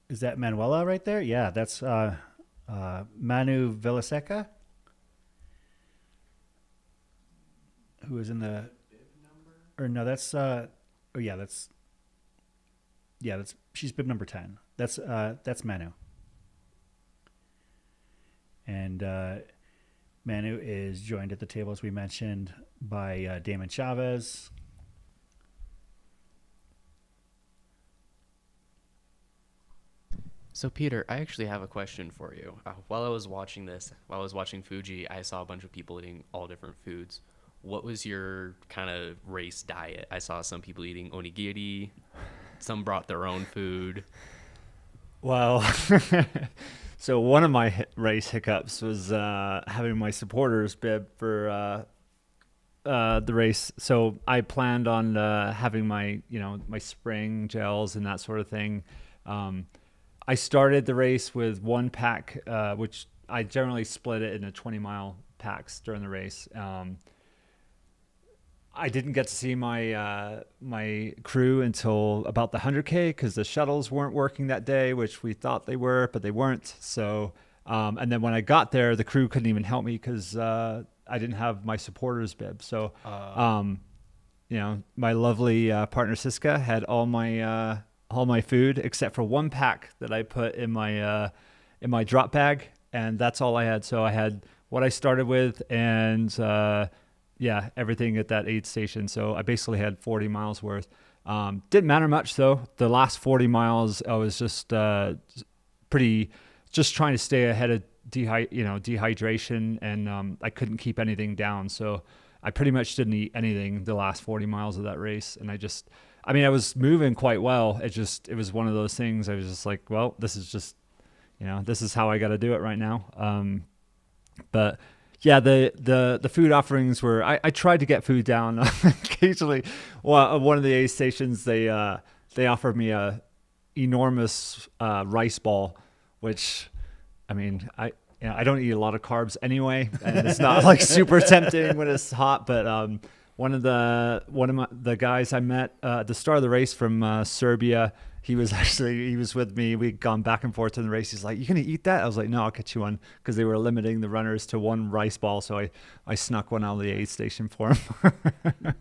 is that Manuela right there? Yeah, that's Manu Villaseca, who is in the, or no, that's, she's bib number 10. That's Manu. And Manu is joined at the table, as we mentioned, by Damon Chavez. So Peter, I actually have a question for you. While I was watching Fuji, I saw a bunch of people eating all different foods. What was your kind of race diet? I saw some people eating onigiri. Some brought their own food. Well, so one of my race hiccups was having my supporters bib for the race. So I planned on having my spring gels and that sort of thing. I started the race with one pack, which I generally split it into 20-mile packs during the race. I didn't get to see my my crew until about the 100K because the shuttles weren't working that day, which we thought they were, but they weren't. So, and then when I got there, the crew couldn't even help me because I didn't have my supporters bib. So, my lovely partner Siska had all my food except for one pack that I put in my drop bag, and that's all I had. So I had what I started with, and everything at that aid station. So I basically had 40 miles worth. Didn't matter much though. The last 40 miles, I was just trying to stay ahead of dehydration, and I couldn't keep anything down. So I pretty much didn't eat anything the last 40 miles of that race, and I was moving quite well. It was one of those things. I was just like, well, this is just, this is how I got to do it right now. But Yeah, the food offerings were. I tried to get food down. Occasionally, well, one of the aid stations they offered me a enormous rice ball, which, I mean, I don't eat a lot of carbs anyway, and it's not like super tempting when it's hot. But one of the guys I met at the start of the race from Serbia. He was with me. We'd gone back and forth in the race. He's like, "You gonna eat that?" I was like, "No, I'll get you one," because they were limiting the runners to one rice ball. So I snuck one out of the aid station for him.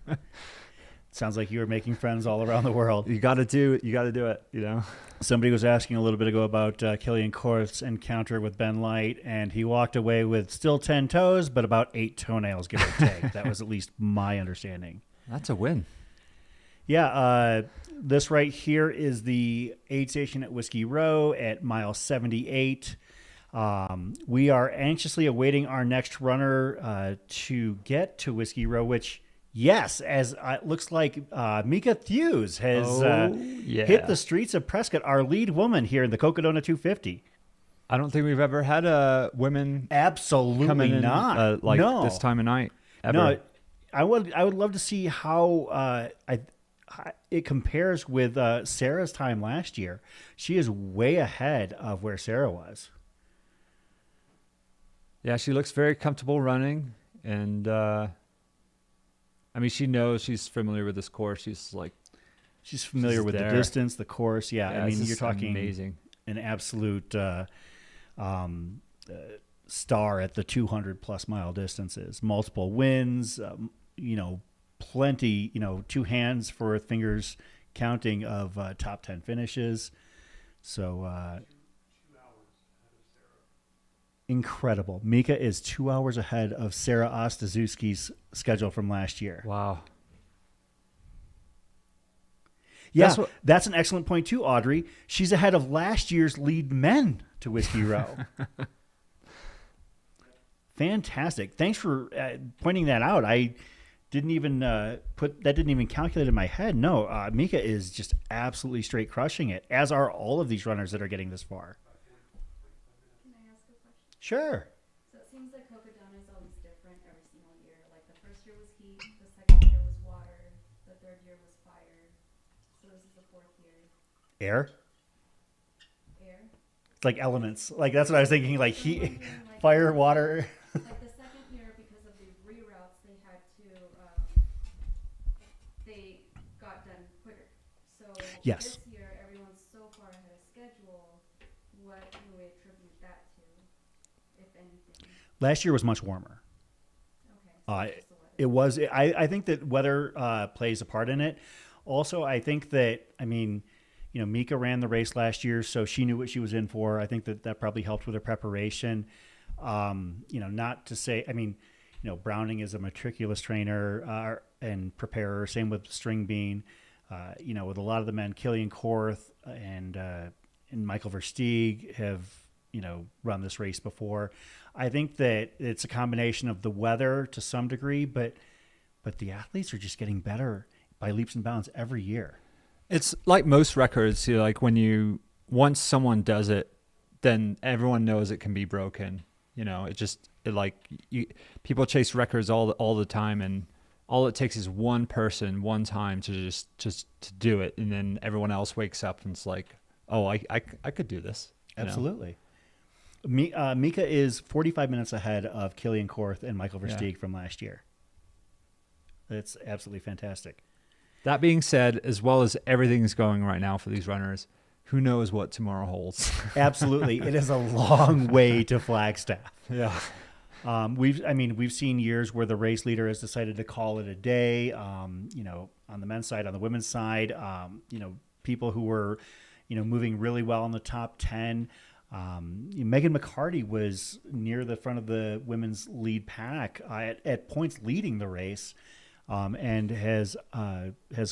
Sounds like you were making friends all around the world. You got to do it. You got to do it. You know. Somebody was asking a little bit ago about Kilian Jornet's encounter with Ben Light, and he walked away with still 10 toes, but about 8 toenails, give or take. That was at least my understanding. That's a win. Yeah, this right here is the aid station at Whiskey Row at mile 78. We are anxiously awaiting our next runner to get to Whiskey Row, which, yes, as it looks like Mika Thews has hit the streets of Prescott, our lead woman here in the Cocodona 250. I don't think we've ever had a women absolutely coming in, not no. This time of night. Ever. No, I would love to see how it compares with Sarah's time last year. She is way ahead of where Sarah was. Yeah, she looks very comfortable running, and I mean, she knows, she's familiar with this course. She's familiar with there. the distance, the course. Yeah, I mean, you're talking amazing, an absolute star at the 200+ mile distances, multiple wins. Plenty, 2 hands for fingers counting of top 10 finishes. So incredible. Mika is 2 hours ahead of Sarah Ostaszewski's schedule from last year. Wow. Yeah, that's an excellent point too, Audrey. She's ahead of last year's lead men to Whiskey Row. Fantastic. Thanks for pointing that out. I didn't even didn't even calculate in my head. No, Mika is just absolutely straight crushing it, as are all of these runners that are getting this far. Can I ask a question? Sure. So it seems like Cocodona is always different every single year. Like the first year was heat, the second year was water, the third year was fire. So this is the 4th year. Air? Air? It's like elements. Like that's what I was thinking, like heat, fire, water. Like the second year, because of the reroutes, they had to, they got done quicker. So yes. This year, everyone's so far ahead of schedule. What can we attribute that to, if anything? Last year was much warmer. Okay. It was. I think that weather plays a part in it. Also, I think that, I mean, Mika ran the race last year, so she knew what she was in for. I think that probably helped with her preparation. Not to say, I mean, Browning is a meticulous trainer and preparer. Same with String Bean. With a lot of the men, Kilian Jornet and Michael Versteeg have, run this race before. I think that it's a combination of the weather to some degree, but the athletes are just getting better by leaps and bounds every year. It's like most records, like once someone does it, then everyone knows it can be broken. People chase records all the time, and all it takes is one person, one time to just to do it, and then everyone else wakes up and it's like, oh, I could do this. Absolutely. Mika is 45 minutes ahead of Kilian Jornet and Michael Versteeg from last year. It's absolutely fantastic. That being said, as well as everything's going right now for these runners, who knows what tomorrow holds? Absolutely. It is a long way to Flagstaff. Yeah. We've seen years where the race leader has decided to call it a day, on the men's side, on the women's side, people who were, moving really well in the top 10. Megan McCarty was near the front of the women's lead pack at points leading the race, and has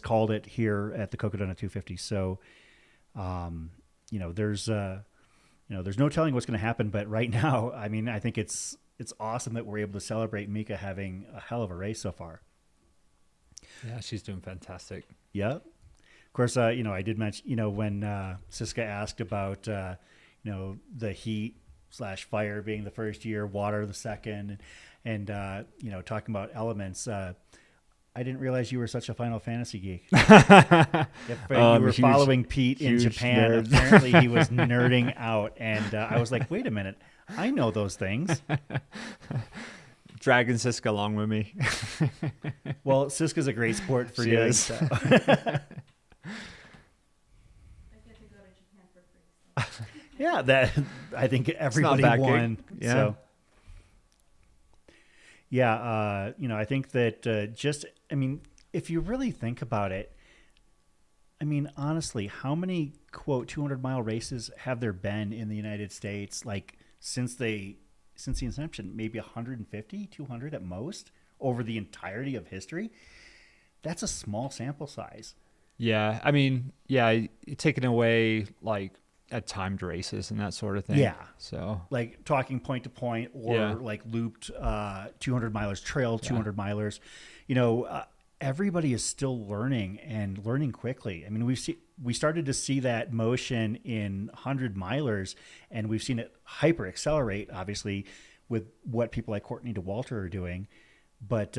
called it here at the Cocodona 250. So, there's no telling what's going to happen, but right now, I mean, I think it's awesome that we're able to celebrate Mika having a hell of a race so far. Yeah, she's doing fantastic. Yeah. Of course, I did mention, when Siska asked about, the heat fire being the first year, water the second, and talking about elements. I didn't realize you were such a Final Fantasy geek. If you were following Pete in Japan, apparently he was nerding out, and I was like, wait a minute, I know those things. Dragging Siska along with me. Well, Siska's a great sport for doing so. Yeah, that I think everybody won. Yeah. So. Yeah, I think that if you really think about it, honestly, how many, quote, 200-mile races have there been in the United States, like, since the inception? Maybe 150, 200 at most over the entirety of history? That's a small sample size. Yeah, taking away, like, at timed races and that sort of thing. Yeah. So like talking point to point or like looped 200 milers, trail 200 milers, everybody is still learning and learning quickly. I mean, we started to see that motion in 100 milers, and we've seen it hyper accelerate, obviously, with what people like Courtney DeWalter are doing. But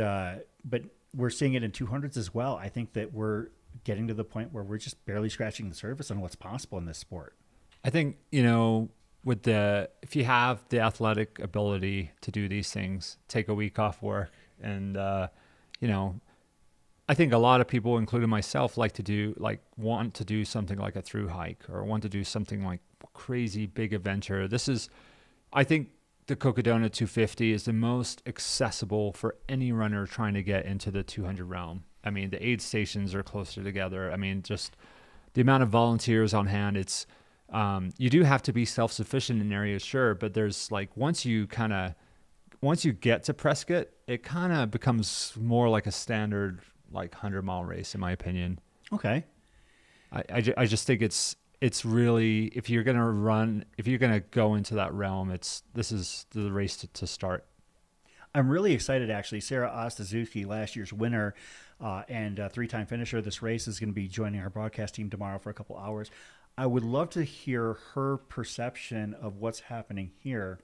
we're seeing it in 200s as well. I think that we're getting to the point where we're just barely scratching the surface on what's possible in this sport. I think, if you have the athletic ability to do these things, take a week off work. And, I think a lot of people, including myself, want to do something like a through hike or want to do something like crazy big adventure. I think the Cocodona 250 is the most accessible for any runner trying to get into the 200 realm. I mean, the aid stations are closer together. I mean, just the amount of volunteers on hand, it's, you do have to be self-sufficient in areas, sure, but there's like once you get to Prescott, it kind of becomes more like a standard 100-mile race, in my opinion. Okay. I just think it's really, if you're gonna go into that realm, this is the race to start. I'm really excited, actually. Sarah Ostazuki, last year's winner and three-time finisher of this race, is going to be joining our broadcast team tomorrow for a couple hours. I would love to hear her perception of what's happening here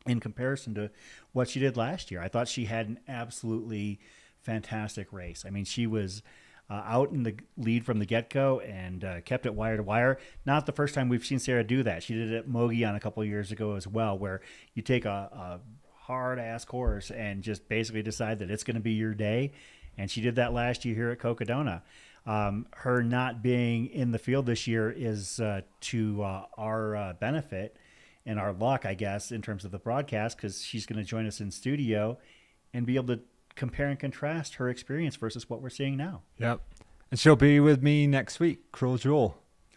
in comparison to what she did last year. I thought she had an absolutely fantastic race. I mean, she was out in the lead from the get-go and kept it wire to wire. Not the first time we've seen Sarah do that. She did it at Mogollon a couple of years ago as well, where you take a hard-ass course and just basically decide that it's going to be your day. And she did that last year here at Cocodona. Her not being in the field this year is to our benefit and our luck, I guess, in terms of the broadcast, because she's going to join us in studio and be able to compare and contrast her experience versus what we're seeing now. Yep. And she'll be with me next week, Cruel Jewel.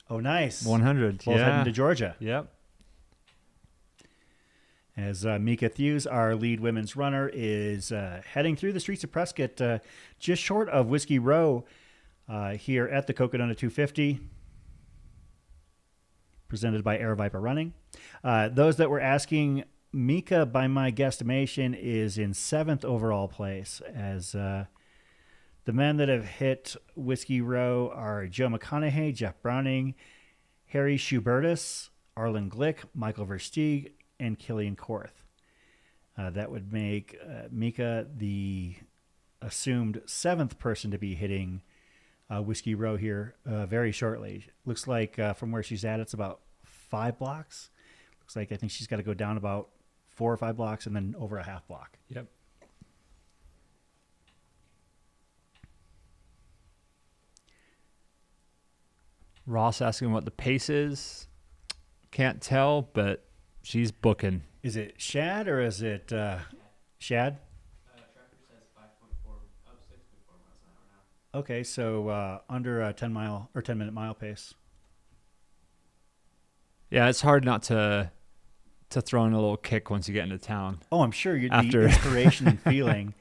Oh, nice. 100. Both heading to Georgia. Yep. As Mika Thews, our lead women's runner, is heading through the streets of Prescott, just short of Whiskey Row, here at the Cocodona 250, presented by Air Viper Running. Those that were asking, Mika, by my guesstimation, is in 7th overall place, as the men that have hit Whiskey Row are Joe McConaughey, Jeff Browning, Harry Schubertus, Arlin Glick, Michael Versteeg, and Kilian Jornet. That would make Mika the assumed 7th person to be hitting Whiskey Row here very shortly. Looks like from where she's at, it's about 5 blocks. Looks like I think she's got to go down about 4 or 5 blocks and then over a half block. Yep. Ross asking what the pace is. Can't tell, but she's booking. Is it Shad or is it Shad? Tracker says 5.4, up 6.4 miles an hour now. Okay, so under a 10-minute mile pace. Yeah, it's hard not to throw in a little kick once you get into town. Oh, I'm sure you'd be inspiration and feeling.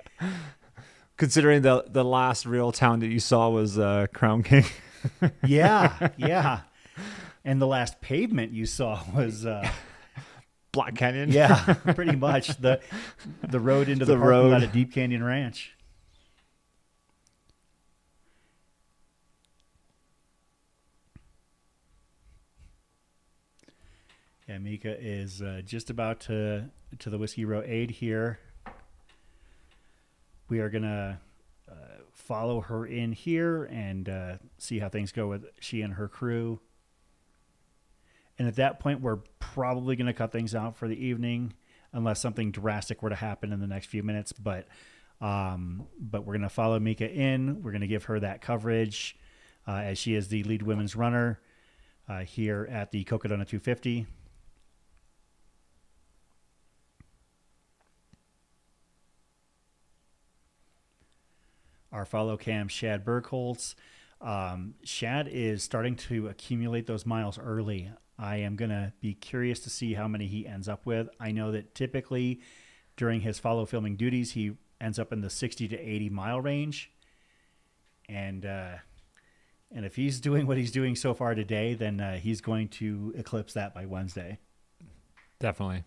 Considering the last real town that you saw was Crown King. Yeah. And the last pavement you saw was Black Canyon. Yeah, pretty much the road into the parking lot of Deep Canyon Ranch. Yeah, Mika is just about to the Whiskey Row 8 here. We are going to follow her in here and see how things go with she and her crew. And at that point, we're probably going to cut things out for the evening unless something drastic were to happen in the next few minutes. But we're going to follow Mika in. We're going to give her that coverage as she is the lead women's runner here at the Cocodona 250. Our follow cam, Shad Bergholz. Shad is starting to accumulate those miles early. I am going to be curious to see how many he ends up with. I know that typically during his follow filming duties, he ends up in the 60 to 80 mile range. And if he's doing what he's doing so far today, then he's going to eclipse that by Wednesday. Definitely.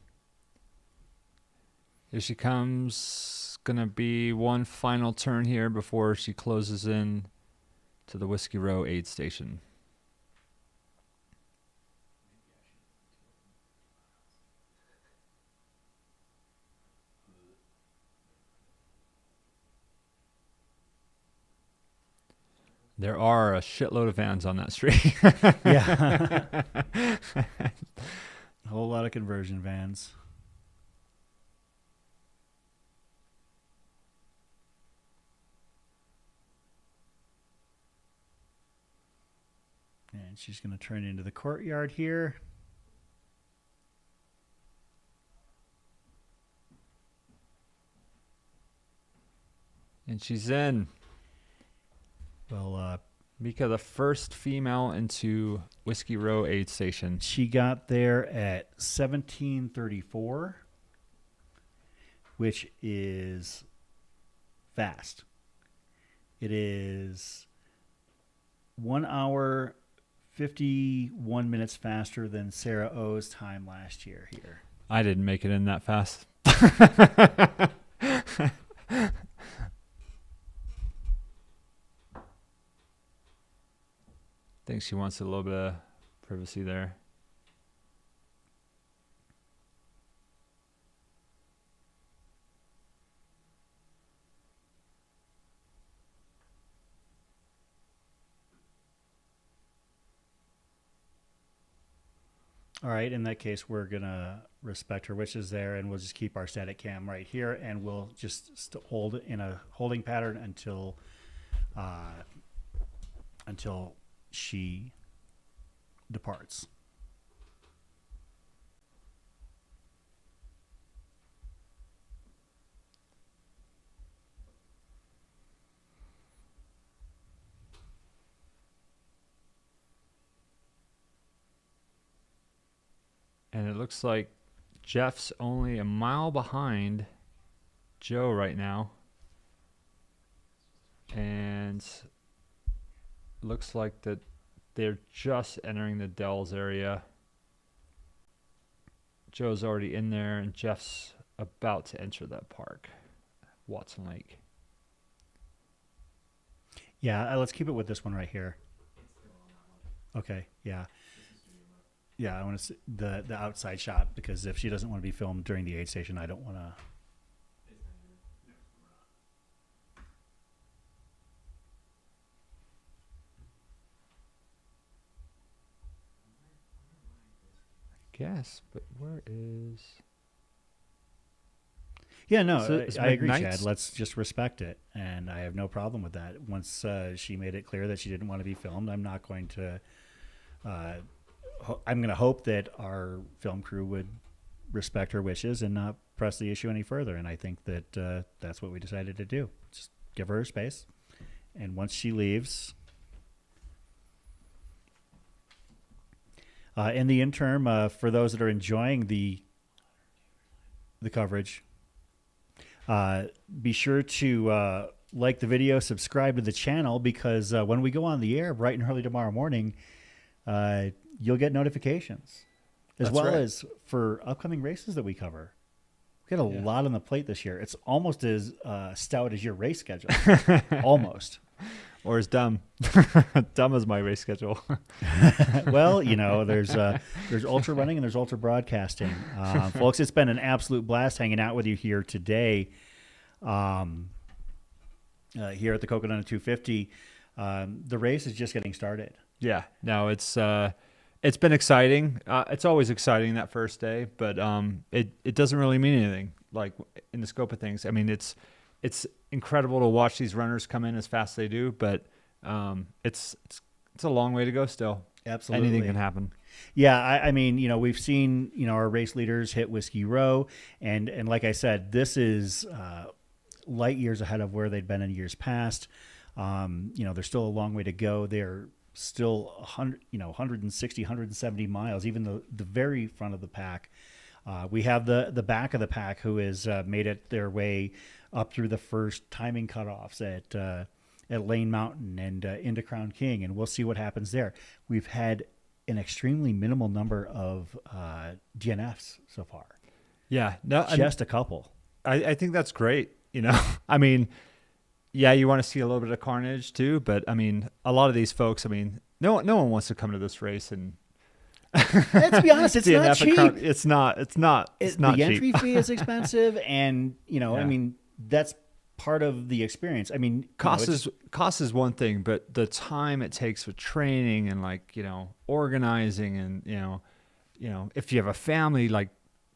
Here she comes. Going to be one final turn here before she closes in to the Whiskey Row aid station. There are a shitload of vans on that street. Yeah. A whole lot of conversion vans. And she's going to turn into the courtyard here. And she's in. Well, Mika, the first female into Whiskey Row aid station. She got there at 17:34, which is fast. It is 1 hour, 51 minutes faster than Sarah O's time last year here. I didn't make it in that fast. I think she wants a little bit of privacy there. All right, in that case, we're going to respect her wishes there, and we'll just keep our static cam right here, and we'll just hold in a holding pattern until she departs. And it looks like Jeff's only a mile behind Joe right now. And looks like that they're just entering the Dells area. Joe's already in there and Jeff's about to enter that park, Watson Lake. Yeah, let's keep it with this one right here. Okay, yeah. Yeah, I want to see the outside shot, because if she doesn't want to be filmed during the aid station, I don't want to. Guess, but where is? Yeah, no, So I agree, Chad. Let's just respect it, and I have no problem with that. Once she made it clear that she didn't want to be filmed, I'm not going to. I'm going to hope that our film crew would respect her wishes and not press the issue any further. And I think that that's what we decided to do. Just give her space. And once she leaves, in the interim, for those that are enjoying the coverage, be sure to like the video, subscribe to the channel, because when we go on the air bright and early tomorrow morning, you'll get notifications, as well as for upcoming races that we cover. We got a lot on the plate this year. It's almost as stout as your race schedule. Almost. or is dumb. Dumb is my race schedule. Well, there's ultra running and there's ultra broadcasting. Folks, it's been an absolute blast hanging out with you here today. Here at the Cocodona 250, the race is just getting started. Yeah, no, it's been exciting. It's always exciting that first day, but it doesn't really mean anything. Like in the scope of things, I mean, it's incredible to watch these runners come in as fast as they do, but it's a long way to go still. Absolutely, anything can happen. Yeah, I mean, we've seen our race leaders hit Whiskey Row, and like I said, this is light years ahead of where they'd been in years past. There's still a long way to go. They're still 160, 170 miles, even the very front of the pack. We have the back of the pack who has made it their way up through the first timing cutoffs at Lane Mountain and into Crown King, and we'll see what happens there. We've had an extremely minimal number of DNFs so far. Yeah, no, just a couple. I think that's great. I mean, yeah, you want to see a little bit of carnage too, but I mean, a lot of these folks, I mean, no one wants to come to this race and. Let's be honest, it's not cheap. It's not the entry cheap. fee is expensive, and I mean, that's part of the experience. I mean, cost is one thing, but the time it takes for training and organizing and if you have a family, like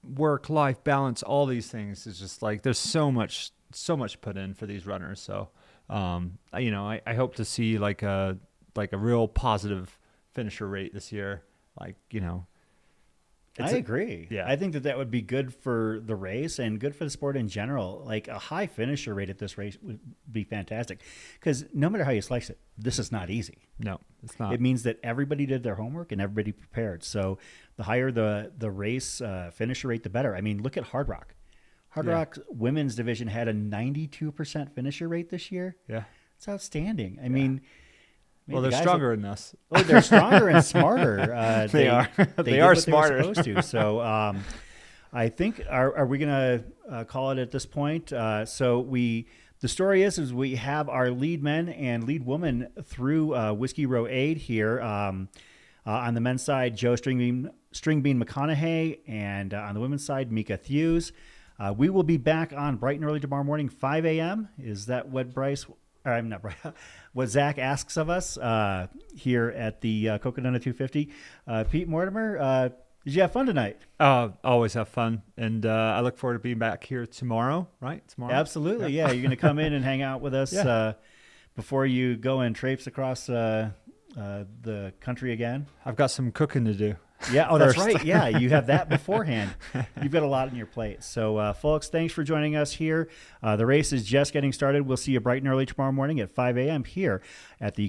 work-life balance, all these things is just like there's so much put in for these runners. So I hope to see like a real positive finisher rate this year. I agree. Yeah, I think that would be good for the race and good for the sport in general. Like a high finisher rate at this race would be fantastic, because no matter how you slice it, this is not easy. No, it's not. It means that everybody did their homework and everybody prepared. So the higher the race finisher rate, the better. I mean, look at Hard Rock. Hard Rock's women's division had a 92% finisher rate this year. Yeah, it's outstanding. I mean. Well, they're stronger than us. Oh, they're stronger and smarter. They are. They are smarter. They were supposed to. So, I think are we going to call it at this point? The story is we have our lead men and lead woman through Whiskey Row 8 here. On the men's side, Joe Stringbean McConaughey, and on the women's side, Mika Thews. We will be back on bright and early tomorrow morning, 5 a.m. Is that what what Zach asks of us here at the Cocodona 250? Pete Mortimer, did you have fun tonight? Always have fun, and I look forward to being back here tomorrow. Right, tomorrow. Absolutely, yeah. You're going to come in and hang out with us before you go and traipse across the country again. I've got some cooking to do. Yeah, oh, that's right. Yeah, you have that beforehand. You've got a lot on your plate. So, folks, thanks for joining us here. The race is just getting started. We'll see you bright and early tomorrow morning at 5 a.m. here at the